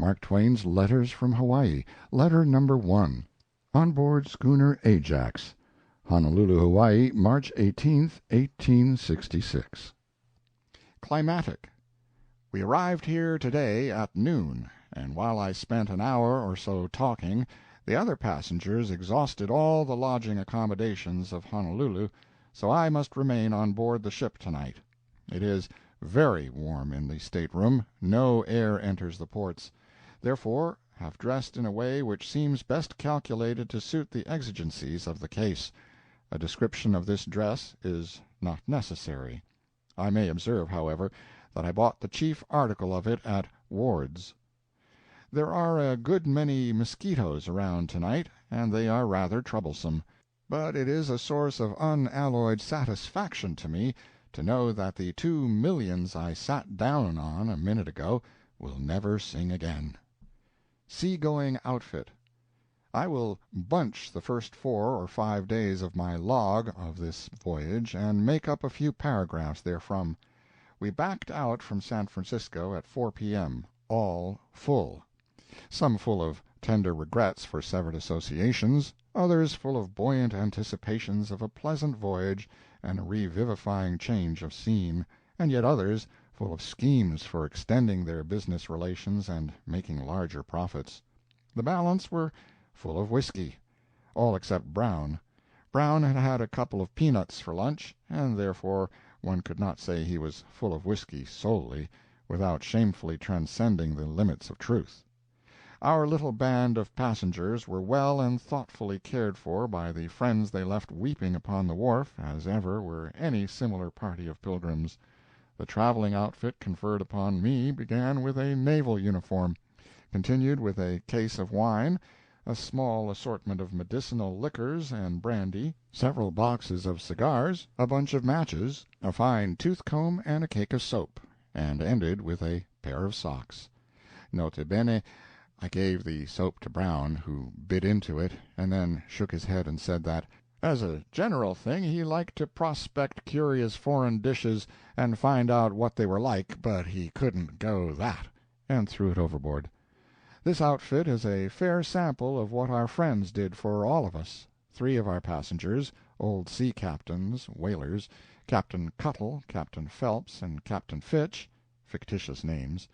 Mark Twain's Letters from Hawaii. Letter number 1. On board schooner Ajax, Honolulu, Hawaii, March 18, 1866. Climatic. We arrived here today at noon, and while I spent an hour or so talking, the other passengers exhausted all the lodging accommodations of Honolulu, so I must remain on board the ship tonight. It is very warm in the stateroom, no air enters the ports. Therefore, have dressed in a way which seems best calculated to suit the exigencies of the case. A description of this dress is not necessary. I may observe, however, that I bought the chief article of it at Ward's. There are a good many mosquitoes around tonight, and they are rather troublesome. But it is a source of unalloyed satisfaction to me to know that the 2 millions I sat down on a minute ago will never sing again. Sea-going outfit. I will bunch the first 4 or 5 days of my log of this voyage and make up a few paragraphs therefrom. We backed out from San Francisco at 4 p.m., all full. Some full of tender regrets for severed associations, others full of buoyant anticipations of a pleasant voyage and a revivifying change of scene, and yet others full of schemes for extending their business relations and making larger profits. The balance were full of whiskey, all except Brown. Brown had had a couple of peanuts for lunch, and therefore one could not say he was full of whiskey solely, without shamefully transcending the limits of truth. Our little band of passengers were well and thoughtfully cared for by the friends they left weeping upon the wharf, as ever were any similar party of pilgrims. The traveling outfit conferred upon me began with a naval uniform, continued with a case of wine, a small assortment of medicinal liquors and brandy, several boxes of cigars, a bunch of matches, a fine tooth-comb, and a cake of soap, and ended with a pair of socks. Nota bene, I gave the soap to Brown, who bit into it, and then shook his head and said that, as a general thing, he liked to prospect curious foreign dishes and find out what they were like, but he couldn't go that, and threw it overboard. This outfit is a fair sample of what our friends did for all of us. 3 of our passengers, old sea captains, whalers, Captain Cuttle, Captain Phelps, and Captain Fitch (fictitious names),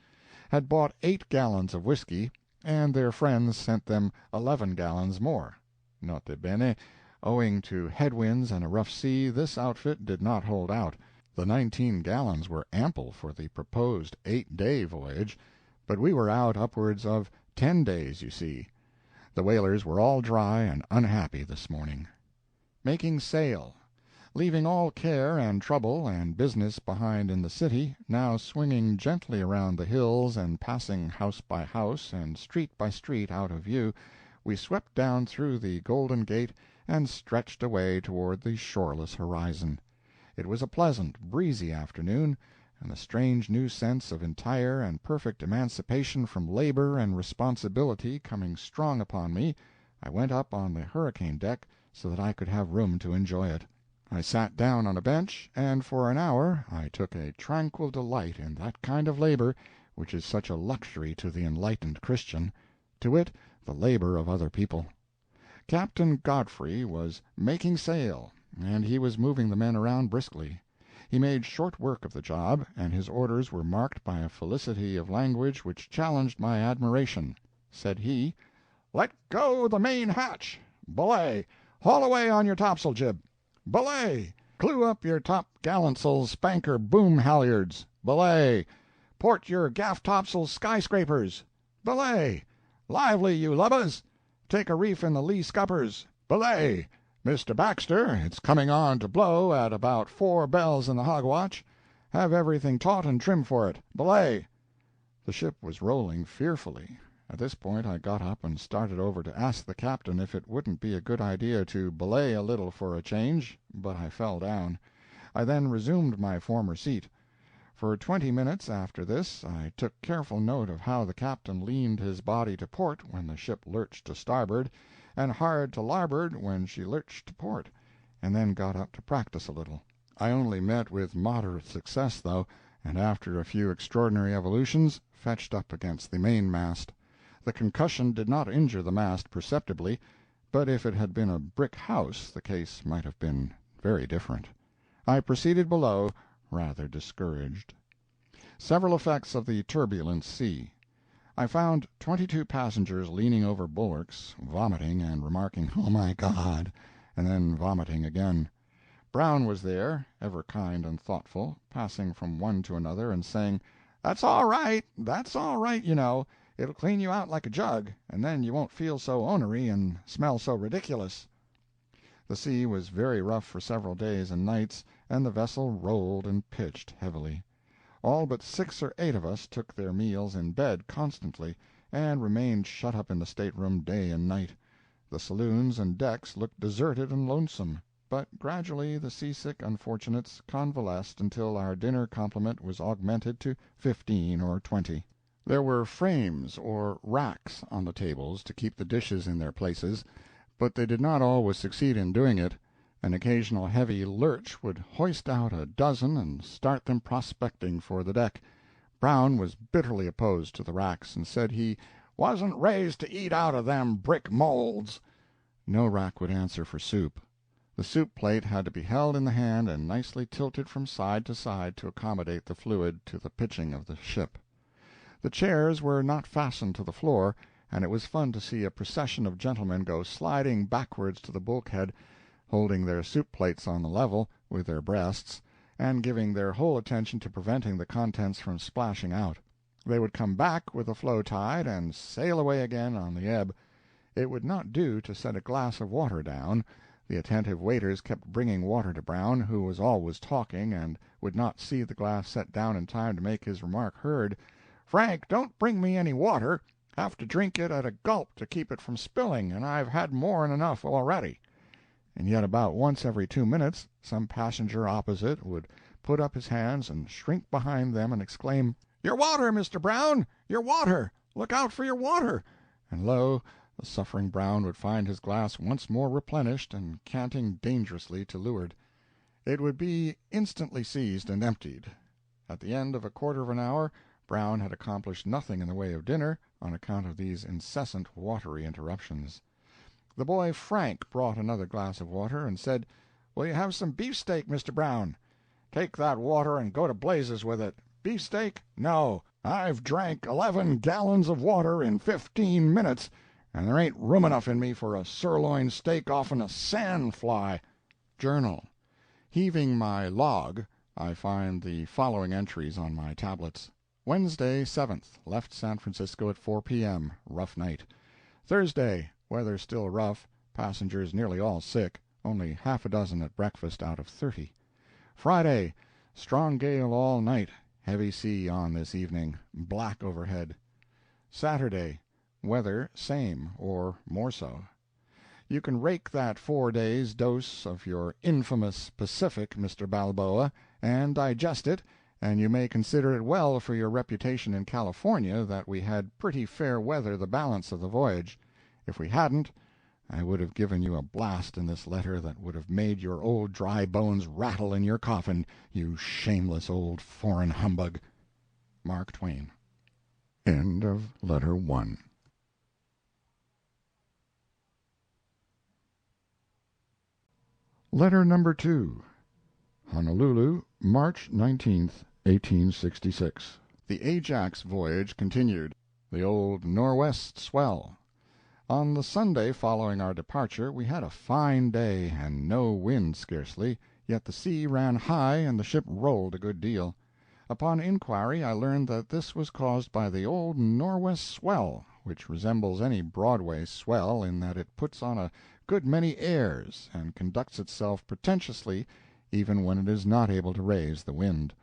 had bought 8 gallons of whiskey, and their friends sent them 11 gallons more. Nota bene, owing to headwinds and a rough sea, this outfit did not hold out. The 19 gallons were ample for the proposed 8-day voyage, but we were out upwards of 10 days, you see. The whalers were all dry and unhappy this morning. Making sail. Leaving all care and trouble and business behind in the city, now swinging gently around the hills and passing house by house and street by street out of view, we swept down through the Golden Gate and stretched away toward the shoreless horizon. It was a pleasant, breezy afternoon, and the strange new sense of entire and perfect emancipation from labor and responsibility coming strong upon me, I went up on the hurricane deck so that I could have room to enjoy it. I sat down on a bench, and for an hour I took a tranquil delight in that kind of labor which is such a luxury to the enlightened Christian, to wit, the labor of other people. Captain Godfrey was making sail, and he was moving the men around briskly. He made short work of the job, and his orders were marked by a felicity of language which challenged my admiration. Said he, "Let go the main hatch! Belay! Haul away on your topsail jib! Belay! Clew up your top gallantsail spanker boom halyards! Belay! Port your gaff topsail skyscrapers! Belay! Lively, you lubbas! Take a reef in the lee scuppers! Belay! Mr. Baxter, it's coming on to blow at about 4 bells in the hog-watch. Have everything taut and trim for it. Belay!" The ship was rolling fearfully. At this point I got up and started over to ask the captain if it wouldn't be a good idea to belay a little for a change, but I fell down. I then resumed my former seat. For 20 minutes after this I took careful note of how the captain leaned his body to port when the ship lurched to starboard, and hard to larboard when she lurched to port, and then got up to practice a little. I only met with moderate success, though, and after a few extraordinary evolutions, fetched up against the mainmast. The concussion did not injure the mast perceptibly, but if it had been a brick house the case might have been very different. I proceeded below, rather discouraged. Several effects of the turbulent sea. I found 22 passengers leaning over bulwarks, vomiting and remarking, "Oh, my God," and then vomiting again. Brown was there, ever kind and thoughtful, passing from one to another and saying, "That's all right, that's all right, you know. It'll clean you out like a jug, and then you won't feel so onery and smell so ridiculous." The sea was very rough for several days and nights, and the vessel rolled and pitched heavily. All but 6 or 8 of us took their meals in bed constantly, and remained shut up in the stateroom day and night. The saloons and decks looked deserted and lonesome, but gradually the seasick unfortunates convalesced until our dinner complement was augmented to 15 or 20. There were frames or racks on the tables to keep the dishes in their places, but they did not always succeed in doing it. An occasional heavy lurch would hoist out a dozen and start them prospecting for the deck. Brown was bitterly opposed to the racks, and said he "wasn't raised to eat out of them brick molds." No rack would answer for soup. The soup plate had to be held in the hand and nicely tilted from side to side to accommodate the fluid to the pitching of the ship. The chairs were not fastened to the floor, and it was fun to see a procession of gentlemen go sliding backwards to the bulkhead, holding their soup plates on the level with their breasts, and giving their whole attention to preventing the contents from splashing out. They would come back with the flow tide and sail away again on the ebb. It would not do to set a glass of water down. The attentive waiters kept bringing water to Brown, who was always talking, and would not see the glass set down in time to make his remark heard: "Frank, don't bring me any water. Have to drink it at a gulp to keep it from spilling, and I've had more'n enough already." And yet about once every 2 minutes some passenger opposite would put up his hands and shrink behind them and exclaim, "Your water, Mr. Brown, your water! Look out for your water!" And lo, the suffering Brown would find his glass once more replenished and canting dangerously to leeward. It would be instantly seized and emptied. At the end of a quarter of an hour Brown had accomplished nothing in the way of dinner, on account of these incessant watery interruptions. The boy Frank brought another glass of water, and said, "Will you have some beefsteak, Mr. Brown?" "Take that water and go to blazes with it. Beefsteak? No. I've drank 11 gallons of water in 15 minutes, and there ain't room enough in me for a sirloin steak off'n a sand-fly." Journal. Heaving my log, I find the following entries on my tablets. Wednesday, 7th. Left San Francisco at 4 p.m. Rough night. Thursday. Weather still rough. Passengers nearly all sick. Only half a dozen at breakfast out of 30. Friday. Strong gale all night. Heavy sea on this evening. Black overhead. Saturday. Weather same, or more so. You can rake that 4 days' dose of your infamous Pacific, Mr. Balboa, and digest it, and you may consider it well for your reputation in California that we had pretty fair weather the balance of the voyage. If we hadn't, I would have given you a blast in this letter that would have made your old dry bones rattle in your coffin, you shameless old foreign humbug. Mark Twain. End of letter 1. Letter number 2. Honolulu, March 19th, 1866. The Ajax voyage continued. The old nor'west swell. On the Sunday following our departure we had a fine day, and no wind scarcely, yet the sea ran high and the ship rolled a good deal. Upon inquiry I learned that this was caused by the old nor'west swell, which resembles any Broadway swell in that it puts on a good many airs, and conducts itself pretentiously even when it is not able to raise the wind.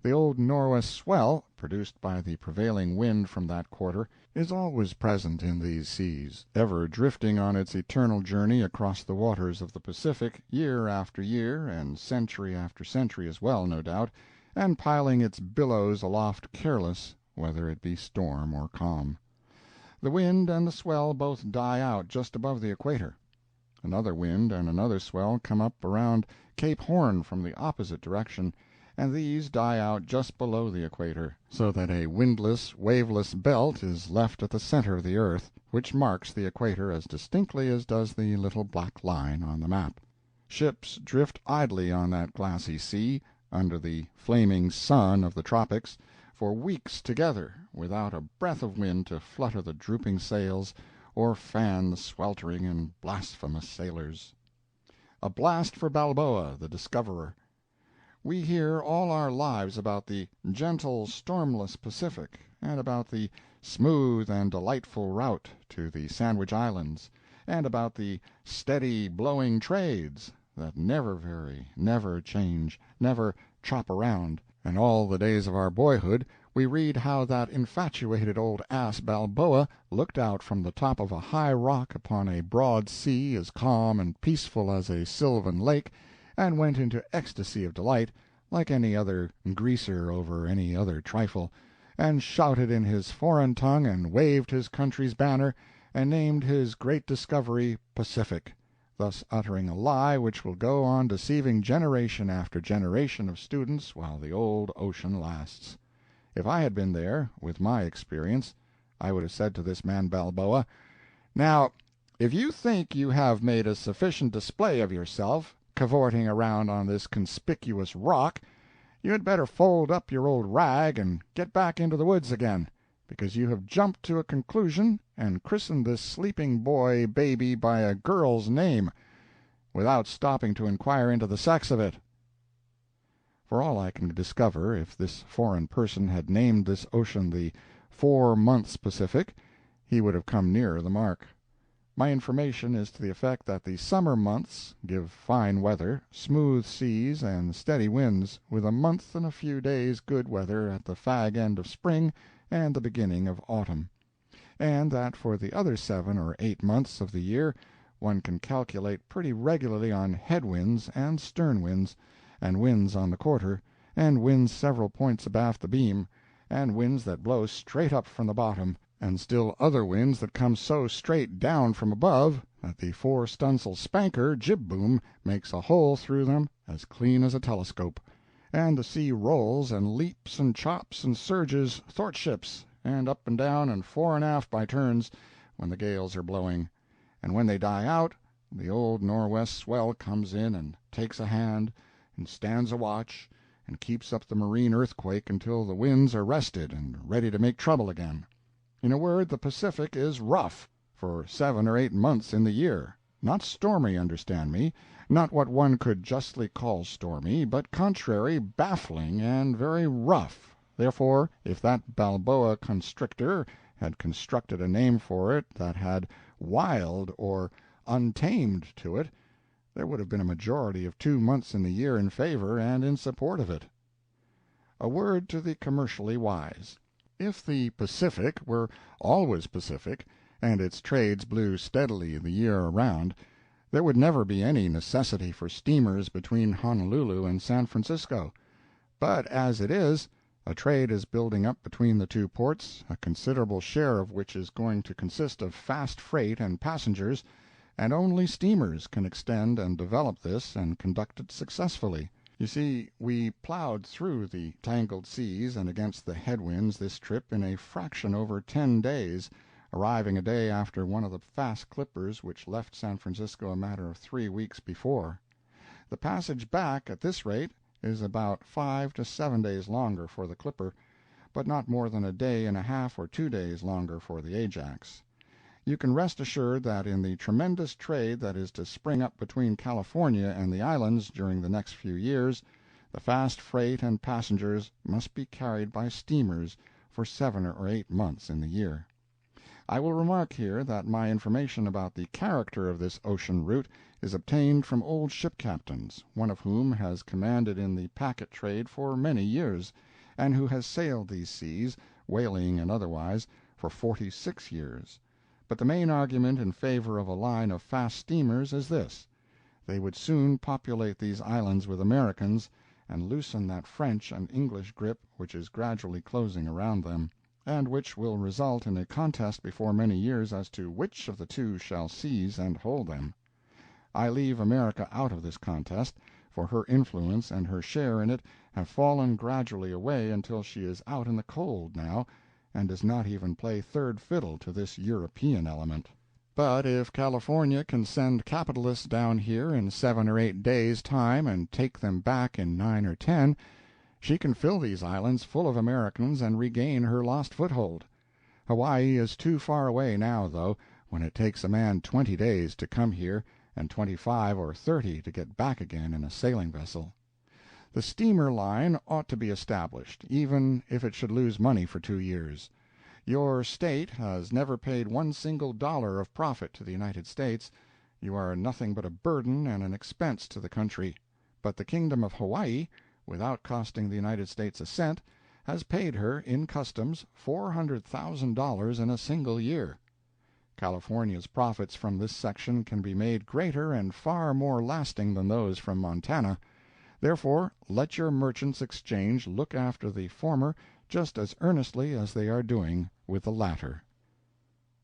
The old nor'west swell, produced by the prevailing wind from that quarter, is always present in these seas, ever drifting on its eternal journey across the waters of the Pacific, year after year, and century after century as well, no doubt, and piling its billows aloft careless whether it be storm or calm. The wind and the swell both die out just above the equator. Another wind and another swell come up around Cape Horn from the opposite direction, and these die out just below the equator, so that a windless, waveless belt is left at the center of the earth, which marks the equator as distinctly as does the little black line on the map. Ships drift idly on that glassy sea, under the flaming sun of the tropics, for weeks together, without a breath of wind to flutter the drooping sails or fan the sweltering and blasphemous sailors. A blast for Balboa, the discoverer. We hear all our lives about the gentle, stormless Pacific, and about the smooth and delightful route to the Sandwich Islands, and about the steady, blowing trades that never vary, never change, never chop around, and all the days of our boyhood we read how that infatuated old ass Balboa looked out from the top of a high rock upon a broad sea as calm and peaceful as a sylvan lake, and went into ecstasy of delight, like any other greaser over any other trifle, and shouted in his foreign tongue and waved his country's banner, and named his great discovery Pacific, thus uttering a lie which will go on deceiving generation after generation of students while the old ocean lasts. If I had been there, with my experience, I would have said to this man Balboa, "Now, if you think you have made a sufficient display of yourself, cavorting around on this conspicuous rock, you had better fold up your old rag and get back into the woods again, because you have jumped to a conclusion and christened this sleeping boy baby by a girl's name, without stopping to inquire into the sex of it." For all I can discover, if this foreign person had named this ocean the 4 months Pacific, he would have come nearer the mark. My information is to the effect that the summer months give fine weather, smooth seas, and steady winds, with a month and a few days good weather at the fag end of spring and the beginning of autumn; and that for the other 7 or 8 months of the year one can calculate pretty regularly on head winds and stern winds, and winds on the quarter, and winds several points abaft the beam, and winds that blow straight up from the bottom, and still other winds that come so straight down from above that the fore-stunsail spanker jib-boom makes a hole through them as clean as a telescope, and the sea rolls and leaps and chops and surges thwartships, and up and down and fore and aft by turns, when the gales are blowing; and when they die out, the old nor'west swell comes in and takes a hand, and stands a watch, and keeps up the marine earthquake until the winds are rested and ready to make trouble again. In a word, the Pacific is rough for 7 or 8 months in the year. Not stormy, understand me, not what one could justly call stormy, but contrary, baffling, and very rough. Therefore, if that Balboa constrictor had constructed a name for it that had wild or untamed to it, there would have been a majority of 2 months in the year in favor and in support of it. A word to the commercially wise. If the Pacific were always Pacific, and its trades blew steadily the year around, there would never be any necessity for steamers between Honolulu and San Francisco. But as it is, a trade is building up between the two ports, a considerable share of which is going to consist of fast freight and passengers, and only steamers can extend and develop this and conduct it successfully. You see, we plowed through the tangled seas and against the headwinds this trip in a fraction over 10 days, arriving a day after one of the fast clippers which left San Francisco a matter of 3 weeks before. The passage back at this rate is about 5 to 7 days longer for the clipper, but not more than a day and a half or 2 days longer for the Ajax. You can rest assured that in the tremendous trade that is to spring up between California and the islands during the next few years, the fast freight and passengers must be carried by steamers for 7 or 8 months in the year. I will remark here that my information about the character of this ocean route is obtained from old ship captains, one of whom has commanded in the packet trade for many years, and who has sailed these seas, whaling and otherwise, for 46 years. But the main argument in favor of a line of fast steamers is this: they would soon populate these islands with Americans, and loosen that French and English grip which is gradually closing around them, and which will result in a contest before many years as to which of the two shall seize and hold them. I leave America out of this contest, for her influence and her share in it have fallen gradually away until she is out in the cold now, and does not even play third fiddle to this European element. But if California can send capitalists down here in 7 or 8 days' time and take them back in 9 or 10, she can fill these islands full of Americans and regain her lost foothold. Hawaii is too far away now, though, when it takes a man 20 days to come here and 25 or 30 to get back again in a sailing vessel. The steamer line ought to be established, even if it should lose money for 2 years. Your State has never paid one single dollar of profit to the United States. You are nothing but a burden and an expense to the country. But the Kingdom of Hawaii, without costing the United States a cent, has paid her, in customs, $400,000 in a single year. California's profits from this section can be made greater and far more lasting than those from Montana. Therefore, let your merchants' exchange look after the former just as earnestly as they are doing with the latter.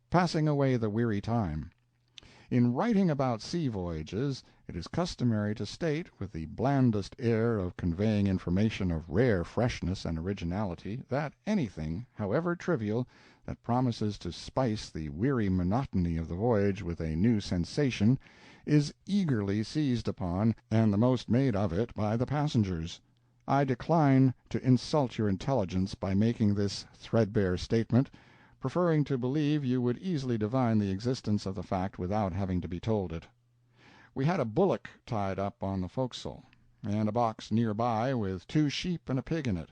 Passing away the weary time. In writing about sea voyages, it is customary to state, with the blandest air of conveying information of rare freshness and originality, that anything, however trivial, that promises to spice the weary monotony of the voyage with a new sensation, is eagerly seized upon, and the most made of it by the passengers. I decline to insult your intelligence by making this threadbare statement, preferring to believe you would easily divine the existence of the fact without having to be told it. We had a bullock tied up on the forecastle, and a box near by with 2 sheep and a pig in it.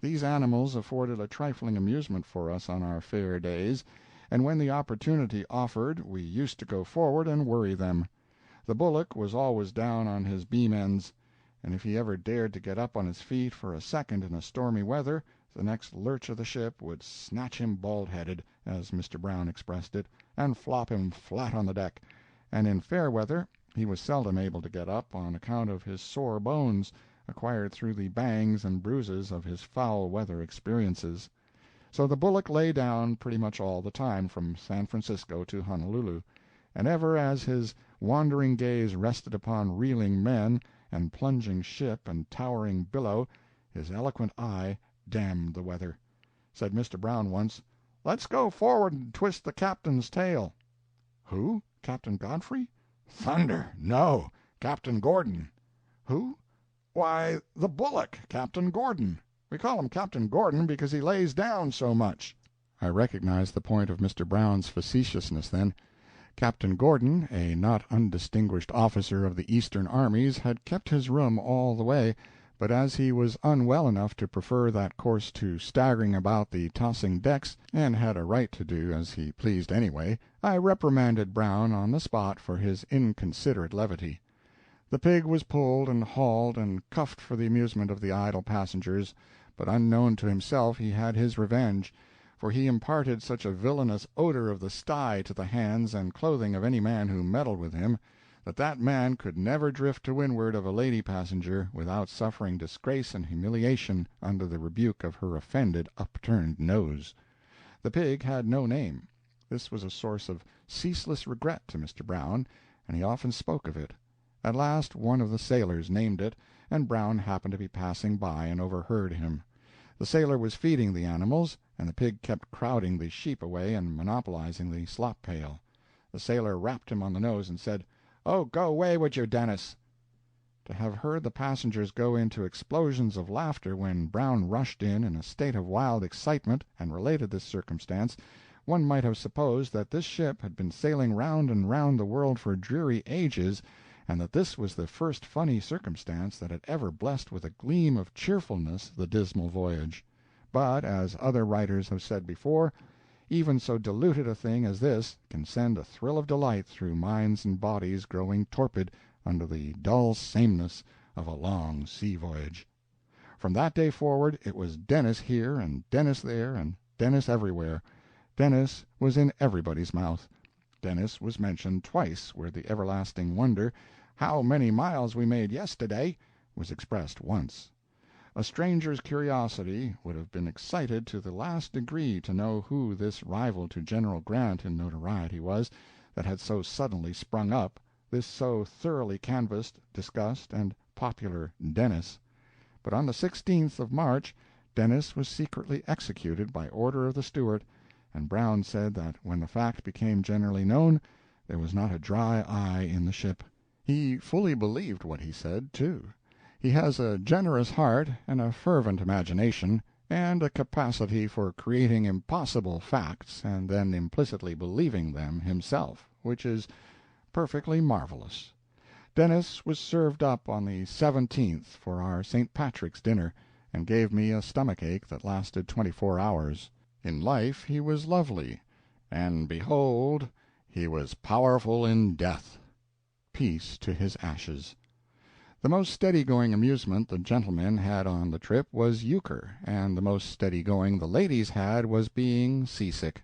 These animals afforded a trifling amusement for us on our fair days, and when the opportunity offered we used to go forward and worry them. The bullock was always down on his beam ends, and if he ever dared to get up on his feet for a second in a stormy weather, the next lurch of the ship would snatch him bald-headed, as Mr. Brown expressed it, and flop him flat on the deck, and in fair weather he was seldom able to get up on account of his sore bones, acquired through the bangs and bruises of his foul weather experiences. So the bullock lay down pretty much all the time from San Francisco to Honolulu, and ever as his wandering gaze rested upon reeling men and plunging ship and towering billow, his eloquent eye damned the weather. Said Mr. Brown once, "Let's go forward and twist the captain's tail." "Who? Captain Godfrey?" "Thunder, no, Captain Gordon." "Who?" "Why, the bullock, Captain Gordon. We call him Captain Gordon because he lays down so much." I recognized the point of Mr. Brown's facetiousness then. Captain Gordon, a not undistinguished officer of the Eastern armies, had kept his room all the way, but as he was unwell enough to prefer that course to staggering about the tossing decks, and had a right to do as he pleased anyway, I reprimanded Brown on the spot for his inconsiderate levity. The pig was pulled and hauled and cuffed for the amusement of the idle passengers, but unknown to himself he had his revenge, for he imparted such a villainous odor of the sty to the hands and clothing of any man who meddled with him, that that man could never drift to windward of a lady passenger without suffering disgrace and humiliation under the rebuke of her offended upturned nose. The pig had no name. This was a source of ceaseless regret to Mr. Brown, and he often spoke of it. At last one of the sailors named it, and Brown happened to be passing by and overheard him. The sailor was feeding the animals, and the pig kept crowding the sheep away and monopolizing the slop pail. The sailor rapped him on the nose and said, "Oh, go away with you, Dennis." To have heard the passengers go into explosions of laughter when Brown rushed in a state of wild excitement and related this circumstance, one might have supposed that this ship had been sailing round and round the world for dreary ages, and that this was the first funny circumstance that had ever blessed with a gleam of cheerfulness the dismal voyage. But, as other writers have said before, even so diluted a thing as this can send a thrill of delight through minds and bodies growing torpid under the dull sameness of a long sea voyage. From that day forward it was Dennis here and Dennis there and Dennis everywhere. Dennis was in everybody's mouth. Dennis was mentioned twice where the everlasting wonder, "How many miles we made yesterday," was expressed once. A stranger's curiosity would have been excited to the last degree to know who this rival to General Grant in notoriety was, that had so suddenly sprung up, this so thoroughly canvassed, discussed, and popular Dennis. But on the 16th of March Dennis was secretly executed by order of the steward, and Brown said that when the fact became generally known there was not a dry eye in the ship. He fully believed what he said, too. He has a generous heart and a fervent imagination, and a capacity for creating impossible facts and then implicitly believing them himself, which is perfectly marvelous. Dennis was served up on the 17th for our St. Patrick's dinner, and gave me a stomach-ache that lasted 24 hours. In life he was lovely, and behold, he was powerful in death. Peace to his ashes. The most steady-going amusement the gentlemen had on the trip was euchre, and the most steady-going the ladies had was being seasick.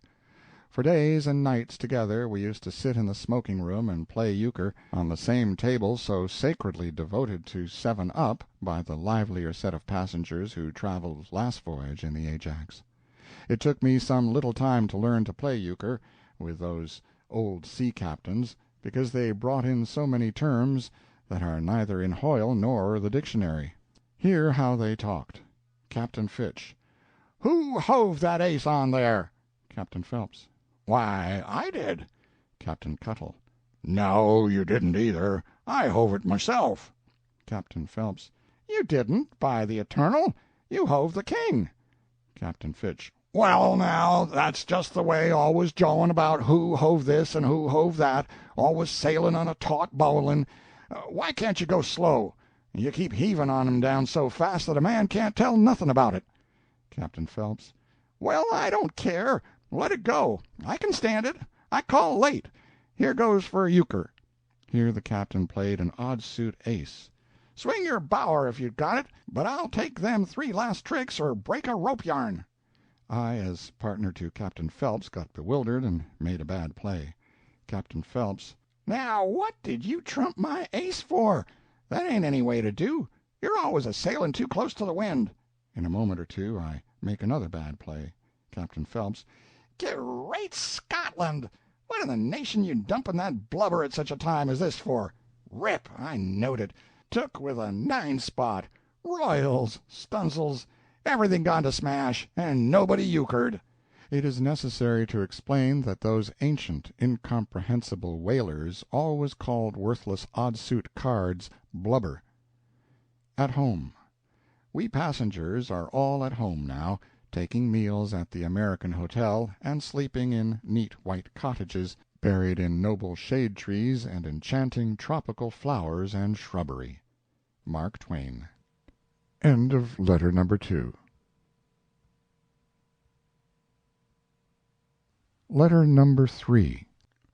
For days and nights together we used to sit in the smoking-room and play euchre, on the same table so sacredly devoted to 7-Up by the livelier set of passengers who traveled last voyage in the Ajax. It took me some little time to learn to play euchre with those old sea captains, because they brought in so many terms that are neither in Hoyle nor the dictionary. Hear how they talked. Captain Fitch: "Who hove that ace on there?" Captain Phelps: "Why, I did." Captain Cuttle: "No, you didn't either. I hove it myself." Captain Phelps: "You didn't, by the eternal. You hove the king." Captain Fitch: "Well, now, that's just the way, always jawing about who hove this and who hove that, always sailing on a taut bowline. Why can't you go slow? You keep heaving on 'em down so fast that a man can't tell nothing about it." Captain Phelps: "Well, I don't care. Let it go. I can stand it. I call late. Here goes for euchre." Here the captain played an odd suit ace. "Swing your bower if you've got it, but I'll take them 3 last tricks or break a rope yarn." I, as partner to Captain Phelps, got bewildered and made a bad play. Captain Phelps: "Now what did you trump my ace for? That ain't any way to do. You're always a sailing too close to the wind." In a moment or two I make another bad play. Captain Phelps: "Great Scotland! What in the nation you dumping that blubber at such a time as this for? Rip! I knowed it. Took with a 9-spot. Royals, stunsails, everything gone to smash, and nobody euchred." It is necessary to explain that those ancient, incomprehensible whalers always called worthless odd-suit cards blubber. At home. We passengers are all at home now, taking meals at the American Hotel, and sleeping in neat white cottages, buried in noble shade-trees and enchanting tropical flowers and shrubbery. Mark Twain. End of letter number 2. Letter number 3.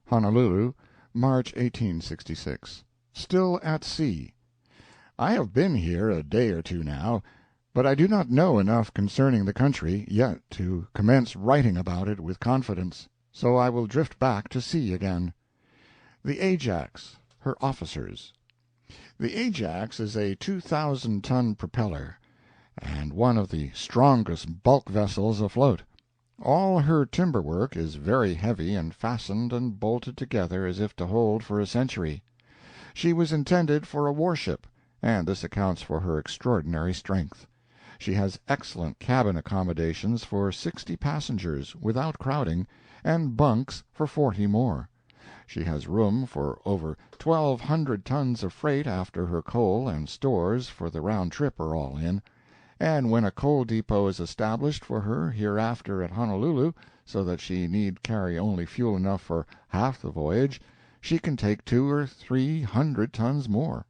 Honolulu, March 1866. Still at sea. I have been here a day or two now, but I do not know enough concerning the country yet to commence writing about it with confidence, so I will drift back to sea again. The Ajax, her officers. The Ajax is a 2,000-ton propeller, and one of the strongest bulk vessels afloat. All her timber work is very heavy and fastened and bolted together as if to hold for a century. She was intended for a warship, and this accounts for her extraordinary strength. She has excellent cabin accommodations for 60 passengers, without crowding, and bunks for 40 more. She has room for over 1,200 tons of freight after her coal and stores for the round trip are all in. And when a coal depot is established for her hereafter at Honolulu, so that she need carry only fuel enough for half the voyage, she can take 200 or 300 tons more.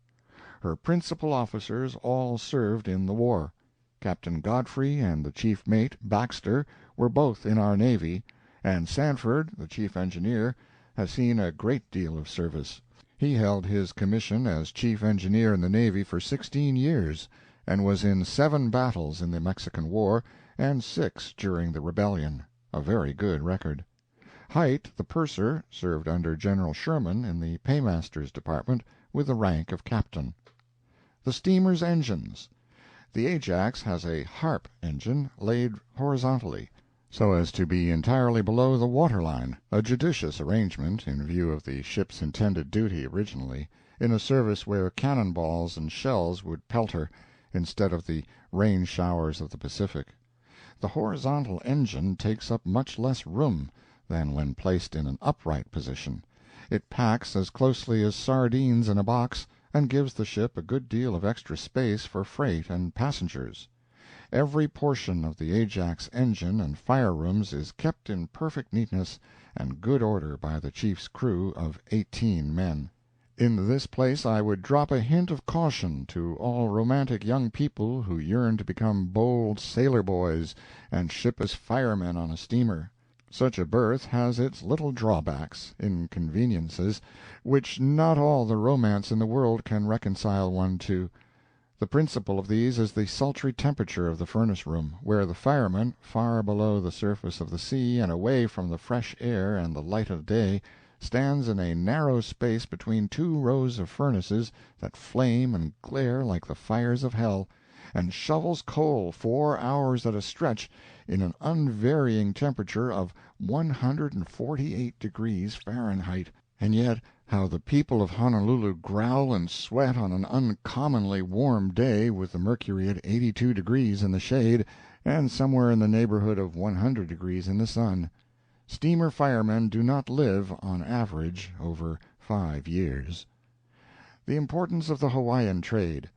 Her principal officers all served in the war. Captain Godfrey and the chief mate, Baxter, were both in our Navy, and Sanford, the chief engineer, has seen a great deal of service. He held his commission as chief engineer in the Navy for 16 years, and was in 7 battles in the Mexican War and 6 during the Rebellion, a very good record. Height, the purser, served under General Sherman in the Paymaster's Department with the rank of captain. The steamer's engines. The Ajax has a Harp engine laid horizontally, so as to be entirely below the waterline, a judicious arrangement in view of the ship's intended duty originally. in a service where cannon balls and shells would pelt her, instead of the rain showers of the Pacific. The horizontal engine takes up much less room than when placed in an upright position. It packs as closely as sardines in a box, and gives the ship a good deal of extra space for freight and passengers. Every portion of the Ajax engine and fire rooms is kept in perfect neatness and good order by the chief's crew of 18 men. In this place I would drop a hint of caution to all romantic young people who yearn to become bold sailor boys and ship as firemen on a steamer. Such a berth has its little drawbacks, inconveniences, which not all the romance in the world can reconcile one to. The principal of these is the sultry temperature of the furnace-room, where the fireman, far below the surface of the sea and away from the fresh air and the light of day, stands in a narrow space between two rows of furnaces that flame and glare like the fires of hell, and shovels coal 4 hours at a stretch in an unvarying temperature of 148 degrees Fahrenheit. And yet how the people of Honolulu growl and sweat on an uncommonly warm day with the mercury at 82 degrees in the shade and somewhere in the neighborhood of 100 degrees in the sun. Steamer firemen do not live, on average, over 5 years. The importance of the Hawaiian trade.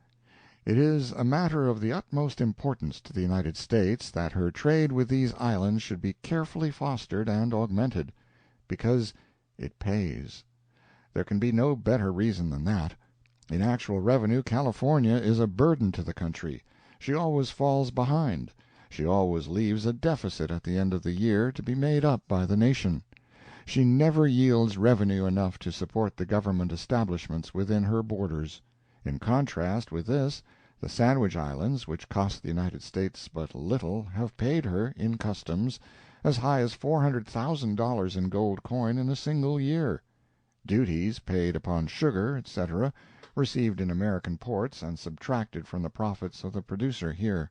It is a matter of the utmost importance to the United States that her trade with these islands should be carefully fostered and augmented, because it pays. There can be no better reason than that. In actual revenue, California is a burden to the country. She always falls behind. She always leaves a deficit at the end of the year to be made up by the nation. She never yields revenue enough to support the government establishments within her borders. In contrast with this, the Sandwich Islands, which cost the United States but little, have paid her, in customs, as high as $400,000 in gold coin in a single year. Duties paid upon sugar, etc., received in American ports and subtracted from the profits of the producer here.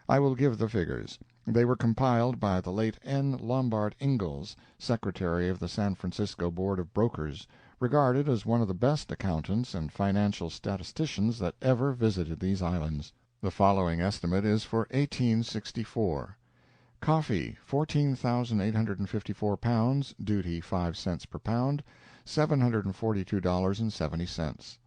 I will give the figures. They were compiled by the late N. Lombard Ingalls, Secretary of the San Francisco Board of Brokers, regarded as one of the best accountants and financial statisticians that ever visited these islands. The following estimate is for 1864. Coffee, 14,854 pounds, duty 5 cents per pound, $742.70.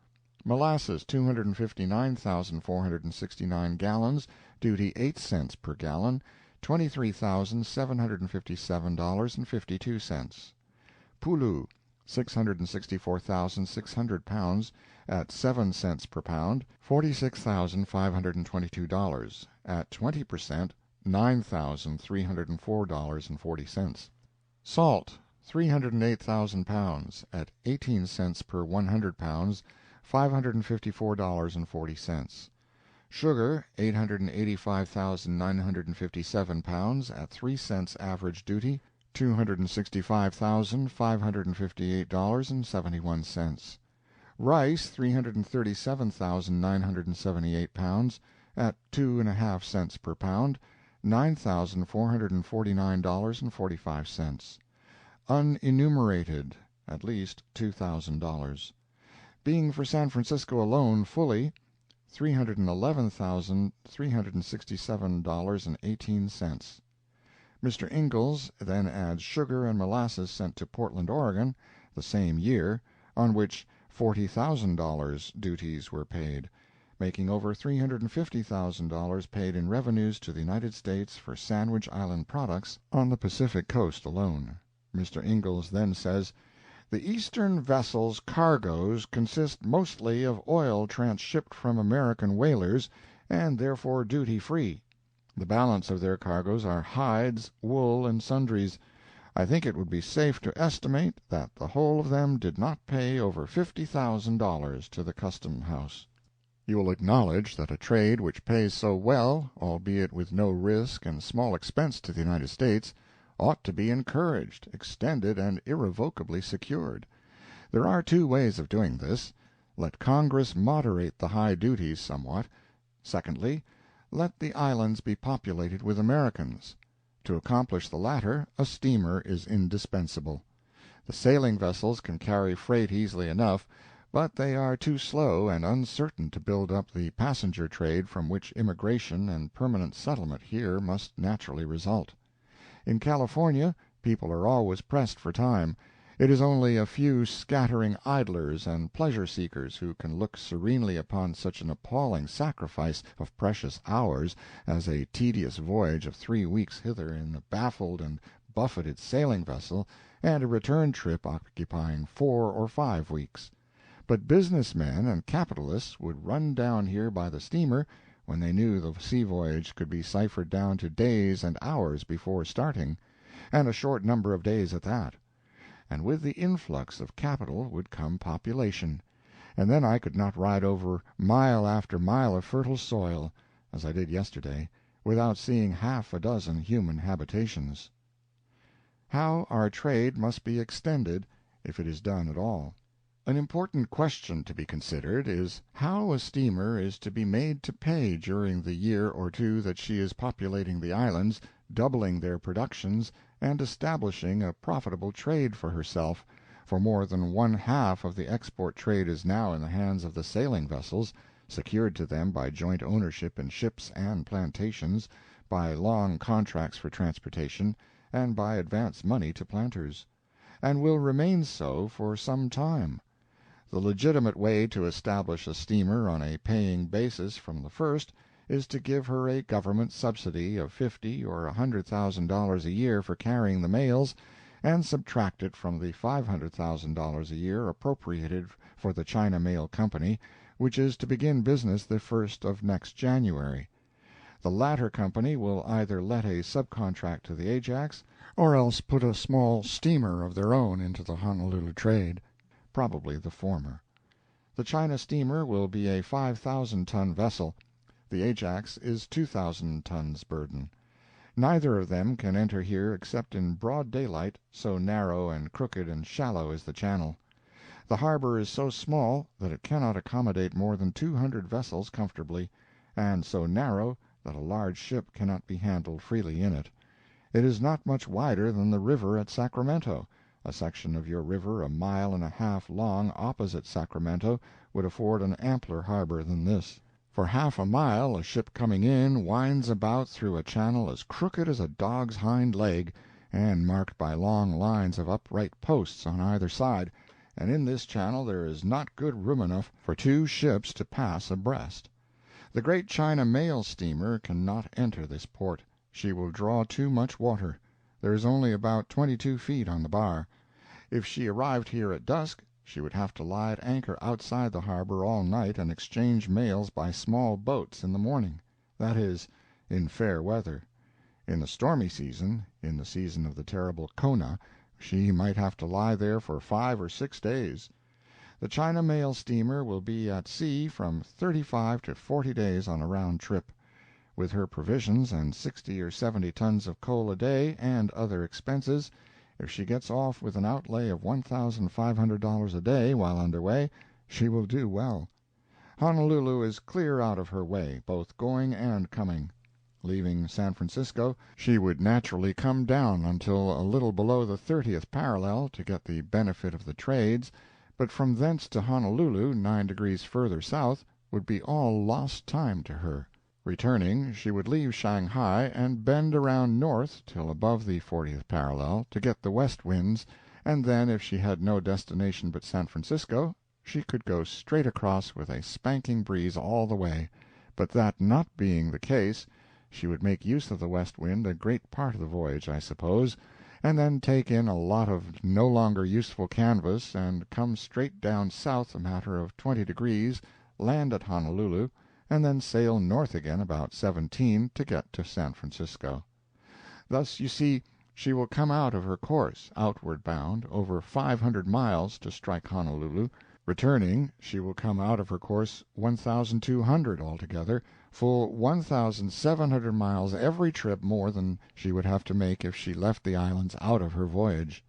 Molasses, 259,469 gallons, duty 8 cents per gallon, $23,757.52. Pulu, 664,600 pounds, at 7 cents per pound, $46,522, at 20%, $9,304.40. Salt, 308,000 pounds, at 18 cents per 100 pounds, $554.40. Sugar, 885,957 pounds, at 3 cents average duty, $265,558.71. Rice, 337,978 pounds, at 2½ cents per pound, $9,449.45. Unenumerated, at least $2,000. Being for San Francisco alone fully, $311,367.18. Mr. Ingalls then adds sugar and molasses sent to Portland, Oregon, the same year, on which $40,000 duties were paid, making over $350,000 paid in revenues to the United States for Sandwich Island products on the Pacific coast alone. Mr. Ingalls then says, "The Eastern vessels' cargoes consist mostly of oil transshipped from American whalers, and therefore duty-free. The balance of their cargoes are hides, wool, and sundries. I think it would be safe to estimate that the whole of them did not pay over $50,000 to the custom house." You will acknowledge that a trade which pays so well, albeit with no risk and small expense to the United States, ought to be encouraged, extended, and irrevocably secured. There are 2 ways of doing this. Let Congress moderate the high duties somewhat. Secondly, let the islands be populated with Americans. To accomplish the latter, a steamer is indispensable. The sailing vessels can carry freight easily enough, but they are too slow and uncertain to build up the passenger trade from which immigration and permanent settlement here must naturally result. In California people are always pressed for time. It is only a few scattering idlers and pleasure-seekers who can look serenely upon such an appalling sacrifice of precious hours as a tedious voyage of 3 weeks hither in a baffled and buffeted sailing vessel, and a return trip occupying 4 or 5 weeks. But business men and capitalists would run down here by the steamer when they knew the sea voyage could be ciphered down to days and hours before starting, and a short number of days at that. And with the influx of capital would come population, and then I could not ride over mile after mile of fertile soil, as I did yesterday, without seeing half a dozen human habitations. How our trade must be extended, if it is done at all. An important question to be considered is how a steamer is to be made to pay during the year or two that she is populating the islands, doubling their productions, and establishing a profitable trade for herself, for more than one-half of the export trade is now in the hands of the sailing vessels, secured to them by joint ownership in ships and plantations, by long contracts for transportation, and by advance money to planters, and will remain so for some time. The legitimate way to establish a steamer on a paying basis from the first is to give her a government subsidy of $50,000 or $100,000 a year for carrying the mails, and subtract it from the $500,000 a year appropriated for the China Mail Company, which is to begin business the 1st of next January. The latter company will either let a subcontract to the Ajax, or else put a small steamer of their own into the Honolulu trade. Probably the former. The China steamer will be a 5,000-ton vessel. The Ajax is 2,000 tons burden. Neither of them can enter here except in broad daylight, so narrow and crooked and shallow is the channel. The harbor is so small that it cannot accommodate more than 200 vessels comfortably, and so narrow that a large ship cannot be handled freely in it. It is not much wider than the river at Sacramento. A section of your river a mile and a half long opposite Sacramento would afford an ampler harbor than this. For half a mile a ship coming in winds about through a channel as crooked as a dog's hind leg, and marked by long lines of upright posts on either side, and in this channel there is not good room enough for 2 ships to pass abreast. The great China mail steamer can not enter this port. She will draw too much water. There is only about 22 feet on the bar. If she arrived here at dusk, she would have to lie at anchor outside the harbor all night and exchange mails by small boats in the morning. That is, in fair weather. In the stormy season, in the season of the terrible Kona, she might have to lie there for 5 or 6 days. The China mail steamer will be at sea from 35 to 40 days on a round trip. With her provisions and 60 or 70 tons of coal a day, and other expenses, if she gets off with an outlay of $1,500 a day while under way, she will do well. Honolulu is clear out of her way, both going and coming. Leaving San Francisco, she would naturally come down until a little below the 30th parallel to get the benefit of the trades, but from thence to Honolulu, 9 degrees further south, would be all lost time to her. Returning, she would leave Shanghai and bend around north till above the 40th parallel to get the west winds, and then if she had no destination but San Francisco, she could go straight across with a spanking breeze all the way, but that not being the case, she would make use of the west wind a great part of the voyage, I suppose, and then take in a lot of no longer useful canvas and come straight down south a matter of 20 degrees, land at Honolulu, and then sail north again about 17 to get to San Francisco. Thus, you see, she will come out of her course, outward bound, over 500 miles to strike Honolulu. Returning, she will come out of her course 1,200 altogether, full 1,700 miles every trip more than she would have to make if she left the islands out of her voyage.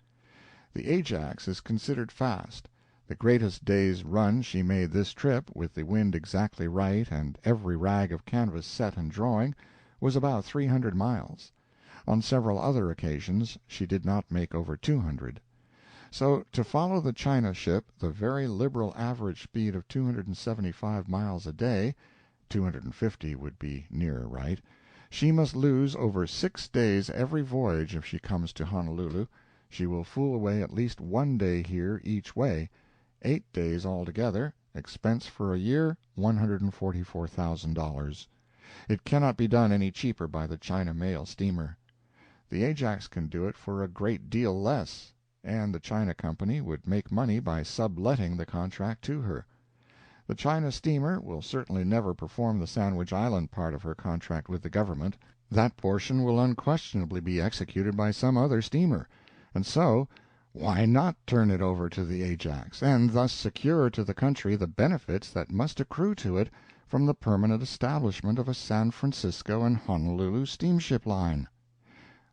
The Ajax is considered fast. The greatest day's run she made this trip, with the wind exactly right and every rag of canvas set and drawing, was about 300 miles. On several other occasions she did not make over 200. So, to follow the China ship the very liberal average speed of 275 miles a day (250 would be nearer right), she must lose over 6 days every voyage if she comes to Honolulu. She will fool away at least one day here each way, 8 days altogether, expense for a year $144,000. It cannot be done any cheaper by the China mail steamer. The Ajax can do it for a great deal less, and the China Company would make money by subletting the contract to her. The China steamer will certainly never perform the Sandwich Island part of her contract with the government. That portion will unquestionably be executed by some other steamer, and so why not turn it over to the Ajax, and thus secure to the country the benefits that must accrue to it from the permanent establishment of a San Francisco and Honolulu steamship line?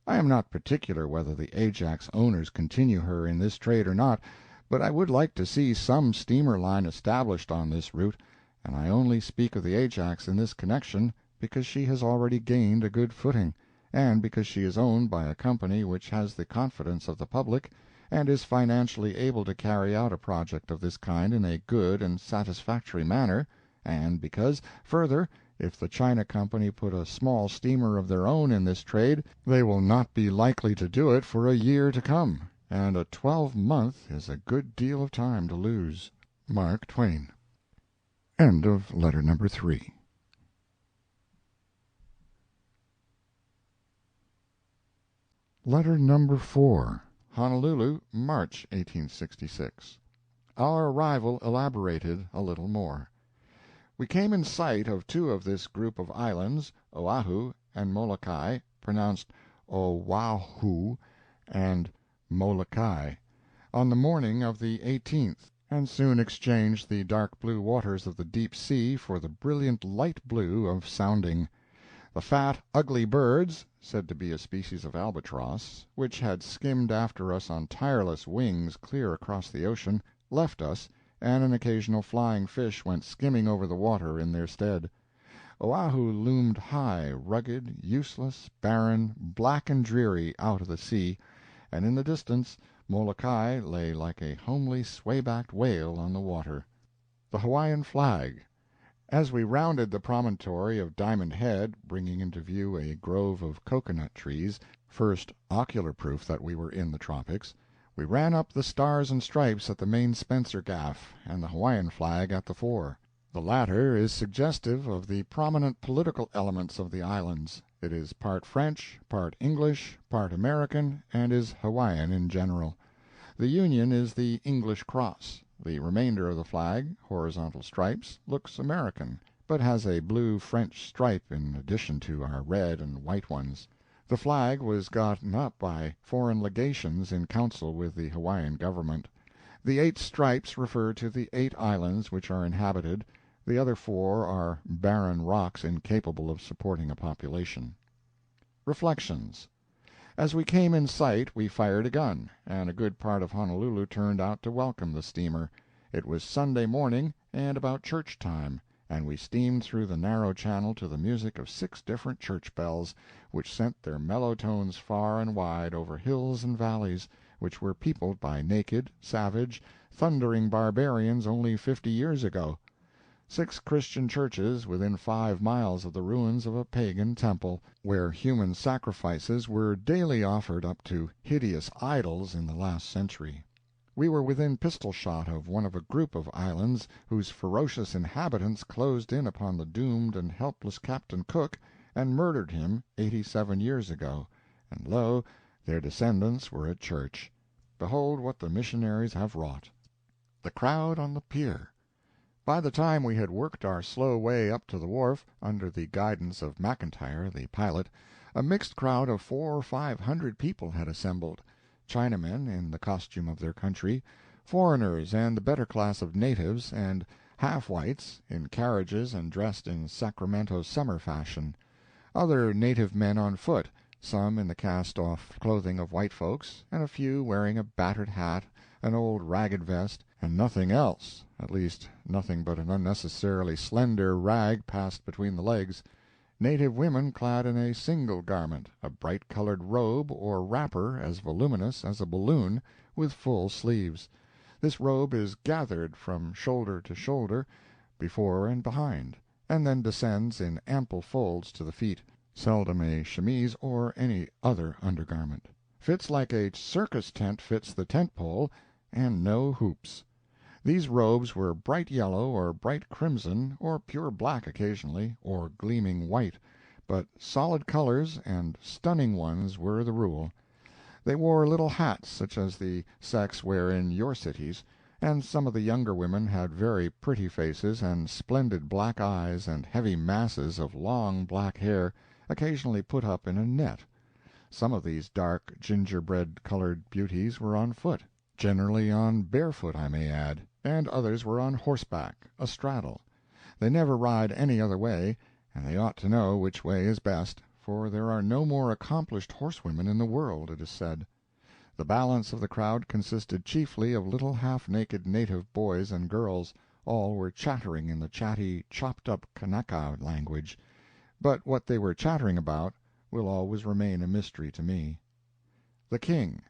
I am not particular whether the Ajax owners continue her in this trade or not, but I would like to see some steamer line established on this route, and I only speak of the Ajax in this connection because she has already gained a good footing, and because she is owned by a company which has the confidence of the public and is financially able to carry out a project of this kind in a good and satisfactory manner, and because, further, if the China Company put a small steamer of their own in this trade, they will not be likely to do it for a year to come, and a 12-month is a good deal of time to lose. Mark Twain. End of letter number 3. Letter number 4. Honolulu, March, 1866. Our arrival elaborated a little more. We came in sight of two of this group of islands, Oahu and Molokai, pronounced Oahu and Molokai, on the morning of the 18th, and soon exchanged the dark blue waters of the deep sea for the brilliant light blue of sounding. The fat, ugly birds, said to be a species of albatross, which had skimmed after us on tireless wings clear across the ocean, left us, and an occasional flying fish went skimming over the water in their stead. Oahu loomed high, rugged, useless, barren, black and dreary out of the sea, and in the distance Molokai lay like a homely sway-backed whale on the water. The Hawaiian flag. As we rounded the promontory of Diamond Head, bringing into view a grove of cocoanut trees, first ocular proof that we were in the tropics, we ran up the Stars and Stripes at the main spencer gaff, and the Hawaiian flag at the fore. The latter is suggestive of the prominent political elements of the islands. It is part French, part English, part American, and is Hawaiian in general. The Union is the English cross. The remainder of the flag, horizontal stripes, looks American, but has a blue French stripe in addition to our red and white ones. The flag was gotten up by foreign legations in council with the Hawaiian government. The 8 stripes refer to the 8 islands which are inhabited, the other 4 are barren rocks incapable of supporting a population. Reflections. As we came in sight we fired a gun, and a good part of Honolulu turned out to welcome the steamer. It was Sunday morning, and about church time, and we steamed through the narrow channel to the music of 6 different church bells, which sent their mellow tones far and wide over hills and valleys, which were peopled by naked, savage, thundering barbarians only 50 years ago. 6 Christian churches within 5 miles of the ruins of a pagan temple, where human sacrifices were daily offered up to hideous idols in the last century. We were within pistol shot of one of a group of islands whose ferocious inhabitants closed in upon the doomed and helpless Captain Cook and murdered him 87 years ago, and lo, their descendants were at church. Behold what the missionaries have wrought. The crowd on the pier. By the time we had worked our slow way up to the wharf, under the guidance of McIntyre, the pilot, a mixed crowd of 400 or 500 people had assembled. Chinamen in the costume of their country, foreigners and the better class of natives, and half-whites, in carriages and dressed in Sacramento summer fashion. Other native men on foot, some in the cast-off clothing of white folks, and a few wearing a battered hat, an old ragged vest, and nothing else, at least nothing but an unnecessarily slender rag passed between the legs. Native women clad in a single garment, a bright-colored robe or wrapper as voluminous as a balloon, with full sleeves. This robe is gathered from shoulder to shoulder, before and behind, and then descends in ample folds to the feet, seldom a chemise or any other undergarment. Fits like a circus tent fits the tent pole, and no hoops. These robes were bright yellow or bright crimson, or pure black occasionally, or gleaming white, but solid colors and stunning ones were the rule. They wore little hats such as the sex wear in your cities, and some of the younger women had very pretty faces and splendid black eyes and heavy masses of long black hair, occasionally put up in a net. Some of these dark, gingerbread-colored beauties were on foot, generally on barefoot, I may add, and others were on horseback, astraddle. They never ride any other way, and they ought to know which way is best, for there are no more accomplished horsewomen in the world, it is said. The balance of the crowd consisted chiefly of little half-naked native boys and girls. All were chattering in the chatty, chopped-up Kanaka language, but what they were chattering about will always remain a mystery to me. The King.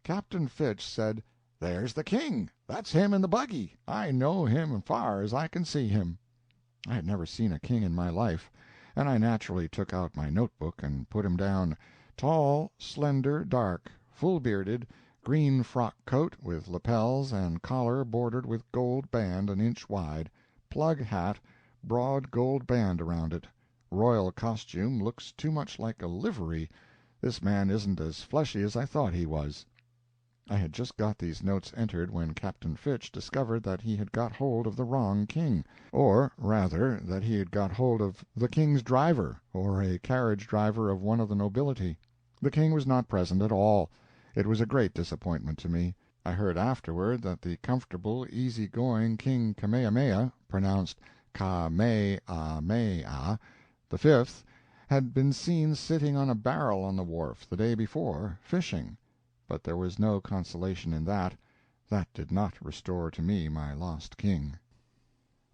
Captain Fitch said, "There's the King. That's him in the buggy. I know him far as I can see him." I had never seen a king in my life, and I naturally took out my notebook and put him down: tall, slender, dark, full-bearded, green frock coat with lapels and collar bordered with gold band an inch wide, plug hat, broad gold band around it. Royal costume looks too much like a livery. This man isn't as fleshy as I thought he was. I had just got these notes entered when Captain Fitch discovered that he had got hold of the wrong king, or, rather, that he had got hold of the king's driver, or a carriage-driver of one of the nobility. The king was not present at all. It was a great disappointment to me. I heard afterward that the comfortable, easy-going King Kamehameha, pronounced Ka-me-ah-me-ah, the fifth, had been seen sitting on a barrel on the wharf the day before, fishing. But there was no consolation in that. That did not restore to me my lost king.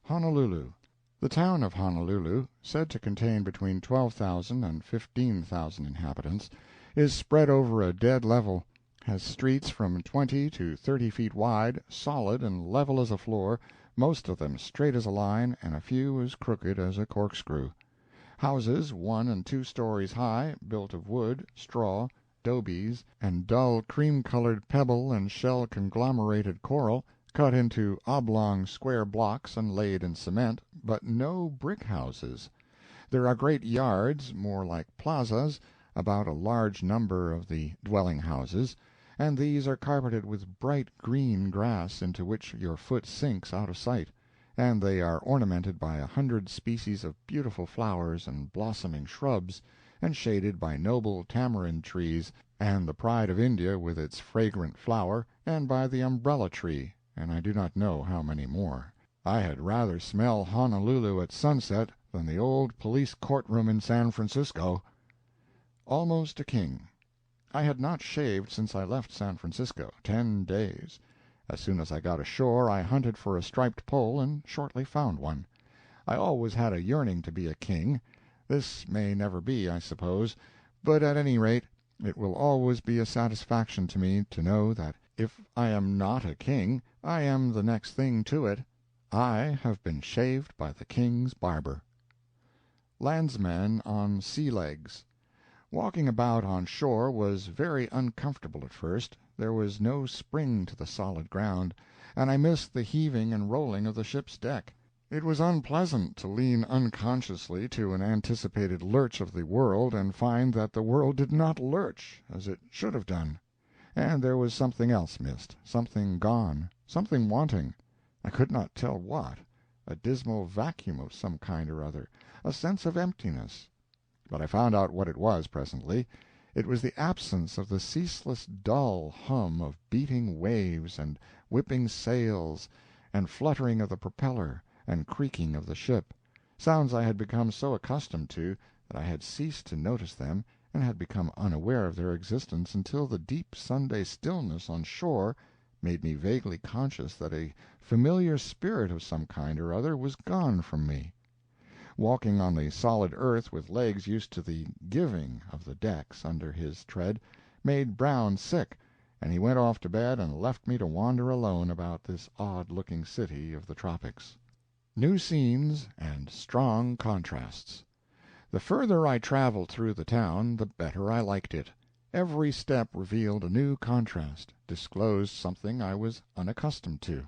Honolulu. The town of Honolulu, said to contain between 12,000 and 15,000 inhabitants, is spread over a dead level, has streets from 20 to 30 feet wide, solid and level as a floor, most of them straight as a line, and a few as crooked as a corkscrew. Houses 1 and 2 stories high, built of wood, straw, dobies, and dull cream-colored pebble and shell-conglomerated coral, cut into oblong square blocks and laid in cement, but no brick houses. There are great yards, more like plazas, about a large number of the dwelling-houses, and these are carpeted with bright green grass into which your foot sinks out of sight, and they are ornamented by 100 species of beautiful flowers and blossoming shrubs, and shaded by noble tamarind trees, and the pride of India with its fragrant flower, and by the umbrella tree, and I do not know how many more. I had rather smell Honolulu at sunset than the old police courtroom in San Francisco. Almost a king. I had not shaved since I left San Francisco, 10 days. As soon as I got ashore I hunted for a striped pole and shortly found one. I always had a yearning to be a king. This may never be, I suppose, but at any rate it will always be a satisfaction to me to know that if I am not a king, I am the next thing to it. I have been shaved by the king's barber. Landsmen on sea legs. Walking about on shore was very uncomfortable at first. There was no spring to the solid ground, and I missed the heaving and rolling of the ship's deck. It was unpleasant to lean unconsciously to an anticipated lurch of the world and find that the world did not lurch, as it should have done. And there was something else missed, something gone, something wanting. I could not tell what, a dismal vacuum of some kind or other, a sense of emptiness. But I found out what it was presently. It was the absence of the ceaseless dull hum of beating waves and whipping sails and fluttering of the propeller and creaking of the ship, sounds I had become so accustomed to that I had ceased to notice them and had become unaware of their existence until the deep Sunday stillness on shore made me vaguely conscious that a familiar spirit of some kind or other was gone from me. Walking on the solid earth with legs used to the giving of the decks under his tread made Brown sick, and he went off to bed and left me to wander alone about this odd-looking city of the tropics. New scenes and strong contrasts. The further I traveled through the town, the better I liked it. Every step revealed a new contrast, disclosed something I was unaccustomed to.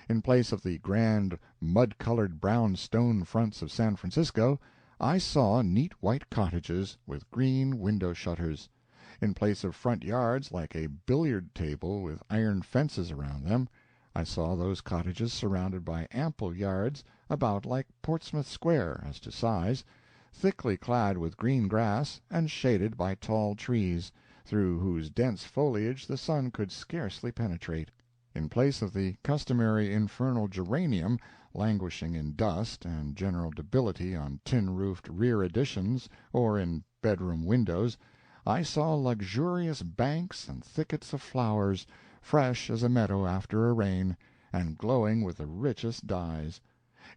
In place of the grand mud-colored brown stone fronts of San Francisco, I saw neat white cottages with green window-shutters. In place of front yards like a billiard table with iron fences around them, I saw those cottages surrounded by ample yards about like Portsmouth Square as to size, thickly clad with green grass and shaded by tall trees, through whose dense foliage the sun could scarcely penetrate. In place of the customary infernal geranium, languishing in dust and general debility on tin-roofed rear additions or in bedroom windows, I saw luxurious banks and thickets of flowers, fresh as a meadow after a rain, and glowing with the richest dyes.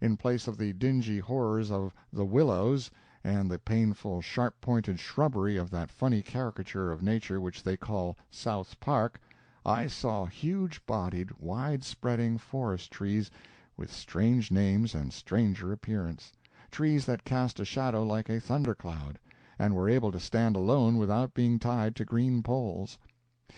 In place of the dingy horrors of the willows and the painful sharp-pointed shrubbery of that funny caricature of nature which they call South Park, I saw huge-bodied, wide-spreading forest trees with strange names and stranger appearance, trees that cast a shadow like a thundercloud, and were able to stand alone without being tied to green poles.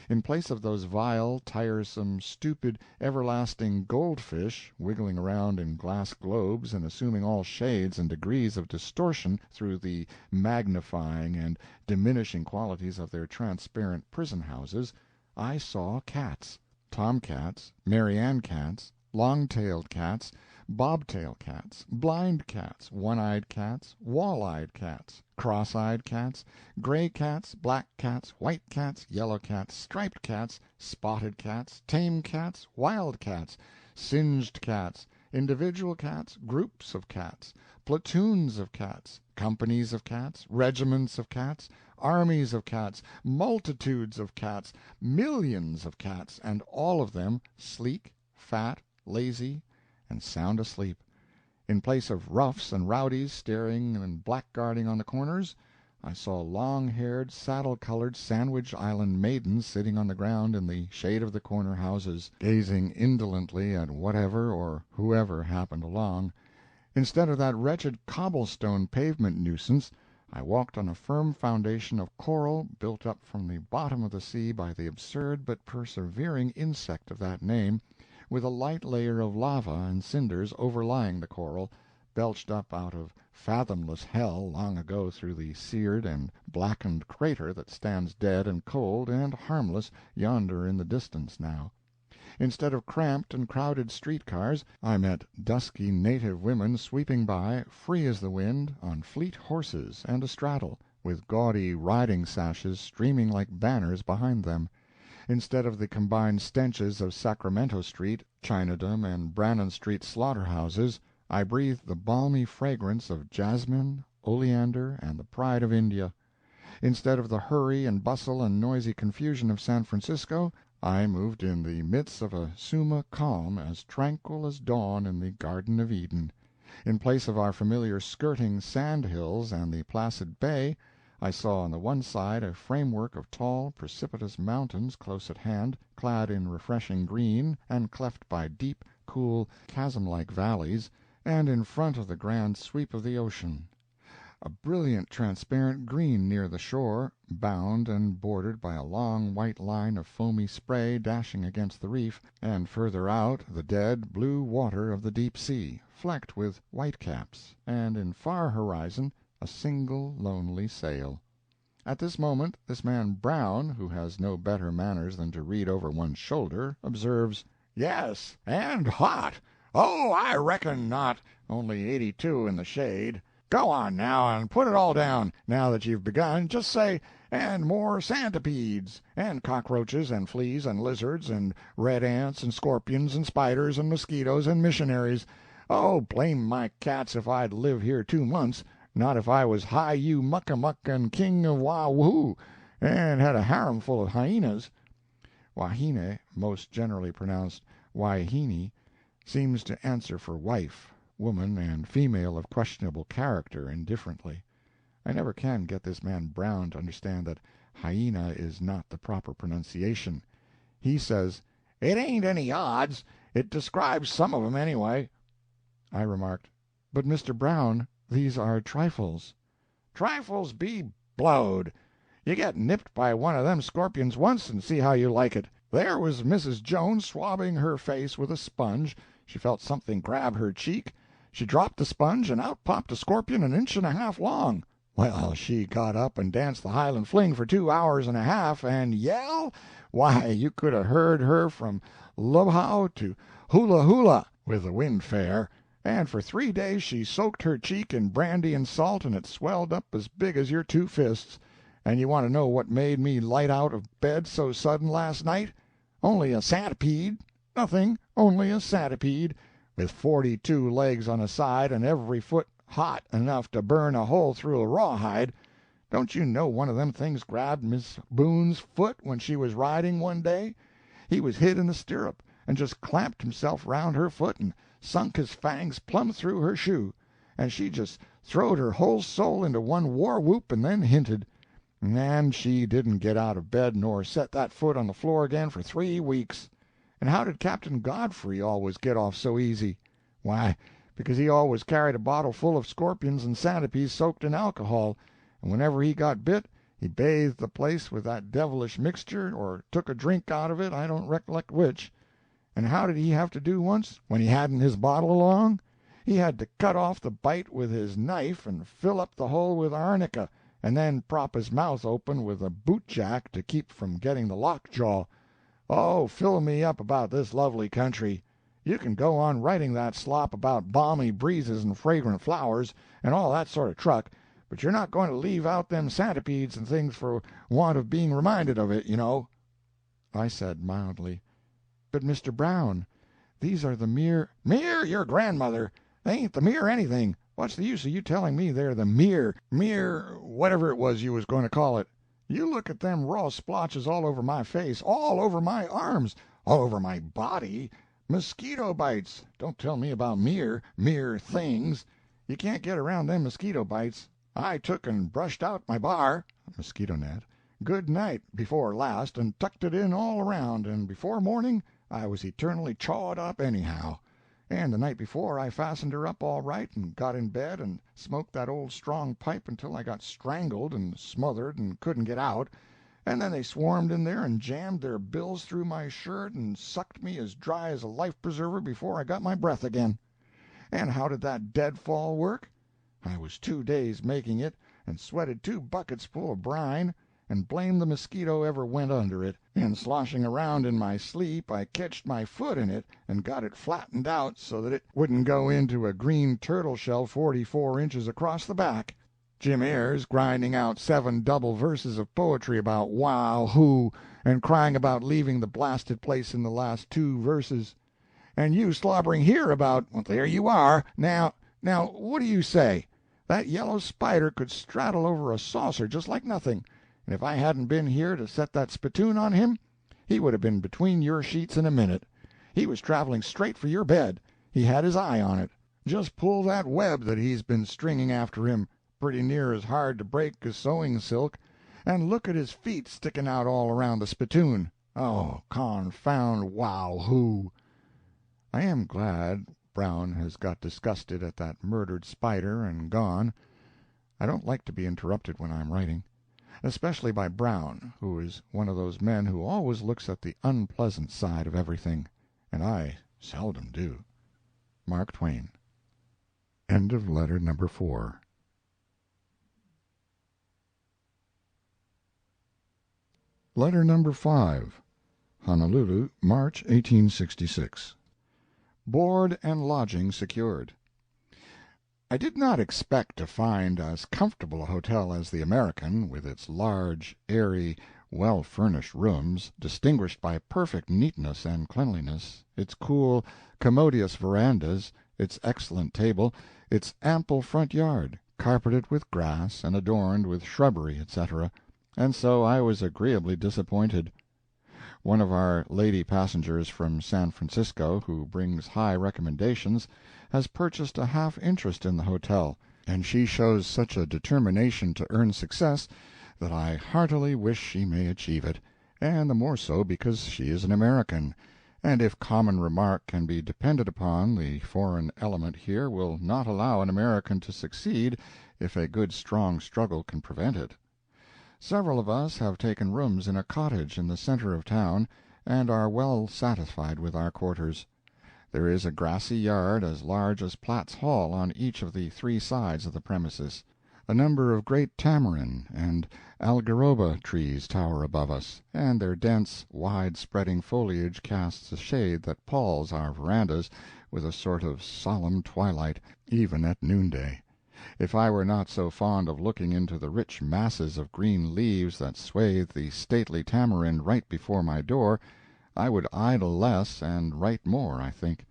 In place of those vile, tiresome, stupid, everlasting goldfish, wiggling around in glass globes and assuming all shades and degrees of distortion through the magnifying and diminishing qualities of their transparent prison-houses, I saw cats, tomcats, Mary Ann cats, long-tailed cats, bobtail cats, blind cats, one-eyed cats, wall-eyed cats, cross-eyed cats, gray cats, black cats, white cats, yellow cats, striped cats, spotted cats, tame cats, wild cats, singed cats, individual cats, groups of cats, platoons of cats, companies of cats, regiments of cats, armies of cats, multitudes of cats, millions of cats, and all of them sleek, fat, lazy, and sound asleep. In place of roughs and rowdies staring and blackguarding on the corners, I saw long-haired, saddle-colored Sandwich Island maidens sitting on the ground in the shade of the corner houses, gazing indolently at whatever or whoever happened along. Instead of that wretched cobblestone pavement nuisance, I walked on a firm foundation of coral built up from the bottom of the sea by the absurd but persevering insect of that name, with a light layer of lava and cinders overlying the coral, belched up out of fathomless hell long ago through the seared and blackened crater that stands dead and cold and harmless yonder in the distance now. Instead of cramped and crowded street-cars, I met dusky native women sweeping by, free as the wind, on fleet horses and astraddle, with gaudy riding sashes streaming like banners behind them. Instead of the combined stenches of Sacramento Street, Chinadom, and Brannan Street slaughterhouses, I breathed the balmy fragrance of jasmine, oleander, and the pride of India. Instead of the hurry and bustle and noisy confusion of San Francisco, I moved in the midst of a Summa calm as tranquil as dawn in the Garden of Eden. In place of our familiar skirting sand hills and the placid bay, I saw on the one side a framework of tall, precipitous mountains close at hand, clad in refreshing green, and cleft by deep, cool, chasm-like valleys, and in front of the grand sweep of the ocean, a brilliant transparent green near the shore, bound and bordered by a long white line of foamy spray dashing against the reef, and further out the dead blue water of the deep sea, flecked with whitecaps, and in far horizon a single lonely sail. At this moment this man Brown, who has no better manners than to read over one's shoulder, observes, "Yes, and hot. Oh, I reckon not. Only 82 in the shade. Go on, now, and put it all down, now that you've begun. Just say, and more centipedes, and cockroaches, and fleas, and lizards, and red ants, and scorpions, and spiders, and mosquitoes, and missionaries. Oh, blame my cats if I'd live here 2 months. Not if I was Hi-yu-muck-a-muck and king of Wahoo, and had a harem full of hyenas." Wahine, most generally pronounced Waihine, seems to answer for wife, woman, and female of questionable character indifferently. I never can get this man Brown to understand that hyena is not the proper pronunciation. He says, "It ain't any odds. It describes some of 'em, anyway." I remarked, "But, Mr. Brown, these are trifles." "Trifles be blowed! You get nipped by one of them scorpions once, and see how you like it. There was Mrs. Jones swabbing her face with a sponge. She felt something grab her cheek. She dropped the sponge, and out popped a scorpion an inch and a half long. Well, she got up and danced the Highland Fling for 2 hours and a half, and yell? Why, you could 'a' heard her from Lubbow to Hula Hula, with the wind fair. And for 3 days she soaked her cheek in brandy and salt, and it swelled up as big as your two fists. And you want to know what made me light out of bed so sudden last night? Only a centipede. Nothing, only a centipede, with 42 legs on a side, and every foot hot enough to burn a hole through a rawhide. Don't you know one of them things grabbed Miss Boone's foot when she was riding one day? He was hid in the stirrup, and just clamped himself round her foot and sunk his fangs plumb through her shoe, and she just throwed her whole soul into one war-whoop and then hinted. And she didn't get out of bed nor set that foot on the floor again for 3 weeks. And how did Captain Godfrey always get off so easy? Why, because he always carried a bottle full of scorpions and centipedes soaked in alcohol, and whenever he got bit he bathed the place with that devilish mixture, or took a drink out of it, I don't recollect which. And how did he have to do once, when he hadn't his bottle along? He had to cut off the bite with his knife and fill up the hole with arnica, and then prop his mouth open with a boot-jack to keep from getting the lockjaw. Oh, fill me up about this lovely country! You can go on writing that slop about balmy breezes and fragrant flowers, and all that sort of truck, but you're not going to leave out them centipedes and things for want of being reminded of it, you know." I said mildly, "But, Mr. Brown, these are the mere—" "Mere your grandmother! They ain't the mere anything. What's the use of you telling me they're the mere whatever it was you was going to call it? You look at them raw splotches all over my face, all over my arms, all over my body. Mosquito bites. Don't tell me about mere things. You can't get around them mosquito bites. I took and brushed out my bar (mosquito net) good night before last, and tucked it in all around, and before morning I was eternally chawed up anyhow. And the night before I fastened her up all right, and got in bed and smoked that old strong pipe until I got strangled and smothered and couldn't get out, and then they swarmed in there and jammed their bills through my shirt and sucked me as dry as a life-preserver before I got my breath again. And how did that deadfall work? I was 2 days making it, and sweated 2 buckets full of brine, and blame the mosquito ever went under it, and sloshing around in my sleep I ketched my foot in it and got it flattened out so that it wouldn't go into a green turtle shell 44 inches across the back. Jim Ayers grinding out 7 double verses of poetry about wow-hoo, and crying about leaving the blasted place in the last 2 verses. And you slobbering here about—well, there you are. Now, what do you say? That yellow spider could straddle over a saucer just like nothing, and if I hadn't been here to set that spittoon on him, he would have been between your sheets in a minute. He was traveling straight for your bed. He had his eye on it. Just pull that web that he's been stringing after him, pretty near as hard to break as sewing silk, and look at his feet sticking out all around the spittoon. Oh, confound wow-hoo!" I am glad Brown has got disgusted at that murdered spider and gone. I don't like to be interrupted when I am writing, especially by Brown, who is one of those men who always looks at the unpleasant side of everything, and I seldom do. Mark Twain. End of letter number 4. Letter number 5. Honolulu, March, 1866. Board and lodging secured. I did not expect to find as comfortable a hotel as the American, with its large, airy, well-furnished rooms, distinguished by perfect neatness and cleanliness, its cool, commodious verandas, its excellent table, its ample front yard, carpeted with grass and adorned with shrubbery, etc., and so I was agreeably disappointed. One of our lady passengers from San Francisco, who brings high recommendations, has purchased a half interest in the hotel, and she shows such a determination to earn success that I heartily wish she may achieve it, and the more so because she is an American, and if common remark can be depended upon, the foreign element here will not allow an American to succeed if a good strong struggle can prevent it. Several of us have taken rooms in a cottage in the center of town, and are well satisfied with our quarters. There is a grassy yard as large as Platt's Hall on each of the 3 sides of the premises. A number of great tamarind and algaroba trees tower above us, and their dense, wide-spreading foliage casts a shade that palls our verandas with a sort of solemn twilight, even at noonday. If I were not so fond of looking into the rich masses of green leaves that swathe the stately tamarind right before my door, I would idle less and write more, I think.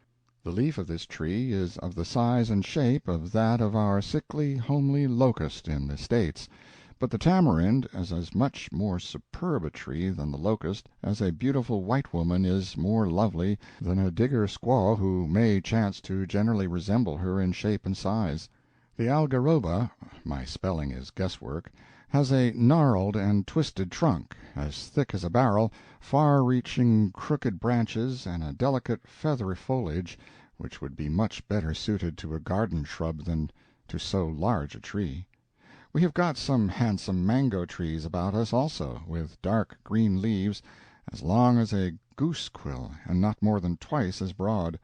The leaf of this tree is of the size and shape of that of our sickly, homely locust in the States, but the tamarind is as much more superb a tree than the locust as a beautiful white woman is more lovely than a digger squaw who may chance to generally resemble her in shape and size. The algaroba (my spelling is guesswork) has a gnarled and twisted trunk, as thick as a barrel, far-reaching crooked branches, and a delicate feathery foliage which would be much better suited to a garden shrub than to so large a tree. We have got some handsome mango trees about us also, with dark green leaves as long as a goose quill and not more than twice as broad.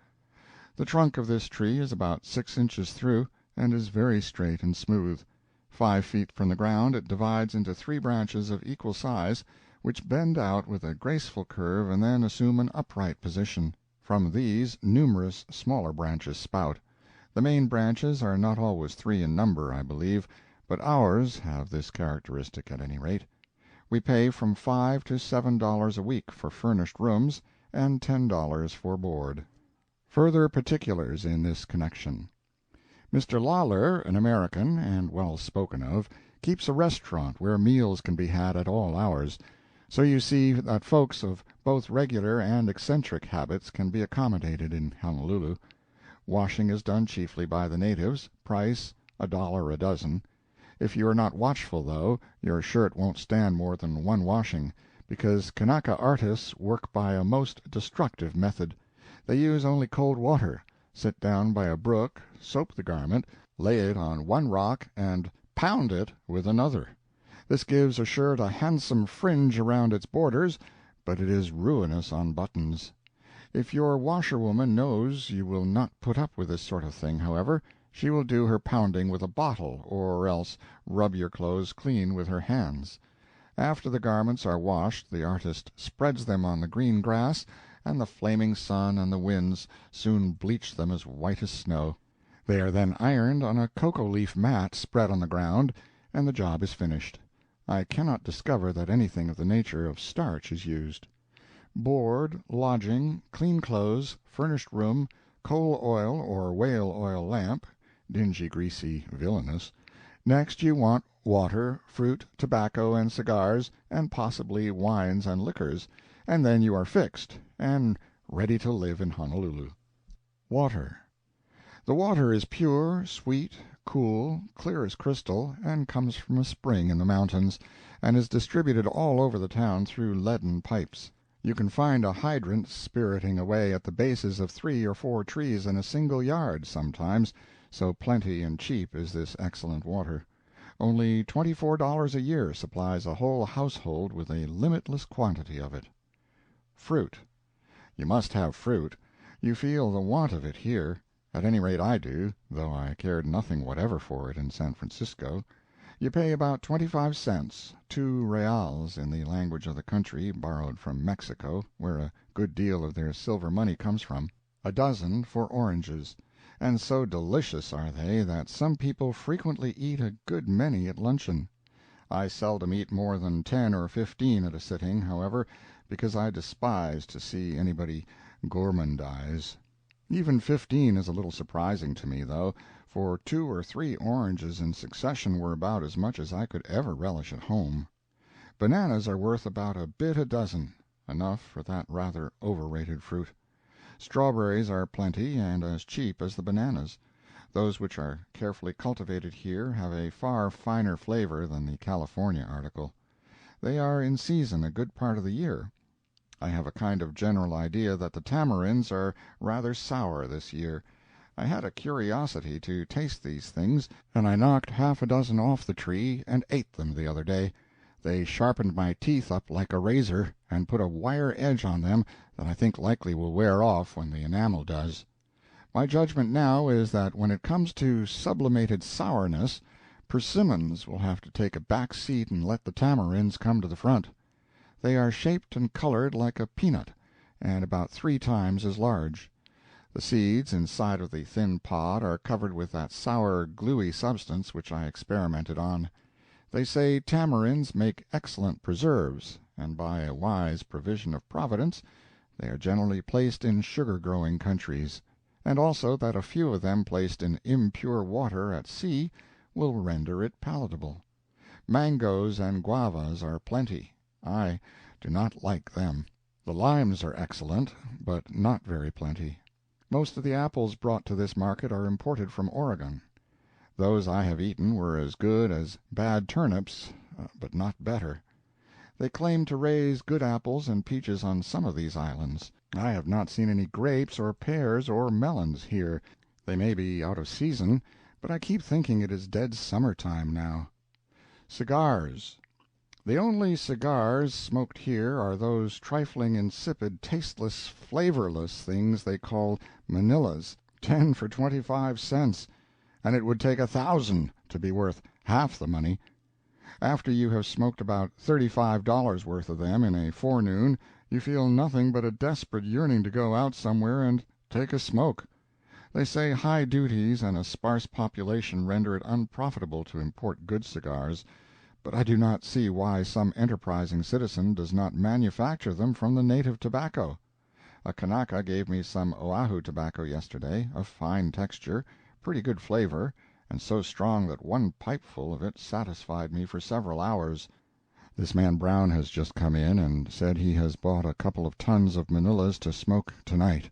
The trunk of this tree is about 6 inches through, and is very straight and smooth. 5 feet from the ground it divides into 3 branches of equal size, which bend out with a graceful curve and then assume an upright position. From these numerous smaller branches spout. The main branches are not always 3 in number, I believe, but ours have this characteristic at any rate. We pay from $5 to $7 a week for furnished rooms, and $10 for board. Further particulars in this connection. Mr. Lawler, an American, and well spoken of, keeps a restaurant where meals can be had at all hours, so you see that folks of both regular and eccentric habits can be accommodated in Honolulu. Washing is done chiefly by the natives, price $1 a dozen. If you are not watchful, though, your shirt won't stand more than 1 washing, because Kanaka artists work by a most destructive method. They use only cold water, sit down by a brook, soap the garment, lay it on one rock, and pound it with another. This gives a shirt a handsome fringe around its borders, but it is ruinous on buttons. If your washerwoman knows you will not put up with this sort of thing, however, she will do her pounding with a bottle, or else rub your clothes clean with her hands. After the garments are washed the artist spreads them on the green grass, and the flaming sun and the winds soon bleach them as white as snow. They are then ironed on a cocoa-leaf mat spread on the ground, and the job is finished. I cannot discover that anything of the nature of starch is used. Board, lodging, clean clothes, furnished room, coal oil or whale oil lamp (dingy, greasy, villainous). Next you want water, fruit, tobacco, and cigars, and possibly wines and liquors, and then you are fixed, and ready to live in Honolulu. Water. The water is pure, sweet, cool, clear as crystal, and comes from a spring in the mountains, and is distributed all over the town through leaden pipes. You can find a hydrant spiriting away at the bases of 3 or 4 trees in a single yard, sometimes, so plenty and cheap is this excellent water. Only $24 a year supplies a whole household with a limitless quantity of it. Fruit. You must have fruit. You feel the want of it here. At any rate I do, though I cared nothing whatever for it in San Francisco. You pay about 25 cents, 2 reals in the language of the country, borrowed from Mexico, where a good deal of their silver money comes from, a dozen for oranges, and so delicious are they that some people frequently eat a good many at luncheon. I seldom eat more than 10 or 15 at a sitting, however, because I despise to see anybody gourmandize. Even 15 is a little surprising to me, though, for 2 or 3 oranges in succession were about as much as I could ever relish at home. Bananas are worth about a bit a dozen, enough for that rather overrated fruit. Strawberries are plenty and as cheap as the bananas. Those which are carefully cultivated here have a far finer flavor than the California article. They are in season a good part of the year. I have a kind of general idea that the tamarinds are rather sour this year. I had a curiosity to taste these things, and I knocked half a dozen off the tree and ate them the other day. They sharpened my teeth up like a razor, and put a wire edge on them that I think likely will wear off when the enamel does. My judgment now is that when it comes to sublimated sourness, persimmons will have to take a back seat and let the tamarinds come to the front. They are shaped and colored like a peanut, and about 3 times as large. The seeds inside of the thin pod are covered with that sour, gluey substance which I experimented on. They say tamarinds make excellent preserves, and by a wise provision of Providence they are generally placed in sugar-growing countries, and also that a few of them placed in impure water at sea will render it palatable. Mangoes and guavas are plenty. I do not like them. The limes are excellent, but not very plenty. Most of the apples brought to this market are imported from Oregon. Those I have eaten were as good as bad turnips, but not better. They claim to raise good apples and peaches on some of these islands. I have not seen any grapes or pears or melons here. They may be out of season, but I keep thinking it is dead summer-time now. Cigars. The only cigars smoked here are those trifling, insipid, tasteless, flavorless things they call Manillas, 10 for 25 cents, and it would take 1,000 to be worth half the money. After you have smoked about $35 worth of them in a forenoon, you feel nothing but a desperate yearning to go out somewhere and take a smoke. They say high duties and a sparse population render it unprofitable to import good cigars, but I do not see why some enterprising citizen does not manufacture them from the native tobacco. A Kanaka gave me some Oahu tobacco yesterday, of fine texture, pretty good flavor, and so strong that one pipeful of it satisfied me for several hours. This man Brown has just come in and said he has bought a couple of tons of Manillas to smoke tonight.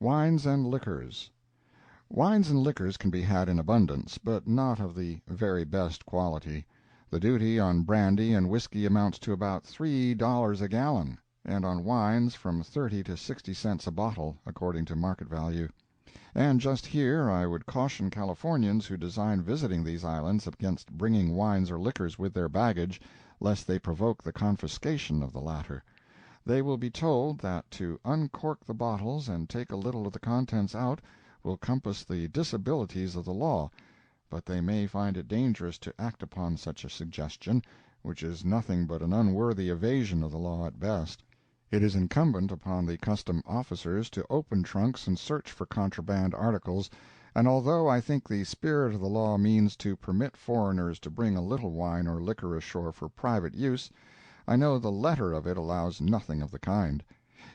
Wines and liquors. Wines and liquors can be had in abundance, but not of the very best quality. The duty on brandy and whiskey amounts to about $3 a gallon, and on wines from 30 to 60 cents a bottle, according to market value. And just here I would caution Californians who design visiting these islands against bringing wines or liquors with their baggage, lest they provoke the confiscation of the latter. They will be told that to uncork the bottles and take a little of the contents out will compass the disabilities of the law, but they may find it dangerous to act upon such a suggestion, which is nothing but an unworthy evasion of the law at best. It is incumbent upon the custom officers to open trunks and search for contraband articles, and although I think the spirit of the law means to permit foreigners to bring a little wine or liquor ashore for private use, I know the letter of it allows nothing of the kind.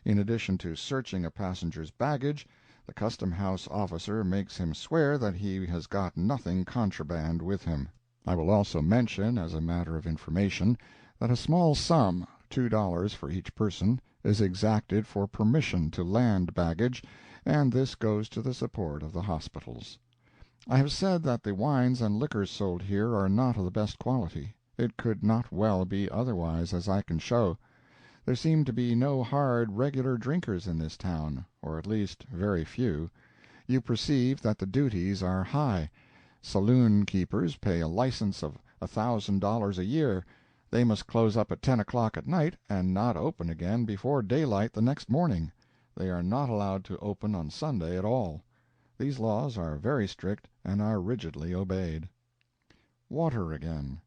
In addition to searching a passenger's baggage, the custom-house officer makes him swear that he has got nothing contraband with him. I will also mention, as a matter of information, that a small sum, $2 for each person, is exacted for permission to land baggage, and this goes to the support of the hospitals. I have said that the wines and liquors sold here are not of the best quality. It could not well be otherwise, as I can show. There seem to be no hard, regular drinkers in this town, or at least very few. You perceive that the duties are high. Saloon keepers pay a license of $1,000 a year. They must close up at 10 o'clock at night, and not open again before daylight the next morning. They are not allowed to open on Sunday at all. These laws are very strict and are rigidly obeyed. Water again.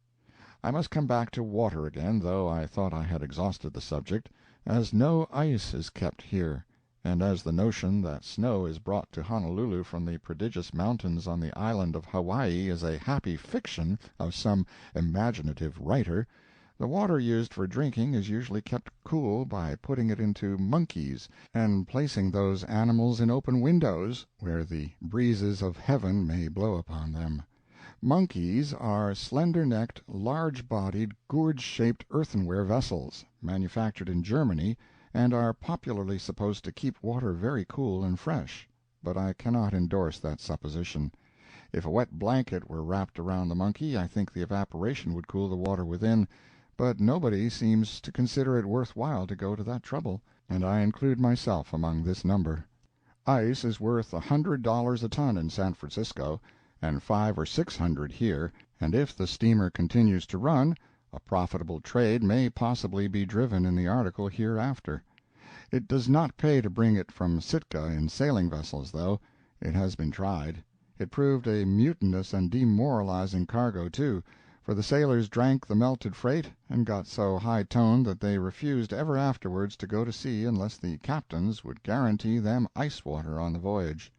I must come back to water again, though I thought I had exhausted the subject, as no ice is kept here, and as the notion that snow is brought to Honolulu from the prodigious mountains on the island of Hawaii is a happy fiction of some imaginative writer, the water used for drinking is usually kept cool by putting it into monkeys and placing those animals in open windows, where the breezes of heaven may blow upon them. Monkeys are slender-necked, large-bodied, gourd-shaped earthenware vessels, manufactured in Germany, and are popularly supposed to keep water very cool and fresh, but I cannot endorse that supposition. If a wet blanket were wrapped around the monkey, I think the evaporation would cool the water within, but nobody seems to consider it worth while to go to that trouble, and I include myself among this number. Ice is worth $100 a ton in San Francisco, and 500 or 600 here, and if the steamer continues to run, a profitable trade may possibly be driven in the article hereafter. It does not pay to bring it from Sitka in sailing vessels, though. It has been tried. It proved a mutinous and demoralizing cargo, too, for the sailors drank the melted freight and got so high-toned that they refused ever afterwards to go to sea unless the captains would guarantee them ice water on the voyage.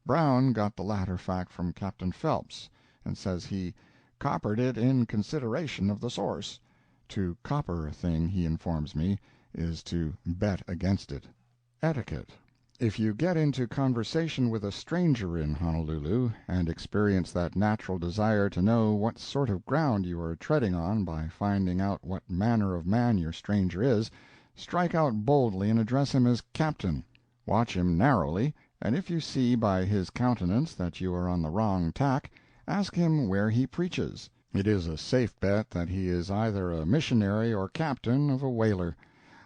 Brown got the latter fact from Captain Phelps, and says he "coppered it in consideration of the source." To copper a thing, he informs me, is to bet against it. Etiquette. If you get into conversation with a stranger in Honolulu, and experience that natural desire to know what sort of ground you are treading on by finding out what manner of man your stranger is, strike out boldly and address him as Captain. Watch him narrowly, and if you see by his countenance that you are on the wrong tack, ask him where he preaches. It is a safe bet that he is either a missionary or captain of a whaler.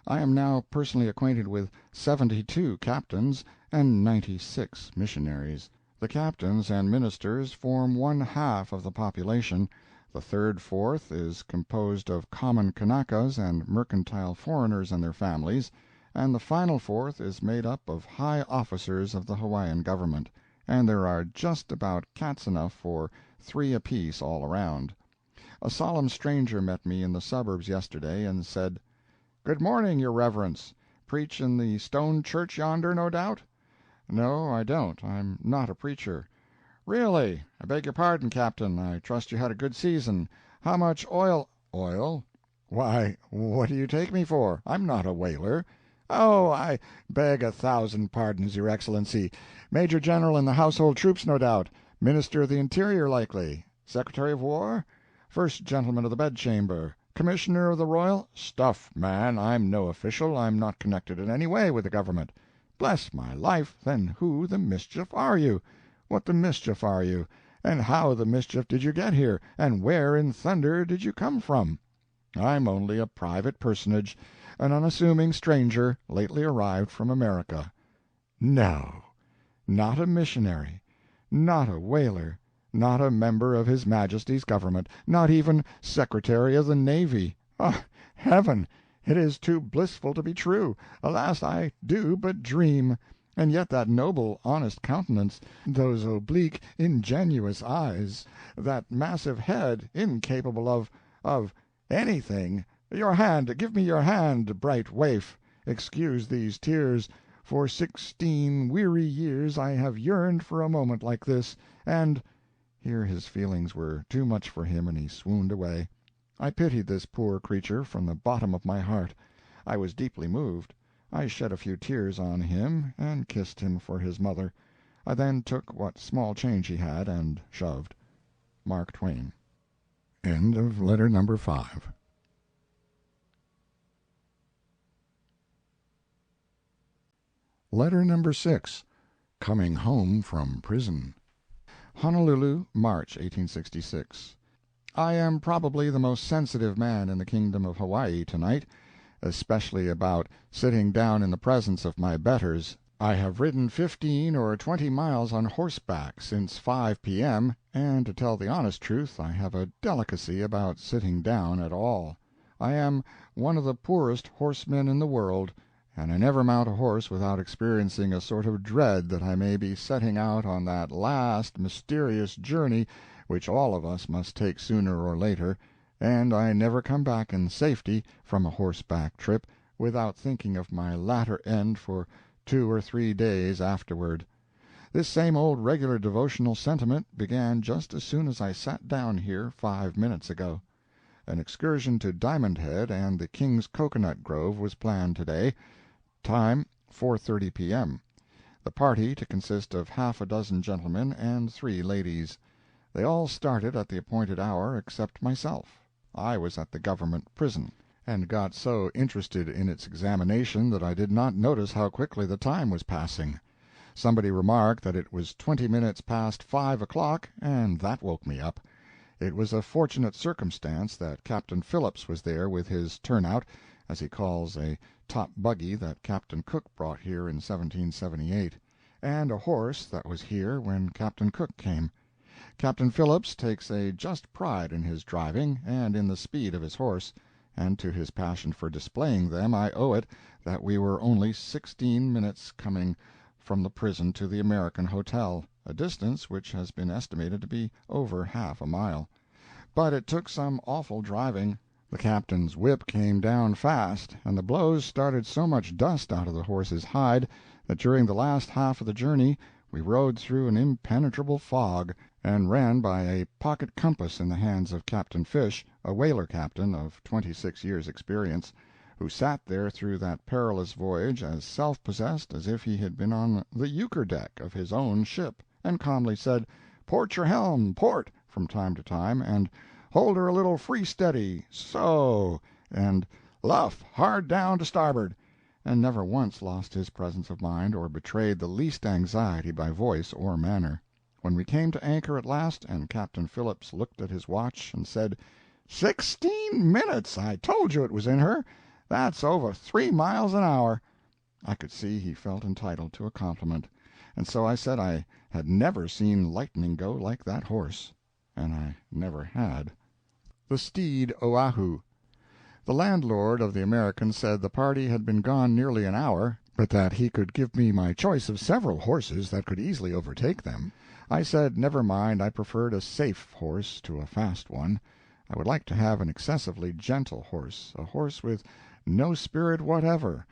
I am now personally acquainted with 72 captains and 96 missionaries. The captains and ministers form one half of the population. The third fourth is composed of common Kanakas and mercantile foreigners and their families, and the final fourth is made up of high officers of the Hawaiian government, and there are just about cats enough for 3 apiece all around. A solemn stranger met me in the suburbs yesterday, and said, "Good morning, your reverence. Preach in the stone church yonder, no doubt?" "No, I don't. I'm not a preacher." "Really? I beg your pardon, Captain. I trust you had a good season. How much oil—" "Oil? Why, what do you take me for? I'm not a whaler." "Oh, I beg 1,000 pardons, your Excellency. Major General in the household troops, no doubt. Minister of the Interior, likely. Secretary of War? First Gentleman of the Bedchamber. Commissioner of the Royal—" "Stuff, man, I'm no official. I'm not connected in any way with the government." "Bless my life, then who the mischief are you? What the mischief are you? And how the mischief did you get here, and where in thunder did you come from?" "I'm only a private personage, an unassuming stranger, lately arrived from America." "No! Not a missionary, not a whaler, not a member of His Majesty's government, not even Secretary of the Navy. Ah, heaven! It is too blissful to be true. Alas, I do but dream. And yet that noble, honest countenance, those oblique, ingenuous eyes, that massive head, incapable of anything. Your hand, give me your hand, bright waif. Excuse these tears. For 16 weary years I have yearned for a moment like this, and—" Here his feelings were too much for him, and he swooned away. I pitied this poor creature from the bottom of my heart. I was deeply moved. I shed a few tears on him, and kissed him for his mother. I then took what small change he had, and shoved. Mark Twain. End of letter number 5. Letter number 6. Coming home from prison. Honolulu, March, 1866. I am probably the most sensitive man in the kingdom of Hawaii tonight, especially about sitting down in the presence of my betters. I have ridden 15 or 20 miles on horseback since 5 p.m., and to tell the honest truth, I have a delicacy about sitting down at all. I am one of the poorest horsemen in the world, and I never mount a horse without experiencing a sort of dread that I may be setting out on that last mysterious journey which all of us must take sooner or later, and I never come back in safety from a horseback trip without thinking of my latter end for 2 or 3 days afterward. This same old regular devotional sentiment began just as soon as I sat down here 5 minutes ago. An excursion to Diamond Head and the King's Cocoanut Grove was planned today. Time 4:30 p.m. The party to consist of half a dozen gentlemen and 3 ladies. They all started at the appointed hour except myself. I was at the government prison, and got so interested in its examination that I did not notice how quickly the time was passing. Somebody remarked that it was 20 minutes past 5 o'clock, and that woke me up. It was a fortunate circumstance that Captain Phillips was there with his turnout, as he calls a top buggy that Captain Cook brought here in 1778, and a horse that was here when Captain Cook came. Captain Phillips takes a just pride in his driving and in the speed of his horse, and to his passion for displaying them I owe it that we were only 16 minutes coming from the prison to the American Hotel, a distance which has been estimated to be over half a mile. But it took some awful driving. The captain's whip came down fast, and the blows started so much dust out of the horse's hide that during the last half of the journey we rode through an impenetrable fog, and ran by a pocket compass in the hands of Captain Fish, a whaler captain of 26 years' experience, who sat there through that perilous voyage as self-possessed as if he had been on the euchre deck of his own ship, and calmly said, "Port your helm, port," from time to time, and "Hold her a little free steady, so," and "Luff, hard down to starboard," and never once lost his presence of mind or betrayed the least anxiety by voice or manner. When we came to anchor at last, and Captain Phillips looked at his watch and said, "16 minutes! I told you it was in her. That's over 3 miles an hour," I could see he felt entitled to a compliment, and so I said I had never seen lightning go like that horse. And I never had. The steed Oahu. The landlord of the American said the party had been gone nearly an hour, but that he could give me my choice of several horses that could easily overtake them. I said never mind, I preferred a safe horse to a fast one. I would like to have an excessively gentle horse, a horse with no spirit whatever,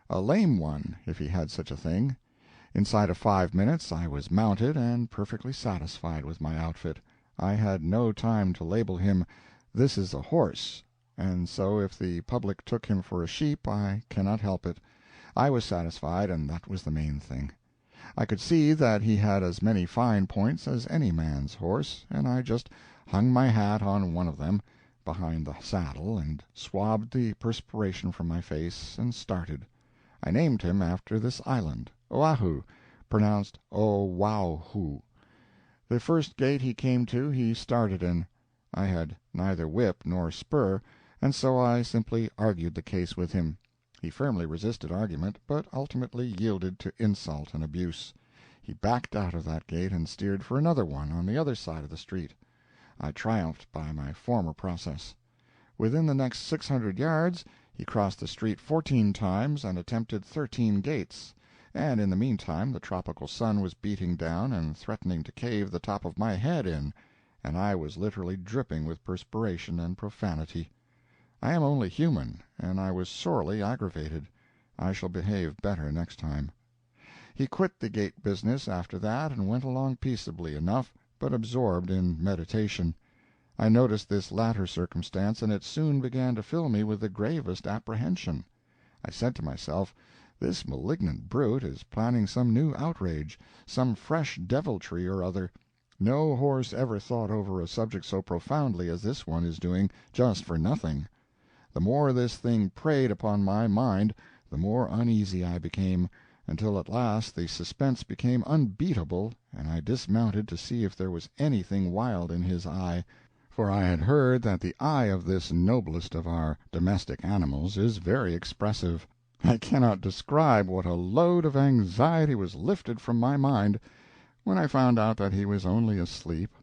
a lame one, if he had such a thing. Inside of 5 minutes I was mounted and perfectly satisfied with my outfit. I had no time to label him, "This is a horse," and so if the public took him for a sheep I cannot help it. I was satisfied, and that was the main thing. I could see that he had as many fine points as any man's horse, and I just hung my hat on one of them, behind the saddle, and swabbed the perspiration from my face, and started. I named him after this island, Oahu, pronounced O-wow-hoo. The first gate he came to he started in. I had neither whip nor spur, and so I simply argued the case with him. He firmly resisted argument, but ultimately yielded to insult and abuse. He backed out of that gate and steered for another one on the other side of the street. I triumphed by my former process. Within the next 600 yards he crossed the street 14 times and attempted 13 gates, and in the meantime the tropical sun was beating down and threatening to cave the top of my head in, and I was literally dripping with perspiration and profanity. I am only human, and I was sorely aggravated. I shall behave better next time. He quit the gate business after that and went along peaceably enough, but absorbed in meditation. I noticed this latter circumstance, and it soon began to fill me with the gravest apprehension. I said to myself, this malignant brute is planning some new outrage, some fresh deviltry or other. No horse ever thought over a subject so profoundly as this one is doing, just for nothing. The more this thing preyed upon my mind, the more uneasy I became, until at last the suspense became unbeatable, and I dismounted to see if there was anything wild in his eye, for I had heard that the eye of this noblest of our domestic animals is very expressive. I cannot describe what a load of anxiety was lifted from my mind when I found out that he was only asleep.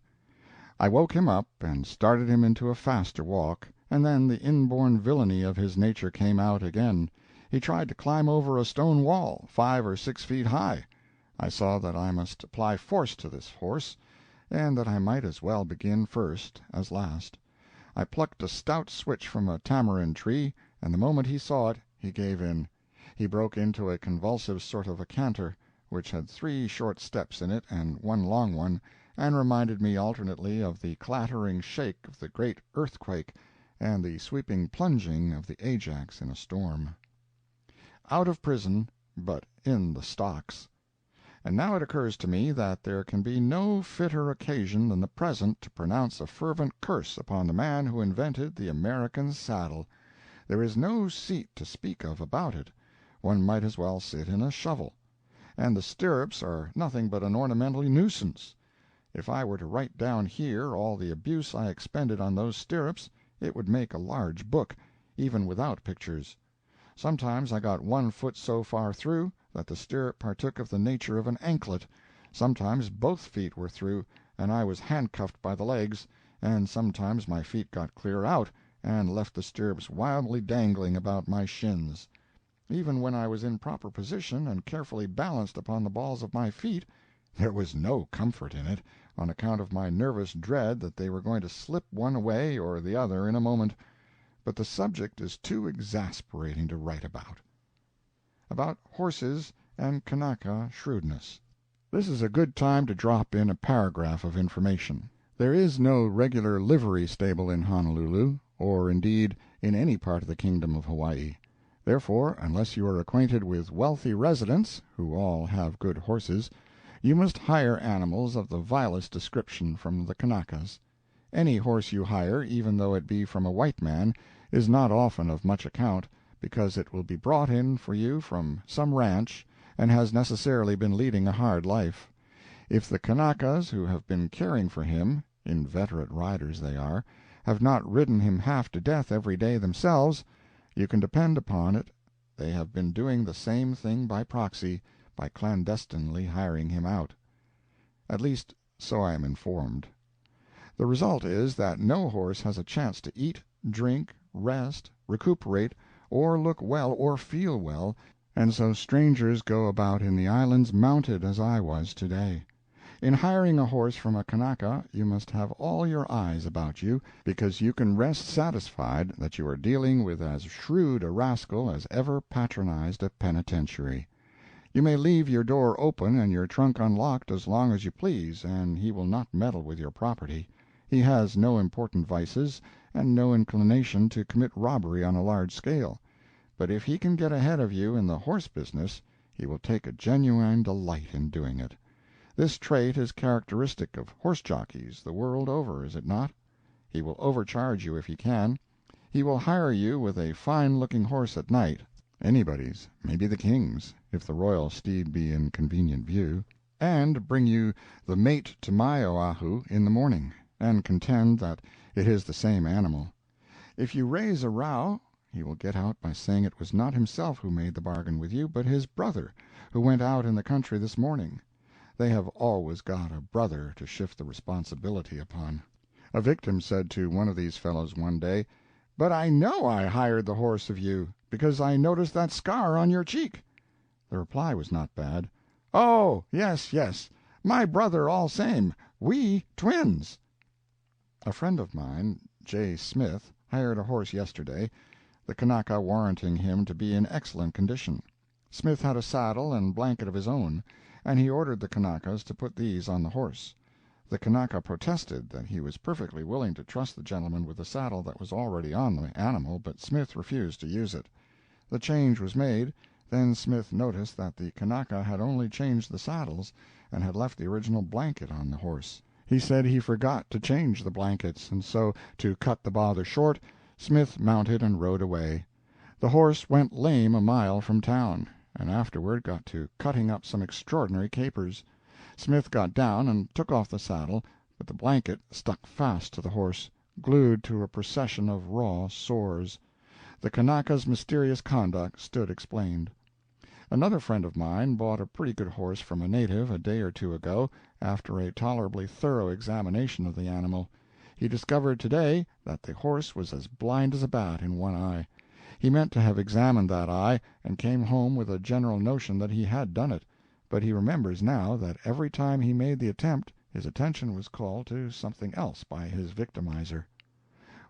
I woke him up and started him into a faster walk, and then the inborn villainy of his nature came out again. He tried to climb over a stone wall, 5 or 6 feet high. I saw that I must apply force to this horse, and that I might as well begin first as last. I plucked a stout switch from a tamarind tree, and the moment he saw it, he gave in. He broke into a convulsive sort of a canter, which had 3 short steps in it and 1 long one, and reminded me alternately of the clattering shake of the great earthquake and the sweeping plunging of the Ajax in a storm. Out of prison, but in the stocks. And now it occurs to me that there can be no fitter occasion than the present to pronounce a fervent curse upon the man who invented the American saddle. There is no seat to speak of about it. One might as well sit in a shovel. And the stirrups are nothing but an ornamental nuisance. If I were to write down here all the abuse I expended on those stirrups, it would make a large book, even without pictures. Sometimes I got one foot so far through that the stirrup partook of the nature of an anklet, sometimes both feet were through, and I was handcuffed by the legs, and sometimes my feet got clear out, and left the stirrups wildly dangling about my shins. Even when I was in proper position and carefully balanced upon the balls of my feet, there was no comfort in it, on account of my nervous dread that they were going to slip one way or the other in a moment. But the subject is too exasperating to write about. About horses and Kanaka shrewdness. This is a good time to drop in a paragraph of information. There is no regular livery stable in Honolulu, or indeed in any part of the kingdom of Hawaii. Therefore, unless you are acquainted with wealthy residents, who all have good horses, you must hire animals of the vilest description from the Kanakas. Any horse you hire, even though it be from a white man, is not often of much account, because it will be brought in for you from some ranch, and has necessarily been leading a hard life. If the Kanakas who have been caring for him, inveterate riders they are, have not ridden him half to death every day themselves, you can depend upon it they have been doing the same thing by proxy, by clandestinely hiring him out. At least, so I am informed. The result is that no horse has a chance to eat, drink, rest, recuperate, or look well or feel well, and so strangers go about in the islands mounted as I was to-day. In hiring a horse from a Kanaka you must have all your eyes about you, because you can rest satisfied that you are dealing with as shrewd a rascal as ever patronized a penitentiary. You may leave your door open and your trunk unlocked as long as you please, and he will not meddle with your property. He has no important vices, and no inclination to commit robbery on a large scale. But if he can get ahead of you in the horse business, he will take a genuine delight in doing it. This trait is characteristic of horse jockeys the world over, is it not? He will overcharge you if he can. He will hire you with a fine-looking horse at night, anybody's, maybe the king's, if the royal steed be in convenient view, and bring you the mate to my Oahu in the morning, and contend that it is the same animal. If you raise a row, he will get out by saying it was not himself who made the bargain with you, but his brother, who went out in the country this morning. They have always got a brother to shift the responsibility upon. A victim said to one of these fellows one day, "But I know I hired the horse of you, because I noticed that scar on your cheek." The reply was not bad. "Oh, yes, yes, my brother all same. We twins." A friend of mine, J. Smith, hired a horse yesterday, the Kanaka warranting him to be in excellent condition. Smith had a saddle and blanket of his own, and he ordered the Kanakas to put these on the horse. The Kanaka protested that he was perfectly willing to trust the gentleman with the saddle that was already on the animal, but Smith refused to use it. The change was made, then Smith noticed that the Kanaka had only changed the saddles, and had left the original blanket on the horse. He said he forgot to change the blankets, and so, to cut the bother short, Smith mounted and rode away. The horse went lame a mile from town, and afterward got to cutting up some extraordinary capers. Smith got down and took off the saddle, but the blanket stuck fast to the horse, glued to a procession of raw sores. The Kanaka's mysterious conduct stood explained. Another friend of mine bought a pretty good horse from a native a day or two ago, after a tolerably thorough examination of the animal. He discovered to-day that the horse was as blind as a bat in one eye. He meant to have examined that eye, and came home with a general notion that he had done it, but he remembers now that every time he made the attempt his attention was called to something else by his victimizer.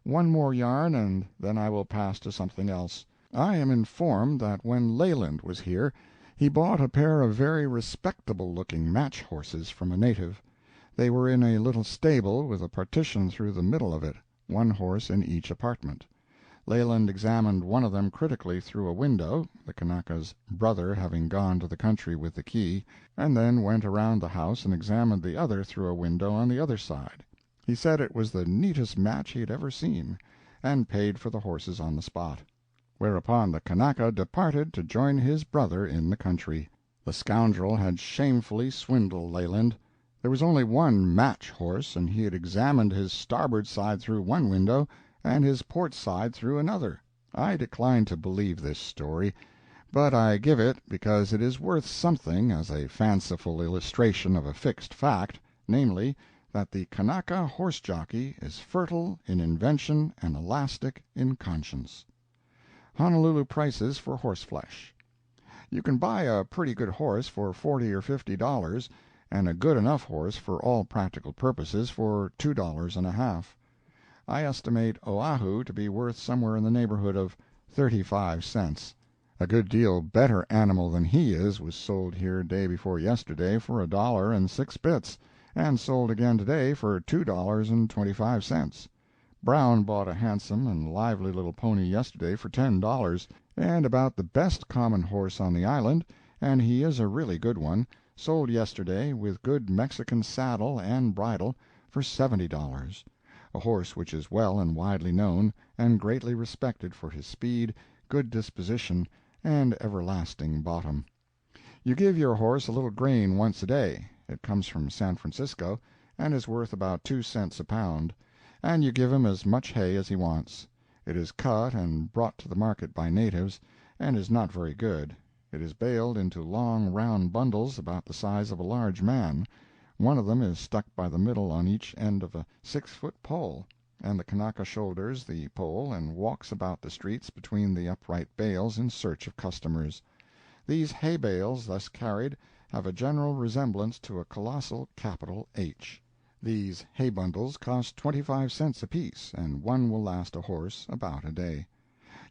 One more yarn, and then I will pass to something else. I am informed that when Leland was here he bought a pair of very respectable-looking match horses from a native. They were in a little stable with a partition through the middle of it, one horse in each apartment. Leland examined one of them critically through a window, the Kanaka's brother having gone to the country with the key, and then went around the house and examined the other through a window on the other side. He said it was the neatest match he had ever seen, and paid for the horses on the spot. Whereupon the Kanaka departed to join his brother in the country. The scoundrel had shamefully swindled Leland. There was only one match horse, and he had examined his starboard side through one window and his port side through another. I decline to believe this story, but I give it because it is worth something as a fanciful illustration of a fixed fact, namely, that the Kanaka horse jockey is fertile in invention and elastic in conscience. Honolulu prices for horseflesh. You can buy a pretty good horse for $40 or $50, and a good enough horse for all practical purposes for $2.50. I estimate Oahu to be worth somewhere in the neighborhood of 35 cents. A good deal better animal than he is was sold here day before yesterday for $1.06, and sold again today for $2.25. Brown bought a handsome and lively little pony yesterday for $10, and about the best common horse on the island, and he is a really good one, sold yesterday with good Mexican saddle and bridle for $70, a horse which is well and widely known, and greatly respected for his speed, good disposition, and everlasting bottom. You give your horse a little grain once a day. It comes from San Francisco, and is worth about 2 cents a pound, and you give him as much hay as he wants. It is cut and brought to the market by natives, and is not very good. It is baled into long round bundles about the size of a large man. One of them is stuck by the middle on each end of a 6-foot pole, and the Kanaka shoulders the pole and walks about the streets between the upright bales in search of customers. These hay bales thus carried have a general resemblance to a colossal capital H. These hay bundles cost 25 cents apiece, and one will last a horse about a day.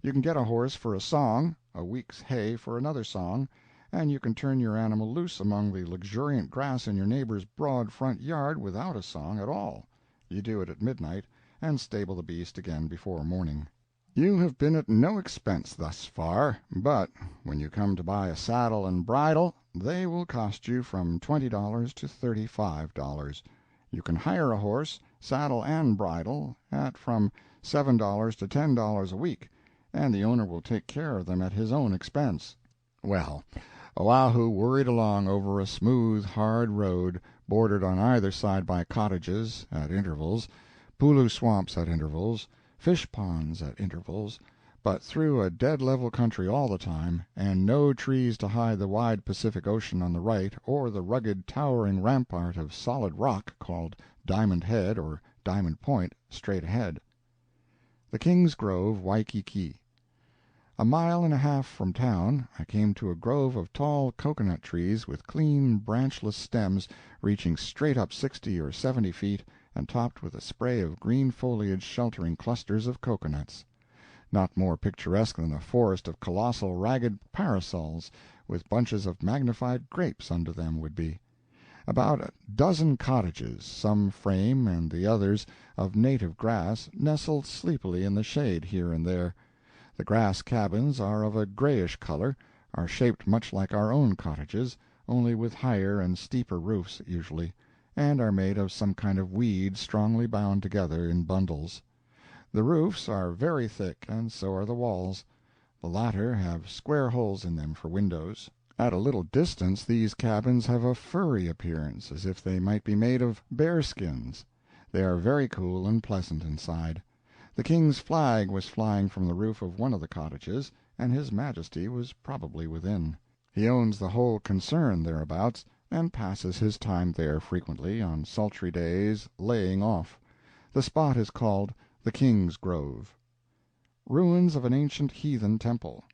You can get a horse for a song, a week's hay for another song, and you can turn your animal loose among the luxuriant grass in your neighbor's broad front yard without a song at all. You do it at midnight, and stable the beast again before morning. You have been at no expense thus far, but when you come to buy a saddle and bridle, they will cost you from $20 to $35. You can hire a horse, saddle and bridle, at from $7 to $10 a week, and the owner will take care of them at his own expense. Well, Oahu worried along over a smooth, hard road, bordered on either side by cottages at intervals, pulu swamps at intervals, fish ponds at intervals, but through a dead-level country all the time, and no trees to hide the wide Pacific Ocean on the right, or the rugged, towering rampart of solid rock called Diamond Head or Diamond Point straight ahead. The King's Grove, Waikiki. A mile and a half from town I came to a grove of tall cocoanut trees with clean, branchless stems reaching straight up 60 or 70 feet, and topped with a spray of green foliage sheltering clusters of cocoanuts. Not more picturesque than a forest of colossal ragged parasols with bunches of magnified grapes under them would be. About a dozen cottages, some frame and the others of native grass, nestled sleepily in the shade here and there. The grass cabins are of a grayish color, are shaped much like our own cottages, only with higher and steeper roofs usually, and are made of some kind of weed strongly bound together in bundles. The roofs are very thick, and so are the walls. The latter have square holes in them for windows. At a little distance these cabins have a furry appearance, as if they might be made of bearskins. They are very cool and pleasant inside. The King's flag was flying from the roof of one of the cottages, and His Majesty was probably within. He owns the whole concern thereabouts, and passes his time there frequently, on sultry days, laying off. The spot is called the King's Grove. Ruins of an ancient heathen temple.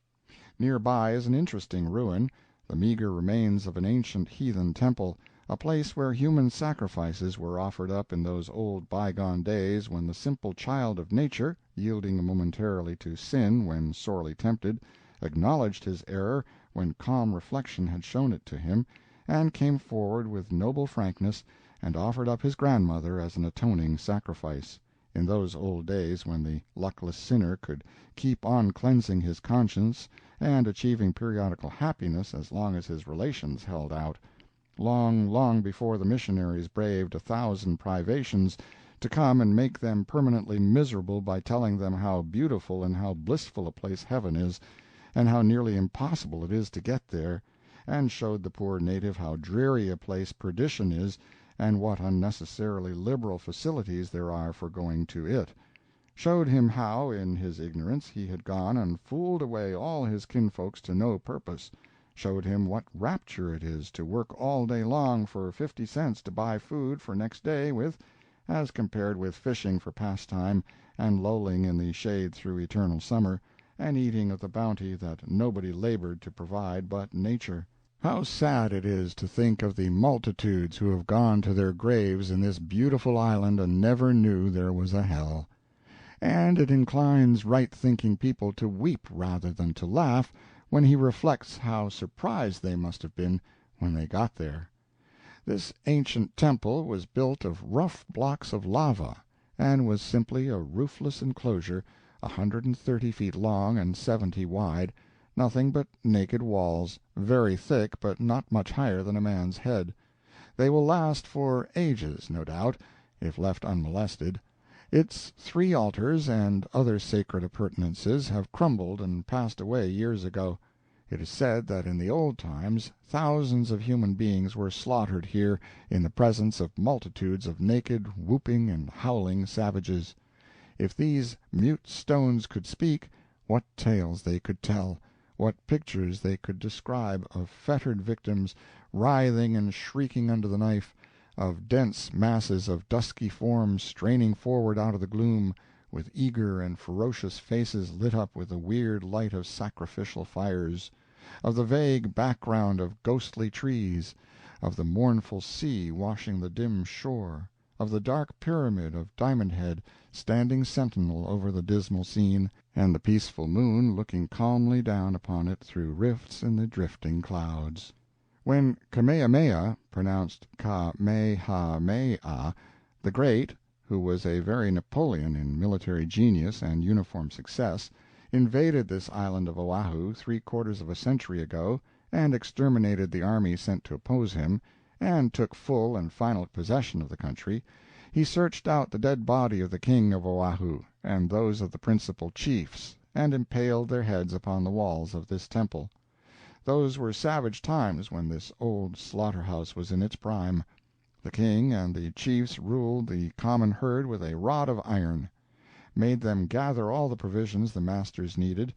Near by is an interesting ruin, the meager remains of an ancient heathen temple, a place where human sacrifices were offered up in those old bygone days when the simple child of nature, yielding momentarily to sin when sorely tempted, acknowledged his error when calm reflection had shown it to him, and came forward with noble frankness and offered up his grandmother as an atoning sacrifice, in those old days when the luckless sinner could keep on cleansing his conscience and achieving periodical happiness as long as his relations held out, long, long before the missionaries braved 1,000 privations to come and make them permanently miserable by telling them how beautiful and how blissful a place heaven is, and how nearly impossible it is to get there, and showed the poor native how dreary a place perdition is, and what unnecessarily liberal facilities there are for going to it; showed him how, in his ignorance, he had gone and fooled away all his kinfolks to no purpose; showed him what rapture it is to work all day long for 50 cents to buy food for next day with, as compared with fishing for pastime and lolling in the shade through eternal summer, and eating of the bounty that nobody labored to provide but nature. How sad it is to think of the multitudes who have gone to their graves in this beautiful island and never knew there was a hell. And it inclines right-thinking people to weep rather than to laugh when he reflects how surprised they must have been when they got there. This ancient temple was built of rough blocks of lava, and was simply a roofless enclosure 130 feet long and 70 wide, nothing but naked walls, very thick but not much higher than a man's head. They will last for ages, no doubt, if left unmolested. Its 3 altars and other sacred appurtenances have crumbled and passed away years ago. It is said that in the old times thousands of human beings were slaughtered here in the presence of multitudes of naked, whooping, and howling savages. If these mute stones could speak, what tales they could tell, what pictures they could describe, of fettered victims, writhing and shrieking under the knife, of dense masses of dusky forms straining forward out of the gloom, with eager and ferocious faces lit up with the weird light of sacrificial fires, of the vague background of ghostly trees, of the mournful sea washing the dim shore, of the dark pyramid of Diamond Head standing sentinel over the dismal scene, and the peaceful moon looking calmly down upon it through rifts in the drifting clouds. When Kamehameha, pronounced Ka-me-ha-me-ah, the Great, who was a very Napoleon in military genius and uniform success, invaded this island of Oahu 3/4 of a century ago, and exterminated the army sent to oppose him, and took full and final possession of the country, he searched out the dead body of the King of Oahu, and those of the principal chiefs, and impaled their heads upon the walls of this temple. Those were savage times when this old slaughter-house was in its prime. The King and the chiefs ruled the common herd with a rod of iron; made them gather all the provisions the masters needed,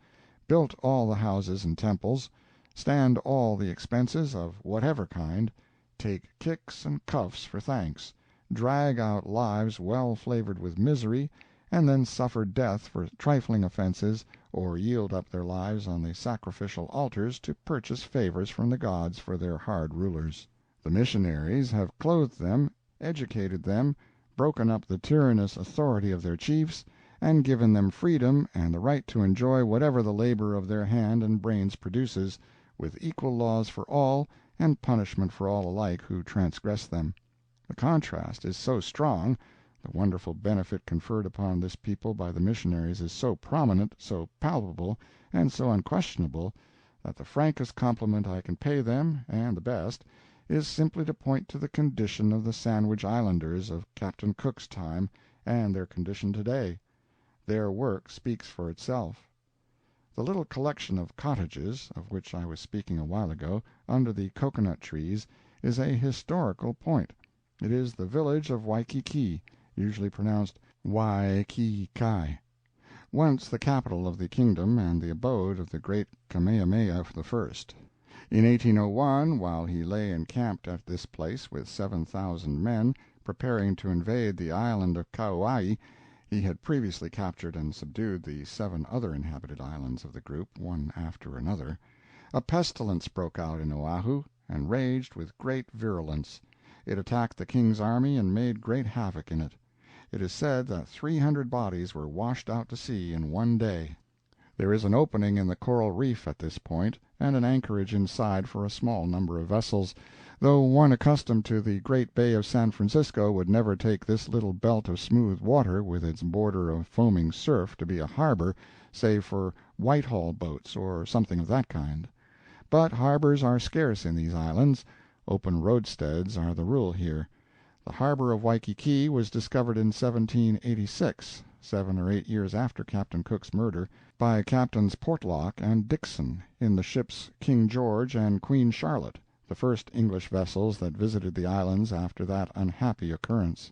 built all the houses and temples, stand all the expenses of whatever kind, take kicks and cuffs for thanks, drag out lives well flavored with misery, and then suffer death for trifling offenses, or yield up their lives on the sacrificial altars to purchase favors from the gods for their hard rulers. The missionaries have clothed them, educated them, broken up the tyrannous authority of their chiefs, and given them freedom and the right to enjoy whatever the labor of their hand and brains produces, with equal laws for all, and punishment for all alike who transgress them. The contrast is so strong, the wonderful benefit conferred upon this people by the missionaries is so prominent, so palpable, and so unquestionable, that the frankest compliment I can pay them, and the best, is simply to point to the condition of the Sandwich Islanders of Captain Cook's time and their condition today. Their work speaks for itself. The little collection of cottages, of which I was speaking a while ago, under the cocoanut trees, is a historical point. It is the village of Waikiki, usually pronounced Wai-ki-kai, once the capital of the kingdom and the abode of the great Kamehameha I. In 1801, while he lay encamped at this place with 7,000 men, preparing to invade the island of Kauai, he had previously captured and subdued the 7 other inhabited islands of the group, one after another. A pestilence broke out in Oahu, and raged with great virulence. It attacked the King's army and made great havoc in it. It is said that 300 bodies were washed out to sea in one day. There is an opening in the coral reef at this point, and an anchorage inside for a small number of vessels, though one accustomed to the great Bay of San Francisco would never take this little belt of smooth water with its border of foaming surf to be a harbor, save for Whitehall boats or something of that kind. But harbors are scarce in these islands. Open roadsteads are the rule here. The harbor of Waikiki was discovered in 1786, 7 or 8 years after Captain Cook's murder, by Captains Portlock and Dixon, in the ships King George and Queen Charlotte, the first English vessels that visited the islands after that unhappy occurrence.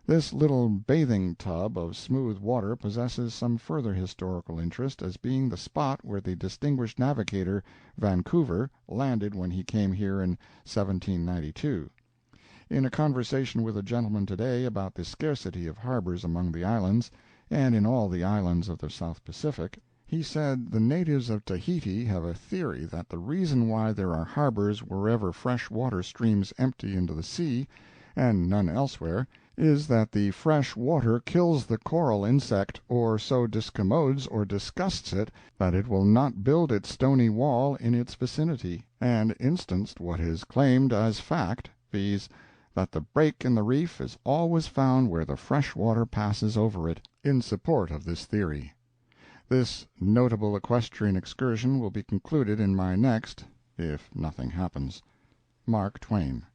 This little bathing tub of smooth water possesses some further historical interest as being the spot where the distinguished navigator Vancouver landed when he came here in 1792. In a conversation with a gentleman today about the scarcity of harbors among the islands, and in all the islands of the South Pacific, he said the natives of Tahiti have a theory that the reason why there are harbors wherever fresh water streams empty into the sea, and none elsewhere, is that the fresh water kills the coral insect, or so discommodes or disgusts it that it will not build its stony wall in its vicinity, and instanced what is claimed as fact, viz., that the break in the reef is always found where the fresh water passes over it, in support of this theory. This notable equestrian excursion will be concluded in my next, if nothing happens. Mark Twain.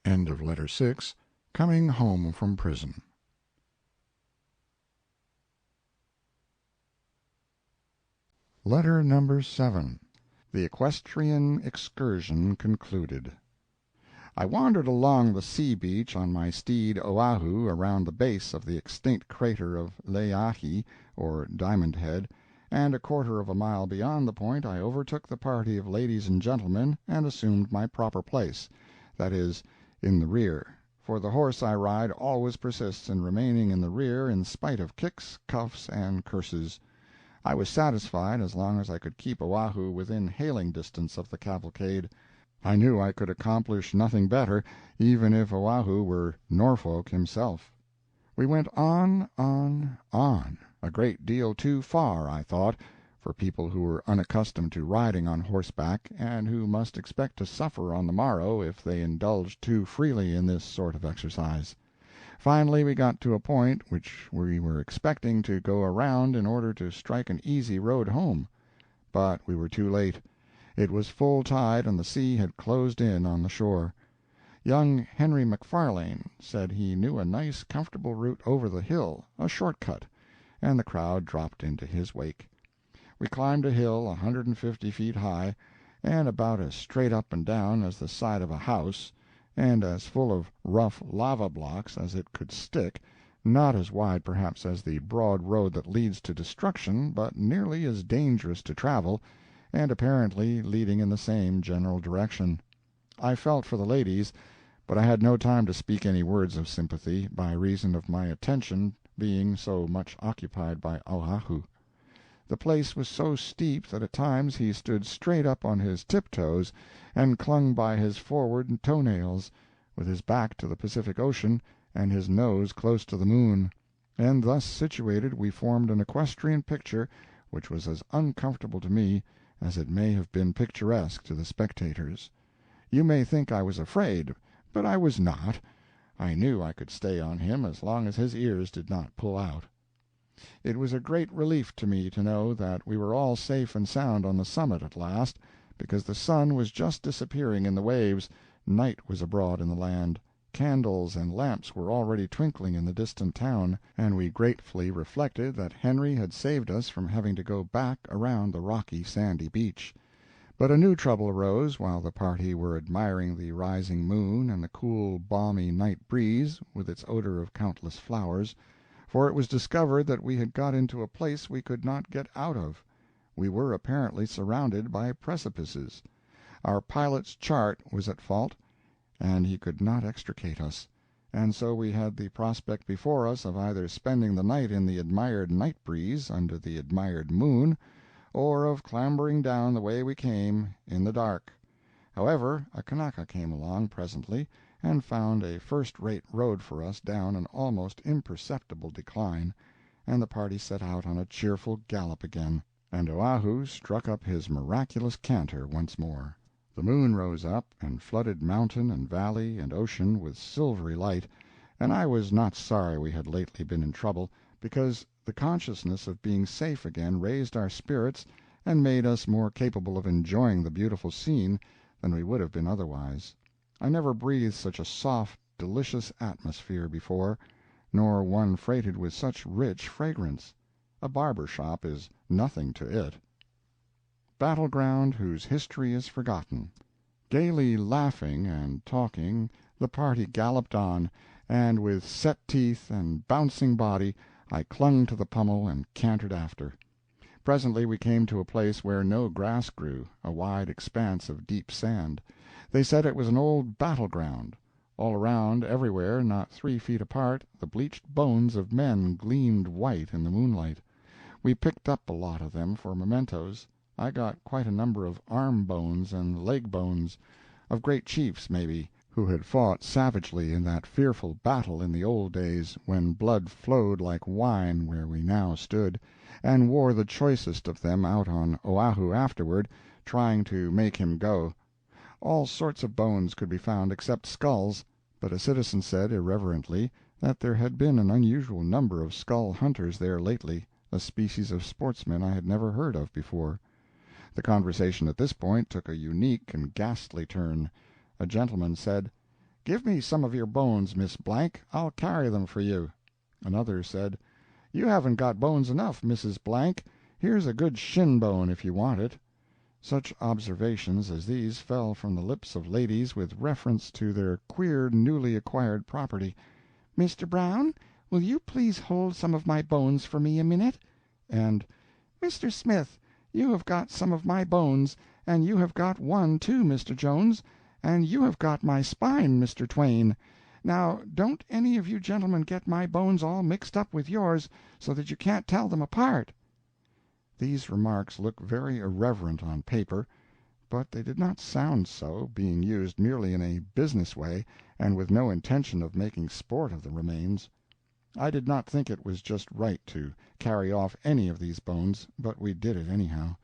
End of Letter 6. Coming home from prison. Letter number 7. The equestrian excursion concluded. I wandered along the sea beach on my steed Oahu around the base of the extinct crater of Leahi, or Diamond Head, and a quarter of a mile beyond the point I overtook the party of ladies and gentlemen and assumed my proper place, that is, in the rear, for the horse I ride always persists in remaining in the rear in spite of kicks, cuffs, and curses. I was satisfied as long as I could keep Oahu within hailing distance of the cavalcade. I knew I could accomplish nothing better, even if Oahu were Norfolk himself. We went on, a great deal too far, I thought, for people who were unaccustomed to riding on horseback, and who must expect to suffer on the morrow if they indulged too freely in this sort of exercise. Finally we got to a point which we were expecting to go around in order to strike an easy road home. But we were too late. It was full tide and the sea had closed in on the shore. Young Henry McFarlane said he knew a nice comfortable route over the hill, a short cut, and the crowd dropped into his wake. We climbed a hill 150 feet high, and about as straight up and down as the side of a house, and as full of rough lava blocks as it could stick, not as wide perhaps as the broad road that leads to destruction, but nearly as dangerous to travel, and apparently leading in the same general direction. I felt for the ladies, but I had no time to speak any words of sympathy, by reason of my attention being so much occupied by Oahu. The place was so steep that at times he stood straight up on his tiptoes and clung by his forward toe-nails, with his back to the Pacific Ocean and his nose close to the moon, and thus situated we formed an equestrian picture which was as uncomfortable to me as it may have been picturesque to the spectators. You may think I was afraid, but I was not. I knew I could stay on him as long as his ears did not pull out. It was a great relief to me to know that we were all safe and sound on the summit at last, because the sun was just disappearing in the waves, night was abroad in the land, candles and lamps were already twinkling in the distant town, and we gratefully reflected that Henry had saved us from having to go back around the rocky, sandy beach. But a new trouble arose while the party were admiring the rising moon and the cool, balmy night breeze, with its odor of countless flowers, for it was discovered that we had got into a place we could not get out of. We were apparently surrounded by precipices. Our pilot's chart was at fault, and he could not extricate us, and so we had the prospect before us of either spending the night in the admired night breeze under the admired moon, or of clambering down the way we came in the dark. However, a Kanaka came along presently and found a first-rate road for us down an almost imperceptible decline, and the party set out on a cheerful gallop again, and Oahu struck up his miraculous canter once more. The moon rose up and flooded mountain and valley and ocean with silvery light, and I was not sorry we had lately been in trouble, because the consciousness of being safe again raised our spirits and made us more capable of enjoying the beautiful scene than we would have been otherwise. I never breathed such a soft, delicious atmosphere before, nor one freighted with such rich fragrance. A barber shop is nothing to it. Battleground whose history is forgotten. Gaily laughing and talking, the party galloped on, and with set teeth and bouncing body I clung to the pommel and cantered after. Presently we came to a place where no grass grew, a wide expanse of deep sand. They said it was an old battle-ground. All around, everywhere, not 3 feet apart, the bleached bones of men gleamed white in the moonlight. We picked up a lot of them for mementos. I got quite a number of arm bones and leg bones, of great chiefs, maybe, who had fought savagely in that fearful battle in the old days when blood flowed like wine where we now stood, and wore the choicest of them out on Oahu afterward, trying to make him go. All sorts of bones could be found except skulls, but a citizen said irreverently that there had been an unusual number of skull hunters there lately, a species of sportsmen I had never heard of before. The conversation at this point took a unique and ghastly turn. A gentleman said, "Give me some of your bones, Miss Blank, I'll carry them for you." Another said, "You haven't got bones enough, Mrs. Blank, here's a good shin bone if you want it." Such observations as these fell from the lips of ladies with reference to their queer newly acquired property. "Mr. Brown, will you please hold some of my bones for me a minute?" And, "Mr. Smith, you have got some of my bones, and you have got one, too, Mr. Jones, and you have got my spine, Mr. Twain. Now don't any of you gentlemen get my bones all mixed up with yours, so that you can't tell them apart." These remarks look very irreverent on paper, but they did not sound so, being used merely in a business way, and with no intention of making sport of the remains. I did not think it was just right to carry off any of these bones, but we did it anyhow.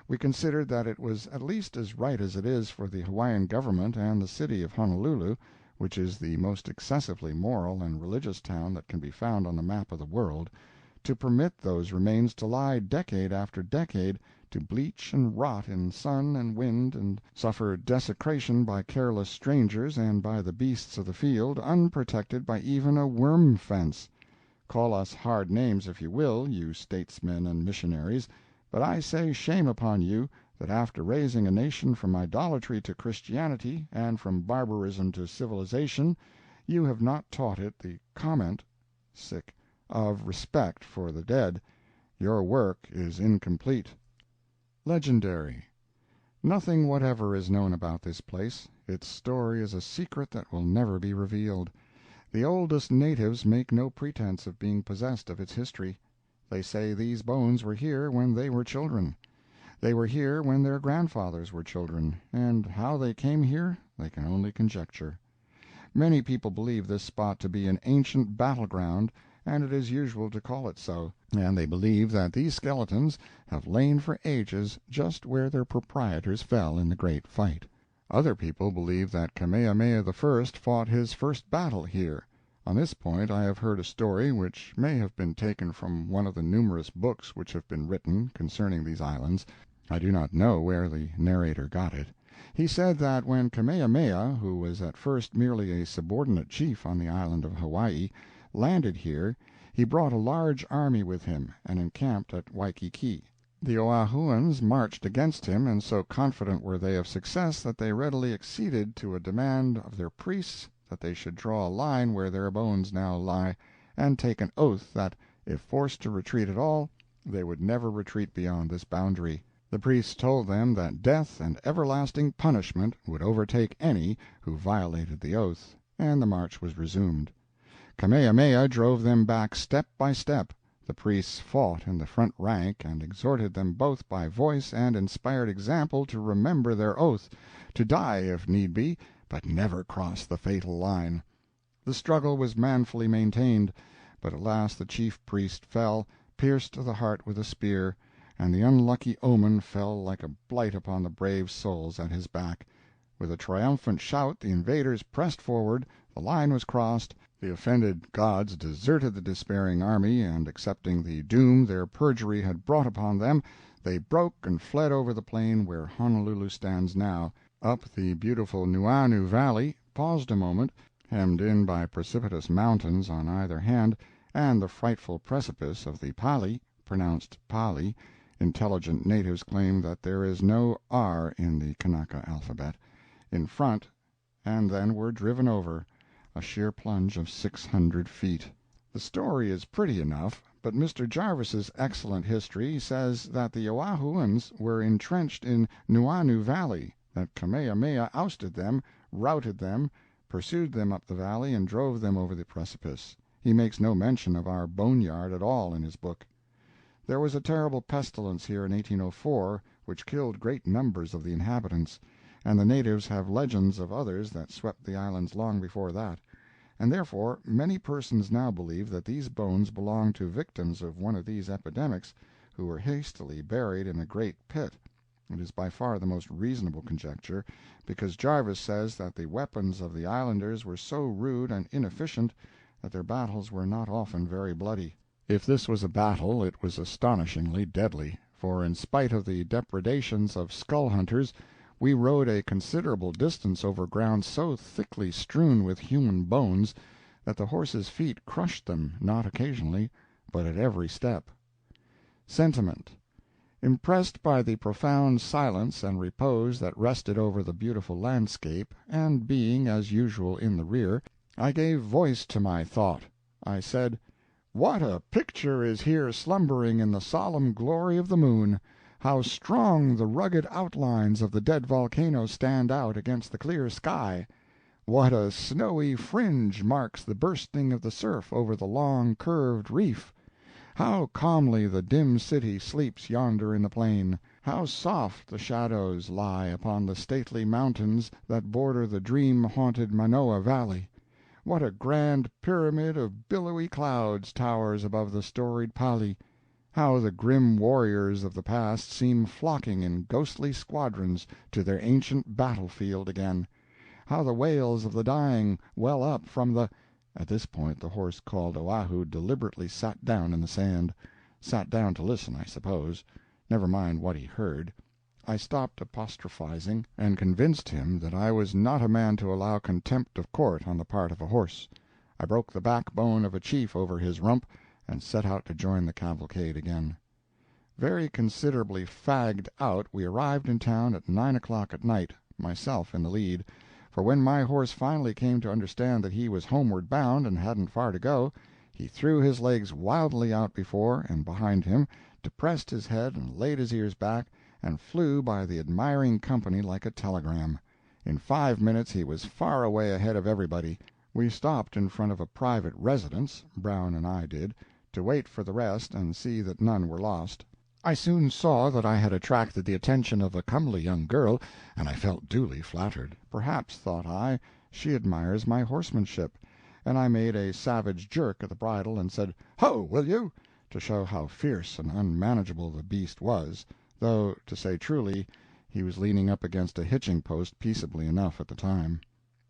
We considered that it was at least as right as it is for the Hawaiian government and the city of Honolulu, which is the most excessively moral and religious town that can be found on the map of the world, to permit those remains to lie decade after decade, to bleach and rot in sun and wind and suffer desecration by careless strangers and by the beasts of the field, unprotected by even a worm fence. Call us hard names if you will, you statesmen and missionaries, but I say shame upon you that after raising a nation from idolatry to Christianity and from barbarism to civilization, you have not taught it the comment of respect for the dead. Your work is incomplete. Legendary. Nothing whatever is known about this place. Its story is a secret that will never be revealed. The oldest natives make no pretense of being possessed of its history. They say these bones were here when they were children. They were here when their grandfathers were children, and how they came here they can only conjecture. Many people believe this spot to be an ancient battle-ground, and it is usual to call it so, and they believe that these skeletons have lain for ages just where their proprietors fell in the great fight. Other people believe that Kamehameha I fought his first battle here. On this point I have heard a story which may have been taken from one of the numerous books which have been written concerning these islands. I do not know where the narrator got it. He said that when Kamehameha, who was at first merely a subordinate chief on the island of Hawaii, landed here, he brought a large army with him, and encamped at Waikiki. The Oahuans marched against him, and so confident were they of success that they readily acceded to a demand of their priests that they should draw a line where their bones now lie, and take an oath that, if forced to retreat at all, they would never retreat beyond this boundary. The priests told them that death and everlasting punishment would overtake any who violated the oath, and the march was resumed. Kamehameha drove them back step by step. The priests fought in the front rank and exhorted them both by voice and inspired example to remember their oath, to die if need be, but never cross the fatal line. The struggle was manfully maintained, but at last the chief priest fell, pierced to the heart with a spear, and the unlucky omen fell like a blight upon the brave souls at his back. With a triumphant shout the invaders pressed forward, the line was crossed, the offended gods deserted the despairing army, and accepting the doom their perjury had brought upon them, they broke and fled over the plain where Honolulu stands now, up the beautiful Nuuanu Valley, paused a moment, hemmed in by precipitous mountains on either hand, and the frightful precipice of the Pali, pronounced Pali. Intelligent natives claim that there is no R in the Kanaka alphabet. in front, and then were driven over, a sheer plunge of 600 feet. The story is pretty enough, but Mr. Jarvis's excellent history says that the Oahuans were entrenched in Nuuanu Valley, that Kamehameha ousted them, routed them, pursued them up the valley, and drove them over the precipice. He makes no mention of our boneyard at all in his book. There was a terrible pestilence here in 1804, which killed great numbers of the inhabitants, and the natives have legends of others that swept the islands long before that, and therefore many persons now believe that these bones belong to victims of one of these epidemics who were hastily buried in a great pit. It is by far the most reasonable conjecture, because Jarvis says that the weapons of the islanders were so rude and inefficient that their battles were not often very bloody. If this was a battle, it was astonishingly deadly, for in spite of the depredations of skull hunters, we rode a considerable distance over ground so thickly strewn with human bones that the horses' feet crushed them, not occasionally, but at every step. Sentiment. Impressed by the profound silence and repose that rested over the beautiful landscape, and being, as usual, in the rear, I gave voice to my thought. I said, "What a picture is here slumbering in the solemn glory of the moon! How strong the rugged outlines of the dead volcano stand out against the clear sky! What a snowy fringe marks the bursting of the surf over the long curved reef! How calmly the dim city sleeps yonder in the plain! How soft the shadows lie upon the stately mountains that border the dream-haunted Manoa Valley! What a grand pyramid of billowy clouds towers above the storied Pali! How the grim warriors of the past seem flocking in ghostly squadrons to their ancient battlefield again! How the wails of the dying well up from the—" At this point the horse called Oahu deliberately sat down in the sand. Sat down to listen, I suppose. Never mind what he heard. I stopped apostrophizing, and convinced him that I was not a man to allow contempt of court on the part of a horse. I broke the backbone of a chief over his rump, and set out to join the cavalcade again. Very considerably fagged out, we arrived in town at 9 o'clock at night, myself in the lead, for when my horse finally came to understand that he was homeward bound and hadn't far to go, he threw his legs wildly out before and behind him, depressed his head and laid his ears back, and flew by the admiring company like a telegram. In 5 minutes he was far away ahead of everybody. We stopped in front of a private residence, Brown and I did, to wait for the rest and see that none were lost. I soon saw that I had attracted the attention of a comely young girl, and I felt duly flattered. Perhaps, thought I, she admires my horsemanship, and I made a savage jerk at the bridle and said, "Ho, will you?" to show how fierce and unmanageable the beast was, though, to say truly, he was leaning up against a hitching post peaceably enough at the time.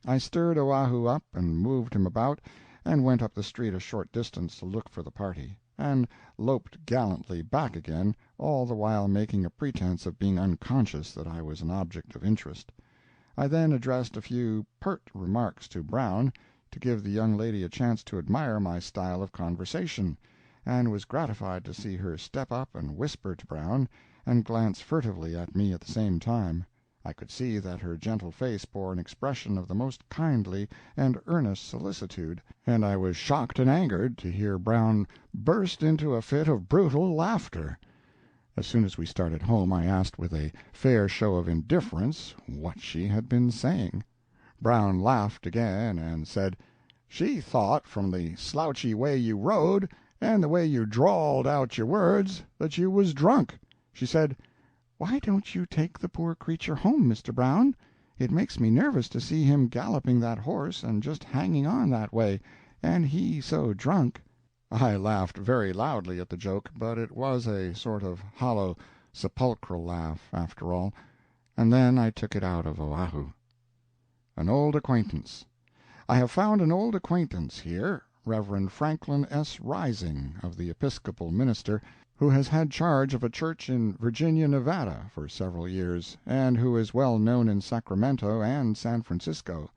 I stirred Oahu up and moved him about, and went up the street a short distance to look for the party, and loped gallantly back again, all the while making a pretense of being unconscious that I was an object of interest. I then addressed a few pert remarks to Brown, to give the young lady a chance to admire my style of conversation, and was gratified to see her step up and whisper to Brown, and glance furtively at me at the same time. I could see that her gentle face bore an expression of the most kindly and earnest solicitude, and I was shocked and angered to hear Brown burst into a fit of brutal laughter. As soon as we started home I asked with a fair show of indifference what she had been saying. Brown laughed again and said, "She thought, from the slouchy way you rode, and the way you drawled out your words, that you was drunk. She said, 'Why don't you take the poor creature home, Mr. Brown? It makes me nervous to see him galloping that horse and just hanging on that way, and he so drunk.'" I laughed very loudly at the joke, but it was a sort of hollow, sepulchral laugh, after all, and then I took it out of Oahu. An old acquaintance. I have found an old acquaintance here, Reverend Franklin S. Rising, of the Episcopal minister, who has had charge of a church in Virginia, Nevada, for several years, and who is well known in Sacramento and San Francisco.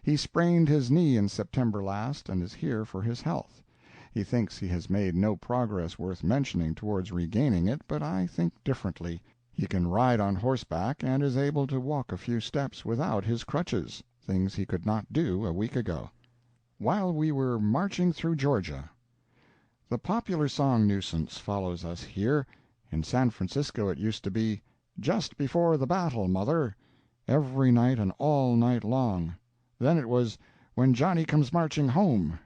He sprained his knee in September last, and is here for his health. He thinks he has made no progress worth mentioning towards regaining it, but I think differently. He can ride on horseback and is able to walk a few steps without his crutches, things he could not do a week ago. While we were marching through Georgia. The popular song nuisance follows us here. In San Francisco it used to be, "Just before the battle, mother," every night and all night long. Then it was, "When Johnny comes marching home."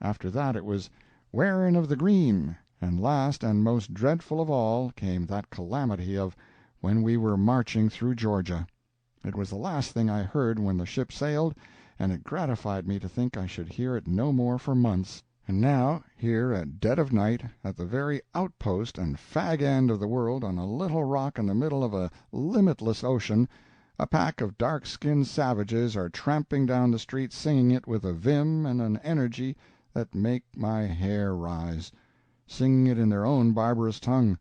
After that it was, "Wearin' of the green," and last and most dreadful of all came that calamity of "When we were marching through Georgia." It was the last thing I heard when the ship sailed, and it gratified me to think I should hear it no more for months. And now, here at dead of night, at the very outpost and fag end of the world, on a little rock in the middle of a limitless ocean, a pack of dark-skinned savages are tramping down the street singing it with a vim and an energy that make my hair rise. Singing it in their own barbarous tongue.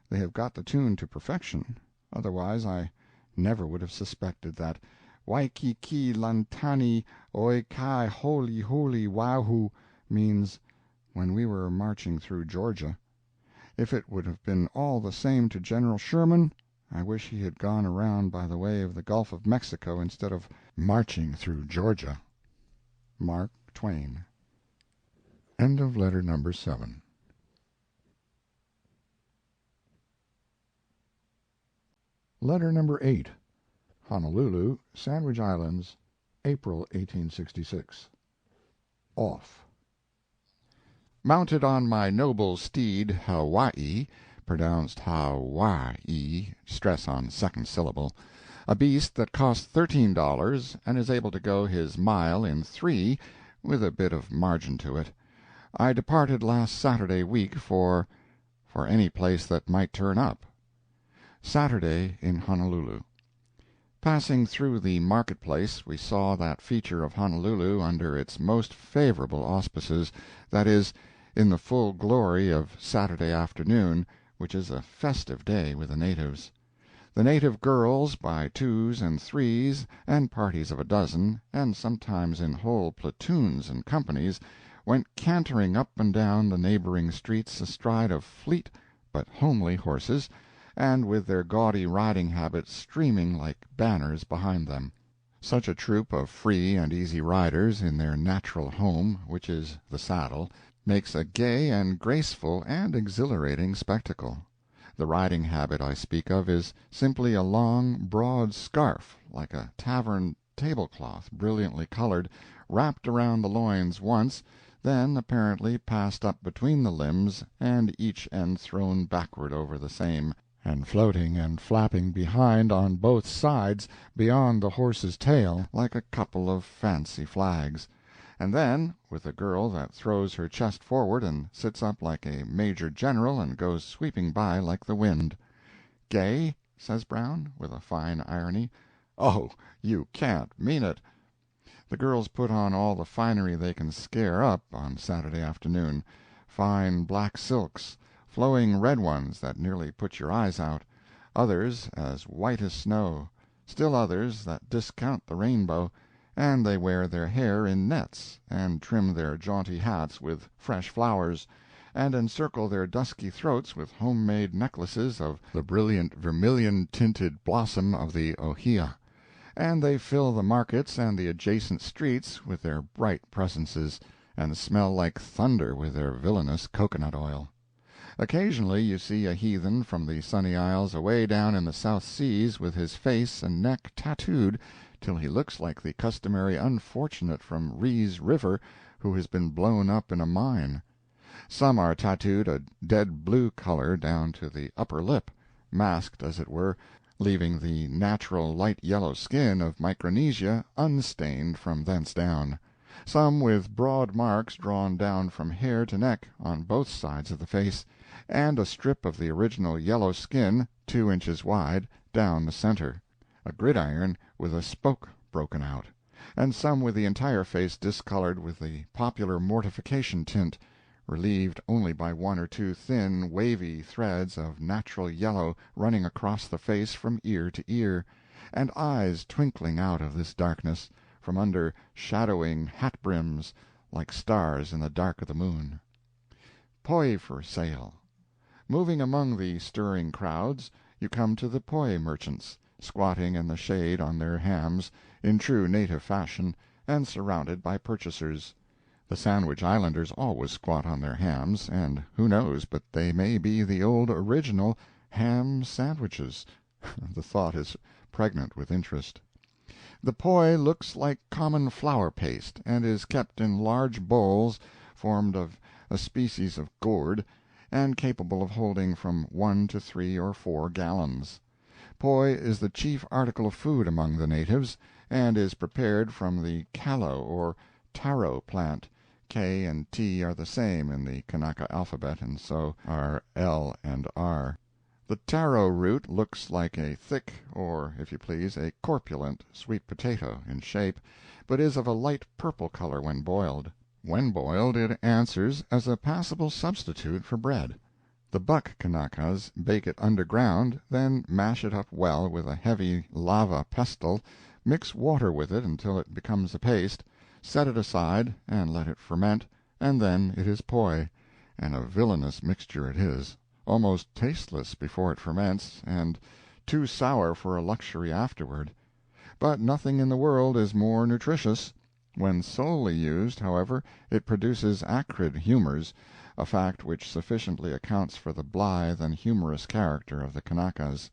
They have got the tune to perfection. Otherwise I never would have suspected that Waikiki Lantani Oi Kai Holy Holy Wahoo means "when we were marching through Georgia." If it would have been all the same to General Sherman, I wish he had gone around by the way of the Gulf of Mexico instead of marching through Georgia. Mark Twain. End of letter number 7. Letter number 8. Honolulu, Sandwich Islands, April 1866. Off. Mounted on my noble steed Hawaii, pronounced Hawaii, stress on second syllable, a beast that costs $13 and is able to go his mile in 3, with a bit of margin to it, I departed last Saturday week for any place that might turn up. Saturday in Honolulu. Passing through the marketplace, we saw that feature of Honolulu under its most favorable auspices, that is, in the full glory of Saturday afternoon, which is a festive day with the natives. The native girls, by 2s and 3s, and parties of a dozen, and sometimes in whole platoons and companies, went cantering up and down the neighboring streets astride of fleet but homely horses, and with their gaudy riding habits streaming like banners behind them. Such a troop of free and easy riders in their natural home, which is the saddle, makes a gay and graceful and exhilarating spectacle. The riding habit I speak of is simply a long, broad scarf, like a tavern tablecloth, brilliantly colored, wrapped around the loins once, then apparently passed up between the limbs, and each end thrown backward over the same, and floating and flapping behind on both sides beyond the horse's tail like a couple of fancy flags, and then, with a girl that throws her chest forward and sits up like a major general and goes sweeping by like the wind. "Gay?" says Brown, with a fine irony. "Oh, you can't mean it." The girls put on all the finery they can scare up on Saturday afternoon, fine black silks, flowing red ones that nearly put your eyes out, others as white as snow, still others that discount the rainbow, and they wear their hair in nets, and trim their jaunty hats with fresh flowers, and encircle their dusky throats with home-made necklaces of the brilliant vermilion-tinted blossom of the ohia, and they fill the markets and the adjacent streets with their bright presences, and smell like thunder with their villainous cocoanut oil. Occasionally you see a heathen from the sunny isles away down in the South Seas with his face and neck tattooed till he looks like the customary unfortunate from Ree's River who has been blown up in a mine. Some are tattooed a dead blue color down to the upper lip, masked as it were, leaving the natural light yellow skin of Micronesia unstained from thence down. Some with broad marks drawn down from hair to neck on both sides of the face, and a strip of the original yellow skin, 2 inches wide, down the center, a gridiron with a spoke broken out, and some with the entire face discolored with the popular mortification tint, relieved only by 1 or 2 thin, wavy threads of natural yellow running across the face from ear to ear, and eyes twinkling out of this darkness, from under shadowing hat-brims, like stars in the dark of the moon. Poi for sale. Moving among the stirring crowds, you come to the poi merchants, squatting in the shade on their hams, in true native fashion, and surrounded by purchasers. The Sandwich Islanders always squat on their hams, and who knows but they may be the old original ham sandwiches? The thought is pregnant with interest. The poi looks like common flour paste, and is kept in large bowls formed of a species of gourd, and capable of holding from 1 to 3 or 4 gallons. Poi is the chief article of food among the natives, and is prepared from the kalo or taro plant. K and T are the same in the Kanaka alphabet, and so are L and R. The taro root looks like a thick, or, if you please, a corpulent sweet potato in shape, but is of a light purple color when boiled. When boiled it answers as a passable substitute for bread. The buck Kanakas bake it underground, then mash it up well with a heavy lava pestle, mix water with it until it becomes a paste, set it aside and let it ferment, and then it is poi, and a villainous mixture it is, almost tasteless before it ferments, and too sour for a luxury afterward. But nothing in the world is more nutritious. When solely used, however, it produces acrid humors, a fact which sufficiently accounts for the blithe and humorous character of the Kanakas.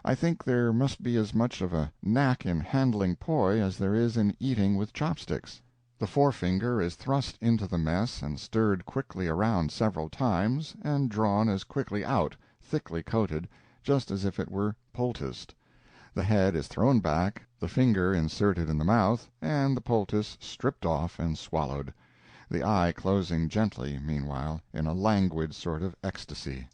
I think there must be as much of a knack in handling poi as there is in eating with chopsticks. The forefinger is thrust into the mess and stirred quickly around several times, and drawn as quickly out, thickly coated, just as if it were poulticed. The head is thrown back, the finger inserted in the mouth, and the poultice stripped off and swallowed, the eye closing gently, meanwhile, in a languid sort of ecstasy.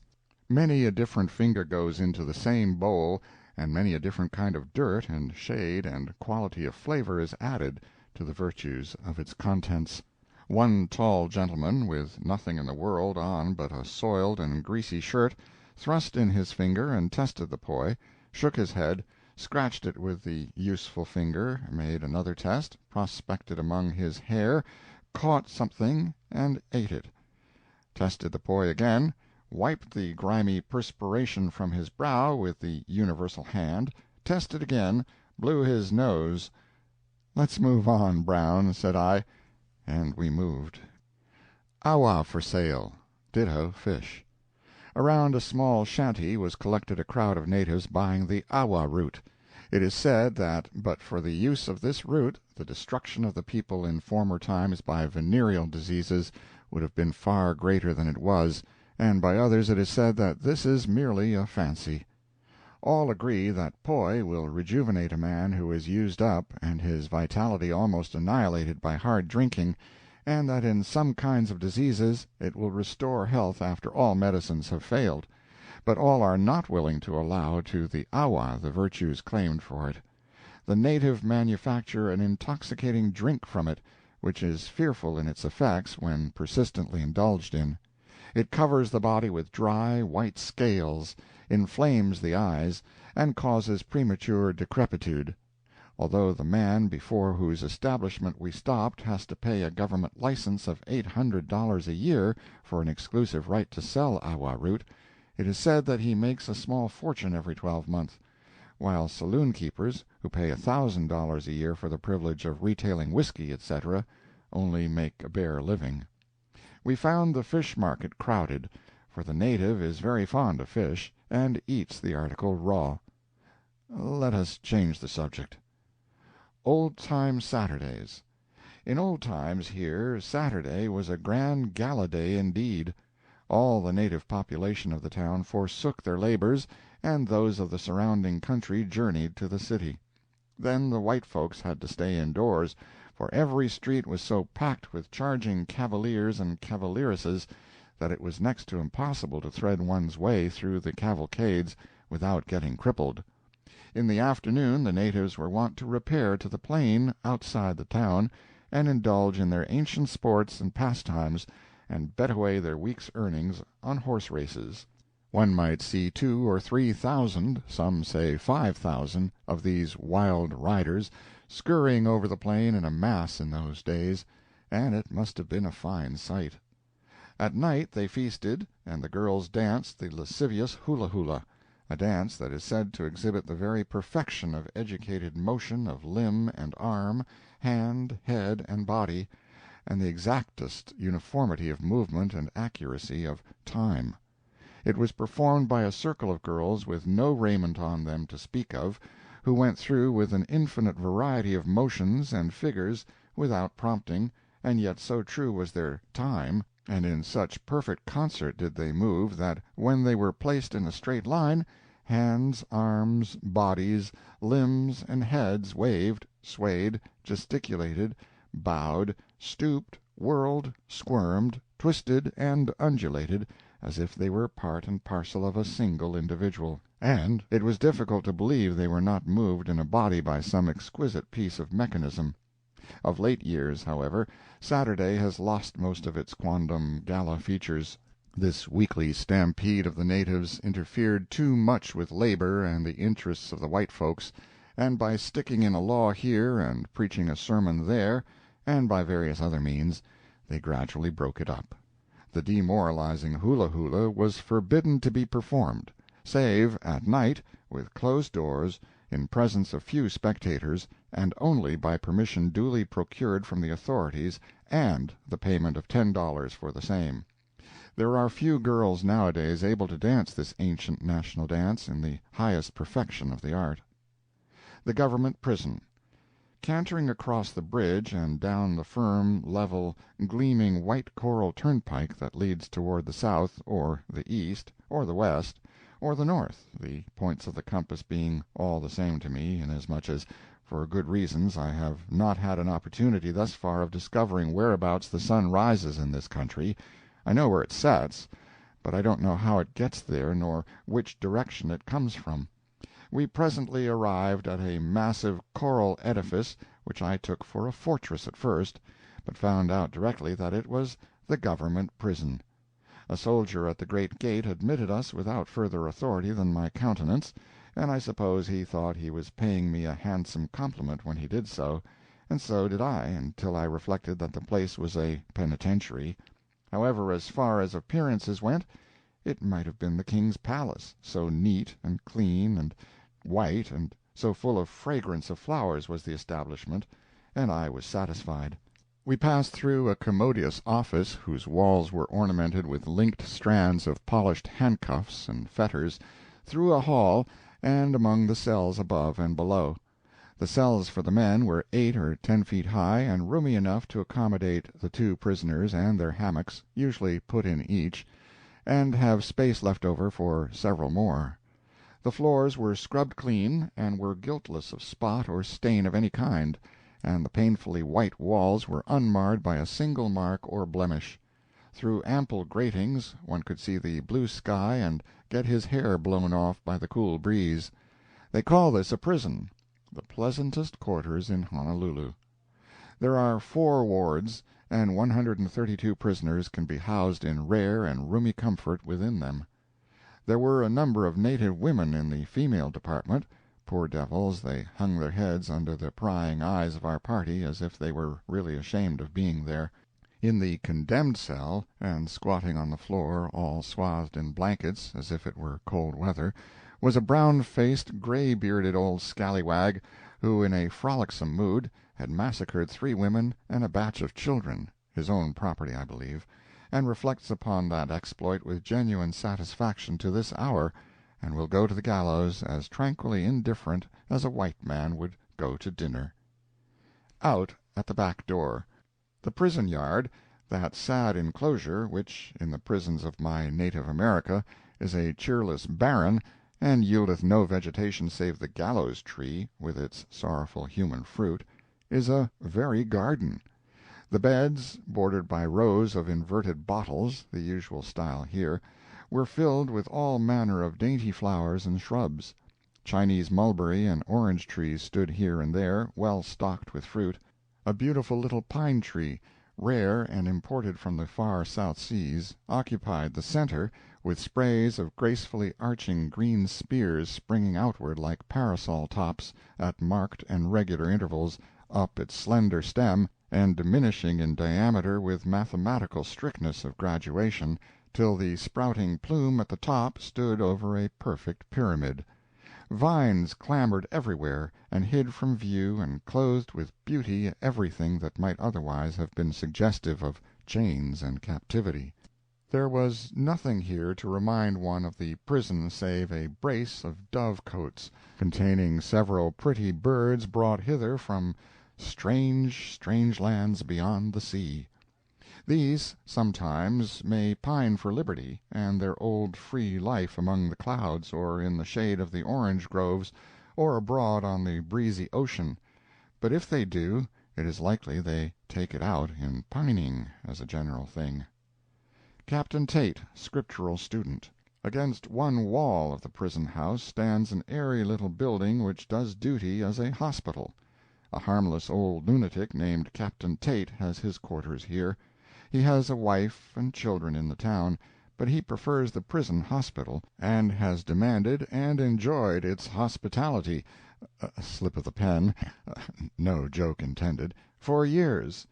Many a different finger goes into the same bowl, and many a different kind of dirt and shade and quality of flavor is added to the virtues of its contents. One tall gentleman, with nothing in the world on but a soiled and greasy shirt, thrust in his finger and tested the poi, shook his head, scratched it with the useful finger, made another test, prospected among his hair, caught something, and ate it. Tested the poi again, wiped the grimy perspiration from his brow with the universal hand, tested again, blew his nose. "Let's move on, Brown," said I, and we moved. Awa for sale. Ditto fish. Around a small shanty was collected a crowd of natives buying the awa root. It is said that but for the use of this root the destruction of the people in former times by venereal diseases would have been far greater than it was, and by others it is said that this is merely a fancy. All agree that poi will rejuvenate a man who is used up and his vitality almost annihilated by hard drinking, and that in some kinds of diseases it will restore health after all medicines have failed. But all are not willing to allow to the awa the virtues claimed for it. The native manufacture an intoxicating drink from it, which is fearful in its effects when persistently indulged in. It covers the body with dry, white scales, inflames the eyes, and causes premature decrepitude. Although the man before whose establishment we stopped has to pay a government license of $800 a year for an exclusive right to sell awa root, it is said that he makes a small fortune every 12 months, while saloon-keepers, who pay $1,000 a year for the privilege of retailing whiskey, etc., only make a bare living. We found the fish market crowded, for the native is very fond of fish, and eats the article raw. Let us change the subject. Old-time Saturdays. In old times here Saturday was a grand gala day indeed. All the native population of the town forsook their labors, and those of the surrounding country journeyed to the city. Then the white folks had to stay indoors, for every street was so packed with charging cavaliers and cavalieresses that it was next to impossible to thread one's way through the cavalcades without getting crippled. In the afternoon the natives were wont to repair to the plain outside the town, and indulge in their ancient sports and pastimes, and bet away their week's earnings on horse races. One might see 2,000 or 3,000, some say 5,000, of these wild riders scurrying over the plain in a mass in those days, and it must have been a fine sight. At night they feasted, and the girls danced the lascivious hula-hula, a dance that is said to exhibit the very perfection of educated motion of limb and arm, hand, head, and body, and the exactest uniformity of movement and accuracy of time. It was performed by a circle of girls with no raiment on them to speak of, who went through with an infinite variety of motions and figures without prompting, and yet so true was their time, and in such perfect concert did they move, that when they were placed in a straight line, hands, arms, bodies, limbs, and heads waved, swayed, gesticulated, bowed, stooped, whirled, squirmed, twisted, and undulated, as if they were part and parcel of a single individual, and it was difficult to believe they were not moved in a body by some exquisite piece of mechanism. Of late years, however, Saturday has lost most of its quondam gala features. This weekly stampede of the natives interfered too much with labor and the interests of the white folks, and by sticking in a law here and preaching a sermon there, and by various other means, they gradually broke it up. The demoralizing hula-hula was forbidden to be performed, save at night, with closed doors, in presence of few spectators, and only by permission duly procured from the authorities and the payment of $10 for the same. There are few girls nowadays able to dance this ancient national dance in the highest perfection of the art. The Government Prison. Cantering across the bridge and down the firm, level, gleaming white coral turnpike that leads toward the south, or the east, or the west, or the north, the points of the compass being all the same to me, inasmuch as, for good reasons, I have not had an opportunity thus far of discovering whereabouts the sun rises in this country. I know where it sets, but I don't know how it gets there nor which direction it comes from. We presently arrived at a massive coral edifice which I took for a fortress at first, but found out directly that it was the Government Prison. A soldier at the great gate admitted us without further authority than my countenance, and I suppose he thought he was paying me a handsome compliment when he did so, and so did I, until I reflected that the place was a penitentiary. However, as far as appearances went, it might have been the King's palace, so neat and clean and white, and so full of fragrance of flowers was the establishment, and I was satisfied. We passed through a commodious office whose walls were ornamented with linked strands of polished handcuffs and fetters, through a hall, and among the cells above and below. The cells for the men were 8 or 10 feet high, and roomy enough to accommodate the 2 prisoners and their hammocks, usually put in each, and have space left over for several more. The floors were scrubbed clean, and were guiltless of spot or stain of any kind, and the painfully white walls were unmarred by a single mark or blemish. Through ample gratings one could see the blue sky and get his hair blown off by the cool breeze. They call this a prison, the pleasantest quarters in Honolulu. There are 4 wards, and 132 prisoners can be housed in rare and roomy comfort within them. There were a number of native women in the female department. Poor devils, they hung their heads under the prying eyes of our party as if they were really ashamed of being there. In the condemned cell, and squatting on the floor, all swathed in blankets, as if it were cold weather, was a brown-faced, gray-bearded old scallywag, who, in a frolicsome mood, had massacred 3 women and a batch of children, his own property, I believe, and reflects upon that exploit with genuine satisfaction to this hour, and will go to the gallows as tranquilly indifferent as a white man would go to dinner. Out at the back door. The prison yard, that sad enclosure which, in the prisons of my native America, is a cheerless barren, and yieldeth no vegetation save the gallows tree, with its sorrowful human fruit, is a very garden. The beds, bordered by rows of inverted bottles, the usual style here, were filled with all manner of dainty flowers and shrubs. Chinese mulberry and orange trees stood here and there, well stocked with fruit. A beautiful little pine tree, rare and imported from the far South Seas, occupied the center, with sprays of gracefully arching green spears springing outward like parasol tops, at marked and regular intervals, up its slender stem, and diminishing in diameter with mathematical strictness of graduation, till the sprouting plume at the top stood over a perfect pyramid. Vines clambered everywhere, and hid from view and clothed with beauty everything that might otherwise have been suggestive of chains and captivity. There was nothing here to remind one of the prison save a brace of dove-cotes, containing several pretty birds brought hither from strange, strange lands beyond the sea. These sometimes may pine for liberty, and their old free life among the clouds, or in the shade of the orange groves, or abroad on the breezy ocean, but if they do, it is likely they take it out in pining, as a general thing. Captain Tate, scriptural student. Against one wall of the prison house stands an airy little building which does duty as a hospital. A harmless old lunatic named Captain Tate has his quarters here. He has a wife and children in the town, but he prefers the prison hospital, and has demanded and enjoyed its hospitality slip of the pen, no joke intended for years.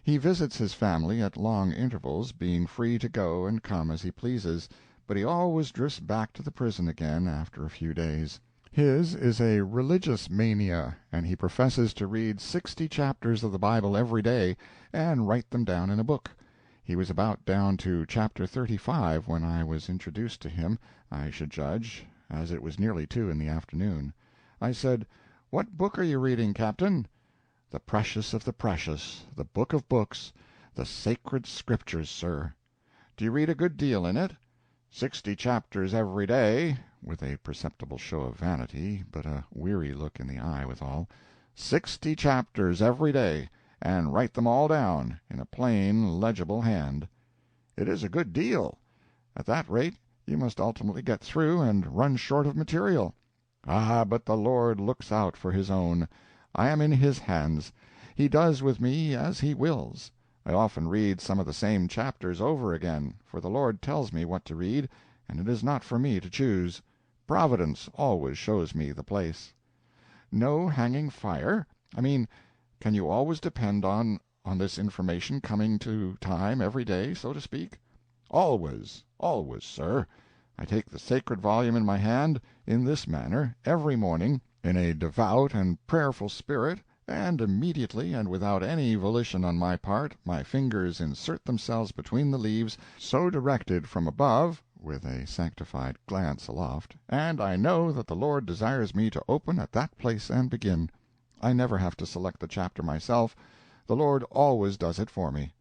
He visits his family at long intervals, being free to go and come as he pleases, but he always drifts back to the prison again after a few days. His is a religious mania, and he professes to read 60 chapters of the Bible every day, and write them down in a book. He was about down to chapter 35 when I was introduced to him, I should judge, as it was nearly 2 in the afternoon. I said, "What book are you reading, Captain?" "The precious of the precious, the book of books, the sacred Scriptures, sir." "Do you read a good deal in it?" "60 chapters every day," with a perceptible show of vanity, but a weary look in the eye withal. "60 chapters every day, and write them all down, in a plain, legible hand." "It is a good deal. At that rate you must ultimately get through and run short of material." "Ah, but the Lord looks out for his own. I am in his hands. He does with me as he wills. I often read some of the same chapters over again, for the Lord tells me what to read, and it is not for me to choose. Providence always shows me the place." "No hanging fire? I mean, can you always depend on this information coming to time every day, so to speak?" "Always, always, sir. I take the sacred volume in my hand, in this manner, every morning, in a devout and prayerful spirit, and immediately and without any volition on my part, my fingers insert themselves between the leaves, so directed from above," with a sanctified glance aloft, "and I know that the Lord desires me to open at that place and begin. I never have to select the chapter myself, the Lord always does it for me."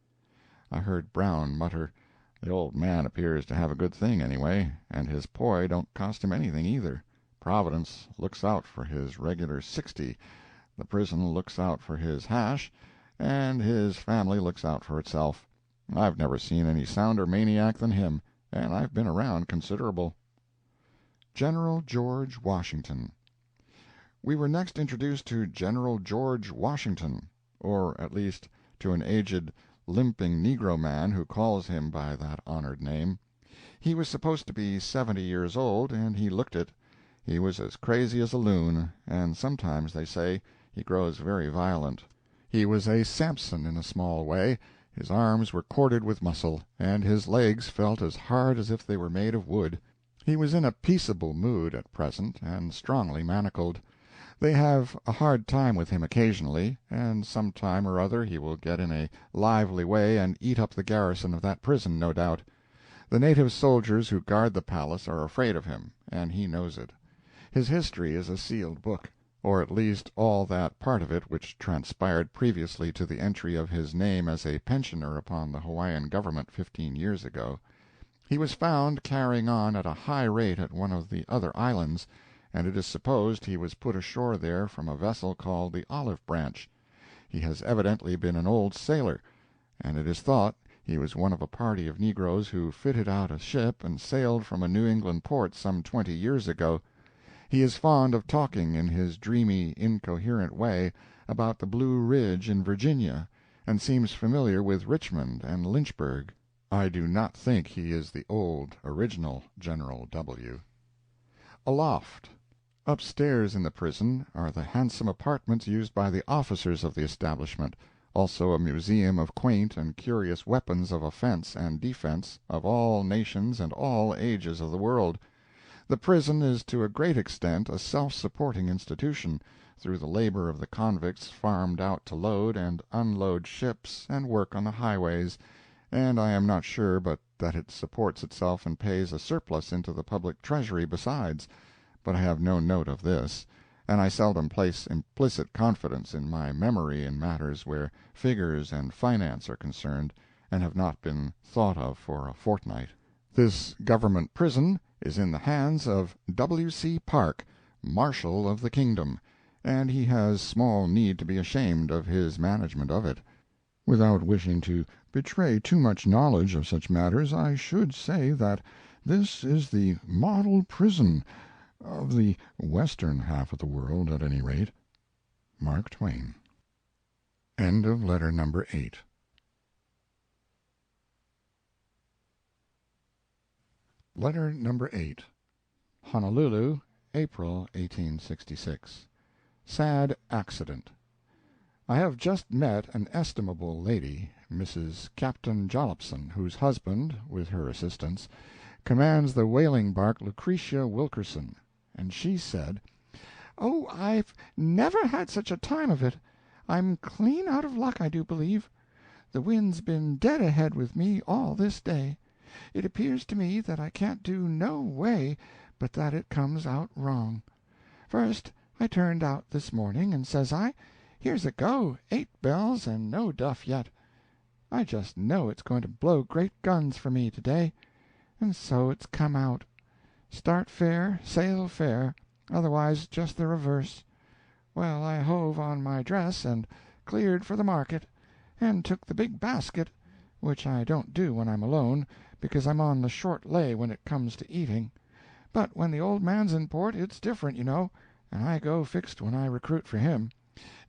I heard Brown mutter, "The old man appears to have a good thing, anyway, and his poi don't cost him anything, either. Providence looks out for his regular 60, the prison looks out for his hash, and his family looks out for itself. I've never seen any sounder maniac than him, and I've been around considerable." General George Washington. We were next introduced to General George Washington, or at least to an aged, limping negro man who calls him by that honored name. He was supposed to be 70 years old, and he looked it. He was as crazy as a loon, and sometimes, they say, he grows very violent. He was a Samson in a small way. His arms were corded with muscle, and his legs felt as hard as if they were made of wood. He was in a peaceable mood at present, and strongly manacled. They have a hard time with him occasionally, and some time or other he will get in a lively way and eat up the garrison of that prison, no doubt. The native soldiers who guard the palace are afraid of him, and he knows it. His history is a sealed book, or at least all that part of it which transpired previously to the entry of his name as a pensioner upon the Hawaiian government 15 years ago. He was found carrying on at a high rate at one of the other islands, and it is supposed he was put ashore there from a vessel called the Olive Branch. He has evidently been an old sailor, and it is thought he was one of a party of negroes who fitted out a ship and sailed from a New England port some 20 years ago. He is fond of talking, in his dreamy, incoherent way, about the Blue Ridge in Virginia, and seems familiar with Richmond and Lynchburg. I do not think he is the old, original General W. Aloft. Upstairs in the prison are the handsome apartments used by the officers of the establishment. also a museum of quaint and curious weapons of offense and defense of all nations and all ages of the world. The prison is to a great extent a self-supporting institution, through the labor of the convicts farmed out to load and unload ships and work on the highways, and I am not sure but that it supports itself and pays a surplus into the public treasury besides, but I have no note of this, and I seldom place implicit confidence in my memory in matters where figures and finance are concerned, and have not been thought of for a fortnight. This government prison is in the hands of W. C. Park, Marshal of the Kingdom, and he has small need to be ashamed of his management of it. Without wishing to betray too much knowledge of such matters, I should say that this is the model prison of the western half of the world, at any rate. Mark Twain. End of letter number 8. Letter number 8. Honolulu, April, 1866. Sad accident. I have just met an estimable lady, Mrs. Captain Jollopson, whose husband, with her assistance, commands the whaling bark Lucretia Wilkerson, and she said, "Oh, I've never had such a time of it. I'm clean out of luck, I do believe. The wind's been dead ahead with me all this day. It appears to me that I can't do no way but that it comes out wrong. First I turned out this morning, and says I, here's a go, 8 bells and no duff yet. I just know it's going to blow great guns for me to-day, and so it's come out. Start fair, sail fair, otherwise just the reverse. Well, I hove on my dress and cleared for the market, and took the big basket, which I don't do when I'm alone, because I'm on the short lay when it comes to eating. But when the old man's in port it's different, you know, and I go fixed when I recruit for him.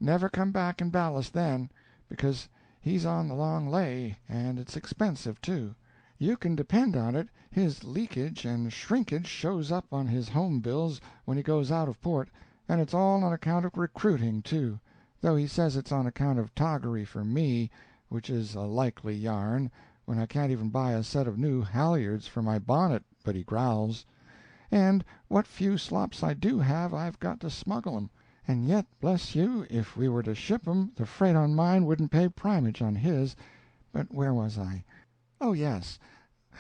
Never come back in ballast then, because he's on the long lay, and it's expensive, too. You can depend on it, his leakage and shrinkage shows up on his home bills when he goes out of port, and it's all on account of recruiting, too, though he says it's on account of toggery for me, which is a likely yarn, when I can't even buy a set of new halyards for my bonnet, but he growls. And what few slops I do have I've got to smuggle 'em, and yet, bless you, if we were to ship 'em the freight on mine wouldn't pay primage on his. But where was I? Oh, yes,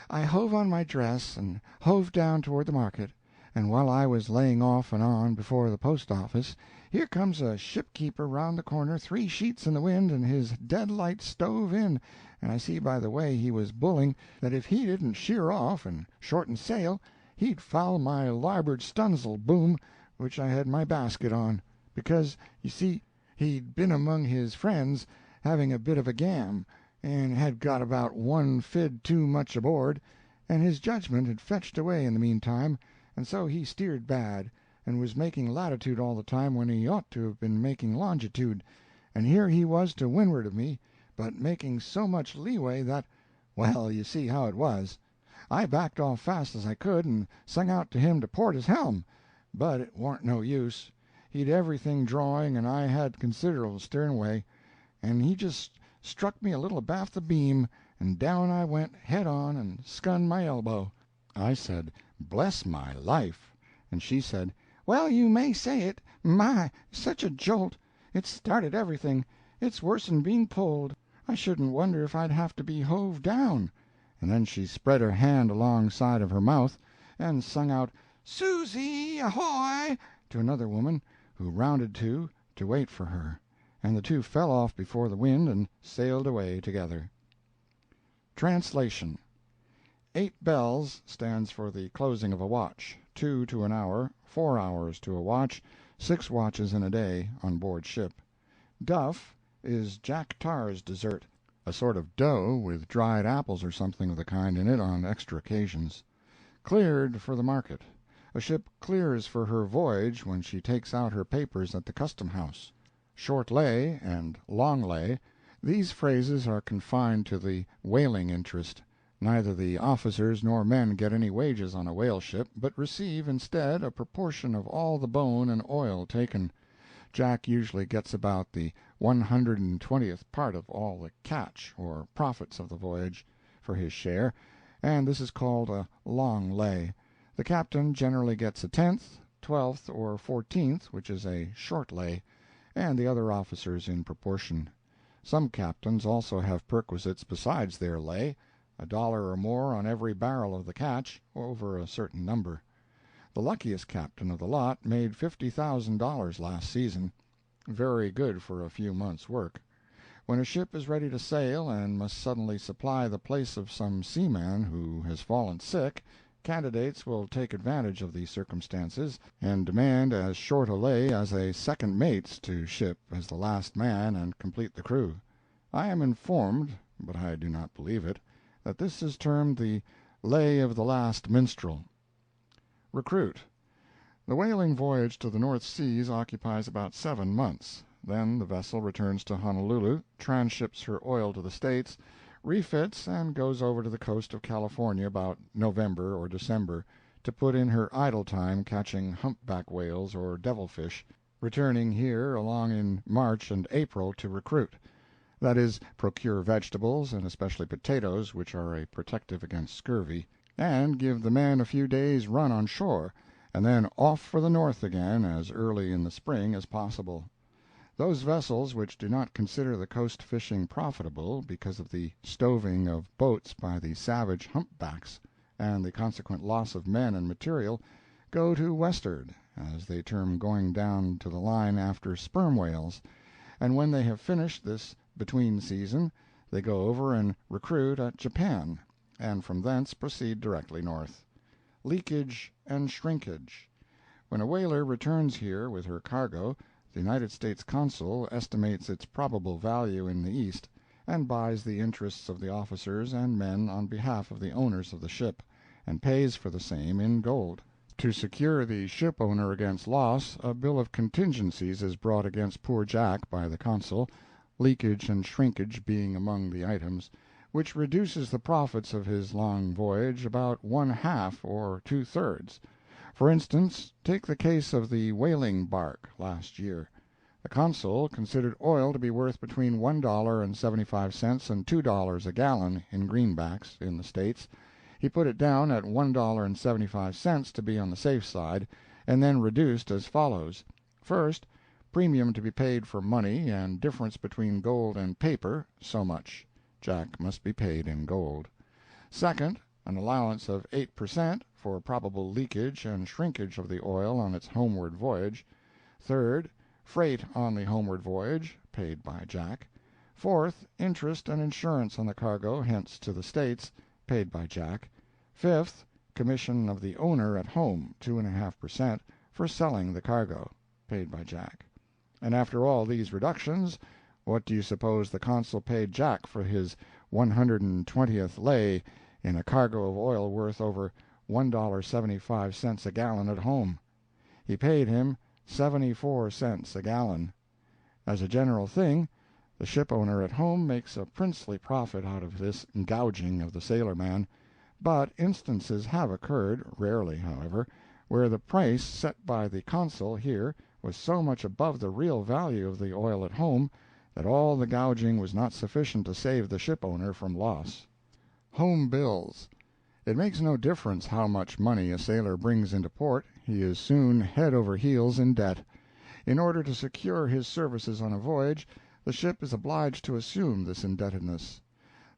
I hove on my dress and hove down toward the market, and while I was laying off and on before the post-office, here comes a ship-keeper round the corner, 3 sheets in the wind and his dead-light stove in, and I see by the way he was bulling that if he didn't sheer off and shorten sail he'd foul my larboard stun'sle boom, which I had my basket on, because, you see, he'd been among his friends having a bit of a gam, and had got about 1 fid too much aboard, and his judgment had fetched away in the meantime, and so he steered bad, and was making latitude all the time when he ought to have been making longitude, and here he was to windward of me, but making so much leeway that—well, you see how it was. I backed off fast as I could, and sung out to him to port his helm, but it warn't no use. He'd everything drawing, and I had considerable sternway, and he just struck me a little abaft the beam, and down I went head on and skunned my elbow. I said, "Bless my life," and she said, "Well, you may say it. My, such a jolt! It started everything. It's worse'n being pulled. I shouldn't wonder if I'd have to be hove down." And then she spread her hand alongside of her mouth, and sung out, "Susy, ahoy!" to another woman, who rounded to wait for her, and the two fell off before the wind and sailed away together. Translation. 8 bells stands for the closing of a watch, 2 to an hour, 4 hours to a watch, 6 watches in a day, on board ship. Duff is Jack Tar's dessert, a sort of dough with dried apples or something of the kind in it on extra occasions. Cleared for the market. A ship clears for her voyage when she takes out her papers at the custom-house. Short lay and long lay, these phrases are confined to the whaling interest. Neither the officers nor men get any wages on a whale ship, but receive, instead, a proportion of all the bone and oil taken. Jack usually gets about the 120th part of all the catch, or profits of the voyage, for his share, and this is called a long lay. The captain generally gets a 10th, 12th, or 14th, which is a short lay, and the other officers in proportion. Some captains also have perquisites besides their lay, $1 or more on every barrel of the catch, over a certain number. The luckiest captain of the lot made $50,000 last season. Very good for a few months' work. When a ship is ready to sail and must suddenly supply the place of some seaman who has fallen sick, candidates will take advantage of the circumstances and demand as short a lay as a second mate's to ship as the last man and complete the crew. I am informed, but I do not believe it, that this is termed the lay of the last minstrel. Recruit. The whaling voyage to the North Seas occupies about 7 months. Then the vessel returns to Honolulu, tranships her oil to the States, refits, and goes over to the coast of California about November or December, to put in her idle time catching humpback whales or devilfish, returning here along in March and April to recruit. That is, procure vegetables, and especially potatoes, which are a protective against scurvy, and give the men a few days' run on shore, and then off for the north again as early in the spring as possible. Those vessels which do not consider the coast fishing profitable, because of the stoving of boats by the savage humpbacks, and the consequent loss of men and material, go to westward, as they term going down to the line after sperm whales, and when they have finished this between season, they go over and recruit at Japan, and from thence proceed directly north. Leakage and shrinkage. When a whaler returns here with her cargo, the United States Consul estimates its probable value in the East, and buys the interests of the officers and men on behalf of the owners of the ship, and pays for the same in gold. To secure the ship owner against loss, a bill of contingencies is brought against poor Jack by the Consul, leakage and shrinkage being among the items, which reduces the profits of his long voyage about 1/2 or 2/3. For instance, take the case of the whaling bark last year. The Consul considered oil to be worth between $1.75 and $2 a gallon in greenbacks in the States. He put it down at $1.75 to be on the safe side, and then reduced as follows: First, premium to be paid for money, and difference between gold and paper, so much. Jack must be paid in gold. Second, an allowance of 8% for probable leakage and shrinkage of the oil on its homeward voyage. Third, freight on the homeward voyage, paid by Jack. Fourth, interest and insurance on the cargo hence to the States, paid by Jack. Fifth, commission of the owner at home, 2.5% for selling the cargo, paid by Jack. And after all these reductions, what do you suppose the Consul paid Jack for his 120th lay in a cargo of oil worth over $1.75 a gallon at home? He paid him 74 cents a gallon. As a general thing, the ship owner at home makes a princely profit out of this gouging of the sailorman, but instances have occurred, rarely, however, where the price set by the Consul here was so much above the real value of the oil at home that all the gouging was not sufficient to save the ship owner from loss. Home bills. It makes no difference how much money a sailor brings into port, he is soon head over heels in debt. In order to secure his services on a voyage, the ship is obliged to assume this indebtedness.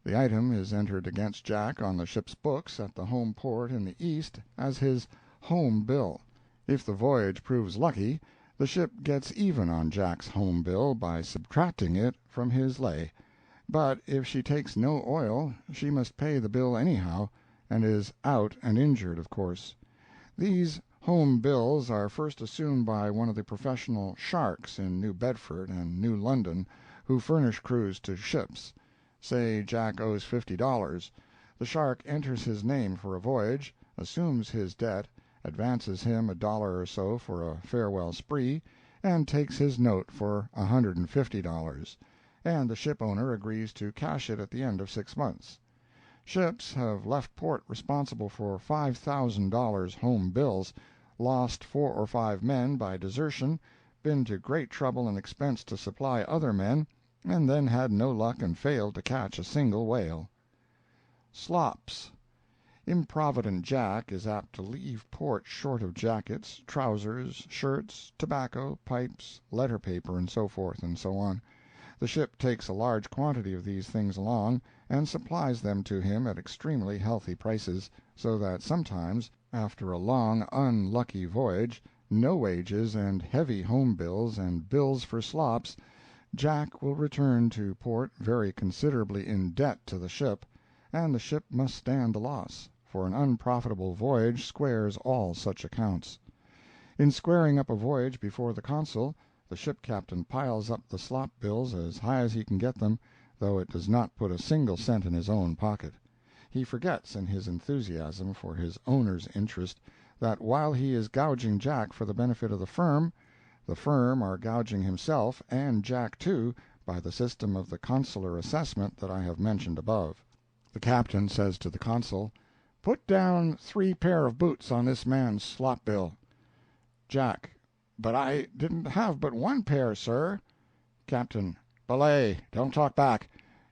The item is entered against Jack on the ship's books at the home port in the East as his home bill. If the voyage proves lucky, the ship gets even on Jack's home bill by subtracting it from his lay, but if she takes no oil she must pay the bill anyhow, and is out and injured, of course. These home bills are first assumed by one of the professional "sharks" in New Bedford and New London, who furnish crews to ships. Say Jack owes $50. The shark enters his name for a voyage, assumes his debt, advances him $1 or so for a farewell spree, and takes his note for $150, and the ship owner agrees to cash it at the end of 6 months. Ships have left port responsible for $5,000 home bills, lost 4 or 5 men by desertion, been to great trouble and expense to supply other men, and then had no luck and failed to catch a single whale. Slops. Improvident Jack is apt to leave port short of jackets, trousers, shirts, tobacco, pipes, letter paper, and so forth and so on. The ship takes a large quantity of these things along, and supplies them to him at extremely healthy prices, so that sometimes, after a long unlucky voyage, no wages, and heavy home bills and bills for slops, Jack will return to port very considerably in debt to the ship, and the ship must stand the loss, for an unprofitable voyage squares all such accounts. In squaring up a voyage before the consul, the ship captain piles up the slop bills as high as he can get them, though it does not put a single cent in his own pocket. He forgets, in his enthusiasm for his owner's interest, that while he is gouging Jack for the benefit of the firm are gouging himself, and Jack too, by the system of the consular assessment that I have mentioned above. The captain says to the consul, "Put down 3 pair of boots on this man's slop bill." Jack: "But I didn't have but 1 pair, sir." Captain: "Belay, don't talk back.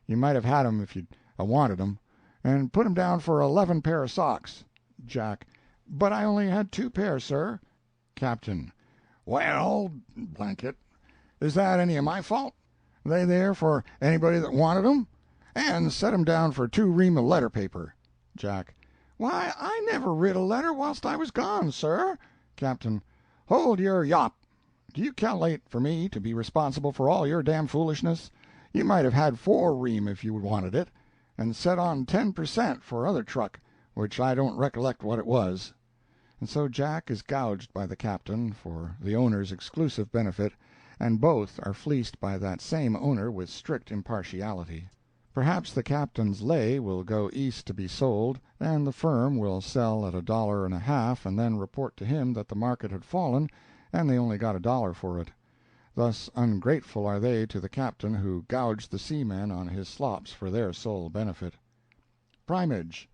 You might have had 'em if you'd wanted 'em. And put 'em down for 11 pair of socks." Jack: "But I only had 2 pair, sir." Captain: "Well, it, is that any of my fault? They there for anybody that wanted 'em? And set 'em down for 2 ream of letter paper." Jack: "Why, I never writ a letter whilst I was gone, sir." Captain: "Hold your yop. Do you cal'late for me to be responsible for all your damn foolishness? You might have had 4 ream if you wanted it, and set on 10% for other truck, which I don't recollect what it was." And so Jack is gouged by the captain for the owner's exclusive benefit, and both are fleeced by that same owner with strict impartiality. Perhaps the captain's lay will go east to be sold, and the firm will sell at $1.50 and then report to him that the market had fallen and they only got $1 for it. Thus ungrateful are they to the captain who gouged the seamen on his slops for their sole benefit. Primage.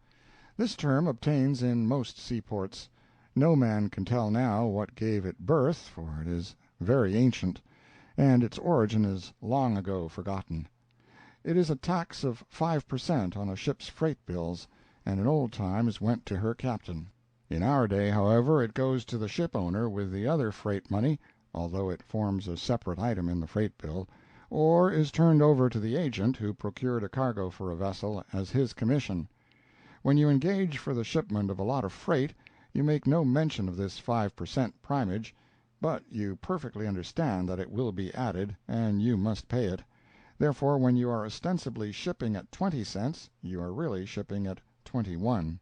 This term obtains in most seaports. No man can tell now what gave it birth, for it is very ancient, and its origin is long ago forgotten. It is a tax of 5% on a ship's freight bills, and in old times went to her captain. In our day, however, it goes to the ship owner with the other freight money, although it forms a separate item in the freight bill, or is turned over to the agent who procured a cargo for a vessel as his commission. When you engage for the shipment of a lot of freight, you make no mention of this 5% primage, but you perfectly understand that it will be added, and you must pay it. Therefore, when you are ostensibly shipping at 20 cents, you are really shipping at 21.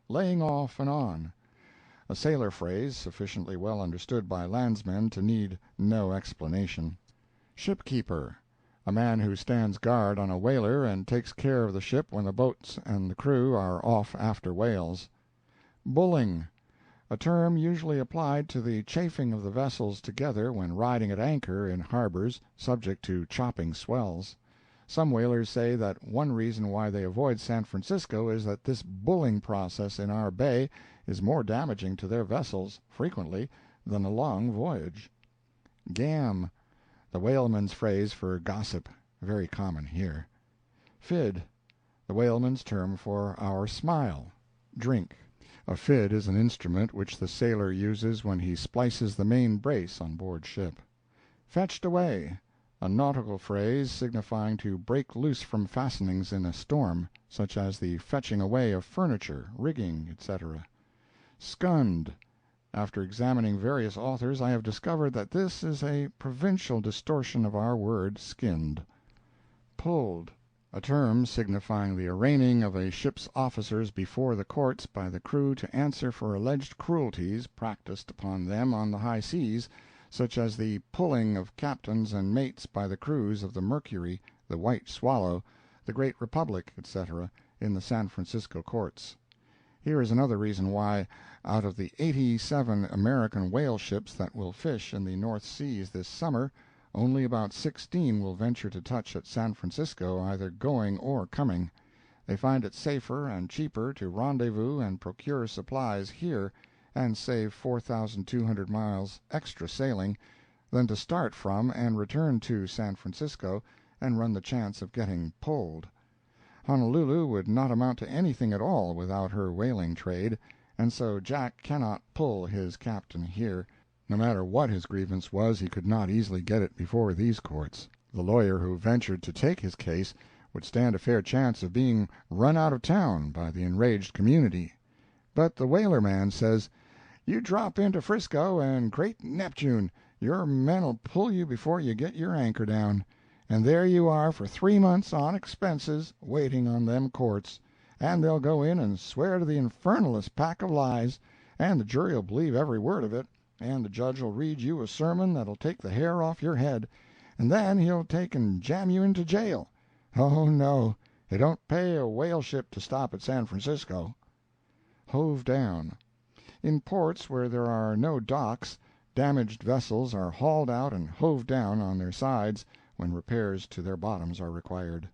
Laying off and on. A sailor phrase, sufficiently well understood by landsmen to need no explanation. Shipkeeper. A man who stands guard on a whaler and takes care of the ship when the boats and the crew are off after whales. Bulling. A term usually applied to the chafing of the vessels together when riding at anchor in harbors subject to chopping swells. Some whalers say that one reason why they avoid San Francisco is that this bulling process in our bay is more damaging to their vessels, frequently, than a long voyage. Gam. The whaleman's phrase for gossip, very common here. Fid. The whaleman's term for our smile, drink. A fid is an instrument which the sailor uses when he splices the main brace on board ship. Fetched away. A nautical phrase signifying to break loose from fastenings in a storm, such as the fetching away of furniture, rigging, etc. Scunned. After examining various authors, I have discovered that this is a provincial distortion of our word skinned. Pulled. A term signifying the arraigning of a ship's officers before the courts by the crew to answer for alleged cruelties practiced upon them on the high seas, such as the pulling of captains and mates by the crews of the Mercury, the White Swallow, the Great Republic, etc., in the San Francisco courts. Here is another reason why, out of the 87 American whale ships that will fish in the North Seas this summer, only about 16 will venture to touch at San Francisco, either going or coming. They find it safer and cheaper to rendezvous and procure supplies here, and save 4,200 miles extra sailing, than to start from and return to San Francisco and run the chance of getting "pulled." Honolulu would not amount to anything at all without her whaling trade, and so Jack cannot "pull" his captain here. No matter what his grievance was, he could not easily get it before these courts. The lawyer who ventured to take his case would stand a fair chance of being run out of town by the enraged community. But the whaler man says, "You drop into 'Frisco, and great Neptune, your men'll pull you before you get your anchor down, and there you are for 3 months on expenses, waiting on them courts, and they'll go in and swear to the infernalest pack of lies, and the jury'll believe every word of it, and the judge'll read you a sermon that'll take the hair off your head, and then he'll take and jam you into jail. Oh, no, it don't pay a whale ship to stop at San Francisco." Hove down. In ports where there are no docks, damaged vessels are hauled out and hove down on their sides when repairs to their bottoms are required.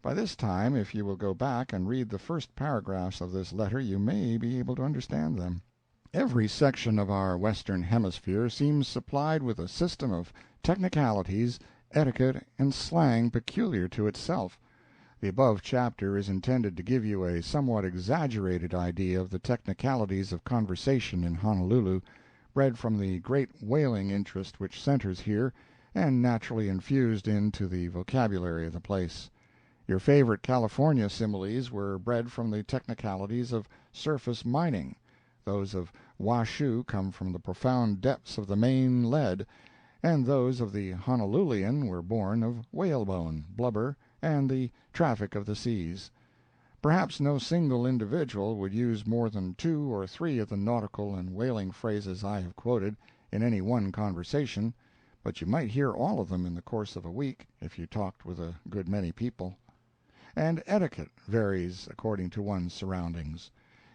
By this time, if you will go back and read the first paragraphs of this letter, you may be able to understand them. Every section of our Western Hemisphere seems supplied with a system of technicalities, etiquette, and slang peculiar to itself. The above chapter is intended to give you a somewhat exaggerated idea of the technicalities of conversation in Honolulu, bred from the great whaling interest which centers here, and naturally infused into the vocabulary of the place. Your favorite California similes were bred from the technicalities of surface mining. Those of Washoe come from the profound depths of the main lead, and those of the Honolulian were born of whalebone, blubber, and the traffic of the seas. Perhaps no single individual would use more than 2 or 3 of the nautical and whaling phrases I have quoted in any one conversation, but you might hear all of them in the course of a week if you talked with a good many people. And etiquette varies according to one's surroundings.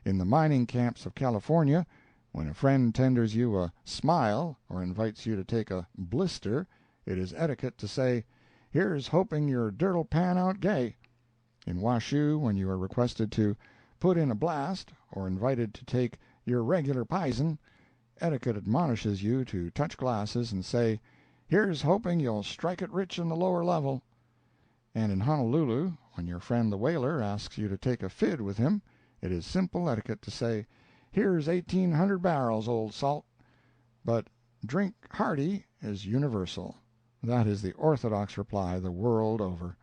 In the mining camps of California, when a friend tenders you a smile or invites you to take a blister, it is etiquette to say, "Here's hoping your dirt'll pan out gay." In Washoe, when you are requested to "put in a blast," or invited to take your regular pison, etiquette admonishes you to touch glasses and say, "Here's hoping you'll strike it rich in the lower level." And in Honolulu, when your friend the whaler asks you to take a fid with him, it is simple etiquette to say, "Here's 1,800 barrels, old salt." But "drink hearty" is universal. That is the orthodox reply the world over.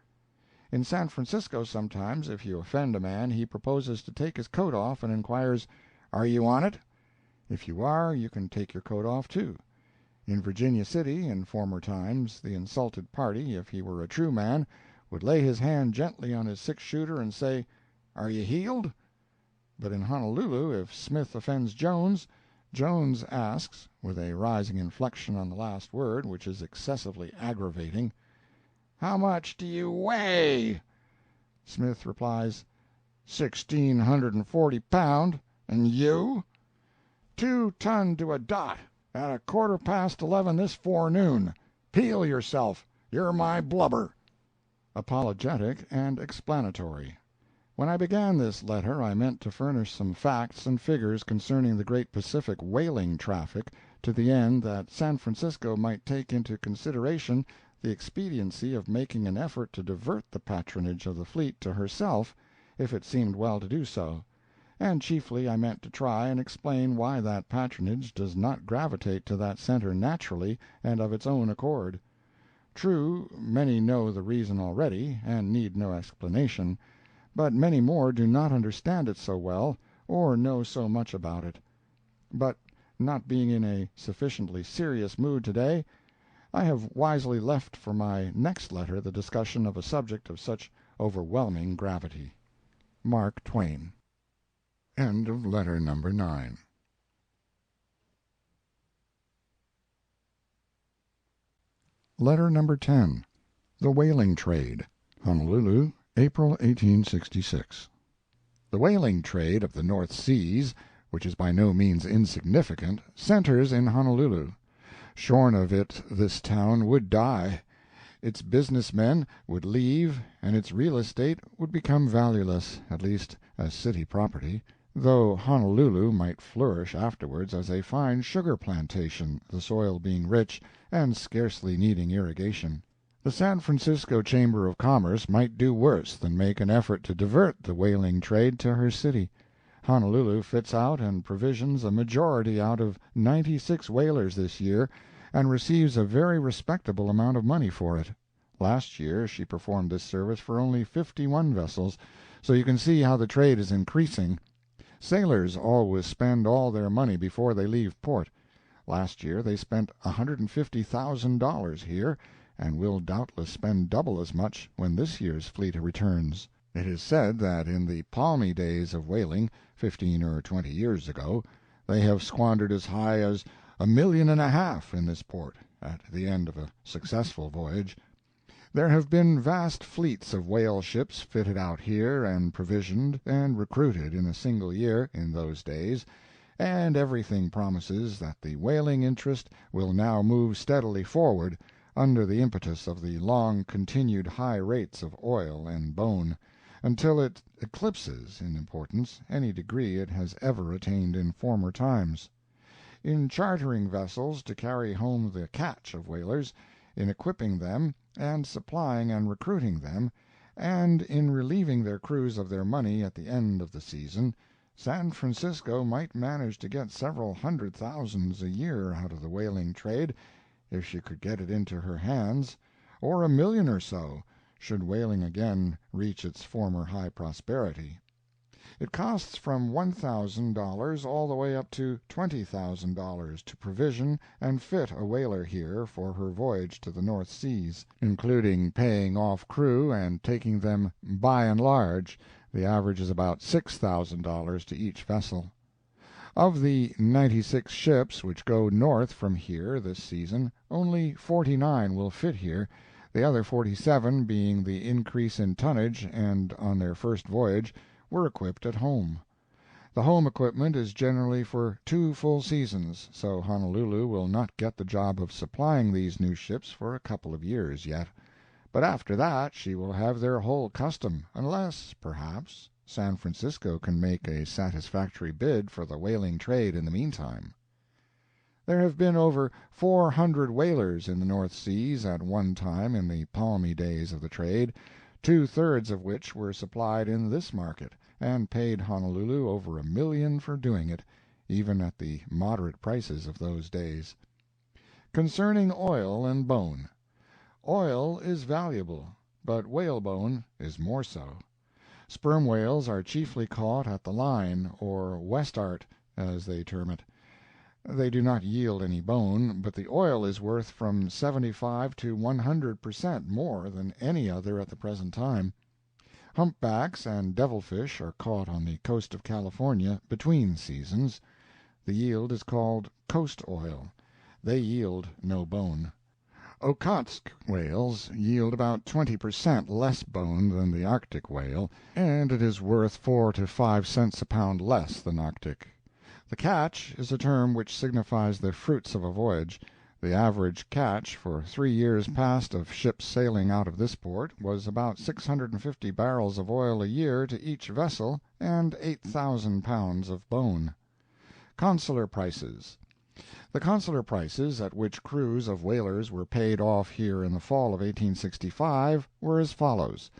In San Francisco sometimes, if you offend a man, he proposes to take his coat off and inquires, "Are you on it?" If you are, you can take your coat off too. In Virginia City, in former times, the insulted party, if he were a true man, would lay his hand gently on his 6-shooter and say, "Are you heeled?" But in Honolulu, if Smith offends Jones, Jones asks, with a rising inflection on the last word, which is excessively aggravating, "How much do you weigh?" Smith replies, 1,640 pound, and you?" 2 ton to a dot, at 11:15 this forenoon. Peel yourself, you're my blubber." Apologetic and explanatory. When I began this letter I meant to furnish some facts and figures concerning the great Pacific whaling traffic, to the end that San Francisco might take into consideration the expediency of making an effort to divert the patronage of the fleet to herself, if it seemed well to do so, and chiefly I meant to try and explain why that patronage does not gravitate to that center naturally and of its own accord. True, many know the reason already, and need no explanation, but many more do not understand it so well, or know so much about it. But not being in a sufficiently serious mood today, I have wisely left for my next letter the discussion of a subject of such overwhelming gravity. Mark Twain. End of letter number 9. Letter number 10. The Whaling Trade. Honolulu, April, 1866. The whaling trade of the North Seas, which is by no means insignificant, centers in Honolulu. Shorn of it this town would die. Its business men would leave, and its real estate would become valueless, at least as city property. though Honolulu might flourish afterwards as a fine sugar plantation, the soil being rich and scarcely needing irrigation. The San Francisco Chamber of Commerce might do worse than make an effort to divert the whaling trade to her city. Honolulu fits out and provisions a majority out of 96 whalers this year, and receives a very respectable amount of money for it. Last year she performed this service for only 51 vessels, so you can see how the trade is increasing. Sailors always spend all their money before they leave port. Last year they spent $150,000 here, and will doubtless spend double as much when this year's fleet returns. It is said that in the palmy days of whaling, 15 or 20 years ago, they have squandered as high as $1.5 million in this port, at the end of a successful voyage. There have been vast fleets of whale ships fitted out here and provisioned and recruited in a single year, in those days, and everything promises that the whaling interest will now move steadily forward, under the impetus of the long-continued high rates of oil and bone, until it eclipses in importance any degree it has ever attained in former times. In chartering vessels to carry home the catch of whalers, in equipping them, and supplying and recruiting them, and in relieving their crews of their money at the end of the season, San Francisco might manage to get several $100,000s a year out of the whaling trade if she could get it into her hands, or $1 million or so, should whaling again reach its former high prosperity. It costs from $1,000 all the way up to $20,000 to provision and fit a whaler here for her voyage to the North Seas, including paying off crew and taking them by and large. The average is about $6,000 to each vessel. Of the 96 ships which go north from here this season, only 49 will fit here, the other 47, being the increase in tonnage and on their first voyage, were equipped at home. The home equipment is generally for 2 full seasons, so Honolulu will not get the job of supplying these new ships for a couple of years yet. But after that she will have their whole custom, unless, perhaps, San Francisco can make a satisfactory bid for the whaling trade in the meantime. There have been over 400 whalers in the North Seas at one time in the palmy days of the trade, 2/3 of which were supplied in this market, and paid Honolulu over $1 million for doing it, even at the moderate prices of those days. Concerning oil and bone. Oil is valuable, but whalebone is more so. Sperm whales are chiefly caught at the line, or westart, as they term it. They do not yield any bone, but the oil is worth from 75 to 100% more than any other at the present time. Humpbacks and devilfish are caught on the coast of California between seasons. The yield is called coast oil. They yield no bone. Okhotsk whales yield about 20% less bone than the Arctic whale, and it is worth 4 to 5 cents a pound less than Arctic. The catch is a term which signifies the fruits of a voyage. The average catch for 3 years past of ships sailing out of this port was about 650 barrels of oil a year to each vessel and 8,000 pounds of bone. Consular prices. The consular prices at which crews of whalers were paid off here in the fall of 1865 were as follows: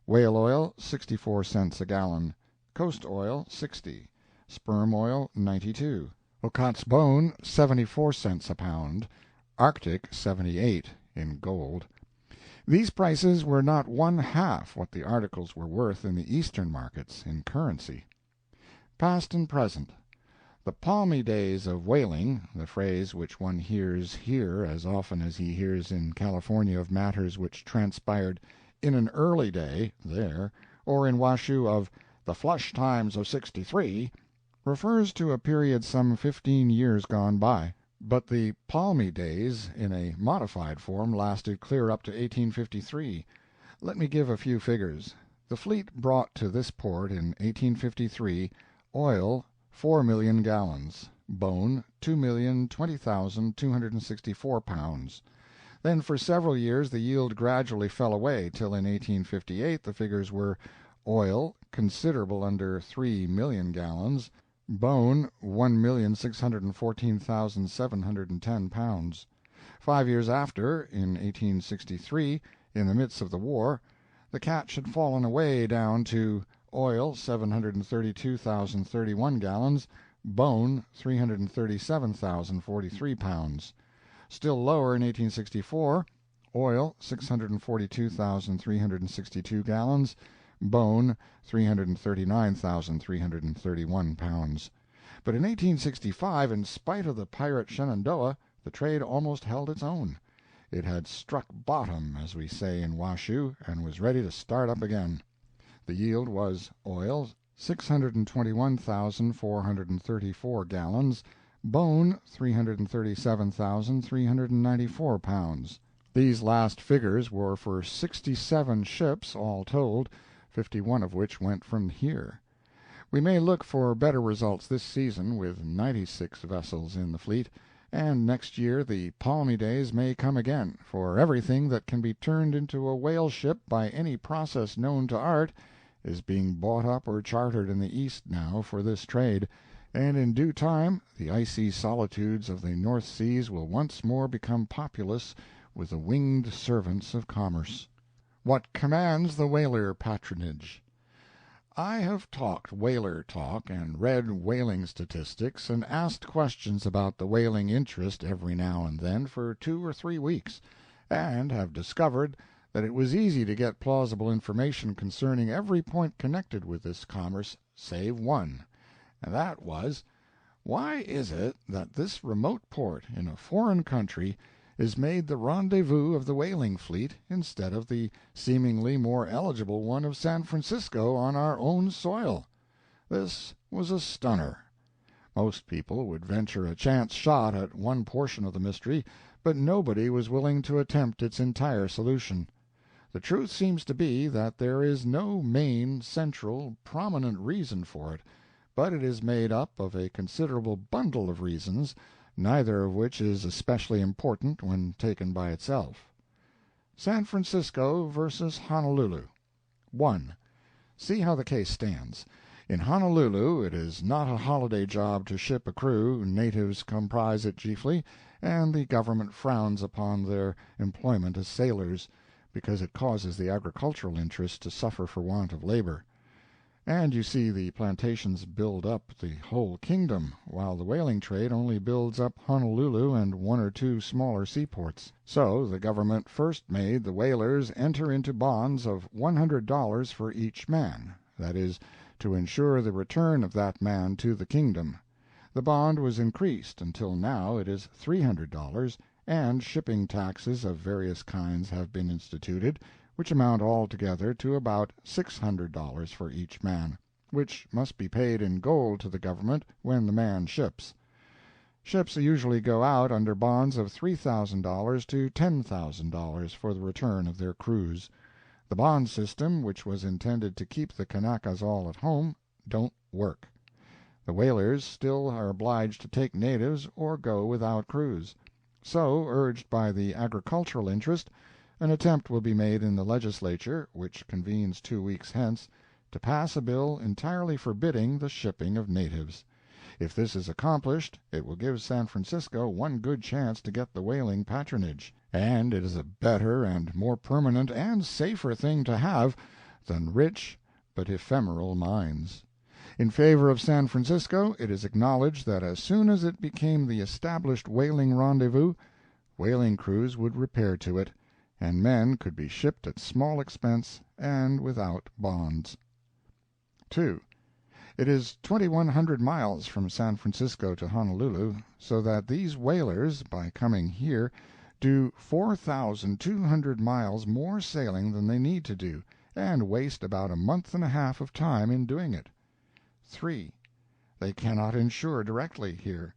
whale oil 64 cents a gallon, coast oil 60, sperm oil 92, Okhotsk bone 74 cents a pound, Arctic 78 in gold. These prices were not one half what the articles were worth in the Eastern markets in currency. Past and present. The palmy days of whaling, the phrase which one hears here as often as he hears in California of matters which transpired in an early day there, or in Washoe of the flush times of '63, refers to a period some 15 years gone by. But the palmy days, in a modified form, lasted clear up to 1853. Let me give a few figures. The fleet brought to this port in 1853 oil 4,000,000 gallons, bone 2,020,264 pounds. Then for several years the yield gradually fell away, till in 1858 the figures were oil considerable under 3,000,000 gallons, bone 1,614,710 pounds. 5 years after, in 1863, in the midst of the war, the catch had fallen away down to oil 732,031 gallons, bone 337,043 pounds. Still lower in 1864, oil 642,362 gallons, bone 339,331 pounds. But in 1865, in spite of the pirate Shenandoah, the trade almost held its own. It had struck bottom, as we say in Washoe, and was ready to start up again. The yield was oil 621,434 gallons, bone 337,394 pounds. These last figures were for 67 ships, all told, 51 of which went from here. We may look for better results this season, with 96 vessels in the fleet, and next year the palmy days may come again, for everything that can be turned into a whale ship by any process known to art is being bought up or chartered in the East now for this trade, and in due time the icy solitudes of the North Seas will once more become populous with the winged servants of commerce. What commands the whaler patronage? I have talked whaler talk and read whaling statistics and asked questions about the whaling interest every now and then for 2 or 3 weeks, and have discovered that it was easy to get plausible information concerning every point connected with this commerce save one, and that was, why is it that this remote port in a foreign country is made the rendezvous of the whaling fleet instead of the seemingly more eligible one of San Francisco on our own soil? This was a stunner. Most people would venture a chance shot at one portion of the mystery, but nobody was willing to attempt its entire solution. The truth seems to be that there is no main, central, prominent reason for it, but it is made up of a considerable bundle of reasons, neither of which is especially important when taken by itself. San Francisco versus Honolulu. 1. See how the case stands. In Honolulu it is not a holiday job to ship a crew, natives comprise it chiefly, and the government frowns upon their employment as sailors, because it causes the agricultural interests to suffer for want of labor. And you see the plantations build up the whole kingdom, while the whaling trade only builds up Honolulu and 1 or 2 smaller seaports. So the government first made the whalers enter into bonds of $100 for each man, that is, to ensure the return of that man to the kingdom. The bond was increased until now it is $300, and shipping taxes of various kinds have been instituted, which amount altogether to about $600 for each man, which must be paid in gold to the government when the man ships. Ships usually go out under bonds of $3,000 to $10,000 for the return of their crews. The bond system, which was intended to keep the Kanakas all at home, don't work. The whalers still are obliged to take natives or go without crews. So, urged by the agricultural interest, an attempt will be made in the legislature, which convenes 2 weeks hence, to pass a bill entirely forbidding the shipping of natives. If this is accomplished, it will give San Francisco one good chance to get the whaling patronage, and it is a better and more permanent and safer thing to have than rich but ephemeral mines. In favor of San Francisco, it is acknowledged that as soon as it became the established whaling rendezvous, whaling crews would repair to it, and men could be shipped at small expense and without bonds. 2. It is 2,100 miles from San Francisco to Honolulu, so that these whalers, by coming here, do 4,200 miles more sailing than they need to do, and waste about a month and a half of time in doing it. 3. They cannot insure directly here.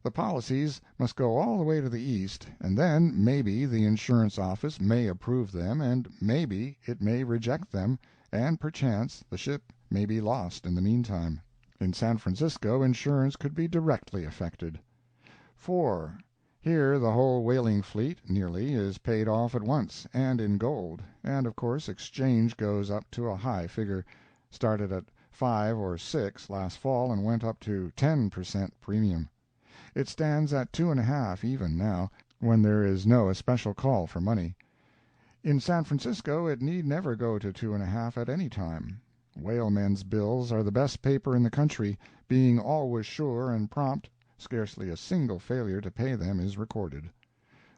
The policies must go all the way to the East, and then maybe the insurance office may approve them, and maybe it may reject them, and perchance the ship may be lost in the meantime. In San Francisco insurance could be directly affected. 4. Here the whole whaling fleet, nearly, is paid off at once, and in gold, and of course exchange goes up to a high figure, started at 5 or 6 last fall and went up to 10% premium. It stands at 2.5 even now, when there is no especial call for money. In San Francisco it need never go to 2.5 at any time. Whalemen's bills are the best paper in the country, being always sure and prompt. Scarcely a single failure to pay them is recorded.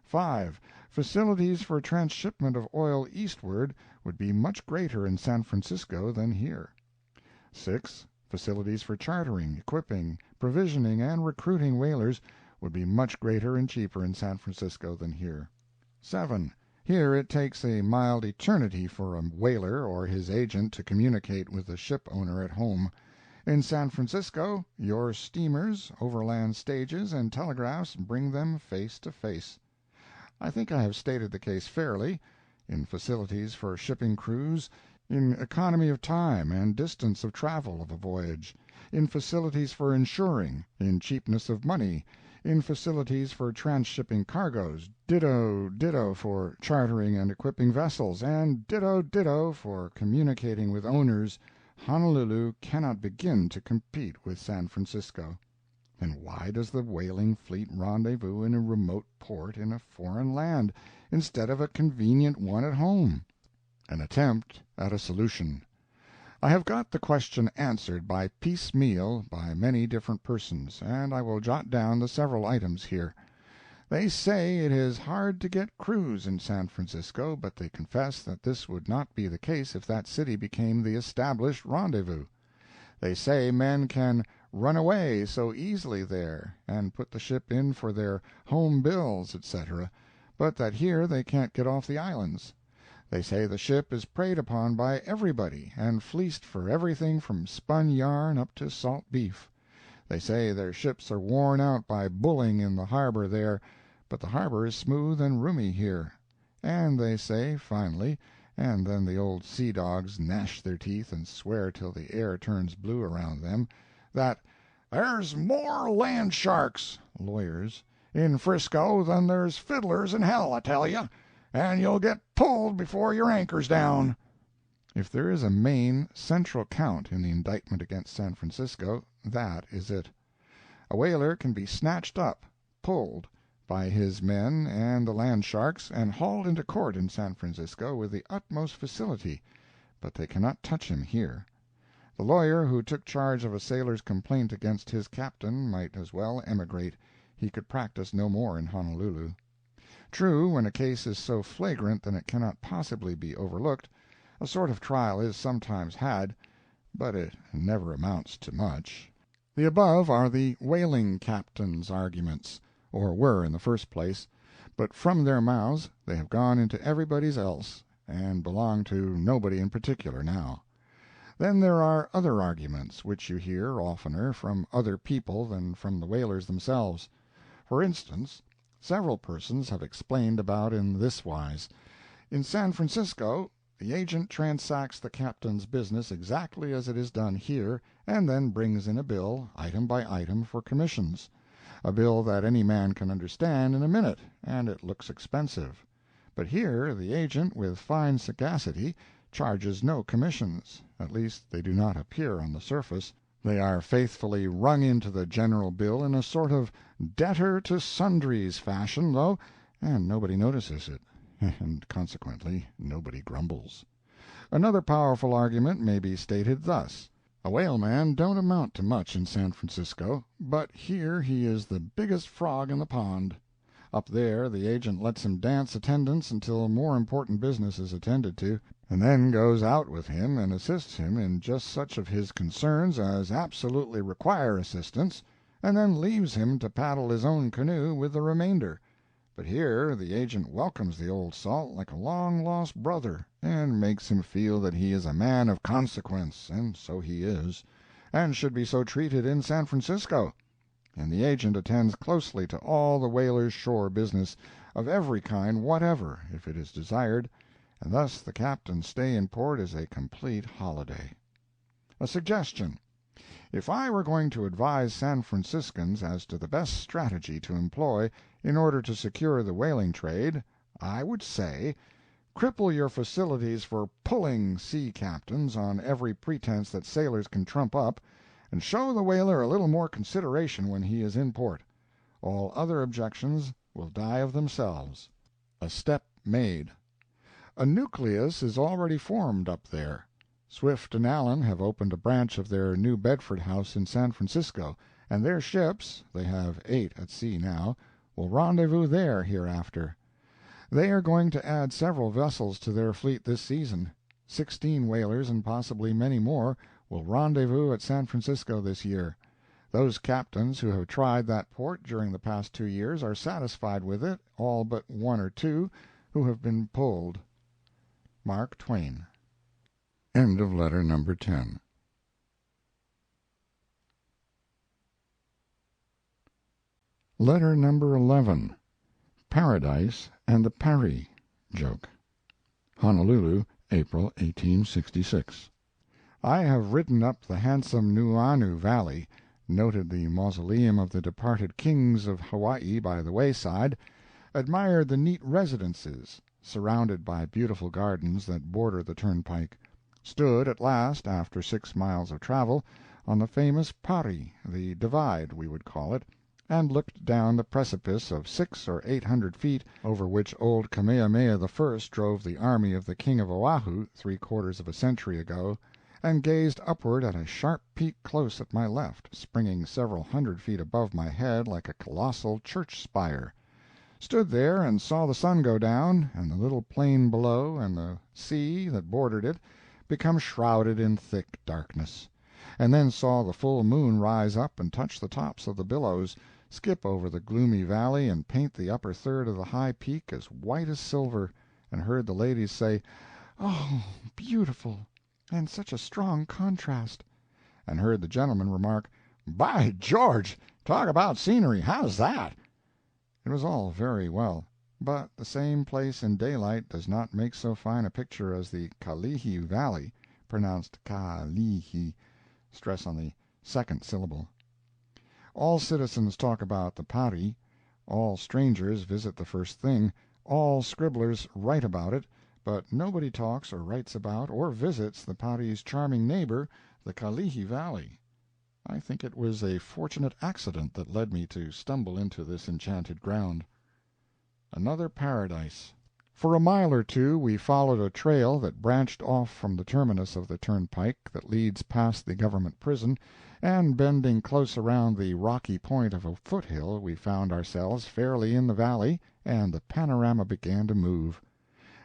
5. Facilities for transshipment of oil eastward would be much greater in San Francisco than here. 6. Facilities for chartering, equipping, provisioning, and recruiting whalers would be much greater and cheaper in San Francisco than here. 7. Here it takes a mild eternity for a whaler or his agent to communicate with the ship owner at home. In San Francisco, your steamers, overland stages, and telegraphs bring them face to face. I think I have stated the case fairly, in facilities for shipping crews, in economy of time and distance of travel of a voyage, in facilities for insuring, in cheapness of money, in facilities for transshipping cargoes, ditto for chartering and equipping vessels, and ditto for communicating with owners. Honolulu cannot begin to compete with San Francisco. And why does the whaling fleet rendezvous in a remote port in a foreign land, instead of a convenient one at home? An attempt at a solution. I have got the question answered by piecemeal by many different persons, and I will jot down the several items here. They say it is hard to get crews in San Francisco, but they confess that this would not be the case if that city became the established rendezvous. They say men can run away so easily there, and put the ship in for their home bills, etc., but that here they can't get off the islands. They say the ship is preyed upon by everybody, and fleeced for everything from spun yarn up to salt beef. They say their ships are worn out by bulling in the harbor there, but the harbor is smooth and roomy here. And they say, finally, and then the old sea dogs gnash their teeth and swear till the air turns blue around them, that "there's more land sharks (lawyers) in Frisco than there's fiddlers in hell, I tell you, and you'll get pulled before your anchor's down." If there is a main, central count in the indictment against San Francisco, that is it. A whaler can be snatched up, pulled, by his men and the land sharks, and hauled into court in San Francisco with the utmost facility, but they cannot touch him here. The lawyer who took charge of a sailor's complaint against his captain might as well emigrate. He could practice no more in Honolulu. True, when a case is so flagrant that it cannot possibly be overlooked, a sort of trial is sometimes had, but it never amounts to much. The above are the whaling captain's arguments, or were in the first place, but from their mouths they have gone into everybody's else, and belong to nobody in particular now. Then there are other arguments, which you hear oftener from other people than from the whalers themselves. For instance, several persons have explained about in this wise: in San Francisco the agent transacts the captain's business exactly as it is done here, and then brings in a bill, item by item, for commissions, a bill that any man can understand in a minute, and it looks expensive. But here the agent, with fine sagacity, charges no commissions, at least they do not appear on the surface. They are faithfully rung into the general bill in a sort of debtor to sundries fashion, though, and nobody notices it, and consequently nobody grumbles. Another powerful argument may be stated thus: a whaleman don't amount to much in San Francisco, but here he is the biggest frog in the pond. Up there the agent lets him dance attendance until more important business is attended to, and then goes out with him and assists him in just such of his concerns as absolutely require assistance, and then leaves him to paddle his own canoe with the remainder. But here the agent welcomes the old salt like a long-lost brother, and makes him feel that he is a man of consequence, and so he is, and should be so treated in San Francisco. And the agent attends closely to all the whaler's shore business, of every kind whatever, if it is desired, and thus the captain's stay in port is a complete holiday. A suggestion: if I were going to advise San Franciscans as to the best strategy to employ In order to secure the whaling trade, I would say, cripple your facilities for "pulling" sea captains on every pretense that sailors can trump up, and show the whaler a little more consideration when he is in port. All other objections will die of themselves. A step made. A nucleus is already formed up there. Swift and Allen have opened a branch of their New Bedford house in San Francisco, and their ships—they have 8 at sea now—will rendezvous there hereafter. They are going to add several vessels to their fleet this season. 16 whalers, and possibly many more, will rendezvous at San Francisco this year. Those captains who have tried that port during the past 2 years are satisfied with it, all but 1 or 2 who have been pulled. Mark Twain. End of letter number 10. Letter number 11. Paradise and the Pari joke. Honolulu, April, 1866. I have ridden up the handsome Nuuanu Valley, noted the mausoleum of the departed kings of Hawaii by the wayside, admired the neat residences, surrounded by beautiful gardens that border the turnpike, stood at last, after 6 miles of travel, on the famous Pari, the Divide, we would call it, and looked down the precipice of 600 or 800 feet over which old Kamehameha I drove the army of the King of Oahu 3/4 of a century ago, and gazed upward at a sharp peak close at my left, springing several hundred feet above my head like a colossal church spire. Stood there and saw the sun go down, and the little plain below, and the sea that bordered it, become shrouded in thick darkness, and then saw the full moon rise up and touch the tops of the billows, skip over the gloomy valley and paint the upper third of the high peak as white as silver, and heard the ladies say, "Oh, beautiful, and such a strong contrast," and heard the gentlemen remark, "By George, talk about scenery, how's that?" It was all very well, but the same place in daylight does not make so fine a picture as the Kalihi Valley, pronounced Ka-lee-he, stress on the second syllable. All citizens talk about the Pari, all strangers visit the first thing, all scribblers write about it, but nobody talks or writes about or visits the Pari's charming neighbor, the Kalihi Valley. I think it was a fortunate accident that led me to stumble into this enchanted ground. Another paradise. For a mile or 2 we followed a trail that branched off from the terminus of the turnpike that leads past the government prison, and bending close around the rocky point of a foothill we found ourselves fairly in the valley, and the panorama began to move.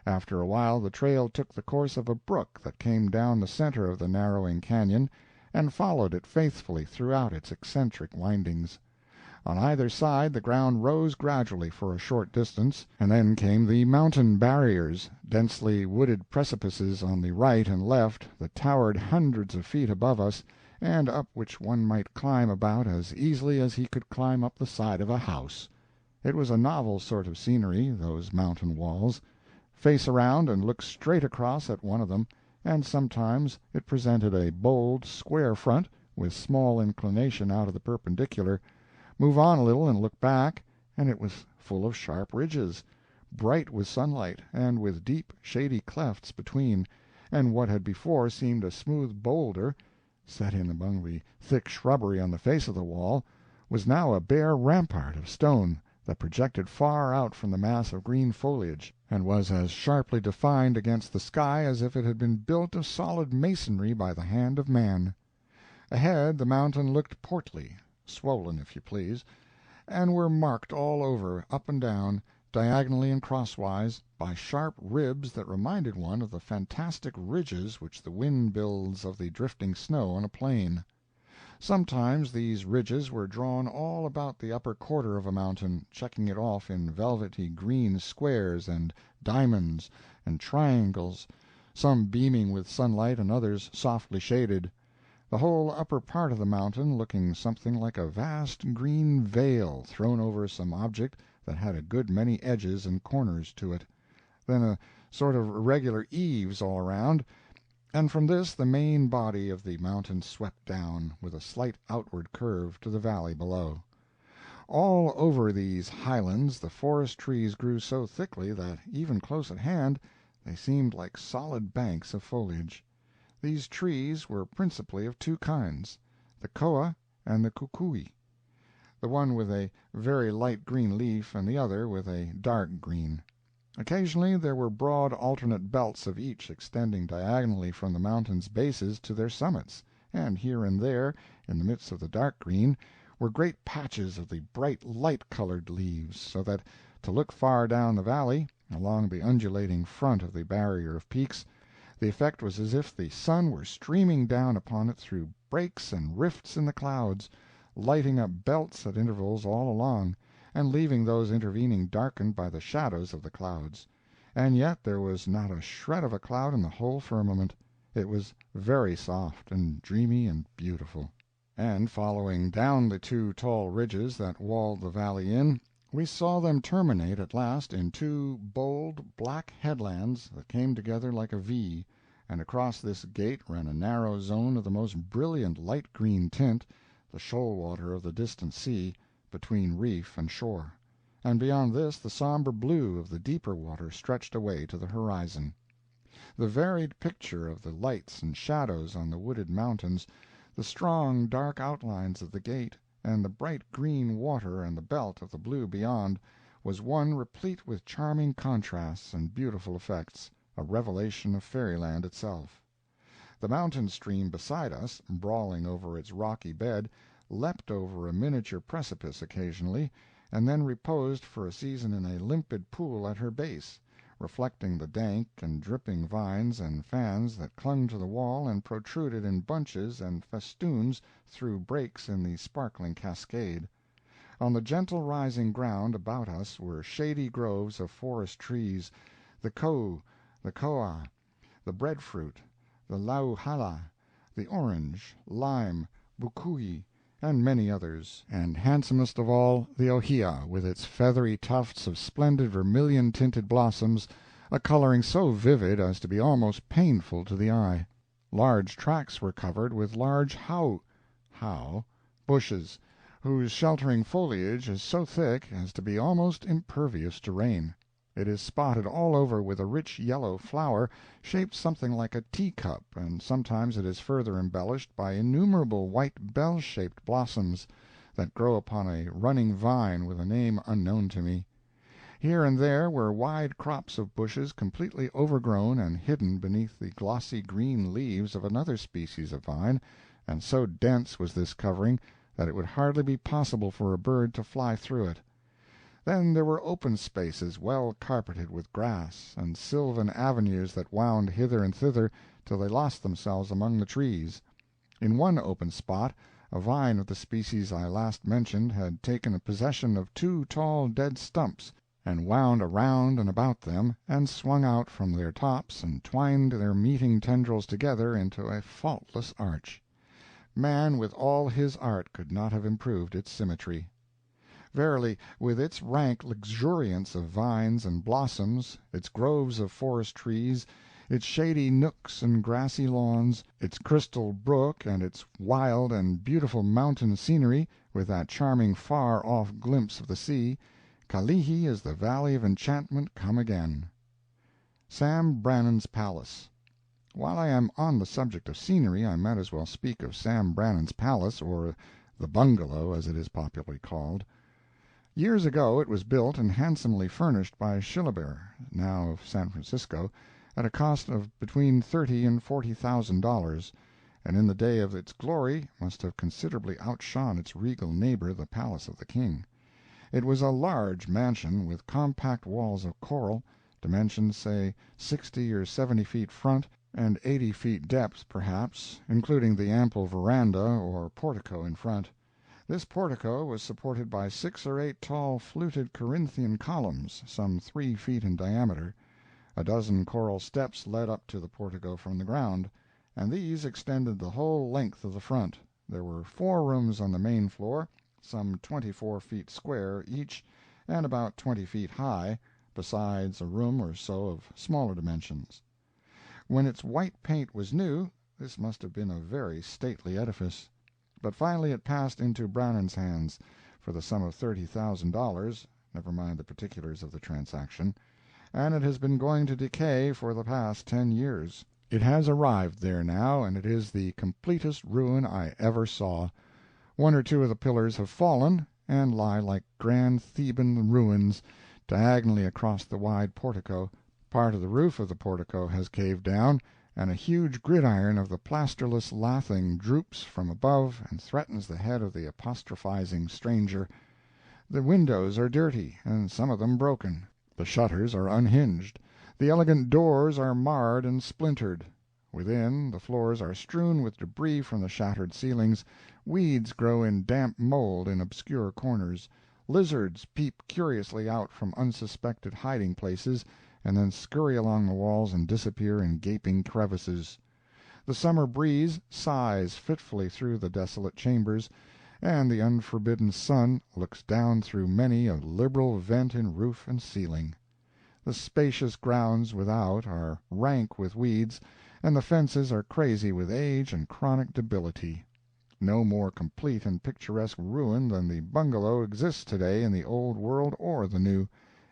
After a while the trail took the course of a brook that came down the center of the narrowing canyon, and followed it faithfully throughout its eccentric windings. On either side the ground rose gradually for a short distance, and then came the mountain barriers, densely wooded precipices on the right and left that towered hundreds of feet above us, and up which one might climb about as easily as he could climb up the side of a house. It was a novel sort of scenery, those mountain walls. Face around and look straight across at one of them, and sometimes it presented a bold, square front, with small inclination out of the perpendicular. Move on a little and look back, and it was full of sharp ridges, bright with sunlight, and with deep, shady clefts between, and what had before seemed a smooth boulder, set in among the thick shrubbery on the face of the wall, was now a bare rampart of stone that projected far out from the mass of green foliage, and was as sharply defined against the sky as if it had been built of solid masonry by the hand of man. Ahead the mountain looked portly, swollen if you please, and were marked all over, up and down, diagonally and crosswise, by sharp ribs that reminded one of the fantastic ridges which the wind builds of the drifting snow on a plain. Sometimes these ridges were drawn all about the upper quarter of a mountain, checking it off in velvety green squares and diamonds and triangles, some beaming with sunlight and others softly shaded, the whole upper part of the mountain looking something like a vast green veil thrown over some object that had a good many edges and corners to it, then a sort of irregular eaves all around, and from this the main body of the mountain swept down, with a slight outward curve, to the valley below. All over these highlands the forest trees grew so thickly that, even close at hand, they seemed like solid banks of foliage. These trees were principally of two kinds, the koa and the kukui, the one with a very light green leaf and the other with a dark green. Occasionally there were broad alternate belts of each extending diagonally from the mountains' bases to their summits, and here and there, in the midst of the dark green, were great patches of the bright light-colored leaves, so that, to look far down the valley, along the undulating front of the barrier of peaks, the effect was as if the sun were streaming down upon it through breaks and rifts in the clouds, lighting up belts at intervals all along, and leaving those intervening darkened by the shadows of the clouds. And yet there was not a shred of a cloud in the whole firmament. It was very soft and dreamy and beautiful. And following down the two tall ridges that walled the valley in, we saw them terminate at last in two bold black headlands that came together like a V, and across this gate ran a narrow zone of the most brilliant light green tint, the shoal water of the distant sea, between reef and shore, and beyond this the somber blue of the deeper water stretched away to the horizon. The varied picture of the lights and shadows on the wooded mountains, the strong dark outlines of the gate, and the bright green water and the belt of the blue beyond, was one replete with charming contrasts and beautiful effects, a revelation of fairyland itself. The mountain stream beside us, brawling over its rocky bed, leapt over a miniature precipice occasionally, and then reposed for a season in a limpid pool at her base, reflecting the dank and dripping vines and fans that clung to the wall and protruded in bunches and festoons through breaks in the sparkling cascade. On the gentle rising ground about us were shady groves of forest trees, the kou, the koa, the breadfruit, the lauhala, the orange, lime, bukui, and many others, and handsomest of all the ohia, with its feathery tufts of splendid vermilion-tinted blossoms, a coloring so vivid as to be almost painful to the eye. Large tracts were covered with large how bushes, whose sheltering foliage is so thick as to be almost impervious to rain. It is spotted all over with a rich yellow flower, shaped something like a teacup, and sometimes it is further embellished by innumerable white bell-shaped blossoms that grow upon a running vine with a name unknown to me. Here and there were wide crops of bushes completely overgrown and hidden beneath the glossy green leaves of another species of vine, and so dense was this covering that it would hardly be possible for a bird to fly through it. Then there were open spaces well carpeted with grass, and sylvan avenues that wound hither and thither till they lost themselves among the trees. In one open spot a vine of the species I last mentioned had taken possession of two tall dead stumps, and wound around and about them, and swung out from their tops and twined their meeting tendrils together into a faultless arch. Man with all his art could not have improved its symmetry. Verily, with its rank luxuriance of vines and blossoms, its groves of forest trees, its shady nooks and grassy lawns, its crystal brook and its wild and beautiful mountain scenery, with that charming far-off glimpse of the sea, Kalihi is the Valley of Enchantment come again. Sam Brannan's Palace. While I am on the subject of scenery, I might as well speak of Sam Brannan's Palace, or the Bungalow, as it is popularly called. Years ago it was built and handsomely furnished by Shillaber, now of San Francisco, at a cost of between $30,000 and $40,000, and in the day of its glory must have considerably outshone its regal neighbor, the Palace of the King. It was a large mansion, with compact walls of coral, dimensions, say 60 or 70 feet front, and 80 feet depth, perhaps, including the ample veranda or portico in front. This portico was supported by 6 or 8 tall fluted Corinthian columns, some 3 feet in diameter. A dozen coral steps led up to the portico from the ground, and these extended the whole length of the front. There were 4 rooms on the main floor, some 24 feet square each, and about 20 feet high, besides a room or so of smaller dimensions. When its white paint was new, this must have been a very stately edifice. But finally it passed into Brannan's hands, for the sum of $30,000, never mind the particulars of the transaction, and it has been going to decay for the past 10 years. It has arrived there now, and it is the completest ruin I ever saw. One or two of the pillars have fallen, and lie like grand Theban ruins diagonally across the wide portico. Part of the roof of the portico has caved down, and a huge gridiron of the plasterless lathing droops from above and threatens the head of the apostrophizing stranger. The windows are dirty, and some of them broken. The shutters are unhinged. The elegant doors are marred and splintered. Within, the floors are strewn with debris from the shattered ceilings, weeds grow in damp mold in obscure corners, lizards peep curiously out from unsuspected hiding places, and then scurry along the walls and disappear in gaping crevices. The summer breeze sighs fitfully through the desolate chambers, and the unforbidden sun looks down through many a liberal vent in roof and ceiling. The spacious grounds without are rank with weeds, and the fences are crazy with age and chronic debility. No more complete and picturesque ruin than the bungalow exists today in the Old World or the New.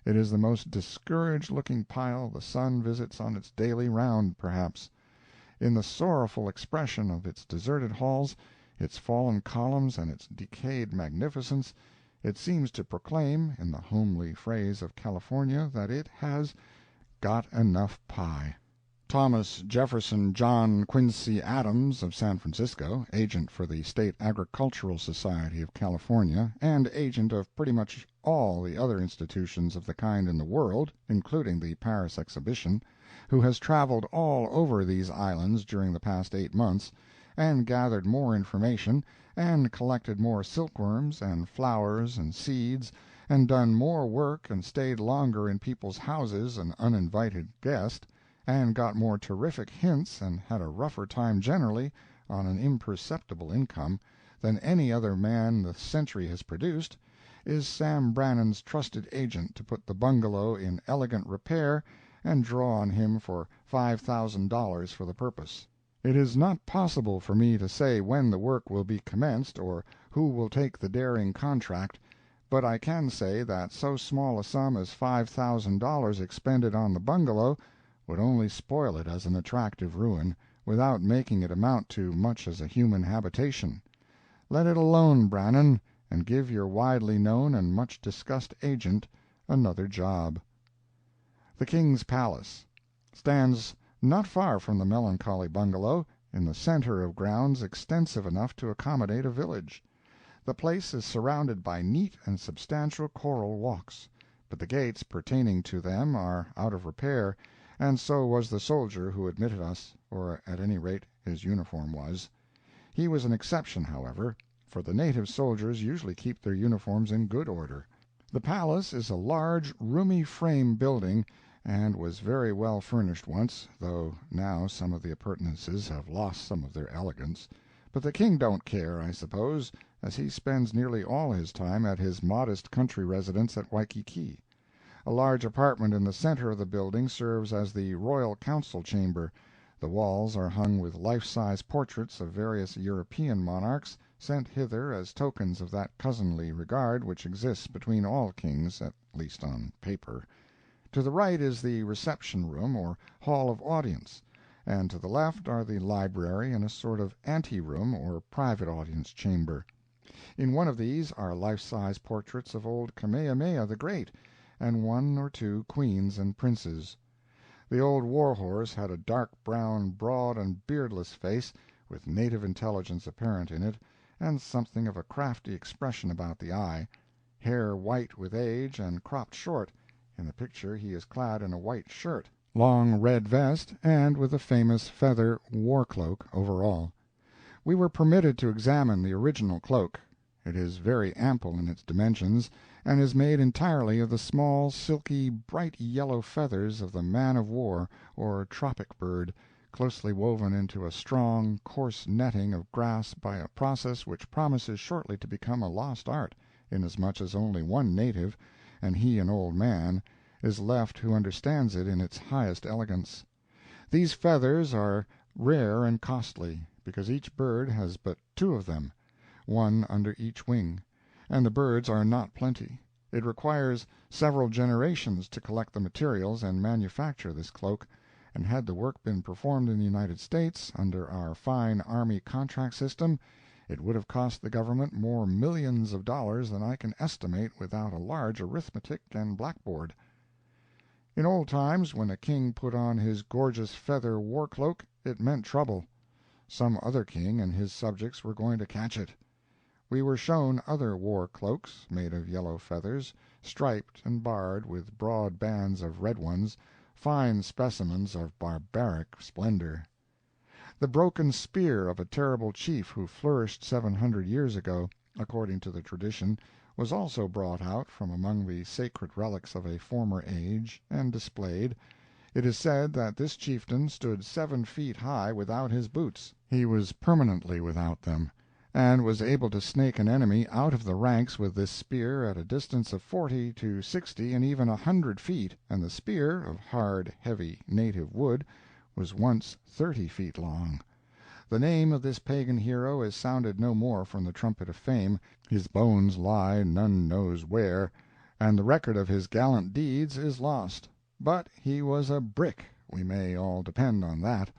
It is the most discouraged-looking pile the sun visits on its daily round, perhaps. In the sorrowful expression of its deserted halls, its fallen columns, and its decayed magnificence, it seems to proclaim, in the homely phrase of California, that it has "got enough pie." Thomas Jefferson John Quincy Adams of San Francisco, agent for the State Agricultural Society of California, and agent of pretty much all the other institutions of the kind in the world, including the Paris Exhibition, who has traveled all over these islands during the past 8 months, and gathered more information, and collected more silkworms, and flowers, and seeds, and done more work and stayed longer in people's houses, an uninvited guest, and got more terrific hints and had a rougher time generally, on an imperceptible income, than any other man the century has produced, is Sam Brannan's trusted agent to put the bungalow in elegant repair and draw on him for $5,000 for the purpose. It is not possible for me to say when the work will be commenced or who will take the daring contract, but I can say that so small a sum as $5,000 expended on the bungalow would only spoil it as an attractive ruin, without making it amount to much as a human habitation. Let it alone, Brannan, and give your widely known and much discussed agent another job. The King's Palace stands not far from the melancholy bungalow, in the center of grounds extensive enough to accommodate a village. The place is surrounded by neat and substantial coral walks, but the gates pertaining to them are out of repair, and so was the soldier who admitted us, or at any rate his uniform was. He was an exception, however, for the native soldiers usually keep their uniforms in good order. The palace is a large, roomy frame building, and was very well furnished once, though now some of the appurtenances have lost some of their elegance. But the King don't care, I suppose, as he spends nearly all his time at his modest country residence at Waikiki. A large apartment in the center of the building serves as the Royal Council Chamber. The walls are hung with life-size portraits of various European monarchs, sent hither as tokens of that cousinly regard which exists between all kings, at least on paper. To the right is the reception-room or hall of audience, and to the left are the library and a sort of ante-room or private audience chamber. In one of these are life-size portraits of old Kamehameha the Great, and one or two queens and princes. The old war-horse had a dark brown, broad and beardless face, with native intelligence apparent in it, and something of a crafty expression about the eye. Hair white with age and cropped short. In the picture he is clad in a white shirt, long red vest, and with a famous feather war-cloak over all. We were permitted to examine the original cloak. It is very ample in its dimensions, and is made entirely of the small, silky, bright yellow feathers of the man-of-war or tropic bird, closely woven into a strong, coarse netting of grass by a process which promises shortly to become a lost art, inasmuch as only one native, and he an old man, is left who understands it in its highest elegance. These feathers are rare and costly, because each bird has but two of them, one under each wing, and the birds are not plenty. It requires several generations to collect the materials and manufacture this cloak, and had the work been performed in the United States, under our fine Army contract system, it would have cost the government more millions of dollars than I can estimate without a large arithmetic and blackboard. In old times, when a king put on his gorgeous feather war cloak, it meant trouble. Some other king and his subjects were going to catch it. We were shown other war cloaks, made of yellow feathers, striped and barred with broad bands of red ones, fine specimens of barbaric splendor. The broken spear of a terrible chief who flourished 700 years ago, according to the tradition, was also brought out from among the sacred relics of a former age, and displayed. It is said that this chieftain stood 7 feet high without his boots. He was permanently without them, and was able to snake an enemy out of the ranks with this spear at a distance of 40 to 60 and even 100 feet, and the spear, of hard, heavy native wood, was once 30 feet long. The name of this pagan hero is sounded no more from the trumpet of fame, his bones lie none knows where, and the record of his gallant deeds is lost. But he was a brick, we may all depend on that.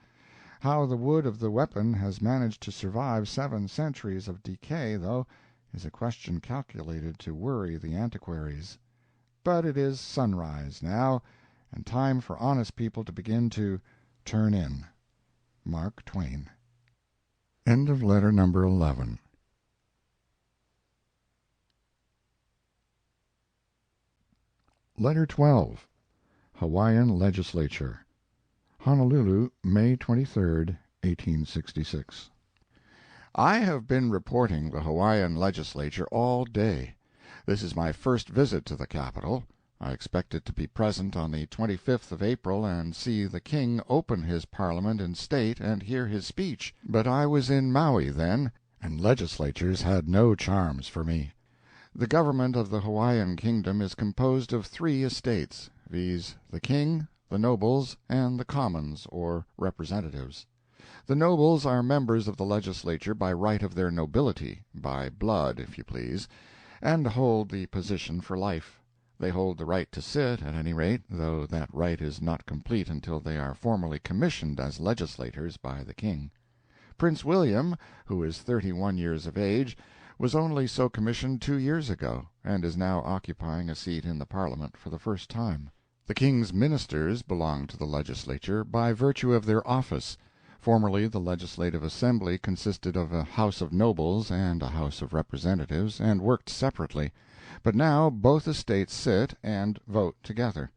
How the wood of the weapon has managed to survive 7 centuries of decay, though, is a question calculated to worry the antiquaries. But it is sunrise now, and time for honest people to begin to turn in. Mark Twain. End of letter number 11. Letter 12. Hawaiian Legislature. Honolulu, May 23, 1866. I have been reporting the Hawaiian Legislature all day. This is my first visit to the capital. I expected to be present on the 25th of April and see the King open his Parliament in state and hear his speech, but I was in Maui then, and legislatures had no charms for me. The government of the Hawaiian Kingdom is composed of 3 estates, viz., the King, the nobles, and the commons, or representatives. The nobles are members of the legislature by right of their nobility, by blood, if you please, and hold the position for life. They hold the right to sit, at any rate, though that right is not complete until they are formally commissioned as legislators by the King. Prince William, who is 31 years of age, was only so commissioned 2 years ago, and is now occupying a seat in the Parliament for the first time. The King's ministers belong to the legislature by virtue of their office. Formerly the Legislative Assembly consisted of a House of Nobles and a House of Representatives, and worked separately, but now both estates sit and vote together.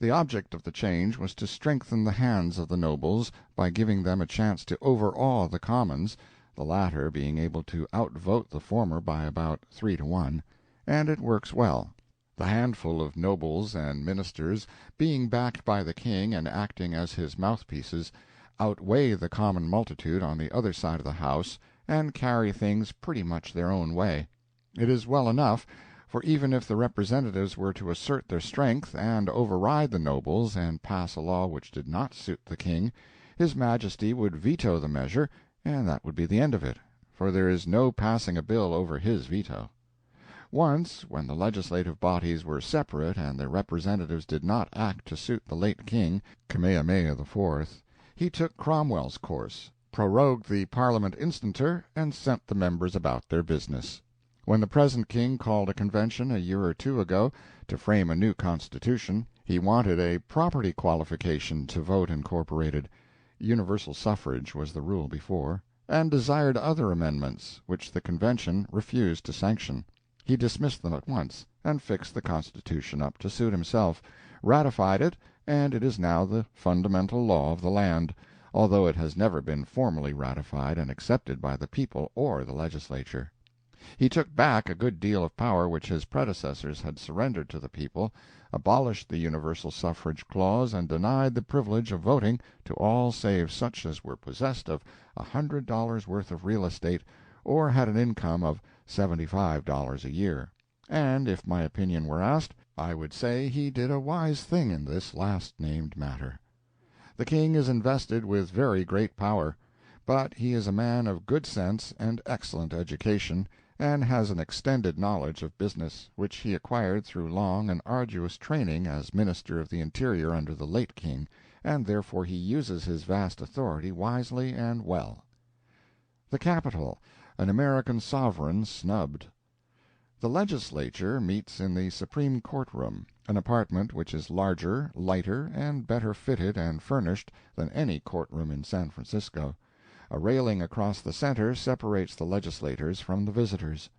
The object of the change was to strengthen the hands of the nobles by giving them a chance to overawe the commons, the latter being able to outvote the former by about 3 to 1, and it works well. The handful of nobles and ministers, being backed by the King and acting as his mouthpieces, outweigh the common multitude on the other side of the House and carry things pretty much their own way. It is well enough, for even if the representatives were to assert their strength and override the nobles and pass a law which did not suit the King, His Majesty would veto the measure, and that would be the end of it, for there is no passing a bill over his veto. Once, when the legislative bodies were separate and the representatives did not act to suit the late King, Kamehameha IV, he took Cromwell's course, prorogued the Parliament instanter, and sent the members about their business. When the present King called a convention a year or 2 ago to frame a new constitution, he wanted a property qualification to vote incorporated (universal suffrage was the rule before), and desired other amendments, which the convention refused to sanction. He dismissed them at once, and fixed the Constitution up to suit himself, ratified it, and it is now the fundamental law of the land, although it has never been formally ratified and accepted by the people or the legislature. He took back a good deal of power which his predecessors had surrendered to the people, abolished the universal suffrage clause, and denied the privilege of voting to all save such as were possessed of $100 worth of real estate or had an income of $75 a year. And if my opinion were asked, I would say he did a wise thing in this last-named matter. The King is invested with very great power, but he is a man of good sense and excellent education, and has an extended knowledge of business, which he acquired through long and arduous training as Minister of the Interior under the late King, and therefore he uses his vast authority wisely and well. The Capitol, an American sovereign snubbed. The Legislature meets in the Supreme Court room, an apartment which is larger, lighter, and better fitted and furnished than any courtroom in San Francisco. A railing across the center separates the legislators from the visitors.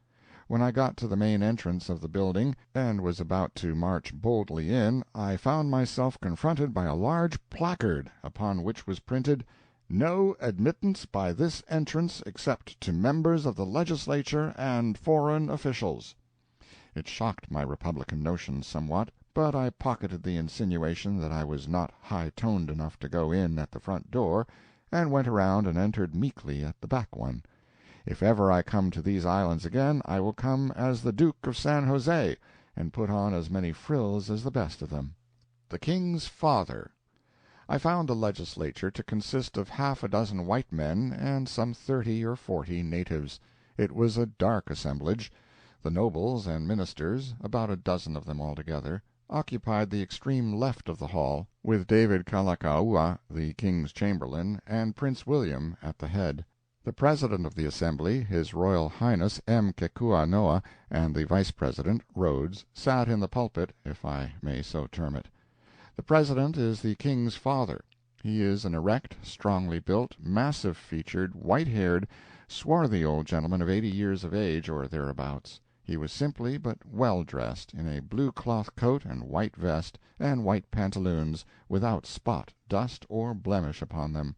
When I got to the main entrance of the building, and was about to march boldly in, I found myself confronted by a large placard, upon which was printed, "No admittance by this entrance except to members of the Legislature and foreign officials." It shocked my Republican notions somewhat, but I pocketed the insinuation that I was not high-toned enough to go in at the front door, and went around and entered meekly at the back one. If ever I come to these islands again, I will come as the Duke of San Jose, and put on as many frills as the best of them. The King's Father. I found the Legislature to consist of half a dozen white men and some 30 or 40 natives. It was a dark assemblage. The nobles and ministers, about a dozen of them altogether, occupied the extreme left of the hall, with David Kalakaua, the King's Chamberlain, and Prince William at the head. The President of the Assembly, His Royal Highness M. Kekuanoa, and the Vice President, Rhodes, sat in the pulpit, if I may so term it. The President is the King's father. He is an erect, strongly built, massive-featured, white-haired, swarthy old gentleman of 80 years of age or thereabouts. He was simply but well dressed, in a blue cloth coat and white vest, and white pantaloons, without spot, dust, or blemish upon them.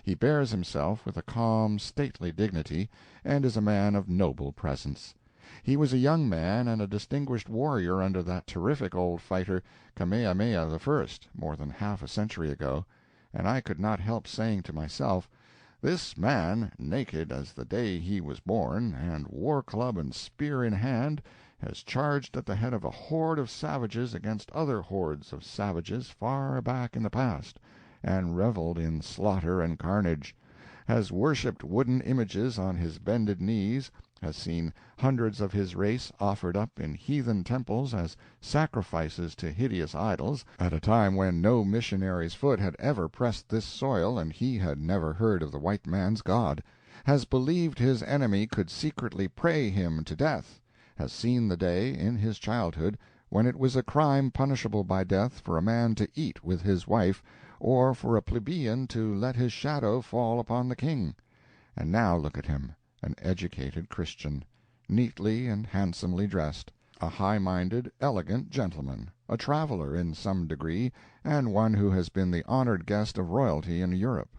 He bears himself with a calm, stately dignity, and is a man of noble presence. He was a young man and a distinguished warrior under that terrific old fighter, Kamehameha I, more than half a century ago, and I could not help saying to myself, this man, naked as the day he was born, and war-club and spear in hand, has charged at the head of a horde of savages against other hordes of savages far back in the past, and reveled in slaughter and carnage, has worshipped wooden images on his bended knees, has seen hundreds of his race offered up in heathen temples as sacrifices to hideous idols, at a time when no missionary's foot had ever pressed this soil and he had never heard of the white man's God, has believed his enemy could secretly pray him to death, has seen the day, in his childhood, when it was a crime punishable by death for a man to eat with his wife, or for a plebeian to let his shadow fall upon the king. And now look at him, an educated Christian, neatly and handsomely dressed, a high-minded, elegant gentleman, a traveler in some degree, and one who has been the honored guest of royalty in Europe,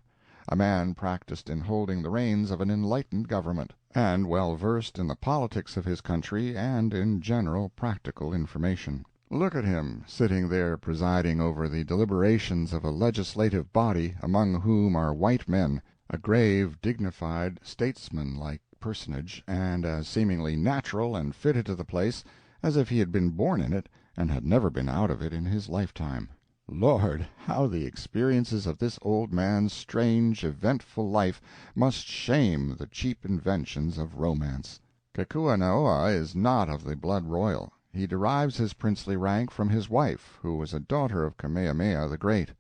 a man practiced in holding the reins of an enlightened government, and well versed in the politics of his country and in general practical information. Look at him, sitting there presiding over the deliberations of a legislative body, among whom are white men, a grave, dignified, statesman-like personage, and as seemingly natural and fitted to the place as if he had been born in it and had never been out of it in his lifetime. Lord, how the experiences of this old man's strange, eventful life must shame the cheap inventions of romance. Kekuanaoa is not of the blood royal. He derives his princely rank from his wife, who was a daughter of Kamehameha the Great.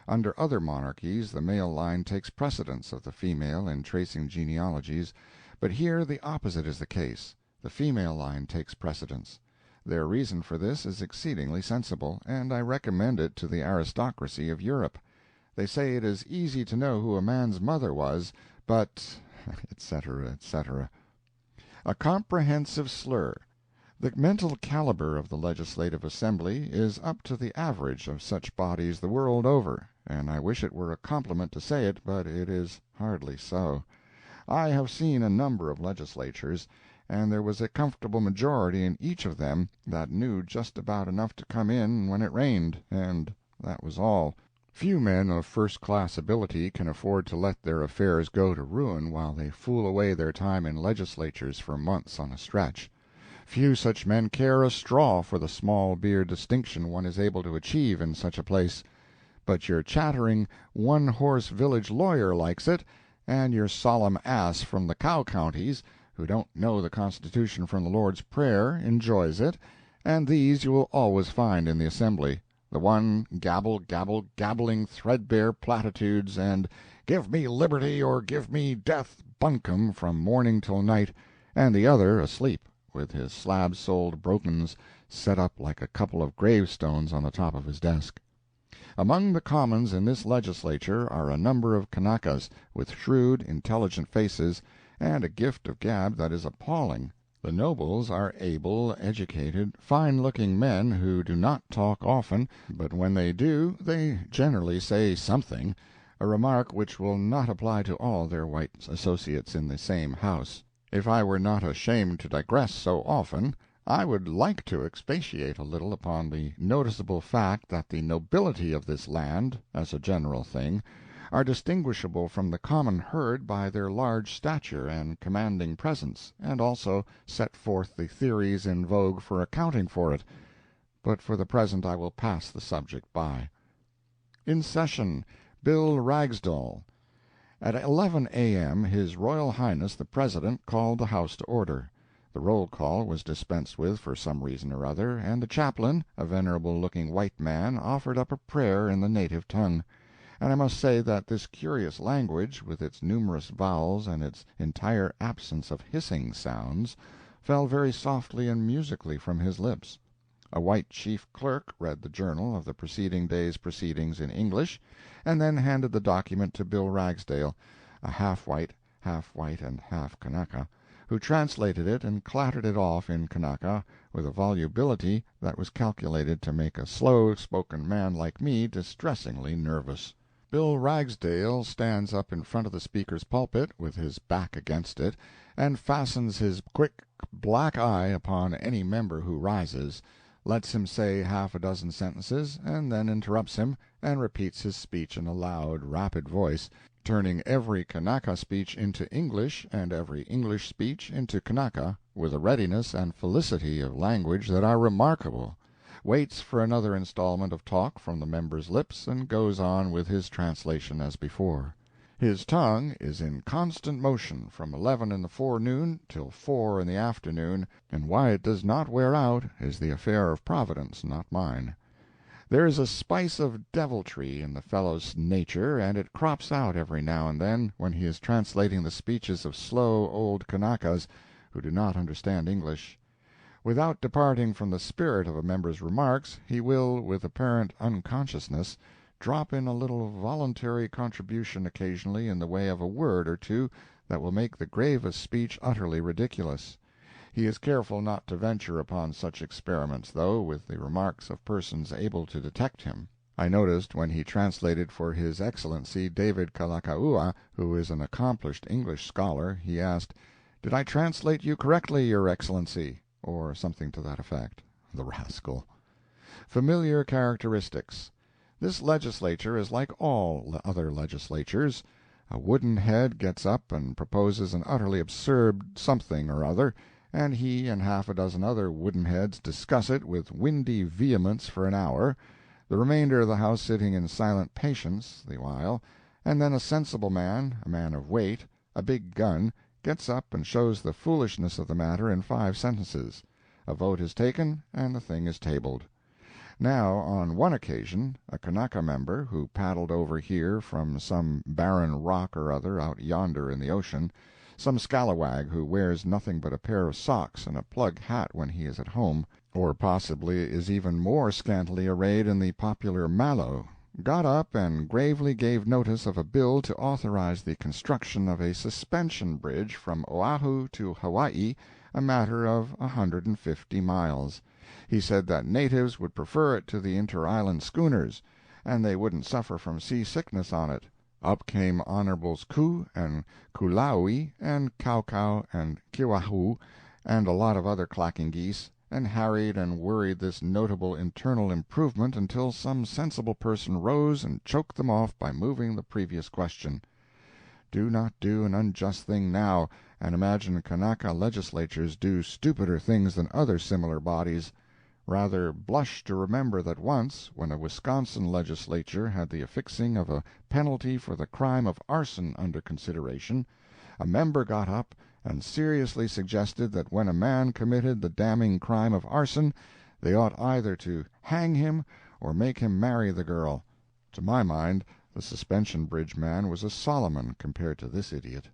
Under other monarchies the male line takes precedence of the female in tracing genealogies, but here the opposite is the case. The female line takes precedence. Their reason for this is exceedingly sensible, and I recommend it to the aristocracy of Europe. They say it is easy to know who a man's mother was, but etc., etc. A comprehensive slur. The mental caliber of the Legislative Assembly is up to the average of such bodies the world over, and I wish it were a compliment to say it, but it is hardly so. I have seen a number of legislatures, and there was a comfortable majority in each of them that knew just about enough to come in when it rained, and that was all. Few men of first-class ability can afford to let their affairs go to ruin while they fool away their time in legislatures for months on a stretch. Few such men care a straw for the small beer distinction one is able to achieve in such a place. But your chattering, one-horse village lawyer likes it, and your solemn ass from the cow counties, who don't know the Constitution from the Lord's Prayer enjoys it, and these you will always find in the Assembly. The one gabble, gabble, gabbling threadbare platitudes and "give me liberty or give me death" buncombe from morning till night, and the other asleep, with his slab-soled brogans set up like a couple of gravestones on the top of his desk. Among the Commons in this Legislature are a number of Kanakas, with shrewd, intelligent faces, and a gift of gab that is appalling. The nobles are able, educated, fine-looking men who do not talk often, but when they do they generally say something, a remark which will not apply to all their white associates in the same House. If I were not ashamed to digress so often, I would like to expatiate a little upon the noticeable fact that the nobility of this land, as a general thing, are distinguishable from the common herd by their large stature and commanding presence, and also set forth the theories in vogue for accounting for it, but for the present I will pass the subject by. In session, Bill Ragsdale. At 11 a.m. His Royal Highness the President called the House to order. The roll call was dispensed with for some reason or other, and the chaplain, a venerable-looking white man, offered up a prayer in the native tongue. And I must say that this curious language, with its numerous vowels and its entire absence of hissing sounds, fell very softly and musically from his lips. A white chief clerk read the journal of the preceding day's proceedings in English, and then handed the document to Bill Ragsdale, a half-white and half-Kanaka, who translated it and clattered it off in Kanaka with a volubility that was calculated to make a slow-spoken man like me distressingly nervous. Bill Ragsdale stands up in front of the Speaker's pulpit, with his back against it, and fastens his quick black eye upon any member who rises, lets him say half a dozen sentences, and then interrupts him, and repeats his speech in a loud, rapid voice, turning every Kanaka speech into English and every English speech into Kanaka with a readiness and felicity of language that are remarkable, waits for another installment of talk from the member's lips, and goes on with his translation as before. His tongue is in constant motion from 11 in the forenoon till 4 in the afternoon, and why it does not wear out is the affair of Providence, not mine. There is a spice of deviltry in the fellow's nature, and it crops out every now and then when he is translating the speeches of slow old Kanakas who do not understand English. Without departing from the spirit of a member's remarks, he will, with apparent unconsciousness, drop in a little voluntary contribution occasionally in the way of a word or two that will make the gravest speech utterly ridiculous. He is careful not to venture upon such experiments, though, with the remarks of persons able to detect him. I noticed when he translated for His Excellency David Kalakaua, who is an accomplished English scholar, he asked, "Did I translate you correctly, Your Excellency?" or something to that effect. The rascal. Familiar characteristics. This legislature is like all other legislatures. A wooden head gets up and proposes an utterly absurd something or other, and he and half a dozen other wooden heads discuss it with windy vehemence for an hour, the remainder of the House sitting in silent patience the while, and then a sensible man, a man of weight, a big gun, gets up and shows the foolishness of the matter in 5 sentences. A vote is taken, and the thing is tabled. Now, on one occasion, a Kanaka member, who paddled over here from some barren rock or other out yonder in the ocean, some scalawag who wears nothing but a pair of socks and a plug hat when he is at home, or possibly is even more scantily arrayed in the popular malo, got up and gravely gave notice of a bill to authorize the construction of a suspension bridge from Oahu to Hawaii, a matter of 150 miles. He said that natives would prefer it to the inter-island schooners, and they wouldn't suffer from sea-sickness on it. Up came Honorables Ku and Kulaui and Kaukau and Kiwahu and a lot of other clacking geese, and harried and worried this notable internal improvement until some sensible person rose and choked them off by moving the previous question. Do not do an unjust thing now, and imagine Kanaka legislatures do stupider things than other similar bodies. Rather blush to remember that once, when a Wisconsin legislature had the affixing of a penalty for the crime of arson under consideration, a member got up and seriously suggested that when a man committed the damning crime of arson, they ought either to hang him or make him marry the girl. To my mind, the suspension bridge man was a Solomon compared to this idiot.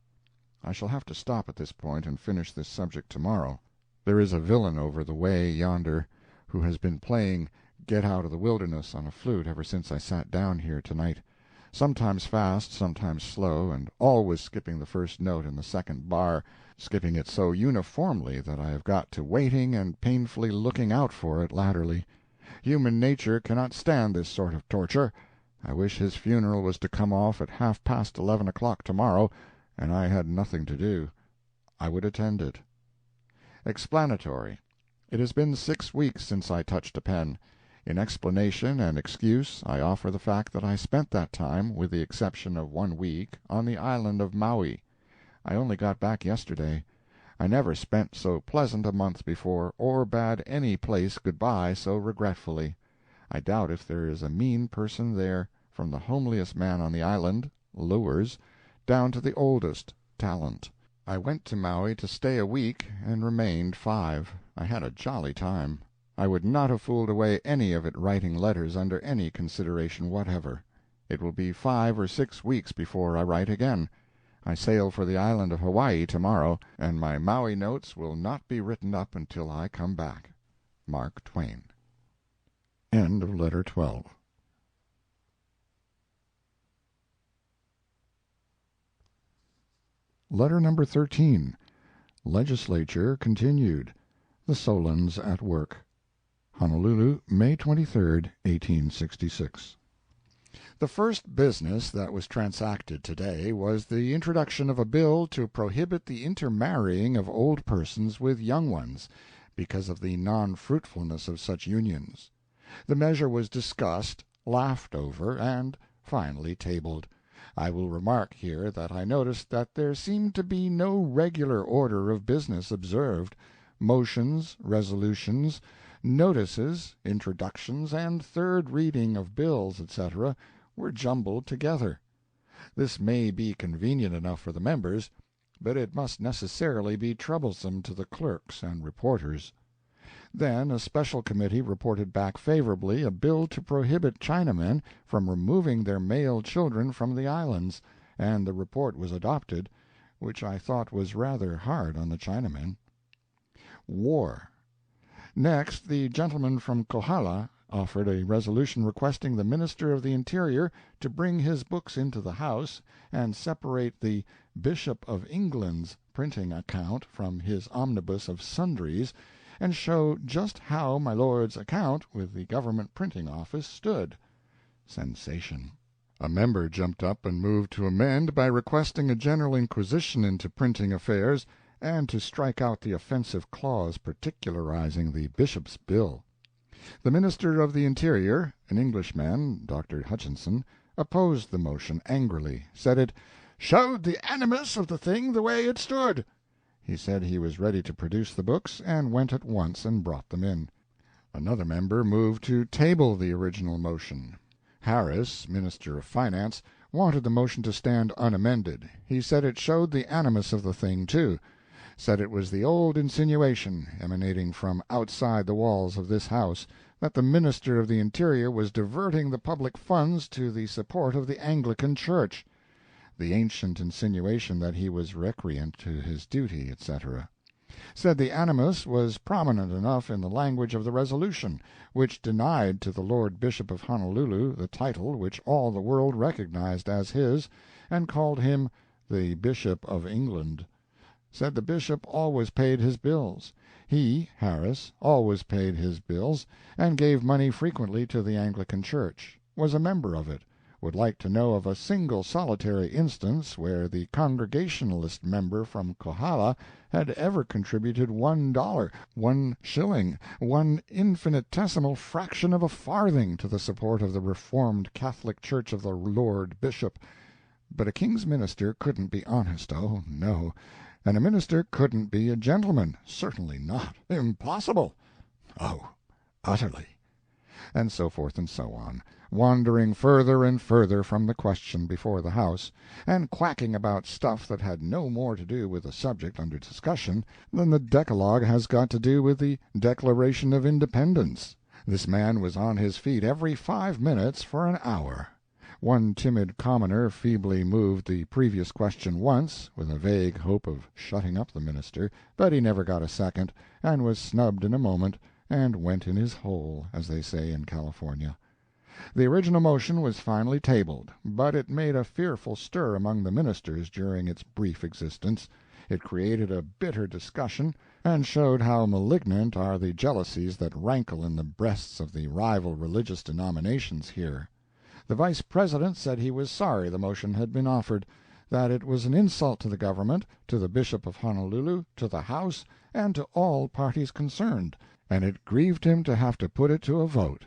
I shall have to stop at this point and finish this subject tomorrow. There is a villain over the way yonder who has been playing Get Out of the Wilderness on a flute ever since I sat down here tonight, sometimes fast, sometimes slow, and always skipping the first note in the second bar, skipping it so uniformly that I have got to waiting and painfully looking out for it latterly. Human nature cannot stand this sort of torture. I wish his funeral was to come off at 11:30 tomorrow, and I had nothing to do. I would attend it. Explanatory. It has been 6 weeks since I touched a pen. In explanation and excuse I offer the fact that I spent that time, with the exception of 1 week, on the island of Maui. I only got back yesterday. I never spent so pleasant a month before, or bade any place good-bye so regretfully. I doubt if there is a mean person there, from the homeliest man on the island, Lures, down to the oldest, Talent. I went to Maui to stay a week, and remained 5. I had a jolly time. I would not have fooled away any of it writing letters under any consideration whatever. It will be 5 or 6 weeks before I write again. I sail for the island of Hawaii tomorrow, and my Maui notes will not be written up until I come back. Mark Twain. End of Letter 12. Letter number 13. Legislature continued. The Solons at work. Honolulu, May 23, 1866. The first business that was transacted today was the introduction of a bill to prohibit the intermarrying of old persons with young ones, because of the non-fruitfulness of such unions. The measure was discussed, laughed over, and finally tabled. I will remark here that I noticed that there seemed to be no regular order of business observed. Motions, resolutions, notices, introductions, and third reading of bills, etc., were jumbled together. This may be convenient enough for the members, but it must necessarily be troublesome to the clerks and reporters. Then a special committee reported back favorably a bill to prohibit Chinamen from removing their male children from the islands, and the report was adopted, which I thought was rather hard on the Chinamen. War. Next, the gentleman from Kohala offered a resolution requesting the Minister of the Interior to bring his books into the House and separate the Bishop of England's printing account from his omnibus of sundries, and show just how my lord's account with the government printing office stood. Sensation. A member jumped up and moved to amend by requesting a general inquisition into printing affairs, and to strike out the offensive clause particularizing the bishop's bill. The Minister of the Interior, an Englishman, Dr. Hutchinson, opposed the motion angrily, said it "showed the animus of the thing the way it stood." He said he was ready to produce the books, and went at once and brought them in. Another member moved to table the original motion. Harris, Minister of Finance, wanted the motion to stand unamended. He said it showed the animus of the thing, too. Said it was the old insinuation, emanating from outside the walls of this House, that the Minister of the Interior was diverting the public funds to the support of the Anglican Church. The ancient insinuation that he was recreant to his duty, etc. Said the animus was prominent enough in the language of the resolution, which denied to the Lord Bishop of Honolulu the title which all the world recognized as his, and called him the Bishop of England. Said the bishop always paid his bills. He, Harris, always paid his bills, and gave money frequently to the Anglican Church, was a member of it, would like to know of a single solitary instance where the Congregationalist member from Kohala had ever contributed $1, 1 shilling, one infinitesimal fraction of a farthing to the support of the Reformed Catholic Church of the Lord Bishop. But a king's minister couldn't be honest, oh, no, and a minister couldn't be a gentleman, certainly not, impossible, oh, utterly. and so forth and so on, wandering further and further from the question before the House, and quacking about stuff that had no more to do with the subject under discussion than the Decalogue has got to do with the Declaration of Independence. This man was on his feet every 5 minutes for an hour. One timid commoner feebly moved the previous question once, with a vague hope of shutting up the minister, but he never got a second, and was snubbed in a moment, and went in his hole, as they say in California. The original motion was finally tabled, but it made a fearful stir among the ministers during its brief existence. It created a bitter discussion, and showed how malignant are the jealousies that rankle in the breasts of the rival religious denominations here. The Vice President said he was sorry the motion had been offered, that it was an insult to the government, to the Bishop of Honolulu, to the House, and to all parties concerned, and it grieved him to have to put it to a vote.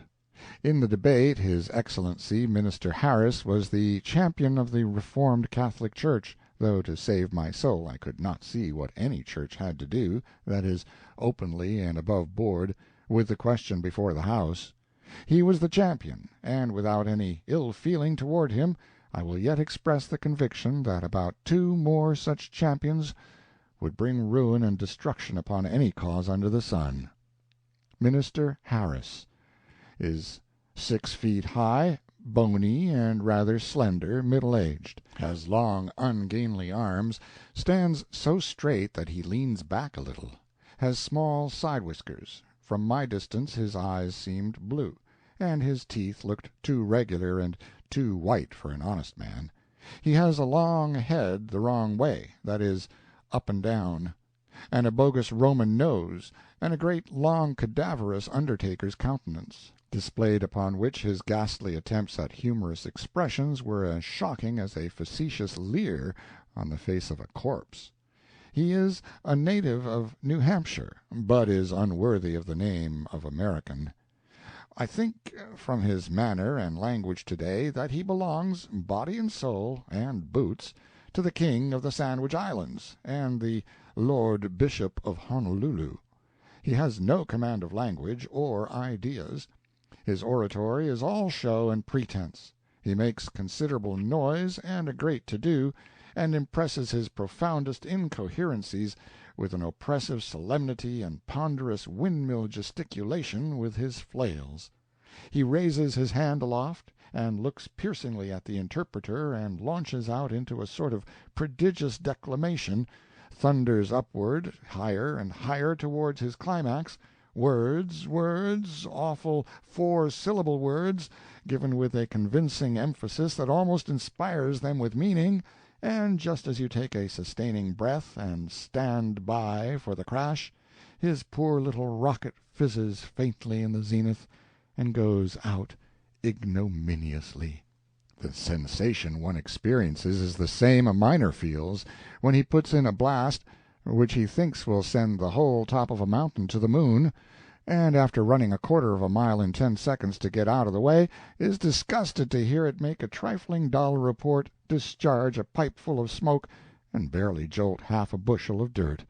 In the debate His Excellency Minister Harris was the champion of the Reformed Catholic Church, though to save my soul I could not see what any church had to do, that is, openly and above board, with the question before the House. He was the champion, and without any ill feeling toward him, I will yet express the conviction that about 2 more such champions would bring ruin and destruction upon any cause under the sun. Minister Harris is 6 feet high, bony and rather slender, middle-aged, has long, ungainly arms, stands so straight that he leans back a little, has small side-whiskers. From my distance his eyes seemed blue, and his teeth looked too regular and too white for an honest man. He has a long head the wrong way, that is, up and down, and a bogus Roman nose, and a great long cadaverous undertaker's countenance, displayed upon which his ghastly attempts at humorous expressions were as shocking as a facetious leer on the face of a corpse. He is a native of New Hampshire, but is unworthy of the name of American. I think, from his manner and language today, that he belongs, body and soul, and boots, to the King of the Sandwich Islands, and the Lord Bishop of Honolulu. He has no command of language or ideas. His oratory is all show and pretense. He makes considerable noise and a great to-do, and impresses his profoundest incoherencies with an oppressive solemnity and ponderous windmill gesticulation with his flails. He raises his hand aloft, and looks piercingly at the interpreter, and launches out into a sort of prodigious declamation, thunders upward, higher and higher towards his climax, words, awful 4-syllable words, given with a convincing emphasis that almost inspires them with meaning, and just as you take a sustaining breath and stand by for the crash, his poor little rocket fizzes faintly in the zenith and goes out ignominiously. The sensation one experiences is the same a miner feels when he puts in a blast which he thinks will send the whole top of a mountain to the moon, and after running 1/4 of a mile in 10 seconds to get out of the way, is disgusted to hear it make a trifling dull report, discharge a pipe full of smoke, and barely jolt half a bushel of dirt.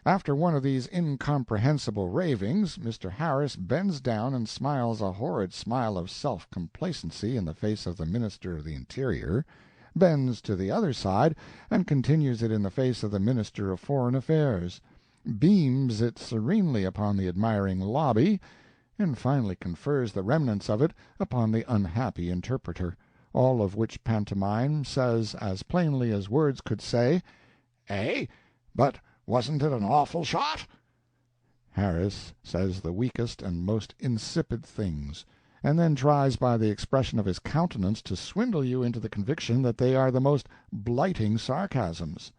After one of these incomprehensible ravings, Mr. Harris bends down and smiles a horrid smile of self-complacency in the face of the Minister of the Interior, bends to the other side and continues it in the face of the Minister of Foreign Affairs, beams it serenely upon the admiring lobby, and finally confers the remnants of it upon the unhappy interpreter, all of which pantomime says as plainly as words could say, "Eh, but wasn't it an awful shot?" Harris says the weakest and most insipid things, and then tries by the expression of his countenance to swindle you into the conviction that they are the most blighting sarcasms.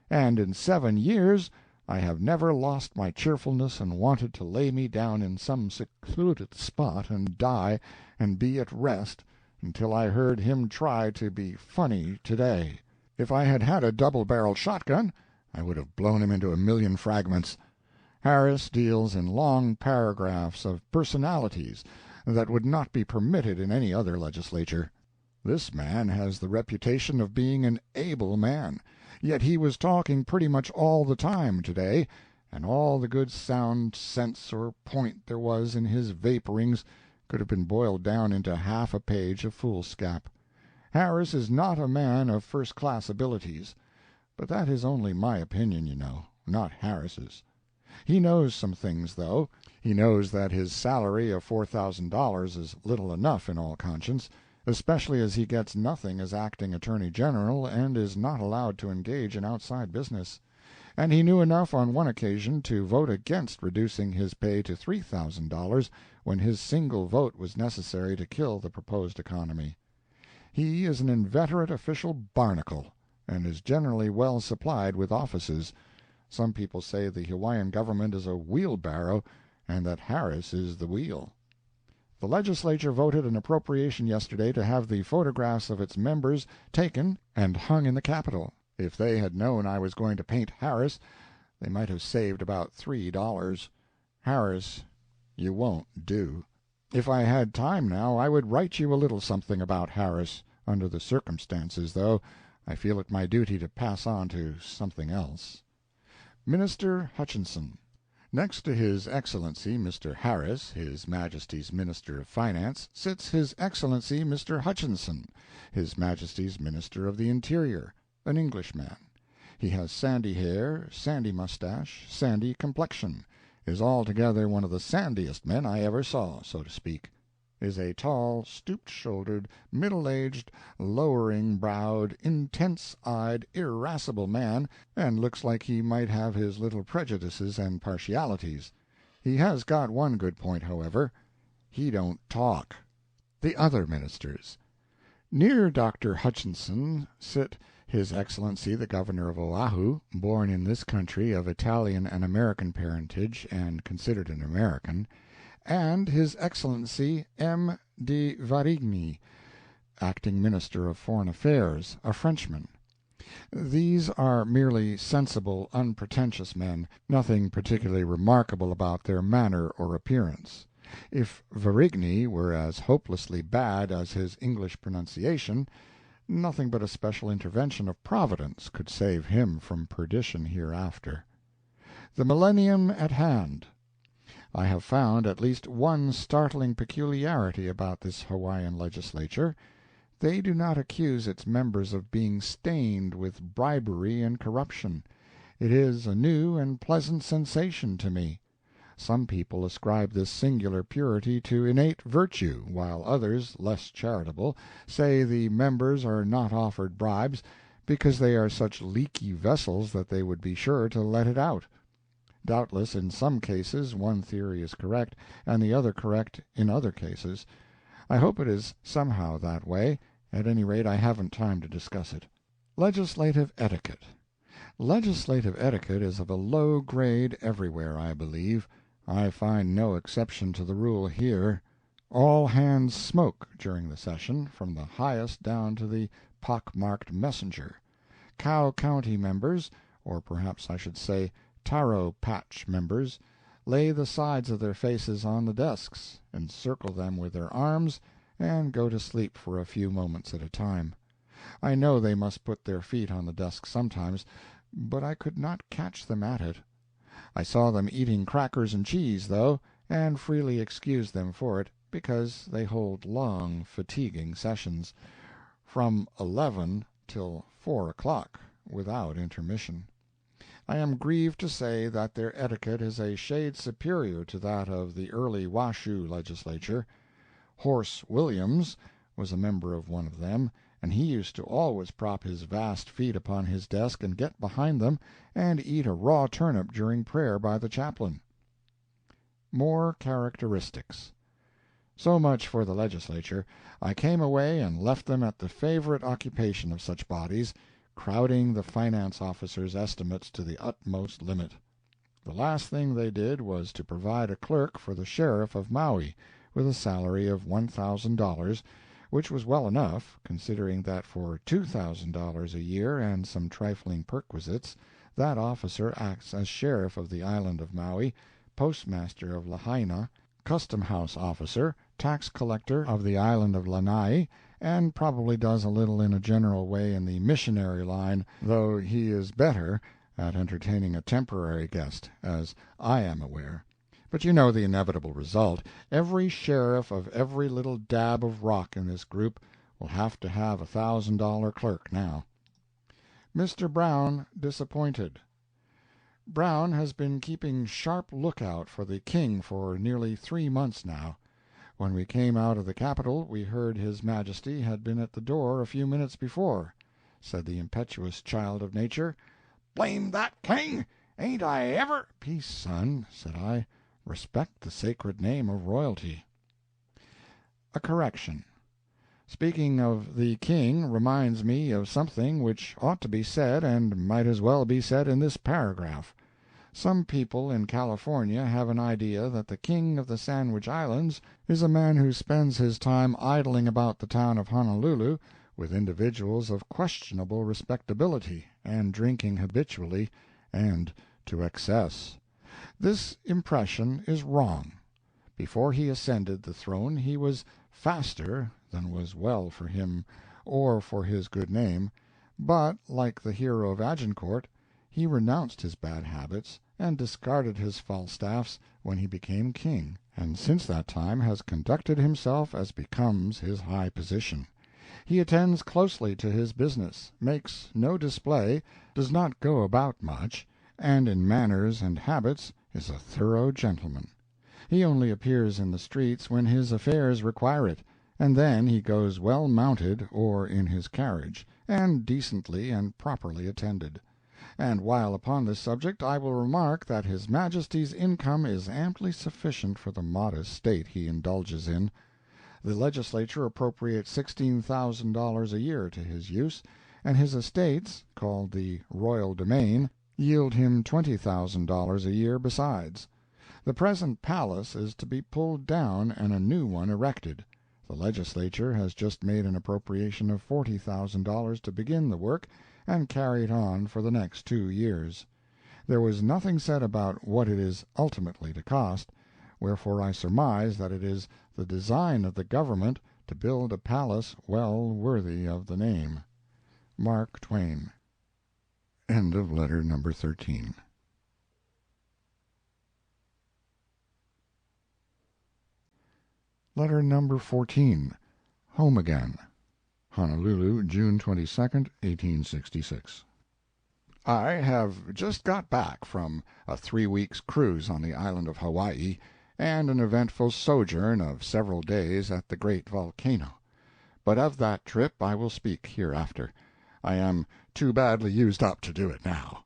And in 7 years I have never lost my cheerfulness and wanted to lay me down in some secluded spot and die and be at rest until I heard him try to be funny today. If I had had a double-barreled shotgun, I would have blown him into a million fragments. Harris deals in long paragraphs of personalities that would not be permitted in any other legislature. This man has the reputation of being an able man, yet he was talking pretty much all the time today, and all the good sound sense or point there was in his vaporings could have been boiled down into half a page of foolscap. Harris is not a man of first-class abilities, but that is only my opinion, you know, not Harris's. He knows some things, though. He knows that his salary of $4,000 is little enough in all conscience, especially as he gets nothing as acting Attorney General and is not allowed to engage in outside business. And he knew enough on one occasion to vote against reducing his pay to $3,000 when his single vote was necessary to kill the proposed economy. He is an inveterate official barnacle, and is generally well supplied with offices. Some people say the Hawaiian government is a wheelbarrow, and that Harris is the wheel. The legislature voted an appropriation yesterday to have the photographs of its members taken and hung in the Capitol. If they had known I was going to paint Harris, they might have saved about $3. Harris, you won't do. If I had time now, I would write you a little something about Harris. Under the circumstances, though, I feel it my duty to pass on to something else. Minister Hutchinson. Next to His Excellency Mr. Harris, His Majesty's Minister of Finance, sits His Excellency Mr. Hutchinson, His Majesty's Minister of the Interior, an Englishman. He has sandy hair, sandy mustache, sandy complexion, is altogether one of the sandiest men I ever saw, so to speak. Is a tall, stooped-shouldered, middle-aged, lowering-browed, intense-eyed, irascible man, and looks like he might have his little prejudices and partialities. He has got one good point, however: he don't talk. The other ministers. Near Dr. Hutchinson sit His Excellency the Governor of Oahu, born in this country of Italian and American parentage and considered an American, and His Excellency M. de Varigny, acting Minister of Foreign Affairs, a Frenchman. These are merely sensible, unpretentious men, nothing particularly remarkable about their manner or appearance. If Varigny were as hopelessly bad as his English pronunciation, nothing but a special intervention of Providence could save him from perdition hereafter. The millennium at hand. I have found at least one startling peculiarity about this Hawaiian legislature. They do not accuse its members of being stained with bribery and corruption. It is a new and pleasant sensation to me. Some people ascribe this singular purity to innate virtue, while others, less charitable, say the members are not offered bribes because they are such leaky vessels that they would be sure to let it out. Doubtless, in some cases, one theory is correct, and the other correct in other cases. I hope it is somehow that way. At any rate, I haven't time to discuss it. Legislative etiquette. Legislative etiquette is of a low grade everywhere, I believe. I find no exception to the rule here. All hands smoke during the session, from the highest down to the pock-marked messenger. Cow County members, or perhaps I should say taro patch members, lay the sides of their faces on the desks, encircle them with their arms, and go to sleep for a few moments at a time. I know they must put their feet on the desk sometimes, but I could not catch them at it. I saw them eating crackers and cheese, though, and freely excused them for it, because they hold long, fatiguing sessions, from 11 till 4 o'clock, without intermission. I am grieved to say that their etiquette is a shade superior to that of the early Washoe legislature. Horse Williams was a member of one of them, and he used to always prop his vast feet upon his desk and get behind them and eat a raw turnip during prayer by the chaplain. More characteristics. So much for the legislature. I came away and left them at the favorite occupation of such bodies, crowding the finance officers' estimates to the utmost limit. The last thing they did was to provide a clerk for the sheriff of Maui, with a salary of $1,000, which was well enough, considering that for $2,000 a year and some trifling perquisites, that officer acts as sheriff of the island of Maui, postmaster of Lahaina, custom-house officer, tax collector of the island of Lanai, and probably does a little in a general way in the missionary line, though he is better at entertaining a temporary guest, as I am aware. But you know the inevitable result. Every sheriff of every little dab of rock in this group will have to have $1,000 clerk now. Mr. Brown disappointed. Brown has been keeping sharp lookout for the King for nearly 3 months now. When we came out of the Capitol we heard His Majesty had been at the door a few minutes before. Said the impetuous child of nature, "Blame that king! Ain't I ever—" "Peace, son," said I. "Respect the sacred name of royalty." A correction. Speaking of the King reminds me of something which ought to be said and might as well be said in this paragraph. Some people in California have an idea that the King of the Sandwich Islands is a man who spends his time idling about the town of Honolulu with individuals of questionable respectability, and drinking habitually and to excess. This impression is wrong. Before he ascended the throne he was faster than was well for him or for his good name, but, like the hero of Agincourt, he renounced his bad habits and discarded his Falstaffs when he became king, and since that time has conducted himself as becomes his high position. He attends closely to his business, makes no display, does not go about much, and in manners and habits is a thorough gentleman. He only appears in the streets when his affairs require it, and then he goes well mounted or in his carriage, and decently and properly attended. And while upon this subject I will remark that His Majesty's income is amply sufficient for the modest state he indulges in. The legislature appropriates $16,000 a year to his use, and his estates, called the royal domain, yield him $20,000 a year besides. The present palace is to be pulled down and a new one erected. The legislature has just made an appropriation of $40,000 to begin the work and carry it on for the next 2 years. There was nothing said about what it is ultimately to cost, wherefore I surmise that it is the design of the government to build a palace well worthy of the name. Mark Twain. End of letter number 13. Letter number 14. Home Again. Honolulu, June 22, 1866. I have just got back from a 3 weeks' cruise on the island of Hawaii, and an eventful sojourn of several days at the great volcano. But of that trip I will speak hereafter. I am too badly used up to do it now.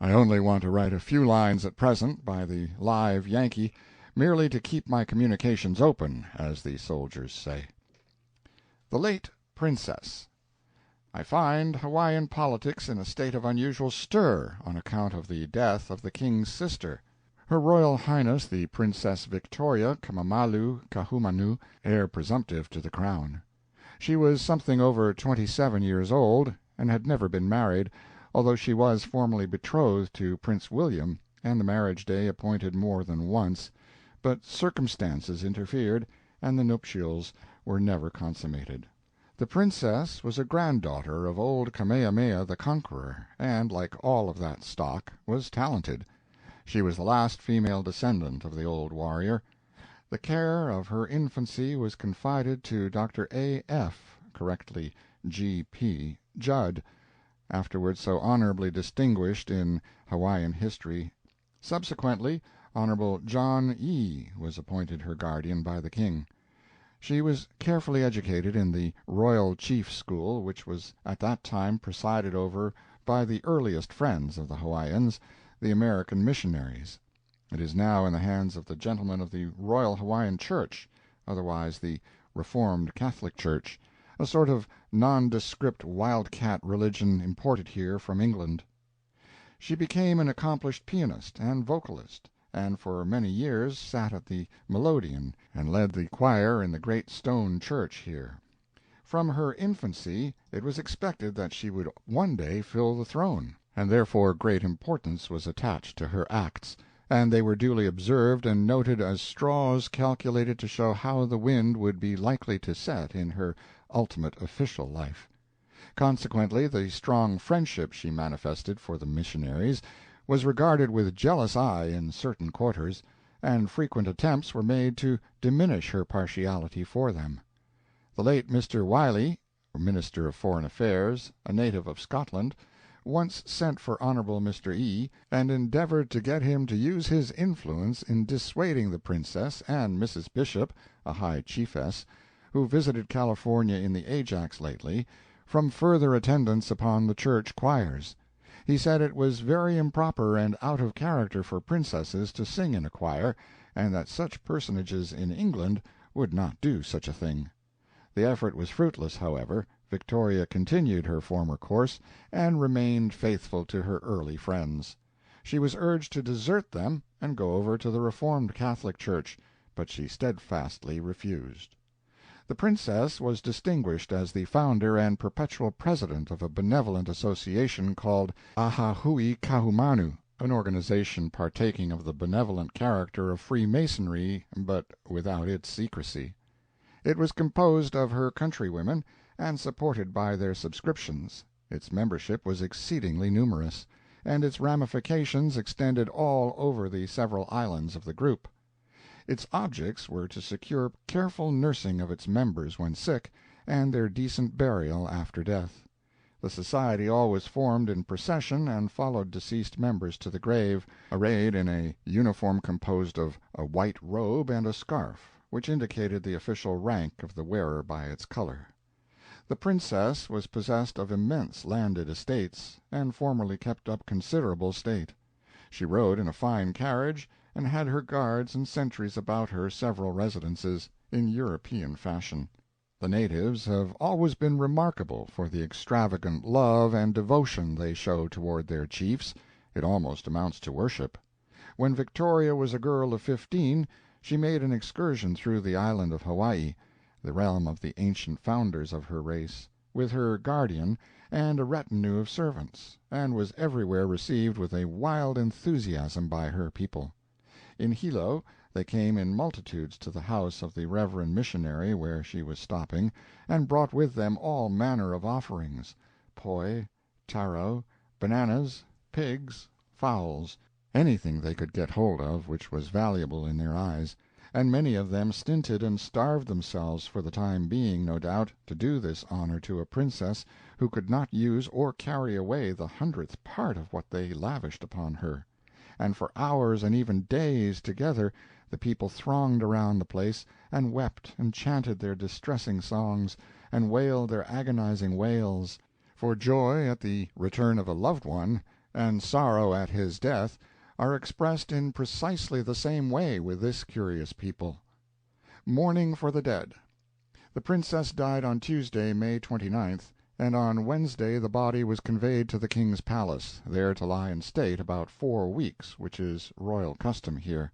I only want to write a few lines at present by the live Yankee, merely to keep my communications open, as the soldiers say. The late Princess. I find Hawaiian politics in a state of unusual stir on account of the death of the King's sister. Her Royal Highness the Princess Victoria Kamamalu Kahumanu, heir presumptive to the crown. She was something over 27 years old, and had never been married, although she was formally betrothed to Prince William, and the marriage day appointed more than once, but circumstances interfered, and the nuptials were never consummated. The princess was a granddaughter of old Kamehameha the Conqueror, and, like all of that stock, was talented. She was the last female descendant of the old warrior. The care of her infancy was confided to Dr. A.F., correctly G.P., Judd, afterwards so honorably distinguished in Hawaiian history. Subsequently, Hon. John E. was appointed her guardian by the King. She was carefully educated in the Royal Chief School, which was at that time presided over by the earliest friends of the Hawaiians, the American missionaries. It is now in the hands of the gentlemen of the Royal Hawaiian Church, otherwise the Reformed Catholic Church, a sort of nondescript wildcat religion imported here from England. She became an accomplished pianist and vocalist, and for many years sat at the melodeon and led the choir in the great stone church here. From her infancy it was expected that she would one day fill the throne, and therefore great importance was attached to her acts, and they were duly observed and noted as straws calculated to show how the wind would be likely to set in her ultimate official life. Consequently, the strong friendship she manifested for the missionaries was regarded with jealous eye in certain quarters, and frequent attempts were made to diminish her partiality for them. The late Mr. Wiley, Minister of Foreign Affairs, a native of Scotland, once sent for Hon. Mr. E., and endeavored to get him to use his influence in dissuading the Princess and Mrs. Bishop, a high chiefess, who visited California in the Ajax lately, from further attendance upon the church choirs. He said it was very improper and out of character for princesses to sing in a choir, and that such personages in England would not do such a thing. The effort was fruitless, however. Victoria continued her former course, and remained faithful to her early friends. She was urged to desert them and go over to the Reformed Catholic Church, but she steadfastly refused. The Princess was distinguished as the founder and perpetual president of a benevolent association called Ahahui Kahumanu, an organization partaking of the benevolent character of Freemasonry, but without its secrecy. It was composed of her countrywomen, and supported by their subscriptions. Its membership was exceedingly numerous, and its ramifications extended all over the several islands of the group. Its objects were to secure careful nursing of its members when sick, and their decent burial after death. The society always formed in procession and followed deceased members to the grave, arrayed in a uniform composed of a white robe and a scarf, which indicated the official rank of the wearer by its color. The Princess was possessed of immense landed estates, and formerly kept up considerable state. She rode in a fine carriage, and had her guards and sentries about her several residences, in European fashion. The natives have always been remarkable for the extravagant love and devotion they show toward their chiefs. It almost amounts to worship. When Victoria was a girl of 15, she made an excursion through the island of Hawaii, the realm of the ancient founders of her race, with her guardian and a retinue of servants, and was everywhere received with a wild enthusiasm by her people. In Hilo they came in multitudes to the house of the reverend missionary where she was stopping, and brought with them all manner of offerings: poi, taro, bananas, pigs, fowls, anything they could get hold of which was valuable in their eyes, and many of them stinted and starved themselves for the time being, no doubt, to do this honor to a princess who could not use or carry away the 100th part of what they lavished upon her. And for hours and even days together the people thronged around the place, and wept and chanted their distressing songs, and wailed their agonizing wails, for joy at the return of a loved one, and sorrow at his death, are expressed in precisely the same way with this curious people. Mourning for the dead. The Princess died on Tuesday, May 29th, and on Wednesday the body was conveyed to the King's palace, there to lie in state about 4 weeks, which is royal custom here.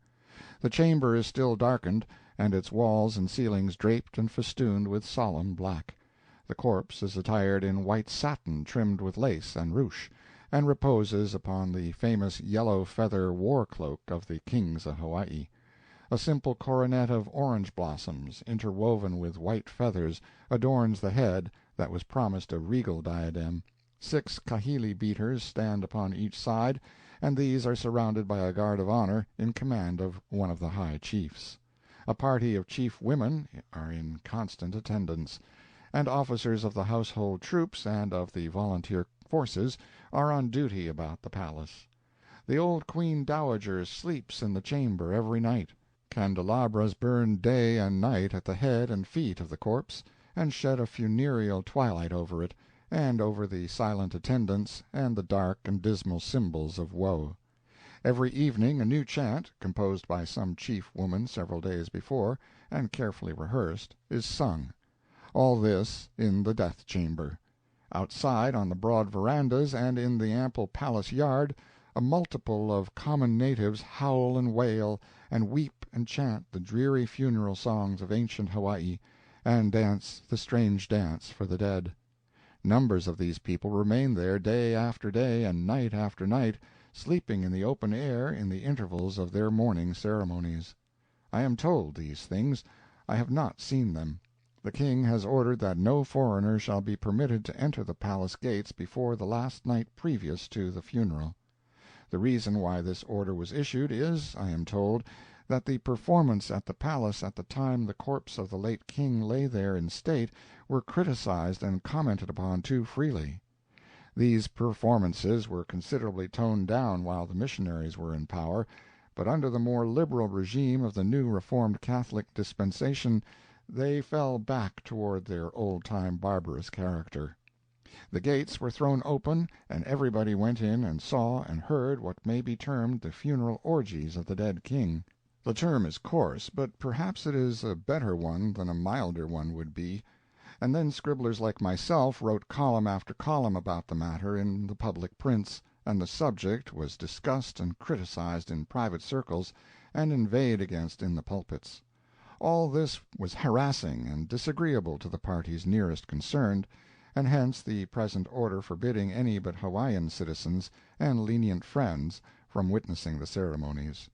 The chamber is still darkened, and its walls and ceilings draped and festooned with solemn black. The corpse is attired in white satin trimmed with lace and ruche, and reposes upon the famous yellow feather war-cloak of the kings of Hawaii. A simple coronet of orange blossoms, interwoven with white feathers, adorns the head that was promised a regal diadem. 6 kahili beaters stand upon each side, and these are surrounded by a guard of honor in command of one of the high chiefs. A party of chief women are in constant attendance, and officers of the household troops and of the volunteer forces are on duty about the palace. The old Queen Dowager sleeps in the chamber every night. Candelabras burn day and night at the head and feet of the corpse, and shed a funereal twilight over it, and over the silent attendants and the dark and dismal symbols of woe. Every evening a new chant, composed by some chief woman several days before, and carefully rehearsed, is sung. All this in the death chamber. Outside, on the broad verandas and in the ample palace yard, a multiple of common natives howl and wail, and weep and chant the dreary funeral songs of ancient Hawaii, and dance the strange dance for the dead. Numbers of these people remain there day after day and night after night, sleeping in the open air in the intervals of their mourning ceremonies. I am told these things. I have not seen them. The King has ordered that no foreigner shall be permitted to enter the palace gates before the last night previous to the funeral. The reason why this order was issued is, I am told, that the performance at the palace at the time the corpse of the late king lay there in state were criticized and commented upon too freely. These performances were considerably toned down while the missionaries were in power, but under the more liberal regime of the new Reformed Catholic dispensation they fell back toward their old-time barbarous character. The gates were thrown open, and everybody went in and saw and heard what may be termed the funeral orgies of the dead king. The term is coarse, but perhaps it is a better one than a milder one would be. And then scribblers like myself wrote column after column about the matter in the public prints, and the subject was discussed and criticized in private circles and inveighed against in the pulpits. All this was harassing and disagreeable to the parties nearest concerned, and hence the present order forbidding any but Hawaiian citizens and lenient friends from witnessing the ceremonies.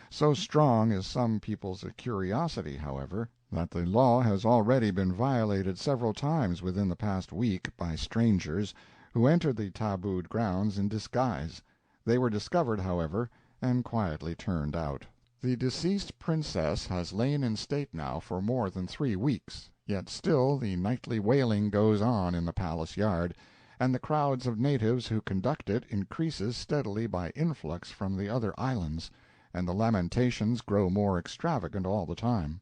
So strong is some people's curiosity, however, that the law has already been violated several times within the past week by strangers who entered the tabooed grounds in disguise. They were discovered, however, and quietly turned out. The deceased princess has lain in state now for more than 3 weeks, yet still the nightly wailing goes on in the palace yard, and the crowds of natives who conduct it increases steadily by influx from the other islands, and the lamentations grow more extravagant all the time.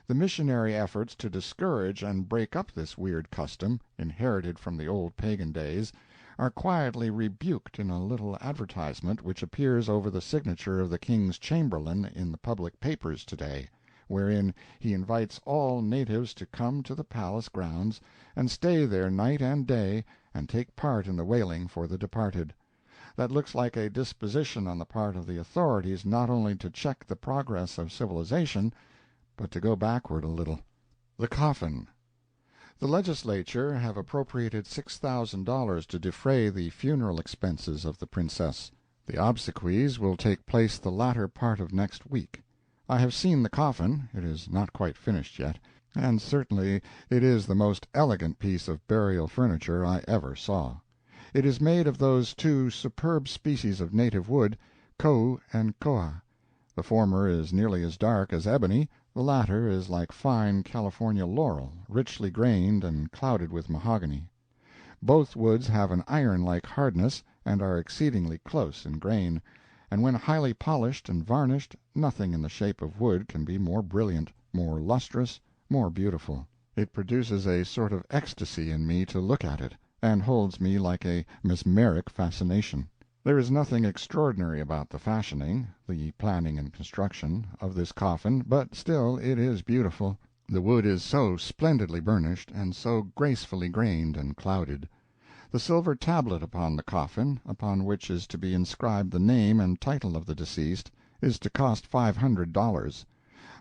The missionary efforts to discourage and break up this weird custom, inherited from the old pagan days, are quietly rebuked in a little advertisement which appears over the signature of the King's Chamberlain in the public papers today, wherein he invites all natives to come to the palace grounds and stay there night and day and take part in the wailing for the departed. That looks like a disposition on the part of the authorities not only to check the progress of civilization, but to go backward a little. The coffin. The legislature have appropriated $6,000 to defray the funeral expenses of the princess. The obsequies will take place the latter part of next week. I have seen the coffin. It is not quite finished yet, and certainly it is the most elegant piece of burial furniture I ever saw. It is made of those two superb species of native wood, kou and koa. The former is nearly as dark as ebony, the latter is like fine California laurel, richly grained and clouded with mahogany. Both woods have an iron-like hardness, and are exceedingly close in grain, and when highly polished and varnished, nothing in the shape of wood can be more brilliant, more lustrous, more beautiful. It produces a sort of ecstasy in me to look at it, and holds me like a mesmeric fascination. There is nothing extraordinary about the fashioning, the planning and construction, of this coffin, but still it is beautiful. The wood is so splendidly burnished, and so gracefully grained and clouded. The silver tablet upon the coffin, upon which is to be inscribed the name and title of the deceased, is to cost $500.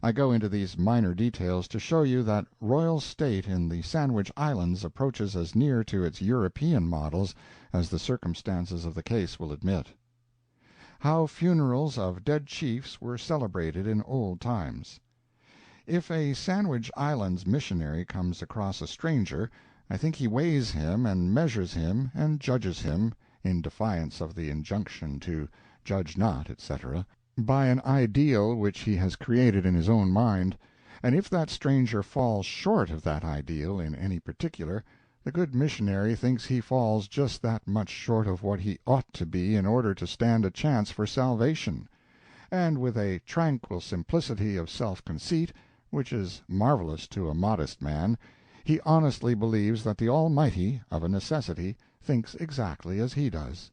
I go into these minor details to show you that royal state in the Sandwich Islands approaches as near to its European models as the circumstances of the case will admit. How funerals of dead chiefs were celebrated in old times. If a Sandwich Islands missionary comes across a stranger, I think he weighs him and measures him and judges him, in defiance of the injunction to judge not, etc., by an ideal which he has created in his own mind, and if that stranger falls short of that ideal in any particular, the good missionary thinks he falls just that much short of what he ought to be in order to stand a chance for salvation, and with a tranquil simplicity of self-conceit, which is marvelous to a modest man, he honestly believes that the Almighty, of a necessity, thinks exactly as he does.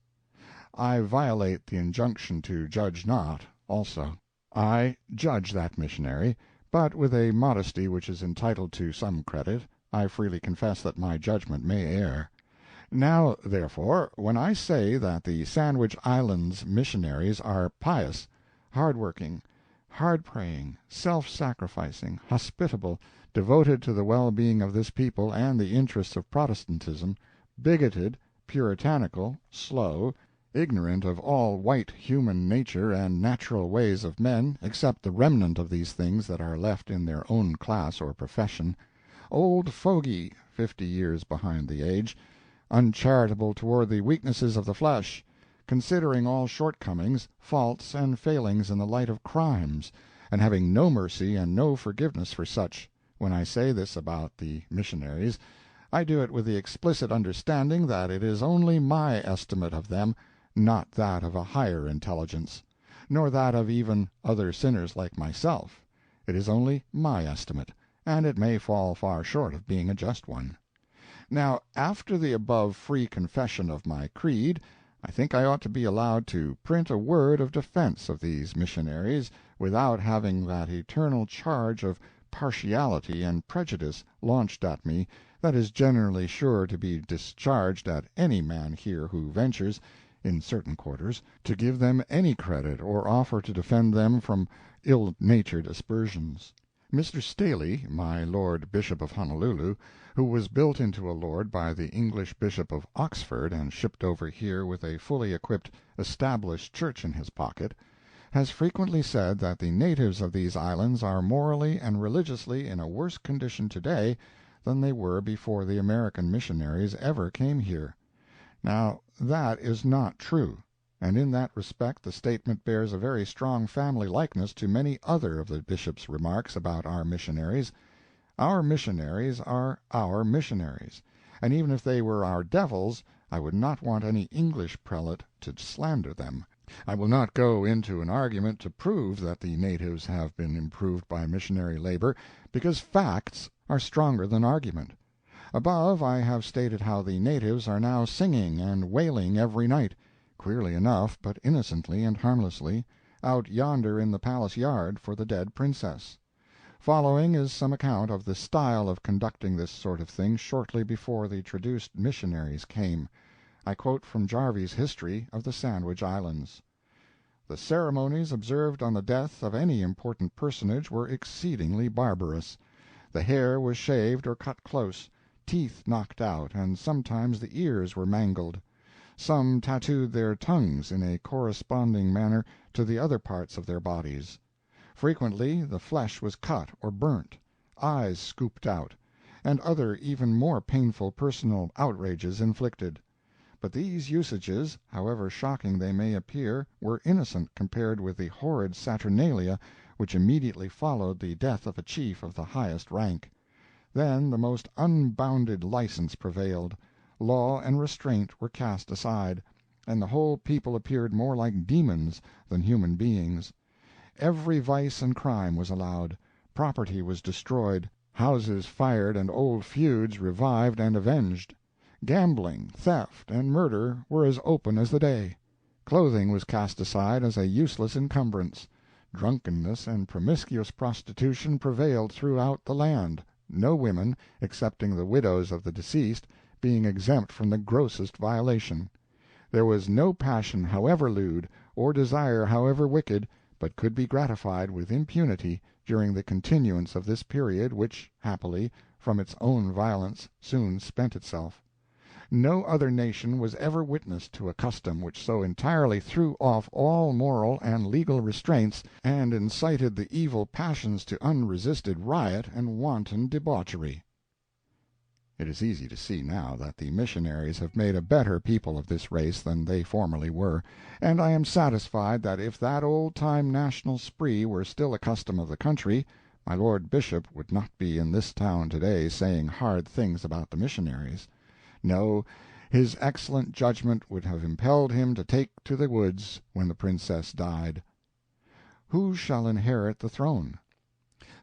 I violate the injunction to judge not, also. I judge that missionary, but with a modesty which is entitled to some credit. I freely confess that my judgment may err. Now, therefore, when I say that the Sandwich Islands missionaries are pious, hard-working, hard-praying, self-sacrificing, hospitable, devoted to the well-being of this people and the interests of Protestantism, bigoted, puritanical, slow, ignorant of all white human nature and natural ways of men except the remnant of these things that are left in their own class or profession, old fogey, 50 years behind the age, uncharitable toward the weaknesses of the flesh, considering all shortcomings, faults, and failings in the light of crimes, and having no mercy and no forgiveness for such. When I say this about the missionaries, I do it with the explicit understanding that it is only my estimate of them, not that of a higher intelligence, nor that of even other sinners like myself. It is only my estimate, and it may fall far short of being a just one. Now, after the above free confession of my creed, I think I ought to be allowed to print a word of defense of these missionaries without having that eternal charge of partiality and prejudice launched at me that is generally sure to be discharged at any man here who ventures, in certain quarters, to give them any credit or offer to defend them from ill-natured aspersions. Mr. Staley, my Lord Bishop of Honolulu, who was built into a lord by the English Bishop of Oxford and shipped over here with a fully equipped established church in his pocket, has frequently said that the natives of these islands are morally and religiously in a worse condition today than they were before the American missionaries ever came here. Now, that is not true, and in that respect the statement bears a very strong family likeness to many other of the Bishop's remarks about our missionaries. Our missionaries are our missionaries, and even if they were our devils, I would not want any English prelate to slander them. I will not go into an argument to prove that the natives have been improved by missionary labor, because facts are stronger than argument. Above, I have stated how the natives are now singing and wailing every night, queerly enough, but innocently and harmlessly, out yonder in the palace yard for the dead princess. Following is some account of the style of conducting this sort of thing shortly before the traduced missionaries came. I quote from Jarvie's History of the Sandwich Islands. The ceremonies observed on the death of any important personage were exceedingly barbarous. The hair was shaved or cut close, teeth knocked out, and sometimes the ears were mangled. Some tattooed their tongues in a corresponding manner to the other parts of their bodies. Frequently the flesh was cut or burnt, eyes scooped out, and other even more painful personal outrages inflicted. But these usages, however shocking they may appear, were innocent compared with the horrid saturnalia which immediately followed the death of a chief of the highest rank. Then the most unbounded license prevailed, law and restraint were cast aside, and the whole people appeared more like demons than human beings. Every vice and crime was allowed, property was destroyed, houses fired and old feuds revived and avenged. Gambling, theft, and murder were as open as the day. Clothing was cast aside as a useless encumbrance. Drunkenness and promiscuous prostitution prevailed throughout the land, no women, excepting the widows of the deceased, being exempt from the grossest violation. There was no passion, however lewd, or desire, however wicked, but could be gratified with impunity during the continuance of this period which, happily, from its own violence, soon spent itself. No other nation was ever witness to a custom which so entirely threw off all moral and legal restraints and incited the evil passions to unresisted riot and wanton debauchery. It is easy to see now that the missionaries have made a better people of this race than they formerly were, and I am satisfied that if that old-time national spree were still a custom of the country, my Lord Bishop would not be in this town today saying hard things about the missionaries. No, his excellent judgment would have impelled him to take to the woods when the princess died. Who shall inherit the throne?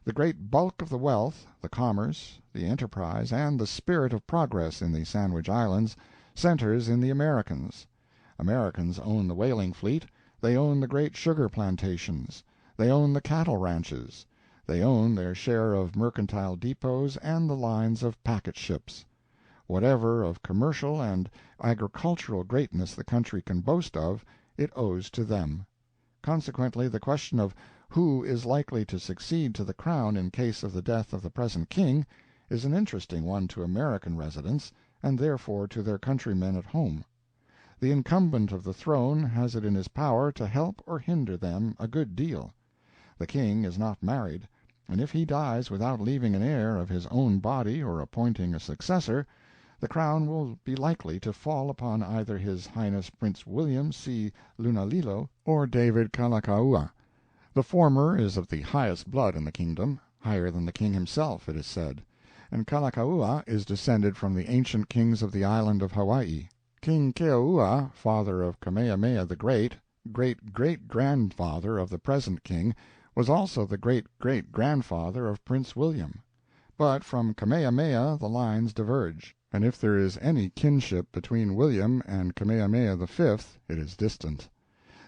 The great bulk of the wealth, the commerce, the enterprise, and the spirit of progress in the Sandwich Islands centers in the Americans. Americans own the whaling fleet, they own the great sugar plantations, they own the cattle ranches, they own their share of mercantile depots and the lines of packet ships. Whatever of commercial and agricultural greatness the country can boast of, it owes to them. Consequently, the question of who is likely to succeed to the crown in case of the death of the present king is an interesting one to American residents, and therefore to their countrymen at home. The incumbent of the throne has it in his power to help or hinder them a good deal. The king is not married, and if he dies without leaving an heir of his own body or appointing a successor, the crown will be likely to fall upon either His Highness Prince William C. Lunalilo or David Kalakaua. The former is of the highest blood in the kingdom, higher than the king himself, it is said, and Kalakaua is descended from the ancient kings of the island of Hawaii. King Keoua, father of Kamehameha the Great, great-great-grandfather of the present king, was also the great-great-grandfather of Prince William. But from Kamehameha the lines diverge, and if there is any kinship between William and Kamehameha V, it is distant.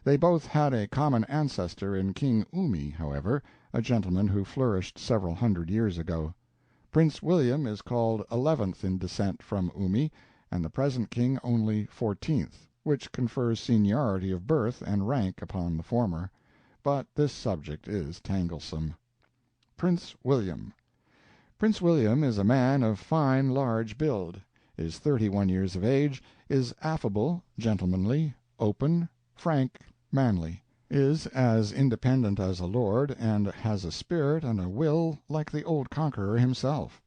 They both had a common ancestor in King Umi, however, a gentleman who flourished several hundred years ago. Prince William is called 11th in descent from Umi, and the present king only 14th, which confers seniority of birth and rank upon the former. But this subject is tanglesome. Prince William. Prince William is a man of fine large build, is 31 years of age, is affable, gentlemanly, open, frank, manly, is as independent as a lord, and has a spirit and a will like the old conqueror himself.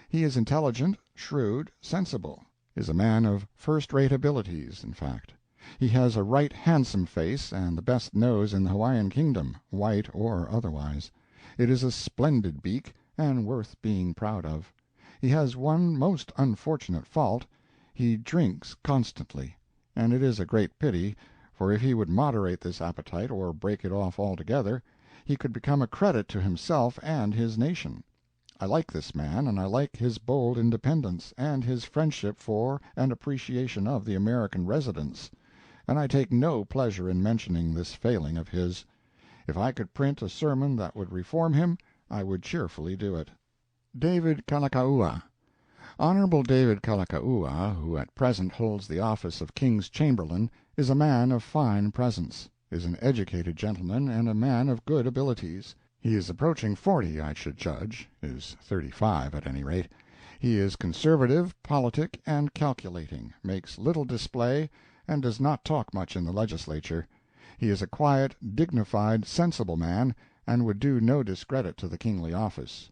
He is intelligent, shrewd, sensible, is a man of first-rate abilities, in fact. He has a right handsome face and the best nose in the Hawaiian kingdom, white or otherwise. It is a splendid beak, and worth being proud of. He has one most unfortunate fault: he drinks constantly, and it is a great pity, for if he would moderate this appetite, or break it off altogether, he could become a credit to himself and his nation. I like this man, and I like his bold independence, and his friendship for and appreciation of the American residents, and I take no pleasure in mentioning this failing of his. If I could print a sermon that would reform him, I would cheerfully do it. David Kalakaua. Honorable David Kalakaua, who at present holds the office of King's Chamberlain, is a man of fine presence, is an educated gentleman, and a man of good abilities. He is approaching 40, I should judge, is 35 at any rate. He is conservative, politic, and calculating, makes little display, and does not talk much in the legislature. He is a quiet, dignified, sensible man, and would do no discredit to the kingly office.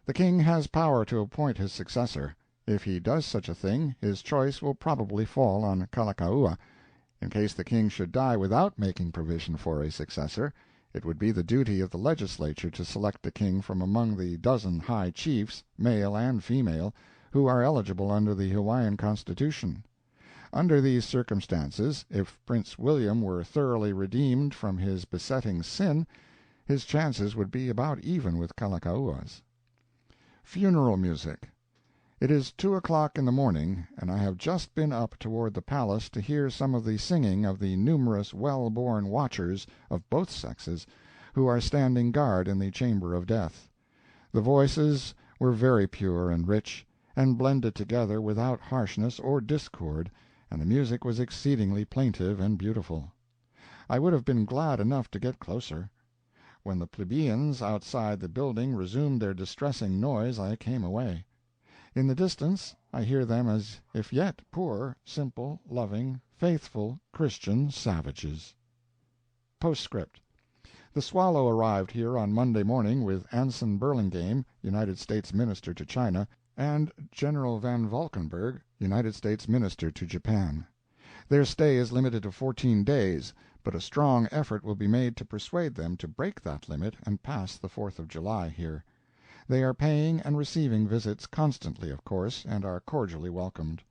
The king has power to appoint his successor. If he does such a thing, his choice will probably fall on Kalakaua. In case the king should die without making provision for a successor, it would be the duty of the legislature to select the king from among the dozen high chiefs, male and female, who are eligible under the Hawaiian Constitution. Under these circumstances, if Prince William were thoroughly redeemed from his besetting sin, his chances would be about even with Kalakaua's. Funeral music. It is 2 o'clock in the morning, and I have just been up toward the palace to hear some of the singing of the numerous well-born watchers, of both sexes, who are standing guard in the chamber of death. The voices were very pure and rich, and blended together without harshness or discord, and the music was exceedingly plaintive and beautiful. I would have been glad enough to get closer. When the plebeians outside the building resumed their distressing noise, I came away. In the distance I hear them as if yet poor, simple, loving, faithful, Christian savages. Postscript. The Swallow arrived here on Monday morning with Anson Burlingame, United States Minister to China, and General Van Valkenburg, United States Minister to Japan. Their stay is limited to 14 days, but a strong effort will be made to persuade them to break that limit and pass the 4th of July here. They are paying and receiving visits constantly, of course, and are cordially welcomed.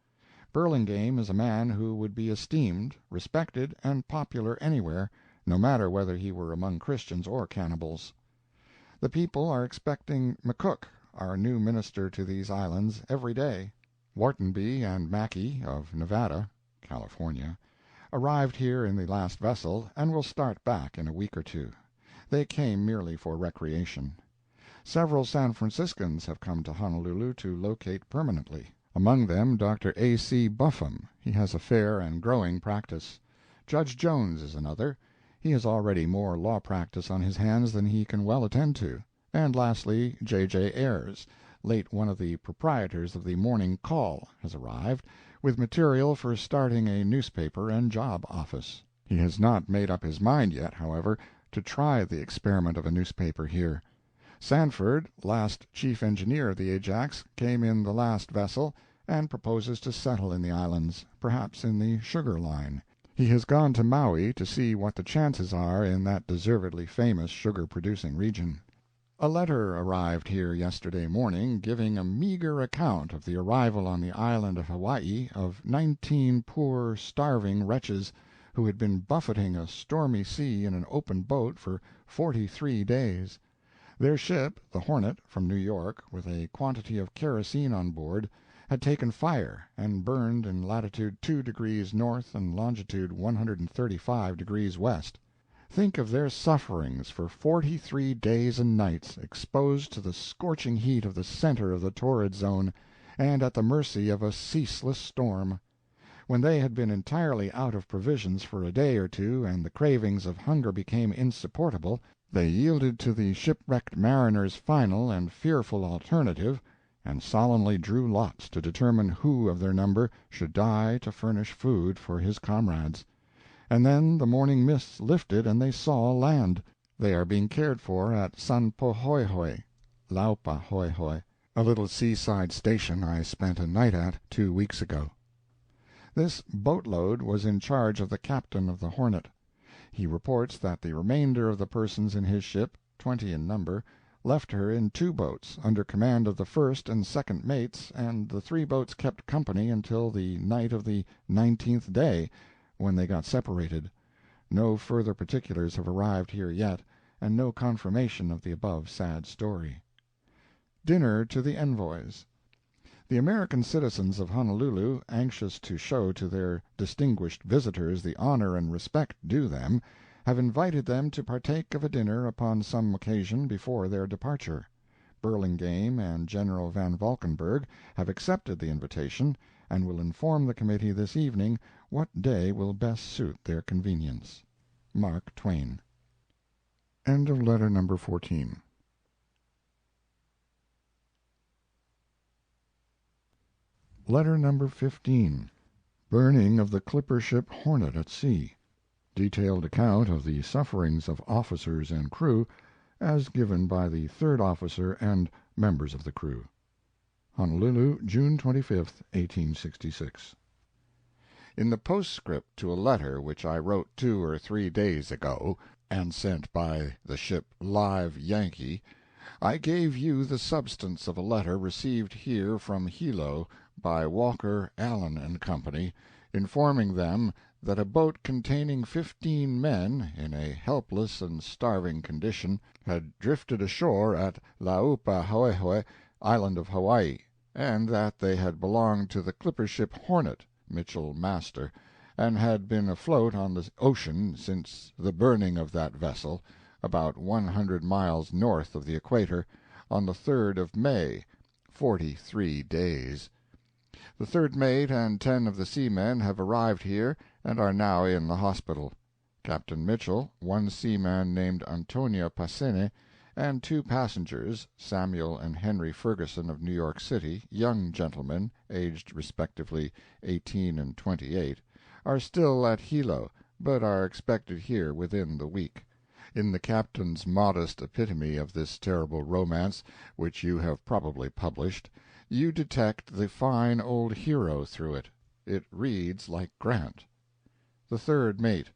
Burlingame is a man who would be esteemed, respected, and popular anywhere, no matter whether he were among Christians or cannibals. The people are expecting McCook, our new minister to these islands, every day. Whartonby and Mackey, of Nevada (California), arrived here in the last vessel, and will start back in a week or two. They came merely for recreation. Several San Franciscans have come to Honolulu to locate permanently. Among them Dr. A. C. Buffum. He has a fair and growing practice. Judge Jones is another. He has already more law practice on his hands than he can well attend to. And lastly, J. J. Ayers, late one of the proprietors of the Morning Call, has arrived, with material for starting a newspaper and job office. He has not made up his mind yet, however, to try the experiment of a newspaper here. Sanford, last chief engineer of the Ajax, came in the last vessel, and proposes to settle in the islands, perhaps in the sugar line. He has gone to Maui to see what the chances are in that deservedly famous sugar-producing region. A letter arrived here yesterday morning giving a meager account of the arrival on the island of Hawaii of 19 poor starving wretches who had been buffeting a stormy sea in an open boat for 43 days. Their ship, the Hornet, from New York, with a quantity of kerosene on board, had taken fire and burned in latitude 2 degrees north and longitude 135 degrees west. Think of their sufferings for 43 days and nights, exposed to the scorching heat of the center of the torrid zone, and at the mercy of a ceaseless storm. When they had been entirely out of provisions for a day or two and the cravings of hunger became insupportable, they yielded to the shipwrecked mariner's final and fearful alternative, and solemnly drew lots to determine who of their number should die to furnish food for his comrades. And then the morning mists lifted and they saw land. They are being cared for at Sanpohoihoi, Laupahoihoi, a little seaside station I spent a night at 2 weeks ago. This boatload was in charge of the captain of the Hornet. He reports that the remainder of the persons in his ship, 20 in number, left her in 2 boats, under command of the first and second mates, and the 3 boats kept company until the night of the 19th day, when they got separated. No further particulars have arrived here yet, and no confirmation of the above sad story. Dinner to the envoys. The American citizens of Honolulu, anxious to show to their distinguished visitors the honor and respect due them, have invited them to partake of a dinner upon some occasion before their departure. Burlingame and General Van Valkenburg have accepted the invitation, and will inform the committee this evening what day will best suit their convenience. Mark Twain. End of letter number 14. Letter number 15. Burning of the clipper ship Hornet at sea. Detailed account of the sufferings of officers and crew, as given by the third officer and members of the crew. Honolulu, June 25, 1866. In the postscript to a letter which I wrote 2 or 3 days ago, and sent by the ship Live Yankee, I gave you the substance of a letter received here from Hilo by Walker, Allen & Company, informing them that a boat containing 15 men, in a helpless and starving condition, had drifted ashore at Laupahoehoe, island of Hawaii, and that they had belonged to the clipper ship Hornet, Mitchell master, and had been afloat on the ocean since the burning of that vessel, about 100 miles north of the equator, on the 3rd of May, 43 days. The third mate and 10 of the seamen have arrived here and are now in the hospital. Captain Mitchell, 1 seaman named Antonio Passene, and 2 passengers, Samuel and Henry Ferguson of New York City, young gentlemen, aged respectively 18 and 28, are still at Hilo, but are expected here within the week. In the captain's modest epitome of this terrible romance, which you have probably published, you detect the fine old hero through it. It reads like Grant. The third mate.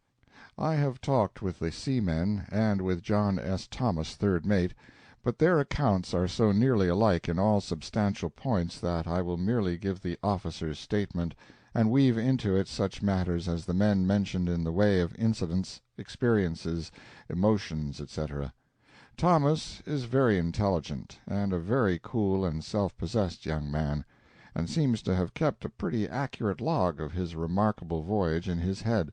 I have talked with the seamen and with John S. Thomas, third mate, but their accounts are so nearly alike in all substantial points that I will merely give the officer's statement, and weave into it such matters as the men mentioned in the way of incidents, experiences, emotions, etc. Thomas is very intelligent, and a very cool and self-possessed young man, and seems to have kept a pretty accurate log of his remarkable voyage in his head.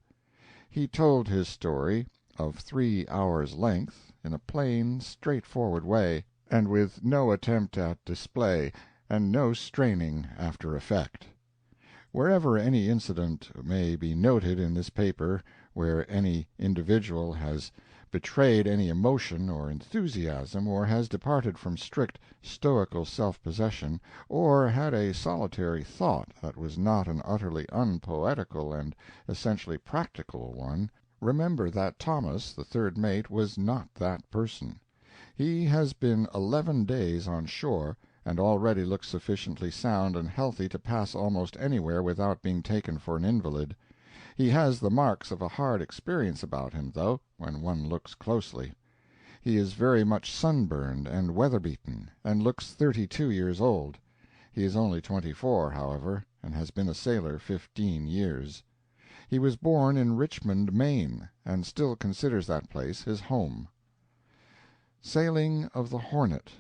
He told his story, of 3 hours' length, in a plain, straightforward way, and with no attempt at display, and no straining after effect. Wherever any incident may be noted in this paper, where any individual has betrayed any emotion or enthusiasm, or has departed from strict stoical self-possession, or had a solitary thought that was not an utterly unpoetical and essentially practical one, remember that Thomas, the third mate, was not that person. He has been 11 days on shore, and already looks sufficiently sound and healthy to pass almost anywhere without being taken for an invalid. He has the marks of a hard experience about him, though, when one looks closely. He is very much sunburned and weather-beaten, and looks 32 years old. He is only 24, however, and has been a sailor 15 years. He was born in Richmond, Maine, and still considers that place his home. Sailing of the Hornet,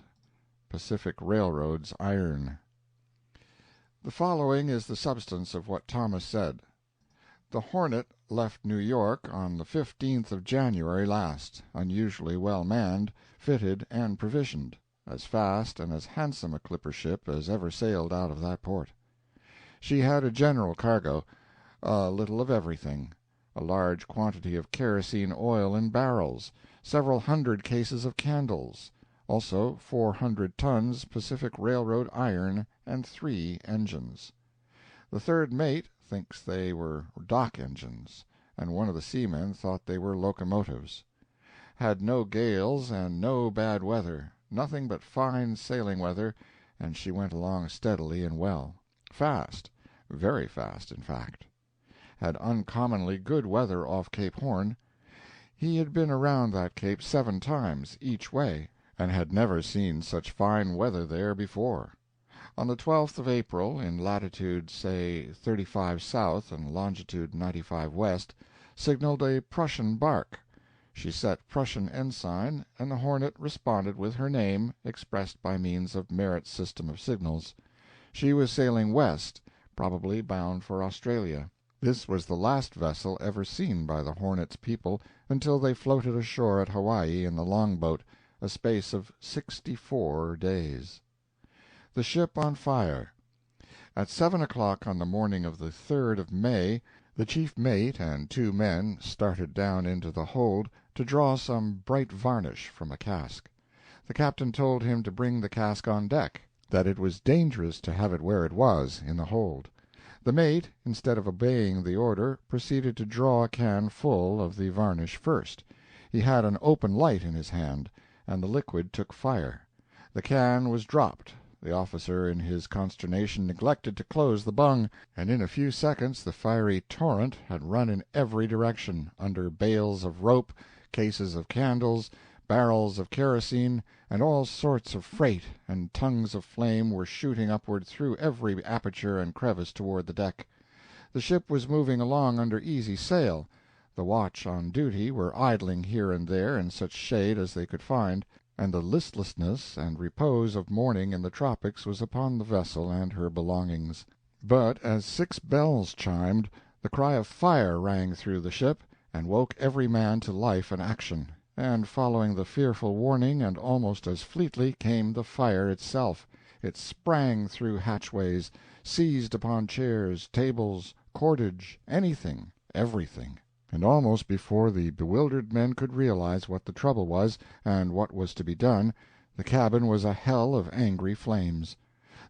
Pacific Railroad's iron. The following is the substance of what Thomas said. The Hornet left New York on the 15th of January last, unusually well manned, fitted, and provisioned, as fast and as handsome a clipper ship as ever sailed out of that port. She had a general cargo, a little of everything, a large quantity of kerosene oil in barrels, several hundred cases of candles, also 400 tons Pacific Railroad iron and 3 engines. The third mate thinks they were dock engines, and one of the seamen thought they were locomotives. Had no gales and no bad weather, nothing but fine sailing weather, and she went along steadily and well. Fast, very fast, in fact. Had uncommonly good weather off Cape Horn. He had been around that cape 7 times, each way, and had never seen such fine weather there before. On the 12th of April, in latitude, say, 35 south and longitude 95 west, signaled a Prussian bark. She set Prussian ensign, and the Hornet responded with her name, expressed by means of Merritt's system of signals. She was sailing west, probably bound for Australia. This was the last vessel ever seen by the Hornet's people until they floated ashore at Hawaii in the longboat, a space of 64 days. The ship on fire. At 7 o'clock on the morning of the 3rd of May, the chief mate and 2 men started down into the hold to draw some bright varnish from a cask. The captain told him to bring the cask on deck, that it was dangerous to have it where it was, in the hold. The mate, instead of obeying the order, proceeded to draw a can full of the varnish first. He had an open light in his hand, and the liquid took fire. The can was dropped. The officer in his consternation neglected to close the bung, and in a few seconds the fiery torrent had run in every direction, under bales of rope, cases of candles, barrels of kerosene, and all sorts of freight, and tongues of flame were shooting upward through every aperture and crevice toward the deck. The ship was moving along under easy sail. The watch on duty were idling here and there in such shade as they could find, and the listlessness and repose of morning in the tropics was upon the vessel and her belongings. But as 6 bells chimed, the cry of fire rang through the ship, and woke every man to life and action. And following the fearful warning, and almost as fleetly, came the fire itself. It sprang through hatchways, seized upon chairs, tables, cordage, anything, everything. And almost before the bewildered men could realize what the trouble was, and what was to be done, the cabin was a hell of angry flames.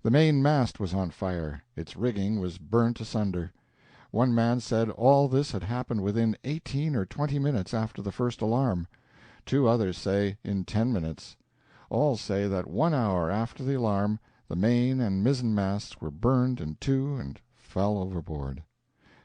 The main mast was on fire, its rigging was burnt asunder. One man said all this had happened within 18 or 20 minutes after the first alarm. 2 others say in 10 minutes. All say that 1 hour after the alarm the main and mizzen masts were burned in 2 and fell overboard.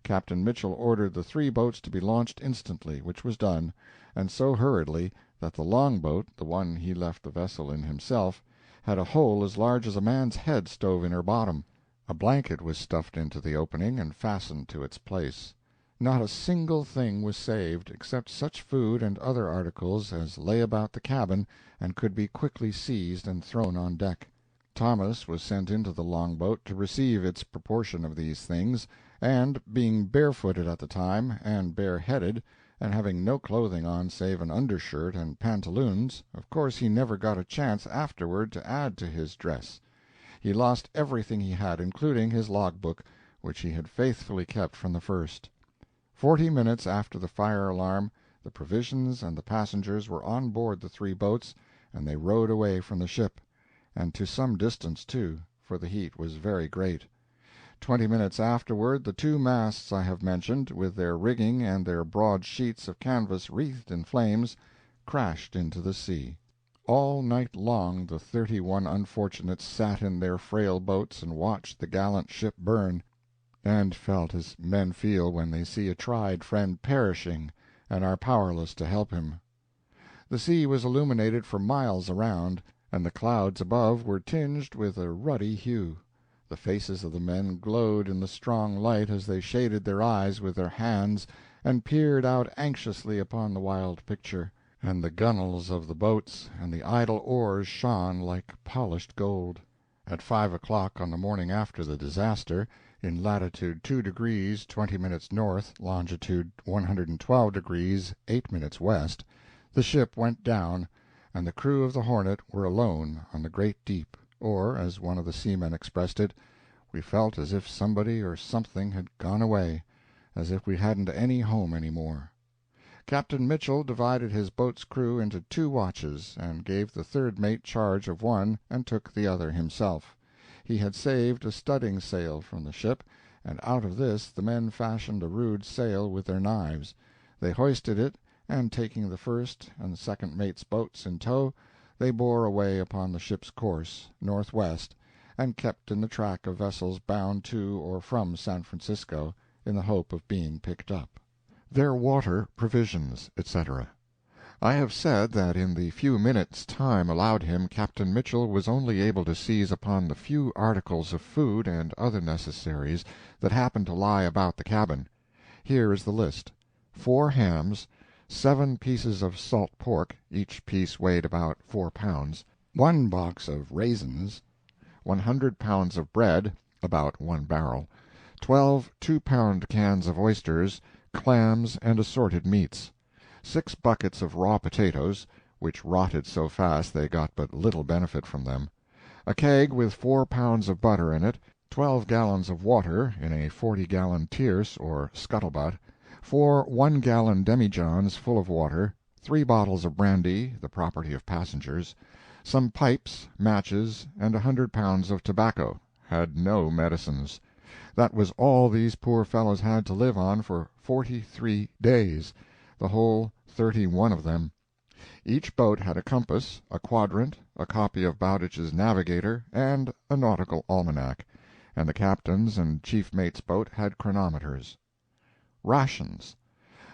Captain Mitchell ordered the 3 boats to be launched instantly, which was done, and so hurriedly that the long-boat, the one he left the vessel in himself, had a hole as large as a man's head stove in her bottom. A blanket was stuffed into the opening and fastened to its place. Not a single thing was saved, except such food and other articles as lay about the cabin and could be quickly seized and thrown on deck. Thomas was sent into the long-boat to receive its proportion of these things, and, being barefooted at the time, and bareheaded, and having no clothing on save an undershirt and pantaloons, of course he never got a chance afterward to add to his dress. He lost everything he had, including his log-book, which he had faithfully kept from the first. 40 minutes after the fire alarm, the provisions and the passengers were on board the 3 boats, and they rowed away from the ship, and to some distance, too, for the heat was very great. 20 minutes afterward the 2 masts I have mentioned, with their rigging and their broad sheets of canvas wreathed in flames, crashed into the sea. All night long the 31 unfortunates sat in their frail boats and watched the gallant ship burn. and felt as men feel when they see a tried friend perishing and are powerless to help him. The sea was illuminated for miles around, and the clouds above were tinged with a ruddy hue. The faces of the men glowed in the strong light as they shaded their eyes with their hands and peered out anxiously upon the wild picture, and the gunwales of the boats and the idle oars shone like polished gold. At 5 o'clock on the morning after the disaster, in latitude 2 degrees 20 minutes north, longitude 112 degrees 8 minutes west, the ship went down, and the crew of the Hornet were alone on the great deep, or, as one of the seamen expressed it, we felt as if somebody or something had gone away, as if we hadn't any home any more. Captain Mitchell divided his boat's crew into 2 watches, and gave the third mate charge of one and took the other himself. He had saved a studding sail from the ship, and out of this the men fashioned a rude sail with their knives. They hoisted it, and taking the first and second mate's boats in tow, they bore away upon the ship's course, northwest, and kept in the track of vessels bound to or from San Francisco, in the hope of being picked up. Their water, provisions, etc. I have said that in the few minutes' time allowed him Captain Mitchell was only able to seize upon the few articles of food and other necessaries that happened to lie about the cabin. Here is the list: 4 hams, 7 pieces of salt pork, each piece weighed about 4 pounds, 1 box of raisins, 100 pounds of bread, about 1 barrel, 12 2-pound cans of oysters, clams, and assorted meats, 6 buckets of raw potatoes, which rotted so fast they got but little benefit from them, a keg with 4 pounds of butter in it, 12 gallons of water in a 40-gallon tierce or scuttlebutt, 4 1-gallon demijohns full of water, 3 bottles of brandy, the property of passengers, some pipes, matches, and 100 pounds of tobacco. Had no medicines. That was all these poor fellows had to live on for 43 days, the whole 31 of them. Each boat had a compass, a quadrant, a copy of Bowditch's Navigator, and a nautical almanac, and the captain's and chief mate's boat had chronometers. Rations.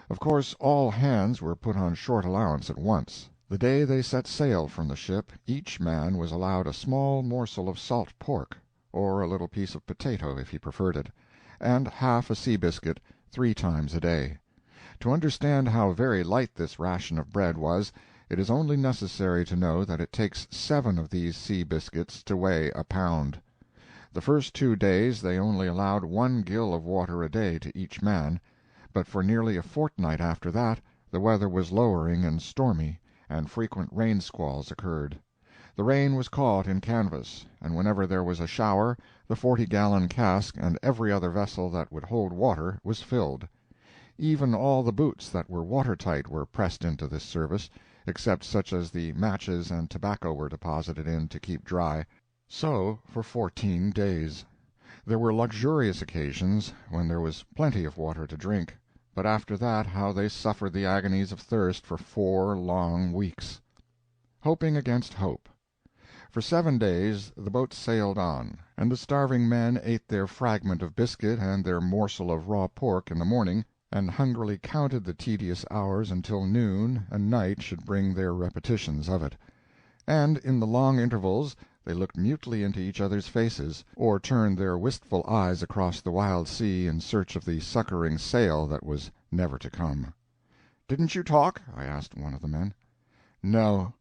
Of course all hands were put on short allowance at once. The day they set sail from the ship each man was allowed a small morsel of salt pork, or a little piece of potato if he preferred it, and half a sea biscuit 3 times a day. To understand how very light this ration of bread was, it is only necessary to know that it takes 7 of these sea biscuits to weigh a pound. The first 2 days they only allowed 1 gill of water a day to each man, but for nearly a fortnight after that the weather was lowering and stormy, and frequent rain squalls occurred. The rain was caught in canvas, and whenever there was a shower the 40-gallon cask and every other vessel that would hold water was filled. Even all the boots that were watertight were pressed into this service, except such as the matches and tobacco were deposited in to keep dry. So for 14 days. There were luxurious occasions, when there was plenty of water to drink, but after that how they suffered the agonies of thirst for 4 long weeks. Hoping against hope. For 7 days the boat sailed on, and the starving men ate their fragment of biscuit and their morsel of raw pork in the morning, and hungrily counted the tedious hours until noon and night should bring their repetitions of it. And in the long intervals they looked mutely into each other's faces, or turned their wistful eyes across the wild sea in search of the succoring sail that was never to come. "Didn't you talk?" I asked one of the men. "No.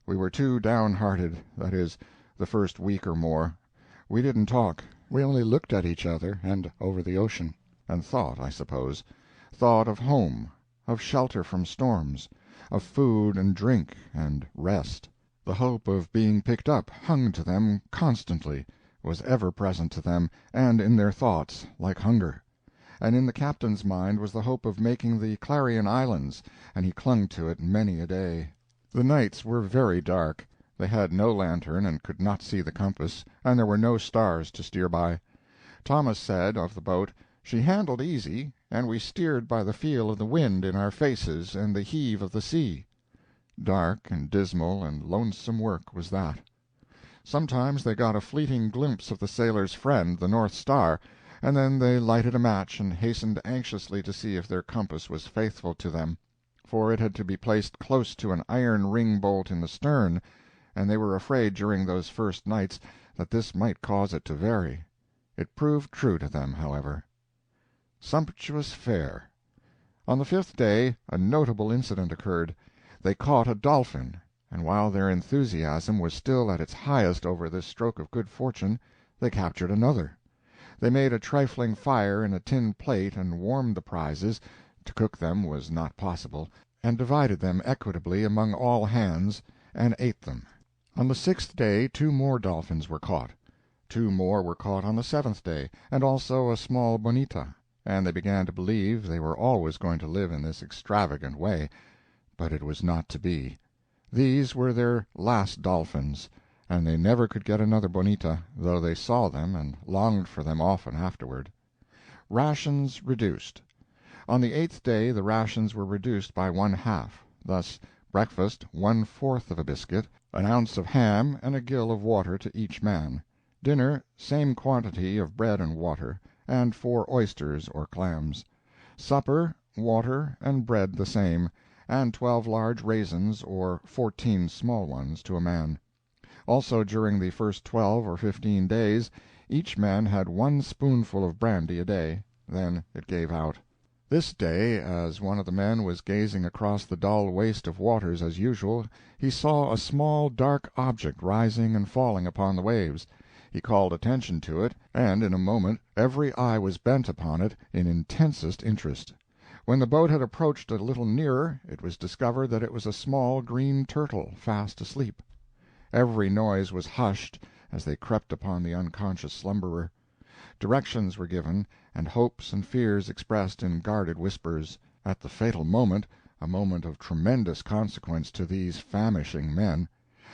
We were too downhearted, that is, the first week or more. We didn't talk. We only looked at each other and over the ocean, and thought, I suppose. Thought of home, of shelter from storms, of food and drink and rest. The hope of being picked up hung to them constantly, was ever present to them, and in their thoughts, like hunger. And in the captain's mind was the hope of making the Clarion Islands, and he clung to it many a day. The nights were very dark. They had no lantern and could not see the compass, and there were no stars to steer by. Thomas said of the boat, "She handled easy, and we steered by the feel of the wind in our faces and the heave of the sea." Dark and dismal and lonesome work was that. Sometimes they got a fleeting glimpse of the sailor's friend, the North Star, and then they lighted a match and hastened anxiously to see if their compass was faithful to them, for it had to be placed close to an iron ring-bolt in the stern, and they were afraid during those first nights that this might cause it to vary. It proved true to them, however. Sumptuous fare. On the 5th day a notable incident occurred. They caught a dolphin, and while their enthusiasm was still at its highest over this stroke of good fortune, they captured another. They made a trifling fire in a tin plate and warmed the prizes (to cook them was not possible), and divided them equitably among all hands, and ate them. On the 6th day 2 more dolphins were caught. 2 more were caught on the 7th day, and also a small bonita, and they began to believe they were always going to live in this extravagant way. But it was not to be. These were their last dolphins, and they never could get another bonita, though they saw them and longed for them often afterward. Rations reduced. On the 8th day the rations were reduced by 1/2. Thus, breakfast 1/4 of a biscuit, an ounce of ham, and a gill of water to each man. Dinner, same quantity of bread and water, and 4 oysters or clams. Supper, water and bread the same, and 12 large raisins or 14 small ones to a man. Also, during the first 12 or 15 days, each man had 1 spoonful of brandy a day. Then it gave out. This day, as one of the men was gazing across the dull waste of waters as usual, he saw a small dark object rising and falling upon the waves. He called attention to it, and in a moment every eye was bent upon it in intensest interest. When the boat had approached a little nearer, it was discovered that it was a small green turtle, fast asleep. Every noise was hushed as they crept upon the unconscious slumberer. Directions were given, and hopes and fears expressed in guarded whispers. At the fatal moment, a moment of tremendous consequence to these famishing men,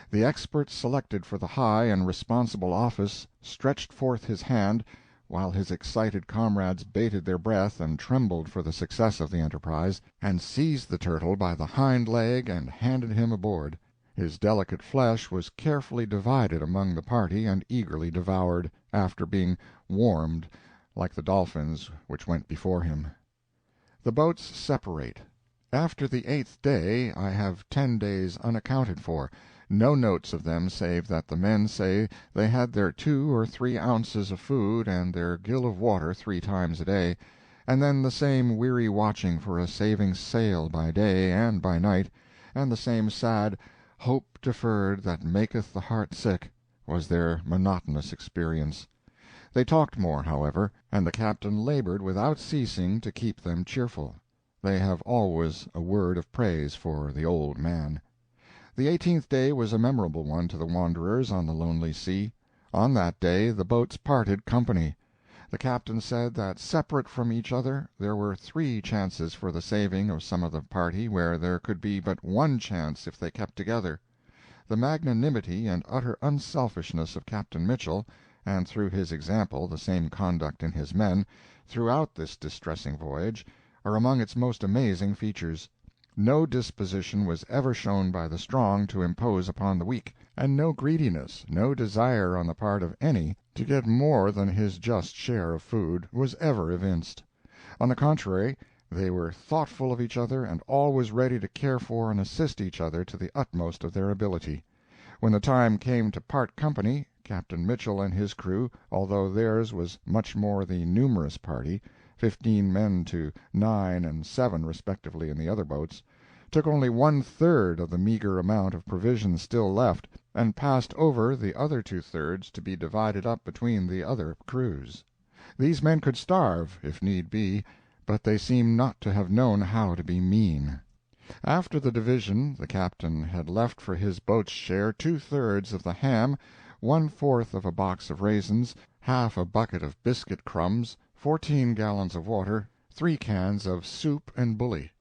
the expert selected for the high and responsible office stretched forth his hand, while his excited comrades bated their breath and trembled for the success of the enterprise, and seized the turtle by the hind leg and handed him aboard. His delicate flesh was carefully divided among the party and eagerly devoured, after being warmed, like the dolphins which went before him. The boats separate. After the 8th day I have 10 days unaccounted for. No notes of them save that the men say they had their 2 or 3 ounces of food and their gill of water 3 times a day, and then the same weary watching for a saving sail by day and by night, and the same sad "hope deferred that maketh the heart sick" was their monotonous experience. They talked more, however, and the captain labored without ceasing to keep them cheerful. They have always a word of praise for the old man. The 18th day was a memorable one to the wanderers on the lonely sea. On that day the boats parted company. The captain said that separate from each other there were 3 chances for the saving of some of the party where there could be but 1 chance if they kept together. The magnanimity and utter unselfishness of Captain Mitchell, and through his example the same conduct in his men, throughout this distressing voyage, are among its most amazing features. No disposition was ever shown by the strong to impose upon the weak, and no greediness, no desire on the part of any to get more than his just share of food, was ever evinced. On the contrary, they were thoughtful of each other and always ready to care for and assist each other to the utmost of their ability. When the time came to part company, Captain Mitchell and his crew, although theirs was much more the numerous party, 15 men to 9 and 7 respectively in the other boats, took only 1/3 of the meager amount of provisions still left, and passed over the other 2/3 to be divided up between the other crews. These men could starve, if need be, but they seem not to have known how to be mean. After the division the captain had left for his boat's share 2/3 of the ham, 1/4 of a box of raisins, half a bucket of biscuit crumbs, 14 gallons of water, 3 cans of soup and bully.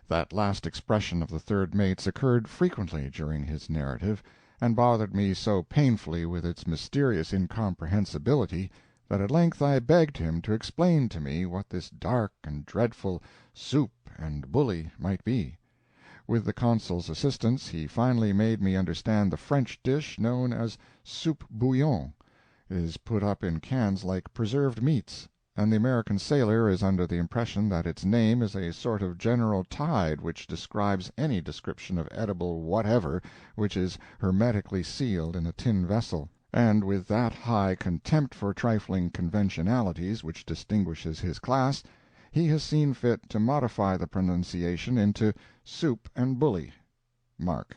That last expression of the third mate's occurred frequently during his narrative, and bothered me so painfully with its mysterious incomprehensibility that at length I begged him to explain to me what this dark and dreadful soup and bully might be. With the consul's assistance he finally made me understand the French dish known as soup bouillon. It is put up in cans like preserved meats, and the American sailor is under the impression that its name is a sort of general tide which describes any description of edible whatever which is hermetically sealed in a tin vessel, and with that high contempt for trifling conventionalities which distinguishes his class, he has seen fit to modify the pronunciation into soup and bully. Mark.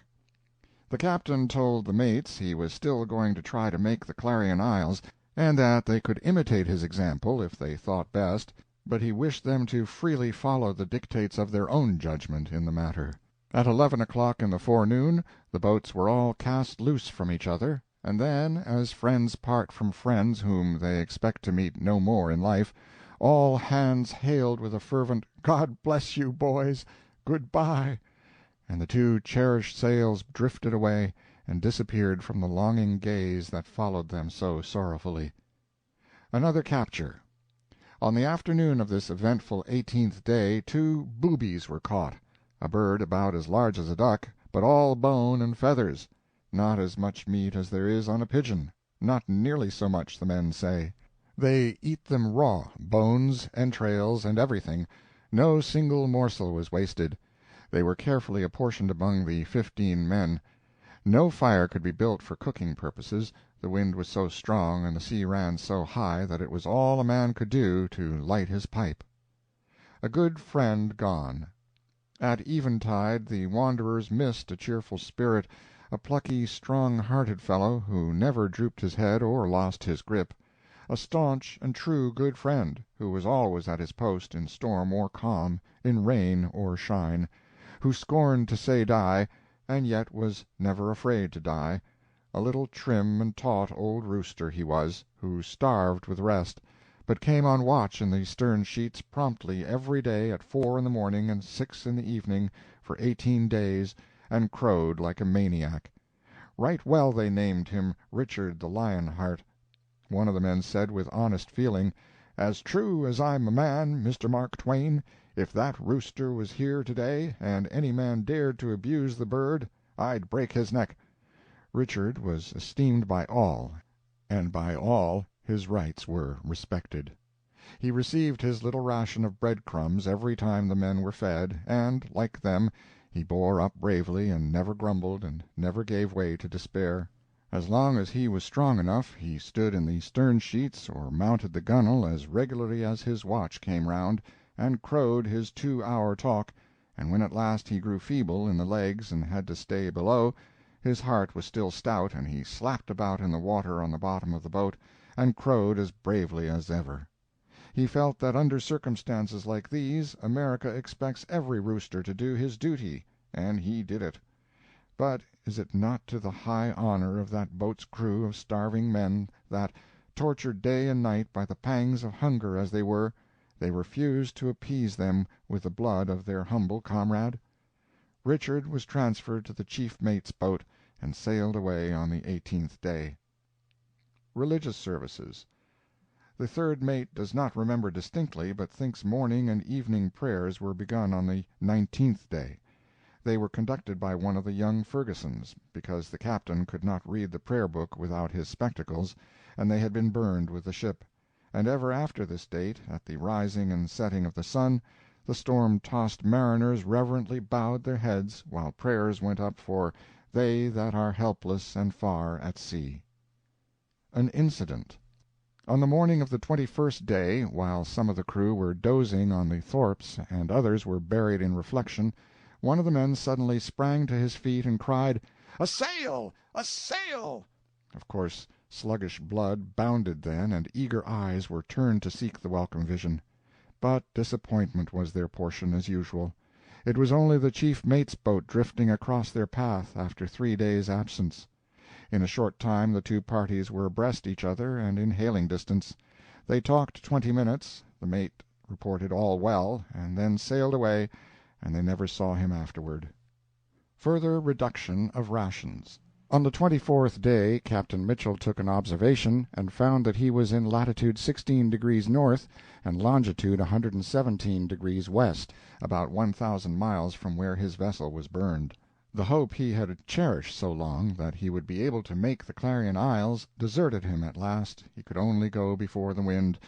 The captain told the mates he was still going to try to make the Clarion Isles, and that they could imitate his example if they thought best, but he wished them to freely follow the dictates of their own judgment in the matter. At 11 o'clock in the forenoon the boats were all cast loose from each other, and then, as friends part from friends whom they expect to meet no more in life, all hands hailed with a fervent "God bless you, boys! Good-bye!" and the two cherished sails drifted away and disappeared from the longing gaze that followed them so sorrowfully. Another capture. On the afternoon of this eventful 18th day 2 boobies were caught, a bird about as large as a duck, but all bone and feathers. Not as much meat as there is on a pigeon. Not nearly so much, the men say. They eat them raw, bones, entrails, and everything. No single morsel was wasted. They were carefully apportioned among the 15 men. No fire could be built for cooking purposes, the wind was so strong and the sea ran so high that it was all a man could do to light his pipe. A good friend gone. At eventide the wanderers missed a cheerful spirit, a plucky, strong-hearted fellow who never drooped his head or lost his grip, a staunch and true good friend, who was always at his post in storm or calm, in rain or shine, who scorned to say die, and yet was never afraid to die, a little trim and taut old rooster he was, who starved with rest, but came on watch in the stern sheets promptly every day at 4 in the morning and 6 in the evening for 18 days, and crowed like a maniac. Right well they named him Richard the Lionheart. One of the men said with honest feeling, "As true as I'm a man, Mr. Mark Twain, if that rooster was here today, and any man dared to abuse the bird, I'd break his neck." Richard was esteemed by all, and by all his rights were respected. He received his little ration of bread-crumbs every time the men were fed, and, like them, he bore up bravely and never grumbled and never gave way to despair. As long as he was strong enough, he stood in the stern sheets or mounted the gunwale as regularly as his watch came round, and crowed his 2-hour talk, and when at last he grew feeble in the legs and had to stay below, his heart was still stout, and he slapped about in the water on the bottom of the boat, and crowed as bravely as ever. He felt that under circumstances like these America expects every rooster to do his duty, and he did it. But is it not to the high honor of that boat's crew of starving men that, tortured day and night by the pangs of hunger as they were, they refused to appease them with the blood of their humble comrade? Richard was transferred to the chief mate's boat, and sailed away on the 18th day. Religious services. The third mate does not remember distinctly, but thinks morning and evening prayers were begun on the 19th day. They were conducted by one of the young Fergusons, because the captain could not read the prayer book without his spectacles, and they had been burned with the ship; and ever after this date, at the rising and setting of the sun, the storm-tossed mariners reverently bowed their heads while prayers went up for "they that are helpless and far at sea." An incident. On the morning of the 21st day, while some of the crew were dozing on the thwarts and others were buried in reflection, one of the men suddenly sprang to his feet and cried, "A sail! A sail!" Of course sluggish blood bounded then, and eager eyes were turned to seek the welcome vision. But disappointment was their portion, as usual. It was only the chief mate's boat drifting across their path after 3 days' absence. In a short time the two parties were abreast each other and in hailing distance. They talked 20 minutes, the mate reported all well, and then sailed away, and they never saw him afterward. Further reduction of rations. On the 24th day Captain Mitchell took an observation, and found that he was in latitude 16 degrees north and longitude 117 degrees west, about 1,000 miles from where his vessel was burned. The hope he had cherished so long that he would be able to make the Clarion Isles deserted him at last. He could only go before the wind,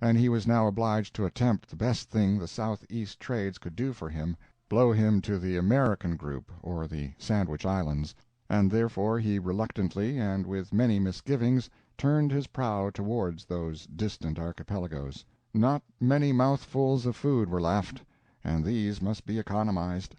and he was now obliged to attempt the best thing the southeast trades could do for him, blow him to the American group or the Sandwich Islands, and therefore he reluctantly and with many misgivings turned his prow towards those distant archipelagos. Not many mouthfuls of food were left, and these must be economized.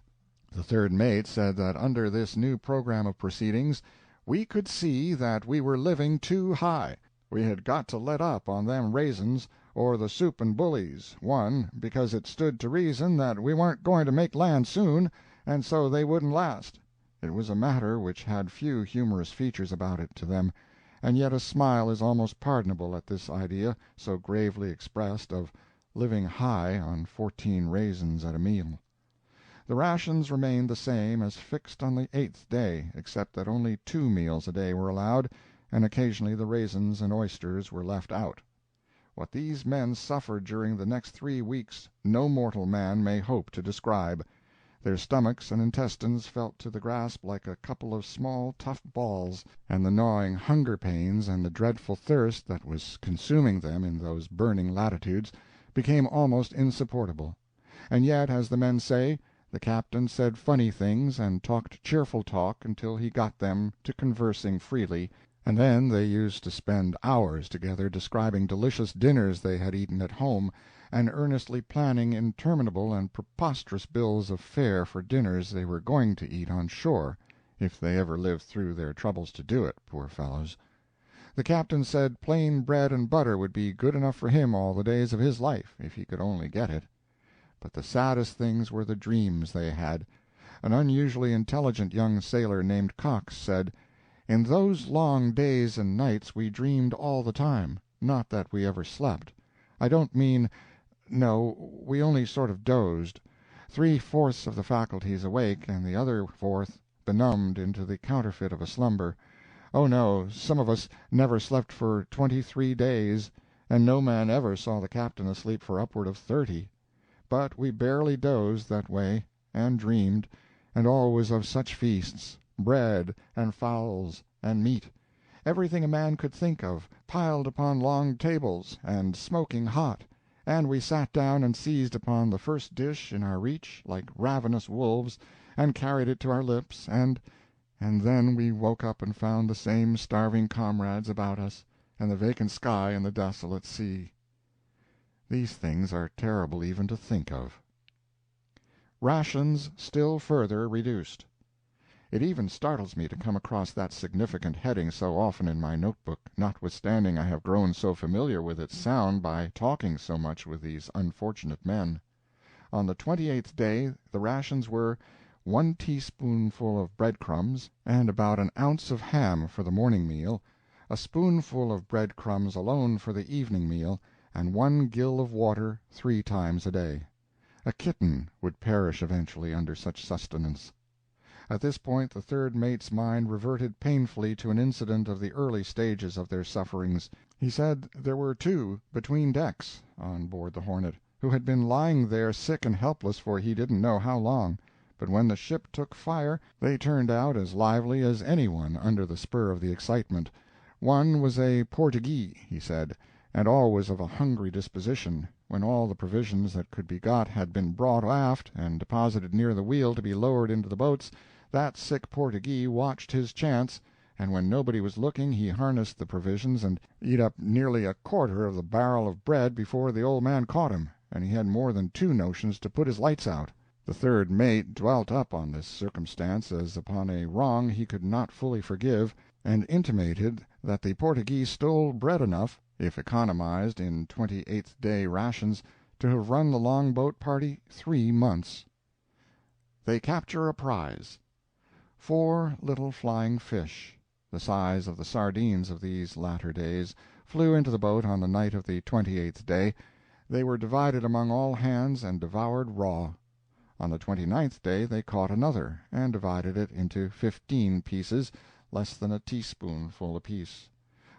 The third mate said that under this new program of proceedings we could see that we were living too high. We had got to let up on them raisins or the soup and bullies, one, because it stood to reason that we weren't going to make land soon, and so they wouldn't last. It was a matter which had few humorous features about it to them, and yet a smile is almost pardonable at this idea, so gravely expressed, of living high on 14 raisins at a meal. The rations remained the same as fixed on the 8th day, except that only 2 meals a day were allowed, and occasionally the raisins and oysters were left out. What these men suffered during the next 3 weeks no mortal man may hope to describe. Their stomachs and intestines felt to the grasp like a couple of small tough balls, and the gnawing hunger pains and the dreadful thirst that was consuming them in those burning latitudes became almost insupportable. And yet, as the men say, the captain said funny things and talked cheerful talk until he got them to conversing freely, and then they used to spend hours together describing delicious dinners they had eaten at home, and earnestly planning interminable and preposterous bills of fare for dinners they were going to eat on shore, if they ever lived through their troubles to do it, poor fellows. The captain said plain bread and butter would be good enough for him all the days of his life, if he could only get it. But the saddest things were the dreams they had. An unusually intelligent young sailor named Cox said, "In those long days and nights we dreamed all the time, not that we ever slept. I don't mean—no, we only sort of dozed, 3/4 of the faculties awake and the other fourth benumbed into the counterfeit of a slumber. Oh no, some of us never slept for 23 days, and no man ever saw the captain asleep for upward of 30. But we barely dozed that way, and dreamed, and always of such feasts, bread and fowls and meat, everything a man could think of, piled upon long tables, and smoking hot, and we sat down and seized upon the first dish in our reach, like ravenous wolves, and carried it to our lips, and then we woke up and found the same starving comrades about us, and the vacant sky and the desolate sea. These things are terrible even to think of." Rations still further reduced. It even startles me to come across that significant heading so often in my notebook, notwithstanding I have grown so familiar with its sound by talking so much with these unfortunate men. On the 28th day the rations were 1 teaspoonful of breadcrumbs and about an ounce of ham for the morning meal, a spoonful of breadcrumbs alone for the evening meal, and 1 gill of water 3 times a day. A kitten would perish eventually under such sustenance. At this point the third mate's mind reverted painfully to an incident of the early stages of their sufferings. He said there were 2 between decks, on board the Hornet, who had been lying there sick and helpless for he didn't know how long, but when the ship took fire they turned out as lively as anyone under the spur of the excitement. One was a Portuguese, he said, and always of a hungry disposition. When all the provisions that could be got had been brought aft and deposited near the wheel to be lowered into the boats, that sick Portuguese watched his chance, and when nobody was looking he harnessed the provisions and eat up nearly a quarter of the barrel of bread before the old man caught him, and he had more than 2 notions to put his lights out. The third mate dwelt up on this circumstance as upon a wrong he could not fully forgive, and intimated that the Portuguese stole bread enough, if economized in 28th day rations, to have run the long-boat party 3 months. They capture a prize. 4 little flying fish, the size of the sardines of these latter days, flew into the boat on the night of the 28th day. They were divided among all hands and devoured raw. On the 29th day they caught another, and divided it into 15 pieces, less than a teaspoonful apiece.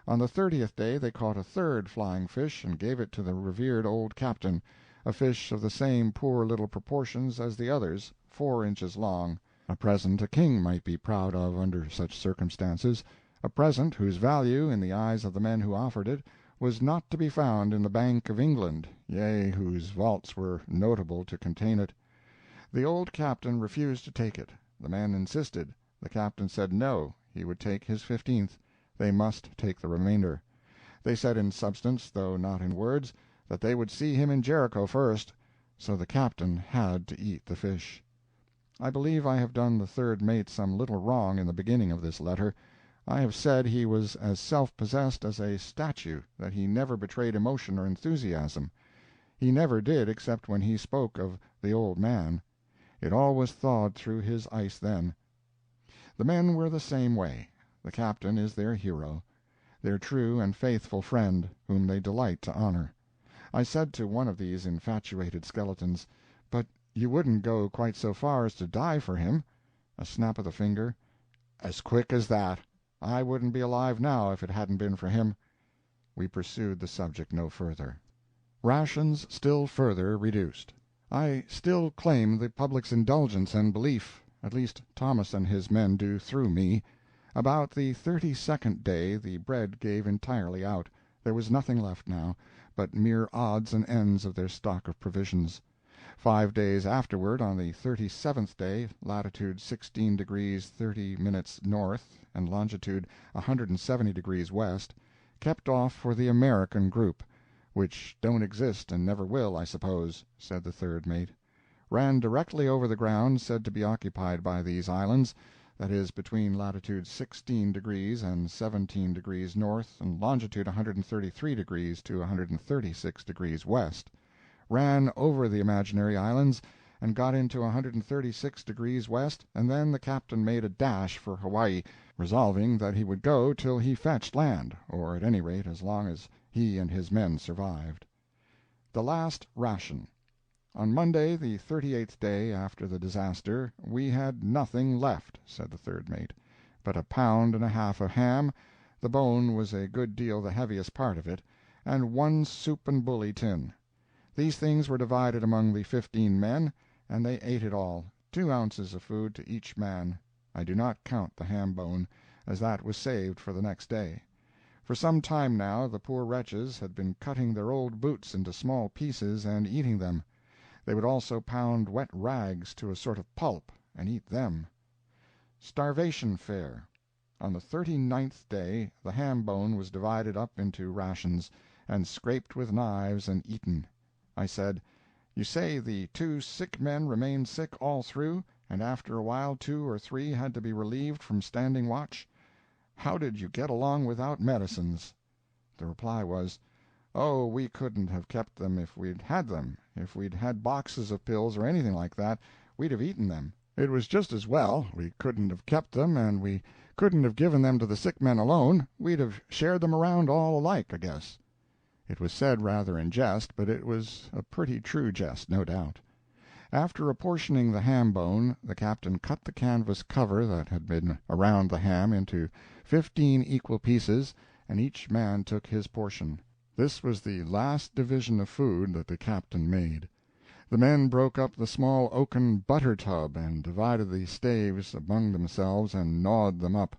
On the 30th day they caught a third flying fish and gave it to the revered old captain, a fish of the same poor little proportions as the others, 4 inches long, a present a king might be proud of under such circumstances, a present whose value, in the eyes of the men who offered it, was not to be found in the Bank of England, yea, whose vaults were notable to contain it. The old captain refused to take it. The men insisted. The captain said no, he would take his 15th, they must take the remainder. They said in substance, though not in words, that they would see him in Jericho first, so the captain had to eat the fish. I believe I have done the third mate some little wrong in the beginning of this letter. I have said he was as self-possessed as a statue, that he never betrayed emotion or enthusiasm. He never did except when he spoke of the old man. It always thawed through his ice then. The men were the same way. The captain is their hero, their true and faithful friend, whom they delight to honor. I said to one of these infatuated skeletons, "But you wouldn't go quite so far as to die for him?" A snap of the finger. "As quick as that. I wouldn't be alive now if it hadn't been for him." We pursued the subject no further. Rations still further reduced. I still claim the public's indulgence and belief, at least Thomas and his men do through me. About the 32nd day the bread gave entirely out. There was nothing left now, but mere odds and ends of their stock of provisions. 5 days afterward, on the 37th day, latitude 16 degrees 30 minutes north and longitude 170 degrees west, kept off for the American group, "which don't exist and never will, I suppose," said the third mate. Ran directly over the ground said to be occupied by these islands, that is, between latitude 16 degrees and 17 degrees north and longitude 133 degrees to 136 degrees west. Ran over the imaginary islands and got into 136 degrees west, and then the captain made a dash for Hawaii, resolving that he would go till he fetched land, or at any rate as long as he and his men survived. The last ration. On Monday, the 38th day after the disaster, we had nothing left, said the third mate, but a pound and a half of ham, the bone was a good deal the heaviest part of it, and one soup and bully tin. These things were divided among the 15 men, and they ate it all, 2 ounces of food to each man. I do not count the ham bone, as that was saved for the next day. For some time now the poor wretches had been cutting their old boots into small pieces and eating them. They would also pound wet rags to a sort of pulp and eat them. Starvation fare. On the 39th day the ham bone was divided up into rations, and scraped with knives and eaten. I said, "You say the 2 sick men remained sick all through, and after a while 2 or 3 had to be relieved from standing watch? How did you get along without medicines?" The reply was, "Oh, we couldn't have kept them if we'd had them. If we'd had boxes of pills or anything like that, we'd have eaten them. It was just as well. We couldn't have kept them, and we couldn't have given them to the sick men alone. We'd have shared them around all alike, I guess." It was said rather in jest, but it was a pretty true jest, no doubt. After apportioning the ham bone, the captain cut the canvas cover that had been around the ham into 15 equal pieces, and each man took his portion. This was the last division of food that the captain made. The men broke up the small oaken butter tub and divided the staves among themselves and gnawed them up.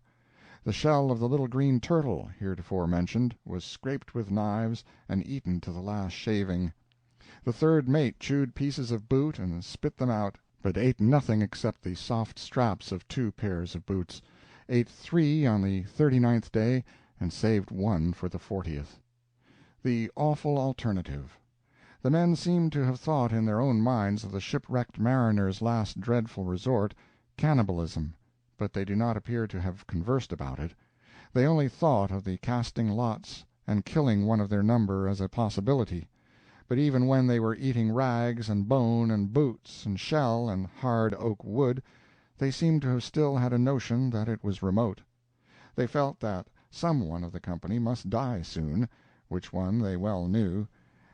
The shell of the little green turtle, heretofore mentioned, was scraped with knives and eaten to the last shaving. The third mate chewed pieces of boot and spit them out, but ate nothing except the soft straps of 2 pairs of boots, ate 3 on the 39th day, and saved 1 for the 40th. The awful alternative. The men seem to have thought in their own minds of the shipwrecked mariner's last dreadful resort, cannibalism, but they do not appear to have conversed about it. They only thought of the casting lots and killing one of their number as a possibility. But even when they were eating rags and bone and boots and shell and hard oak wood, they seem to have still had a notion that it was remote. They felt that some one of the company must die soon, which one they well knew,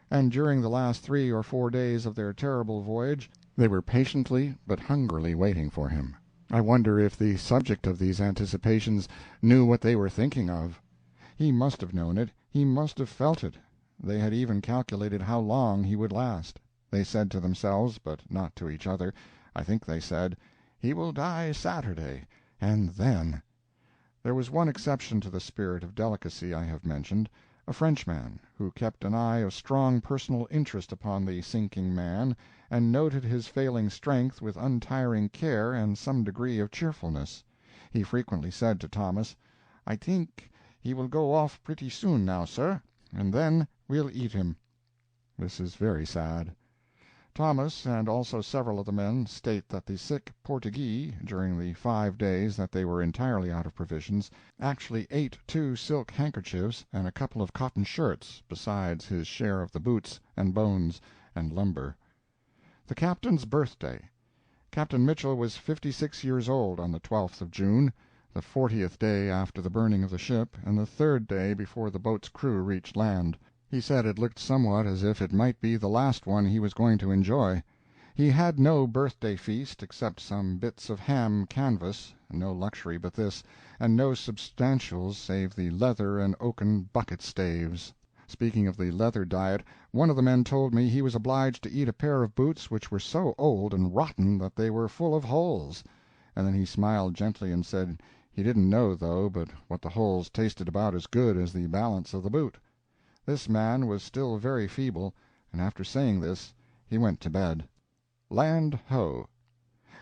and during the last 3 or 4 days of their terrible voyage they were patiently but hungrily waiting for him. I wonder if the subject of these anticipations knew what they were thinking of. He must have known it, he must have felt it. They had even calculated how long he would last. They said to themselves, but not to each other, I think they said, "He will die Saturday, and then—" There was one exception to the spirit of delicacy I have mentioned. a Frenchman, who kept an eye of strong personal interest upon the sinking man, and noted his failing strength with untiring care and some degree of cheerfulness. He frequently said to Thomas, "I think he will go off pretty soon now, sir, and then we'll eat him." This is very sad. Thomas, and also several of the men, state that the sick Portuguese, during the 5 days that they were entirely out of provisions, actually ate 2 silk handkerchiefs and a couple of cotton shirts, besides his share of the boots and bones and lumber. The Captain's birthday. Captain Mitchell was 56 years old on the 12th of June, the 40th day after the burning of the ship, and the 3rd day before the boat's crew reached land. He said it looked somewhat as if it might be the last one he was going to enjoy. He had no birthday feast except some bits of ham canvas, no luxury but this, and no substantials save the leather and oaken bucket staves. Speaking of the leather diet, one of the men told me he was obliged to eat a pair of boots which were so old and rotten that they were full of holes. And then he smiled gently and said he didn't know, though, but what the holes tasted about as good as the balance of the boot. This man was still very feeble, and after saying this he went to bed. Land ho!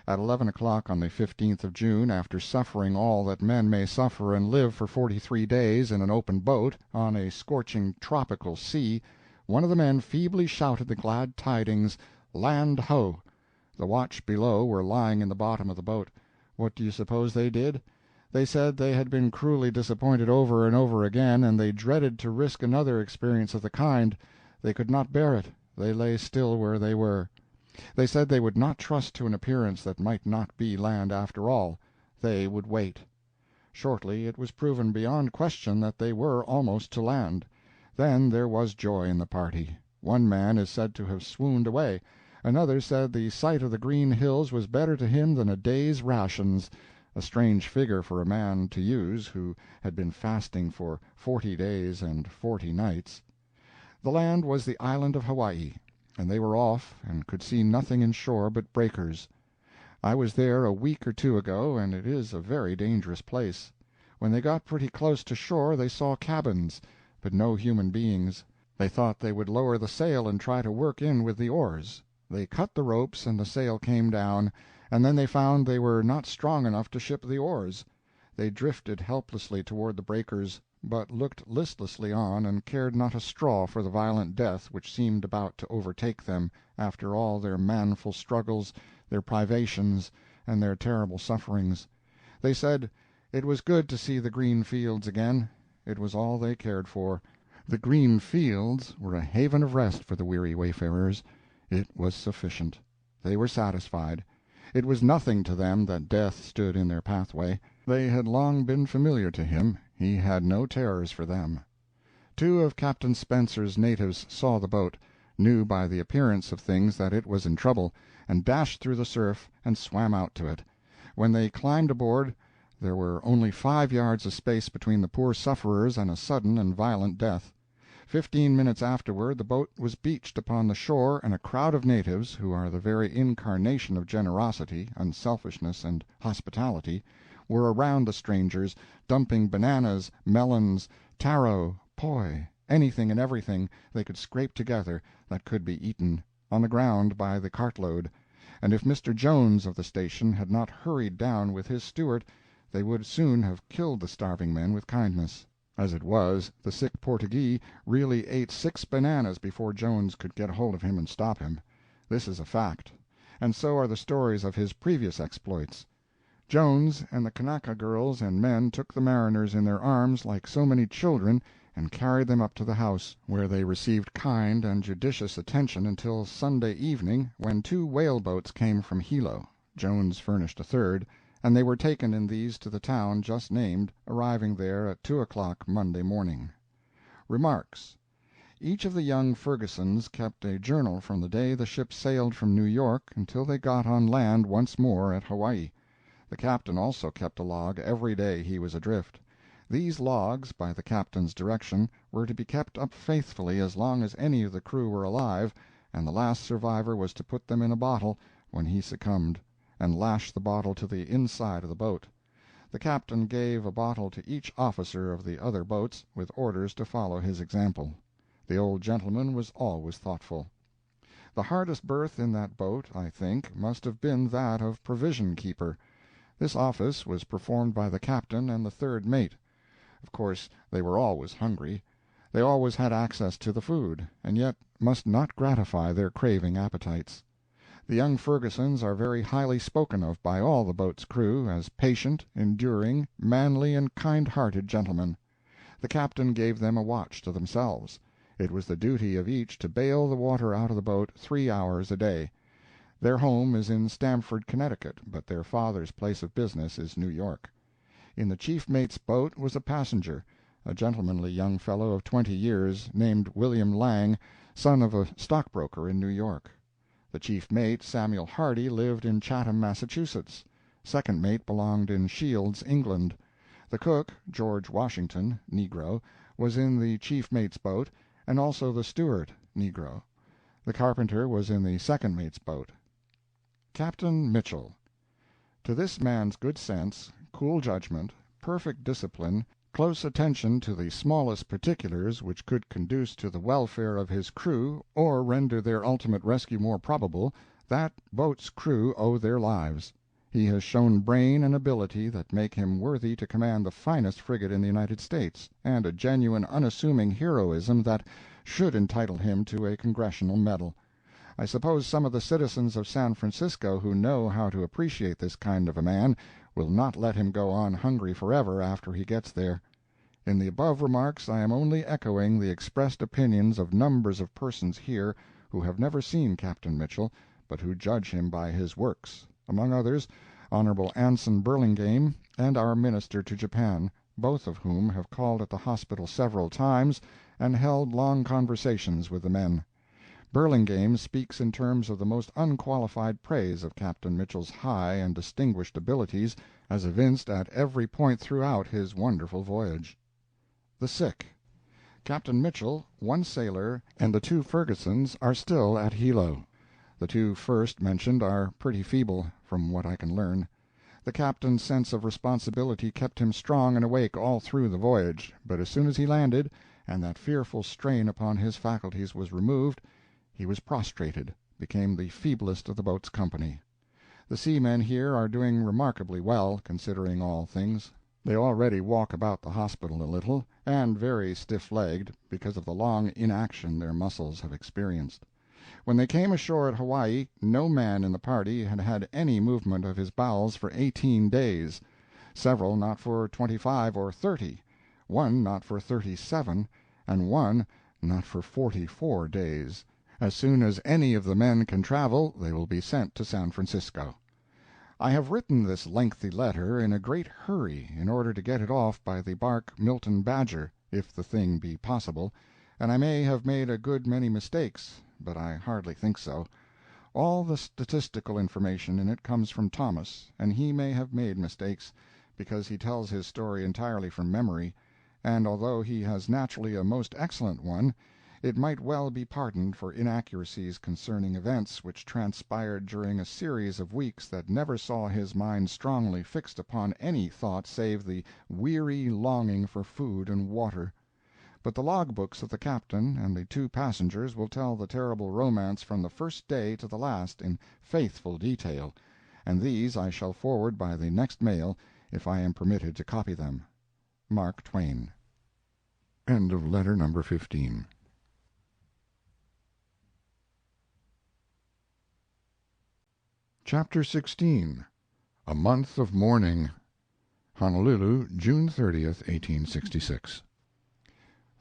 At 11 o'clock on the 15th of June, after suffering all that men may suffer and live for 43 days in an open boat, on a scorching tropical sea, one of the men feebly shouted the glad tidings, "Land ho!" The watch below were lying in the bottom of the boat. What do you suppose they did? They said they had been cruelly disappointed over and over again, and they dreaded to risk another experience of the kind. They could not bear it. They lay still where they were. They said they would not trust to an appearance that might not be land after all. They would wait. Shortly it was proven beyond question that they were almost to land. Then there was joy in the party. One man is said to have swooned away. Another said the sight of the green hills was better to him than a day's rations, a strange figure for a man to use who had been fasting for 40 days and 40 nights. The land was the island of Hawaii, and they were off and could see nothing in shore but breakers. I was there a week or 2 ago, and it is a very dangerous place. When they got pretty close to shore they saw cabins, but no human beings. They thought they would lower the sail and try to work in with the oars. They cut the ropes and the sail came down, and then they found they were not strong enough to ship the oars. They drifted helplessly toward the breakers, but looked listlessly on and cared not a straw for the violent death which seemed about to overtake them after all their manful struggles, their privations, and their terrible sufferings. They said it was good to see the green fields again. It was all they cared for. The green fields were a haven of rest for the weary wayfarers. It was sufficient. They were satisfied. It was nothing to them that death stood in their pathway. They had long been familiar to him. He had no terrors for them. 2 of Captain Spencer's natives saw the boat, knew by the appearance of things that it was in trouble, and dashed through the surf and swam out to it. When they climbed aboard there were only 5 yards of space between the poor sufferers and a sudden and violent death. 15 minutes afterward the boat was beached upon the shore, and a crowd of natives, who are the very incarnation of generosity, unselfishness, and hospitality, were around the strangers, dumping bananas, melons, taro, poi, anything and everything they could scrape together that could be eaten, on the ground by the cartload, and if Mr. Jones of the station had not hurried down with his steward, they would soon have killed the starving men with kindness. As it was, the sick Portuguese really ate 6 bananas before Jones could get hold of him and stop him. This is a fact, and so are the stories of his previous exploits. Jones and the Kanaka girls and men took the mariners in their arms like so many children and carried them up to the house, where they received kind and judicious attention until Sunday evening, when 2 whaleboats came from Hilo. Jones furnished a third, and they were taken in these to the town just named, arriving there at 2 o'clock Monday morning. Remarks. Each of the young Fergusons kept a journal from the day the ship sailed from New York until they got on land once more at Hawaii. The captain also kept a log every day he was adrift. These logs, by the captain's direction, were to be kept up faithfully as long as any of the crew were alive, and the last survivor was to put them in a bottle when he succumbed, and lash the bottle to the inside of the boat. The captain gave a bottle to each officer of the other boats, with orders to follow his example. The old gentleman was always thoughtful. The hardest berth in that boat, I think, must have been that of provision keeper. This office was performed by the captain and the third mate. Of course they were always hungry. They always had access to the food, and yet must not gratify their craving appetites. The young Fergusons are very highly spoken of by all the boat's crew as patient, enduring, manly, and kind-hearted gentlemen. The captain gave them a watch to themselves. It was the duty of each to bail the water out of the boat 3 hours a day. Their home is in Stamford, Connecticut, but their father's place of business is New York. In the chief mate's boat was a passenger, a gentlemanly young fellow of 20 years, named William Lang, son of a stockbroker in New York. The chief mate, Samuel Hardy, lived in Chatham, Massachusetts. Second mate belonged in Shields, England. The cook, George Washington, negro, was in the chief mate's boat, and also the steward, negro. The carpenter was in the second mate's boat. Captain Mitchell. To this man's good sense, cool judgment, perfect discipline, close attention to the smallest particulars which could conduce to the welfare of his crew or render their ultimate rescue more probable, that boat's crew owe their lives. He has shown brain and ability that make him worthy to command the finest frigate in the United States, and a genuine unassuming heroism that should entitle him to a Congressional medal. I suppose some of the citizens of San Francisco who know how to appreciate this kind of a man will not let him go on hungry forever after he gets there. In the above remarks I am only echoing the expressed opinions of numbers of persons here who have never seen Captain Mitchell, but who judge him by his works, among others Hon. Anson Burlingame and our minister to Japan, both of whom have called at the hospital several times and held long conversations with the men. Burlingame speaks in terms of the most unqualified praise of Captain Mitchell's high and distinguished abilities, as evinced at every point throughout his wonderful voyage. The sick. Captain Mitchell, one sailor, and the 2 Fergusons are still at Hilo. The 2 first mentioned are pretty feeble, from what I can learn. The captain's sense of responsibility kept him strong and awake all through the voyage, but as soon as he landed, and that fearful strain upon his faculties was removed, he was prostrated, became the feeblest of the boat's company. The seamen here are doing remarkably well, considering all things. They already walk about the hospital a little, and very stiff-legged, because of the long inaction their muscles have experienced. When they came ashore at Hawaii, no man in the party had had any movement of his bowels for 18 days, several not for 25 or 30, one not for 37, and one not for 44 days. As soon as any of the men can travel, they will be sent to San Francisco. I have written this lengthy letter in a great hurry in order to get it off by the bark Milton Badger, if the thing be possible, and I may have made a good many mistakes, but I hardly think so. All the statistical information in it comes from Thomas, and he may have made mistakes, because he tells his story entirely from memory, and although he has naturally a most excellent one, it might well be pardoned for inaccuracies concerning events which transpired during a series of weeks that never saw his mind strongly fixed upon any thought save the weary longing for food and water. But the log books of the captain and the 2 passengers will tell the terrible romance from the first day to the last in faithful detail, and these I shall forward by the next mail if I am permitted to copy them. Mark Twain. End of letter number 15. Chapter 16. A Month of Mourning. Honolulu, June 30th, 1866.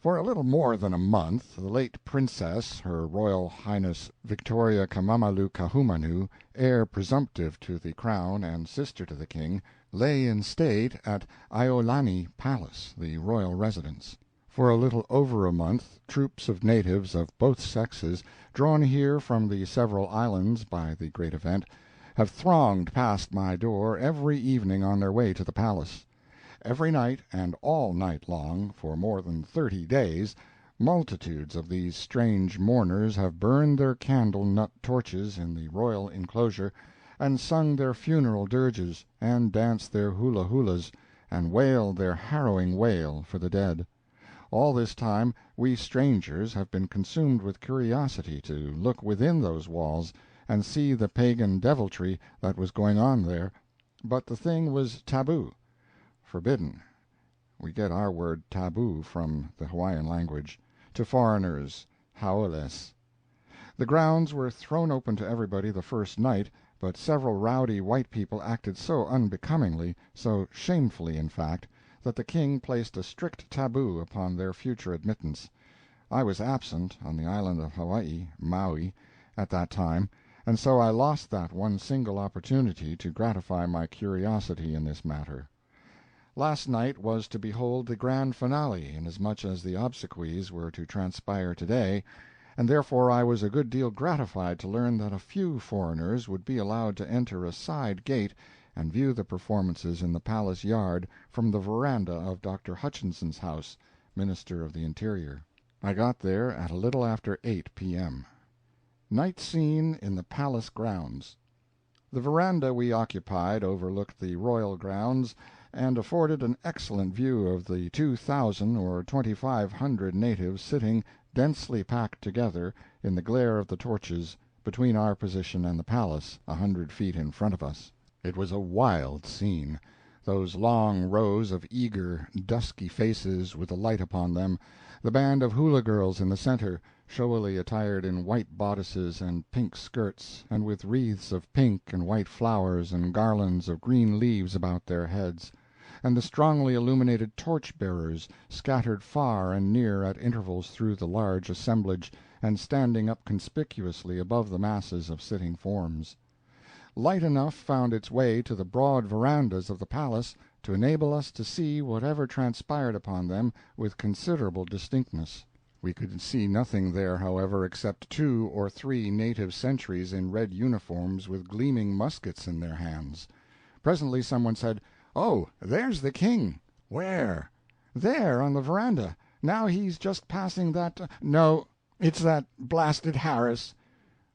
For a little more than a month, the late Princess, Her Royal Highness Victoria Kamamalu Kahumanu, heir presumptive to the crown and sister to the King, lay in state at Iolani Palace, the royal residence. For a little over a month, troops of natives of both sexes, drawn here from the several islands by the great event, have thronged past my door every evening on their way to the palace. Every night, and all night long, for more than 30 days, multitudes of these strange mourners have burned their candle-nut torches in the royal enclosure, and sung their funeral dirges, and danced their hula-hulas, and wailed their harrowing wail for the dead. All this time we strangers have been consumed with curiosity to look within those walls and see the pagan deviltry that was going on there, but the thing was taboo, forbidden (we get our word taboo from the Hawaiian language) to foreigners, haoles. The grounds were thrown open to everybody the first night, but several rowdy white people acted so unbecomingly, so shamefully in fact, that the King placed a strict taboo upon their future admittance. I was absent, on the island of Hawaii, Maui, at that time, and so I lost that one single opportunity to gratify my curiosity in this matter. Last night was to behold the grand finale, inasmuch as the obsequies were to transpire today, and therefore I was a good deal gratified to learn that a few foreigners would be allowed to enter a side gate and view the performances in the palace yard from the veranda of Dr. Hutchinson's house, Minister of the Interior. I got there at a little after 8 p.m. Night scene in the palace grounds. The veranda we occupied overlooked the royal grounds and afforded an excellent view of the 2,000 or 2,500 natives sitting, densely packed together, in the glare of the torches, between our position and the palace, 100 feet in front of us. It was a wild scene. Those long rows of eager, dusky faces with the light upon them, the band of hula girls in the center, showily attired in white bodices and pink skirts, and with wreaths of pink and white flowers and garlands of green leaves about their heads, and the strongly illuminated torch-bearers scattered far and near at intervals through the large assemblage, and standing up conspicuously above the masses of sitting forms. Light enough found its way to the broad verandas of the palace to enable us to see whatever transpired upon them with considerable distinctness. We could see nothing there, however, except 2 or 3 native sentries in red uniforms with gleaming muskets in their hands. Presently someone said, "Oh, there's the King." "Where?" "There, on the veranda. Now he's just passing that— "No, it's that blasted Harris."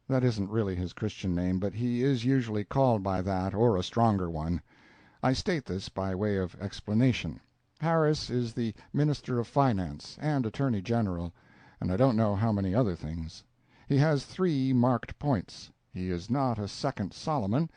That isn't really his Christian name, but he is usually called by that or a stronger one. I state this by way of explanation. Harris is the Minister of Finance and Attorney General, and I don't know how many other things. He has 3 marked points. He is not a second Solomon.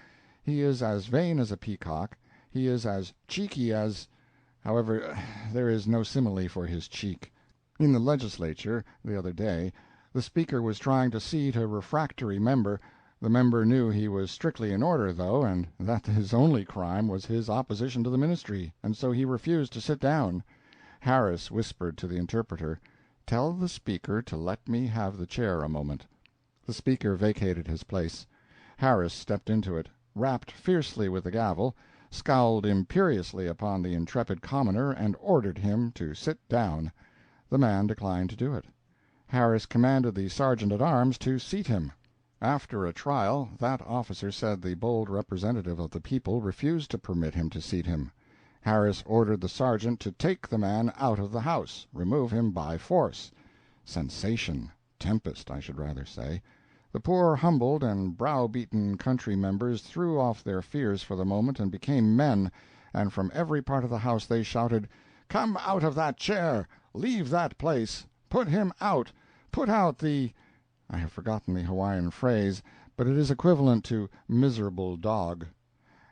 He is as vain as a peacock. He is as cheeky as—however, there is no simile for his cheek. In the legislature, the other day, the Speaker was trying to seat a refractory member. The member knew he was strictly in order, though, and that his only crime was his opposition to the ministry, and so he refused to sit down. Harris whispered to the interpreter, "Tell the Speaker to let me have the chair a moment." The Speaker vacated his place. Harris stepped into it, rapped fiercely with the gavel, scowled imperiously upon the intrepid commoner, and ordered him to sit down. The man declined to do it. Harris commanded the sergeant-at-arms to seat him. After a trial, that officer said the bold representative of the people refused to permit him to seat him. Harris ordered the sergeant to take the man out of the house, remove him by force. Sensation. Tempest, I should rather say. The poor humbled and brow-beaten country members threw off their fears for the moment and became men, and from every part of the house they shouted, "Come out of that chair! Leave that place! Put him out! Put out the"—I have forgotten the Hawaiian phrase, but it is equivalent to "miserable dog."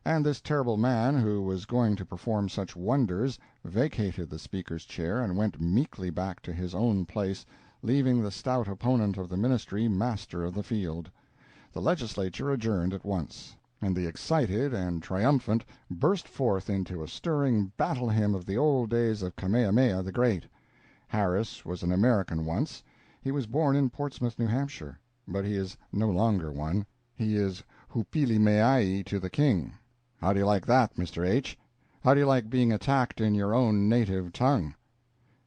And this terrible man, who was going to perform such wonders, vacated the Speaker's chair and went meekly back to his own place, leaving the stout opponent of the ministry master of the field. The legislature adjourned at once, and the excited and triumphant burst forth into a stirring battle hymn of the old days of Kamehameha the Great. Harris was an American once. He was born in Portsmouth, New Hampshire, but he is no longer one. He is Hupilimeai to the King. How do you like that, Mr. H.? How do you like being attacked in your own native tongue?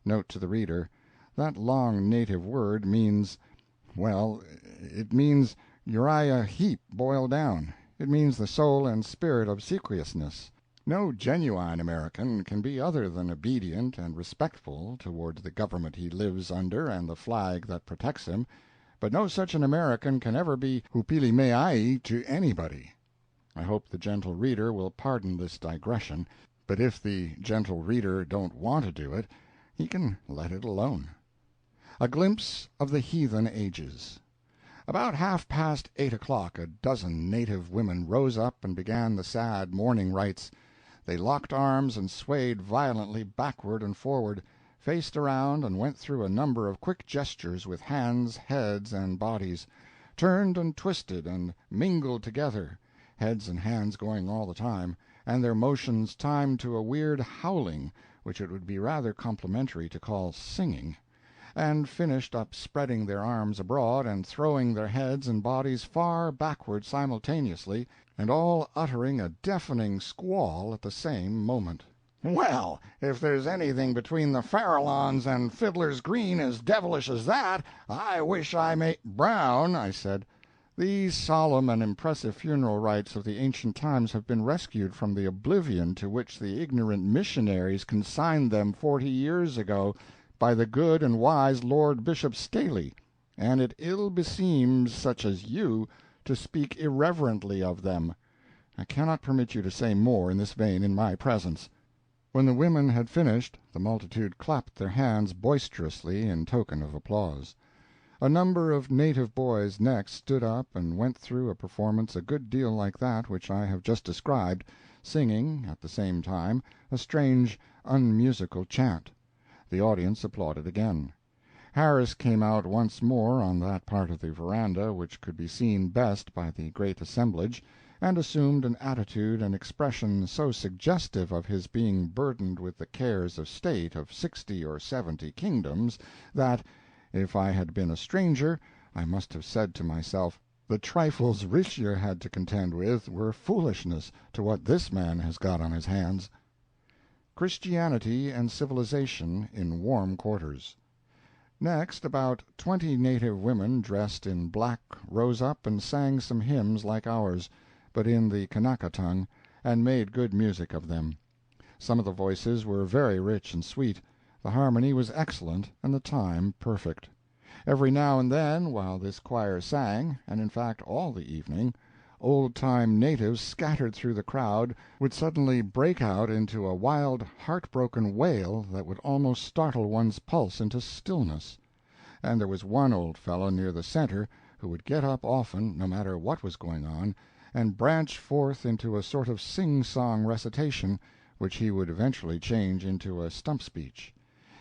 Note to the reader: that long native word means—well, it means Uriah Heep boiled down. It means the soul and spirit of obsequiousness. No genuine American can be other than obedient and respectful toward the government he lives under and the flag that protects him, but no such an American can ever be Hupilimeai to anybody. I hope the gentle reader will pardon this digression, but if the gentle reader don't want to do it, he can let it alone. A glimpse of the heathen ages. About half past 8 o'clock a dozen native women rose up and began the sad morning rites. They locked arms and swayed violently backward and forward, faced around and went through a number of quick gestures with hands, heads, and bodies, turned and twisted and mingled together, heads and hands going all the time, and their motions timed to a weird howling which it would be rather complimentary to call singing, and finished up spreading their arms abroad and throwing their heads and bodies far backward simultaneously, and all uttering a deafening squall at the same moment. Well, if there's anything between the Farallones and Fiddler's Green as devilish as that, I wish I may— "Brown," I said, "these solemn and impressive funeral rites of the ancient times have been rescued from the oblivion to which the ignorant missionaries consigned them 40 years ago by the good and wise Lord Bishop Staley, and it ill beseems such as you to speak irreverently of them. I cannot permit you to say more in this vein in my presence." When the women had finished, the multitude clapped their hands boisterously in token of applause. A number of native boys next stood up and went through a performance a good deal like that which I have just described, singing, at the same time, a strange unmusical chant. The audience applauded again. Harris came out once more on that part of the veranda which could be seen best by the great assemblage, and assumed an attitude and expression so suggestive of his being burdened with the cares of state of 60 or 70 kingdoms that, if I had been a stranger, I must have said to myself, the trifles Richelieu had to contend with were foolishness to what this man has got on his hands. Christianity and Civilization in Warm Quarters. Next, about 20 native women dressed in black rose up and sang some hymns like ours, but in the Kanaka tongue, and made good music of them. Some of the voices were very rich and sweet, the harmony was excellent, and the time perfect. Every now and then, while this choir sang, and in fact all the evening, old-time natives scattered through the crowd would suddenly break out into a wild, heartbroken wail that would almost startle one's pulse into stillness. And there was one old fellow near the center who would get up often, no matter what was going on, and branch forth into a sort of sing-song recitation, which he would eventually change into a stump speech.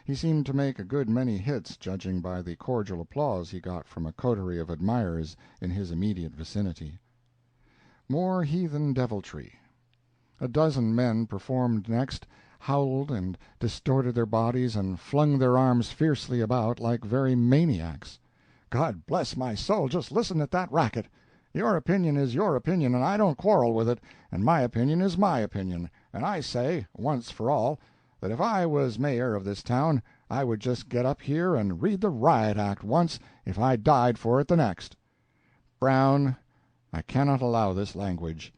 He seemed to make a good many hits, judging by the cordial applause he got from a coterie of admirers in his immediate vicinity. More heathen deviltry. A dozen men performed next, howled and distorted their bodies and flung their arms fiercely about like very maniacs. God bless my soul, just listen at that racket! Your opinion is your opinion, and I don't quarrel with it, and my opinion is my opinion, and I say, once for all, that if I was mayor of this town I would just get up here and read the riot act once if I died for it the next. Brown, I cannot allow this language.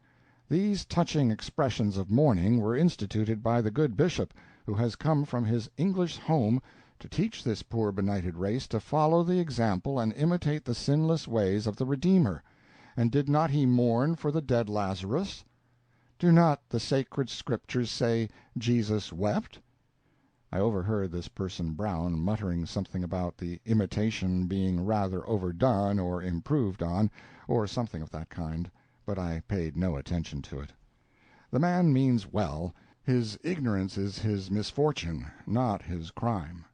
These touching expressions of mourning were instituted by the good bishop, who has come from his English home to teach this poor benighted race to follow the example and imitate the sinless ways of the Redeemer. And did not he mourn for the dead Lazarus? Do not the sacred Scriptures say Jesus wept? I overheard this person Brown muttering something about the imitation being rather overdone or improved on, or something of that kind, but I paid no attention to it. The man means well. His ignorance is his misfortune, not his crime.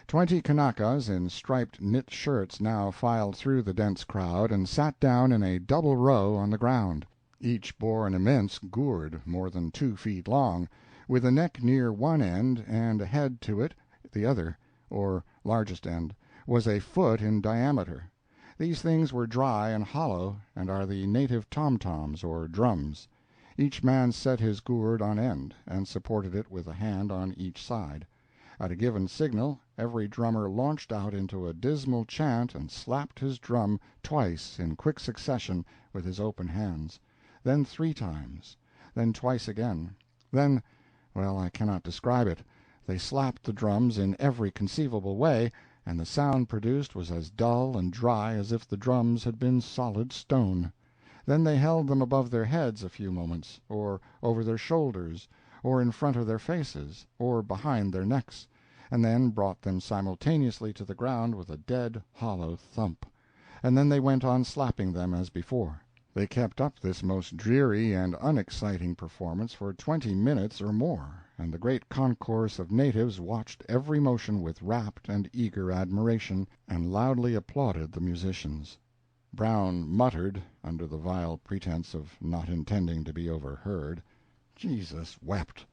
20 Kanakas in striped knit shirts now filed through the dense crowd and sat down in a double row on the ground. Each bore an immense gourd, more than 2 feet long, with a neck near one end and a head to it. The other, or largest end, was a foot in diameter. These things were dry and hollow, and are the native tom-toms, or drums. Each man set his gourd on end, and supported it with a hand on each side. At a given signal, every drummer launched out into a dismal chant and slapped his drum twice in quick succession with his open hands, then 3 times, then twice again, then— well, I cannot describe it. They slapped the drums in every conceivable way, and the sound produced was as dull and dry as if the drums had been solid stone. Then they held them above their heads a few moments, or over their shoulders, or in front of their faces, or behind their necks, and then brought them simultaneously to the ground with a dead, hollow thump, and then they went on slapping them as before. They kept up this most dreary and unexciting performance for 20 minutes or more, and the great concourse of natives watched every motion with rapt and eager admiration, and loudly applauded the musicians. Brown muttered, under the vile pretense of not intending to be overheard, "Jesus wept."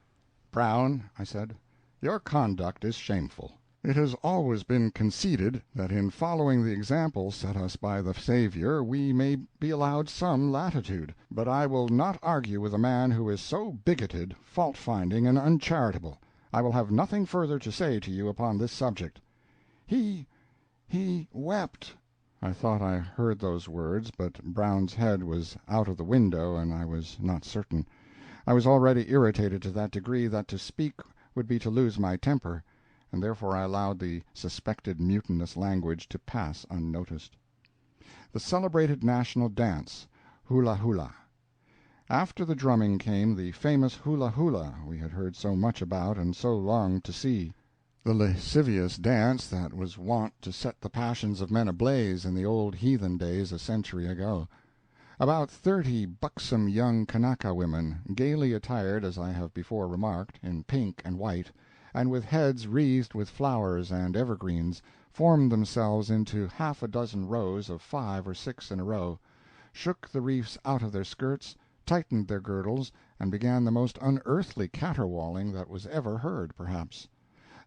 "Brown," I said, "your conduct is shameful. It has always been conceded that in following the example set us by the Savior we may be allowed some latitude, but I will not argue with a man who is so bigoted, fault-finding, and uncharitable. I will have nothing further to say to you upon this subject." He wept." I thought I heard those words, but Brown's head was out of the window, and I was not certain. I was already irritated to that degree that to speak would be to lose my temper, and therefore I allowed the suspected mutinous language to pass unnoticed. The celebrated national dance, hula hula. After the drumming came the famous hula hula we had heard so much about and so longed to see, the lascivious dance that was wont to set the passions of men ablaze in the old heathen days a century ago. About 30 buxom young Kanaka women, gaily attired, as I have before remarked, in pink and white, and with heads wreathed with flowers and evergreens, formed themselves into half a dozen rows of 5 or 6 in a row, shook the reefs out of their skirts, tightened their girdles, and began the most unearthly caterwauling that was ever heard, perhaps.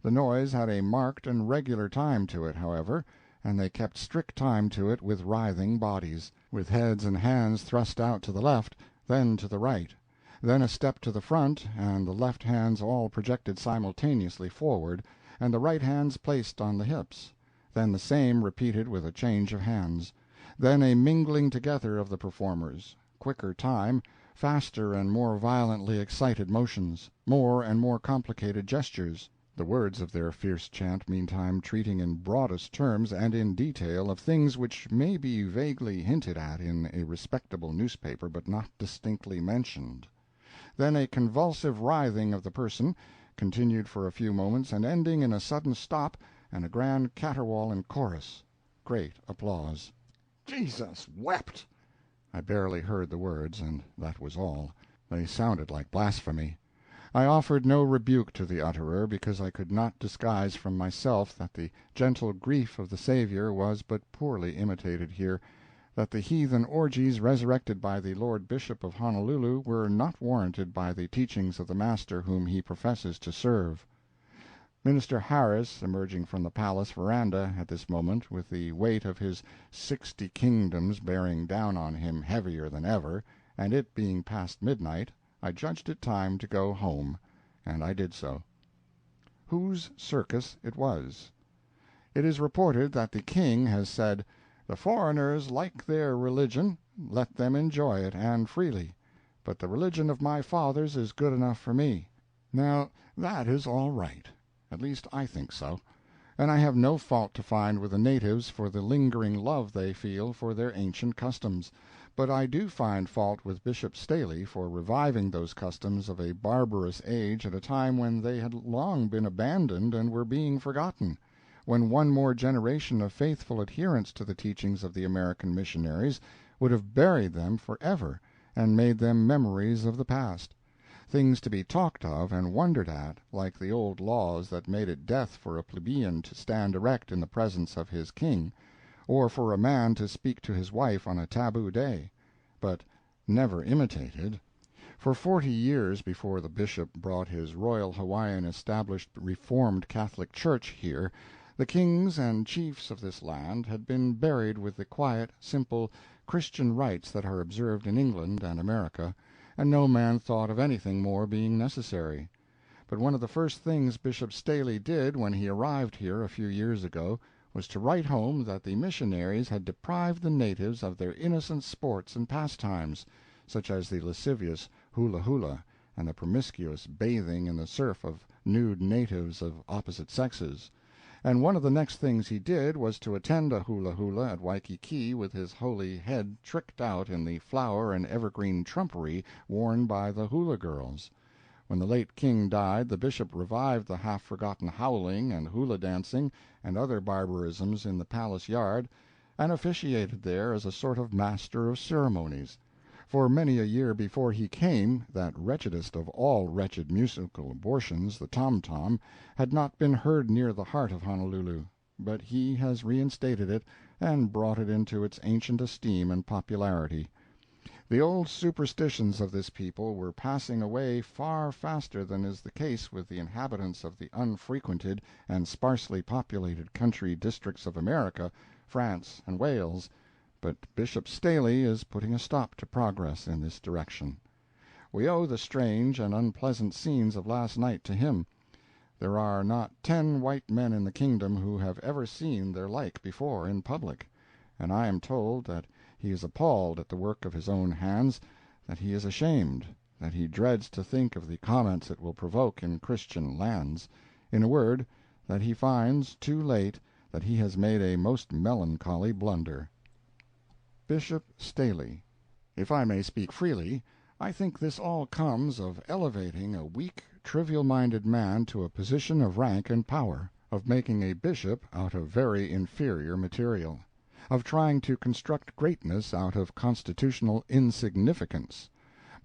The noise had a marked and regular time to it, however, and they kept strict time to it with writhing bodies, with heads and hands thrust out to the left, then to the right, then a step to the front, and the left hands all projected simultaneously forward, and the right hands placed on the hips, then the same repeated with a change of hands, then a mingling together of the performers, quicker time, faster and more violently excited motions, more and more complicated gestures, the words of their fierce chant meantime treating in broadest terms and in detail of things which may be vaguely hinted at in a respectable newspaper but not distinctly mentioned. Then a convulsive writhing of the person, continued for a few moments and ending in a sudden stop and a grand caterwaul in chorus. Great applause. "Jesus wept." I barely heard the words, and that was all. They sounded like blasphemy. I offered no rebuke to the utterer, because I could not disguise from myself that the gentle grief of the Savior was but poorly imitated here, that the heathen orgies resurrected by the Lord Bishop of Honolulu were not warranted by the teachings of the Master whom he professes to serve. Minister Harris, emerging from the palace veranda at this moment, with the weight of his 60 kingdoms bearing down on him heavier than ever, and it being past midnight, I judged it time to go home, and I did so. Whose circus it was. It is reported that the King has said, "The foreigners like their religion, let them enjoy it, and freely, but the religion of my fathers is good enough for me." Now that is all right. At least I think so, and I have no fault to find with the natives for the lingering love they feel for their ancient customs, but I do find fault with Bishop Staley for reviving those customs of a barbarous age at a time when they had long been abandoned and were being forgotten, when one more generation of faithful adherents to the teachings of the American missionaries would have buried them forever and made them memories of the past, things to be talked of and wondered at, like the old laws that made it death for a plebeian to stand erect in the presence of his king, or for a man to speak to his wife on a taboo day, but never imitated. For 40 years before the Bishop brought his Royal Hawaiian Established Reformed Catholic Church here, the kings and chiefs of this land had been buried with the quiet, simple, Christian rites that are observed in England and America, and no man thought of anything more being necessary. But one of the first things Bishop Staley did when he arrived here a few years ago was to write home that the missionaries had deprived the natives of their innocent sports and pastimes, such as the lascivious hula hula and the promiscuous bathing in the surf of nude natives of opposite sexes, and one of the next things he did was to attend a hula hula at Waikiki with his holy head tricked out in the flower and evergreen trumpery worn by the hula girls. When the late king died, the bishop revived the half-forgotten howling and hula dancing and other barbarisms in the palace yard, and officiated there as a sort of master of ceremonies. For many a year before he came, that wretchedest of all wretched musical abortions, the tom-tom, had not been heard near the heart of Honolulu, but he has reinstated it and brought it into its ancient esteem and popularity. The old superstitions of this people were passing away far faster than is the case with the inhabitants of the unfrequented and sparsely populated country districts of America, France, and Wales, but Bishop Staley is putting a stop to progress in this direction. We owe the strange and unpleasant scenes of last night to him. There are not 10 white men in the kingdom who have ever seen their like before in public, and I am told that he is appalled at the work of his own hands, that he is ashamed, that he dreads to think of the comments it will provoke in Christian lands; in a word, that he finds, too late, that he has made a most melancholy blunder. Bishop Staley. If I may speak freely, I think this all comes of elevating a weak, trivial-minded man to a position of rank and power, of making a bishop out of very inferior material, of trying to construct greatness out of constitutional insignificance.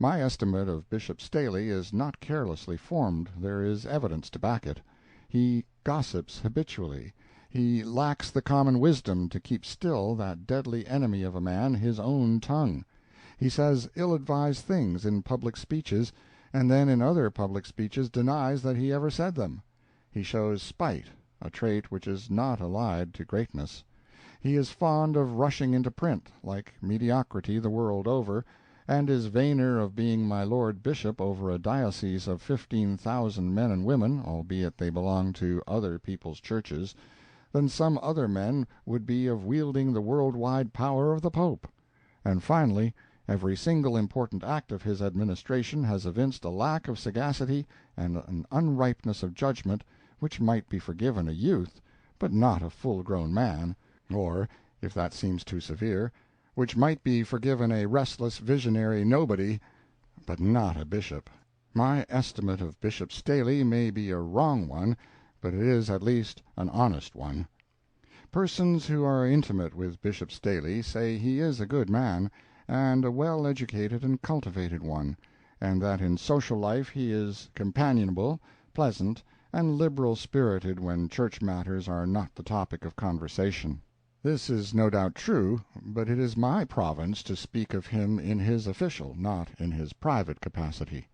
My estimate of Bishop Staley is not carelessly formed, there is evidence to back it. He gossips habitually. He lacks the common wisdom to keep still that deadly enemy of a man, his own tongue. He says ill-advised things in public speeches, and then in other public speeches denies that he ever said them. He shows spite, a trait which is not allied to greatness. He is fond of rushing into print, like mediocrity the world over, and is vainer of being my Lord Bishop over a diocese of 15,000 men and women, albeit they belong to other people's churches, than some other men would be of wielding the world-wide power of the Pope. And finally, every single important act of his administration has evinced a lack of sagacity and an unripeness of judgment which might be forgiven a youth, but not a full-grown man, or, if that seems too severe, which might be forgiven a restless visionary nobody, but not a bishop. My estimate of Bishop Staley may be a wrong one, but it is at least an honest one. Persons who are intimate with Bishop Staley say he is a good man, and a well-educated and cultivated one, and that in social life he is companionable, pleasant, and liberal-spirited when church matters are not the topic of conversation. This is no doubt true, but it is my province to speak of him in his official, not in his private capacity.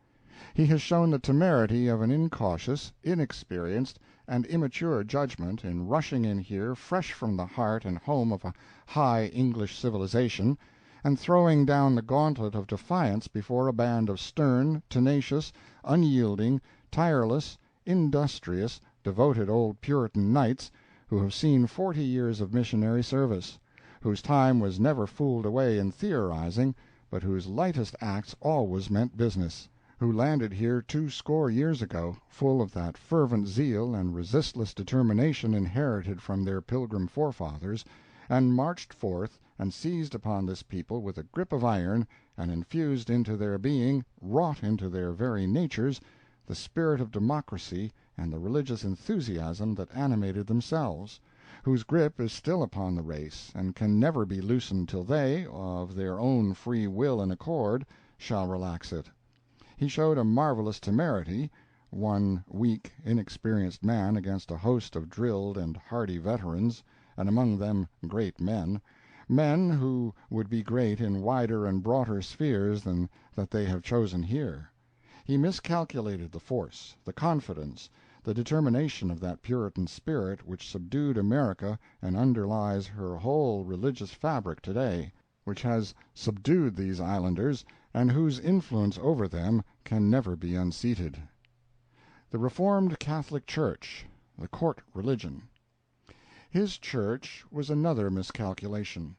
He has shown the temerity of an incautious, inexperienced, and immature judgment in rushing in here fresh from the heart and home of a high English civilization, and throwing down the gauntlet of defiance before a band of stern, tenacious, unyielding, tireless, industrious, devoted old Puritan knights, who have seen 40 years of missionary service, whose time was never fooled away in theorizing, but whose lightest acts always meant business, who landed here 20 years ago, full of that fervent zeal and resistless determination inherited from their pilgrim forefathers, and marched forth and seized upon this people with a grip of iron, and infused into their being, wrought into their very natures, the spirit of democracy and the religious enthusiasm that animated themselves, whose grip is still upon the race, and can never be loosened till they, of their own free will and accord, shall relax it. He showed a marvelous temerity, one weak, inexperienced man against a host of drilled and hardy veterans, and among them great men who would be great in wider and broader spheres than that they have chosen here. He miscalculated the force, the confidence, the determination of that Puritan spirit which subdued America and underlies her whole religious fabric today, which has subdued these islanders, and whose influence over them can never be unseated. The Reformed Catholic Church, the court religion. His church was another miscalculation.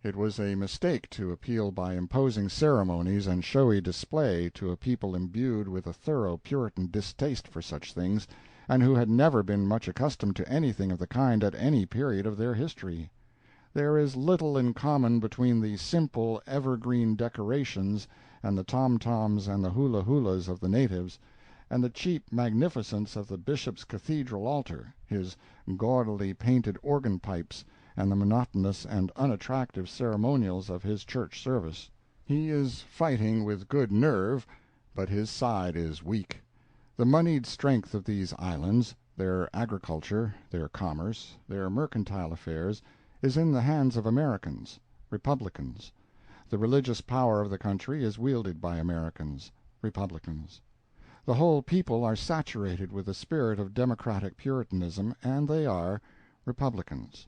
It was a mistake to appeal by imposing ceremonies and showy display to a people imbued with a thorough Puritan distaste for such things, and who had never been much accustomed to anything of the kind at any period of their history. There is little in common between the simple evergreen decorations and the tom-toms and the hula-hulas of the natives, and the cheap magnificence of the Bishop's cathedral altar, his gaudily painted organ pipes, and the monotonous and unattractive ceremonials of his church service. He is fighting with good nerve, but his side is weak. The moneyed strength of these islands, their agriculture, their commerce, their mercantile affairs, is in the hands of Americans, Republicans. The religious power of the country is wielded by Americans, Republicans. The whole people are saturated with the spirit of democratic Puritanism, and they are Republicans.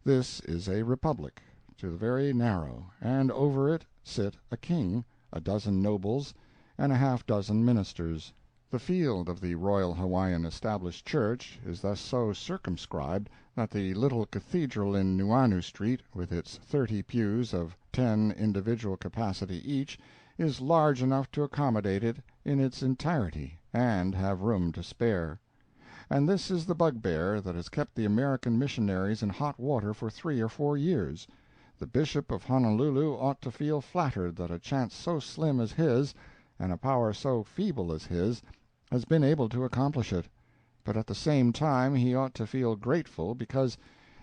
This is a republic, to the very narrow, and over it sit a king, a dozen nobles, and a half-dozen ministers. The field of the Royal Hawaiian Established Church is thus so circumscribed that the little cathedral in Nuuanu Street, with its 30 pews of 10 individual capacity each, is large enough to accommodate it in its entirety, and have room to spare. And this is the bugbear that has kept the American missionaries in hot water for 3 or 4 years. The Bishop of Honolulu ought to feel flattered that a chance so slim as his, and a power so feeble as his, has been able to accomplish it. But at the same time he ought to feel grateful because,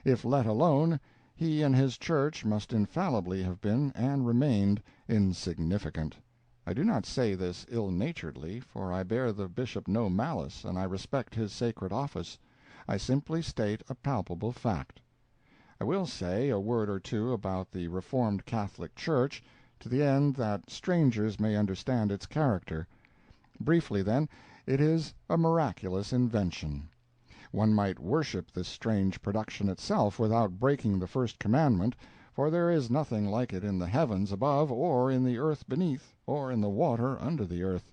if let alone, he and his church must infallibly have been and remained insignificant. I do not say this ill-naturedly, for I bear the Bishop no malice, and I respect his sacred office. I simply state a palpable fact. I will say a word or two about the Reformed Catholic Church, to the end that strangers may understand its character. Briefly, then, it is a miraculous invention. One might worship this strange production itself without breaking the first commandment, for there is nothing like it in the heavens above, or in the earth beneath, or in the water under the earth.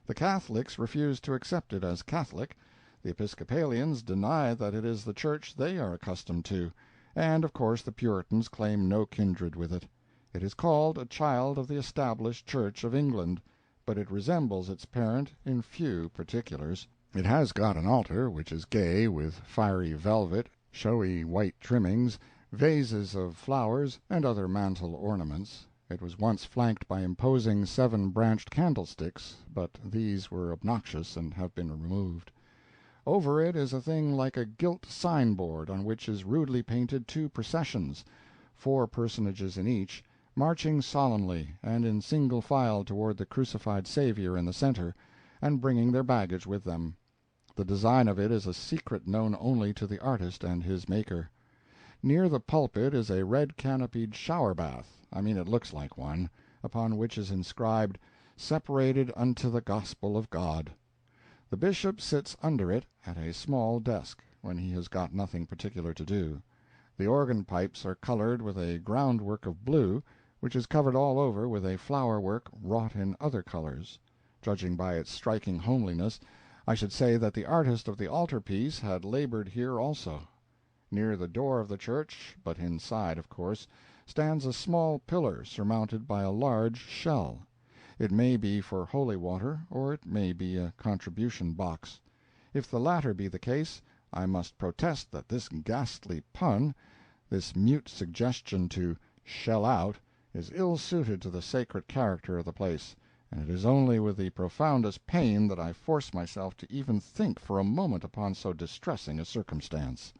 The Catholics refuse to accept it as Catholic. The Episcopalians deny that it is the church they are accustomed to, and of course the Puritans claim no kindred with it. It is called a child of the Established Church of England, but it resembles its parent in few particulars. It has got an altar, which is gay with fiery velvet, showy white trimmings, vases of flowers, and other mantel ornaments. It was once flanked by imposing 7-branched candlesticks, but these were obnoxious and have been removed. Over it is a thing like a gilt signboard on which is rudely painted 2 processions, 4 personages in each, marching solemnly and in single file toward the crucified Savior in the center, and bringing their baggage with them. The design of it is a secret known only to the artist and his maker. Near the pulpit is a red-canopied shower-bath, it looks like one, upon which is inscribed, "Separated unto the Gospel of God." The Bishop sits under it at a small desk, when he has got nothing particular to do. The organ pipes are colored with a groundwork of blue, which is covered all over with a flower-work wrought in other colors. Judging by its striking homeliness, I should say that the artist of the altar-piece had labored here also. Near the door of the church, but inside, of course, stands a small pillar surmounted by a large shell. It may be for holy water, or it may be a contribution box. If the latter be the case, I must protest that this ghastly pun, this mute suggestion to "shell out," is ill-suited to the sacred character of the place, and it is only with the profoundest pain that I force myself to even think for a moment upon so distressing a circumstance.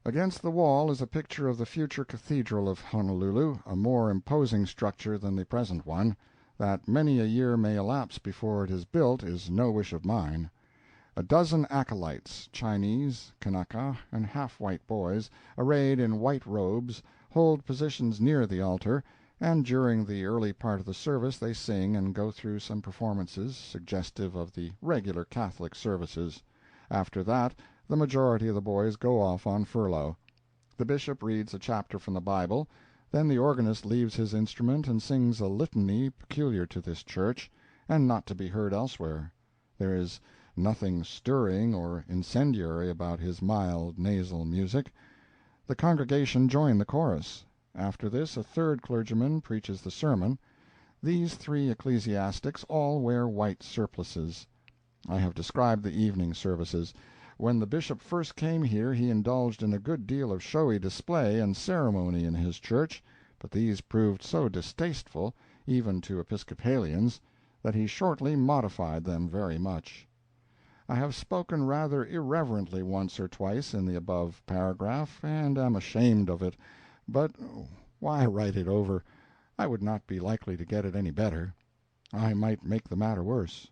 Against the wall is a picture of the future cathedral of Honolulu, a more imposing structure than the present one. That many a year may elapse before it is built is no wish of mine. A dozen acolytes, Chinese, Kanaka, and half-white boys, arrayed in white robes, hold positions near the altar, and during the early part of the service they sing and go through some performances suggestive of the regular Catholic services. After that, the majority of the boys go off on furlough. The Bishop reads a chapter from the Bible, then the organist leaves his instrument and sings a litany peculiar to this church, and not to be heard elsewhere. There is nothing stirring or incendiary about his mild nasal music. The congregation join the chorus. After this a third clergyman preaches the sermon. These 3 ecclesiastics all wear white surplices. I have described the evening services. When the Bishop first came here he indulged in a good deal of showy display and ceremony in his church, but these proved so distasteful, even to Episcopalians, that he shortly modified them very much. I have spoken rather irreverently once or twice in the above paragraph, and am ashamed of it, but why write it over? I would not be likely to get it any better. I might make the matter worse.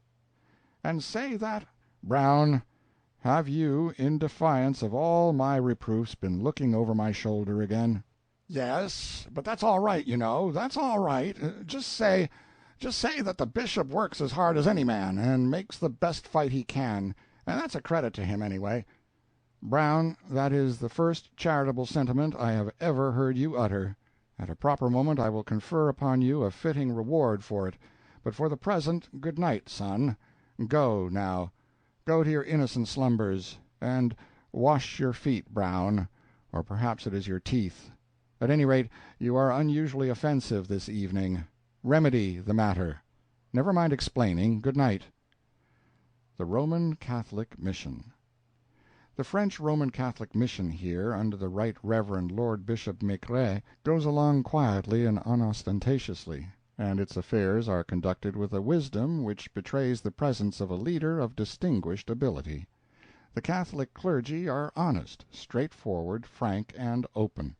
And say that, Brown, have you, in defiance of all my reproofs, been looking over my shoulder again? Yes, but that's all right, you know. That's all right. Just say that the Bishop works as hard as any man, and makes the best fight he can, and that's a credit to him, anyway. Brown, that is the first charitable sentiment I have ever heard you utter. At a proper moment I will confer upon you a fitting reward for it, but for the present, good night, son. Go, now. Go to your innocent slumbers, and wash your feet, Brown, or perhaps it is your teeth. At any rate, you are unusually offensive this evening. Remedy the matter. Never mind explaining. Good night. The Roman Catholic Mission. The French Roman Catholic Mission here, under the Right Reverend Lord Bishop Maigret, goes along quietly and unostentatiously, and its affairs are conducted with a wisdom which betrays the presence of a leader of distinguished ability. The Catholic clergy are honest, straightforward, frank, and open.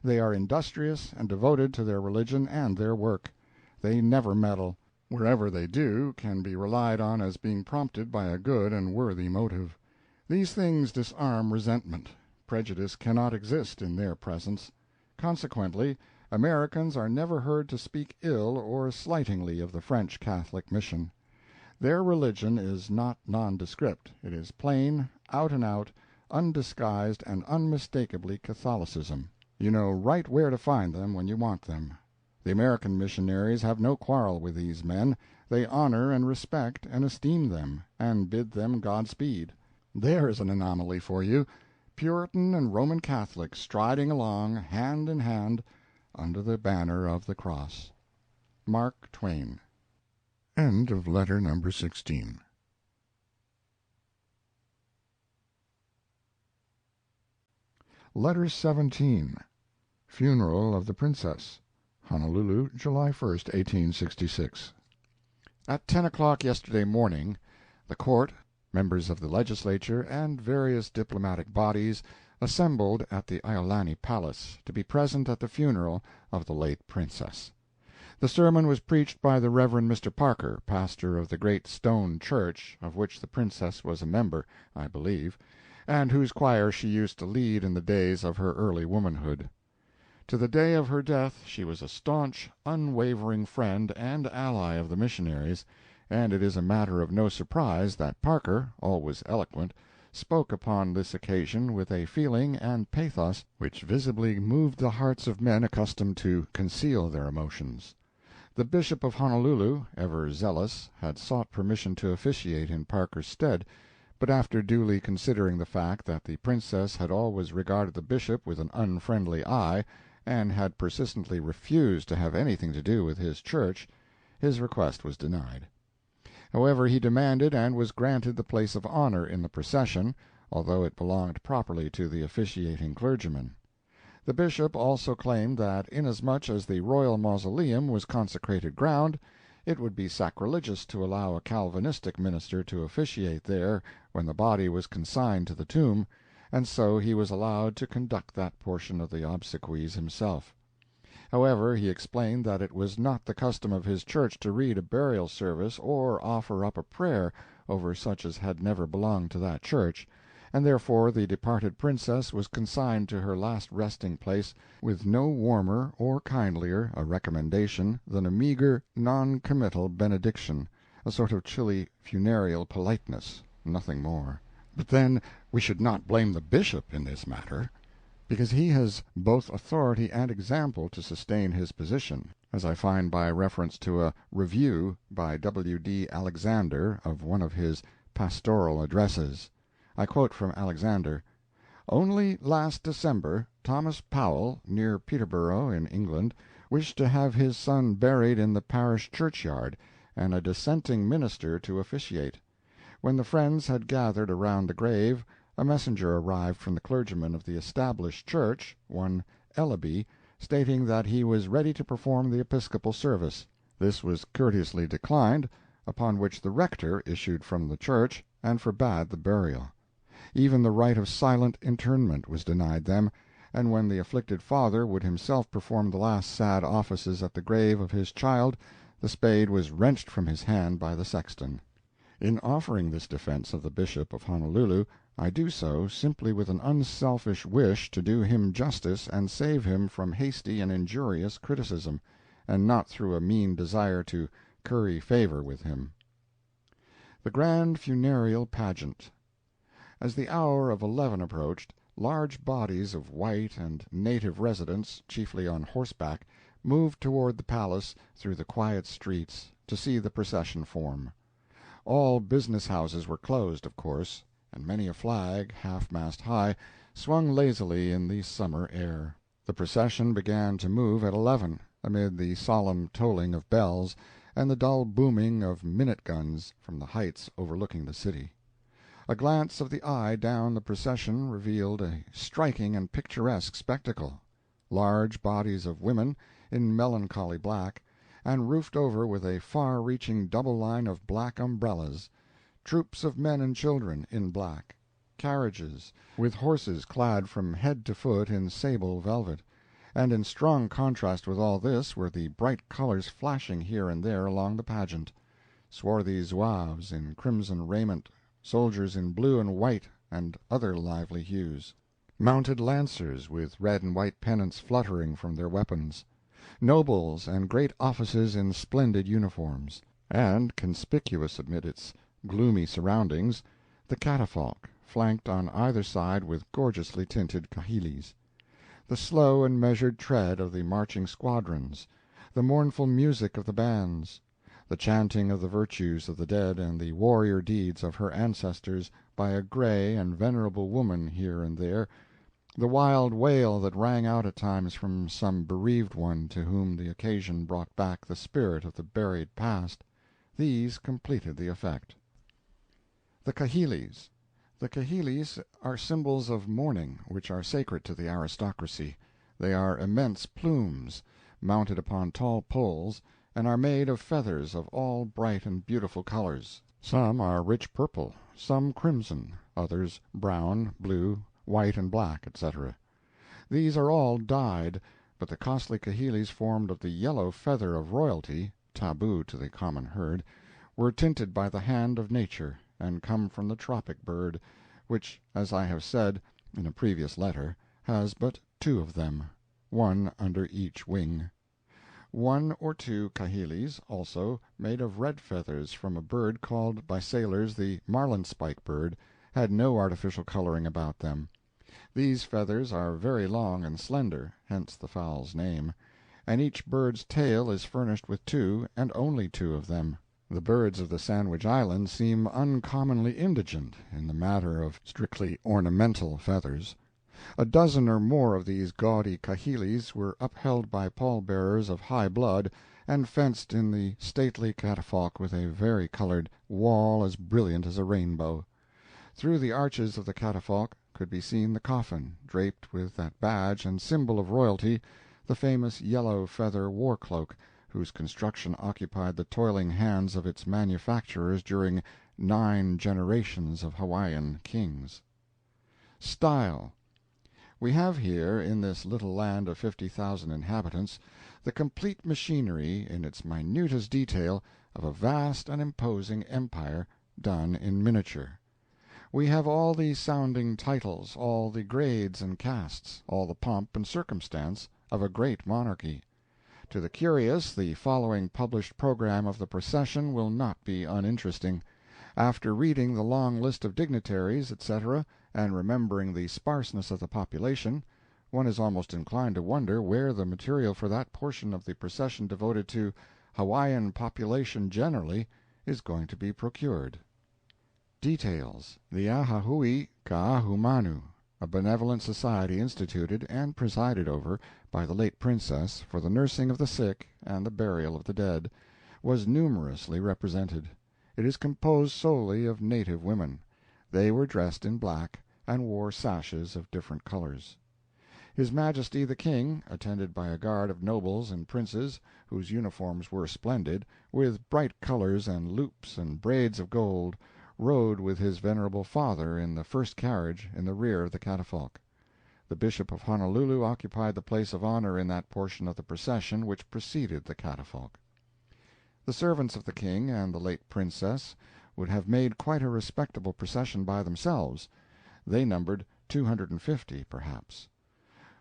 They are industrious and devoted to their religion and their work. They never meddle. Wherever they do, can be relied on as being prompted by a good and worthy motive. These things disarm resentment. Prejudice cannot exist in their presence. Consequently, Americans are never heard to speak ill or slightingly of the French Catholic Mission. Their religion is not nondescript. It is plain, out and out, undisguised, and unmistakably Catholicism. You know right where to find them when you want them. The American missionaries have no quarrel with these men. They honor and respect and esteem them, and bid them Godspeed. There's an anomaly for you. Puritan and Roman Catholic striding along, hand in hand, under the banner of the cross. Mark Twain. End of letter number 16. Letter 17. Funeral of the Princess. Honolulu, July 1, 1866. At 10 o'clock yesterday morning, the court, members of the legislature, and various diplomatic bodies assembled at the Iolani Palace to be present at the funeral of the late princess. The sermon was preached by the Reverend Mr. Parker, pastor of the great stone church, of which the princess was a member, I believe, and whose choir she used to lead in the days of her early womanhood. To the day of her death she was a staunch, unwavering friend and ally of the missionaries, and it is a matter of no surprise that Parker, always eloquent, spoke upon this occasion with a feeling and pathos which visibly moved the hearts of men accustomed to conceal their emotions. The Bishop of Honolulu, ever zealous, had sought permission to officiate in Parker's stead, but after duly considering the fact that the princess had always regarded the bishop with an unfriendly eye, and had persistently refused to have anything to do with his church, his request was denied. However, he demanded and was granted the place of honor in the procession, although it belonged properly to the officiating clergyman. The bishop also claimed that inasmuch as the royal mausoleum was consecrated ground, it would be sacrilegious to allow a Calvinistic minister to officiate there when the body was consigned to the tomb, and so he was allowed to conduct that portion of the obsequies himself. However, he explained that it was not the custom of his church to read a burial service or offer up a prayer over such as had never belonged to that church, and therefore the departed princess was consigned to her last resting place with no warmer or kindlier a recommendation than a meager, non-committal benediction, a sort of chilly funereal politeness, nothing more. But then we should not blame the bishop in this matter, because he has both authority and example to sustain his position, as I find by reference to a review by W. D. Alexander of one of his pastoral addresses. I quote from Alexander: "Only last December, Thomas Powell, near Peterborough, in England, wished to have his son buried in the parish churchyard, and a dissenting minister to officiate. When the friends had gathered around the grave, a messenger arrived from the clergyman of the established church, one Ellaby, stating that he was ready to perform the episcopal service. This was courteously declined, upon which the rector issued from the church and forbade the burial. Even the right of silent interment was denied them, and when the afflicted father would himself perform the last sad offices at the grave of his child, the spade was wrenched from his hand by the sexton. In offering this defense of the Bishop of Honolulu, I do so simply with an unselfish wish to do him justice and save him from hasty and injurious criticism, and not through a mean desire to curry favor with him. The Grand Funereal Pageant. As the hour of 11 approached, large bodies of white and native residents, chiefly on horseback, moved toward the palace through the quiet streets, to see the procession form. All business houses were closed, of course, and many a flag, half-mast high, swung lazily in the summer air. The procession began to move at 11, amid the solemn tolling of bells and the dull booming of minute-guns from the heights overlooking the city. A glance of the eye down the procession revealed a striking and picturesque spectacle. Large bodies of women, in melancholy black, and roofed over with a far-reaching double line of black umbrellas; troops of men and children, in black; carriages, with horses clad from head to foot in sable velvet; and in strong contrast with all this were the bright colors flashing here and there along the pageant: swarthy zouaves in crimson raiment, soldiers in blue and white and other lively hues; mounted lancers with red and white pennants fluttering from their weapons; nobles and great offices in splendid uniforms; and, conspicuous amid its gloomy surroundings, the catafalque, flanked on either side with gorgeously tinted kahilis; the slow and measured tread of the marching squadrons; the mournful music of the bands; the chanting of the virtues of the dead and the warrior deeds of her ancestors by a gray and venerable woman here and there; the wild wail that rang out at times from some bereaved one to whom the occasion brought back the spirit of the buried past—these completed the effect. The kahilis. The kahilis are symbols of mourning, which are sacred to the aristocracy. They are immense plumes, mounted upon tall poles, and are made of feathers of all bright and beautiful colors. Some are rich purple, some crimson, others brown, blue, white and black, etc. These are all dyed, but the costly kahilis formed of the yellow feather of royalty, taboo to the common herd, were tinted by the hand of nature, and come from the tropic bird, which, as I have said in a previous letter, has but two of them, one under each wing. One or two kahilis, also, made of red feathers from a bird called by sailors the marlinspike bird, had no artificial coloring about them. These feathers are very long and slender, hence the fowl's name, and each bird's tail is furnished with two, and only two of them. The birds of the Sandwich Islands seem uncommonly indigent in the matter of strictly ornamental feathers. A dozen or more of these gaudy kahilis were upheld by pall-bearers of high blood, and fenced in the stately catafalque with a vari-colored wall as brilliant as a rainbow. Through the arches of the catafalque could be seen the coffin, draped with that badge and symbol of royalty, the famous yellow feather war-cloak, whose construction occupied the toiling hands of its manufacturers during 9 generations of Hawaiian kings. Style. We have here, in this little land of 50,000 inhabitants, the complete machinery, in its minutest detail, of a vast and imposing empire, done in miniature. We have all the sounding titles, all the grades and castes, all the pomp and circumstance of a great monarchy. To the curious, the following published program of the procession will not be uninteresting. After reading the long list of dignitaries, etc., and remembering the sparseness of the population, one is almost inclined to wonder where the material for that portion of the procession devoted to Hawaiian population generally is going to be procured. Details. The Ahahui Kaahumanu, a benevolent society instituted and presided over by the late Princess for the nursing of the sick and the burial of the dead, was numerously represented. It is composed solely of native women. They were dressed in black, and wore sashes of different colors. His Majesty the King, attended by a guard of nobles and princes, whose uniforms were splendid, with bright colors and loops and braids of gold, rode with his venerable father in the first carriage in the rear of the catafalque. The Bishop of Honolulu occupied the place of honor in that portion of the procession which preceded the catafalque. The servants of the King and the late Princess would have made quite a respectable procession by themselves. They numbered 250, perhaps.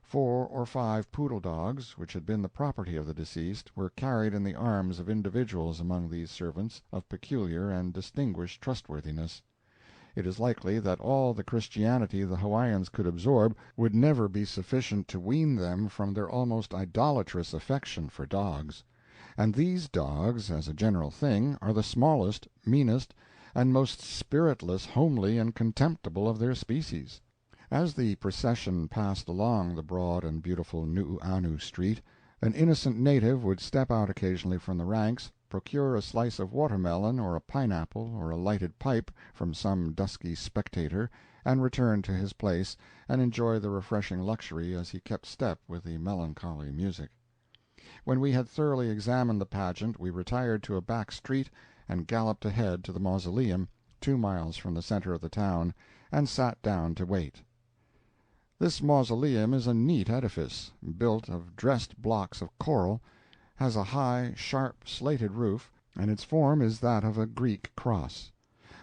4 or 5 poodle dogs, which had been the property of the deceased, were carried in the arms of individuals among these servants of peculiar and distinguished trustworthiness. It is likely that all the Christianity the Hawaiians could absorb would never be sufficient to wean them from their almost idolatrous affection for dogs. And these dogs, as a general thing, are the smallest, meanest, and most spiritless, homely, and contemptible of their species. As the procession passed along the broad and beautiful Nuuanu Street, an innocent native would step out occasionally from the ranks, procure a slice of watermelon or a pineapple or a lighted pipe from some dusky spectator, and return to his place and enjoy the refreshing luxury as he kept step with the melancholy music. When we had thoroughly examined the pageant we retired to a back street and galloped ahead to the mausoleum, 2 miles from the center of the town, and sat down to wait. This mausoleum is a neat edifice, built of dressed blocks of coral, has a high, sharp, slated roof, and its form is that of a Greek cross.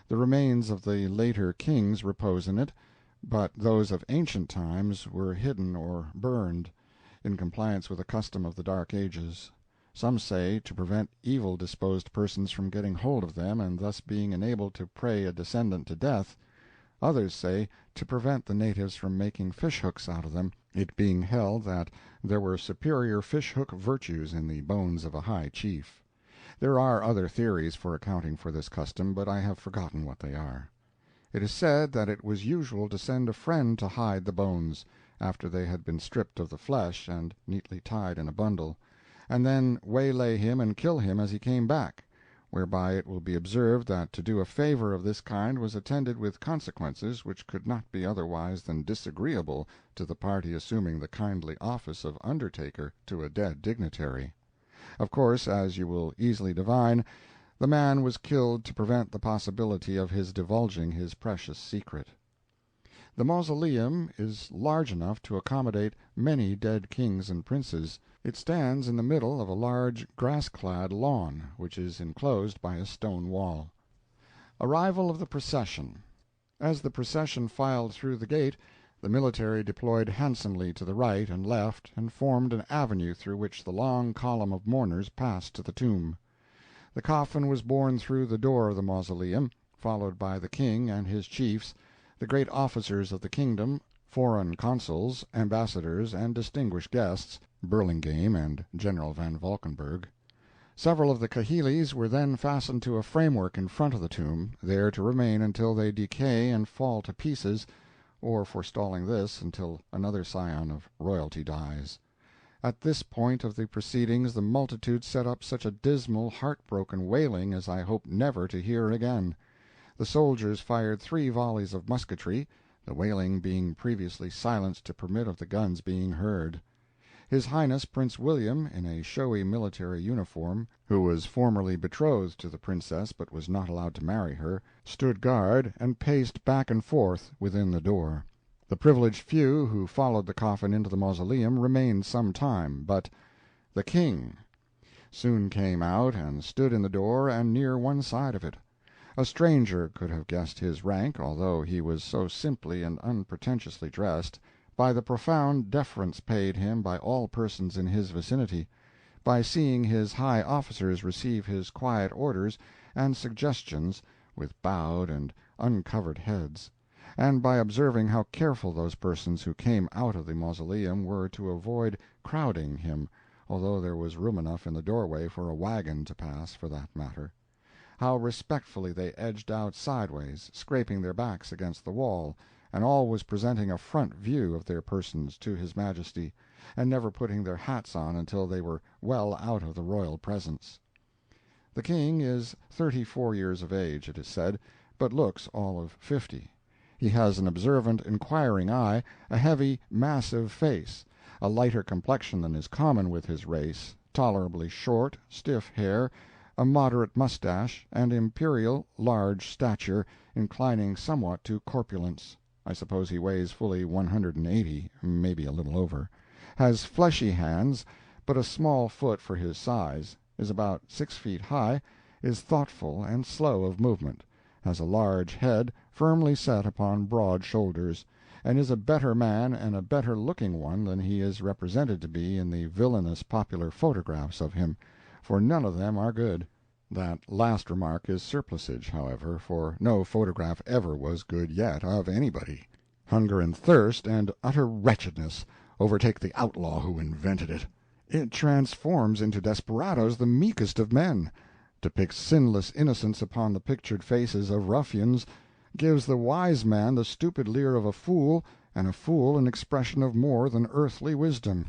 The remains of the later kings repose in it, but those of ancient times were hidden or burned, in compliance with a custom of the Dark Ages. Some say to prevent evil-disposed persons from getting hold of them and thus being enabled to pray a descendant to death. Others say to prevent the natives from making fish-hooks out of them, it being held that there were superior fish-hook virtues in the bones of a high chief. There are other theories for accounting for this custom, but I have forgotten what they are. It is said that it was usual to send a friend to hide the bones, after they had been stripped of the flesh and neatly tied in a bundle, and then waylay him and kill him as he came back, whereby it will be observed that to do a favor of this kind was attended with consequences which could not be otherwise than disagreeable to the party assuming the kindly office of undertaker to a dead dignitary. Of course, as you will easily divine, the man was killed to prevent the possibility of his divulging his precious secret. The mausoleum is large enough to accommodate many dead kings and princes. It stands in the middle of a large grass-clad lawn, which is enclosed by a stone wall. Arrival of the procession. As the procession filed through the gate, the military deployed handsomely to the right and left and formed an avenue through which the long column of mourners passed to the tomb. The coffin was borne through the door of the mausoleum, followed by the King and his chiefs, the great officers of the kingdom, foreign consuls, ambassadors, and distinguished guests, Burlingame and General Van Valkenburg. Several of the kahilis were then fastened to a framework in front of the tomb, there to remain until they decay and fall to pieces, or, forestalling this, until another scion of royalty dies. At this point of the proceedings the multitude set up such a dismal, heartbroken wailing as I hope never to hear again. The soldiers fired 3 volleys of musketry, the wailing being previously silenced to permit of the guns being heard. His Highness Prince William, in a showy military uniform, who was formerly betrothed to the Princess but was not allowed to marry her, stood guard and paced back and forth within the door. The privileged few who followed the coffin into the mausoleum remained some time, but the King soon came out and stood in the door and near one side of it. A stranger could have guessed his rank, although he was so simply and unpretentiously dressed, by the profound deference paid him by all persons in his vicinity, by seeing his high officers receive his quiet orders and suggestions with bowed and uncovered heads, and by observing how careful those persons who came out of the mausoleum were to avoid crowding him, although there was room enough in the doorway for a wagon to pass, for that matter. How respectfully they edged out sideways, scraping their backs against the wall, and always presenting a front view of their persons to His Majesty, and never putting their hats on until they were well out of the royal presence. The King is 34 years of age, it is said, but looks all of 50. He has an observant, inquiring eye, a heavy, massive face, a lighter complexion than is common with his race, tolerably short, stiff hair, a moderate mustache, and imperial, large stature, inclining somewhat to corpulence. I suppose he weighs fully 180, maybe a little over. Has fleshy hands, but a small foot for his size, is about 6 feet high, is thoughtful and slow of movement, has a large head firmly set upon broad shoulders, and is a better man and a better looking one than he is represented to be in the villainous popular photographs of him, for none of them are good. That last remark is surplusage, however, for no photograph ever was good yet of anybody. Hunger and thirst and utter wretchedness overtake the outlaw who invented it. It transforms into desperadoes the meekest of men, depicts sinless innocence upon the pictured faces of ruffians, gives the wise man the stupid leer of a fool, and a fool an expression of more than earthly wisdom.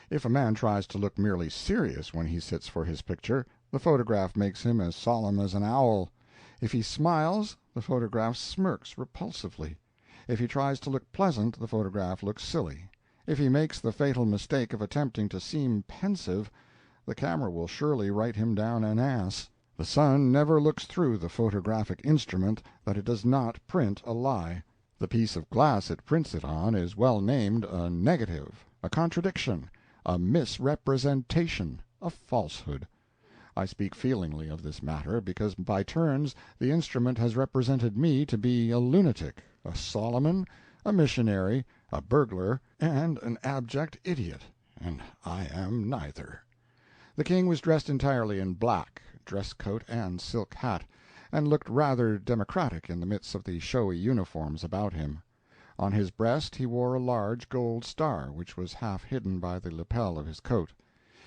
If a man tries to look merely serious when he sits for his picture, the photograph makes him as solemn as an owl. If he smiles, the photograph smirks repulsively. If he tries to look pleasant, the photograph looks silly. If he makes the fatal mistake of attempting to seem pensive, the camera will surely write him down an ass. The sun never looks through the photographic instrument that it does not print a lie. The piece of glass it prints it on is well named a negative, a contradiction, a misrepresentation, a falsehood. I speak feelingly of this matter, because by turns the instrument has represented me to be a lunatic, a Solomon, a missionary, a burglar, and an abject idiot, and I am neither. The King was dressed entirely in black, dress coat and silk hat, and looked rather democratic in the midst of the showy uniforms about him. On his breast he wore a large gold star, which was half hidden by the lapel of his coat.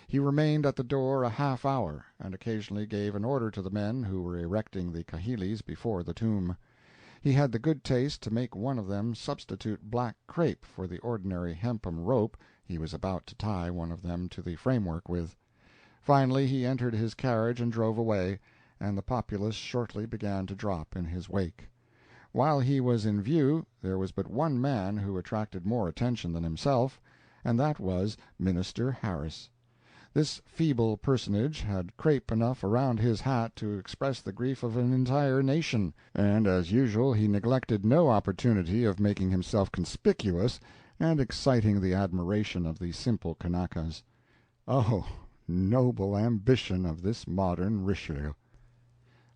He remained at the door a half hour, and occasionally gave an order to the men who were erecting the kahilis before the tomb. He had the good taste to make one of them substitute black crape for the ordinary hempen rope he was about to tie one of them to the framework with. Finally he entered his carriage and drove away, and the populace shortly began to drop in his wake. While he was in view there was but one man who attracted more attention than himself, and that was Minister Harris. This feeble personage had crape enough around his hat to express the grief of an entire nation, and as usual he neglected no opportunity of making himself conspicuous and exciting the admiration of the simple Kanakas. Oh, noble ambition of this modern Richelieu!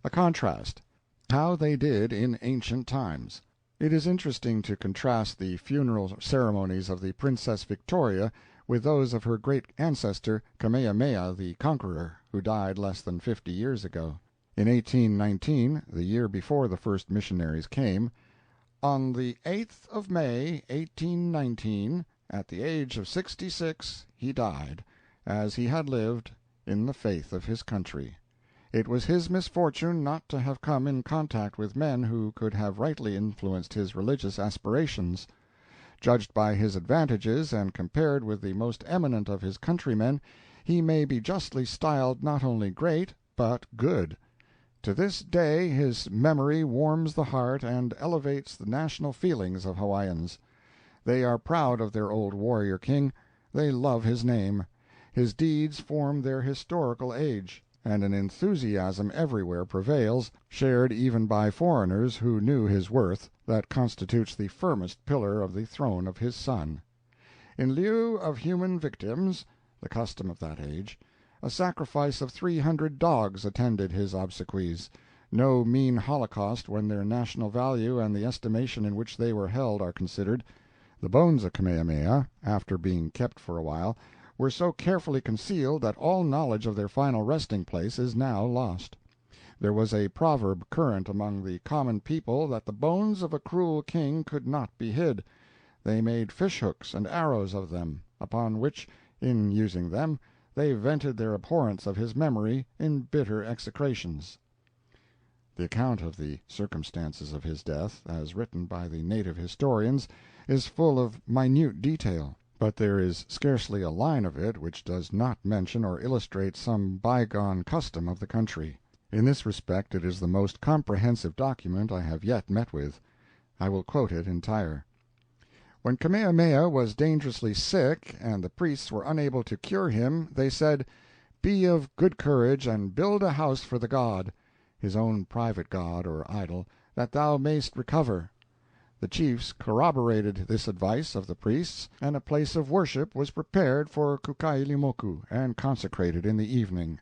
A contrast. How they did in ancient times. It is interesting to contrast the funeral ceremonies of the Princess Victoria with those of her great ancestor Kamehameha the Conqueror, who died less than 50 years ago. In 1819, the year before the first missionaries came, "On the 8th of May, 1819, at the age of 66, he died, as he had lived, in the faith of his country. It was his misfortune not to have come in contact with men who could have rightly influenced his religious aspirations. Judged by his advantages, and compared with the most eminent of his countrymen, he may be justly styled not only great, but good. To this day his memory warms the heart and elevates the national feelings of Hawaiians. They are proud of their old warrior king, they love his name. His deeds form their historical age, and an enthusiasm everywhere prevails, shared even by foreigners who knew his worth, that constitutes the firmest pillar of the throne of his son. In lieu of human victims, the custom of that age, a sacrifice of 300 dogs attended his obsequies, no mean holocaust when their national value and the estimation in which they were held are considered. The bones of Kamehameha, after being kept for a while, were so carefully concealed that all knowledge of their final resting place is now lost. There was a proverb current among the common people that the bones of a cruel king could not be hid. They made fish-hooks and arrows of them, upon which, in using them, they vented their abhorrence of his memory in bitter execrations. The account of the circumstances of his death, as written by the native historians, is full of minute detail, but there is scarcely a line of it which does not mention or illustrate some bygone custom of the country. In this respect it is the most comprehensive document I have yet met with. I will quote it entire. When Kamehameha was dangerously sick and the priests were unable to cure him, they said, be of good courage, and build a house for the god," his own private god or idol, "that thou mayst recover." The chiefs corroborated this advice of the priests, and a place of worship was prepared for Kukailimoku, and consecrated in the evening.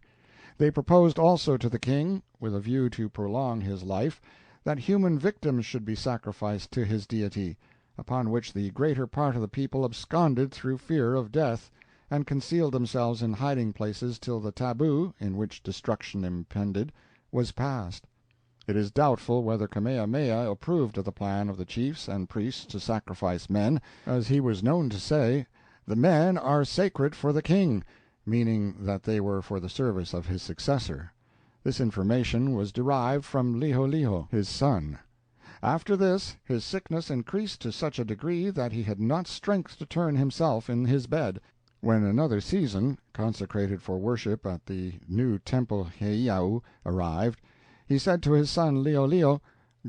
They proposed also to the king, with a view to prolong his life, that human victims should be sacrificed to his deity, upon which the greater part of the people absconded through fear of death, and concealed themselves in hiding places till the tabu, in which destruction impended, was passed. It is doubtful whether Kamehameha approved of the plan of the chiefs and priests to sacrifice men, as he was known to say, "The men are sacred for the king," meaning that they were for the service of his successor. This information was derived from Liholiho, his son. After this, his sickness increased to such a degree that he had not strength to turn himself in his bed. When another season, consecrated for worship at the new temple Heiau, arrived, he said to his son Liholiho,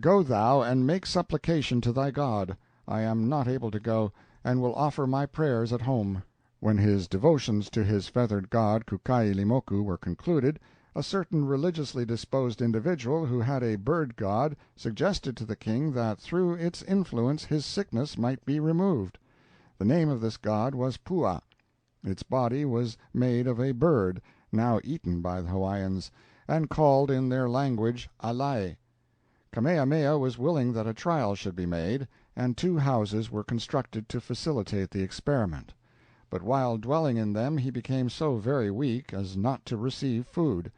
"Go thou and make supplication to thy God. I am not able to go, and will offer my prayers at home." When his devotions to his feathered god Kukailimoku were concluded, a certain religiously disposed individual who had a bird god suggested to the king that through its influence his sickness might be removed. The name of this god was Pua. Its body was made of a bird, now eaten by the Hawaiians, and called in their language alai. Kamehameha was willing that a trial should be made, and 2 houses were constructed to facilitate the experiment. But while dwelling in them he became so very weak as not to receive food.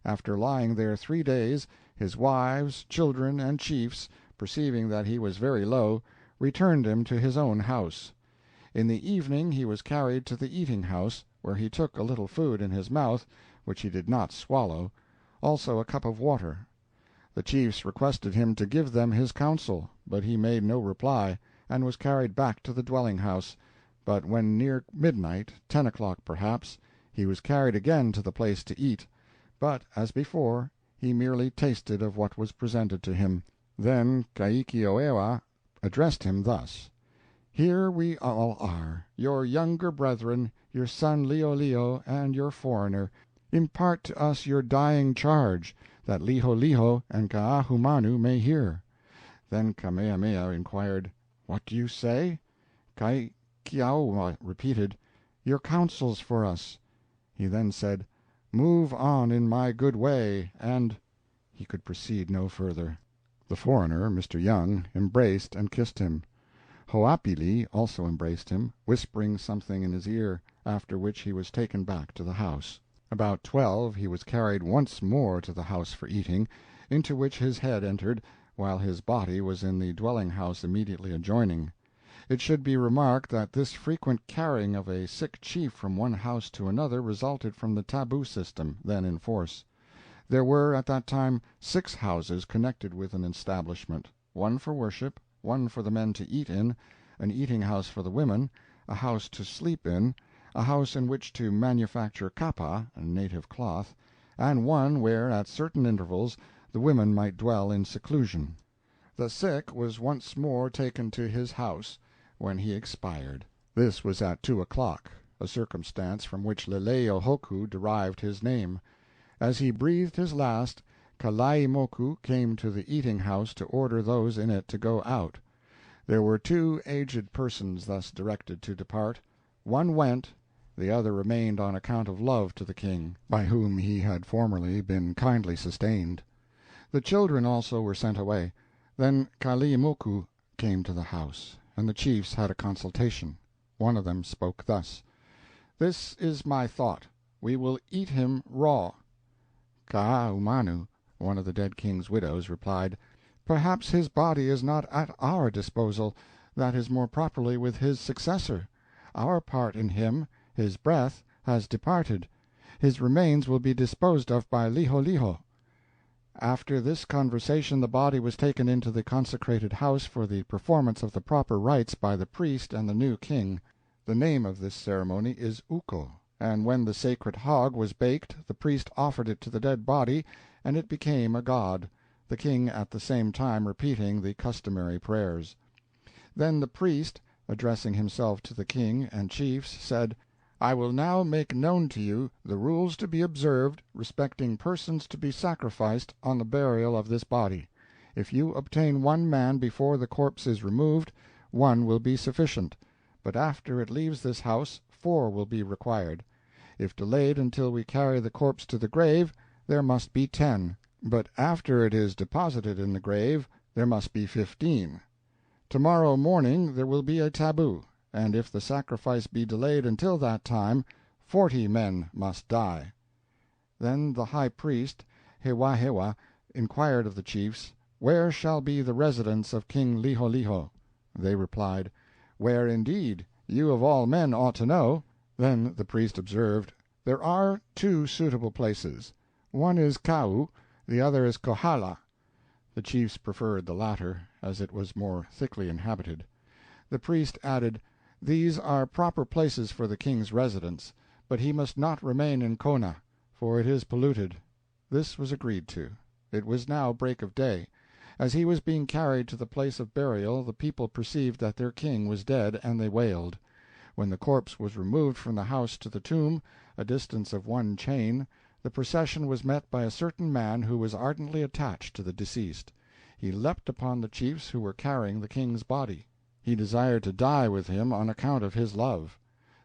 After lying there 3 days, his wives, children, and chiefs, perceiving that he was very low, returned him to his own house. In the evening he was carried to the eating-house, where he took a little food in his mouth, which he did not swallow, also a cup of water. The chiefs requested him to give them his counsel, but he made no reply, and was carried back to the dwelling-house. But when near midnight, 10 o'clock perhaps, he was carried again to the place to eat, but, as before, he merely tasted of what was presented to him. Then Kaikioewa addressed him thus: "Here we all are, your younger brethren, your son Liholiho, and your foreigner. Impart to us your dying charge, that Liholiho and Kaahumanu may hear." Then Kamehameha inquired, "What do you say?" Kaikioewa repeated, "Your counsels for us." He then said, "Move on in my good way, and—" He could proceed no further. The foreigner, Mr. Young, embraced and kissed him. Hoapili also embraced him, whispering something in his ear, after which he was taken back to the house. About 12 he was carried once more to the house for eating, into which his head entered, while his body was in the dwelling-house immediately adjoining. It should be remarked that this frequent carrying of a sick chief from one house to another resulted from the tabu system, then in force. There were at that time 6 houses connected with an establishment: 1 for worship, 1 for the men to eat in, an eating-house for the women, a house to sleep in, a house in which to manufacture kapa, a native cloth, and 1 where, at certain intervals, the women might dwell in seclusion. The sick was once more taken to his house, when he expired. This was at 2 o'clock, a circumstance from which Leleiohoku derived his name. As he breathed his last, Kalaimoku came to the eating-house to order those in it to go out. There were 2 aged persons thus directed to depart. One went, the other remained on account of love to the king, by whom he had formerly been kindly sustained. The children also were sent away. Then Kalaimoku came to the house, and the chiefs had a consultation. One of them spoke thus: "This is my thought. We will eat him raw." Kaahumanu, one of the dead king's widows, replied, "Perhaps his body is not at our disposal. That is more properly with his successor. Our part in him, his breath, has departed. His remains will be disposed of by Liholiho." After this conversation the body was taken into the consecrated house for the performance of the proper rites by the priest and the new king. The name of this ceremony is uko, and when the sacred hog was baked the priest offered it to the dead body, and it became a god, the king at the same time repeating the customary prayers. Then the priest, addressing himself to the king and chiefs, said: I will now make known to you the rules to be observed respecting persons to be sacrificed on the burial of this body. If you obtain 1 man before the corpse is removed, 1 will be sufficient, but after it leaves this house 4 will be required. If delayed until we carry the corpse to the grave, there must be 10, but after it is deposited in the grave there must be 15. Tomorrow morning there will be a tabu, and if the sacrifice be delayed until that time, 40 men must die." Then the high priest, Hewahewa, inquired of the chiefs, "Where shall be the residence of King Liholiho?" They replied, "Where indeed? You of all men ought to know." Then the priest observed, "There are 2 suitable places. One is Kau, the other is Kohala." The chiefs preferred the latter, as it was more thickly inhabited. The priest added, "These are proper places for the king's residence, but he must not remain in Kona, for it is polluted." This was agreed to. It was now break of day. As he was being carried to the place of burial the people perceived that their king was dead, and they wailed. When the corpse was removed from the house to the tomb, a distance of 1 chain, the procession was met by a certain man who was ardently attached to the deceased. He leapt upon the chiefs who were carrying the king's body. He desired to die with him on account of his love.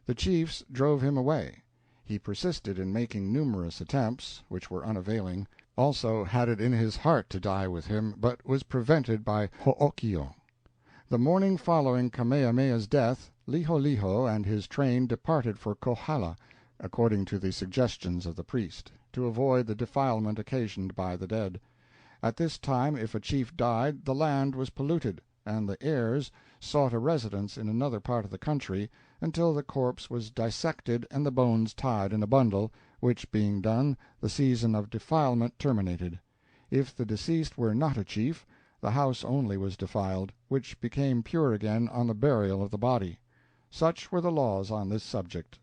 The chiefs drove him away. He persisted in making numerous attempts, which were unavailing, also had it in his heart to die with him, but was prevented by Hookio. The morning following Kamehameha's death, Liholiho and his train departed for Kohala, according to the suggestions of the priest, to avoid the defilement occasioned by the dead. At this time if a chief died the land was polluted, and the heirs sought a residence in another part of the country until the corpse was dissected and the bones tied in a bundle, which being done the season of defilement terminated. If the deceased were not a chief, the house only was defiled, which became pure again on the burial of the body. Such were the laws on this subject.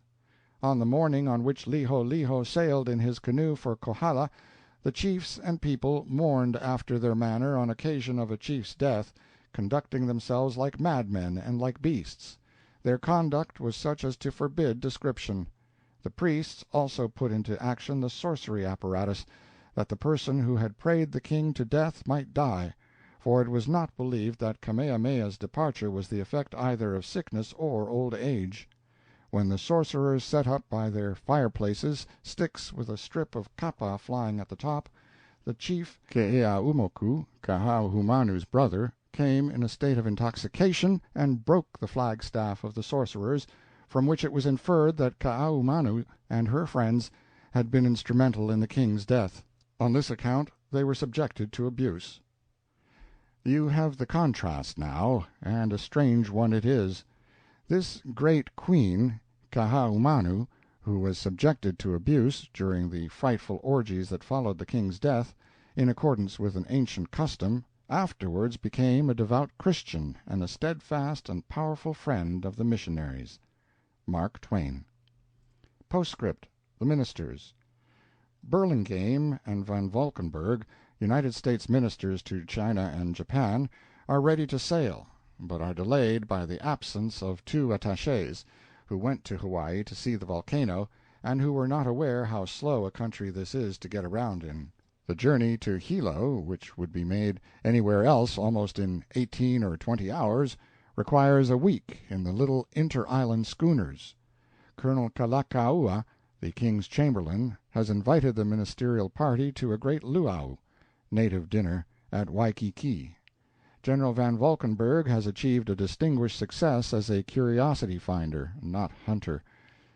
On the morning on which Liholiho sailed in his canoe for Kohala, the chiefs and people mourned after their manner on occasion of a chief's death, conducting themselves like madmen and like beasts. Their conduct was such as to forbid description. The priests also put into action the sorcery apparatus, that the person who had prayed the king to death might die, for it was not believed that Kamehameha's departure was the effect either of sickness or old age. When the sorcerers set up by their fireplaces sticks with a strip of kapa flying at the top, the chief Keeaumoku, Kahahumanu's brother, came in a state of intoxication and broke the flagstaff of the sorcerers, from which it was inferred that Kaahumanu and her friends had been instrumental in the king's death. On this account they were subjected to abuse. You have the contrast now, and a strange one it is. This great queen, Kaahumanu, who was subjected to abuse during the frightful orgies that followed the king's death, in accordance with an ancient custom, afterwards became a devout Christian and a steadfast and powerful friend of the missionaries. Mark Twain. Postscript. The Ministers. Burlingame and Van Valkenburg, United States ministers to China and Japan, are ready to sail, but are delayed by the absence of 2 attachés, who went to Hawaii to see the volcano, and who were not aware how slow a country this is to get around in. The journey to Hilo, which would be made anywhere else almost in 18 or 20 hours, requires a week in the little inter-island schooners. Colonel Kalakaua, the King's Chamberlain, has invited the ministerial party to a great luau native dinner at Waikiki. General Van Valkenburg has achieved a distinguished success as a curiosity finder, not hunter,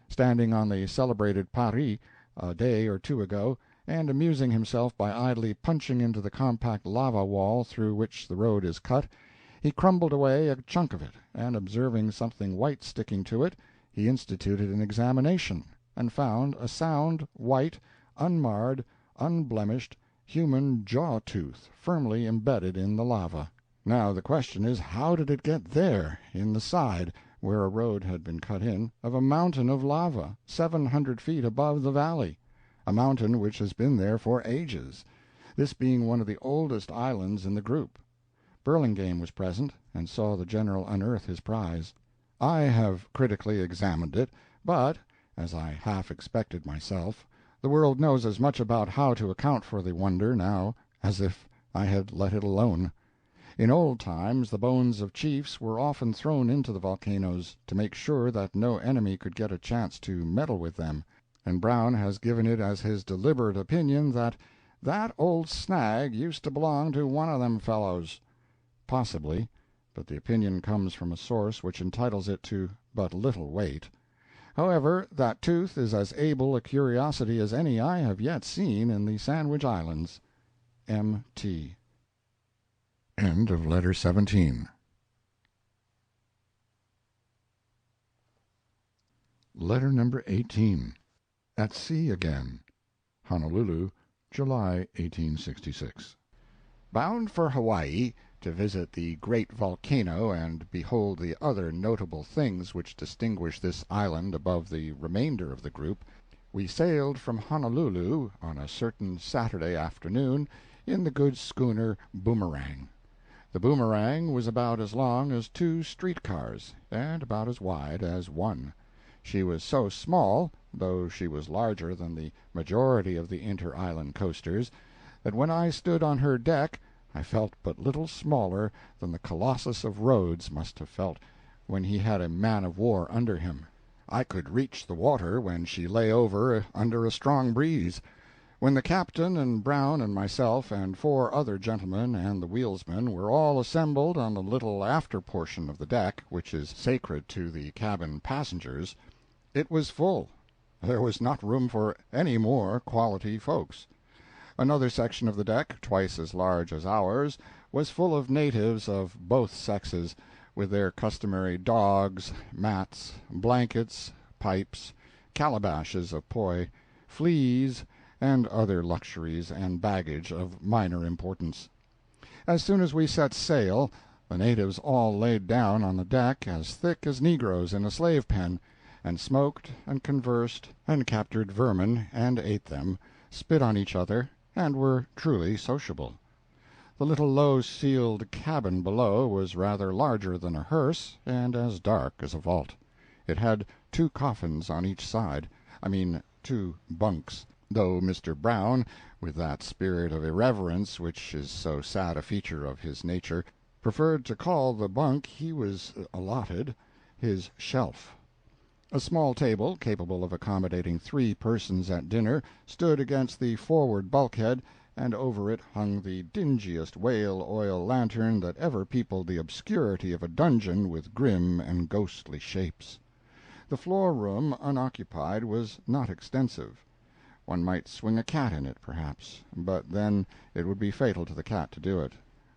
standing on the celebrated Pari a day or 2 ago, and amusing himself by idly punching into the compact lava wall through which the road is cut. He crumbled away a chunk of it, and observing something white sticking to it, he instituted an examination, and found a sound, white, unmarred, unblemished, human jaw-tooth firmly embedded in the lava. Now the question is, how did it get there, in the side, where a road had been cut in, of a mountain of lava, 700 feet above the valley? A mountain which has been there for ages, this being one of the oldest islands in the group. Burlingame was present, and saw the General unearth his prize. I have critically examined it, but, as I half expected myself. The world knows as much about how to account for the wonder now as if I had let it alone. In old times the bones of chiefs were often thrown into the volcanoes, to make sure that no enemy could get a chance to meddle with them, and Brown has given it as his deliberate opinion that "that old snag used to belong to one of them fellows." Possibly, but the opinion comes from a source which entitles it to but little weight. However, that tooth is as able a curiosity as any I have yet seen in the Sandwich Islands. M.T. End of letter 17. Letter number 18. At Sea Again. Honolulu, July, 1866. Bound for Hawaii, to visit the great volcano and behold the other notable things which distinguish this island above the remainder of the group, we sailed from Honolulu on a certain Saturday afternoon in the good schooner Boomerang. The Boomerang was about as long as 2 street-cars, and about as wide as one. She was so small, though she was larger than the majority of the inter-island coasters, that when I stood on her deck I felt but little smaller than the Colossus of Rhodes must have felt when he had a man-of-war under him. I could reach the water when she lay over under a strong breeze. When the captain and Brown and myself and 4 other gentlemen and the wheelsman were all assembled on the little after portion of the deck, which is sacred to the cabin passengers, it was full. There was not room for any more quality folks. Another section of the deck, twice as large as ours, was full of natives of both sexes, with their customary dogs, mats, blankets, pipes, calabashes of poi, fleas, and other luxuries and baggage of minor importance. As soon as we set sail, the natives all laid down on the deck as thick as negroes in a slave pen, and smoked and conversed and captured vermin and ate them, spit on each other, and were truly sociable. The little low-ceiled cabin below was rather larger than a hearse, and as dark as a vault. It had 2 coffins on each side, 2 bunks, though Mr. Brown, with that spirit of irreverence which is so sad a feature of his nature, preferred to call the bunk he was allotted his shelf. A small table, capable of accommodating 3 persons at dinner, stood against the forward bulkhead, and over it hung the dingiest whale-oil lantern that ever peopled the obscurity of a dungeon with grim and ghostly shapes. The floor-room, unoccupied, was not extensive. One might swing a cat in it, perhaps, but then it would be fatal to the cat to do it.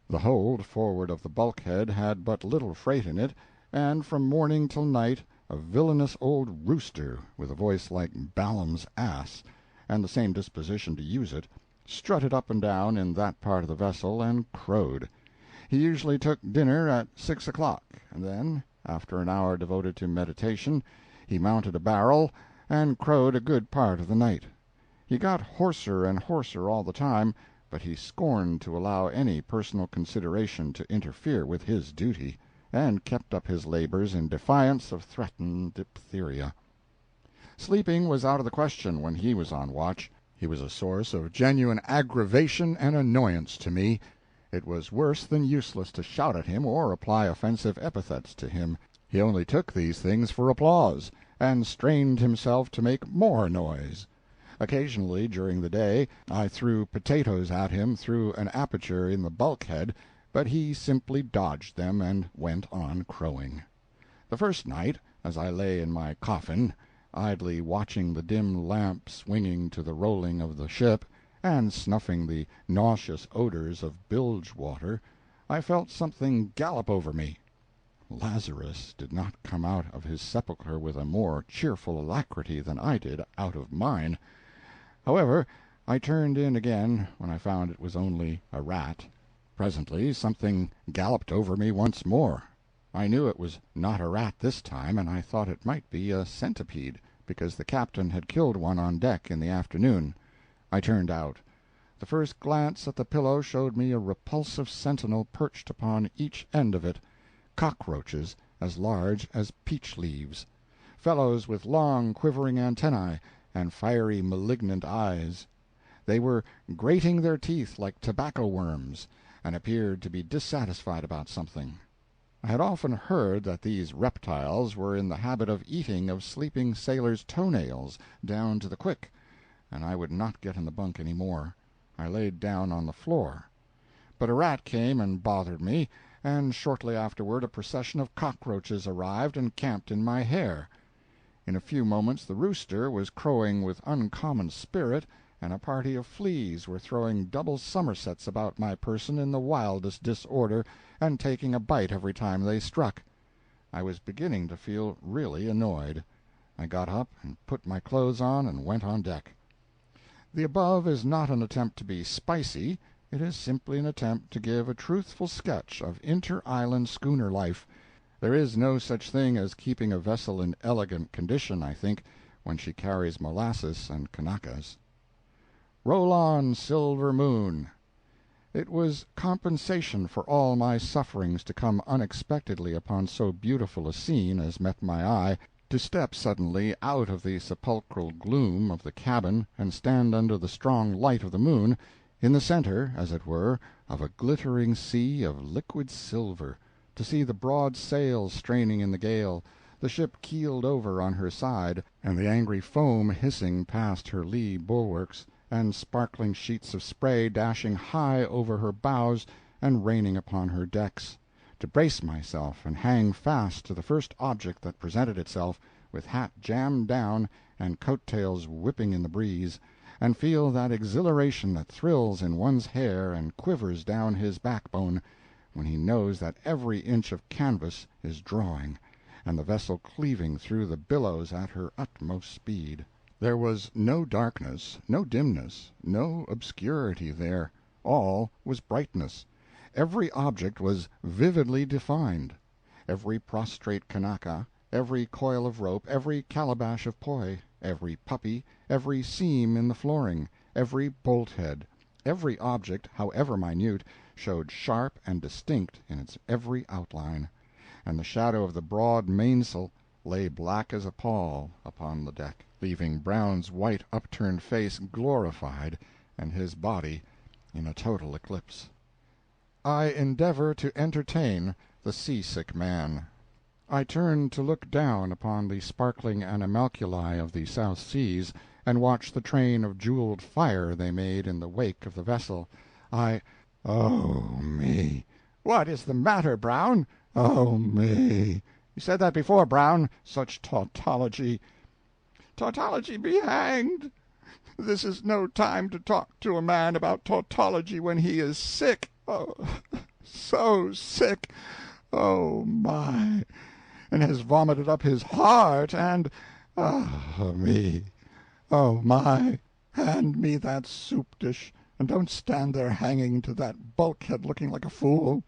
The hold forward of the bulkhead had but little freight in it, and from morning till night a villainous old rooster, with a voice like Balaam's ass, and the same disposition to use it, strutted up and down in that part of the vessel and crowed. He usually took dinner at 6 o'clock, and then, after an hour devoted to meditation, he mounted a barrel and crowed a good part of the night. He got hoarser and hoarser all the time, but he scorned to allow any personal consideration to interfere with his duty, and kept up his labors in defiance of threatened diphtheria. Sleeping was out of the question when he was on watch. He was a source of genuine aggravation and annoyance to me. It was worse than useless to shout at him or apply offensive epithets to him. He only took these things for applause, and strained himself to make more noise. Occasionally, during the day, I threw potatoes at him through an aperture in the bulkhead, but he simply dodged them and went on crowing. The first night, as I lay in my coffin, idly watching the dim lamp swinging to the rolling of the ship, and snuffing the nauseous odors of bilge-water, I felt something gallop over me. Lazarus did not come out of his sepulchre with a more cheerful alacrity than I did out of mine. However, I turned in again when I found it was only a rat. Presently something galloped over me once more. I knew it was not a rat this time, and I thought it might be a centipede, because the captain had killed one on deck in the afternoon. I turned out. The first glance at the pillow showed me a repulsive sentinel perched upon each end of it, cockroaches as large as peach leaves. fellows with long quivering antennae and fiery malignant eyes. They were grating their teeth like tobacco worms, and appeared to be dissatisfied about something. I had often heard that these reptiles were in the habit of eating of sleeping sailors' toe-nails down to the quick, and I would not get in the bunk any more. I laid down on the floor. But a rat came and bothered me, and shortly afterward a procession of cockroaches arrived and camped in my hair. In a few moments the rooster was crowing with uncommon spirit, and a party of fleas were throwing double somersets about my person in the wildest disorder, and taking a bite every time they struck. I was beginning to feel really annoyed. I got up and put my clothes on and went on deck. The above is not an attempt to be spicy. It is simply an attempt to give a truthful sketch of inter-island schooner life. There is no such thing as keeping a vessel in elegant condition, I think, when she carries molasses and Kanakas. Roll on, silver moon. It was compensation for all my sufferings to come unexpectedly upon so beautiful a scene as met my eye, to step suddenly out of the sepulchral gloom of the cabin and stand under the strong light of the moon, in the center, as it were, of a glittering sea of liquid silver, to see the broad sails straining in the gale, the ship keeled over on her side, and the angry foam hissing past her lee bulwarks, and sparkling sheets of spray dashing high over her bows and raining upon her decks, to brace myself and hang fast to the first object that presented itself, with hat jammed down and coat-tails whipping in the breeze, and feel that exhilaration that thrills in one's hair and quivers down his backbone, when he knows that every inch of canvas is drawing, and the vessel cleaving through the billows at her utmost speed. There was no darkness, no dimness, no obscurity there. All was brightness. Every object was vividly defined. Every prostrate Kanaka, every coil of rope, every calabash of poi, every puppy, every seam in the flooring, every bolt-head, every object, however minute, showed sharp and distinct in its every outline, and the shadow of the broad mainsail lay black as a pall upon the deck, leaving Brown's white upturned face glorified, and his body in a total eclipse. I endeavor to entertain the seasick man. I turned to look down upon the sparkling animalculae of the South Seas, and watch the train of jeweled fire they made in the wake of the vessel. Oh, me! What is the matter, Brown? Oh, me! You said that before, Brown. Such tautology. Tautology be hanged! This is no time to talk to a man about tautology when he is sick. Oh, so sick. Oh, my! And has vomited up his heart, and— me! Oh, my! Hand me that soup dish, and don't stand there hanging to that bulkhead looking like a fool.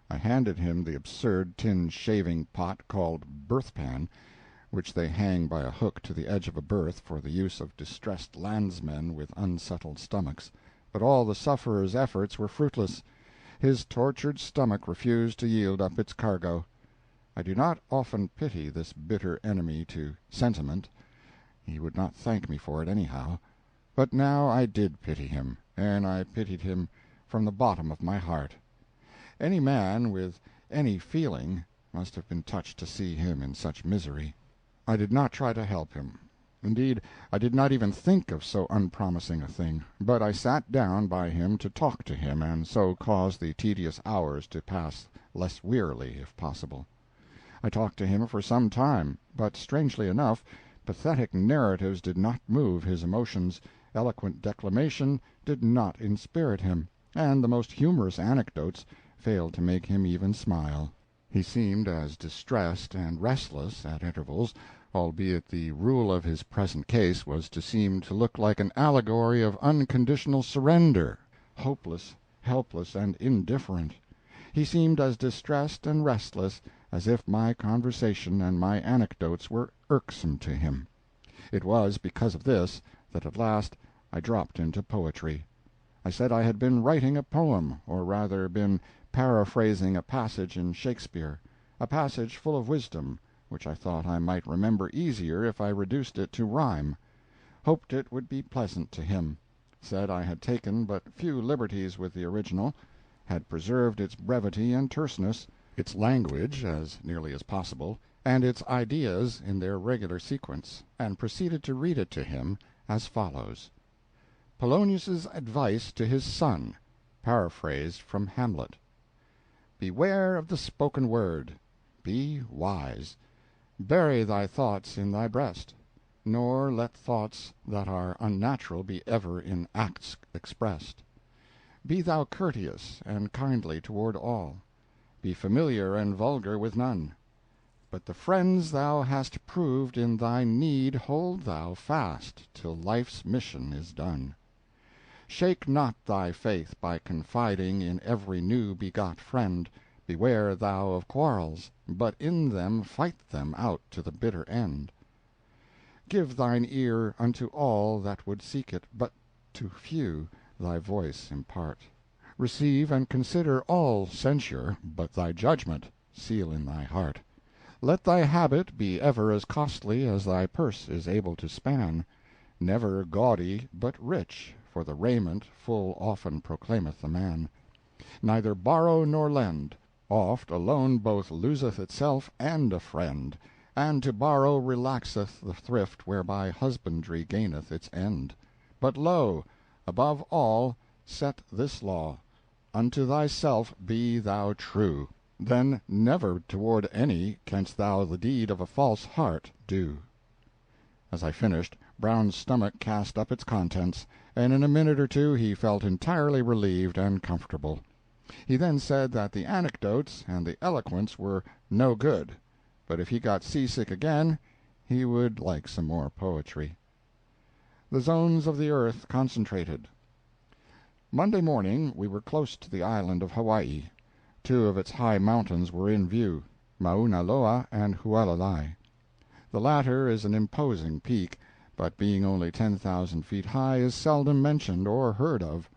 I handed him the absurd tin shaving-pot called berth-pan, which they hang by a hook to the edge of a berth for the use of distressed landsmen with unsettled stomachs. But all the sufferer's efforts were fruitless. His tortured stomach refused to yield up its cargo. I do not often pity this bitter enemy to sentiment. He would not thank me for it anyhow. But now I did pity him, and I pitied him from the bottom of my heart. Any man with any feeling must have been touched to see him in such misery. I did not try to help him. Indeed, I did not even think of so unpromising a thing, but I sat down by him to talk to him, and so caused the tedious hours to pass less wearily, if possible. I talked to him for some time, but, strangely enough, pathetic narratives did not move his emotions, eloquent declamation did not inspirit him, and the most humorous anecdotes failed to make him even smile. He seemed as distressed and restless at intervals, albeit the rule of his present case was to seem to look like an allegory of unconditional surrender, hopeless, helpless, and indifferent. He seemed as distressed and restless as if my conversation and my anecdotes were irksome to him. It was because of this that at last I dropped into poetry. I said I had been writing a poem, or rather been paraphrasing a passage in Shakespeare, a passage full of wisdom, which I thought I might remember easier if I reduced it to rhyme. Hoped it would be pleasant to him. Said I had taken but few liberties with the original, had preserved its brevity and terseness, its language as nearly as possible, and its ideas in their regular sequence, and proceeded to read it to him as follows: Polonius's advice to his son, paraphrased from Hamlet. Beware of the spoken word. Be wise. Bury thy thoughts in thy breast, nor let thoughts that are unnatural be ever in acts expressed. Be thou courteous and kindly toward all. Be familiar and vulgar with none. But the friends thou hast proved in thy need hold thou fast till life's mission is done. Shake not thy faith by confiding in every new begot friend. Beware thou of quarrels, but in them fight them out to the bitter end. Give thine ear unto all that would seek it, but to few thy voice impart. Receive and consider all censure, but thy judgment seal in thy heart. Let thy habit be ever as costly as thy purse is able to span. Never gaudy, but rich, for the raiment full often proclaimeth the man. Neither borrow nor lend. Oft a loan both loseth itself and a friend, and to borrow relaxeth the thrift whereby husbandry gaineth its end. But lo, above all, set this law: unto thyself be thou true. Then never toward any canst thou the deed of a false heart do. As I finished, Brown's stomach cast up its contents, and in a minute or two he felt entirely relieved and comfortable. He then said that the anecdotes and the eloquence were no good, but if he got seasick again he would like some more poetry. The zones of the earth concentrated. Monday morning we were close to the island of Hawaii. Two of its high mountains were in view, Mauna Loa and Hualalai. The latter is an imposing peak, but being only 10,000 feet high is seldom mentioned or heard of.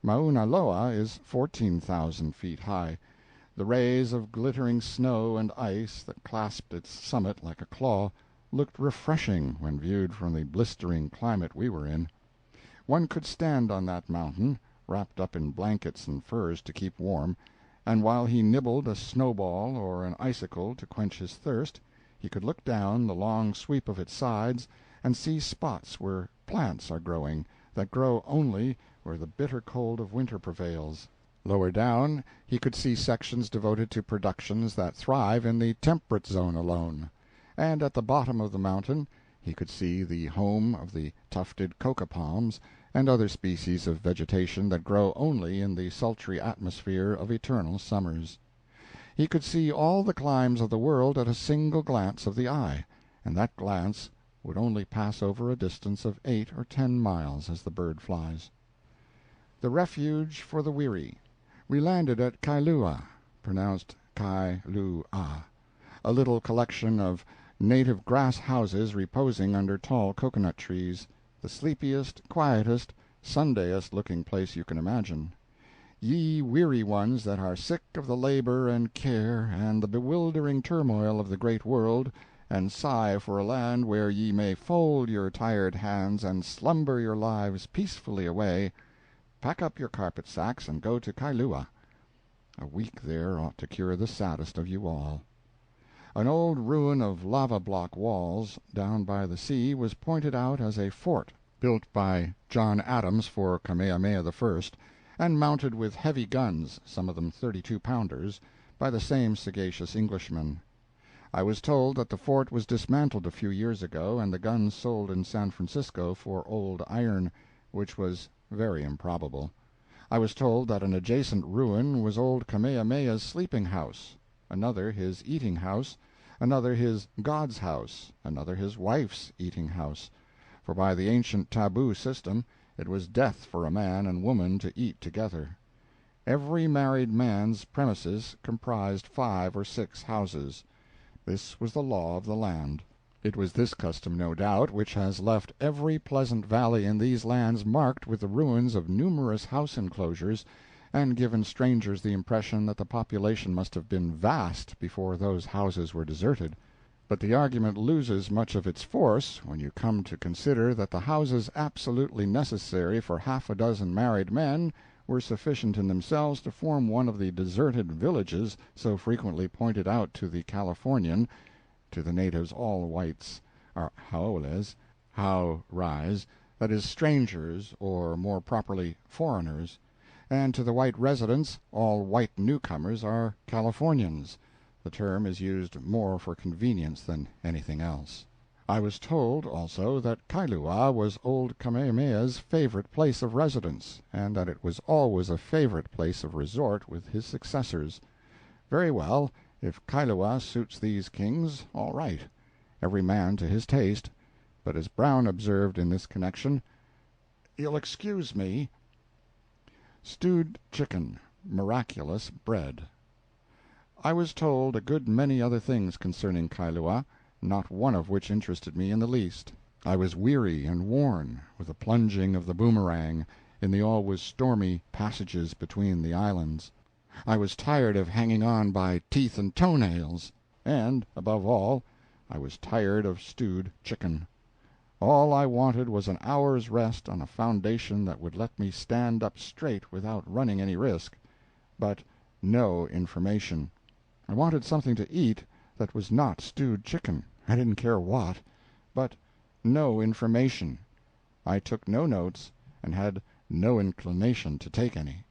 Mauna Loa is 14,000 feet high. The rays of glittering snow and ice that clasped its summit like a claw looked refreshing when viewed from the blistering climate we were in. One could stand on that mountain, wrapped up in blankets and furs to keep warm, and while he nibbled a snowball or an icicle to quench his thirst, he could look down the long sweep of its sides and see spots where plants are growing that grow only where the bitter cold of winter prevails. Lower down he could see sections devoted to productions that thrive in the temperate zone alone, and at the bottom of the mountain he could see the home of the tufted coca palms and other species of vegetation that grow only in the sultry atmosphere of eternal summers. He could see all the climes of the world at a single glance of the eye, and that glance would only pass over a distance of 8 or 10 miles as the bird flies. The refuge for the weary. We landed at Kailua, pronounced Kai-lu-ah, a little collection of native grass houses reposing under tall cocoanut trees, the sleepiest, quietest, Sundayest-looking place you can imagine. Ye weary ones that are sick of the labor and care and the bewildering turmoil of the great world, and sigh for a land where ye may fold your tired hands and slumber your lives peacefully away, pack up your carpet-sacks and go to Kailua. A week there ought to cure the saddest of you all. An old ruin of lava-block walls down by the sea was pointed out as a fort built by John Adams for Kamehameha I, and mounted with heavy guns, some of them 32-pounders, by the same sagacious Englishman. I was told that the fort was dismantled a few years ago and the guns sold in San Francisco for old iron, which was very improbable. I was told that an adjacent ruin was old Kamehameha's sleeping house, another his eating house, another his god's house, another his wife's eating house, for by the ancient taboo system it was death for a man and woman to eat together. Every married man's premises comprised 5 or 6 houses. This was the law of the land. It was this custom, no doubt, which has left every pleasant valley in these lands marked with the ruins of numerous house enclosures, and given strangers the impression that the population must have been vast before those houses were deserted. But the argument loses much of its force when you come to consider that the houses absolutely necessary for half a dozen married men were sufficient in themselves to form one of the deserted villages so frequently pointed out to the Californian. To the natives all whites are haoles, how rise, that is, strangers, or more properly, foreigners, and to the white residents all white newcomers are Californians. The term is used more for convenience than anything else. I was told, also, that Kailua was old Kamehameha's favorite place of residence, and that it was always a favorite place of resort with his successors. Very well, if Kailua suits these kings, all right, every man to his taste, but as Brown observed in this connection, "You'll excuse me." Stewed chicken, miraculous bread. I was told a good many other things concerning Kailua, not one of which interested me in the least. I was weary and worn with the plunging of the boomerang in the always stormy passages between the islands. I was tired of hanging on by teeth and toenails, and, above all, I was tired of stewed chicken. All I wanted was an hour's rest on a foundation that would let me stand up straight without running any risk, but no information. I wanted something to eat that was not stewed chicken. I didn't care what, but no information. I took no notes, and had no inclination to take any.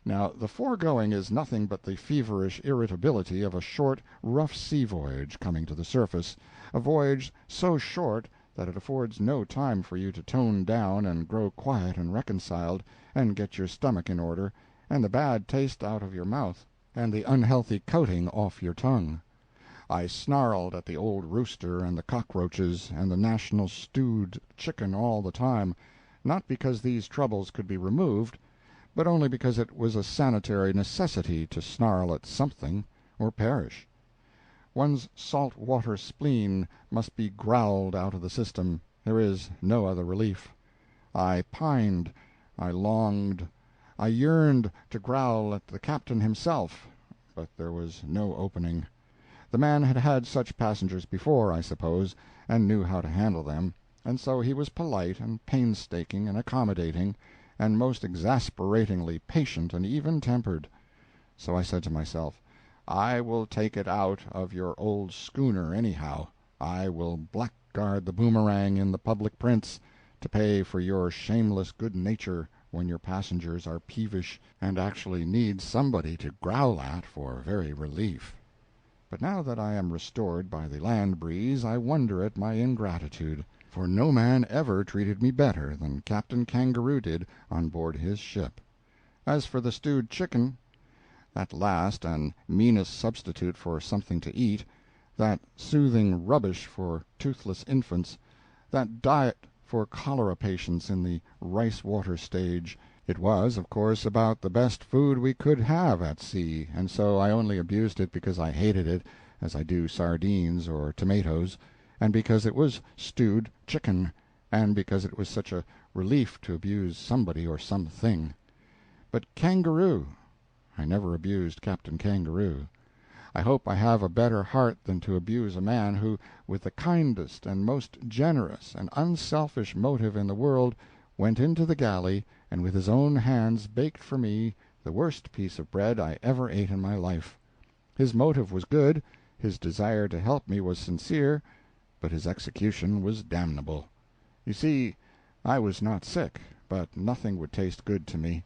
Now, the foregoing is nothing but the feverish irritability of a short, rough sea voyage coming to the surface, a voyage so short that it affords no time for you to tone down and grow quiet and reconciled, and get your stomach in order, and the bad taste out of your mouth, and the unhealthy coating off your tongue. I snarled at the old rooster and the cockroaches and the national stewed chicken all the time, not because these troubles could be removed, but only because it was a sanitary necessity to snarl at something or perish. One's salt-water spleen must be growled out of the system. There is no other relief. I pined, I longed, I yearned to growl at the captain himself, but there was no opening. The man had had such passengers before, I suppose, and knew how to handle them, and so he was polite and painstaking and accommodating, and most exasperatingly patient and even-tempered. So I said to myself, I will take it out of your old schooner anyhow. I will blackguard the boomerang in the public prints, to pay for your shameless good nature when your passengers are peevish and actually need somebody to growl at for very relief. But now that I am restored by the land breeze, I wonder at my ingratitude, for no man ever treated me better than Captain Kangaroo did on board his ship. As for the stewed chicken, that last and meanest substitute for something to eat, that soothing rubbish for toothless infants, that diet for cholera patients in the rice-water stage, it was, of course, about the best food we could have at sea, and so I only abused it because I hated it, as I do sardines or tomatoes, and because it was stewed chicken, and because it was such a relief to abuse somebody or something. But Kangaroo, I never abused Captain Kangaroo. I hope I have a better heart than to abuse a man who, with the kindest and most generous and unselfish motive in the world, went into the galley, and with his own hands baked for me the worst piece of bread I ever ate in my life. His motive was good, his desire to help me was sincere, but his execution was damnable. You see, I was not sick, but nothing would taste good to me.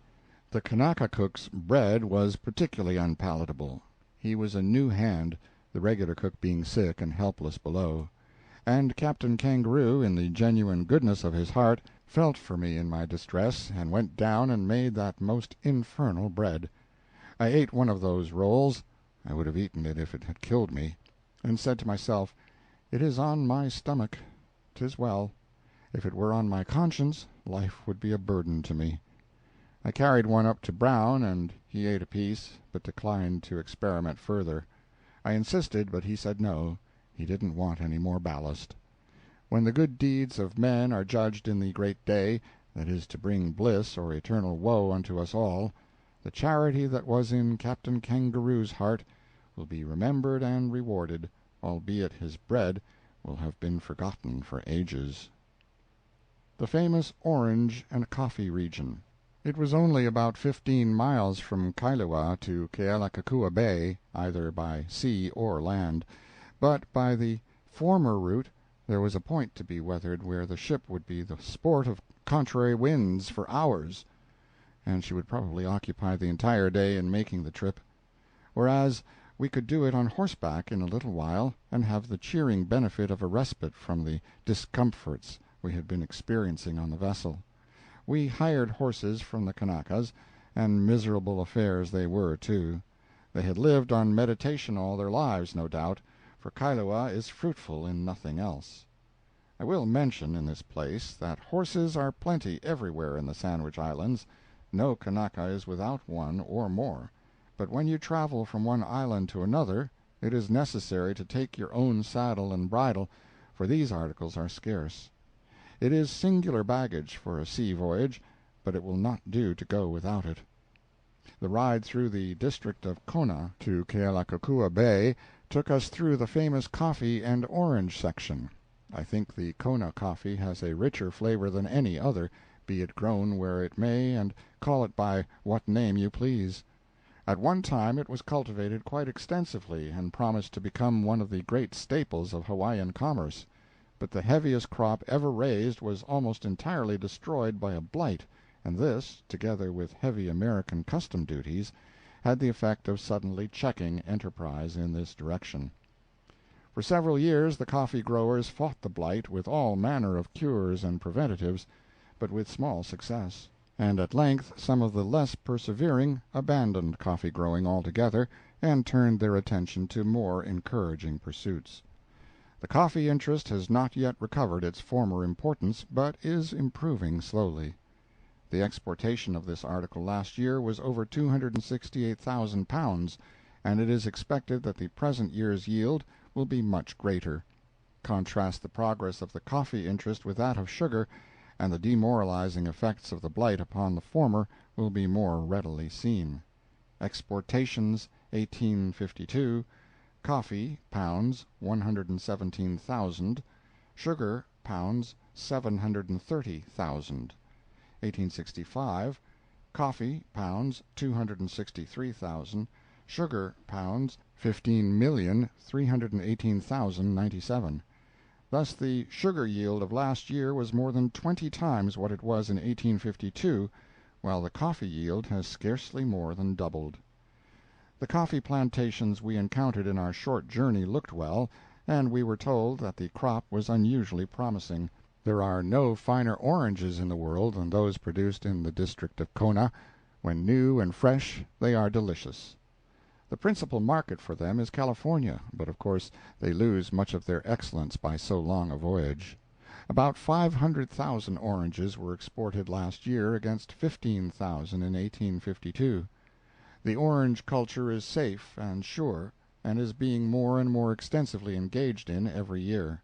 The Kanaka cook's bread was particularly unpalatable. He was a new hand, the regular cook being sick and helpless below. And Captain Kangaroo, in the genuine goodness of his heart, felt for me in my distress, and went down and made that most infernal bread. I ate one of those rolls, I would have eaten it if it had killed me, and said to myself, it is on my stomach, 'tis well. If it were on my conscience, life would be a burden to me. I carried one up to Brown, and he ate a piece, but declined to experiment further. I insisted, but he said no, he didn't want any more ballast. When the good deeds of men are judged in the great day, that is to bring bliss or eternal woe unto us all, the charity that was in Captain Kangaroo's heart will be remembered and rewarded, albeit his bread will have been forgotten for ages. The famous orange and coffee region. It was only about 15 miles from Kailua to Kealakekua Bay, either by sea or land, but by the former route there was a point to be weathered where the ship would be the sport of contrary winds for hours, and she would probably occupy the entire day in making the trip, whereas we could do it on horseback in a little while and have the cheering benefit of a respite from the discomforts we had been experiencing on the vessel. We hired horses from the Kanakas, and miserable affairs they were, too. They had lived on meditation all their lives, no doubt, for Kailua is fruitful in nothing else. I will mention in this place that horses are plenty everywhere in the Sandwich Islands. No Kanaka is without one or more, but when you travel from one island to another it is necessary to take your own saddle and bridle, for these articles are scarce. It is singular baggage for a sea voyage, but it will not do to go without it. The ride through the district of Kona to Kealakekua Bay took us through the famous coffee and orange section. I think the Kona coffee has a richer flavor than any other, be it grown where it may and call it by what name you please. At one time it was cultivated quite extensively and promised to become one of the great staples of Hawaiian commerce. But the heaviest crop ever raised was almost entirely destroyed by a blight, and this, together with heavy American custom duties, had the effect of suddenly checking enterprise in this direction. For several years the coffee growers fought the blight with all manner of cures and preventatives, but with small success, and at length some of the less persevering abandoned coffee growing altogether and turned their attention to more encouraging pursuits. The coffee interest has not yet recovered its former importance, but is improving slowly. The exportation of this article last year was over 268,000 pounds, and it is expected that the present year's yield will be much greater. Contrast the progress of the coffee interest with that of sugar, and the demoralizing effects of the blight upon the former will be more readily seen. Exportations 1852, coffee, pounds 117,000, sugar, pounds 730,000. 1865, coffee, pounds 263,000, sugar, pounds 15,318,097. Thus the sugar yield of last year was more than 20 times what it was in 1852, while the coffee yield has scarcely more than doubled. The coffee plantations we encountered in our short journey looked well, and we were told that the crop was unusually promising. There are no finer oranges in the world than those produced in the district of Kona. When new and fresh they are delicious. The principal market for them is California, but of course they lose much of their excellence by so long a voyage. About 500,000 oranges were exported last year against 15,000 in 1852. The orange culture is safe and sure, and is being more and more extensively engaged in every year.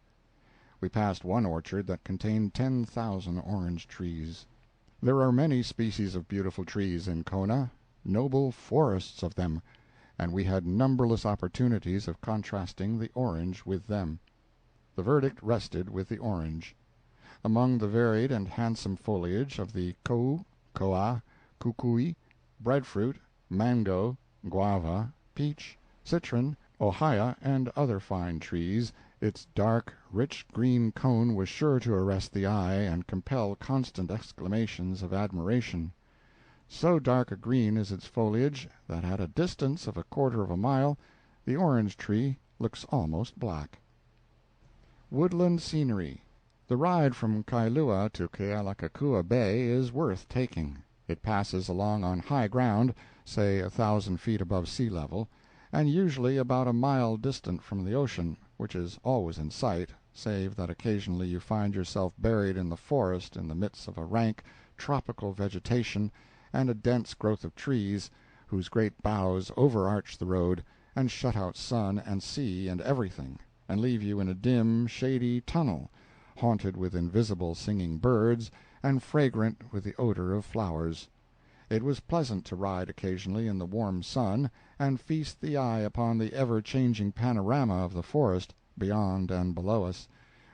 We passed one orchard that contained 10,000 orange trees. There are many species of beautiful trees in Kona, noble forests of them, and we had numberless opportunities of contrasting the orange with them. The verdict rested with the orange. Among the varied and handsome foliage of the kou, koa, kukui, breadfruit, mango, guava, peach, citron, ohia, and other fine trees, its dark, rich green cone was sure to arrest the eye and compel constant exclamations of admiration. So dark a green is its foliage that at a distance of a quarter of a mile the orange tree looks almost black. Woodland scenery. The ride from Kailua to Kealakekua Bay is worth taking. It passes along on high ground, say 1,000 feet above sea level, and usually about a mile distant from the ocean, which is always in sight, save that occasionally you find yourself buried in the forest in the midst of a rank, tropical vegetation and a dense growth of trees, whose great boughs overarch the road and shut out sun and sea and everything, and leave you in a dim, shady tunnel, haunted with invisible singing birds and fragrant with the odor of flowers. It was pleasant to ride occasionally in the warm sun, and feast the eye upon the ever-changing panorama of the forest, beyond and below us,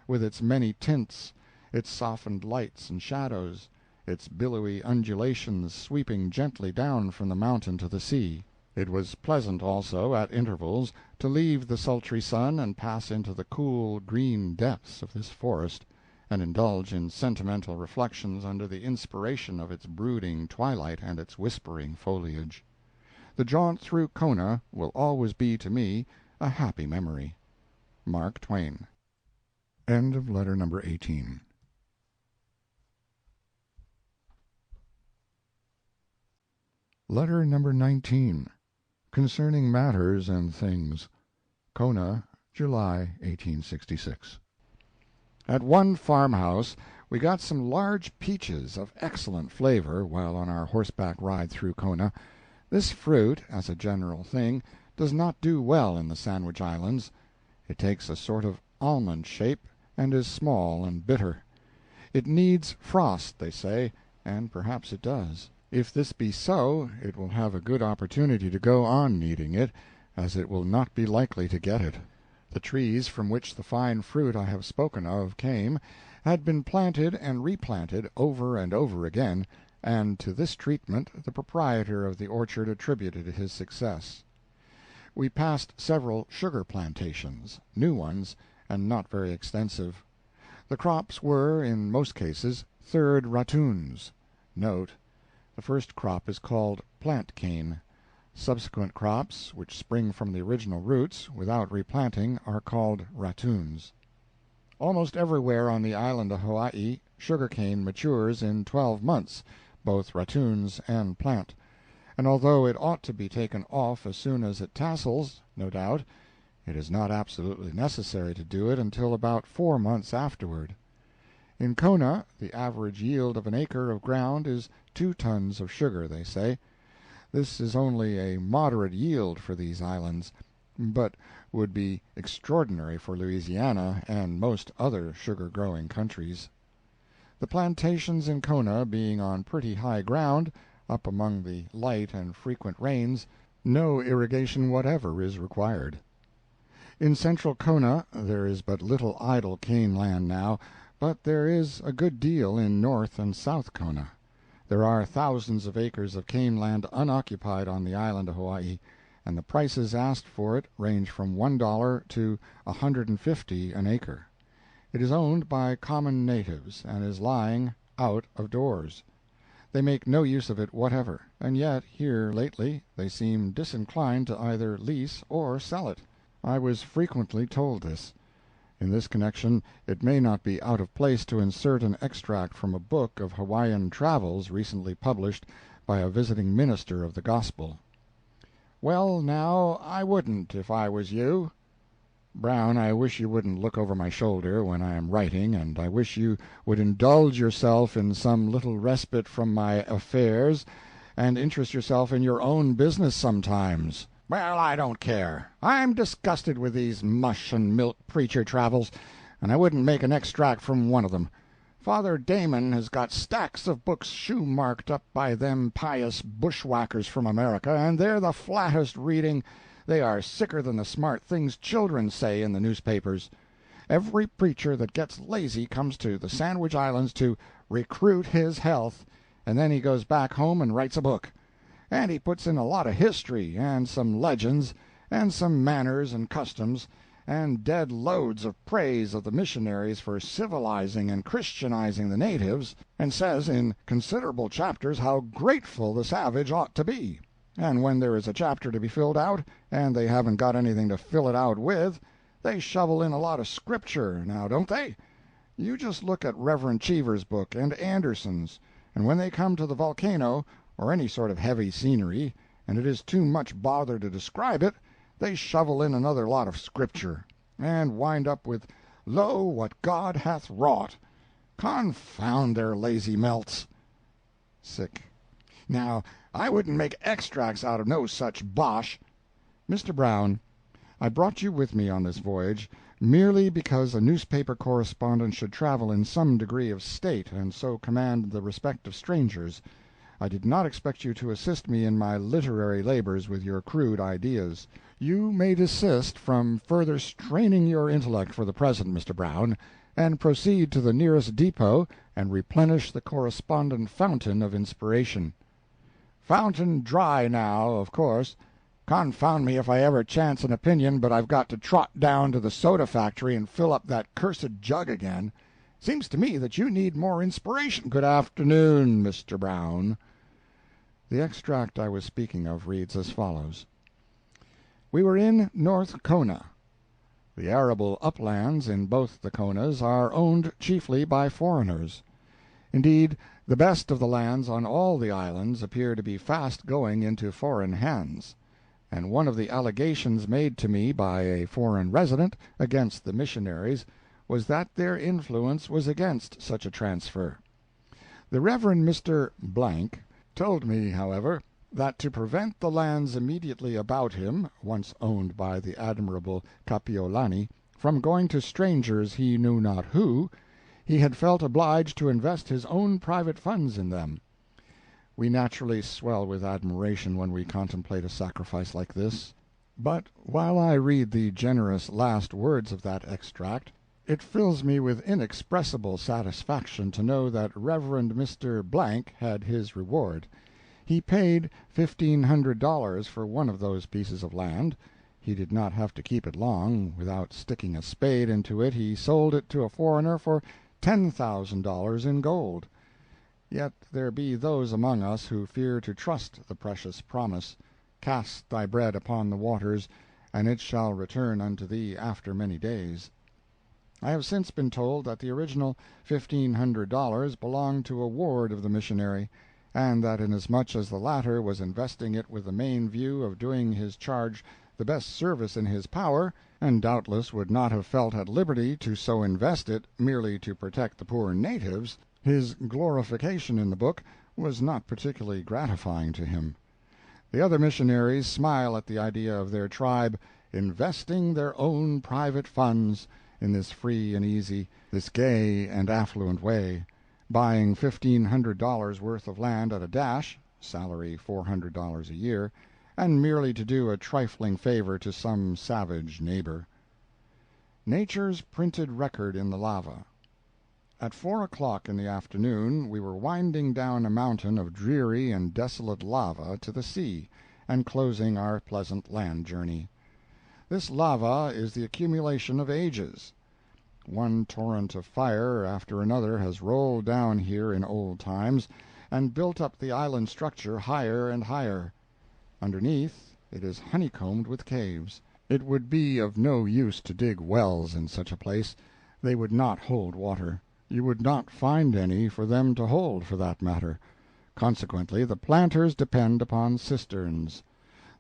with its many tints, its softened lights and shadows, its billowy undulations sweeping gently down from the mountain to the sea. It was pleasant also, at intervals, to leave the sultry sun and pass into the cool green depths of this forest, and indulge in sentimental reflections under the inspiration of its brooding twilight and its whispering foliage. The jaunt through Kona will always be to me a happy memory. Mark Twain. End of letter number 18. Letter number 19. Concerning Matters and Things. Kona, July, 1866. At one farmhouse we got some large peaches of excellent flavor while on our horseback ride through Kona. This fruit, as a general thing, does not do well in the Sandwich Islands. It takes a sort of almond shape, and is small and bitter. It needs frost, they say, and perhaps it does. If this be so, it will have a good opportunity to go on needing it, as it will not be likely to get it. The trees from which the fine fruit I have spoken of came, had been planted and replanted over and over again, and to this treatment the proprietor of the orchard attributed his success. We passed several sugar plantations, new ones, and not very extensive. The crops were, in most cases, third ratoons. Note: the first crop is called plant cane. Subsequent crops, which spring from the original roots, without replanting, are called ratoons. Almost everywhere on the island of Hawaii, sugar cane matures in 12 months, both ratoons and plant, and although it ought to be taken off as soon as it tassels, no doubt, it is not absolutely necessary to do it until about 4 months afterward. In Kona the average yield of an acre of ground is 2 tons of sugar, they say. This is only a moderate yield for these islands, but would be extraordinary for Louisiana and most other sugar-growing countries. The plantations in Kona being on pretty high ground, up among the light and frequent rains, no irrigation whatever is required. In central Kona there is but little idle cane land now, but there is a good deal in North and South Kona. There are thousands of acres of cane land unoccupied on the island of Hawaii, and the prices asked for it range from $1 to $150 an acre. It is owned by common natives, and is lying out of doors. They make no use of it whatever, and yet here lately they seem disinclined to either lease or sell it. I was frequently told this. In this connection it may not be out of place to insert an extract from a book of Hawaiian travels recently published by a visiting minister of the gospel. "Well, now, I wouldn't if I was you. Brown, I wish you wouldn't look over my shoulder when I am writing, and I wish you would indulge yourself in some little respite from my affairs, and interest yourself in your own business sometimes." "Well, I don't care. I'm disgusted with these mush and milk preacher travels, and I wouldn't make an extract from one of them. Father Damon has got stacks of books shoe-marked up by them pious bushwhackers from America, and they're the flattest reading. They are sicker than the smart things children say in the newspapers. Every preacher that gets lazy comes to the Sandwich Islands to recruit his health, and then he goes back home and writes a book. And he puts in a lot of history, and some legends, and some manners and customs, and dead loads of praise of the missionaries for civilizing and Christianizing the natives, and says in considerable chapters how grateful the savage ought to be. And when there is a chapter to be filled out, and they haven't got anything to fill it out with, they shovel in a lot of Scripture, now don't they? You just look at Reverend Cheever's book, and Anderson's, and when they come to the volcano, or any sort of heavy scenery, and it is too much bother to describe it, they shovel in another lot of Scripture, and wind up with, "Lo, what God hath wrought." Confound their lazy melts! Sick. Now, I wouldn't make extracts out of no such bosh. Mr. Brown, I brought you with me on this voyage merely because a newspaper correspondent should travel in some degree of state, and so command the respect of strangers. I did not expect you to assist me in my literary labors with your crude ideas. You may desist from further straining your intellect for the present, Mr. Brown, and proceed to the nearest depot and replenish the correspondent fountain of inspiration. Fountain dry now, of course. Confound me if I ever chance an opinion but I've got to trot down to the soda factory and fill up that cursed jug again. Seems to me that you need more inspiration. Good afternoon, Mr. Brown. The extract I was speaking of reads as follows. We were in North Kona. The arable uplands in both the Konas are owned chiefly by foreigners. Indeed, the best of the lands on all the islands appear to be fast going into foreign hands, and one of the allegations made to me by a foreign resident against the missionaries was that their influence was against such a transfer. The Reverend Mr. told me, however, that to prevent the lands immediately about him, once owned by the admirable Kapiolani, from going to strangers he knew not who, he had felt obliged to invest his own private funds in them. We naturally swell with admiration when we contemplate a sacrifice like this. But while I read the generous last words of that extract, it fills me with inexpressible satisfaction to know that Reverend Mr. had his reward. He paid $1,500 for one of those pieces of land. He did not have to keep it long. Without sticking a spade into it, he sold it to a foreigner for $10,000 in gold. Yet there be those among us who fear to trust the precious promise, "Cast thy bread upon the waters, and it shall return unto thee after many days." I have since been told that the original $1,500 belonged to a ward of the missionary, and that inasmuch as the latter was investing it with the main view of doing his charge the best service in his power, and doubtless would not have felt at liberty to so invest it merely to protect the poor natives, his glorification in the book was not particularly gratifying to him. The other missionaries smile at the idea of their tribe investing their own private funds in this free and easy, this gay and affluent way, buying $1,500 worth of land at a dash, salary $400 a year, and merely to do a trifling favor to some savage neighbor. Nature's printed record in the lava. At 4 o'clock in the afternoon we were winding down a mountain of dreary and desolate lava to the sea, and closing our pleasant land journey. This lava is the accumulation of ages. One torrent of fire after another has rolled down here in old times, and built up the island structure higher and higher. Underneath it is honeycombed with caves. It would be of no use to dig wells in such a place. They would not hold water. You would not find any for them to hold, for that matter. Consequently, the planters depend upon cisterns.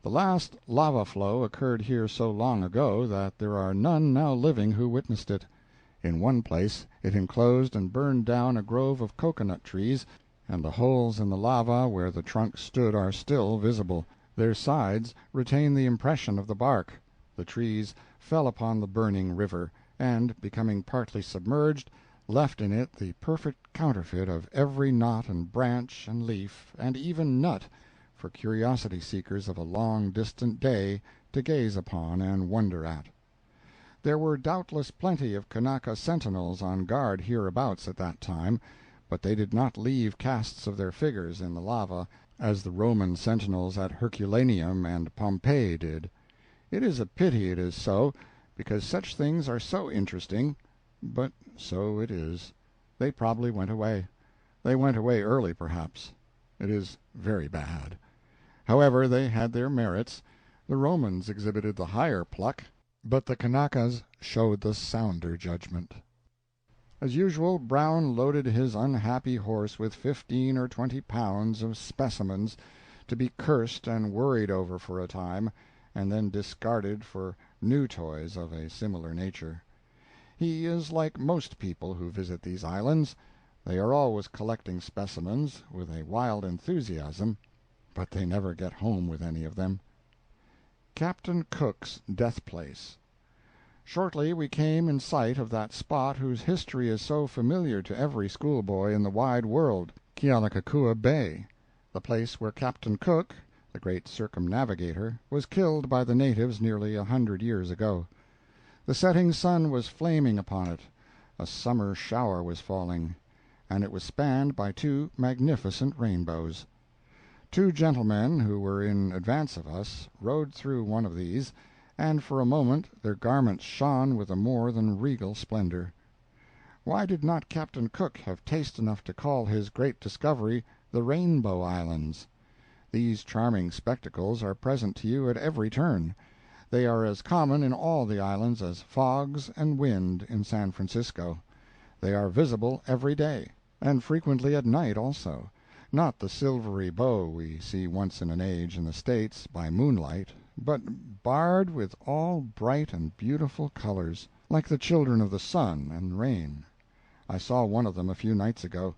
The last lava flow occurred here so long ago that there are none now living who witnessed it. In one place it enclosed and burned down a grove of cocoanut trees, and the holes in the lava where the trunks stood are still visible. Their sides retain the impression of the bark. The trees fell upon the burning river, and, becoming partly submerged, left in it the perfect counterfeit of every knot and branch and leaf, and even nut, for curiosity seekers of a long distant day to gaze upon and wonder at. There were doubtless plenty of Kanaka sentinels on guard hereabouts at that time, but they did not leave casts of their figures in the lava, as the Roman sentinels at Herculaneum and Pompeii did. It is a pity it is so, because such things are so interesting, but so it is. They probably went away. They went away early, perhaps. It is very bad. However, they had their merits. The Romans exhibited the higher pluck, but the Kanakas showed the sounder judgment. As usual, Brown loaded his unhappy horse with 15 or 20 pounds of specimens, to be cursed and worried over for a time, and then discarded for new toys of a similar nature. He is like most people who visit these islands. They are always collecting specimens, with a wild enthusiasm, but they never get home with any of them. Captain Cook's death place. Shortly we came in sight of that spot whose history is so familiar to every schoolboy in the wide world, Kealakekua Bay. the place where Captain Cook, the great circumnavigator, was killed by the natives nearly 100 years ago. The setting sun was flaming upon it, a summer shower was falling, and it was spanned by two magnificent rainbows. Two gentlemen who were in advance of us rode through one of these, and for a moment their garments shone with a more than regal splendor. Why did not Captain Cook have taste enough to call his great discovery the Rainbow Islands? These charming spectacles are present to you at every turn. They are as common in all the islands as fogs and wind in San Francisco. They are visible every day, and frequently at night also, not the silvery bow we see once in an age in the States by moonlight, but barred with all bright and beautiful colors, like the children of the sun and rain. I saw one of them a few nights ago.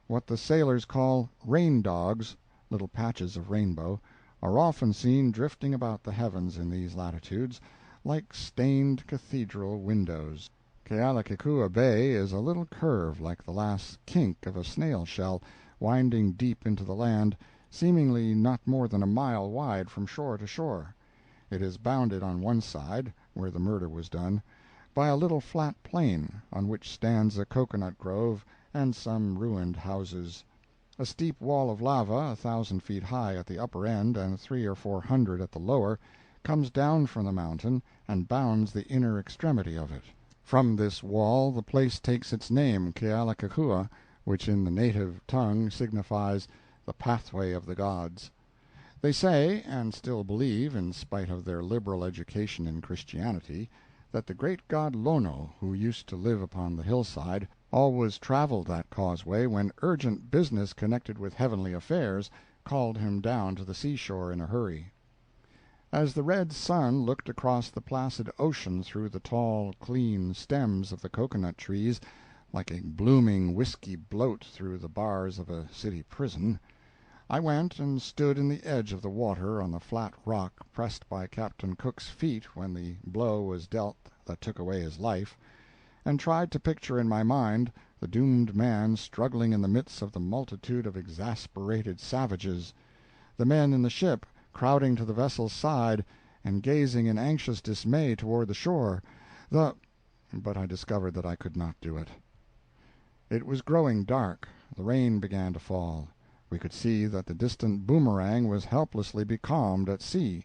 What the sailors call rain dogs, little patches of rainbow, are often seen drifting about the heavens in these latitudes, like stained cathedral windows. Kealakekua Bay is a little curve like the last kink of a snail shell, winding deep into the land, seemingly not more than a mile wide from shore to shore. It is bounded on one side, where the murder was done, by a little flat plain, on which stands a cocoanut grove and some ruined houses. A steep wall of lava, 1,000 feet high at the upper end and 300 or 400 at the lower, comes down from the mountain and bounds the inner extremity of it. From this wall the place takes its name, Kealakekua, which in the native tongue signifies the pathway of the gods. They say, and still believe, in spite of their liberal education in Christianity, that the great god Lono, who used to live upon the hillside, always traveled that causeway when urgent business connected with heavenly affairs called him down to the seashore in a hurry. As the red sun looked across the placid ocean through the tall, clean stems of the cocoanut trees, like a blooming whiskey bloat through the bars of a city prison, I went and stood in the edge of the water on the flat rock pressed by Captain Cook's feet when the blow was dealt that took away his life, and tried to picture in my mind the doomed man struggling in the midst of the multitude of exasperated savages, the men in the ship crowding to the vessel's side and gazing in anxious dismay toward the shore, but I discovered that I could not do it. It was growing dark, the rain began to fall. We could see that the distant Boomerang was helplessly becalmed at sea,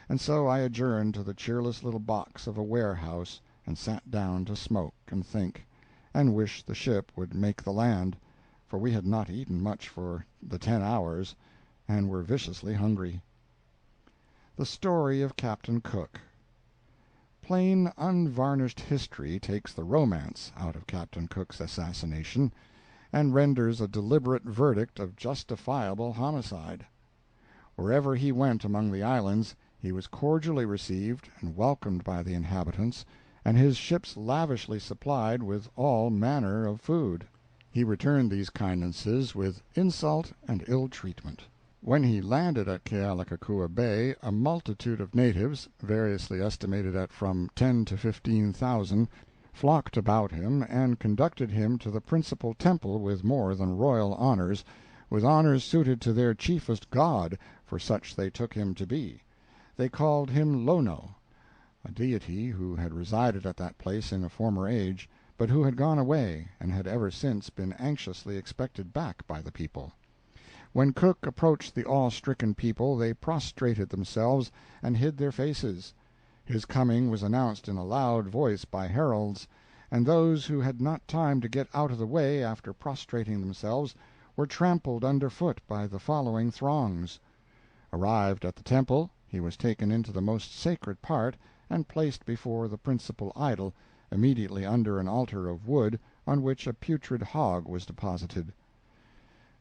and so I adjourned to the cheerless little box of a warehouse and sat down to smoke and think, and wish the ship would make the land, for we had not eaten much for the 10 hours, and were viciously hungry. The Story of Captain Cook. Plain, unvarnished history takes the romance out of Captain Cook's assassination, and renders a deliberate verdict of justifiable homicide. Wherever he went among the islands, he was cordially received and welcomed by the inhabitants, and his ships lavishly supplied with all manner of food. He returned these kindnesses with insult and ill treatment. When he landed at Kealakekua Bay, a multitude of natives, variously estimated at from 10 to 15,000, flocked about him and conducted him to the principal temple with more than royal honors, with honors suited to their chiefest god, for such they took him to be. They called him Lono, a deity who had resided at that place in a former age, but who had gone away and had ever since been anxiously expected back by the people. When Cook approached the awe-stricken people, they prostrated themselves and hid their faces. His coming was announced in a loud voice by heralds, and those who had not time to get out of the way after prostrating themselves were trampled under foot by the following throngs. Arrived at the temple, he was taken into the most sacred part and placed before the principal idol, immediately under an altar of wood on which a putrid hog was deposited.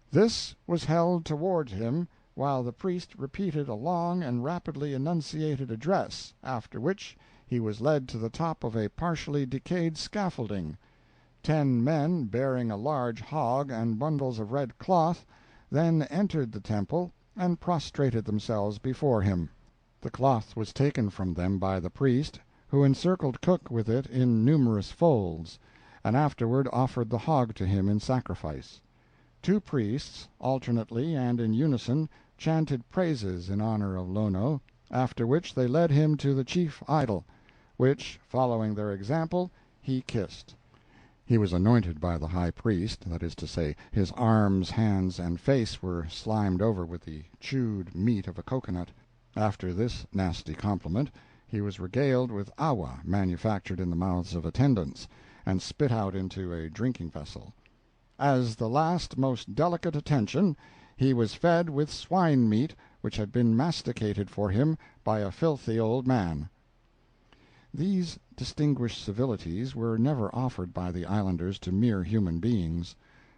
This was held toward him while the priest repeated a long and rapidly enunciated address, after which he was led to the top of a partially decayed scaffolding. 10 men, bearing a large hog and bundles of red cloth, then entered the temple and prostrated themselves before him. The cloth was taken from them by the priest, who encircled Cook with it in numerous folds, and afterward offered the hog to him in sacrifice. Two priests, alternately and in unison, chanted praises in honor of Lono, after which they led him to the chief idol, which, following their example, he kissed. He was anointed by the high priest, that is to say, his arms, hands, and face were slimed over with the chewed meat of a cocoanut. After this nasty compliment, he was regaled with awa manufactured in the mouths of attendants, and spit out into a drinking vessel. As the last most delicate attention, he was fed with swine meat which had been masticated for him by a filthy old man. These distinguished civilities were never offered by the islanders to mere human beings.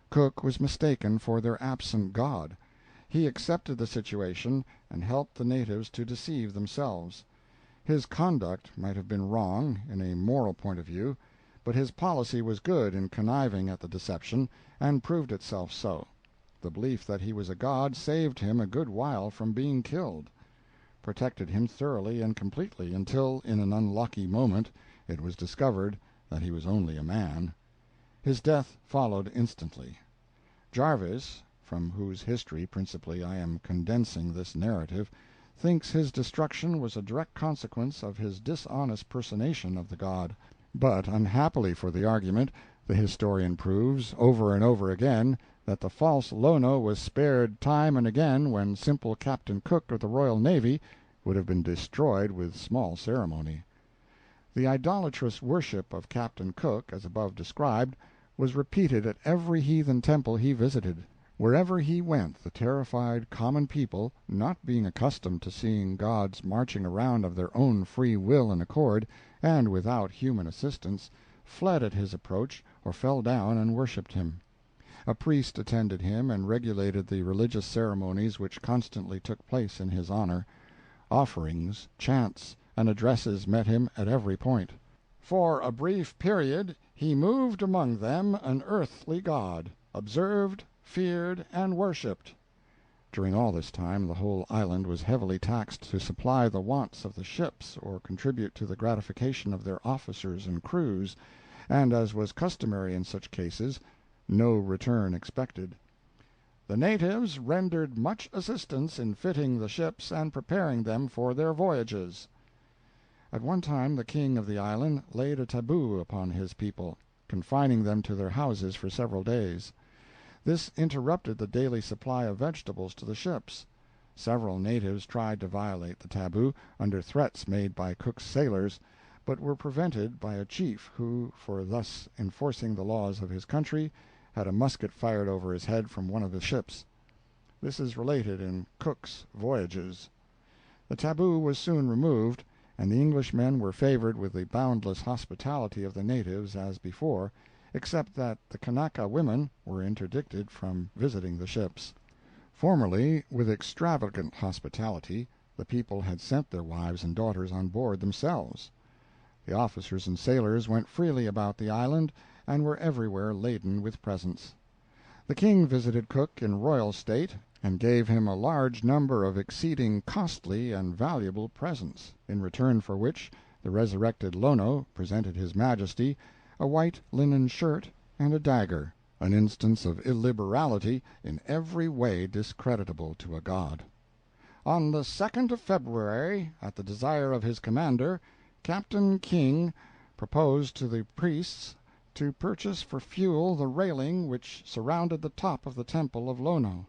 Cook was mistaken for their absent god. He accepted the situation and helped the natives to deceive themselves. His conduct might have been wrong, in a moral point of view, but his policy was good in conniving at the deception, and proved itself so. The belief that he was a god saved him a good while from being killed, protected him thoroughly and completely, until, in an unlucky moment, it was discovered that he was only a man. His death followed instantly. Jarvis, from whose history principally I am condensing this narrative, thinks his destruction was a direct consequence of his dishonest personation of the god. But, unhappily for the argument, the historian proves, over and over again, that the false Lono was spared time and again when simple Captain Cook of the Royal Navy would have been destroyed with small ceremony. The idolatrous worship of Captain Cook, as above described, was repeated at every heathen temple he visited. Wherever he went the terrified common people, not being accustomed to seeing gods marching around of their own free will and accord, and without human assistance, fled at his approach or fell down and worshipped him. A priest attended him and regulated the religious ceremonies which constantly took place in his honor. Offerings, chants, and addresses met him at every point. For a brief period he moved among them an earthly god, observed, feared, and worshipped. During all this time the whole island was heavily taxed to supply the wants of the ships or contribute to the gratification of their officers and crews, and, as was customary in such cases, no return expected. The natives rendered much assistance in fitting the ships and preparing them for their voyages. At one time the king of the island laid a taboo upon his people, confining them to their houses for several days. This interrupted the daily supply of vegetables to the ships. Several natives tried to violate the taboo, under threats made by Cook's sailors, but were prevented by a chief who, for thus enforcing the laws of his country, had a musket fired over his head from one of the ships. This is related in Cook's Voyages. The taboo was soon removed, and the Englishmen were favored with the boundless hospitality of the natives as before, except that the Kanaka women were interdicted from visiting the ships. Formerly, with extravagant hospitality, the people had sent their wives and daughters on board themselves. The officers and sailors went freely about the island, and were everywhere laden with presents. The king visited Cook in royal state, and gave him a large number of exceeding costly and valuable presents, in return for which the resurrected Lono presented his majesty a white linen shirt and a dagger, an instance of illiberality in every way discreditable to a god. On the 2nd of February, at the desire of his commander, Captain King proposed to the priests to purchase for fuel the railing which surrounded the top of the temple of Lono.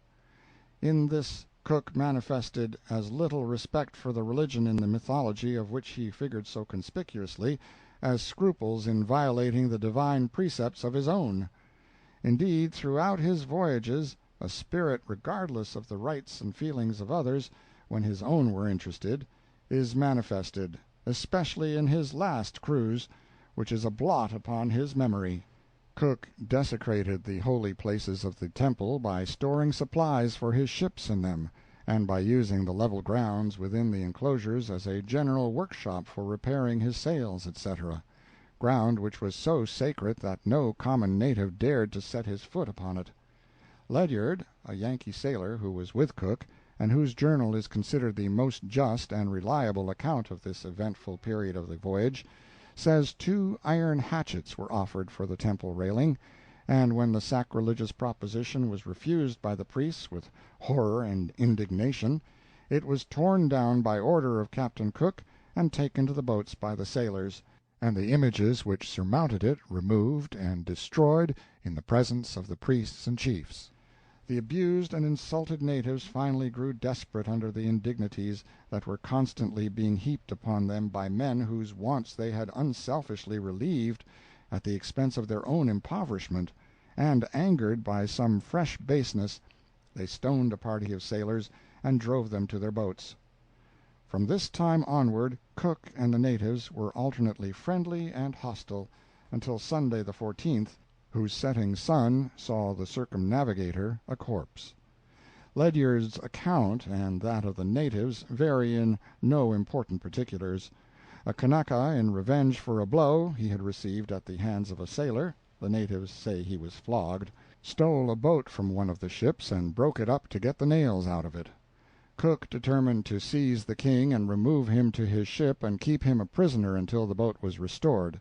In this Cook manifested as little respect for the religion in the mythology of which he figured so conspicuously, as scruples in violating the divine precepts of his own. Indeed, throughout his voyages, a spirit regardless of the rights and feelings of others, when his own were interested, is manifested, especially in his last cruise, which is a blot upon his memory. Cook desecrated the holy places of the temple by storing supplies for his ships in them, and by using the level grounds within the enclosures as a general workshop for repairing his sails, etc., ground which was so sacred that no common native dared to set his foot upon it. Ledyard, a Yankee sailor who was with Cook, and whose journal is considered the most just and reliable account of this eventful period of the voyage, says 2 iron hatchets were offered for the temple railing, and when the sacrilegious proposition was refused by the priests with horror and indignation, it was torn down by order of Captain Cook and taken to the boats by the sailors, and the images which surmounted it removed and destroyed in the presence of the priests and chiefs. The abused and insulted natives finally grew desperate under the indignities that were constantly being heaped upon them by men whose wants they had unselfishly relieved at the expense of their own impoverishment, and, angered by some fresh baseness, they stoned a party of sailors and drove them to their boats. From this time onward Cook and the natives were alternately friendly and hostile, until Sunday the 14th, whose setting sun saw the circumnavigator a corpse. Ledyard's account and that of the natives vary in no important particulars. A Kanaka, in revenge for a blow he had received at the hands of a sailor, the natives say he was flogged, stole a boat from one of the ships and broke it up to get the nails out of it. Cook determined to seize the king and remove him to his ship and keep him a prisoner until the boat was restored.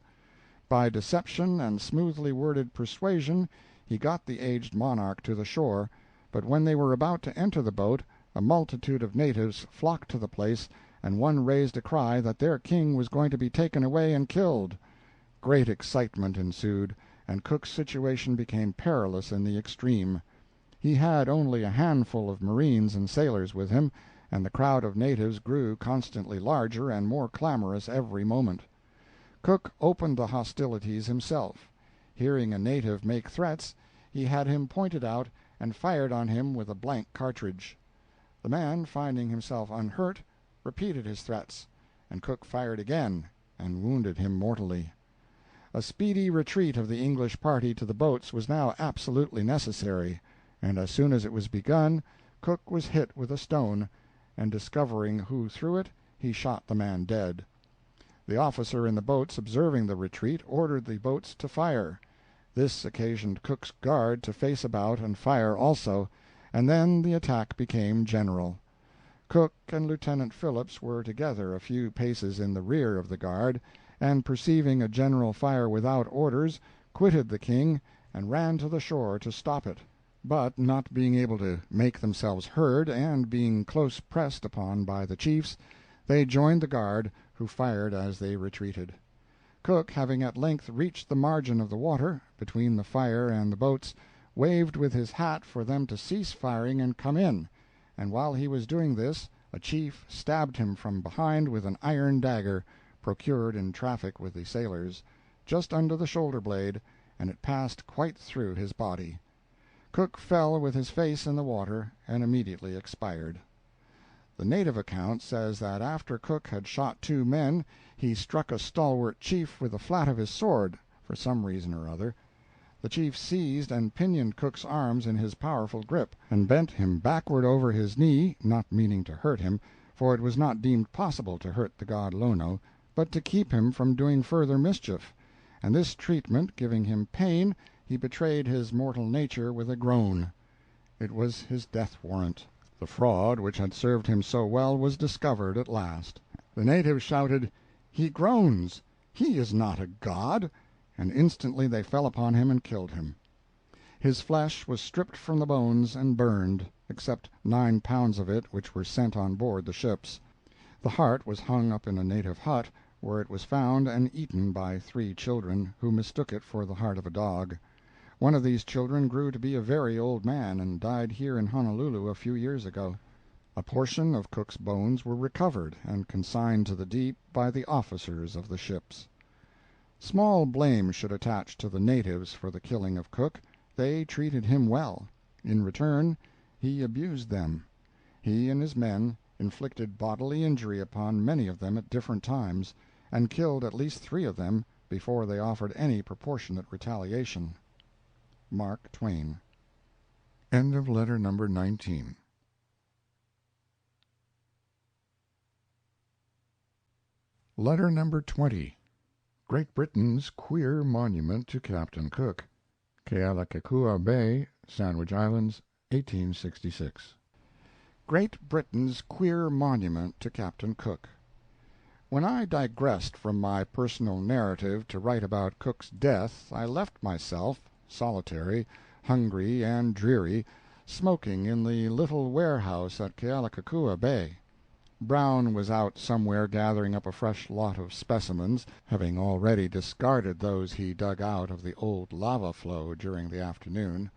By deception and smoothly worded persuasion he got the aged monarch to the shore, but when they were about to enter the boat a multitude of natives flocked to the place, and one raised a cry that their king was going to be taken away and killed. Great excitement ensued, and Cook's situation became perilous in the extreme. He had only a handful of marines and sailors with him, and the crowd of natives grew constantly larger and more clamorous every moment. Cook opened the hostilities himself. Hearing a native make threats, he had him pointed out and fired on him with a blank cartridge. The man, finding himself unhurt, repeated his threats, and Cook fired again and wounded him mortally. A speedy retreat of the English party to the boats was now absolutely necessary, and as soon as it was begun Cook was hit with a stone, and discovering who threw it, he shot the man dead. The officer in the boats, observing the retreat, ordered the boats to fire. This occasioned Cook's guard to face about and fire also, and then the attack became general. Cook and Lieutenant Phillips were together a few paces in the rear of the guard, and perceiving a general fire without orders, quitted the king and ran to the shore to stop it, but not being able to make themselves heard, and being close pressed upon by the chiefs, they joined the guard, who fired as they retreated. Cook, having at length reached the margin of the water, between the fire and the boats, waved with his hat for them to cease firing and come in, and while he was doing this a chief stabbed him from behind with an iron dagger, procured in traffic with the sailors, just under the shoulder-blade, and it passed quite through his body. Cook fell with his face in the water, and immediately expired. The native account says that after Cook had shot 2 men, he struck a stalwart chief with the flat of his sword, for some reason or other. The chief seized and pinioned Cook's arms in his powerful grip, and bent him backward over his knee, not meaning to hurt him, for it was not deemed possible to hurt the god Lono, but to keep him from doing further mischief, and this treatment giving him pain, he betrayed his mortal nature with a groan. It was his death warrant. The fraud which had served him so well was discovered at last. The natives shouted, "He groans! He is not a god!" and instantly they fell upon him and killed him. His flesh was stripped from the bones and burned, except 9 pounds of it which were sent on board the ships. The heart was hung up in a native hut, where it was found and eaten by 3 children, who mistook it for the heart of a dog. One of these children grew to be a very old man, and died here in Honolulu a few years ago. A portion of Cook's bones were recovered and consigned to the deep by the officers of the ships. Small blame should attach to the natives for the killing of Cook. They treated him well. In return, he abused them. He and his men inflicted bodily injury upon many of them at different times, and killed at least 3 of them before they offered any proportionate retaliation. Mark Twain. End of letter number 19. Letter number 20. Great Britain's Queer Monument to Captain Cook. Kealakekua Bay, Sandwich Islands, 1866. Great Britain's Queer Monument to Captain Cook. When I digressed from my personal narrative to write about Cook's death, I left myself, solitary, hungry, and dreary, smoking in the little warehouse at Kealakekua Bay. Brown was out somewhere gathering up a fresh lot of specimens, having already discarded those he dug out of the old lava flow during the afternoon.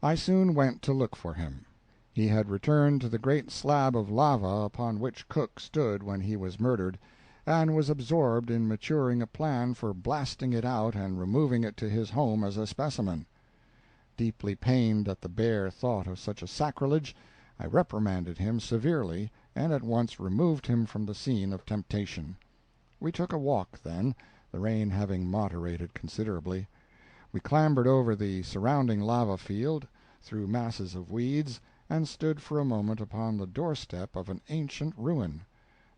I soon went to look for him. He had returned to the great slab of lava upon which Cook stood when he was murdered, and was absorbed in maturing a plan for blasting it out and removing it to his home as a specimen. Deeply pained at the bare thought of such a sacrilege, I reprimanded him severely, and at once removed him from the scene of temptation. We took a walk, then, the rain having moderated considerably. We clambered over the surrounding lava field, through masses of weeds, and stood for a moment upon the doorstep of an ancient ruin,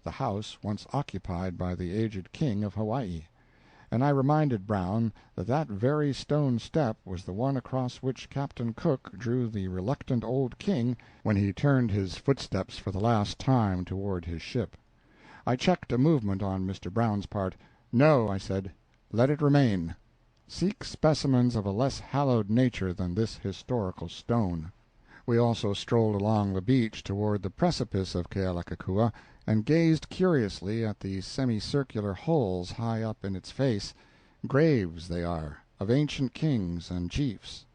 the house once occupied by the aged king of Hawaii, and I reminded Brown that that very stone step was the one across which Captain Cook drew the reluctant old king when he turned his footsteps for the last time toward his ship. I checked a movement on Mr. Brown's part. "No," I said, "let it remain. Seek specimens of a less hallowed nature than this historical stone." We also strolled along the beach toward the precipice of Kealakekua, and gazed curiously at the semicircular holes high up in its face, graves they are, of ancient kings and chiefs,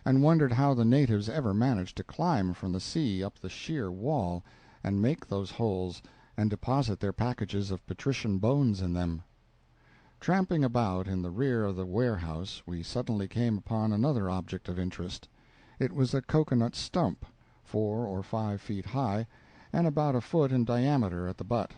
and wondered how the natives ever managed to climb from the sea up the sheer wall, and make those holes, and deposit their packages of patrician bones in them. Tramping about in the rear of the warehouse, we suddenly came upon another object of interest. It was a cocoanut stump, 4 or 5 feet high, and about a foot in diameter at the butt.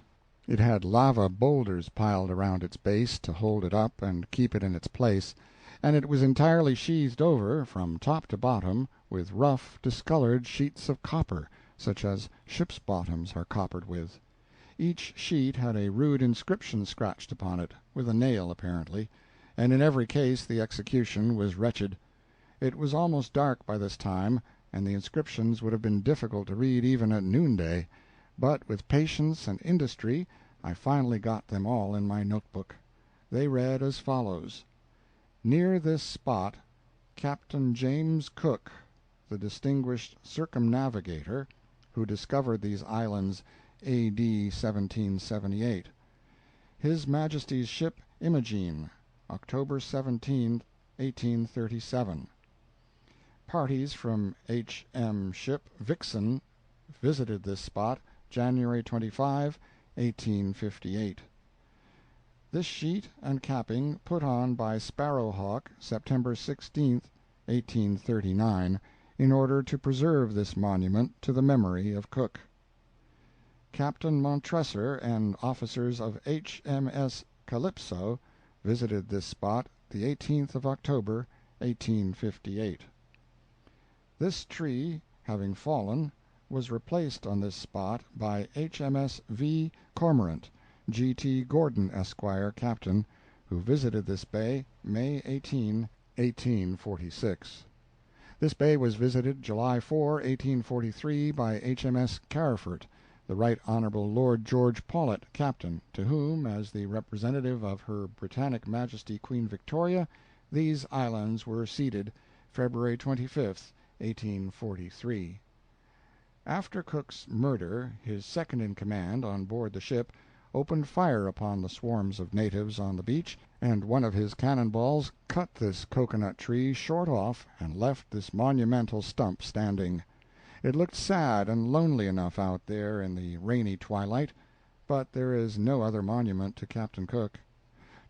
It had lava boulders piled around its base to hold it up and keep it in its place, and it was entirely sheathed over, from top to bottom, with rough, discolored sheets of copper, such as ships' bottoms are coppered with. Each sheet had a rude inscription scratched upon it, with a nail apparently, and in every case the execution was wretched. It was almost dark by this time, and the inscriptions would have been difficult to read even at noonday, but with patience and industry I finally got them all in my notebook. They read as follows: "Near this spot, Captain James Cook, the distinguished circumnavigator, who discovered these islands A.D. 1778. His Majesty's ship Imogene, October 17, 1837. Parties from H.M. ship Vixen visited this spot January 25, 1858. This sheet and capping put on by Sparrowhawk September 16, 1839, in order to preserve this monument to the memory of Cook. Captain Montresor and officers of H.M.S. Calypso visited this spot the 18th of October, 1858. This tree, having fallen, was replaced on this spot by H.M.S. V. Cormorant, G.T. Gordon, Esquire, Captain, who visited this bay May 18, 1846. This bay was visited July 4, 1843, by H.M.S. Carafort, the Right Honorable Lord George Paulet, Captain, to whom, as the representative of Her Britannic Majesty Queen Victoria, these islands were ceded February 25, 1843. After Cook's murder, his second-in-command on board the ship opened fire upon the swarms of natives on the beach, and one of his cannon balls cut this cocoanut tree short off and left this monumental stump standing. It looked sad and lonely enough out there in the rainy twilight, but there is no other monument to Captain Cook.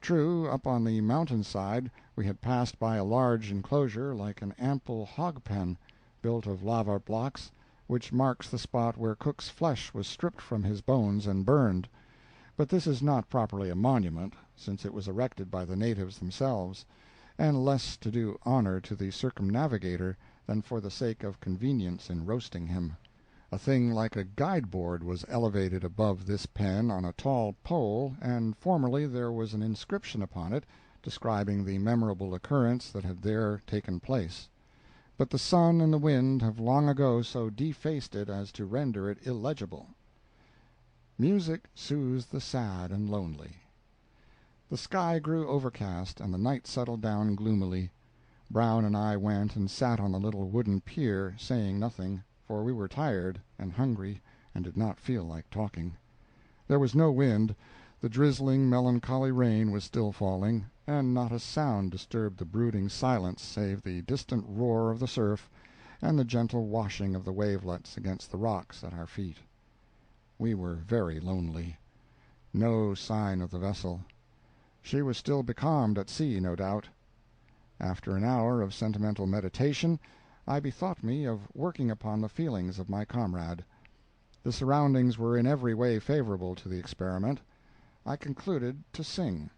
True, up on the mountain-side we had passed by a large enclosure like an ample hog-pen, built of lava blocks, which marks the spot where Cook's flesh was stripped from his bones and burned. But this is not properly a monument, since it was erected by the natives themselves, and less to do honor to the circumnavigator than for the sake of convenience in roasting him. A thing like a guide-board was elevated above this pen on a tall pole, and formerly there was an inscription upon it describing the memorable occurrence that had there taken place. But the sun and the wind have long ago so defaced it as to render it illegible. Music soothes the sad and lonely. The sky grew overcast, and the night settled down gloomily. Brown and I went and sat on the little wooden pier, saying nothing, for we were tired and hungry and did not feel like talking. There was no wind, the drizzling, melancholy rain was still falling, and not a sound disturbed the brooding silence save the distant roar of the surf and the gentle washing of the wavelets against the rocks at our feet. We were very lonely. No sign of the vessel. She was still becalmed at sea, no doubt. After an hour of sentimental meditation, I bethought me of working upon the feelings of my comrade. The surroundings were in every way favorable to the experiment. I concluded to sing,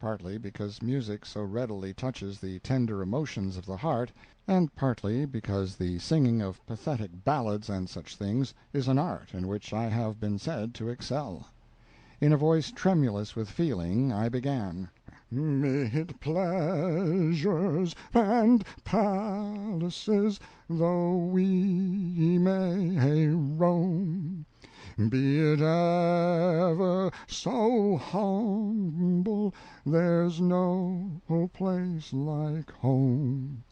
partly because music so readily touches the tender emotions of the heart, and partly because the singing of pathetic ballads and such things is an art in which I have been said to excel. In a voice tremulous with feeling, I began: "'Mid pleasures and palaces though we may roam, be it ever so humble, there's no place like home.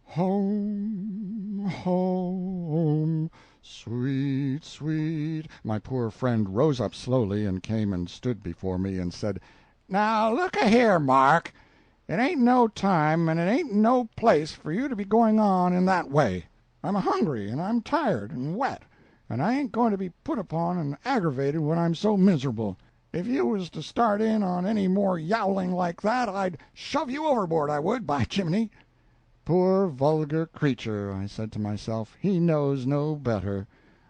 Home, home, sweet, sweet—" My poor friend rose up slowly and came and stood before me and said, Now, look-a-here, Mark. It ain't no time and it ain't no place for you to be going on in that way. I'm hungry and I'm tired and wet, and I ain't going to be put upon and aggravated when I'm so miserable. If you was to start in on any more yowling like that, I'd shove you overboard, I would, by chimney. "Poor vulgar creature," I said to myself, "he knows no better.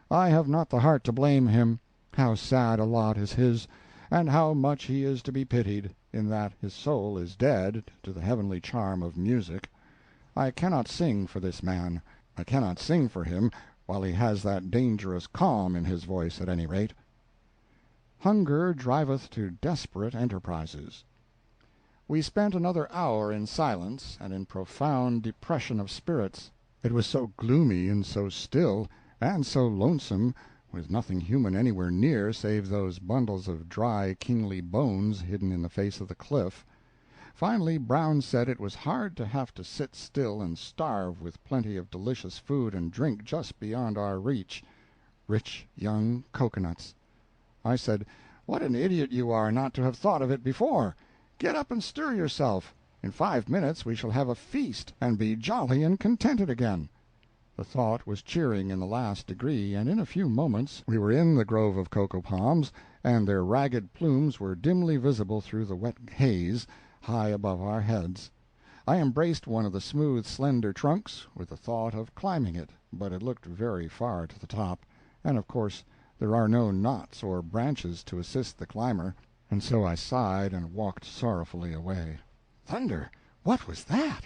I have not the heart to blame him. How sad a lot is his, and how much he is to be pitied, in that his soul is dead to the heavenly charm of music. I cannot sing for this man. I cannot sing for him while he has that dangerous calm in his voice, at any rate." Hunger driveth to desperate enterprises. We spent another hour in silence and in profound depression of spirits. It was so gloomy and so still, and so lonesome, with nothing human anywhere near save those bundles of dry, kingly bones hidden in the face of the cliff. Finally Brown said it was hard to have to sit still and starve with plenty of delicious food and drink just beyond our reach—rich young cocoanuts. I said, "What an idiot you are not to have thought of it before! Get up and stir yourself. In 5 minutes we shall have a feast, and be jolly and contented again." The thought was cheering in the last degree, and in a few moments we were in the grove of cocoa-palms, and their ragged plumes were dimly visible through the wet haze, high above our heads. I embraced one of the smooth, slender trunks, with the thought of climbing it, but it looked very far to the top, and of course there are no knots or branches to assist the climber, and so I sighed and walked sorrowfully away. Thunder! What was that?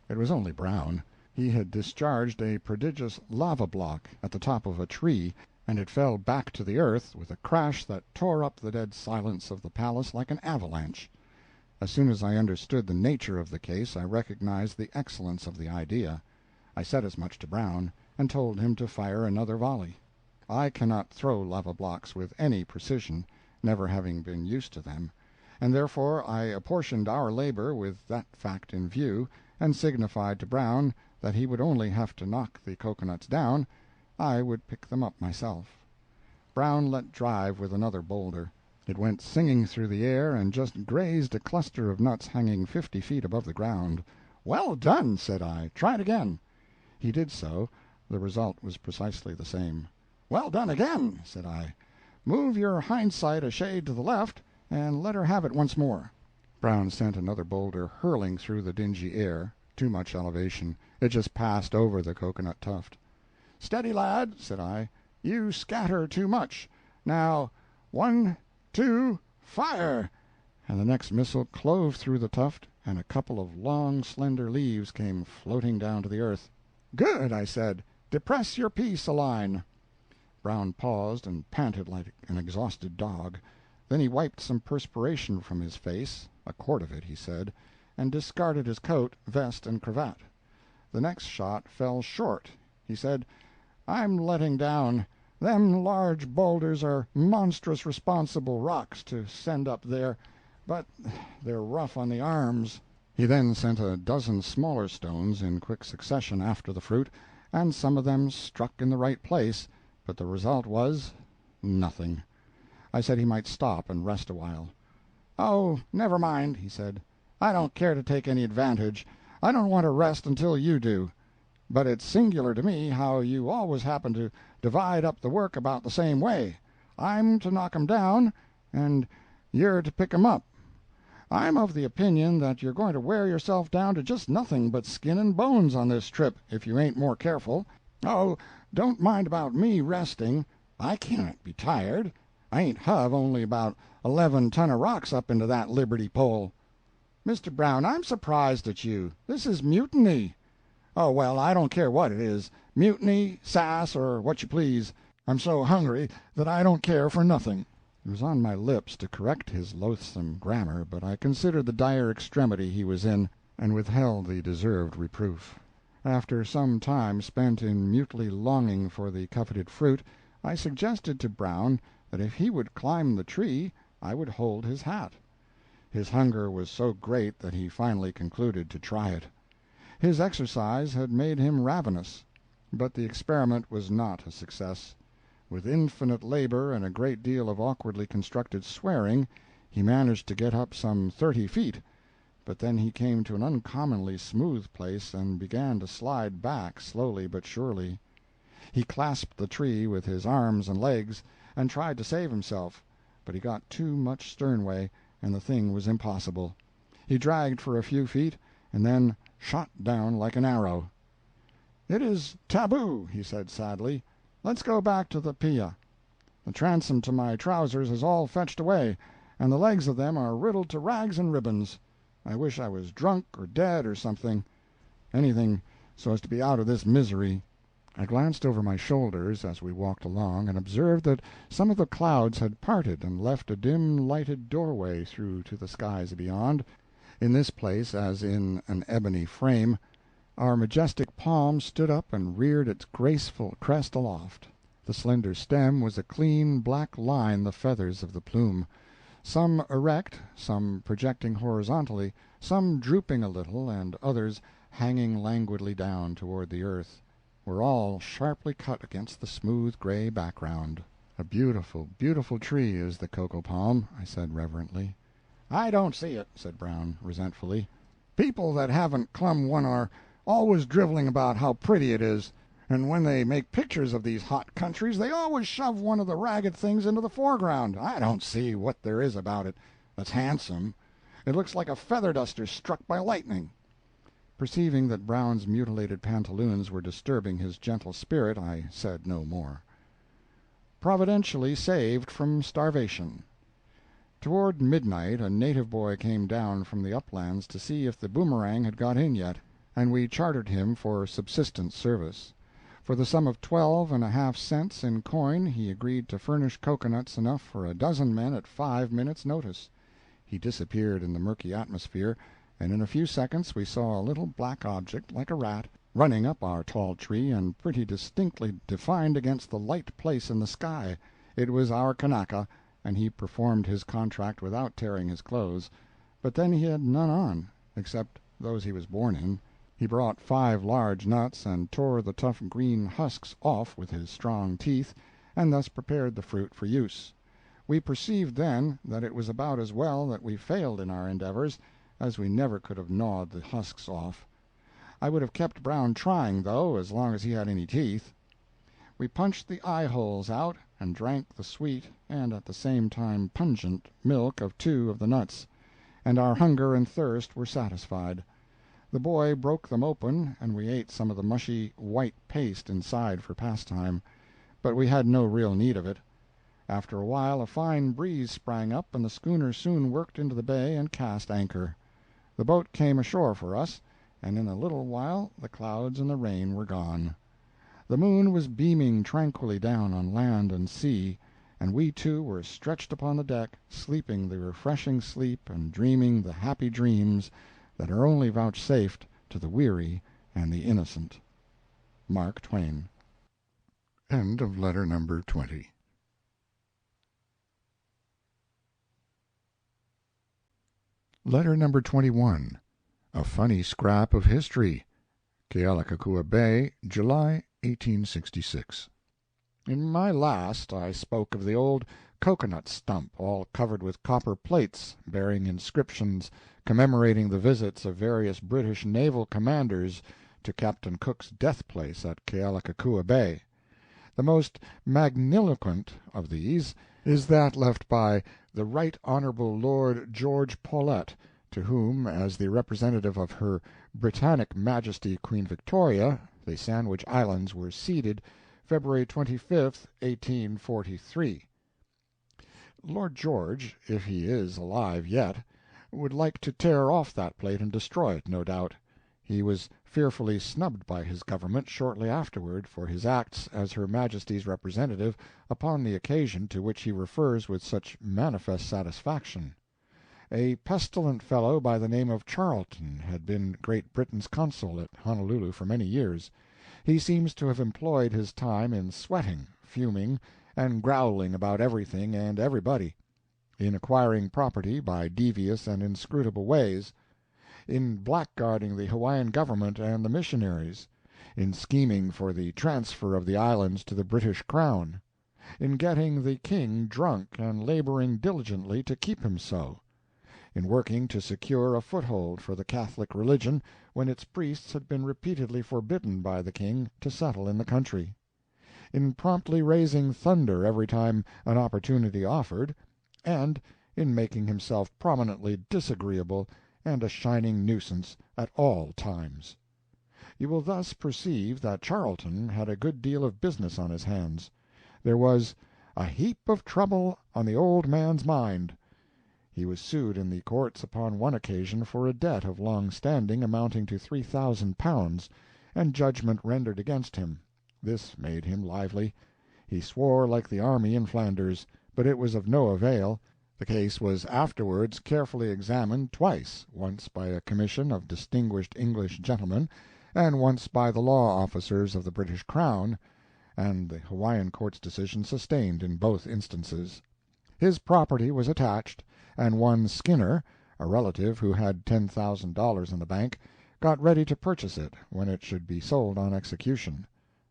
It was only Brown. He had discharged a prodigious lava-block at the top of a tree, and it fell back to the earth with a crash that tore up the dead silence of the palace like an avalanche. As soon as I understood the nature of the case I recognized the excellence of the idea. I said as much to Brown, and told him to fire another volley. I cannot throw lava-blocks with any precision, never having been used to them, and therefore I apportioned our labor with that fact in view, and signified to Brown that he would only have to knock the cocoanuts down, I would pick them up myself. Brown let drive with another boulder. It went singing through the air and just grazed a cluster of nuts hanging 50 feet above the ground. "Well done," said I. "Try it again." He did so. The result was precisely the same. "Well done again," said I. "Move your hindsight a shade to the left, and let her have it once more." Brown sent another boulder hurling through the dingy air. Too much elevation. It just passed over the cocoanut tuft. "Steady, lad," said I. "You scatter too much. Now, 1, 2, fire!" And the next missile clove through the tuft, and a couple of long, slender leaves came floating down to the earth. "Good," I said. "Depress your piece a line." Brown paused and panted like an exhausted dog. Then he wiped some perspiration from his face, a quart of it, he said, and discarded his coat, vest, and cravat. The next shot fell short. He said, "I'm letting down. Them large boulders are monstrous responsible rocks to send up there, but they're rough on the arms." He He then sent a dozen smaller stones in quick succession after the fruit, and some of them struck in the right place, but the result was nothing. I said he might stop and rest a while. "Oh, never mind," he said. "I don't care to take any advantage. I don't want to rest until you do. But it's singular to me how you always happen to divide up the work about the same way. I'm to knock 'em down, and you're to pick 'em up. I'm of the opinion that you're going to wear yourself down to just nothing but skin and bones on this trip, if you ain't more careful. Oh, don't mind about me resting. I can't be tired. I ain't hove only about 11 ton of rocks up into that Liberty Pole. Mr. Brown, I'm surprised at you. This is mutiny. Oh, well, I don't care what it is, mutiny, sass, or what you please. I'm so hungry that I don't care for nothing." It was on my lips to correct his loathsome grammar, but I considered the dire extremity he was in, and withheld the deserved reproof. After some time spent in mutely longing for the coveted fruit, I suggested to Brown that if he would climb the tree I would hold his hat. His hunger was so great that he finally concluded to try it. His exercise had made him ravenous, but the experiment was not a success. With infinite labor and a great deal of awkwardly constructed swearing, he managed to get up some 30 feet, but then he came to an uncommonly smooth place and began to slide back slowly but surely. He clasped the tree with his arms and legs, and tried to save himself, but he got too much sternway, and the thing was impossible. He dragged for a few feet, and then shot down like an arrow. "It is taboo," he said sadly. "Let's go back to the Pia. The transom to my trousers is all fetched away, and the legs of them are riddled to rags and ribbons. I wish I was drunk or dead or something, anything so as to be out of this misery." I glanced over my shoulders as we walked along, and observed that some of the clouds had parted and left a dim lighted doorway through to the skies beyond. In this place, as in an ebony frame, our majestic palm stood up and reared its graceful crest aloft. The slender stem was a clean black line, the feathers of the plume, some erect, some projecting horizontally, some drooping a little, and others hanging languidly down toward the earth, were all sharply cut against the smooth gray background. "A beautiful, beautiful tree is the cocoa palm," I said reverently. "I don't see it," said Brown, resentfully. "People that haven't clumb one are always driveling about how pretty it is, and when they make pictures of these hot countries they always shove one of the ragged things into the foreground. I don't see what there is about it that's handsome. It looks like a feather duster struck by lightning." Perceiving that Brown's mutilated pantaloons were disturbing his gentle spirit, I said no more. Providentially saved from starvation. Toward midnight a native boy came down from the uplands to see if the boomerang had got in yet, and we chartered him for subsistence service. For the sum of 12½ cents in coin he agreed to furnish cocoanuts enough for a dozen men at 5 minutes' notice. He disappeared in the murky atmosphere, and in a few seconds we saw a little black object, like a rat, running up our tall tree and pretty distinctly defined against the light place in the sky. It was our Kanaka, and he performed his contract without tearing his clothes, but then he had none on, except those he was born in. He brought 5 large nuts, and tore the tough green husks off with his strong teeth, and thus prepared the fruit for use. We perceived then that it was about as well that we failed in our endeavors, as we never could have gnawed the husks off. I would have kept Brown trying, though, as long as he had any teeth. We punched the eye-holes out, and drank the sweet, and at the same time pungent, milk of 2 of the nuts, and our hunger and thirst were satisfied. The boy broke them open, and we ate some of the mushy white paste inside for pastime, but we had no real need of it. After a while a fine breeze sprang up, and the schooner soon worked into the bay and cast anchor. The boat came ashore for us, and in a little while the clouds and the rain were gone. The moon was beaming tranquilly down on land and sea, and we two were stretched upon the deck, sleeping the refreshing sleep and dreaming the happy dreams that are only vouchsafed to the weary and the innocent. Mark Twain. End of letter number 20. Letter number 21. A Funny Scrap of History. Kealakekua Bay, July, 1866. In my last I spoke of the old cocoanut stump, all covered with copper plates bearing inscriptions commemorating the visits of various British naval commanders to Captain Cook's death place at Kealakekua Bay. The most magniloquent of these is that left by the Right Honorable Lord George Paulet, to whom, as the representative of Her Britannic Majesty Queen Victoria, the Sandwich Islands were ceded February 25, 1843. Lord George, if he is alive yet, would like to tear off that plate and destroy it, no doubt. He was fearfully snubbed by his government shortly afterward for his acts as Her Majesty's representative upon the occasion to which he refers with such manifest satisfaction. A pestilent fellow by the name of Charlton had been Great Britain's consul at Honolulu for many years. He seems to have employed his time in sweating, fuming, and growling about everything and everybody; in acquiring property by devious and inscrutable ways; in blackguarding the Hawaiian government and the missionaries; in scheming for the transfer of the islands to the British Crown; in getting the King drunk and laboring diligently to keep him so; in working to secure a foothold for the Catholic religion when its priests had been repeatedly forbidden by the King to settle in the country; in promptly raising thunder every time an opportunity offered; and in making himself prominently disagreeable and a shining nuisance at all times. You will thus perceive that Charlton had a good deal of business on his hands. There was "a heap of trouble on the old man's mind." He was sued in the courts upon one occasion for a debt of long standing amounting to £3,000, and judgment rendered against him. This made him lively. He swore like the army in Flanders, but it was of no avail. The case was afterwards carefully examined twice, once by a commission of distinguished English gentlemen, and once by the law officers of the British Crown, and the Hawaiian court's decision sustained in both instances. His property was attached, and one Skinner, a relative who had $10,000 in the bank, got ready to purchase it when it should be sold on execution.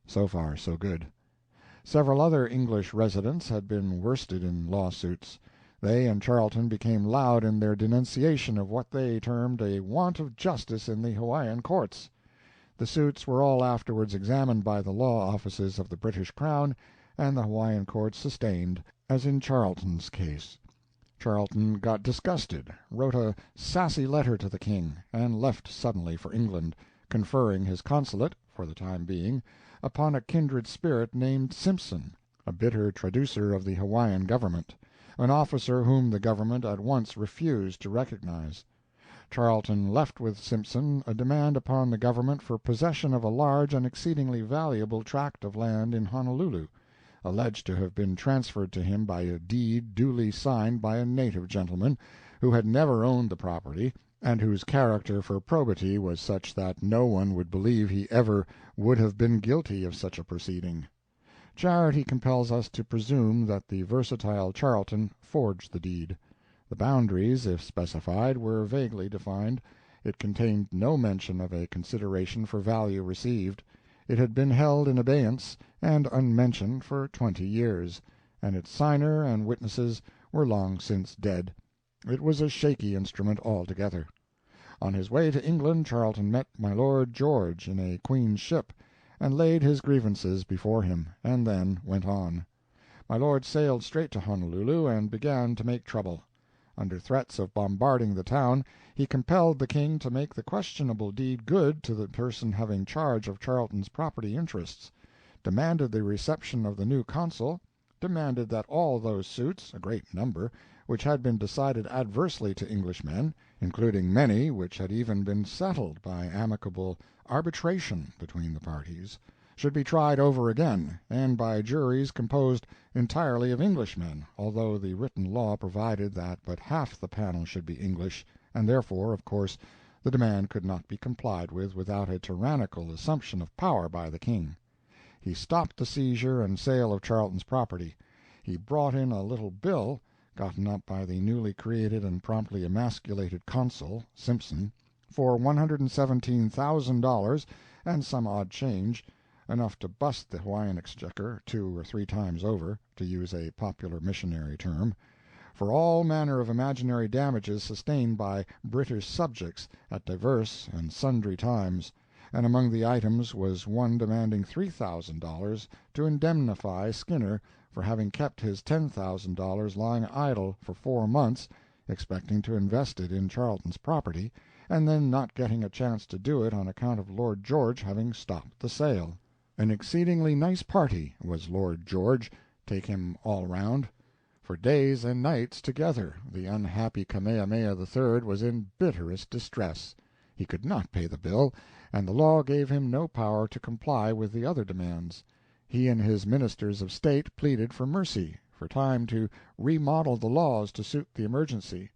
So far so good. Several other English residents had been worsted in lawsuits. They and Charlton became loud in their denunciation of what they termed a want of justice in the Hawaiian courts. The suits were all afterwards examined by the law offices of the British Crown, and the Hawaiian courts sustained, as in Charlton's case. Charlton got disgusted, wrote a sassy letter to the King, and left suddenly for England, conferring his consulate, for the time being, upon a kindred spirit named Simpson, a bitter traducer of the Hawaiian government, an officer whom the government at once refused to recognize. Charlton left with Simpson a demand upon the government for possession of a large and exceedingly valuable tract of land in Honolulu, alleged to have been transferred to him by a deed duly signed by a native gentleman, who had never owned the property, and whose character for probity was such that no one would believe he ever would have been guilty of such a proceeding. Charity compels us to presume that the versatile Charlton forged the deed. The boundaries, if specified, were vaguely defined. It contained no mention of a consideration for value received. It had been held in abeyance and unmentioned for 20 years, and its signer and witnesses were long since dead. It was a shaky instrument altogether. On his way to England Charlton met my Lord George in a Queen's ship, and laid his grievances before him, and then went on. My lord sailed straight to Honolulu and began to make trouble. Under threats of bombarding the town, he compelled the King to make the questionable deed good to the person having charge of Charlton's property interests, demanded the reception of the new consul, demanded that all those suits, a great number, which had been decided adversely to Englishmen, including many which had even been settled by amicable arbitration between the parties, should be tried over again, and by juries composed entirely of Englishmen, although the written law provided that but half the panel should be English, and therefore, of course, the demand could not be complied with without a tyrannical assumption of power by the King. He stopped the seizure and sale of Charlton's property. He brought in a little bill, gotten up by the newly created and promptly emasculated consul, Simpson, for $117,000 and some odd change, enough to bust the Hawaiian exchequer 2 or 3 times over, to use a popular missionary term, for all manner of imaginary damages sustained by British subjects at divers and sundry times, and among the items was one demanding $3,000 to indemnify Skinner for having kept his $10,000 lying idle for 4 months, expecting to invest it in Charlton's property, and then not getting a chance to do it on account of Lord George having stopped the sale. An exceedingly nice party was Lord George, take him all round. For days and nights together the unhappy Kamehameha III was in bitterest distress. He could not pay the bill, and the law gave him no power to comply with the other demands. He and his ministers of state pleaded for mercy, for time to remodel the laws to suit the emergency,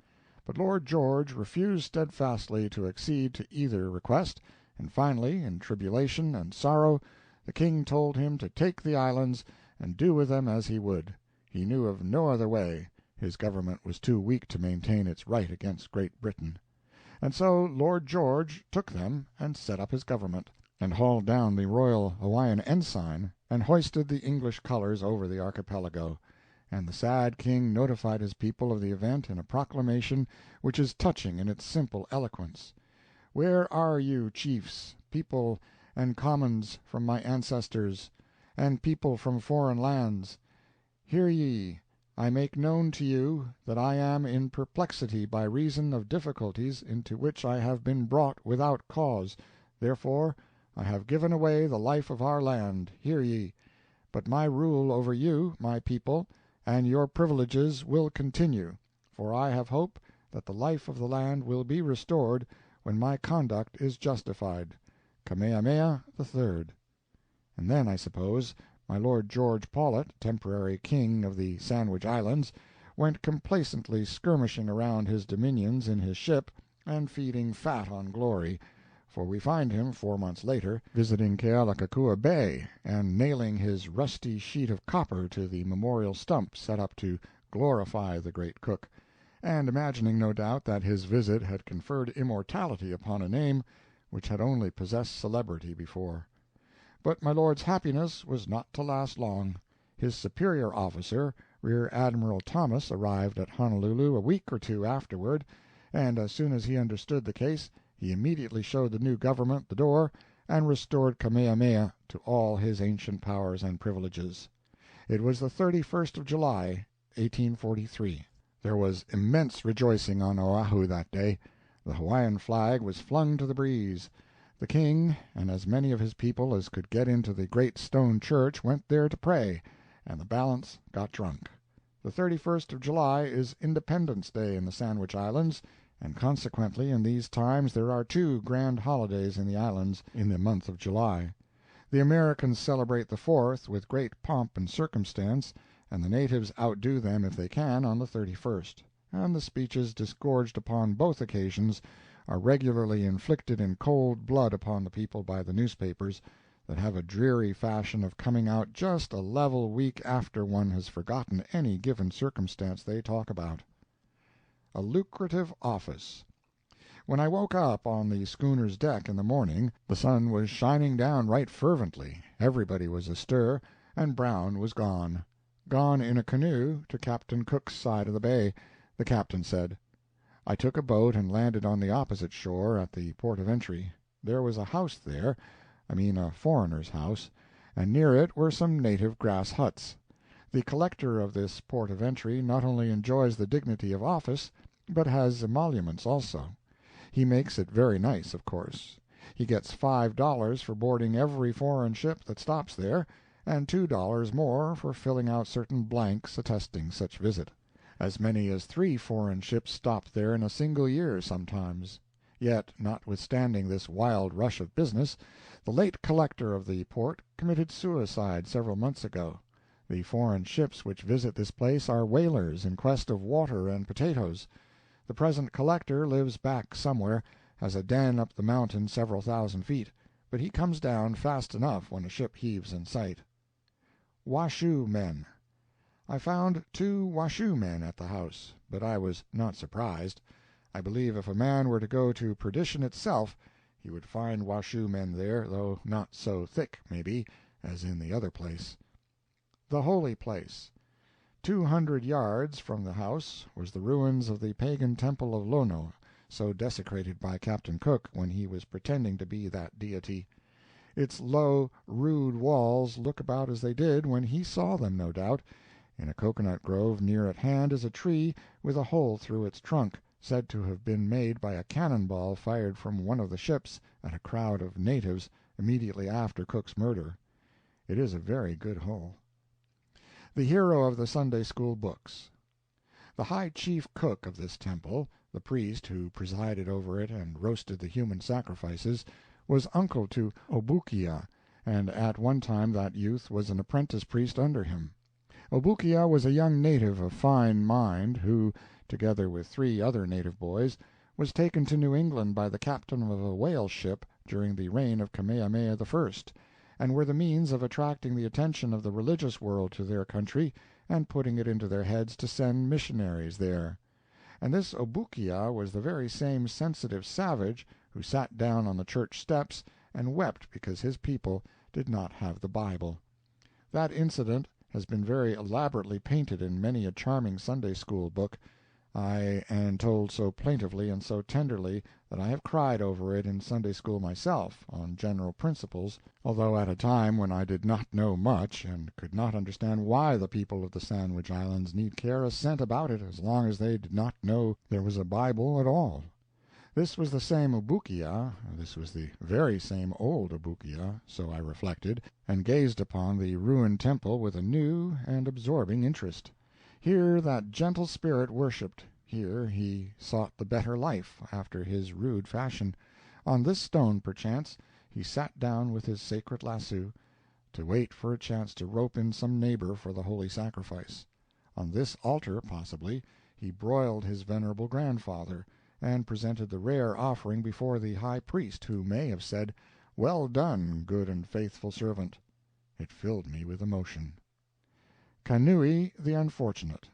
but Lord George refused steadfastly to accede to either request, and finally, in tribulation and sorrow, the king told him to take the islands and do with them as he would. He knew of no other way. His government was too weak to maintain its right against Great Britain. And so Lord George took them and set up his government, and hauled down the Royal Hawaiian ensign, and hoisted the English colors over the archipelago, and the sad king notified his people of the event in a proclamation which is touching in its simple eloquence. "Where are you, chiefs, people and commons from my ancestors, and people from foreign lands? Hear ye, I make known to you that I am in perplexity by reason of difficulties into which I have been brought without cause, therefore I have given away the life of our land, hear ye. But my rule over you, my people, and your privileges will continue, for I have hope that the life of the land will be restored when my conduct is justified. Kamehameha III." And then, I suppose, my Lord George Paulet, temporary king of the Sandwich Islands, went complacently skirmishing around his dominions in his ship, and feeding fat on glory, for we find him, 4 months later, visiting Kealakekua Bay, and nailing his rusty sheet of copper to the memorial stump set up to glorify the great cook, and imagining, no doubt, that his visit had conferred immortality upon a name which had only possessed celebrity before. But my lord's happiness was not to last long. His superior officer, Rear Admiral Thomas, arrived at Honolulu a week or 2 afterward, and as soon as he understood the case, he immediately showed the new government the door, and restored Kamehameha to all his ancient powers and privileges. It was the 31st of July, 1843. There was immense rejoicing on Oahu that day. The Hawaiian flag was flung to the breeze. The king and as many of his people as could get into the great stone church went there to pray, and the balance got drunk. The 31st of July is Independence Day in the Sandwich Islands, and consequently in these times there are 2 grand holidays in the islands in the month of July. The Americans celebrate the 4th with great pomp and circumstance, and the natives outdo them if they can on the 31st, and the speeches disgorged upon both occasions are regularly inflicted in cold blood upon the people by the newspapers, that have a dreary fashion of coming out just a level week after one has forgotten any given circumstance they talk about. A lucrative office. When I woke up on the schooner's deck in the morning, the sun was shining down right fervently, everybody was astir, and Brown was gone. Gone in a canoe to Captain Cook's side of the bay, the captain said. I took a boat and landed on the opposite shore at the port of entry. There was a house there, a foreigner's house, and near it were some native grass huts. The collector of this port of entry not only enjoys the dignity of office, but has emoluments also. He makes it very nice, of course. He gets $5 for boarding every foreign ship that stops there, and $2 more for filling out certain blanks attesting such visit. As many as 3 foreign ships stop there in a single year sometimes. Yet, notwithstanding this wild rush of business, the late collector of the port committed suicide several months ago. The foreign ships which visit this place are whalers in quest of water and potatoes. The present collector lives back somewhere, has a den up the mountain several thousand feet, but he comes down fast enough when a ship heaves in sight. Washoe men. I found 2 Washoe men at the house, but I was not surprised. I believe if a man were to go to perdition itself, he would find Washoe men there, though not so thick, maybe, as in the other place. The holy place. 200 yards from the house was the ruins of the pagan temple of Lono, so desecrated by Captain Cook when he was pretending to be that deity. Its low, rude walls look about as they did when he saw them, no doubt. In a cocoanut grove near at hand is a tree with a hole through its trunk, said to have been made by a cannon-ball fired from one of the ships at a crowd of natives immediately after Cook's murder. It is a very good hole. The hero of the Sunday school books. The high chief cook of this temple, the priest who presided over it and roasted the human sacrifices, was uncle to Obookia, and at one time that youth was an apprentice priest under him. Obookia was a young native of fine mind, who, together with 3 other native boys, was taken to New England by the captain of a whale ship during the reign of Kamehameha I, and were the means of attracting the attention of the religious world to their country and putting it into their heads to send missionaries there. And this Obookia was the very same sensitive savage who sat down on the church steps and wept because his people did not have the Bible. That incident has been very elaborately painted in many a charming Sunday school book, and told so plaintively and so tenderly that I have cried over it in Sunday school myself, on general principles, although at a time when I did not know much, and could not understand why the people of the Sandwich Islands need care a cent about it as long as they did not know there was a Bible at all. This was the same Obookia, this was the very same old Obookia, so I reflected, and gazed upon the ruined temple with a new and absorbing interest. Here that gentle spirit worshipped, here he sought the better life, after his rude fashion. On this stone, perchance, he sat down with his sacred lasso, to wait for a chance to rope in some neighbor for the holy sacrifice. On this altar, possibly, he broiled his venerable grandfather, and presented the rare offering before the high priest, who may have said, "Well done, good and faithful servant." It filled me with emotion. Kanui the Unfortunate.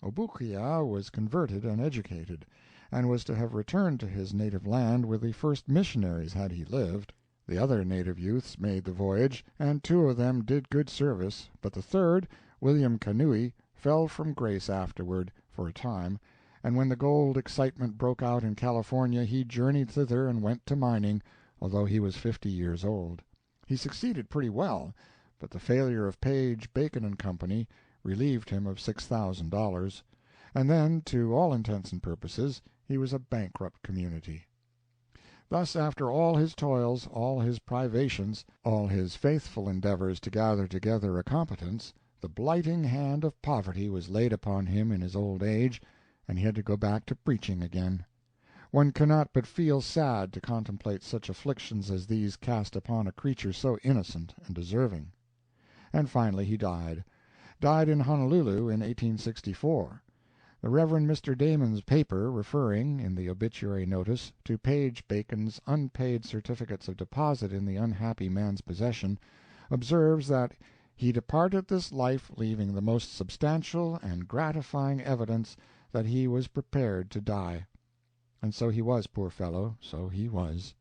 Obookia was converted and educated, and was to have returned to his native land with the first missionaries had he lived. The other native youths made the voyage, and 2 of them did good service, but the third, William Kanui, fell from grace afterward, for a time, and when the gold excitement broke out in California he journeyed thither and went to mining, although he was 50 years old. He succeeded pretty well, but the failure of Page, Bacon & Company relieved him of $6,000, and then, to all intents and purposes, he was a bankrupt community. Thus, after all his toils, all his privations, all his faithful endeavors to gather together a competence, the blighting hand of poverty was laid upon him in his old age, and he had to go back to preaching again. One cannot but feel sad to contemplate such afflictions as these cast upon a creature so innocent and deserving. And finally he died in Honolulu in 1864. The Rev. Mr. Damon's paper, referring, in the obituary notice, to Page Bacon's unpaid certificates of deposit in the unhappy man's possession, observes that he departed this life leaving the most substantial and gratifying evidence that he was prepared to die. And so he was, poor fellow, so he was.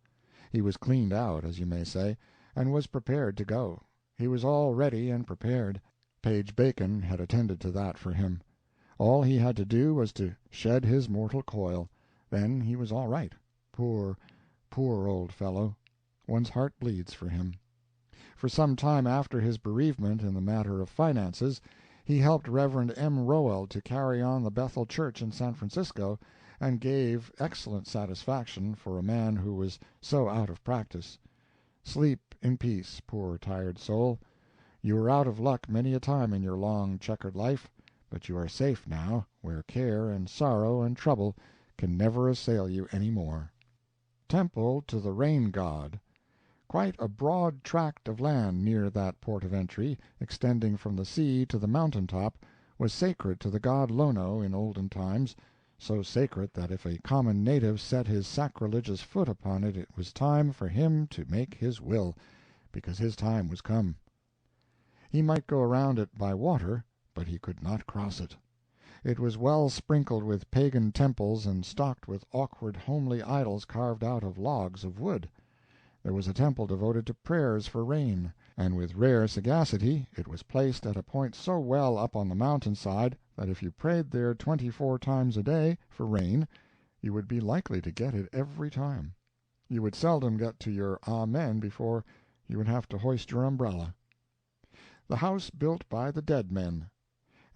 He was cleaned out, as you may say, and was prepared to go. He was all ready and prepared. Page Bacon had attended to that for him. All he had to do was to shed his mortal coil. Then he was all right. Poor, poor old fellow. One's heart bleeds for him. For some time after his bereavement in the matter of finances, he helped Rev. M. Rowell to carry on the Bethel Church in San Francisco, and gave excellent satisfaction for a man who was so out of practice. Sleep in peace, poor tired soul. You were out of luck many a time in your long checkered life, but you are safe now, where care and sorrow and trouble can never assail you any more. Temple to the Rain God. Quite a broad tract of land near that port of entry, extending from the sea to the mountain top, was sacred to the god Lono in olden times, so sacred that if a common native set his sacrilegious foot upon it, it was time for him to make his will, because his time was come. He might go around it by water, but he could not cross it. It was well sprinkled with pagan temples and stocked with awkward homely idols carved out of logs of wood. There was a temple devoted to prayers for rain, and with rare sagacity it was placed at a point so well up on the mountainside that if you prayed there 24 times a day for rain you would be likely to get it every time. You would seldom get to your Amen before you would have to hoist your umbrella. The house built by the dead men.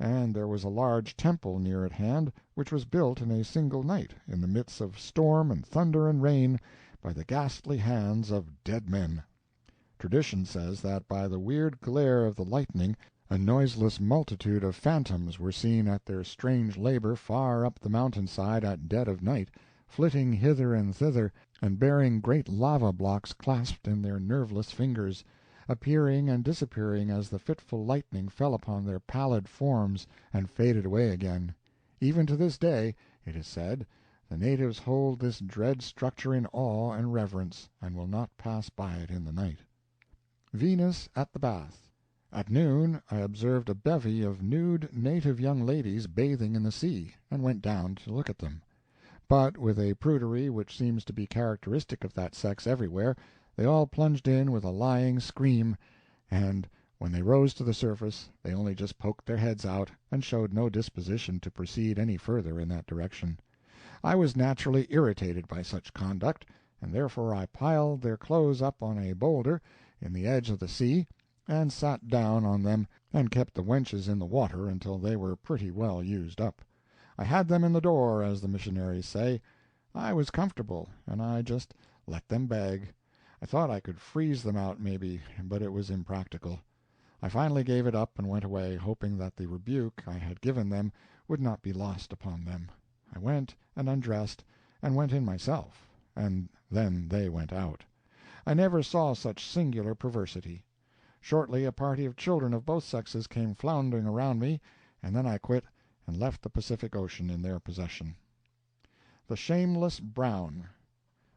And there was a large temple near at hand, which was built in a single night, in the midst of storm and thunder and rain, by the ghastly hands of dead men. Tradition says that by the weird glare of the lightning a noiseless multitude of phantoms were seen at their strange labor far up the mountainside at dead of night, flitting hither and thither, and bearing great lava blocks clasped in their nerveless fingers, appearing and disappearing as the fitful lightning fell upon their pallid forms and faded away again. Even to this day, it is said, the natives hold this dread structure in awe and reverence, and will not pass by it in the night. Venus at the bath. At noon I observed a bevy of nude native young ladies bathing in the sea, and went down to look at them. But with a prudery which seems to be characteristic of that sex everywhere, they all plunged in with a lying scream, and when they rose to the surface they only just poked their heads out, and showed no disposition to proceed any further in that direction. I was naturally irritated by such conduct, and therefore I piled their clothes up on a boulder in the edge of the sea, and sat down on them, and kept the wenches in the water until they were pretty well used up. I had them in the door, as the missionaries say. I was comfortable, and I just let them beg. I thought I could freeze them out, maybe, but it was impractical. I finally gave it up and went away, hoping that the rebuke I had given them would not be lost upon them. I went and undressed, and went in myself, and then they went out. I never saw such singular perversity. Shortly a party of children of both sexes came floundering around me, and then I quit and left the Pacific Ocean in their possession. The shameless Brown.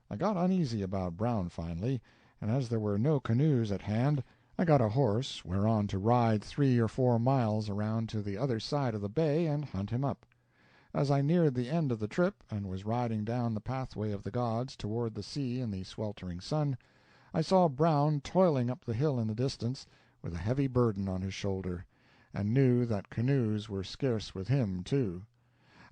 I got uneasy about Brown finally, and as there were no canoes at hand, I got a horse whereon to ride 3 or 4 miles around to the other side of the bay and hunt him up. As I neared the end of the trip, and was riding down the pathway of the gods toward the sea in the sweltering sun, I saw Brown toiling up the hill in the distance, with a heavy burden on his shoulder, and knew that canoes were scarce with him, too.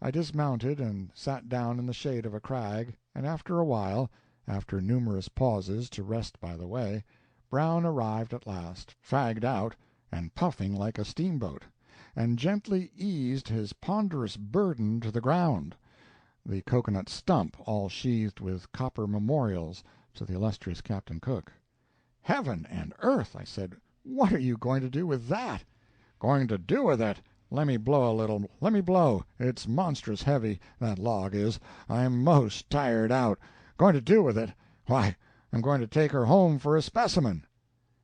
I dismounted and sat down in the shade of a crag, and after a while, after numerous pauses to rest by the way, Brown arrived at last, fagged out, and puffing like a steamboat, and gently eased his ponderous burden to the ground, the cocoanut stump all sheathed with copper memorials to the illustrious Captain Cook. "Heaven and earth!" I said, "what are you going to do with that?" "Going to do with it? Let me blow a little, let me blow. It's monstrous heavy, that log is. I'm most tired out. Going to do with it? Why, I'm going to take her home for a specimen."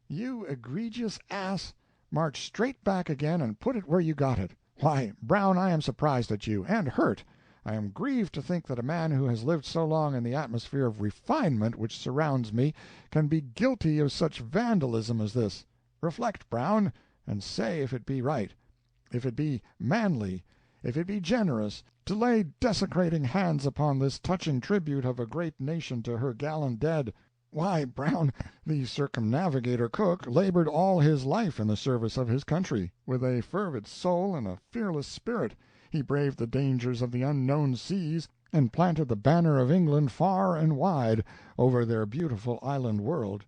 "You egregious ass! March straight back again and put it where you got it. Why, Brown, I am surprised at you, and hurt. I am grieved to think that a man who has lived so long in the atmosphere of refinement which surrounds me can be guilty of such vandalism as this. Reflect, Brown, and say if it be right, if it be manly, if it be generous, to lay desecrating hands upon this touching tribute of a great nation to her gallant dead. Why, Brown, the circumnavigator Cook labored all his life in the service of his country, with a fervid soul and a fearless spirit. He braved the dangers of the unknown seas, and planted the banner of England far and wide over their beautiful island world.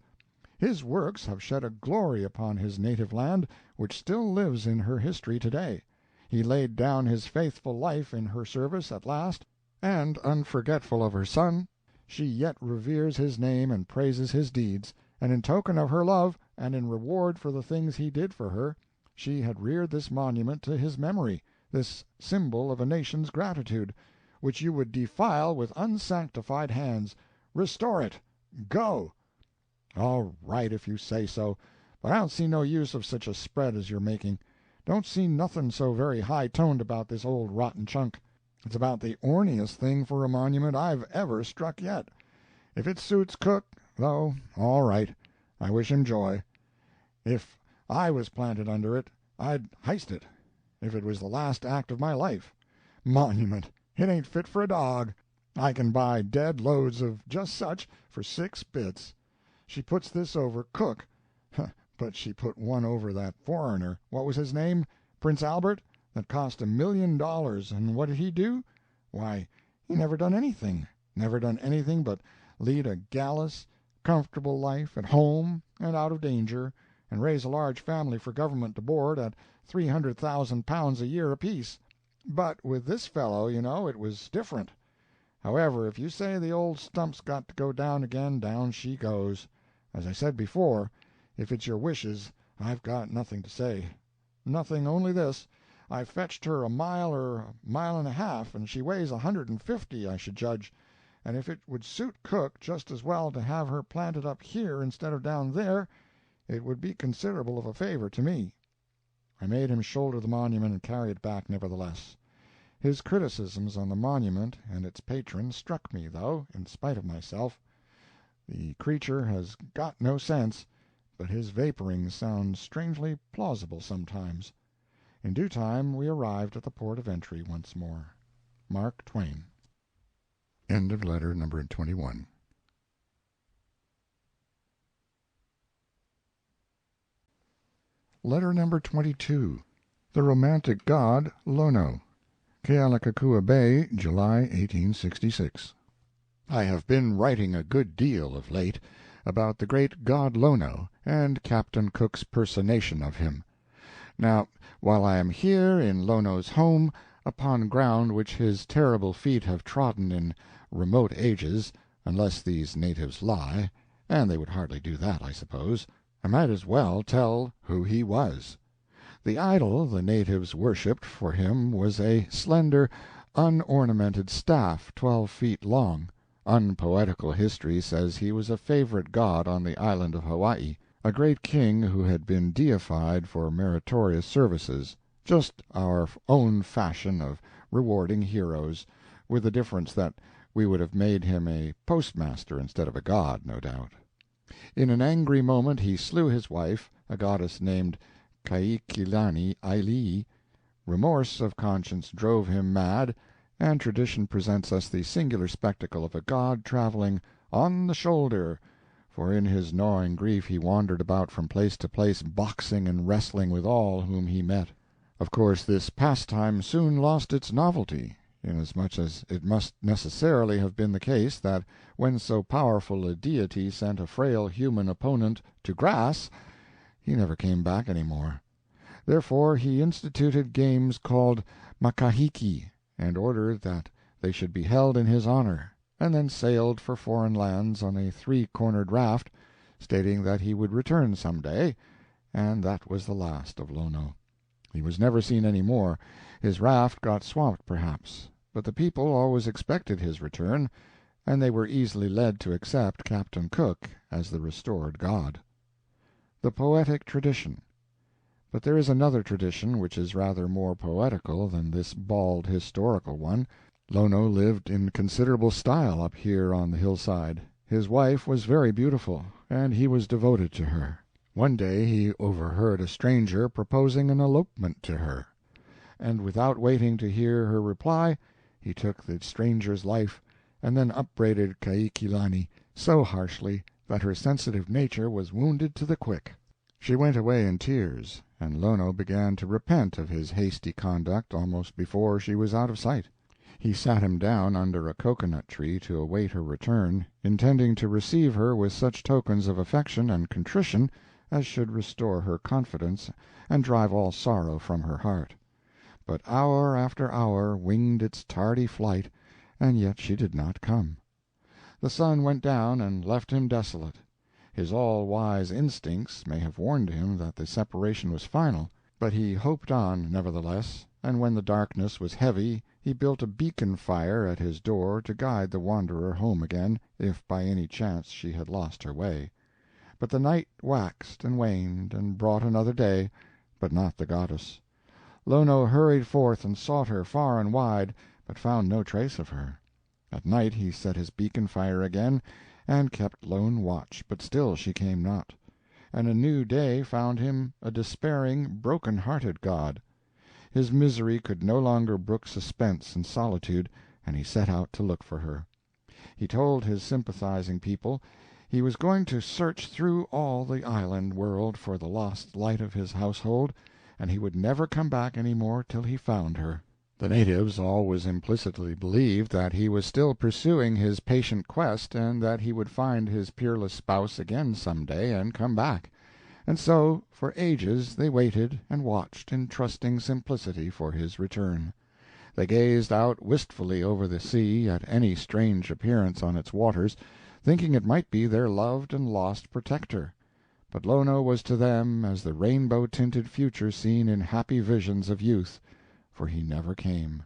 His works have shed a glory upon his native land which still lives in her history today. He laid down his faithful life in her service at last, and, unforgetful of her son, she yet reveres his name and praises his deeds, and in token of her love, and in reward for the things he did for her, she had reared this monument to his memory, this symbol of a nation's gratitude, which you would defile with unsanctified hands. Restore it. Go." "All right, if you say so, but I don't see no use of such a spread as you're making. Don't see nothing so very high-toned about this old rotten chunk. It's about the orniest thing for a monument I've ever struck yet. If it suits Cook, though, all right. I wish him joy. If I was planted under it, I'd hist it, if it was the last act of my life. Monument! It ain't fit for a dog. I can buy dead loads of just such for 6 bits. She puts this over Cook, but she put one over that foreigner, what was his name, Prince Albert, that cost $1,000,000, and what did he do? Why, he never done anything but lead a gallus, comfortable life at home and out of danger, and raise a large family for government to board at £300,000 a year apiece. But with this fellow, you know, it was different. However, if you say the old stump's got to go down again, down she goes. As I said before, if it's your wishes, I've got nothing to say. Nothing, only this: I fetched her a mile or a mile and a half, and she weighs 150, I should judge, and if it would suit Cook just as well to have her planted up here instead of down there, it would be considerable of a favor to me. I made him shoulder the monument and carry it back nevertheless. His criticisms on the monument and its patron struck me, though, in spite of myself. The creature has got no sense, but his vaporings sound strangely plausible sometimes. In due time we arrived at the port of entry once more. Mark Twain. End of letter number 21. Letter number 22. The Romantic God, Lono. Kealakekua Bay, July, 1866. I have been writing a good deal of late about the great god Lono and Captain Cook's personation of him. Now, while I am here in Lono's home, upon ground which his terrible feet have trodden in remote ages, unless these natives lie, and they would hardly do that, I suppose, I might as well tell who he was. The idol the natives worshipped for him was a slender, unornamented staff 12 feet long. Unpoetical history says he was a favorite god on the island of Hawaii, a great king who had been deified for meritorious services, just our own fashion of rewarding heroes, with the difference that we would have made him a postmaster instead of a god, no doubt. In an angry moment he slew his wife, a goddess named Kaikilani Ailii. Remorse of conscience drove him mad, and tradition presents us the singular spectacle of a god traveling "on the shoulder," for in his gnawing grief he wandered about from place to place, boxing and wrestling with all whom he met. Of course this pastime soon lost its novelty, inasmuch as it must necessarily have been the case that when so powerful a deity sent a frail human opponent to grass, he never came back any more. Therefore he instituted games called makahiki, and ordered that they should be held in his honor, and then sailed for foreign lands on a 3-cornered raft, stating that he would return some day, and that was the last of Lono. He was never seen any more. His raft got swamped, perhaps, but the people always expected his return, and they were easily led to accept Captain Cook as the restored god. The poetic tradition. But there is another tradition which is rather more poetical than this bald historical one. Lono lived in considerable style up here on the hillside. His wife was very beautiful, and he was devoted to her. One day he overheard a stranger proposing an elopement to her, and without waiting to hear her reply, he took the stranger's life, and then upbraided Kaikilani so harshly that her sensitive nature was wounded to the quick. She went away in tears, and Lono began to repent of his hasty conduct almost before she was out of sight. He sat him down under a cocoanut tree to await her return, intending to receive her with such tokens of affection and contrition as should restore her confidence and drive all sorrow from her heart. But hour after hour winged its tardy flight, and yet she did not come. The sun went down and left him desolate. His all-wise instincts may have warned him that the separation was final, but he hoped on, nevertheless, and when the darkness was heavy he built a beacon fire at his door to guide the wanderer home again, if by any chance she had lost her way. But the night waxed and waned, and brought another day, but not the goddess. Lono hurried forth and sought her far and wide, but found no trace of her. At night he set his beacon fire again, and kept lone watch, but still she came not. And a new day found him a despairing, broken-hearted god. His misery could no longer brook suspense and solitude, and he set out to look for her. He told his sympathizing people he was going to search through all the island world for the lost light of his household, and he would never come back any more till he found her. The natives always implicitly believed that he was still pursuing his patient quest, and that he would find his peerless spouse again some day and come back. And so, for ages, they waited and watched in trusting simplicity for his return. They gazed out wistfully over the sea at any strange appearance on its waters, thinking it might be their loved and lost protector. But Lono was to them as the rainbow-tinted future seen in happy visions of youth, for he never came.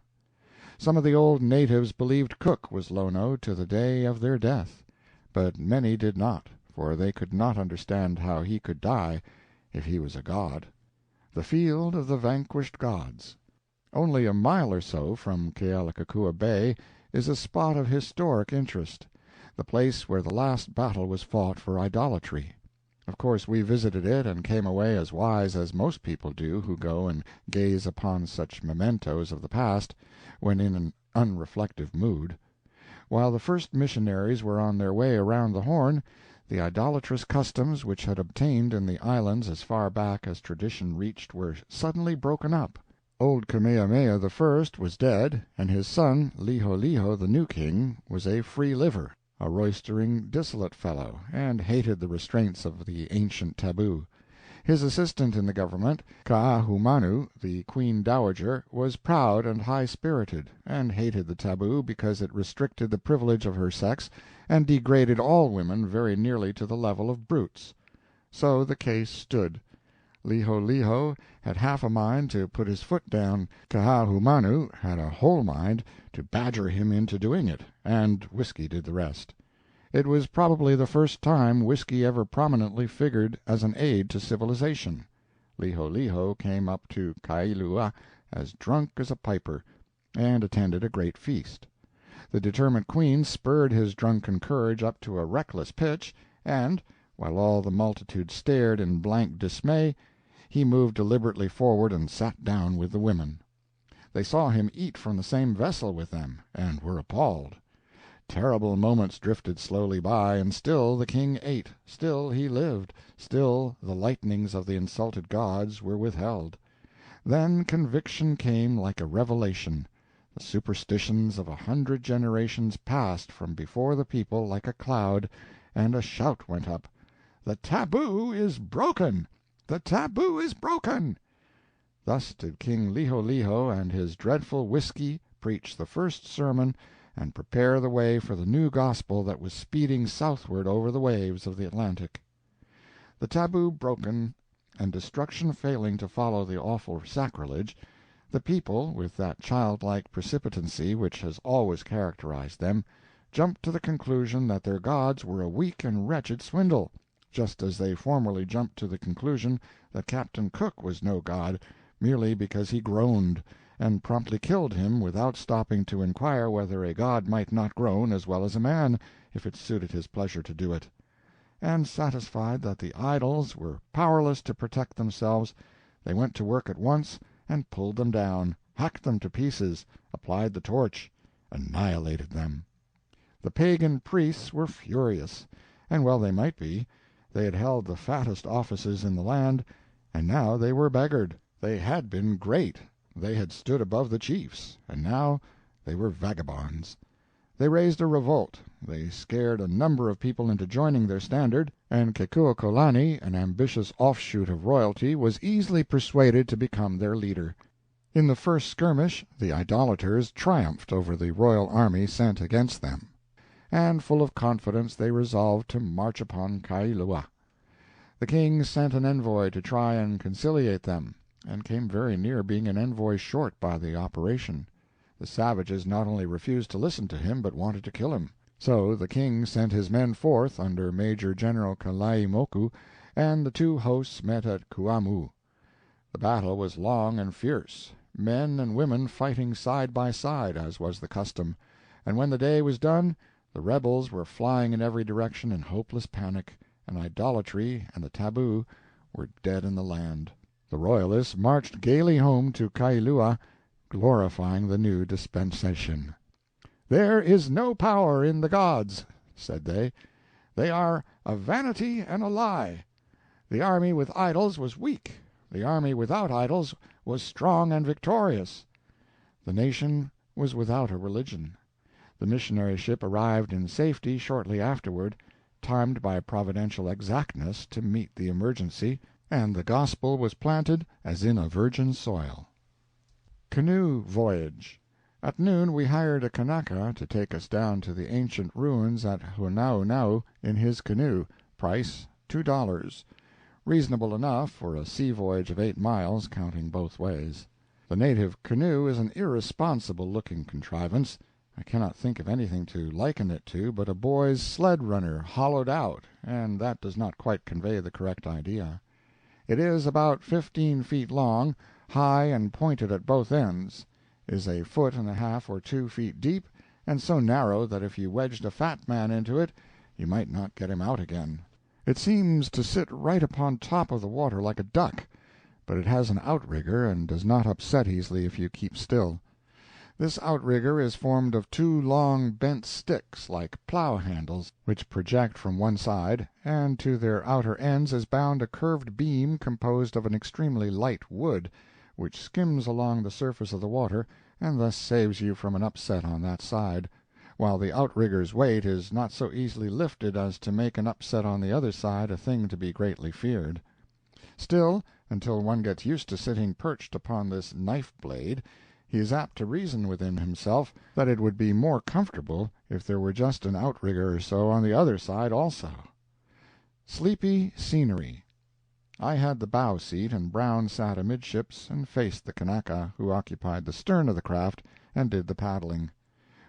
Some of the old natives believed Cook was Lono to the day of their death, but many did not, for they could not understand how he could die if he was a god. The field of the vanquished gods. Only a mile or so from Kealakekua Bay is a spot of historic interest, the place where the last battle was fought for idolatry. Of course we visited it and came away as wise as most people do who go and gaze upon such mementos of the past when in an unreflective mood. While the first missionaries were on their way around the Horn, the idolatrous customs which had obtained in the islands as far back as tradition reached were suddenly broken up. Old Kamehameha I was dead, and his son Liholiho, the new king, was a free liver, a roistering, dissolute fellow, and hated the restraints of the ancient taboo. His assistant in the government, Kaahumanu, the queen dowager, was proud and high-spirited, and hated the taboo because it restricted the privilege of her sex and degraded all women very nearly to the level of brutes. So the case stood. Liholiho had half a mind to put his foot down. Kaahumanu had a whole mind to badger him into doing it, and whiskey did the rest. It was probably the first time whiskey ever prominently figured as an aid to civilization. Liholiho came up to Kailua as drunk as a piper, and attended a great feast. The determined queen spurred his drunken courage up to a reckless pitch, and, while all the multitude stared in blank dismay, he moved deliberately forward and sat down with the women. They saw him eat from the same vessel with them, and were appalled. Terrible moments drifted slowly by, and still the king ate, still he lived, still the lightnings of the insulted gods were withheld. Then conviction came like a revelation. The superstitions of 100 generations passed from before the people like a cloud, and a shout went up, "The taboo is broken! The taboo is broken!" Thus did King Liholiho and his dreadful whiskey preach the first sermon and prepare the way for the new gospel that was speeding southward over the waves of the Atlantic. The taboo broken, and destruction failing to follow the awful sacrilege, the people, with that childlike precipitancy which has always characterized them, jumped to the conclusion that their gods were a weak and wretched swindle, just as they formerly jumped to the conclusion that Captain Cook was no god, merely because he groaned, and promptly killed him without stopping to inquire whether a god might not groan as well as a man, if it suited his pleasure to do it. And satisfied that the idols were powerless to protect themselves, they went to work at once and pulled them down, hacked them to pieces, applied the torch, annihilated them. The pagan priests were furious, and well they might be. They had held the fattest offices in the land, and now they were beggared. They had been great, they had stood above the chiefs, and now they were vagabonds. They raised a revolt, they scared a number of people into joining their standard, and Kekuakolani, an ambitious offshoot of royalty, was easily persuaded to become their leader. In the first skirmish the idolaters triumphed over the royal army sent against them, and full of confidence they resolved to march upon Kailua. The king sent an envoy to try and conciliate them, and came very near being an envoy short by the operation. The savages not only refused to listen to him, but wanted to kill him. So the king sent his men forth under Major General Kalaimoku, and the two hosts met at Kuamu. The battle was long and fierce, men and women fighting side by side, as was the custom, and when the day was done, the rebels were flying in every direction in hopeless panic, and idolatry and the taboo were dead in the land. The Royalists marched gaily home to Kailua, glorifying the new dispensation. "There is no power in the gods," said they. "They are a vanity and a lie. The army with idols was weak, the army without idols was strong and victorious." The nation was without a religion. The missionary ship arrived in safety shortly afterward, timed by providential exactness to meet the emergency, and the gospel was planted as in a virgin soil. Canoe Voyage. At noon we hired a Kanaka to take us down to the ancient ruins at Honaunau in his canoe, price $2. Reasonable enough for a sea voyage of 8 miles, counting both ways. The native canoe is an irresponsible-looking contrivance. I cannot think of anything to liken it to but a boy's sled runner hollowed out, and that does not quite convey the correct idea. It is about 15 feet long, high and pointed at both ends, is a foot and a half or 2 feet deep, and so narrow that if you wedged a fat man into it you might not get him out again. It seems to sit right upon top of the water like a duck, but it has an outrigger and does not upset easily if you keep still. This outrigger is formed of 2 long bent sticks like plow handles, which project from one side, and to their outer ends is bound a curved beam composed of an extremely light wood, which skims along the surface of the water and thus saves you from an upset on that side, while the outrigger's weight is not so easily lifted as to make an upset on the other side a thing to be greatly feared. Still, until one gets used to sitting perched upon this knife-blade, he is apt to reason within himself that it would be more comfortable if there were just an outrigger or so on the other side also. Sleepy Scenery. I had the bow seat, and Brown sat amidships and faced the Kanaka, who occupied the stern of the craft and did the paddling.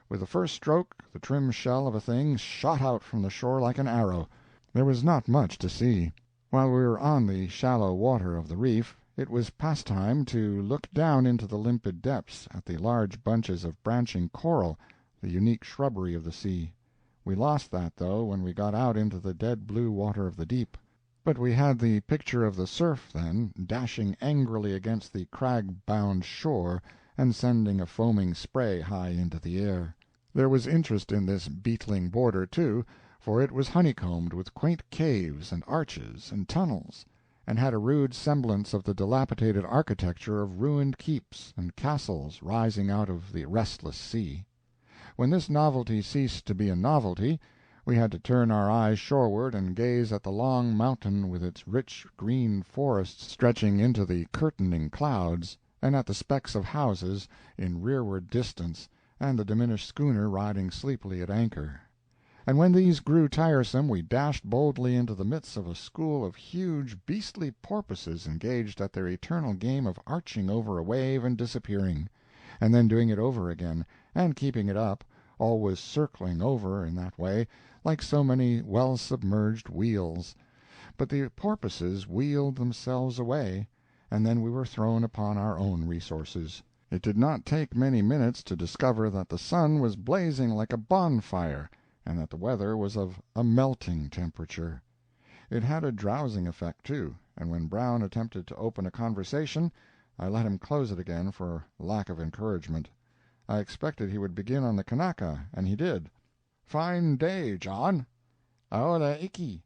With the first stroke the trim shell of a thing shot out from the shore like an arrow. There was not much to see. While we were on the shallow water of the reef, it was pastime to look down into the limpid depths at the large bunches of branching coral, the unique shrubbery of the sea. We lost that, though, when we got out into the dead blue water of the deep. But we had the picture of the surf, then, dashing angrily against the crag-bound shore and sending a foaming spray high into the air. There was interest in this beetling border, too, for it was honeycombed with quaint caves and arches and tunnels, and had a rude semblance of the dilapidated architecture of ruined keeps and castles rising out of the restless sea. When this novelty ceased to be a novelty, we had to turn our eyes shoreward and gaze at the long mountain with its rich green forests stretching into the curtaining clouds, and at the specks of houses in rearward distance, and the diminished schooner riding sleepily at anchor. And when these grew tiresome we dashed boldly into the midst of a school of huge beastly porpoises engaged at their eternal game of arching over a wave and disappearing, and then doing it over again, and keeping it up, always circling over in that way, like so many well-submerged wheels. But the porpoises wheeled themselves away, and then we were thrown upon our own resources. It did not take many minutes to discover that the sun was blazing like a bonfire, and that the weather was of a melting temperature. It had a drowsing effect, too, and when Brown attempted to open a conversation, I let him close it again for lack of encouragement. I expected he would begin on the Kanaka, and he did. "Fine day, John." "Aola iki."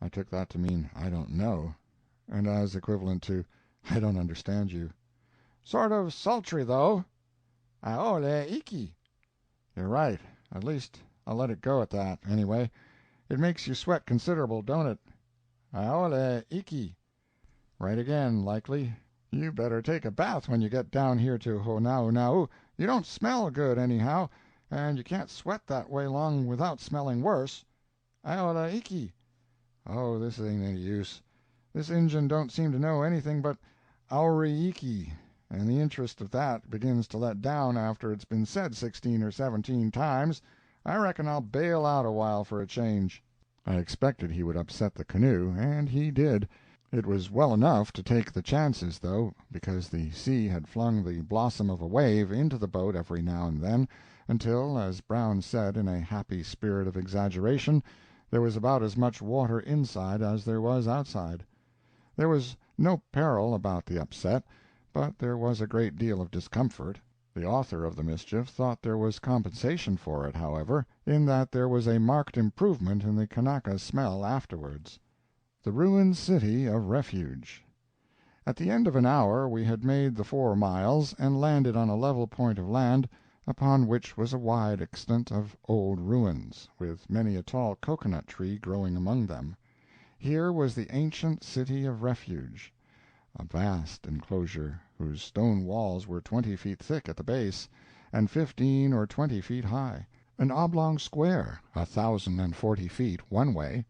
I took that to mean "I don't know," and as equivalent to "I don't understand you." "Sort of sultry, though." "Aola iki." "You're right. At least I'll let it go at that, anyway. It makes you sweat considerable, don't it?" "Aola iki." "Right again, likely. You better take a bath when you get down here to Honaunau. You don't smell good, anyhow, and you can't sweat that way long without smelling worse." "Aola iki." "Oh, this ain't any use. This Injun don't seem to know anything but Auri iki, and the interest of that begins to let down after it's been said 16 or 17 times. I reckon I'll bail out a while for a change." I expected he would upset the canoe, and he did. It was well enough to take the chances, though, because the sea had flung the blossom of a wave into the boat every now and then, until, as Brown said in a happy spirit of exaggeration, there was about as much water inside as there was outside. There was No peril about the upset, but there was a great deal of discomfort. The author of the mischief thought there was compensation for it, however, in that there was a marked improvement in the Kanaka smell afterwards. The Ruined City of Refuge. At the end of an hour we had made the 4 miles, and landed on a level point of land, upon which was a wide extent of old ruins, with many a tall cocoanut tree growing among them. Here was the ancient City of Refuge, a vast enclosure, whose stone walls were 20 feet thick at the base, and 15 or 20 feet high, an oblong square 1,040 feet one way,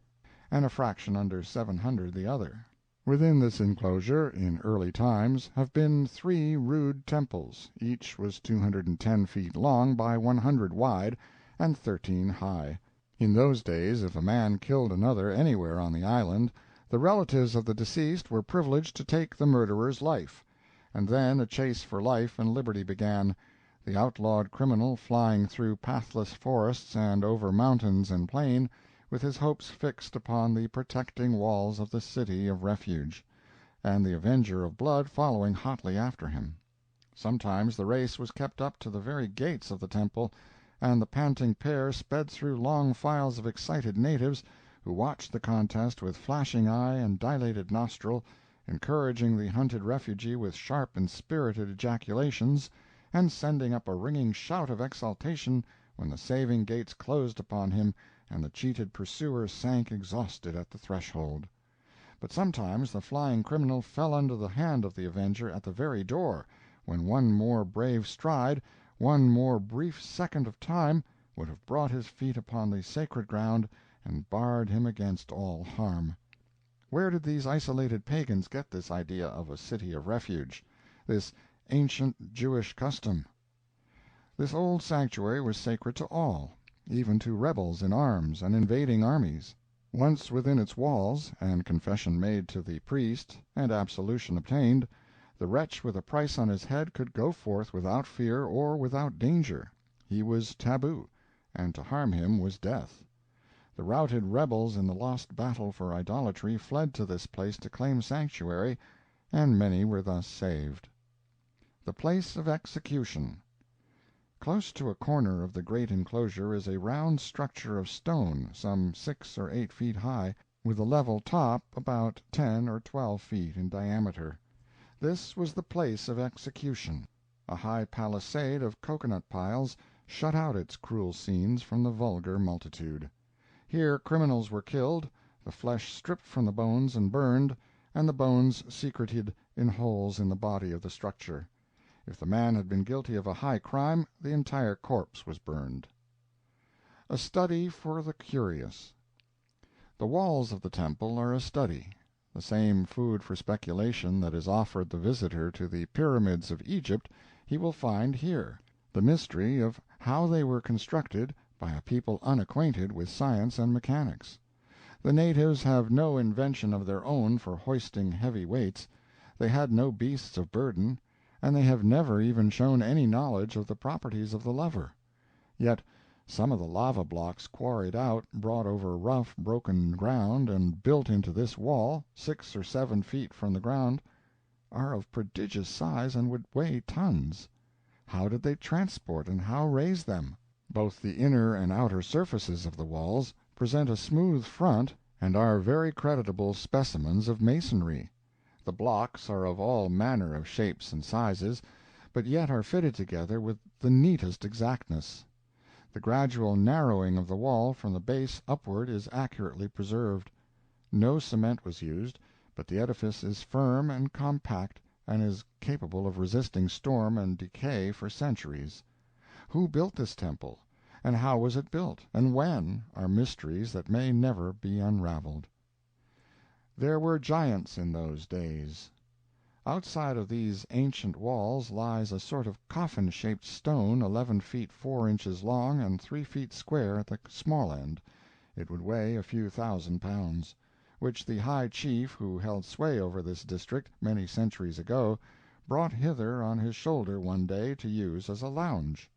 and a fraction under 700 the other. Within this enclosure, in early times, have been 3 rude temples. Each was 210 feet long by 100 wide, and 13 high. In those days, if a man killed another anywhere on the island, the relatives of the deceased were privileged to take the murderer's life, and then a chase for life and liberty began, the outlawed criminal flying through pathless forests and over mountains and plain, with his hopes fixed upon the protecting walls of the City of Refuge, and the avenger of blood following hotly after him. Sometimes the race was kept up to the very gates of the temple, and the panting pair sped through long files of excited natives, who watched the contest with flashing eye and dilated nostril, encouraging the hunted refugee with sharp and spirited ejaculations, and sending up a ringing shout of exultation when the saving gates closed upon him and the cheated pursuer sank exhausted at the threshold. But sometimes the flying criminal fell under the hand of the avenger at the very door, when one more brave stride, one more brief second of time, would have brought his feet upon the sacred ground and barred him against all harm. Where did these isolated pagans get this idea of a city of refuge, this ancient Jewish custom? This old sanctuary was sacred to all, even to rebels in arms and invading armies. Once within its walls, and confession made to the priest, and absolution obtained, the wretch with a price on his head could go forth without fear or without danger. He was taboo, and to harm him was death. The routed rebels in the lost battle for idolatry fled to this place to claim sanctuary, and many were thus saved. The place of execution. Close to a corner of the great enclosure is a round structure of stone, some 6 or 8 feet high, with a level top about 10 or 12 feet in diameter. This was the place of execution. A high palisade of cocoanut piles shut out its cruel scenes from the vulgar multitude. Here criminals were killed, the flesh stripped from the bones and burned, and the bones secreted in holes in the body of the structure. If the man had been guilty of a high crime, the entire corpse was burned. A study for the curious. The walls of the temple are a study. The same food for speculation that is offered the visitor to the pyramids of Egypt he will find here, the mystery of how they were constructed by a people unacquainted with science and mechanics. The natives have no invention of their own for hoisting heavy weights, they had no beasts of burden, and they have never even shown any knowledge of the properties of the lever. Yet some of the lava blocks quarried out, brought over rough, broken ground, and built into this wall, 6 or 7 feet from the ground, are of prodigious size and would weigh tons. How did they transport and how raise them? Both the inner and outer surfaces of the walls present a smooth front and are very creditable specimens of masonry. The blocks are of all manner of shapes and sizes, but yet are fitted together with the neatest exactness. The gradual narrowing of the wall from the base upward is accurately preserved. No cement was used, but the edifice is firm and compact, and is capable of resisting storm and decay for centuries. Who built this temple, and how was it built, and when, are mysteries that may never be unraveled. There were giants in those days. Outside of these ancient walls lies a sort of coffin-shaped stone 11 feet 4 inches long and 3 feet square at the small end (it would weigh a few thousand pounds), which the high chief who held sway over this district many centuries ago brought hither on his shoulder one day to use as a lounge.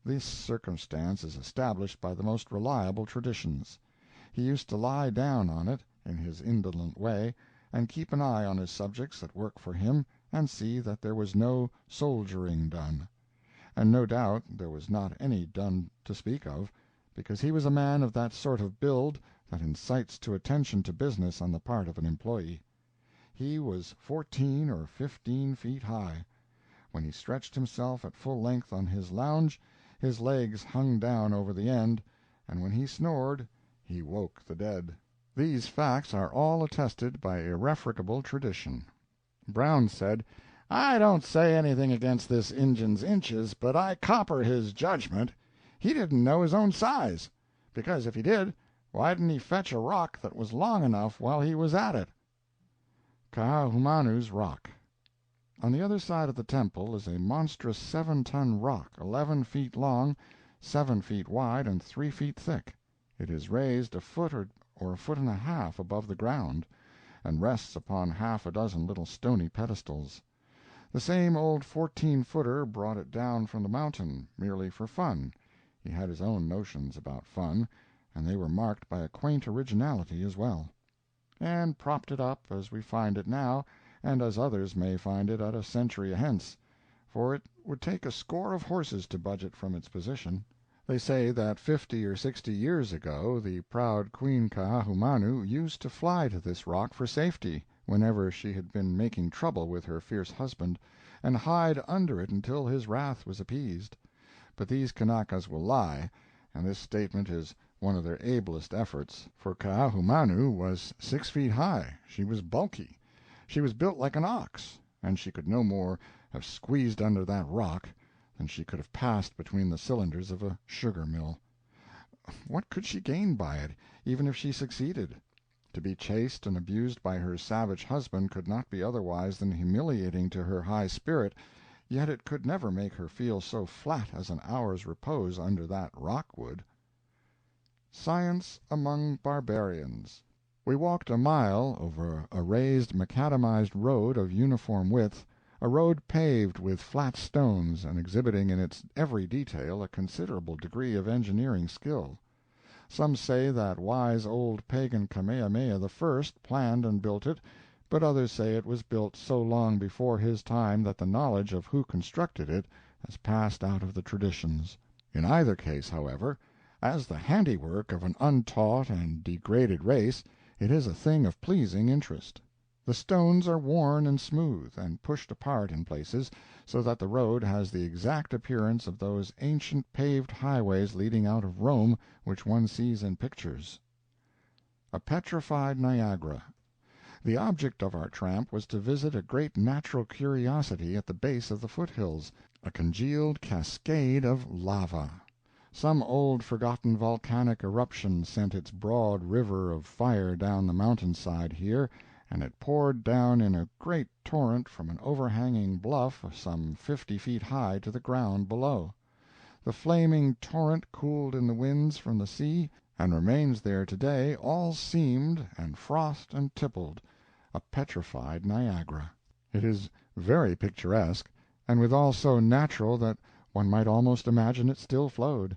This circumstance is established by the most reliable traditions. He used to lie down on it, in his indolent way, and keep an eye on his subjects at work for him, and see that there was no soldiering done. And no doubt there was not any done to speak of, because he was a man of that sort of build that incites to attention to business on the part of an employee. He was 14 or 15 feet high. When he stretched himself at full length on his lounge, his legs hung down over the end, and when he snored, he woke the dead. These facts are all attested by irrefragable tradition. Brown said, "I don't say anything against this Injun's inches, but I copper his judgment. He didn't know his own size, because if he did, why didn't he fetch a rock that was long enough while he was at it?" Kaahumanu's Rock. On the other side of the temple is a monstrous 7-ton rock, 11 feet long, 7 feet wide, and 3 feet thick. It is raised a foot or a foot and a half above the ground, and rests upon half a dozen little stony pedestals. The same old 14-footer brought it down from the mountain, merely for fun. He had his own notions about fun, and they were marked by a quaint originality as well. And propped it up as we find it now, and as others may find it at a century hence, for it would take a score of horses to budge it from its position. They say that 50 or 60 years ago the proud Queen Kaahumanu used to fly to this rock for safety, whenever she had been making trouble with her fierce husband, and hide under it until his wrath was appeased. But these Kanakas will lie, and this statement is one of their ablest efforts, for Kaahumanu was 6 feet high, she was bulky, she was built like an ox, and she could no more have squeezed under that rock than she could have passed between the cylinders of a sugar-mill. What could she gain by it, even if she succeeded? To be chased and abused by her savage husband could not be otherwise than humiliating to her high spirit, yet it could never make her feel so flat as an hour's repose under that rock would. Science among Barbarians. We walked a mile over a raised macadamized road of uniform width, a road paved with flat stones and exhibiting in its every detail a considerable degree of engineering skill. Some say that wise old pagan Kamehameha I planned and built it, but others say it was built so long before his time that the knowledge of who constructed it has passed out of the traditions. In either case, however, as the handiwork of an untaught and degraded race, it is a thing of pleasing interest. The stones are worn and smooth, and pushed apart in places, so that the road has the exact appearance of those ancient paved highways leading out of Rome which one sees in pictures. A petrified Niagara. The object of our tramp was to visit a great natural curiosity at the base of the foothills, a congealed cascade of lava. Some old forgotten volcanic eruption sent its broad river of fire down the mountainside here, and it poured down in a great torrent from an overhanging bluff some 50 feet high to the ground below. The flaming torrent cooled in the winds from the sea, and remains there today, all seamed and frost and tippled, a petrified Niagara. It is very picturesque, and withal so natural that one might almost imagine it still flowed.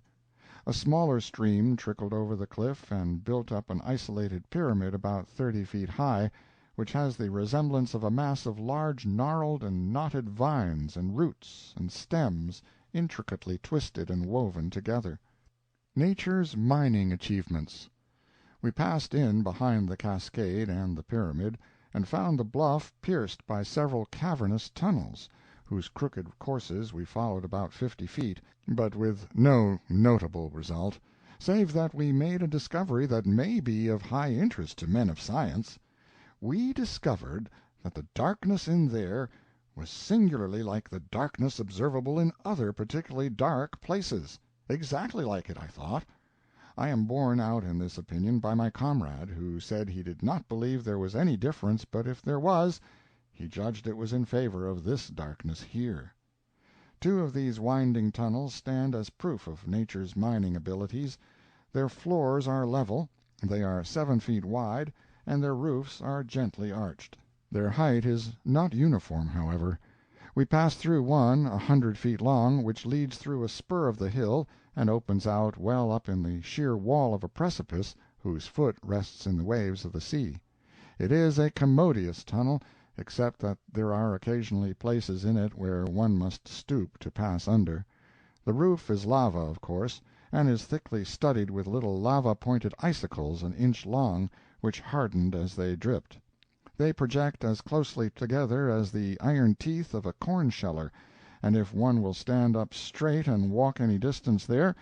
A smaller stream trickled over the cliff and built up an isolated pyramid about 30 feet high, which has the resemblance of a mass of large gnarled and knotted vines and roots and stems intricately twisted and woven together. Nature's mining achievements. We passed in behind the cascade and the pyramid, and found the bluff pierced by several cavernous tunnels, whose crooked courses we followed about 50 feet, but with no notable result, save that we made a discovery that may be of high interest to men of science. We discovered that the darkness in there was singularly like the darkness observable in other particularly dark places. Exactly like it, I thought. I am borne out in this opinion by my comrade, who said he did not believe there was any difference, but if there was, he judged it was in favor of this darkness here. 2 of these winding tunnels stand as proof of nature's mining abilities. Their floors are level, they are 7 feet wide, and their roofs are gently arched. Their height is not uniform, however. We passed through one 100 feet long, which leads through a spur of the hill and opens out well up in the sheer wall of a precipice whose foot rests in the waves of the sea. It is a commodious tunnel, except that there are occasionally places in it where one must stoop to pass under. The roof is lava, of course, and is thickly studded with little lava-pointed icicles an inch long, which hardened as they dripped. They project as closely together as the iron teeth of a corn sheller, and if one will stand up straight and walk any distance there,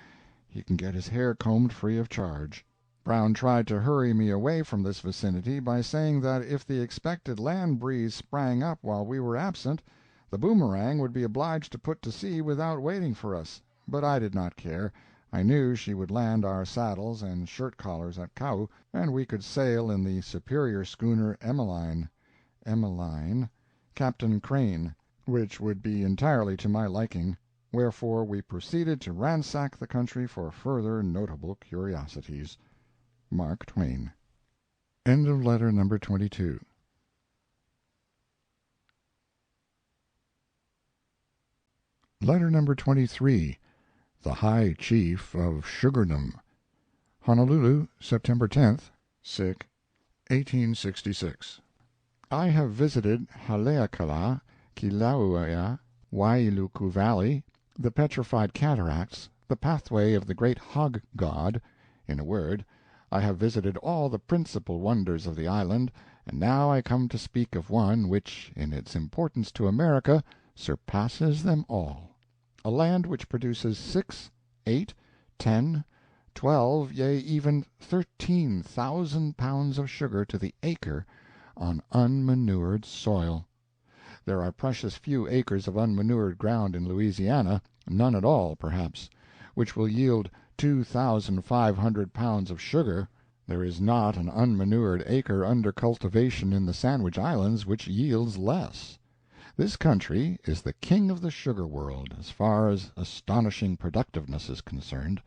he can get his hair combed free of charge. Brown tried to hurry me away from this vicinity by saying that if the expected land breeze sprang up while we were absent, the Boomerang would be obliged to put to sea without waiting for us, but I did not care. I knew she would land our saddles and shirt collars at Kau, and we could sail in the superior schooner Emmeline, Captain Crane, which would be entirely to my liking, wherefore we proceeded to ransack the country for further notable curiosities. Mark Twain. End of letter number 22. Letter number 23. The High Chief of Sugardom. Honolulu, September 10th, 1866. I have visited Haleakala, Kilauea, Wailuku Valley, the Petrified Cataracts, the pathway of the Great Hog God. In a word, I have visited all the principal wonders of the island, and now I come to speak of one which, in its importance to America, surpasses them all. A land which produces 6, 8, 10, 12, yea, even 13,000 pounds of sugar to the acre on unmanured soil. There are precious few acres of unmanured ground in Louisiana, none at all, perhaps, which will yield 2,500 pounds of sugar. There is not an unmanured acre under cultivation in the Sandwich Islands which yields less. This country is the king of the sugar world, as far as astonishing productiveness is concerned.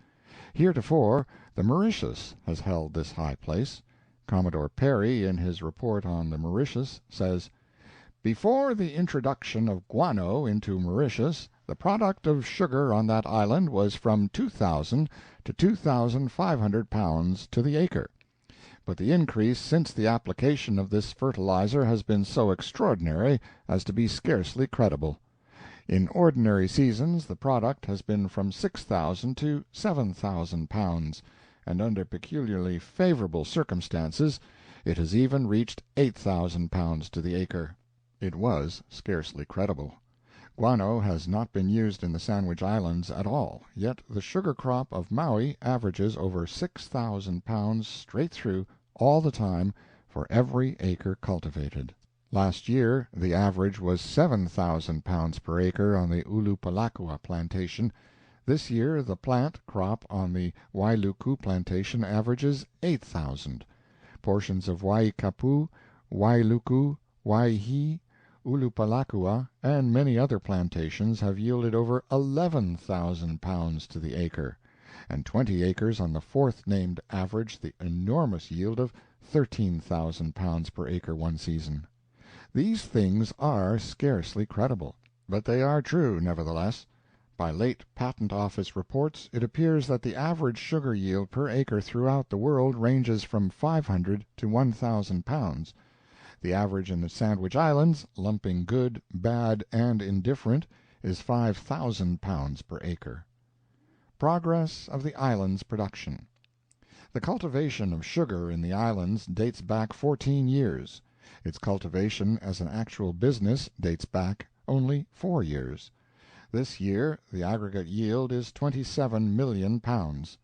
Heretofore the Mauritius has held this high place. Commodore Perry, in his report on the Mauritius, says: "Before the introduction of guano into Mauritius, the product of sugar on that island was from 2,000 to 2,500 pounds to the acre. But the increase since the application of this fertilizer has been so extraordinary as to be scarcely credible. In ordinary seasons the product has been from 6,000 to 7,000 pounds, and under peculiarly favorable circumstances it has even reached 8,000 pounds to the acre." It was scarcely credible. Guano has not been used in the Sandwich Islands at all, yet the sugar crop of Maui averages over 6,000 pounds straight through, all the time, for every acre cultivated. Last year the average was 7,000 pounds per acre on the Ulupalakua plantation. This year the plant crop on the Wailuku plantation averages 8,000. Portions of Waikapu, Wailuku, Waihi, Ulupalakua, and many other plantations have yielded over 11,000 pounds to the acre, and 20 acres on the fourth-named average the enormous yield of 13,000 pounds per acre one season. These things are scarcely credible, but they are true, nevertheless. By late Patent Office reports it appears that the average sugar yield per acre throughout the world ranges from 500 to 1,000 pounds. The average in the Sandwich Islands, lumping good, bad, and indifferent, is 5,000 pounds per acre. Progress of the island's production. The cultivation of sugar in the islands dates back 14 years. Its cultivation as an actual business dates back only 4 years. This year the aggregate yield is 27,000,000 pounds.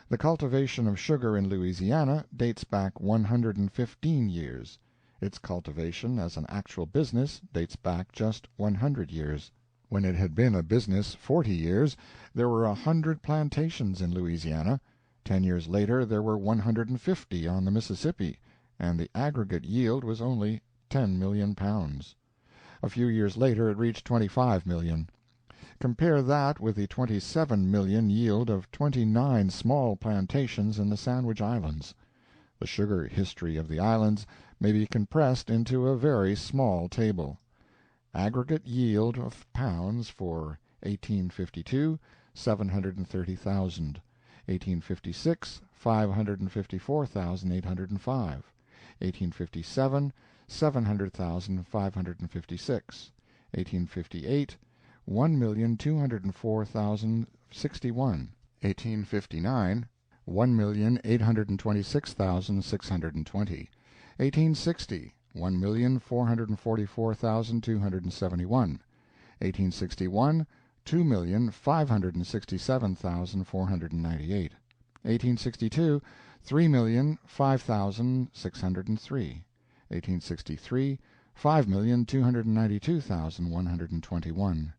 The cultivation of sugar in Louisiana dates back 115 years. Its cultivation as an actual business dates back just 100 years. When it had been a business 40 years, there were 100 plantations in Louisiana. 10 years later there were 150 on the Mississippi, and the aggregate yield was only 10,000,000 pounds. A few years later it reached 25,000,000. Compare that with the 27,000,000 yield of 29 small plantations in the Sandwich Islands. The sugar history of the islands may be compressed into a very small table. Aggregate yield of pounds for 1852, 730,000; 1856, 554,805; 1857, 700,556. 1858, 1,204,061. 1859, 1,826,620. 1860, 1,444,271. 1861, 2,567,498. 1862, 3,005,603. 1863, 5,292,121.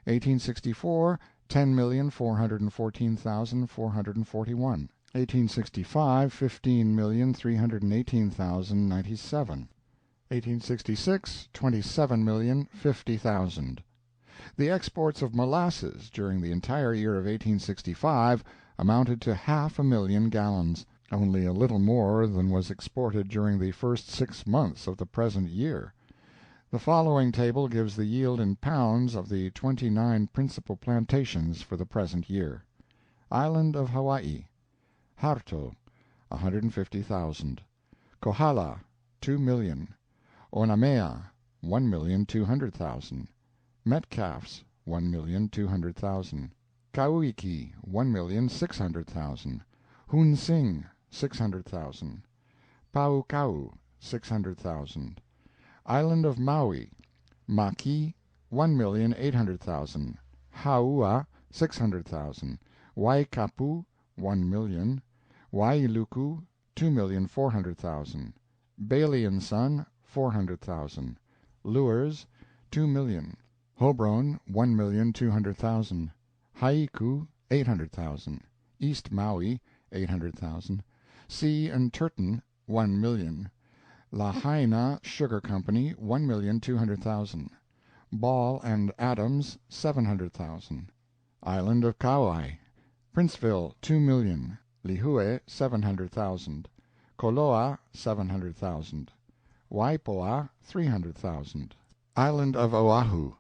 1864, 10,414,441. 1865, 15,318,097. 1866, 27,050,000. The exports of molasses during the entire year of 1865 amounted to 500,000 gallons, only a little more than was exported during the first 6 months of the present year. The following table gives the yield in pounds of the 29 principal plantations for the present year: Island of Hawaii, Harto, 150,000; Kohala, 2,000,000; Onamea, 1,200,000; Metcalfs, 1,200,000; Kauiki, 1,600,000; Hunsing, 600,000; Paukau, 600,000; Island of Maui, Maki, 1,800,000; Haua, 600,000; Waikapu, 1,000,000; Wailuku, 2,400,000; Bailey and Son, 400,000; Lures, 2,000,000; Hobron, 1,200,000; Haiku, 800,000; East Maui, 800,000; Sea and Turton, 1,000,000; Lahaina Sugar Company, 1,200,000; Ball and Adams, 700,000; Island of Kauai, Princeville, 2,000,000; Lihue, 700,000; Koloa, 700,000; Waipoa, 300,000; Island of Oahu,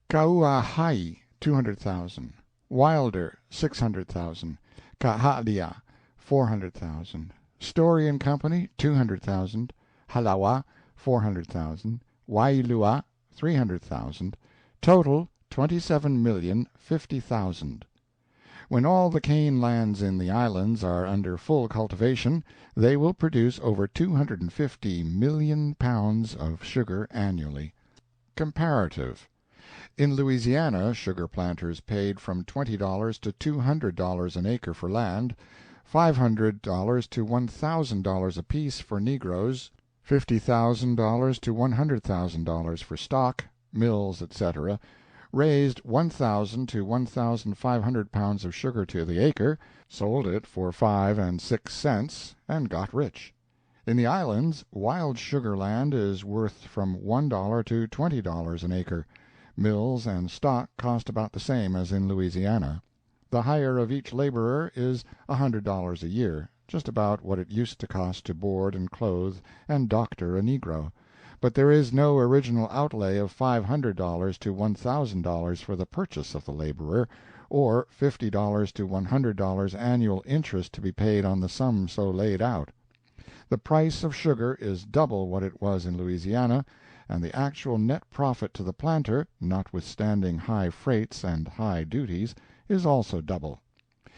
Kauahai, 200,000; Wilder, 600,000; Kahalia, 400,000; Story and Company, 200,000; Halawa, 400,000; Wailua, 300,000; total, 27,050,000. When all the cane lands in the islands are under full cultivation, they will produce over 250,000,000 pounds of sugar annually. Comparative. In Louisiana, sugar planters paid from $20 to $200 an acre for land, $500 to $1,000 apiece for negroes, $50,000 to $100,000 for stock, mills, etc., raised 1,000 to 1,500 pounds of sugar to the acre, sold it for 5 and 6 cents, and got rich. In the islands, wild sugar land is worth from $1 to $20 an acre. Mills and stock cost about the same as in Louisiana. The hire of each laborer is $100 a year, just about what it used to cost to board and clothe and doctor a negro, but there is no original outlay of $500 to $1,000 for the purchase of the laborer, or $50 to $100 annual interest to be paid on the sum so laid out. The price of sugar is double what it was in Louisiana, and the actual net profit to the planter, notwithstanding high freights and high duties, is also double.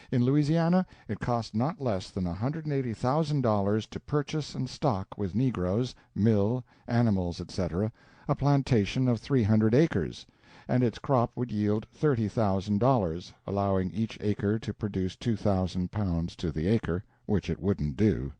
In Louisiana it cost not less than $180,000 to purchase and stock with negroes, mill, animals, etc., a plantation of 300 acres, and its crop would yield $30,000, allowing each acre to produce 2,000 pounds to the acre, which it wouldn't do.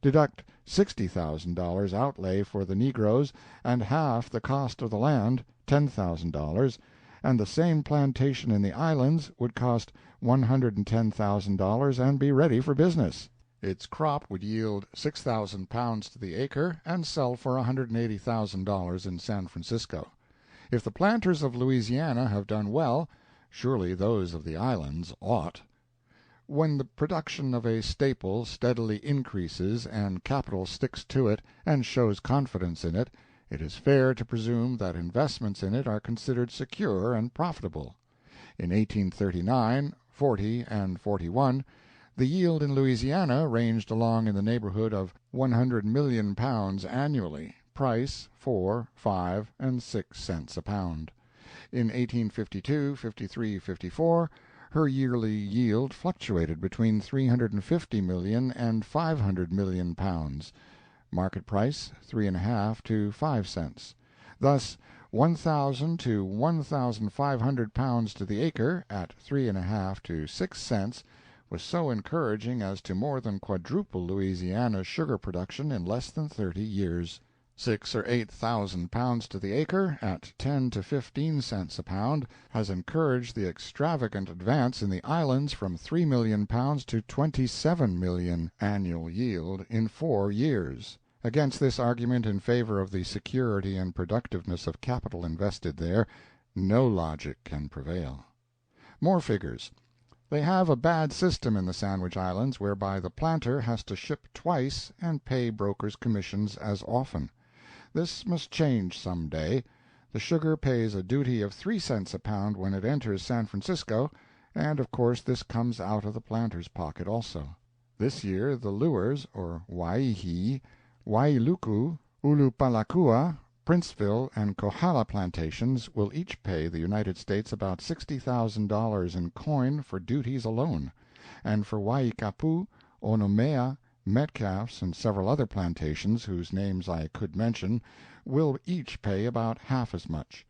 Deduct $60,000 outlay for the negroes and half the cost of the land, $10,000, and the same plantation in the islands would cost $110,000 and be ready for business. Its crop would yield 6,000 pounds to the acre and sell for $180,000 in San Francisco. If the planters of Louisiana have done well, surely those of the islands ought. When the production of a staple steadily increases and capital sticks to it and shows confidence in it, it is fair to presume that investments in it are considered secure and profitable. In 1839, '40, and '41, The yield in Louisiana ranged along in the neighborhood of £100,000,000 annually, price 4, 5, and 6 cents a pound. In 1852, '53, '54, her yearly yield fluctuated between 350,000,000 and 500,000,000 pounds. Market price 3½ to 5 cents. Thus 1,000 to 1,500 pounds to the acre, at 3½ to 6 cents, was so encouraging as to more than quadruple Louisiana's sugar production in less than 30 years. 6 or 8,000 pounds to the acre, at 10 to 15 cents a pound, has encouraged the extravagant advance in the islands from 3,000,000 pounds to 27,000,000 annual yield in 4 years. Against this argument in favor of the security and productiveness of capital invested there, no logic can prevail. More figures. They have a bad system in the Sandwich Islands whereby the planter has to ship twice and pay brokers' commissions as often. This must change some day. The sugar pays a duty of 3 cents a pound when it enters San Francisco, and of course this comes out of the planter's pocket also. This year the Lures, or Waihi, Wailuku, Ulupalakua, Princeville, and Kohala plantations will each pay the United States about $60,000 in coin for duties alone, and for Waikapu, Onomea, Metcalf's, and several other plantations whose names I could mention, will each pay about half as much.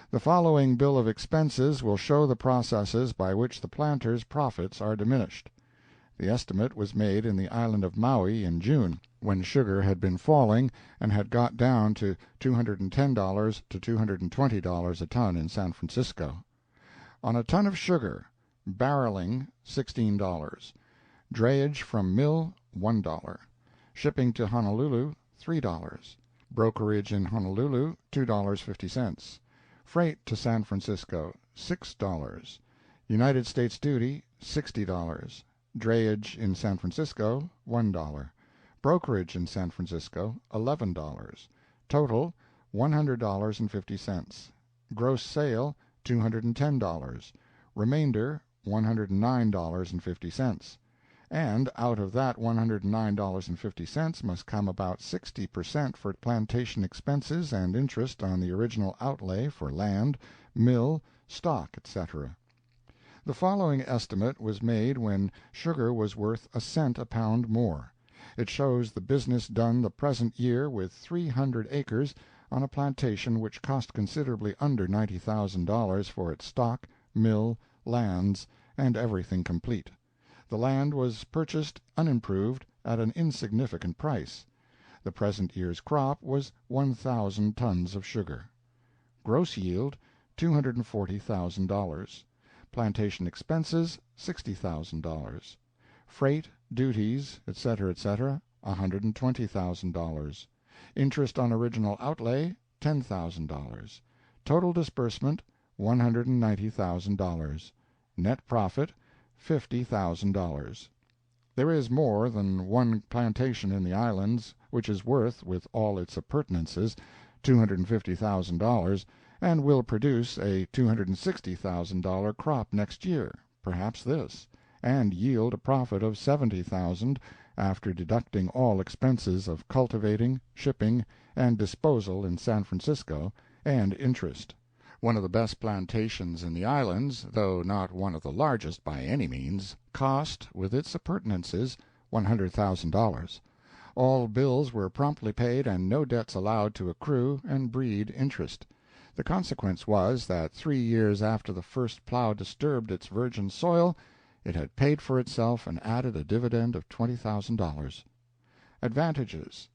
The following bill of expenses will show the processes by which the planter's profits are diminished. The estimate was made in the island of Maui in June, when sugar had been falling and had got down to $210 to $220 a ton in San Francisco. On a ton of sugar, barreling $16, drayage from mill $1, shipping to Honolulu $3, brokerage in Honolulu $2.50, freight to San Francisco $6, United States duty $60, drayage in San Francisco $1, brokerage in San Francisco $11, total $100.50, gross sale $210, remainder $109.50, and out of that $109.50 must come about 60% for plantation expenses and interest on the original outlay for land, mill, stock, etc. The following estimate was made when sugar was worth a cent a pound more. It shows the business done the present year with 300 acres on a plantation which cost considerably under $90,000 for its stock, mill, lands, and everything complete. The land was purchased unimproved at an insignificant price. The present year's crop was 1,000 tons of sugar. Gross yield $240,000. Plantation expenses $60,000. Freight, duties, etc., $120,000. Interest on original outlay $10,000. Total disbursement $190,000. Net profit $50,000. There is more than one plantation in the islands which is worth, with all its appurtenances, $250,000, and will produce a $260,000 crop next year, perhaps this, and yield a profit of $70,000 after deducting all expenses of cultivating, shipping, and disposal in San Francisco, and interest. One of the best plantations in the islands, though not one of the largest by any means, cost, with its appurtenances, $100,000. All bills were promptly paid and no debts allowed to accrue and breed interest. The consequence was that 3 years after the first plow disturbed its virgin soil, it had paid for itself and added a dividend of $20,000. Advantages.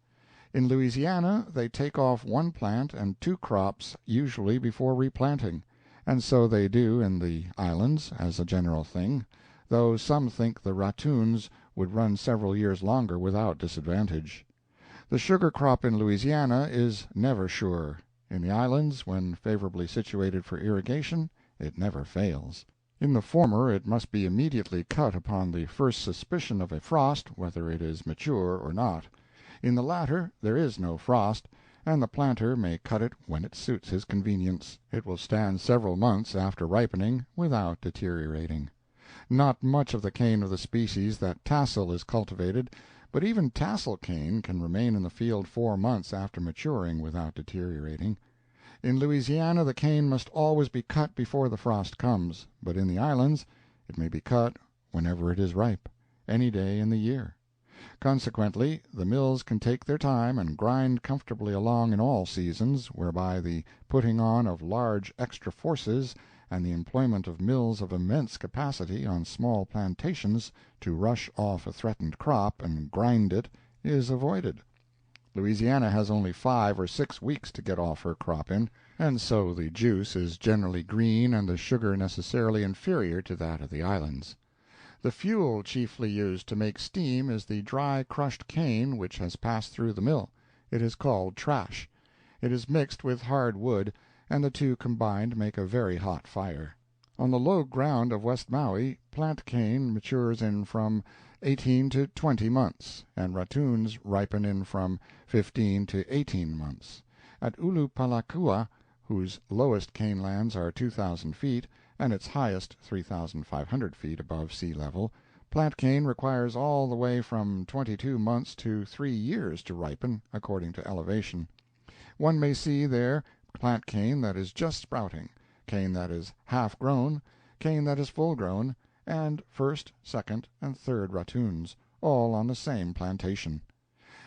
In Louisiana they take off one plant and 2 crops usually before replanting, and so they do in the islands as a general thing, though some think the ratoons would run several years longer without disadvantage. The sugar crop in Louisiana is never sure. In the islands, when favorably situated for irrigation, it never fails. In the former it must be immediately cut upon the first suspicion of a frost, whether it is mature or not. In the latter there is no frost, and the planter may cut it when it suits his convenience. It will stand several months after ripening without deteriorating. Not much of the cane of the species that tassel is cultivated, but even tassel cane can remain in the field 4 months after maturing without deteriorating. In Louisiana the cane must always be cut before the frost comes, but in the islands it may be cut whenever it is ripe, any day in the year. Consequently, the mills can take their time and grind comfortably along in all seasons, whereby the putting on of large extra forces and the employment of mills of immense capacity on small plantations to rush off a threatened crop and grind it is avoided. Louisiana has only 5 or 6 weeks to get off her crop in, and so the juice is generally green and the sugar necessarily inferior to that of the islands. The fuel chiefly used to make steam is the dry crushed cane which has passed through the mill. It is called trash. It is mixed with hard wood, and the two combined make a very hot fire. On the low ground of West Maui, plant cane matures in from 18 to 20 months, and ratoons ripen in from 15 to 18 months. At Ulupalakua, whose lowest cane lands are 2,000 feet, and its highest 3,500 feet above sea level, plant cane requires all the way from 22 months to 3 years to ripen, according to elevation. One may see there plant cane that is just sprouting, cane that is half grown, cane that is full grown, and first, second, and third ratoons, all on the same plantation.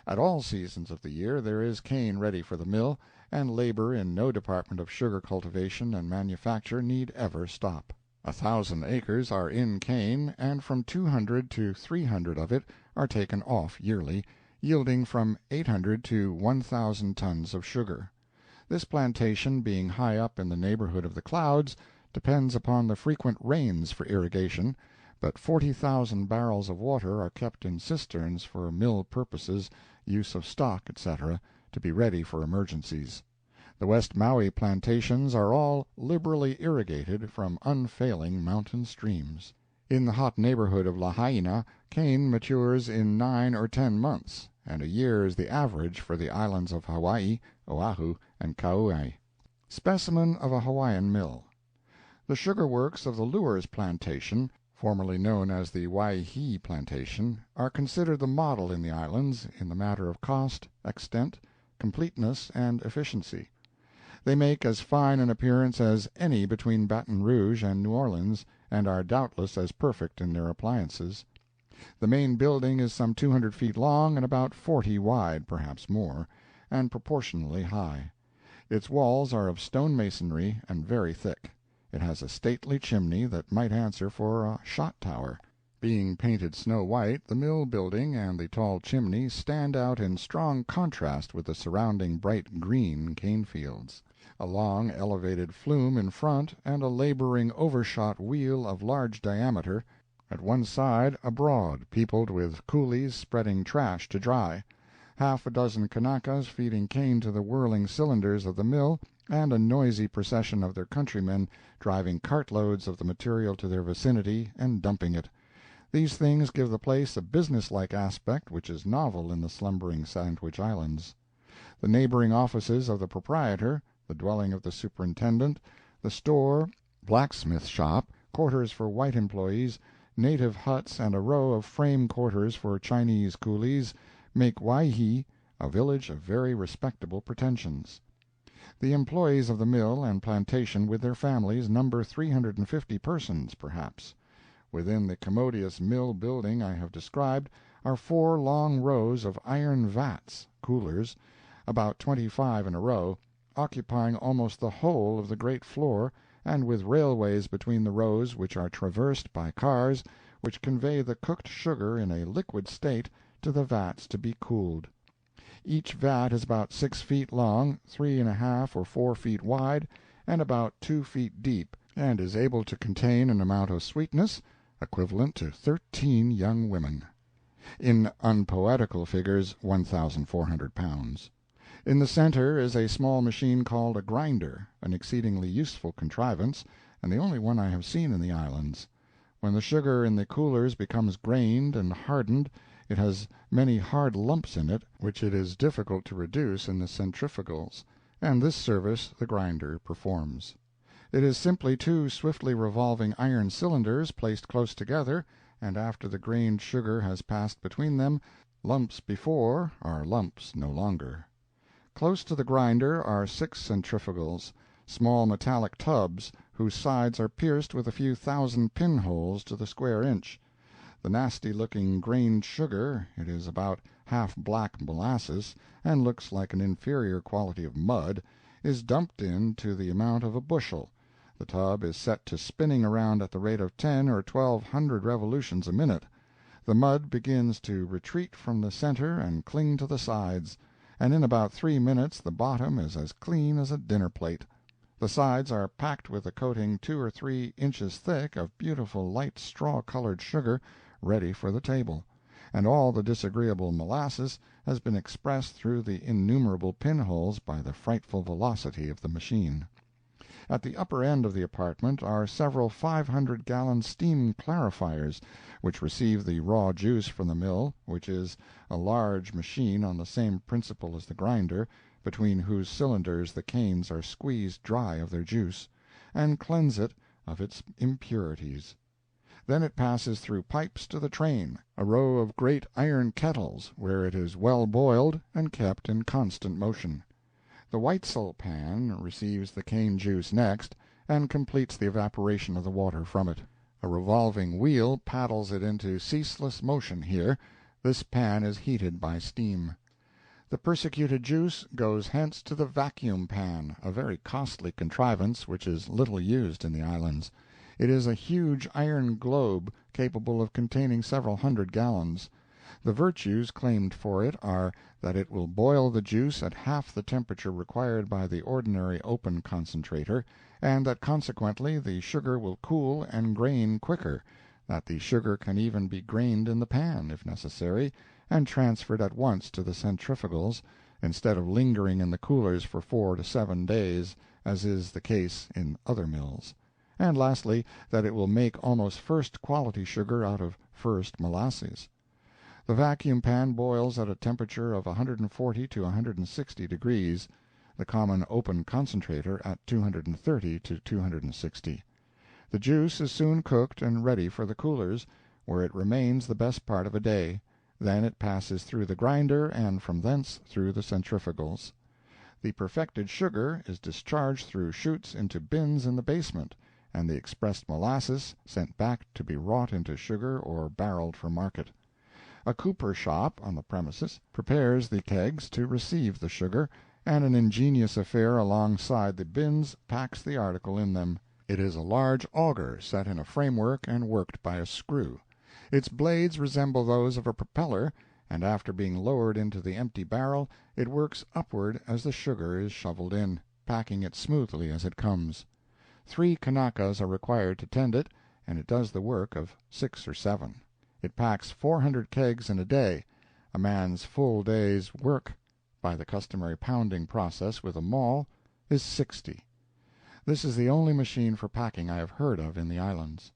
At all seasons of the year there is cane ready for the mill, and labor in no department of sugar cultivation and manufacture need ever stop. 1,000 acres are in cane, and from 200 to 300 of it are taken off yearly, yielding from 800 to 1,000 tons of sugar. This plantation, being high up in the neighborhood of the clouds, depends upon the frequent rains for irrigation, but 40,000 barrels of water are kept in cisterns for mill purposes, use of stock, etc., to be ready for emergencies. The West Maui plantations are all liberally irrigated from unfailing mountain streams. In the hot neighborhood of Lahaina, cane matures in 9 or 10 months, and a year is the average for the islands of Hawaii, Oahu, and Kauai. Specimen of a Hawaiian mill. The sugar works of the Lewers plantation, formerly known as the Waihee plantation, are considered the model in the islands in the matter of cost, extent, completeness, and efficiency. They make as fine an appearance as any between Baton Rouge and New Orleans, and are doubtless as perfect in their appliances. The main building is some 200 feet long and about 40 wide, perhaps more, and proportionally high. Its walls are of stone masonry and very thick. It has a stately chimney that might answer for a shot tower. Being painted snow white, the mill building and the tall chimney stand out in strong contrast with the surrounding bright green cane fields. A long elevated flume in front, and a laboring overshot wheel of large diameter, at one side a broad, peopled with coolies spreading trash to dry, half a dozen Kanakas feeding cane to the whirling cylinders of the mill, and a noisy procession of their countrymen driving cartloads of the material to their vicinity and dumping it. These things give the place a businesslike aspect which is novel in the slumbering Sandwich Islands. The neighboring offices of the proprietor, the dwelling of the superintendent, the store, blacksmith shop, quarters for white employees, native huts, and a row of frame quarters for Chinese coolies, make Waihee a village of very respectable pretensions. The employees of the mill and plantation with their families number 350 persons, perhaps. Within the commodious mill building I have described are 4 long rows of iron vats, coolers, about 25 in a row, occupying almost the whole of the great floor, and with railways between the rows which are traversed by cars which convey the cooked sugar in a liquid state to the vats to be cooled. Each vat is about 6 feet long, 3½ or 4 feet wide, and about 2 feet deep, and is able to contain an amount of sweetness equivalent to 13 young women. In unpoetical figures, 1,400 pounds. In the center is a small machine called a grinder, an exceedingly useful contrivance, and the only one I have seen in the islands. When the sugar in the coolers becomes grained and hardened, it has many hard lumps in it, which it is difficult to reduce in the centrifugals, and this service the grinder performs. It is simply two swiftly revolving iron cylinders placed close together, and after the grained sugar has passed between them, lumps before are lumps no longer. Close to the grinder are 6 centrifugals, small metallic tubs, whose sides are pierced with a few thousand pinholes to the square inch. The nasty-looking grained sugar (it is about half black molasses, and looks like an inferior quality of mud) is dumped in to the amount of a bushel. The tub is set to spinning around at the rate of 10 or 1200 revolutions a minute. The mud begins to retreat from the center and cling to the sides, and in about 3 minutes the bottom is as clean as a dinner plate. The sides are packed with a coating 2 or 3 inches thick of beautiful light straw-colored sugar, ready for the table, and all the disagreeable molasses has been expressed through the innumerable pinholes by the frightful velocity of the machine. At the upper end of the apartment are several 500-gallon steam clarifiers, which receive the raw juice from the mill, which is a large machine on the same principle as the grinder, between whose cylinders the canes are squeezed dry of their juice, and cleanse it of its impurities. Then it passes through pipes to the train, a row of great iron kettles, where it is well boiled and kept in constant motion. The Weitzel pan receives the cane juice next, and completes the evaporation of the water from it. A revolving wheel paddles it into ceaseless motion here. This pan is heated by steam. The persecuted juice goes hence to the vacuum pan, a very costly contrivance which is little used in the islands. It is a huge iron globe capable of containing several hundred gallons. The virtues claimed for it are that it will boil the juice at half the temperature required by the ordinary open concentrator, and that consequently the sugar will cool and grain quicker, that the sugar can even be grained in the pan, if necessary, and transferred at once to the centrifugals, instead of lingering in the coolers for 4 to 7 days, as is the case in other mills. And lastly, that it will make almost first-quality sugar out of first molasses. The vacuum pan boils at a temperature of 140 to 160 degrees, the common open concentrator at 230 to 260. The juice is soon cooked and ready for the coolers, where it remains the best part of a day. Then it passes through the grinder, and from thence through the centrifugals. The perfected sugar is discharged through chutes into bins in the basement, and the expressed molasses sent back to be wrought into sugar or barreled for market. A cooper shop on the premises prepares the kegs to receive the sugar, and an ingenious affair alongside the bins packs the article in them. It is a large auger set in a framework and worked by a screw. Its blades resemble those of a propeller, and after being lowered into the empty barrel it works upward as the sugar is shoveled in, packing it smoothly as it comes. 3 Kanakas are required to tend it, and it does the work of 6 or 7. It packs 400 kegs in a day, a man's full day's work, by the customary pounding process with a maul, is 60. This is the only machine for packing I have heard of in the islands.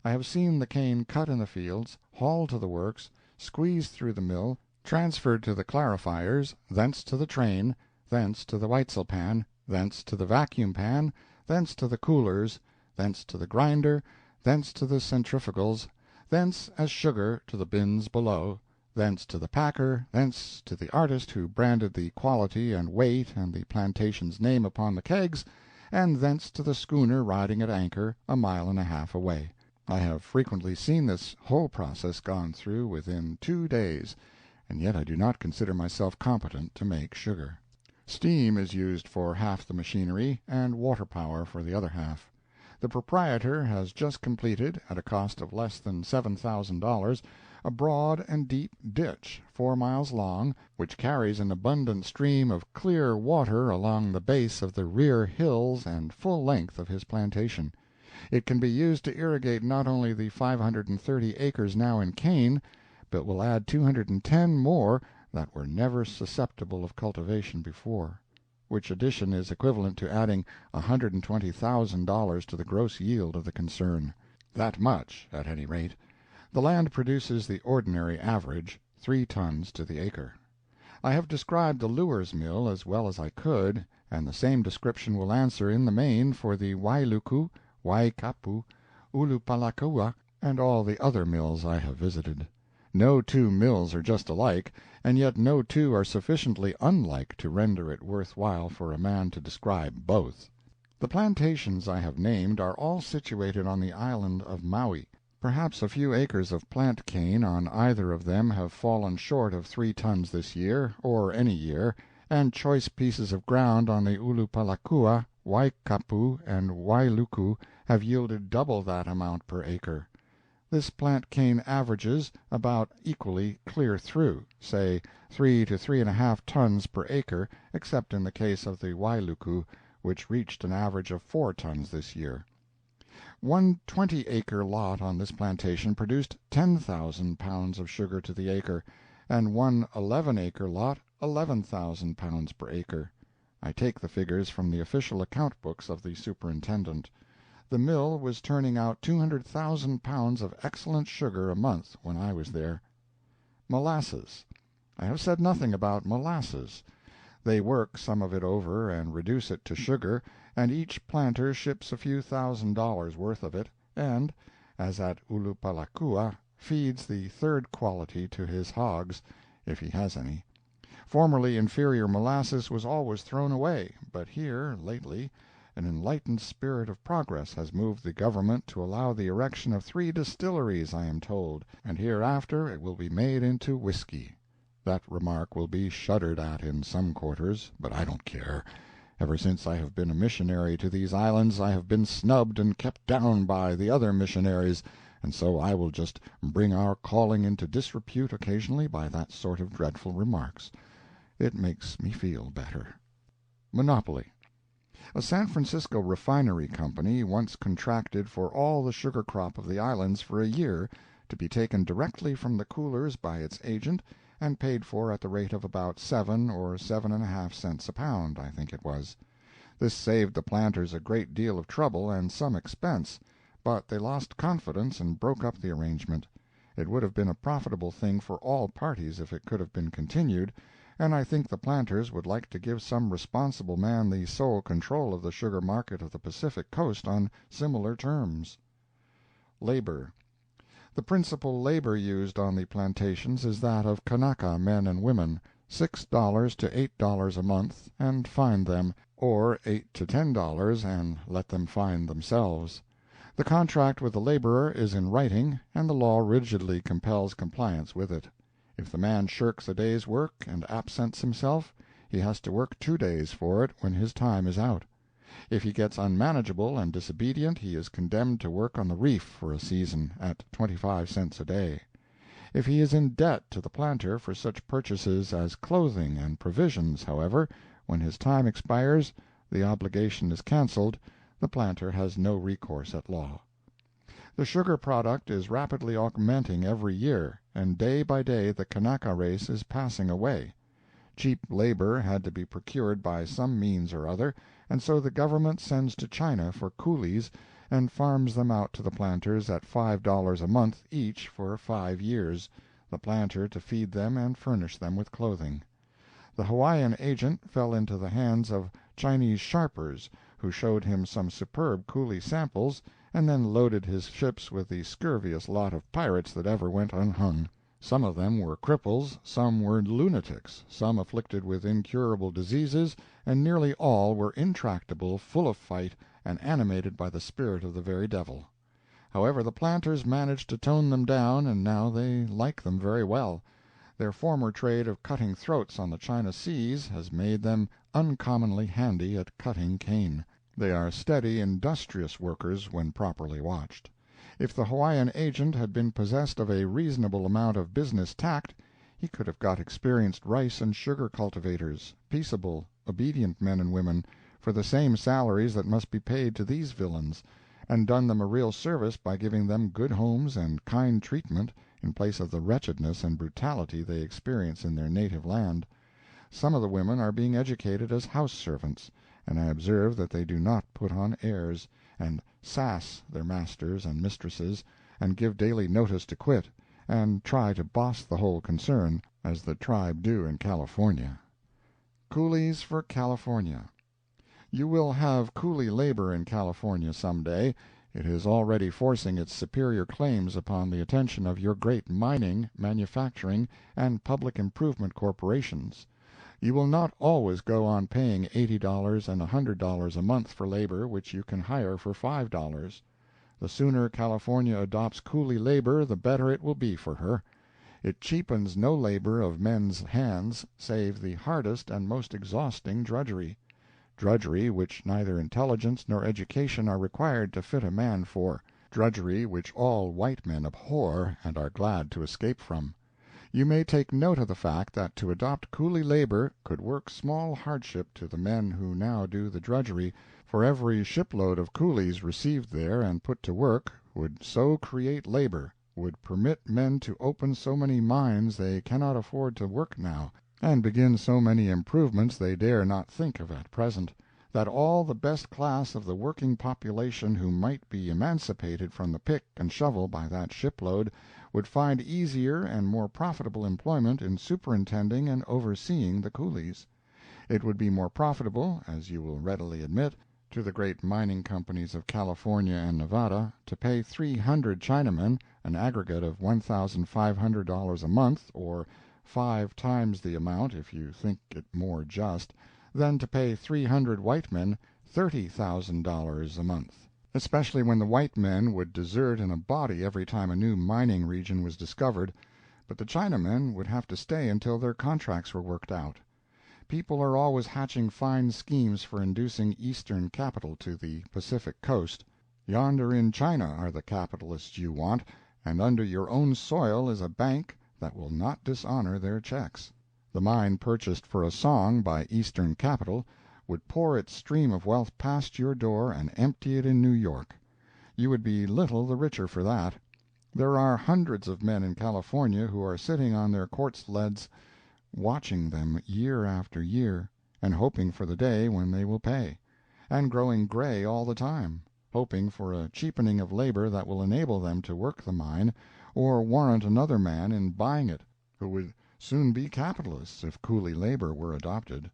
I have seen the cane cut in the fields, hauled to the works, squeezed through the mill, transferred to the clarifiers, thence to the train, thence to the Weitzel pan, thence to the vacuum pan, thence to the coolers, thence to the grinder, thence to the centrifugals, thence as sugar to the bins below, thence to the packer, thence to the artist who branded the quality and weight and the plantation's name upon the kegs, and thence to the schooner riding at anchor a mile and a half away. I have frequently seen this whole process gone through within 2 days, and yet I do not consider myself competent to make sugar. Steam is used for half the machinery, and water power for the other half. The proprietor has just completed, at a cost of less than $7,000, a broad and deep ditch 4 miles long, which carries an abundant stream of clear water along the base of the rear hills and full length of his plantation. It can be used to irrigate not only the 530 acres now in cane, but will add 210 more that were never susceptible of cultivation before, which addition is equivalent to adding $120,000 to the gross yield of the concern. That much, at any rate. The land produces the ordinary average, 3 tons to the acre. I have described the Lure's mill as well as I could, and the same description will answer in the main for the Wailuku, Waikapu, Ulupalakua, and all the other mills I have visited. No two mills are just alike, and yet no two are sufficiently unlike to render it worth while for a man to describe both. The plantations I have named are all situated on the island of Maui. Perhaps a few acres of plant cane on either of them have fallen short of 3 tons this year, or any year, and choice pieces of ground on the Ulupalakua, Waikapu, and Wailuku have yielded double that amount per acre. This plant cane averages about equally clear through, say 3 to 3½ tons per acre, except in the case of the Wailuku, which reached an average of 4 tons this year. One 20-acre lot on this plantation produced 10,000 pounds of sugar to the acre, and one 11-acre lot 11,000 pounds per acre. I take the figures from the official account books of the superintendent. The mill was turning out 200,000 pounds of excellent sugar a month when I was there. Molasses. I have said nothing about molasses. They work some of it over and reduce it to sugar, and each planter ships a few $1,000s worth of it, and, as at Ulupalakua, feeds the third quality to his hogs, if he has any. Formerly inferior molasses was always thrown away, but here, lately, an enlightened spirit of progress has moved the government to allow the erection of 3 distilleries, I am told, and hereafter it will be made into whiskey. That remark will be shuddered at in some quarters, but I don't care. Ever since I have been a missionary to these islands I have been snubbed and kept down by the other missionaries, and so I will just bring our calling into disrepute occasionally by that sort of dreadful remarks. It makes me feel better. Monopoly. A San Francisco refinery company once contracted for all the sugar crop of the islands for a year, to be taken directly from the coolers by its agent and paid for at the rate of about 7 or 7½ cents a pound, I think it was. This saved the planters a great deal of trouble and some expense, but they lost confidence and broke up the arrangement. It would have been a profitable thing for all parties if it could have been continued, and I think the planters would like to give some responsible man the sole control of the sugar market of the Pacific coast on similar terms. Labor. The principal labor used on the plantations is that of Kanaka men and women, $6 to $8 a month, and find them, or $8 to $10 and let them find themselves. The contract with the laborer is in writing, and the law rigidly compels compliance with it. If the man shirks a day's work and absents himself, he has to work 2 days for it when his time is out. If he gets unmanageable and disobedient, he is condemned to work on the reef for a season, at 25 cents a day. If he is in debt to the planter for such purchases as clothing and provisions, however, when his time expires, the obligation is canceled, the planter has no recourse at law. The sugar product is rapidly augmenting every year, and day by day the Kanaka race is passing away. Cheap labor had to be procured by some means or other, and so the government sends to China for coolies and farms them out to the planters at $5 a month each for 5 years, the planter to feed them and furnish them with clothing. The Hawaiian agent fell into the hands of Chinese sharpers, who showed him some superb coolie samples, and then loaded his ships with the scurviest lot of pirates that ever went unhung. Some of them were cripples, some were lunatics, some afflicted with incurable diseases, and nearly all were intractable, full of fight, and animated by the spirit of the very devil. However, the planters managed to tone them down, and now they like them very well. Their former trade of cutting throats on the China seas has made them uncommonly handy at cutting cane. They are steady, industrious workers when properly watched. If the Hawaiian agent had been possessed of a reasonable amount of business tact, he could have got experienced rice and sugar cultivators, peaceable, obedient men and women, for the same salaries that must be paid to these villains, and done them a real service by giving them good homes and kind treatment in place of the wretchedness and brutality they experience in their native land. Some of the women are being educated as house servants, and I observe that they do not put on airs, and sass their masters and mistresses, and give daily notice to quit, and try to boss the whole concern, as the tribe do in California. Coolies for California. You will have coolie labor in California some day. It is already forcing its superior claims upon the attention of your great mining, manufacturing, and public improvement corporations. You will not always go on paying $80 and $100 a month for labor which you can hire for $5. The sooner California adopts coolie labor the better it will be for her. It cheapens no labor of men's hands save the hardest and most exhausting drudgery which neither intelligence nor education are required to fit a man for, drudgery which all white men abhor and are glad to escape from. You may take note of the fact that to adopt coolie labor could work small hardship to the men who now do the drudgery, for every shipload of coolies received there and put to work would so create labor, would permit men to open so many mines they cannot afford to work now, and begin so many improvements they dare not think of at present, that all the best class of the working population who might be emancipated from the pick and shovel by that shipload would find easier and more profitable employment in superintending and overseeing the coolies. It would be more profitable, as you will readily admit, to the great mining companies of California and Nevada to pay 300 Chinamen an aggregate of $1,500 a month, or 5 times the amount if you think it more just, than to pay 300 white men $30,000 a month, especially when the white men would desert in a body every time a new mining region was discovered, but the Chinamen would have to stay until their contracts were worked out. People are always hatching fine schemes for inducing Eastern capital to the Pacific coast. Yonder in China are the capitalists you want, and under your own soil is a bank that will not dishonor their checks. The mine purchased for a song by Eastern capital would pour its stream of wealth past your door and empty it in New York. You would be little the richer for that. There are hundreds of men in California who are sitting on their quartz leads watching them year after year, and hoping for the day when they will pay, and growing gray all the time, hoping for a cheapening of labor that will enable them to work the mine, or warrant another man in buying it, who would soon be capitalists if coolie labor were adopted.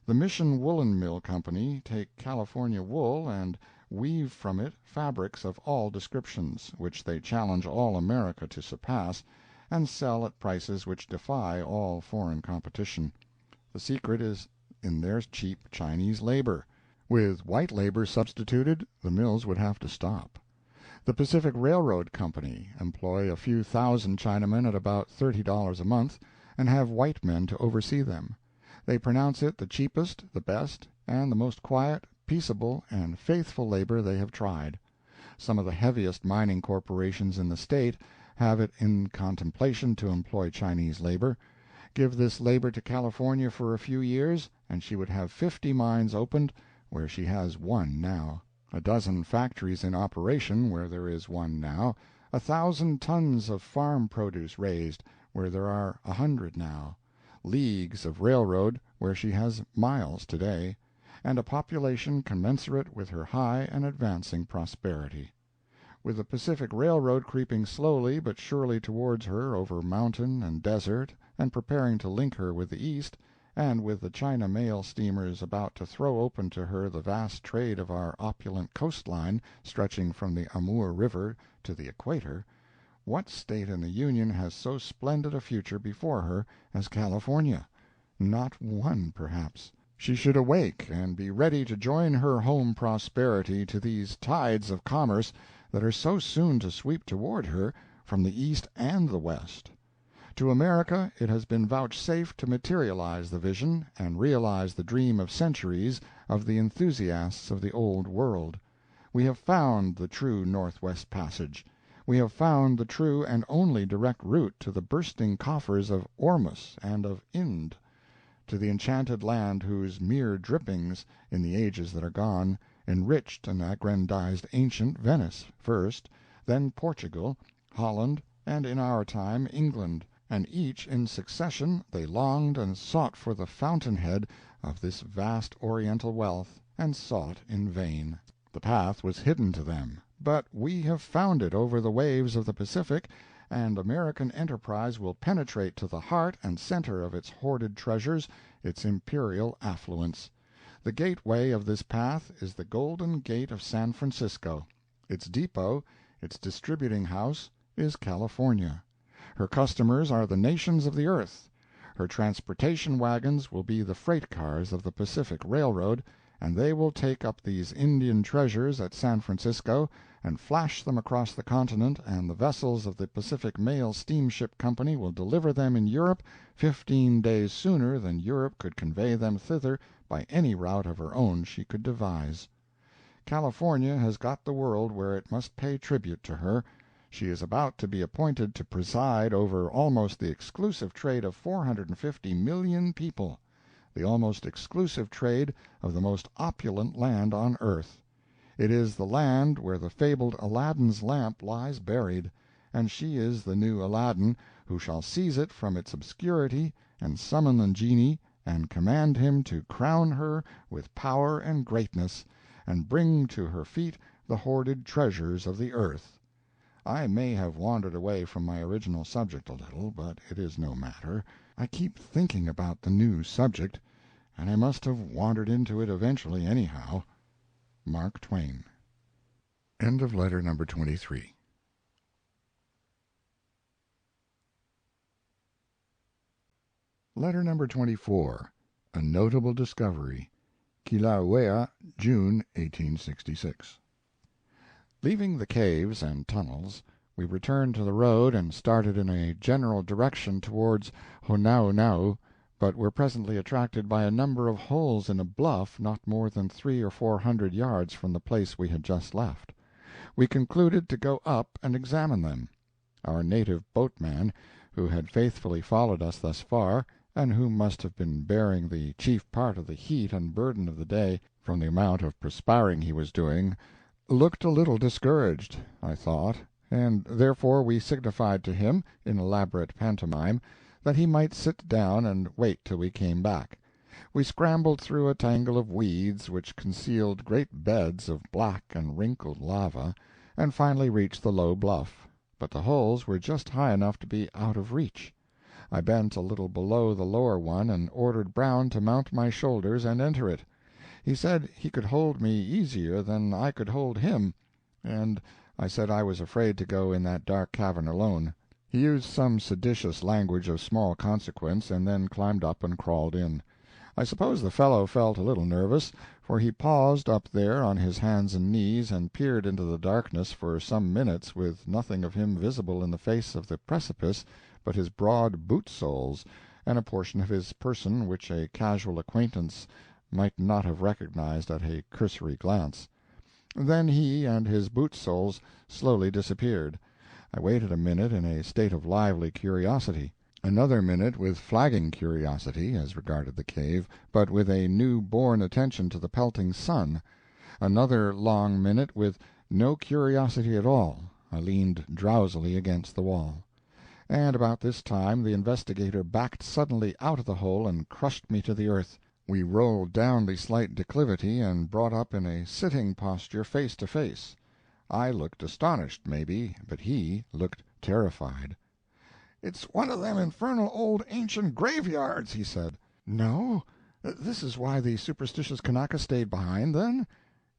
The Mission Woolen Mill Company take California wool and weave from it fabrics of all descriptions, which they challenge all America to surpass, and sell at prices which defy all foreign competition. The secret is in their cheap Chinese labor. With white labor substituted, the mills would have to stop. The Pacific Railroad Company employ a few thousand Chinamen at about $30 a month, and have white men to oversee them. They pronounce it the cheapest, the best, and the most quiet, peaceable, and faithful labor they have tried. Some of the heaviest mining corporations in the State have it in contemplation to employ Chinese labor. Give this labor to California for a few years, and she would have 50 mines opened where she has one now, a dozen factories in operation where there is one now, 1,000 tons of farm produce raised where there are 100 now, leagues of railroad where she has miles today, and a population commensurate with her high and advancing prosperity. With the Pacific Railroad creeping slowly but surely towards her over mountain and desert and preparing to link her with the East, and with the China mail steamers about to throw open to her the vast trade of our opulent coastline stretching from the Amoor River to the equator, what State in the Union has so splendid a future before her as California? Not one, perhaps. She should awake and be ready to join her home prosperity to these tides of commerce that are so soon to sweep toward her from the East and the West. To America it has been vouchsafed to materialize the vision and realize the dream of centuries of the enthusiasts of the Old World. We have found the true Northwest Passage. We have found the true and only direct route to the bursting coffers of Ormus and of Ind, to the enchanted land whose mere drippings, in the ages that are gone, enriched and aggrandized ancient Venice first, then Portugal, Holland, and in our time England, and each in succession they longed and sought for the fountainhead of this vast oriental wealth, and sought in vain. The path was hidden to them, but we have found it over the waves of the Pacific, and American enterprise will penetrate to the heart and center of its hoarded treasures, its imperial affluence. The gateway of this path is the Golden Gate of San Francisco. Its depot, its distributing house, is California. Her customers are the nations of the earth. Her transportation wagons will be the freight cars of the Pacific Railroad, and they will take up these Indian treasures at San Francisco and flash them across the continent, and the vessels of the Pacific Mail Steamship Company will deliver them in Europe 15 days sooner than Europe could convey them thither by any route of her own she could devise. California has got the world where it must pay tribute to her. She is about to be appointed to preside over almost the exclusive trade of 450 million people, the almost exclusive trade of the most opulent land on earth. It is the land where the fabled Aladdin's lamp lies buried, and she is the new Aladdin, who shall seize it from its obscurity and summon the genie and command him to crown her with power and greatness, and bring to her feet the hoarded treasures of the earth. I may have wandered away from my original subject a little, but it is no matter. I keep thinking about the new subject, and I must have wandered into it eventually anyhow. Mark Twain. End of letter number 23. Letter number 24. A notable discovery. Kilauea, June, 1866. Leaving the caves and tunnels, we returned to the road and started in a general direction towards Honaunau, but were presently attracted by a number of holes in a bluff not more than 300 or 400 yards from the place we had just left. We concluded to go up and examine them. Our native boatman, who had faithfully followed us thus far, and who must have been bearing the chief part of the heat and burden of the day, from the amount of perspiring he was doing, looked a little discouraged, I thought, and therefore we signified to him, in elaborate pantomime, that he might sit down and wait till we came back. We scrambled through a tangle of weeds which concealed great beds of black and wrinkled lava, and finally reached the low bluff, but the holes were just high enough to be out of reach. I bent a little below the lower one and ordered Brown to mount my shoulders and enter it. He said he could hold me easier than I could hold him, and I said I was afraid to go in that dark cavern alone. He used some seditious language of small consequence, and then climbed up and crawled in. I suppose the fellow felt a little nervous, for he paused up there on his hands and knees and peered into the darkness for some minutes with nothing of him visible in the face of the precipice but his broad boot-soles and a portion of his person which a casual acquaintance might not have recognized at a cursory glance. Then he and his boot-soles slowly disappeared. I waited a minute in a state of lively curiosity, another minute with flagging curiosity as regarded the cave, but with a new-born attention to the pelting sun, another long minute with no curiosity at all. I leaned drowsily against the wall. And about this time the investigator backed suddenly out of the hole and crushed me to the earth. We rolled down the slight declivity and brought up in a sitting posture face to face. I looked astonished, maybe, but he looked terrified. "It's one of them infernal old ancient graveyards," he said. "No? This is why the superstitious Kanaka stayed behind, then?"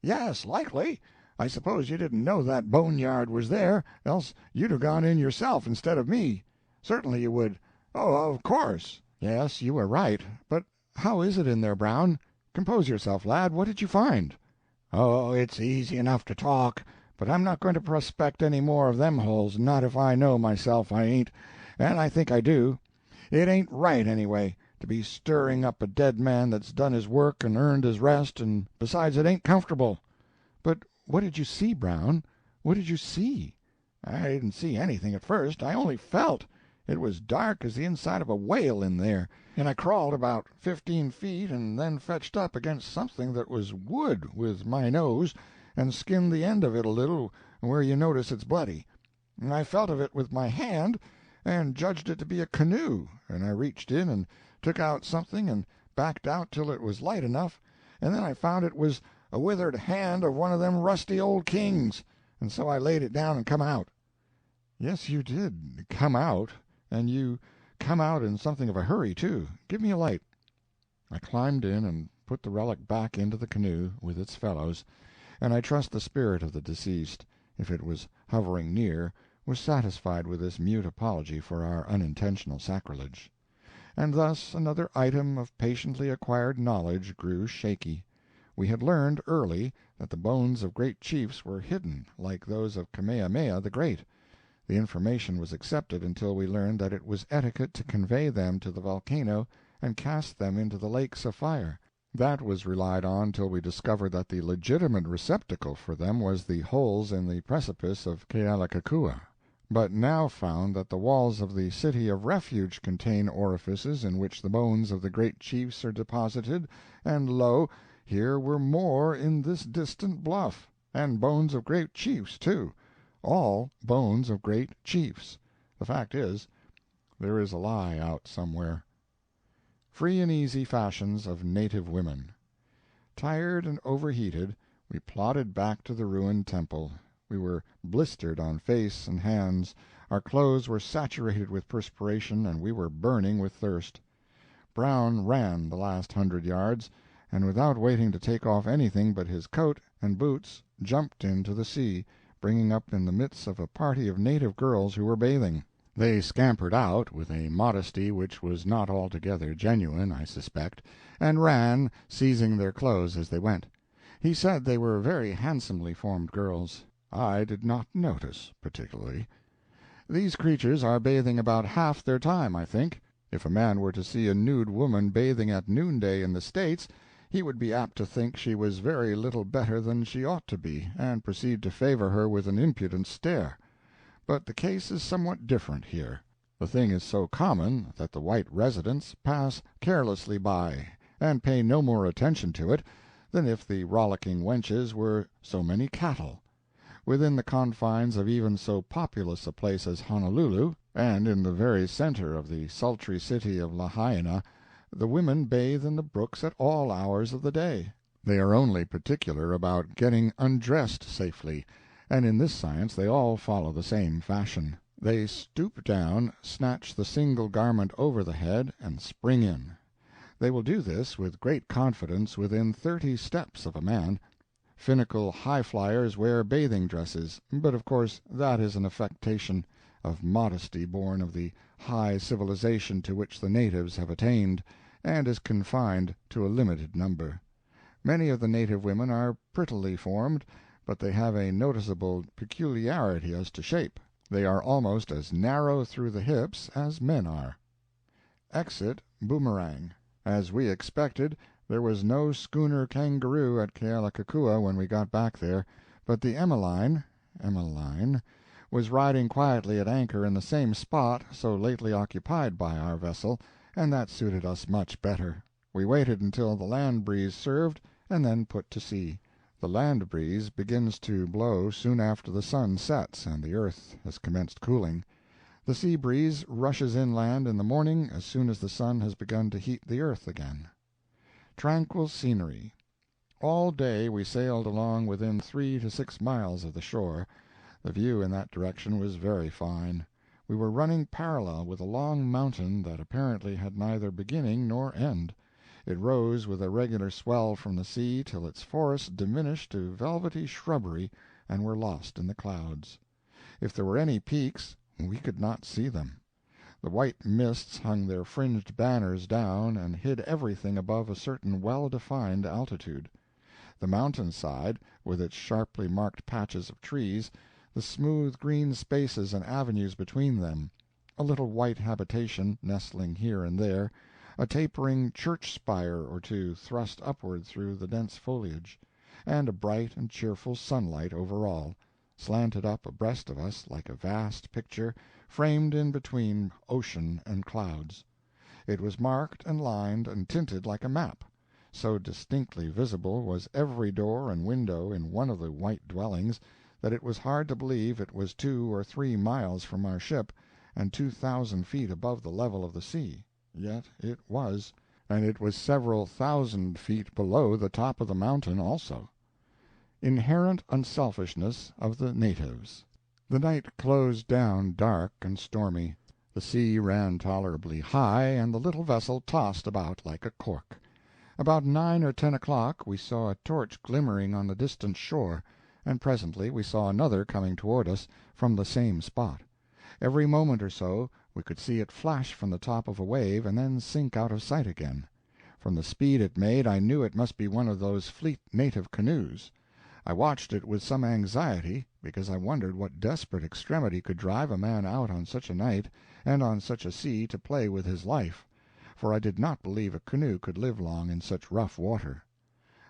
"Yes, likely. I suppose you didn't know that boneyard was there, else you'd have gone in yourself instead of me. Certainly you would. Oh, of course." "Yes, you are right. But how is it in there, Brown? Compose yourself, lad. What did you find?" "Oh, it's easy enough to talk, but I'm not going to prospect any more of them holes, not if I know myself I ain't, and I think I do. It ain't right, anyway, to be stirring up a dead man that's done his work and earned his rest, and besides it ain't comfortable." "But what did you see, Brown? What did you see?" "I didn't see anything at first. I only felt. It was dark as the inside of a whale in there, and I crawled about 15 feet and then fetched up against something that was wood with my nose, and skinned the end of it a little where you notice it's bloody. And I felt of it with my hand, and judged it to be a canoe, and I reached in and took out something and backed out till it was light enough, and then I found it was a withered hand of one of them rusty old kings, and so I laid it down and come out." Yes, you did come out, and you come out in something of a hurry, too. Give me a light." I climbed in and put the relic back into the canoe with its fellows, and I trust the spirit of the deceased, if it was hovering near, was satisfied with this mute apology for our unintentional sacrilege. And thus another item of patiently acquired knowledge grew shaky. We had learned early that the bones of great chiefs were hidden like those of Kamehameha the Great. The information was accepted until we learned that it was etiquette to convey them to the volcano and cast them into the lakes of fire. That was relied on till we discovered that the legitimate receptacle for them was the holes in the precipice of Kealakekua, but now found that the walls of the City of Refuge contain orifices in which the bones of the great chiefs are deposited, and lo, here were more in this distant bluff, and bones of great chiefs, too. All bones of great chiefs. The fact is, there is a lie out somewhere. Free and easy fashions of native women. Tired and overheated, we plodded back to the ruined temple. We were blistered on face and hands, our clothes were saturated with perspiration, and we were burning with thirst. Brown ran the last 100 yards, and without waiting to take off anything but his coat and boots, jumped into the sea, bringing up in the midst of a party of native girls who were bathing. They scampered out, with a modesty which was not altogether genuine, I suspect, and ran, seizing their clothes as they went. He said they were very handsomely formed girls. I did not notice, particularly. These creatures are bathing about half their time, I think. If a man were to see a nude woman bathing at noonday in the States, he would be apt to think she was very little better than she ought to be, and proceed to favor her with an impudent stare. But the case is somewhat different here. The thing is so common that the white residents pass carelessly by, and pay no more attention to it than if the rollicking wenches were so many cattle. Within the confines of even so populous a place as Honolulu, and in the very center of the sultry city of Lahaina, the women bathe in the brooks at all hours of the day. They are only particular about getting undressed safely, and in this science they all follow the same fashion. They stoop down, snatch the single garment over the head, and spring in. They will do this with great confidence within 30 steps of a man. Finical high-flyers wear bathing dresses, but of course that is an affectation of modesty born of the high civilization to which the natives have attained, and is confined to a limited number. Many of the native women are prettily formed, but they have a noticeable peculiarity as to shape. They are almost as narrow through the hips as men are. Exit Boomerang. As we expected, there was no schooner Kangaroo at Kealakekua when we got back there, but the Emmeline was riding quietly at anchor in the same spot so lately occupied by our vessel, and that suited us much better. We waited until the land breeze served, and then put to sea. The land breeze begins to blow soon after the sun sets and the earth has commenced cooling. The sea breeze rushes inland in the morning as soon as the sun has begun to heat the earth again. Tranquil scenery. All day we sailed along within 3 to 6 miles of the shore. The view in that direction was very fine. We were running parallel with a long mountain that apparently had neither beginning nor end. It rose with a regular swell from the sea till its forests diminished to velvety shrubbery and were lost in the clouds. If there were any peaks, we could not see them. The white mists hung their fringed banners down and hid everything above a certain well-defined altitude. The mountain-side, with its sharply marked patches of trees, the smooth green spaces and avenues between them, a little white habitation nestling here and there, a tapering church spire or two thrust upward through the dense foliage, and a bright and cheerful sunlight over all, slanted up abreast of us like a vast picture framed in between ocean and clouds. It was marked and lined and tinted like a map. So distinctly visible was every door and window in one of the white dwellings that it was hard to believe it was 2 or 3 miles from our ship and 2,000 feet above the level of the sea. Yet it was, and it was several thousand feet below the top of the mountain also. Inherent unselfishness of the natives. The night closed down dark and stormy. The sea ran tolerably high, and the little vessel tossed about like a cork. About 9 or 10 o'clock we saw a torch glimmering on the distant shore, and presently we saw another coming toward us from the same spot. Every moment or so we could see it flash from the top of a wave and then sink out of sight again. From the speed it made I knew it must be one of those fleet native canoes. I watched it with some anxiety, because I wondered what desperate extremity could drive a man out on such a night and on such a sea to play with his life, for I did not believe a canoe could live long in such rough water.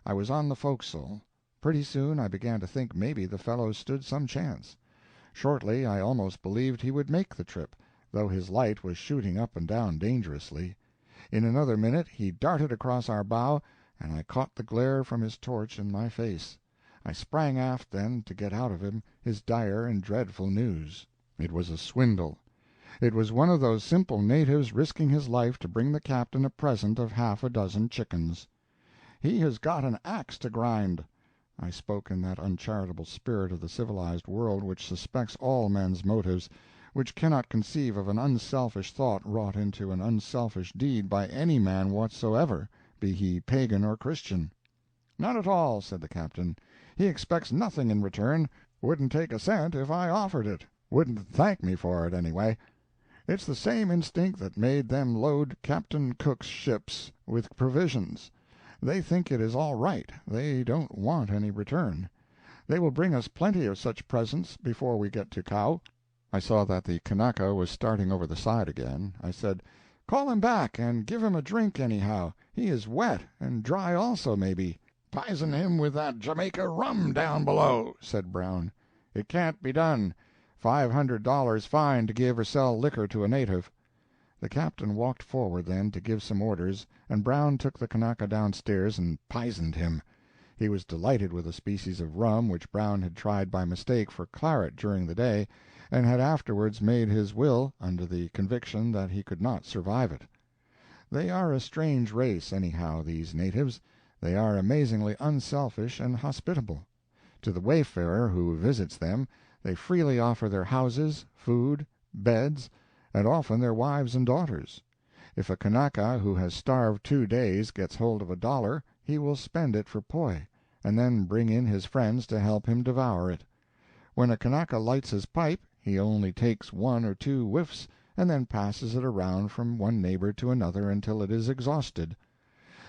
I was on the forecastle. Pretty soon I began to think maybe the fellow stood some chance. Shortly I almost believed he would make the trip, though his light was shooting up and down dangerously. In another minute he darted across our bow, and I caught the glare from his torch in my face. I sprang aft then to get out of him his dire and dreadful news. It was a swindle. It was one of those simple natives risking his life to bring the captain a present of half a dozen chickens. "He has got an axe to grind." I spoke in that uncharitable spirit of the civilized world which suspects all men's motives, which cannot conceive of an unselfish thought wrought into an unselfish deed by any man whatsoever, be he pagan or Christian. "Not at all," said the captain. "He expects nothing in return. Wouldn't take a cent if I offered it. Wouldn't thank me for it, anyway. It's the same instinct that made them load Captain Cook's ships with provisions. They think it is all right. They don't want any return. They will bring us plenty of such presents before we get to Kau." I saw that the Kanaka was starting over the side again. I said, "Call him back, and give him a drink anyhow. He is wet, and dry also, maybe." "Poison him with that Jamaica rum down below," said Brown. "It can't be done. $500 fine to give or sell liquor to a native." The captain walked forward then to give some orders, and Brown took the Kanaka downstairs and "pisoned" him. He was delighted with a species of rum which Brown had tried by mistake for claret during the day, and had afterwards made his will under the conviction that he could not survive it. They are a strange race, anyhow, these natives. They are amazingly unselfish and hospitable. To the wayfarer who visits them they freely offer their houses, food, beds, and often their wives and daughters. If a Kanaka who has starved 2 days gets hold of $1, he will spend it for poi, and then bring in his friends to help him devour it. When a Kanaka lights his pipe, he only takes 1 or 2 whiffs, and then passes it around from one neighbor to another until it is exhausted.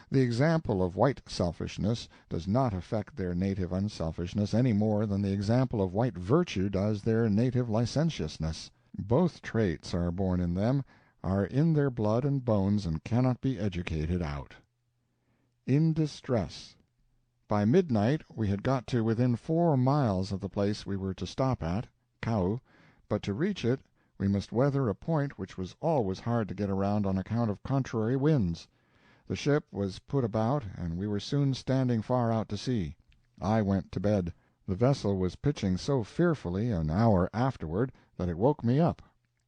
The example of white selfishness does not affect their native unselfishness any more than the example of white virtue does their native licentiousness. Both traits are born in them, are in their blood and bones, and cannot be educated out. In distress. By midnight we had got to within 4 miles of the place we were to stop at, Kau, but to reach it we must weather a point which was always hard to get around on account of contrary winds. The ship was put about, and we were soon standing far out to sea. I went to bed. The vessel was pitching so fearfully an hour afterward that it woke me up.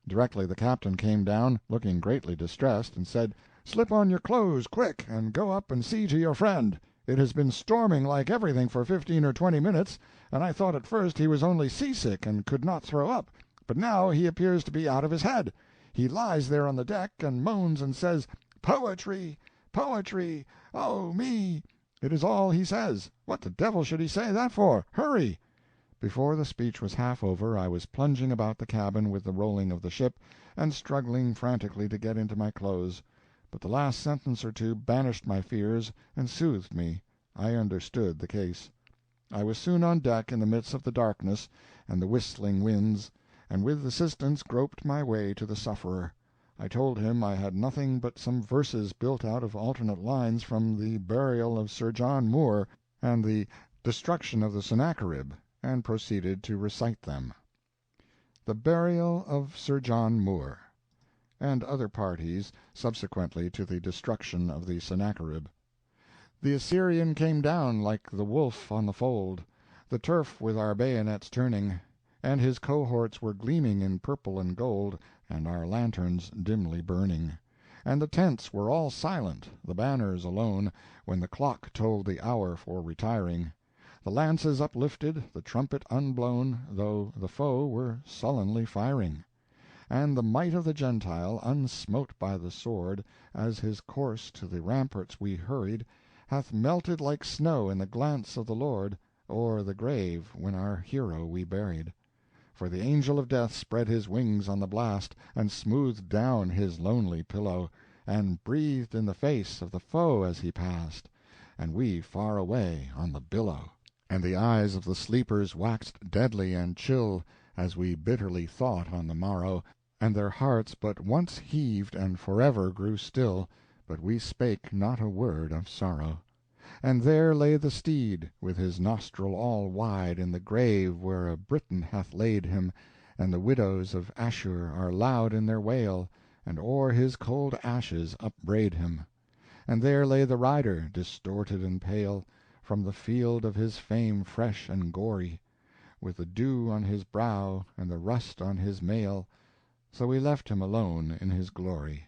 Directly the captain came down, looking greatly distressed, and said, "Slip on your clothes, quick, and go up and see to your friend. It has been storming like everything for 15 or 20 minutes, and I thought at first he was only seasick and could not throw up, but now he appears to be out of his head. He lies there on the deck and moans and says, 'Poetry! Poetry! Oh, me!' It is all he says. What the devil should he say that for? Hurry!" Before the speech was half over I was plunging about the cabin with the rolling of the ship, and struggling frantically to get into my clothes. But the last sentence or two banished my fears and soothed me. I understood the case. I was soon on deck in the midst of the darkness and the whistling winds, and with assistance groped my way to the sufferer. I told him I had nothing but some verses built out of alternate lines from the Burial of Sir John Moore and the Destruction of the Sennacherib, and proceeded to recite them. The Burial of Sir John Moore, and other parties subsequently to the destruction of the Sennacherib. The Assyrian came down like the wolf on the fold, the turf with our bayonets turning, and his cohorts were gleaming in purple and gold, and our lanterns dimly burning. And the tents were all silent, the banners alone, when the clock told the hour for retiring. the lances uplifted, the trumpet unblown, though the foe were sullenly firing. And the might of the Gentile, unsmote by the sword, as his course to the ramparts we hurried, hath melted like snow in the glance of the Lord, o'er the grave when our hero we buried. For the angel of death spread his wings on the blast, and smoothed down his lonely pillow, and breathed in the face of the foe as he passed, and we far away on the billow. And the eyes of the sleepers waxed deadly and chill, as we bitterly thought on the morrow, and their hearts but once heaved and forever grew still, but we spake not a word of sorrow. And there lay the steed, with his nostril all wide, in the grave where a Briton hath laid him, and the widows of Ashur are loud in their wail, and o'er his cold ashes upbraid him. And there lay the rider, distorted and pale, from the field of his fame fresh and gory, with the dew on his brow and the rust on his mail, so we left him alone in his glory.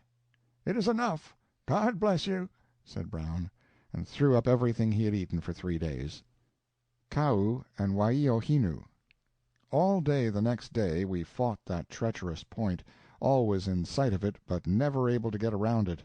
"It is enough. God bless you," said Brown, and threw up everything he had eaten for 3 days. Kau and Waiohinu. All day the next day we fought that treacherous point, always in sight of it, but never able to get around it.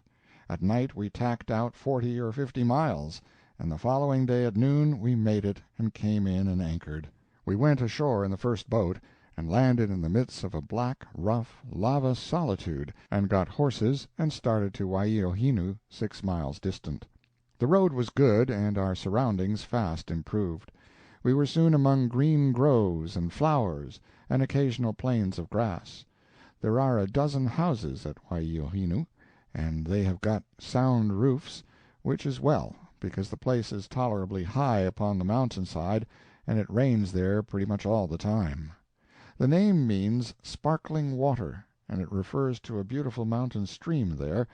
At night we tacked out 40 or 50 miles, and the following day at noon we made it and came in and anchored. We went ashore in the first boat, and landed in the midst of a black, rough, lava solitude, and got horses and started to Waiohinu, 6 miles distant. The road was good, and our surroundings fast improved. We were soon among green groves and flowers, and occasional plains of grass. There are a dozen houses at Waiohinu, and they have got sound roofs, which is well, because the place is tolerably high upon the mountainside, and it rains there pretty much all the time. The name means sparkling water, and it refers to a beautiful mountain stream there,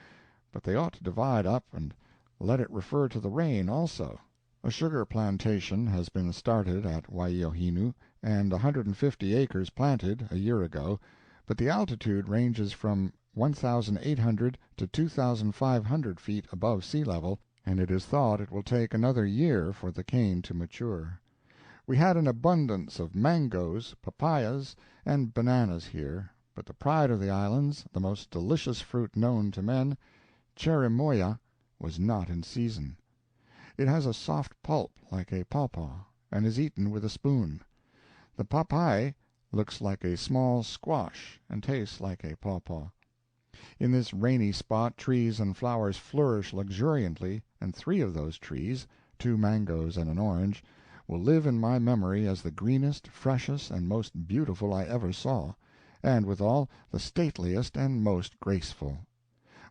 but they ought to divide up and let it refer to the rain also. A sugar plantation has been started at Waiohinu, and 150 acres planted a year ago, but the altitude ranges from 1,800 to 2,500 feet above sea level, and it is thought it will take another year for the cane to mature. We had an abundance of mangoes, papayas, and bananas here, but the pride of the islands, the most delicious fruit known to men, cherimoya, was not in season. It has a soft pulp like a pawpaw, and is eaten with a spoon. The papai looks like a small squash, and tastes like a pawpaw. In this rainy spot trees and flowers flourish luxuriantly, and 3 of those trees, 2 mangoes and an orange, will live in my memory as the greenest, freshest, and most beautiful I ever saw, and withal the stateliest and most graceful.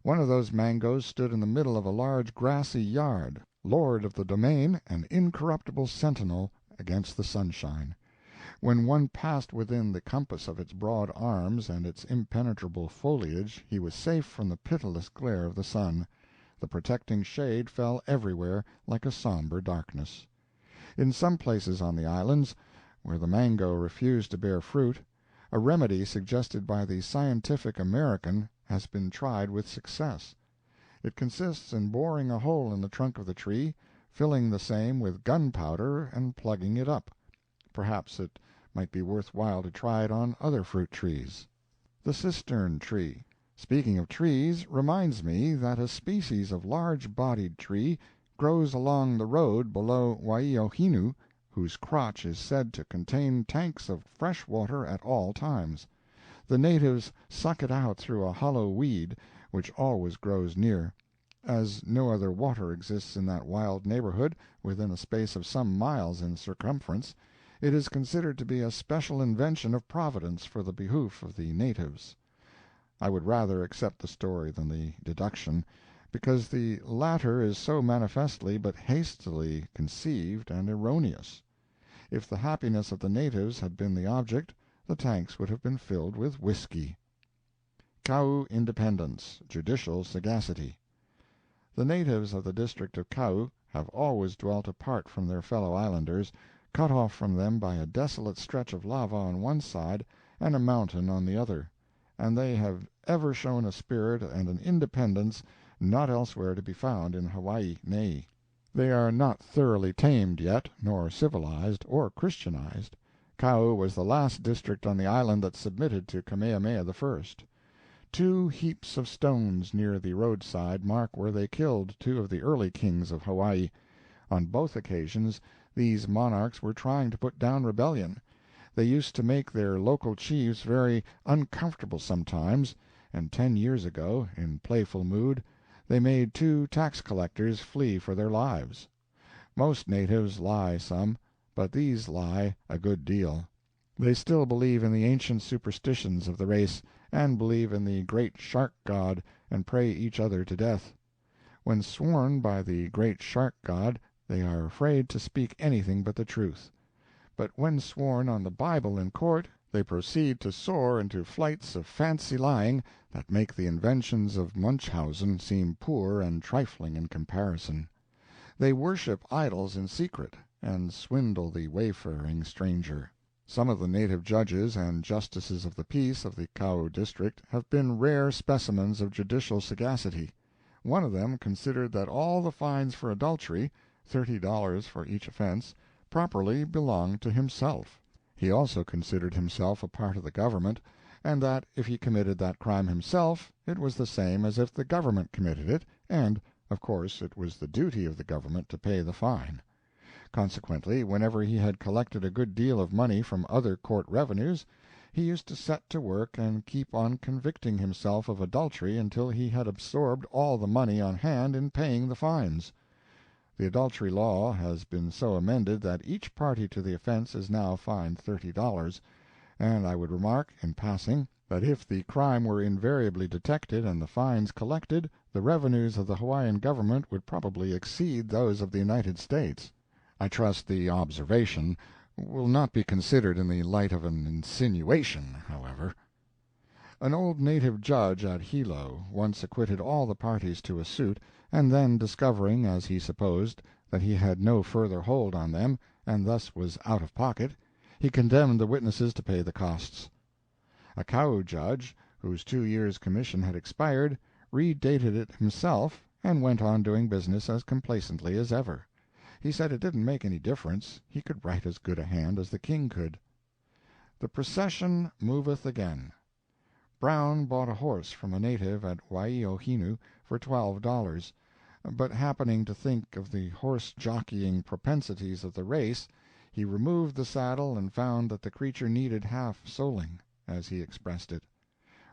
One of those mangoes stood in the middle of a large grassy yard, lord of the domain and incorruptible sentinel against the sunshine. When one passed within the compass of its broad arms and its impenetrable foliage he was safe from the pitiless glare of the sun. The protecting shade fell everywhere like a somber darkness. In some places on the islands, where the mango refused to bear fruit, a remedy suggested by the Scientific American has been tried with success. It consists in boring a hole in the trunk of the tree, filling the same with gunpowder, and plugging it up. Perhaps it might be worth while to try it on other fruit trees. The cistern tree. Speaking of trees reminds me that a species of large-bodied tree grows along the road below Waiohinu, whose crotch is said to contain tanks of fresh water at all times. The natives suck it out through a hollow weed, which always grows near. As no other water exists in that wild neighborhood, within a space of some miles in circumference, it is considered to be a special invention of Providence for the behoof of the natives. I would rather accept the story than the deduction, because the latter is so manifestly but hastily conceived and erroneous. If the happiness of the natives had been the object, the tanks would have been filled with whiskey. Kau independence, judicial sagacity. The natives of the district of Kau have always dwelt apart from their fellow islanders, cut off from them by a desolate stretch of lava on one side and a mountain on the other, and they have ever shown a spirit and an independence not elsewhere to be found in Hawaii, nay. They are not thoroughly tamed yet, nor civilized, or Christianized. Kau was the last district on the island that submitted to Kamehameha I. Two heaps of stones near the roadside mark where they killed two of the early kings of Hawaii. On both occasions these monarchs were trying to put down rebellion. They used to make their local chiefs very uncomfortable sometimes, and 10 years ago, in playful mood, they made two tax collectors flee for their lives. Most natives lie some, but these lie a good deal. They still believe in the ancient superstitions of the race, and believe in the great shark god, and pray each other to death. When sworn by the great shark god, they are afraid to speak anything but the truth. But when sworn on the Bible in court, they proceed to soar into flights of fancy lying that make the inventions of Munchausen seem poor and trifling in comparison. They worship idols in secret, and swindle the wayfaring stranger. Some of the native judges and justices of the peace of the Kau district have been rare specimens of judicial sagacity. One of them considered that all the fines for adultery, $30 for each offense, properly belonged to himself. He also considered himself a part of the government, and that if he committed that crime himself, it was the same as if the government committed it, and, of course, it was the duty of the government to pay the fine. Consequently, whenever he had collected a good deal of money from other court revenues, he used to set to work and keep on convicting himself of adultery until he had absorbed all the money on hand in paying the fines. The adultery law has been so amended that each party to the offense is now fined $30, and I would remark, in passing, that if the crime were invariably detected and the fines collected, the revenues of the Hawaiian government would probably exceed those of the United States. I trust the observation will not be considered in the light of an insinuation, however. An old native judge at Hilo once acquitted all the parties to a suit, and then discovering, as he supposed, that he had no further hold on them, and thus was out of pocket, he condemned the witnesses to pay the costs. A Kau judge, whose 2 years' commission had expired, redated it himself, and went on doing business as complacently as ever. He said it didn't make any difference, he could write as good a hand as the king could. The procession moveth again. Brown bought a horse from a native at Waiohinu for $12, but happening to think of the horse-jockeying propensities of the race, he removed the saddle and found that the creature needed half-soling, as he expressed it.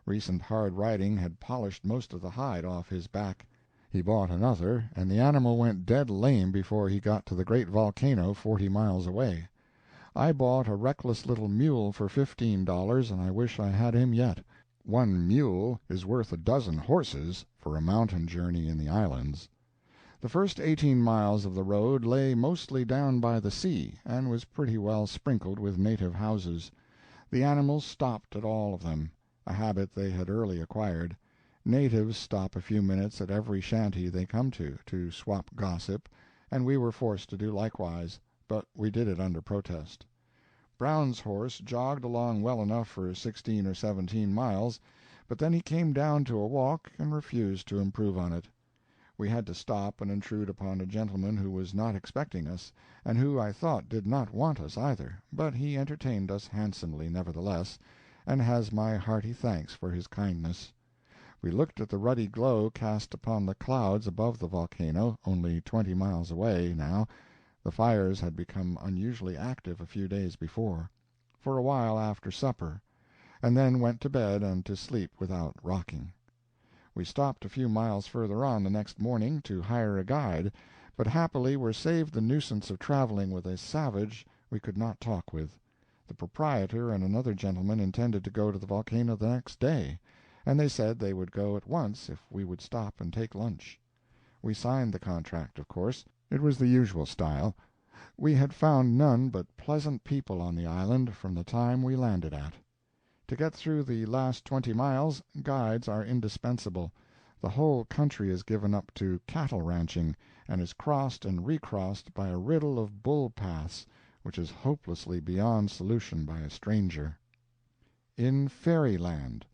Recent hard riding had polished most of the hide off his back. He bought another, and the animal went dead lame before he got to the great volcano 40 miles away. I bought a reckless little mule for $15, and I wish I had him yet. One mule is worth a dozen horses for a mountain journey in the islands. The first 18 miles of the road lay mostly down by the sea, and was pretty well sprinkled with native houses. The animals stopped at all of them, a habit they had early acquired. Natives stop a few minutes at every shanty they come to swap gossip, and we were forced to do likewise, but we did it under protest. Brown's horse jogged along well enough for 16 or 17 miles, but then he came down to a walk and refused to improve on it. We had to stop and intrude upon a gentleman who was not expecting us, and who I thought did not want us either, but he entertained us handsomely nevertheless, and has my hearty thanks for his kindness. We looked at the ruddy glow cast upon the clouds above the volcano, only 20 miles away, now. The fires had become unusually active a few days before, for a while after supper, and then went to bed and to sleep without rocking. We stopped a few miles further on the next morning to hire a guide, but happily were saved the nuisance of traveling with a savage we could not talk with. The proprietor and another gentleman intended to go to the volcano the next day, and they said they would go at once if we would stop and take lunch. We signed the contract, of course. It was the usual style. We had found none but pleasant people on the island from the time we landed at. To get through the last 20 miles, guides are indispensable. The whole country is given up to cattle ranching, and is crossed and recrossed by a riddle of bull paths which is hopelessly beyond solution by a stranger. In Fairyland.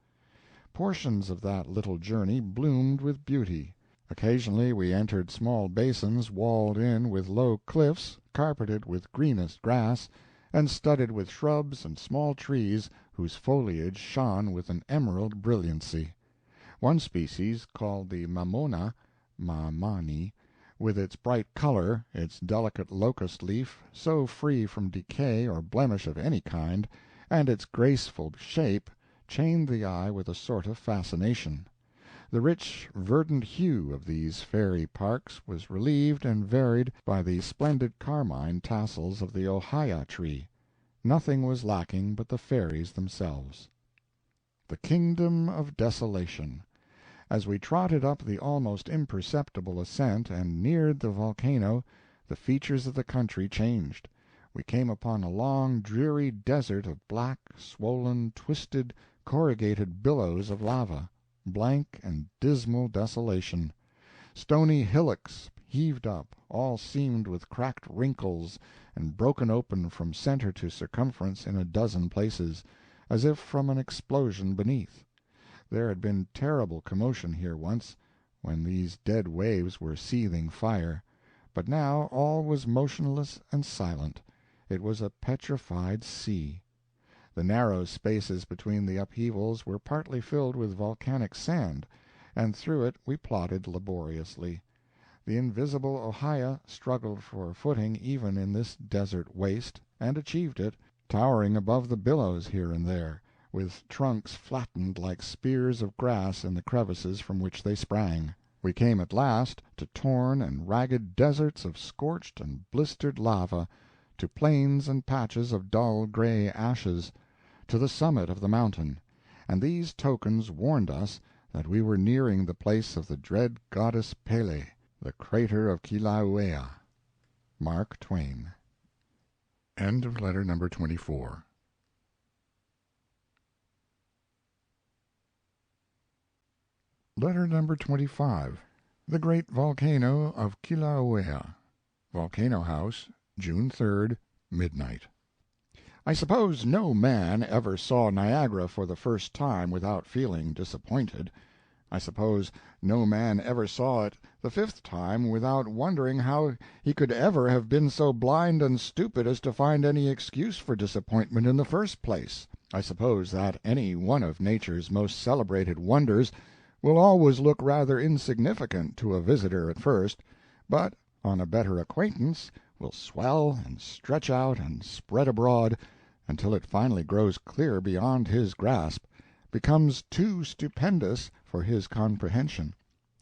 Portions of that little journey bloomed with beauty. Occasionally we entered small basins walled in with low cliffs, carpeted with greenest grass, and studded with shrubs and small trees whose foliage shone with an emerald brilliancy. One species, called the mamona (mamani), with its bright color, its delicate locust leaf, so free from decay or blemish of any kind, and its graceful shape, chained the eye with a sort of fascination. The rich verdant hue of these fairy parks was relieved and varied by the splendid carmine tassels of the ohia tree. Nothing was lacking but the fairies themselves. The Kingdom of Desolation. As we trotted up the almost imperceptible ascent and neared the volcano, the features of the country changed. We came upon a long, dreary desert of black, swollen, twisted, corrugated billows of lava, blank and dismal desolation. Stony hillocks heaved up, all seamed with cracked wrinkles and broken open from center to circumference in a dozen places, as if from an explosion beneath. There had been terrible commotion here once, when these dead waves were seething fire, but now all was motionless and silent. It was a petrified sea. The narrow spaces between the upheavals were partly filled with volcanic sand, and through it we plodded laboriously. The invisible ohia struggled for a footing even in this desert waste, and achieved it, towering above the billows here and there, with trunks flattened like spears of grass in the crevices from which they sprang. We came at last to torn and ragged deserts of scorched and blistered lava, to plains and patches of dull gray ashes, to the summit of the mountain, and these tokens warned us that we were nearing the place of the dread goddess Pele, the crater of Kilauea. Mark Twain. End of letter number 24. Letter number 25. The Great Volcano of Kilauea. Volcano House, June 3rd, midnight. I suppose no man ever saw Niagara for the first time without feeling disappointed. I suppose no man ever saw it the fifth time without wondering how he could ever have been so blind and stupid as to find any excuse for disappointment in the first place. I suppose that any one of nature's most celebrated wonders will always look rather insignificant to a visitor at first, but on a better acquaintance will swell and stretch out and spread abroad until it finally grows clear beyond his grasp, becomes too stupendous for his comprehension.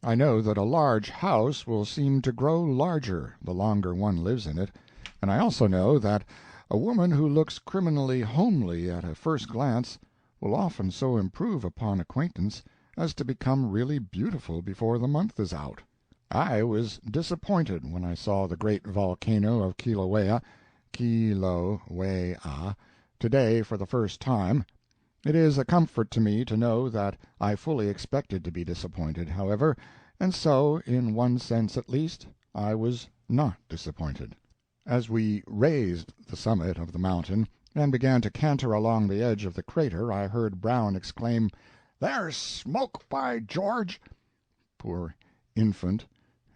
I know that a large house will seem to grow larger the longer one lives in it, and I also know that a woman who looks criminally homely at a first glance will often so improve upon acquaintance as to become really beautiful before the month is out. I was disappointed when I saw the great volcano of Kilauea today for the first time. It is a comfort to me to know that I fully expected to be disappointed, however, and so, in one sense at least, I was not disappointed. As we raised the summit of the mountain and began to canter along the edge of the crater, I heard Brown exclaim, "There's smoke, by George!" Poor infant,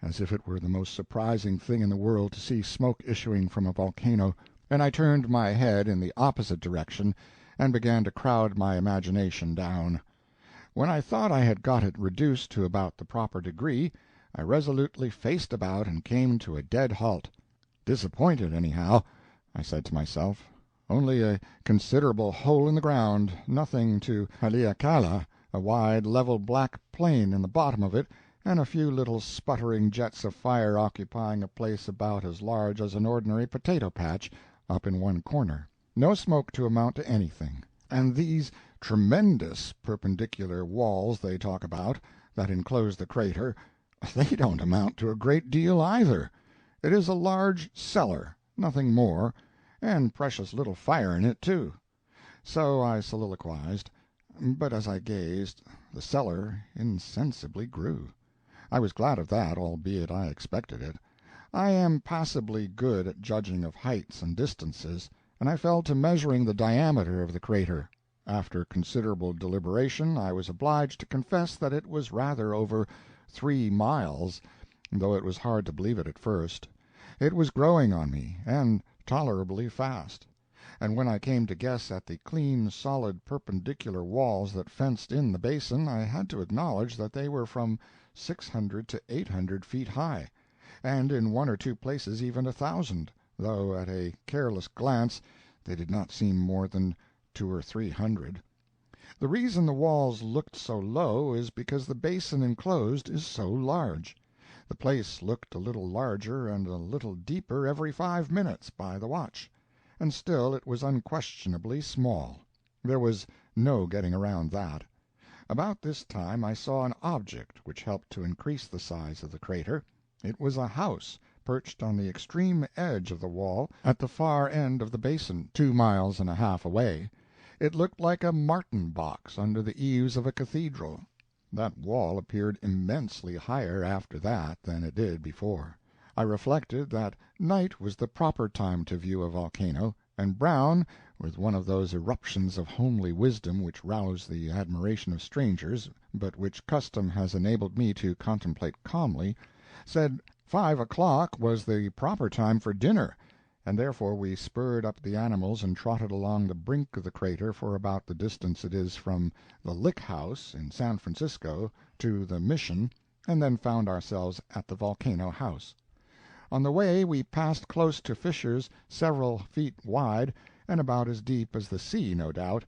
as if it were the most surprising thing in the world to see smoke issuing from a volcano, and I turned my head in the opposite direction and began to crowd my imagination down. When I thought I had got it reduced to about the proper degree, I resolutely faced about and came to a dead halt. Disappointed, anyhow, I said to myself. Only a considerable hole in the ground, nothing to Haleakala, a wide, level black plain in the bottom of it, and a few little sputtering jets of fire occupying a place about as large as an ordinary potato patch up in one corner. No smoke to amount to anything. And these tremendous perpendicular walls they talk about, that enclose the crater, they don't amount to a great deal either. It is a large cellar, nothing more, and precious little fire in it, too. So I soliloquized, but as I gazed, the cellar insensibly grew. I was glad of that, albeit I expected it. I am passably good at judging of heights and distances, and I fell to measuring the diameter of the crater. After considerable deliberation I was obliged to confess that it was rather over 3 miles, though it was hard to believe it at first. It was growing on me, and tolerably fast. And when I came to guess at the clean, solid, perpendicular walls that fenced in the basin, I had to acknowledge that they were from 600 to 800 feet high, and in one or two places even 1,000, though at a careless glance they did not seem more than 200 or 300. The reason the walls looked so low is because the basin enclosed is so large. The place looked a little larger and a little deeper every 5 minutes by the watch, and still it was unquestionably small. There was no getting around that. About this time I saw an object which helped to increase the size of the crater. It was a house perched on the extreme edge of the wall at the far end of the basin, 2 miles and a half away. It looked like a martin box under the eaves of a cathedral. That wall appeared immensely higher after that than it did before. I reflected that night was the proper time to view a volcano, and Brown, with one of those eruptions of homely wisdom which rouse the admiration of strangers, but which custom has enabled me to contemplate calmly, said 5 o'clock was the proper time for dinner, and therefore we spurred up the animals and trotted along the brink of the crater for about the distance it is from the Lick House in San Francisco to the Mission, and then found ourselves at the Volcano House. On the way we passed close to fissures several feet wide and about as deep as the sea, no doubt,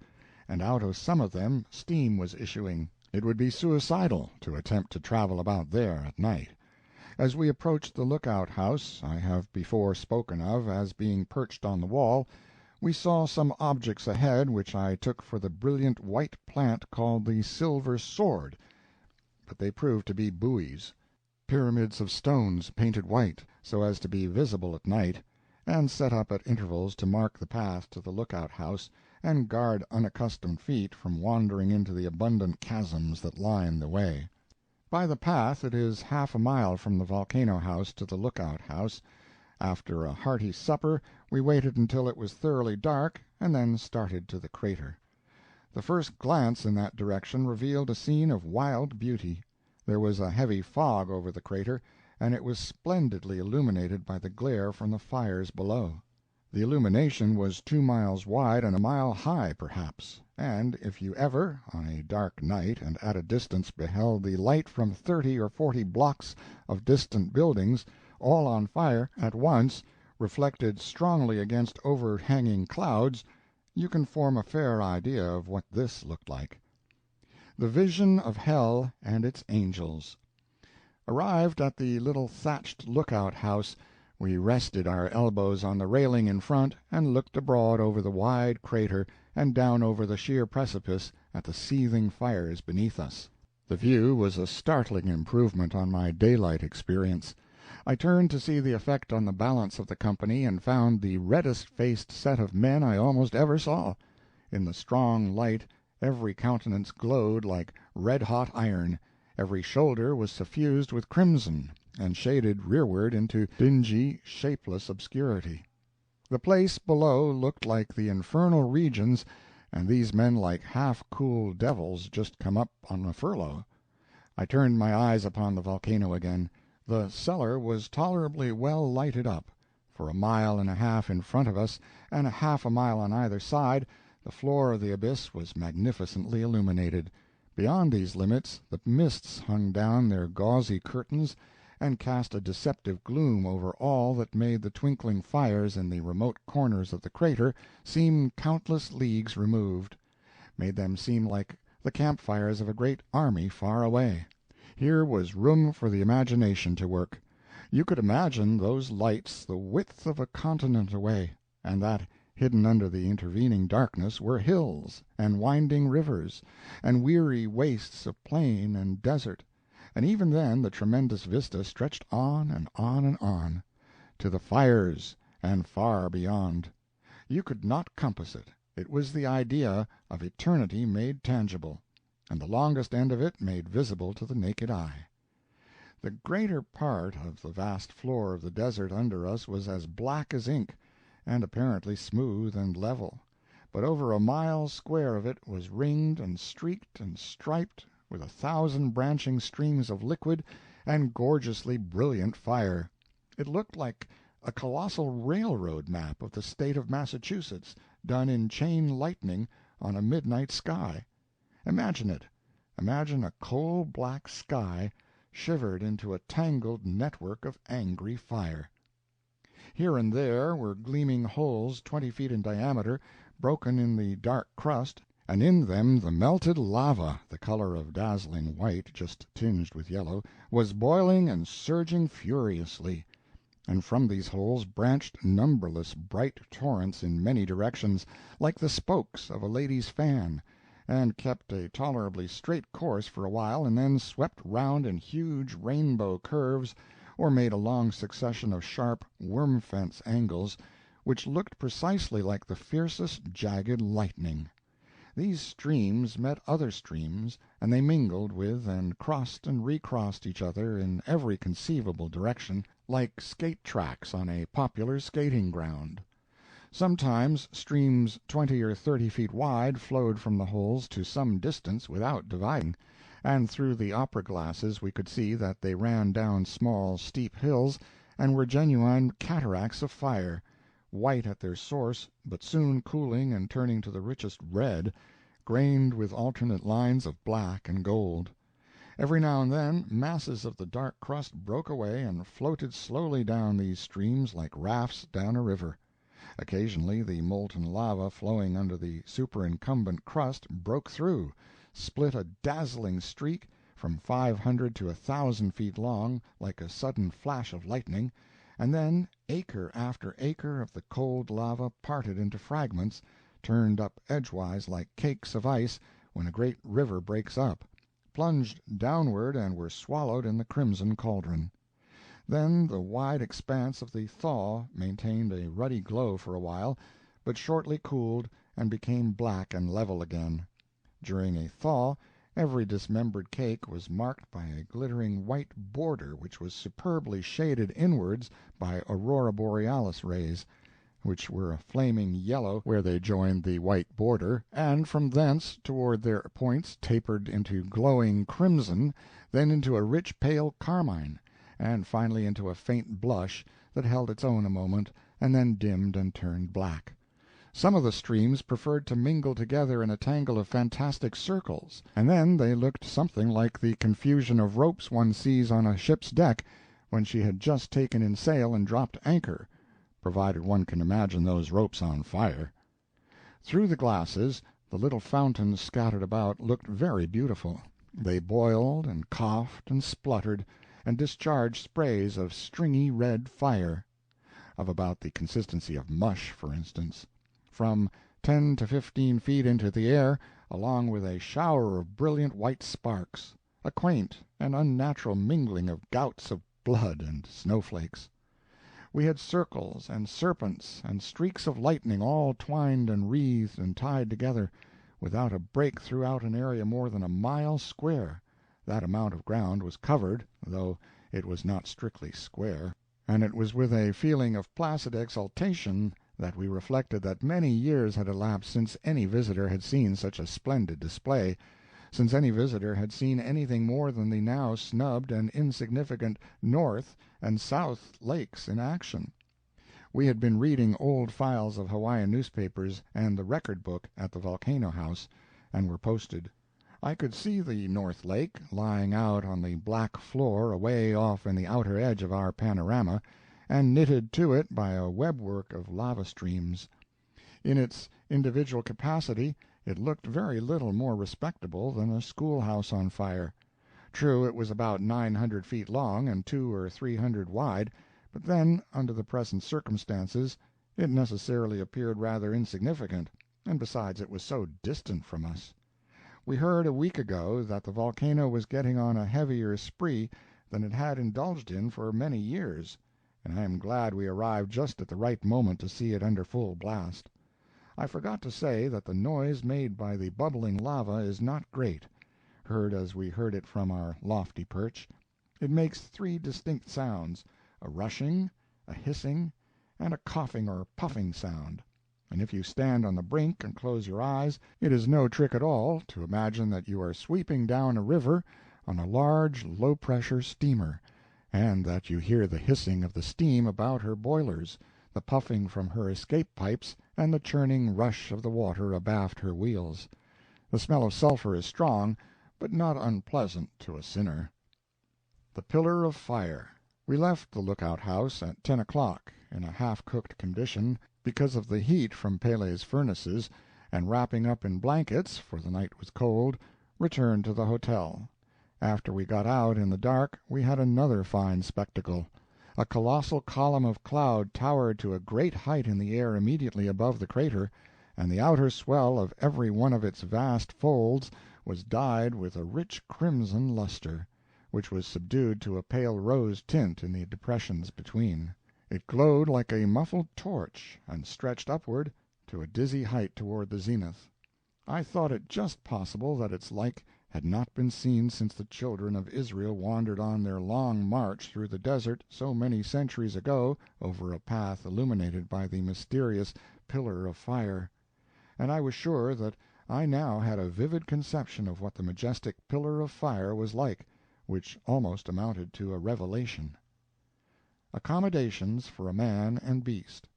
and out of some of them steam was issuing. It would be suicidal to attempt to travel about there at night. As we approached the lookout house I have before spoken of as being perched on the wall, we saw some objects ahead which I took for the brilliant white plant called the silver sword, but they proved to be buoys, pyramids of stones painted white so as to be visible at night, and set up at intervals to mark the path to the lookout house and guard unaccustomed feet from wandering into the abundant chasms that line the way. By the path it is half a mile from the Volcano House to the lookout house. After a hearty supper we waited until it was thoroughly dark, and then started to the crater. The first glance in that direction revealed a scene of wild beauty. There was a heavy fog over the crater, and it was splendidly illuminated by the glare from the fires below. The illumination was 2 miles wide and a mile high, perhaps, and if you ever, on a dark night and at a distance, beheld the light from 30 or 40 blocks of distant buildings, all on fire at once, reflected strongly against overhanging clouds, you can form a fair idea of what this looked like. The vision of hell and its angels. Arrived at the little thatched lookout house, we rested our elbows on the railing in front and looked abroad over the wide crater and down over the sheer precipice at the seething fires beneath us. The view was a startling improvement on my daylight experience. I turned to see the effect on the balance of the company and found the reddest-faced set of men I almost ever saw. In the strong light every countenance glowed like red-hot iron, every shoulder was suffused with crimson, and shaded rearward into dingy, shapeless obscurity. The place below looked like the infernal regions, and these men like half-cool devils just come up on a furlough. I turned my eyes upon the volcano again. The cellar was tolerably well lighted up. For a mile and a half in front of us, and a half a mile on either side, the floor of the abyss was magnificently illuminated. Beyond these limits the mists hung down their gauzy curtains and cast a deceptive gloom over all that made the twinkling fires in the remote corners of the crater seem countless leagues removed, made them seem like the campfires of a great army far away. Here was room for the imagination to work. You could imagine those lights the width of a continent away, and that hidden under the intervening darkness were hills, and winding rivers, and weary wastes of plain and desert, and even then the tremendous vista stretched on and on and on, to the fires and far beyond. You could not compass it. It was the idea of eternity made tangible, and the longest end of it made visible to the naked eye. The greater part of the vast floor of the desert under us was as black as ink, and apparently smooth and level, but over a mile square of it was ringed and streaked and striped with 1,000 branching streams of liquid and gorgeously brilliant fire. It looked like a colossal railroad map of the state of Massachusetts, done in chain lightning on a midnight sky. Imagine it. Imagine a coal-black sky shivered into a tangled network of angry fire. Here and there were gleaming holes 20 feet in diameter, broken in the dark crust, and in them the melted lava, the color of dazzling white, just tinged with yellow, was boiling and surging furiously. And from these holes branched numberless bright torrents in many directions, like the spokes of a lady's fan, and kept a tolerably straight course for a while, and then swept round in huge rainbow curves, or made a long succession of sharp worm-fence angles, which looked precisely like the fiercest jagged lightning. These streams met other streams, and they mingled with and crossed and recrossed each other in every conceivable direction, like skate tracks on a popular skating ground. Sometimes streams 20 or 30 feet wide flowed from the holes to some distance without dividing, and through the opera glasses we could see that they ran down small steep hills and were genuine cataracts of fire, white at their source, but soon cooling and turning to the richest red, grained with alternate lines of black and gold. Every now and then masses of the dark crust broke away and floated slowly down these streams like rafts down a river. Occasionally the molten lava flowing under the superincumbent crust broke through, split a dazzling streak from 500 to 1,000 feet long, like a sudden flash of lightning, and then acre after acre of the cold lava parted into fragments, turned up edgewise like cakes of ice when a great river breaks up, plunged downward and were swallowed in the crimson cauldron. Then the wide expanse of the thaw maintained a ruddy glow for a while, but shortly cooled and became black and level again. During a thaw every dismembered cake was marked by a glittering white border which was superbly shaded inwards by aurora borealis rays, which were a flaming yellow where they joined the white border, and from thence toward their points tapered into glowing crimson, then into a rich pale carmine, and finally into a faint blush that held its own a moment, and then dimmed and turned black. Some of the streams preferred to mingle together in a tangle of fantastic circles, and then they looked something like the confusion of ropes one sees on a ship's deck when she had just taken in sail and dropped anchor, provided one can imagine those ropes on fire. Through the glasses the little fountains scattered about looked very beautiful. They boiled and coughed and spluttered, and discharged sprays of stringy red fire, of about the consistency of mush, for instance, from 10 to 15 feet into the air, along with a shower of brilliant white sparks, a quaint and unnatural mingling of gouts of blood and snowflakes. We had circles and serpents and streaks of lightning all twined and wreathed and tied together, without a break throughout an area more than a mile square. That amount of ground was covered, though it was not strictly square, and it was with a feeling of placid exultation that we reflected that many years had elapsed since any visitor had seen such a splendid display, since any visitor had seen anything more than the now snubbed and insignificant North and South Lakes in action. We had been reading old files of Hawaiian newspapers and the record book at the Volcano House, and were posted. I could see the North Lake lying out on the black floor away off in the outer edge of our panorama, and knitted to it by a webwork of lava streams. In its individual capacity it looked very little more respectable than a schoolhouse on fire. True, it was about 900 feet long and 200 or 300 wide, but then, under the present circumstances, it necessarily appeared rather insignificant, and besides it was so distant from us. We heard a week ago that the volcano was getting on a heavier spree than it had indulged in for many years, and I am glad we arrived just at the right moment to see it under full blast. I forgot to say that the noise made by the bubbling lava is not great. Heard as we heard it from our lofty perch, it makes 3 distinct sounds, a rushing, a hissing, and a coughing or puffing sound. and if you stand on the brink and close your eyes, it is no trick at all to imagine that you are sweeping down a river on a large low-pressure steamer, and that you hear the hissing of the steam about her boilers, the puffing from her escape pipes, and the churning rush of the water abaft her wheels. The smell of sulphur is strong, but not unpleasant to a sinner. The Pillar of Fire. We left the lookout-house at 10 o'clock, in a half-cooked condition, because of the heat from Pele's furnaces, and wrapping up in blankets, for the night was cold, returned to the hotel. After we got out in the dark we had another fine spectacle. A colossal column of cloud towered to a great height in the air immediately above the crater, and the outer swell of every one of its vast folds was dyed with a rich crimson luster, which was subdued to a pale rose tint in the depressions between. It glowed like a muffled torch, and stretched upward to a dizzy height toward the zenith. I thought it just possible that its like had not been seen since the children of Israel wandered on their long march through the desert so many centuries ago over a path illuminated by the mysterious pillar of fire, and I was sure that I now had a vivid conception of what the majestic pillar of fire was like, which almost amounted to a revelation. Accommodations for a man and beast.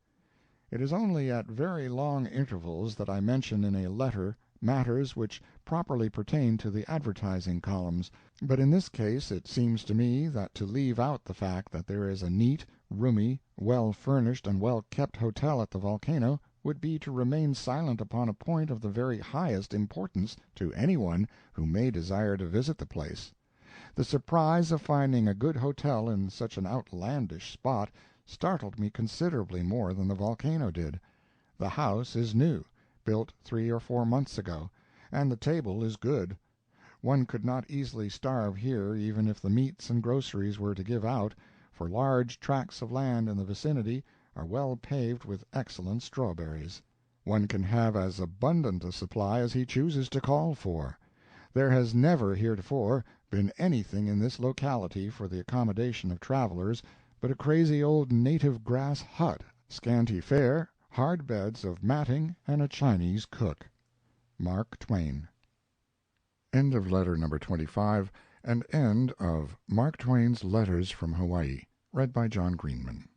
It is only at very long intervals that I mention in a letter matters which properly pertain to the advertising columns, but in this case it seems to me that to leave out the fact that there is a neat, roomy, well-furnished and well-kept hotel at the volcano would be to remain silent upon a point of the very highest importance to anyone who may desire to visit the place. The surprise of finding a good hotel in such an outlandish spot startled me considerably more than the volcano did. The house is new, built 3 or 4 months ago, and the table is good. One could not easily starve here even if the meats and groceries were to give out, for large tracts of land in the vicinity are well paved with excellent strawberries. One can have as abundant a supply as he chooses to call for. There has never heretofore been anything in this locality for the accommodation of travelers but a crazy old native grass hut, scanty fare, hard beds of matting, and a Chinese cook. Mark Twain. End of letter number 25, and end of Mark Twain's Letters from Hawaii, read by John Greenman.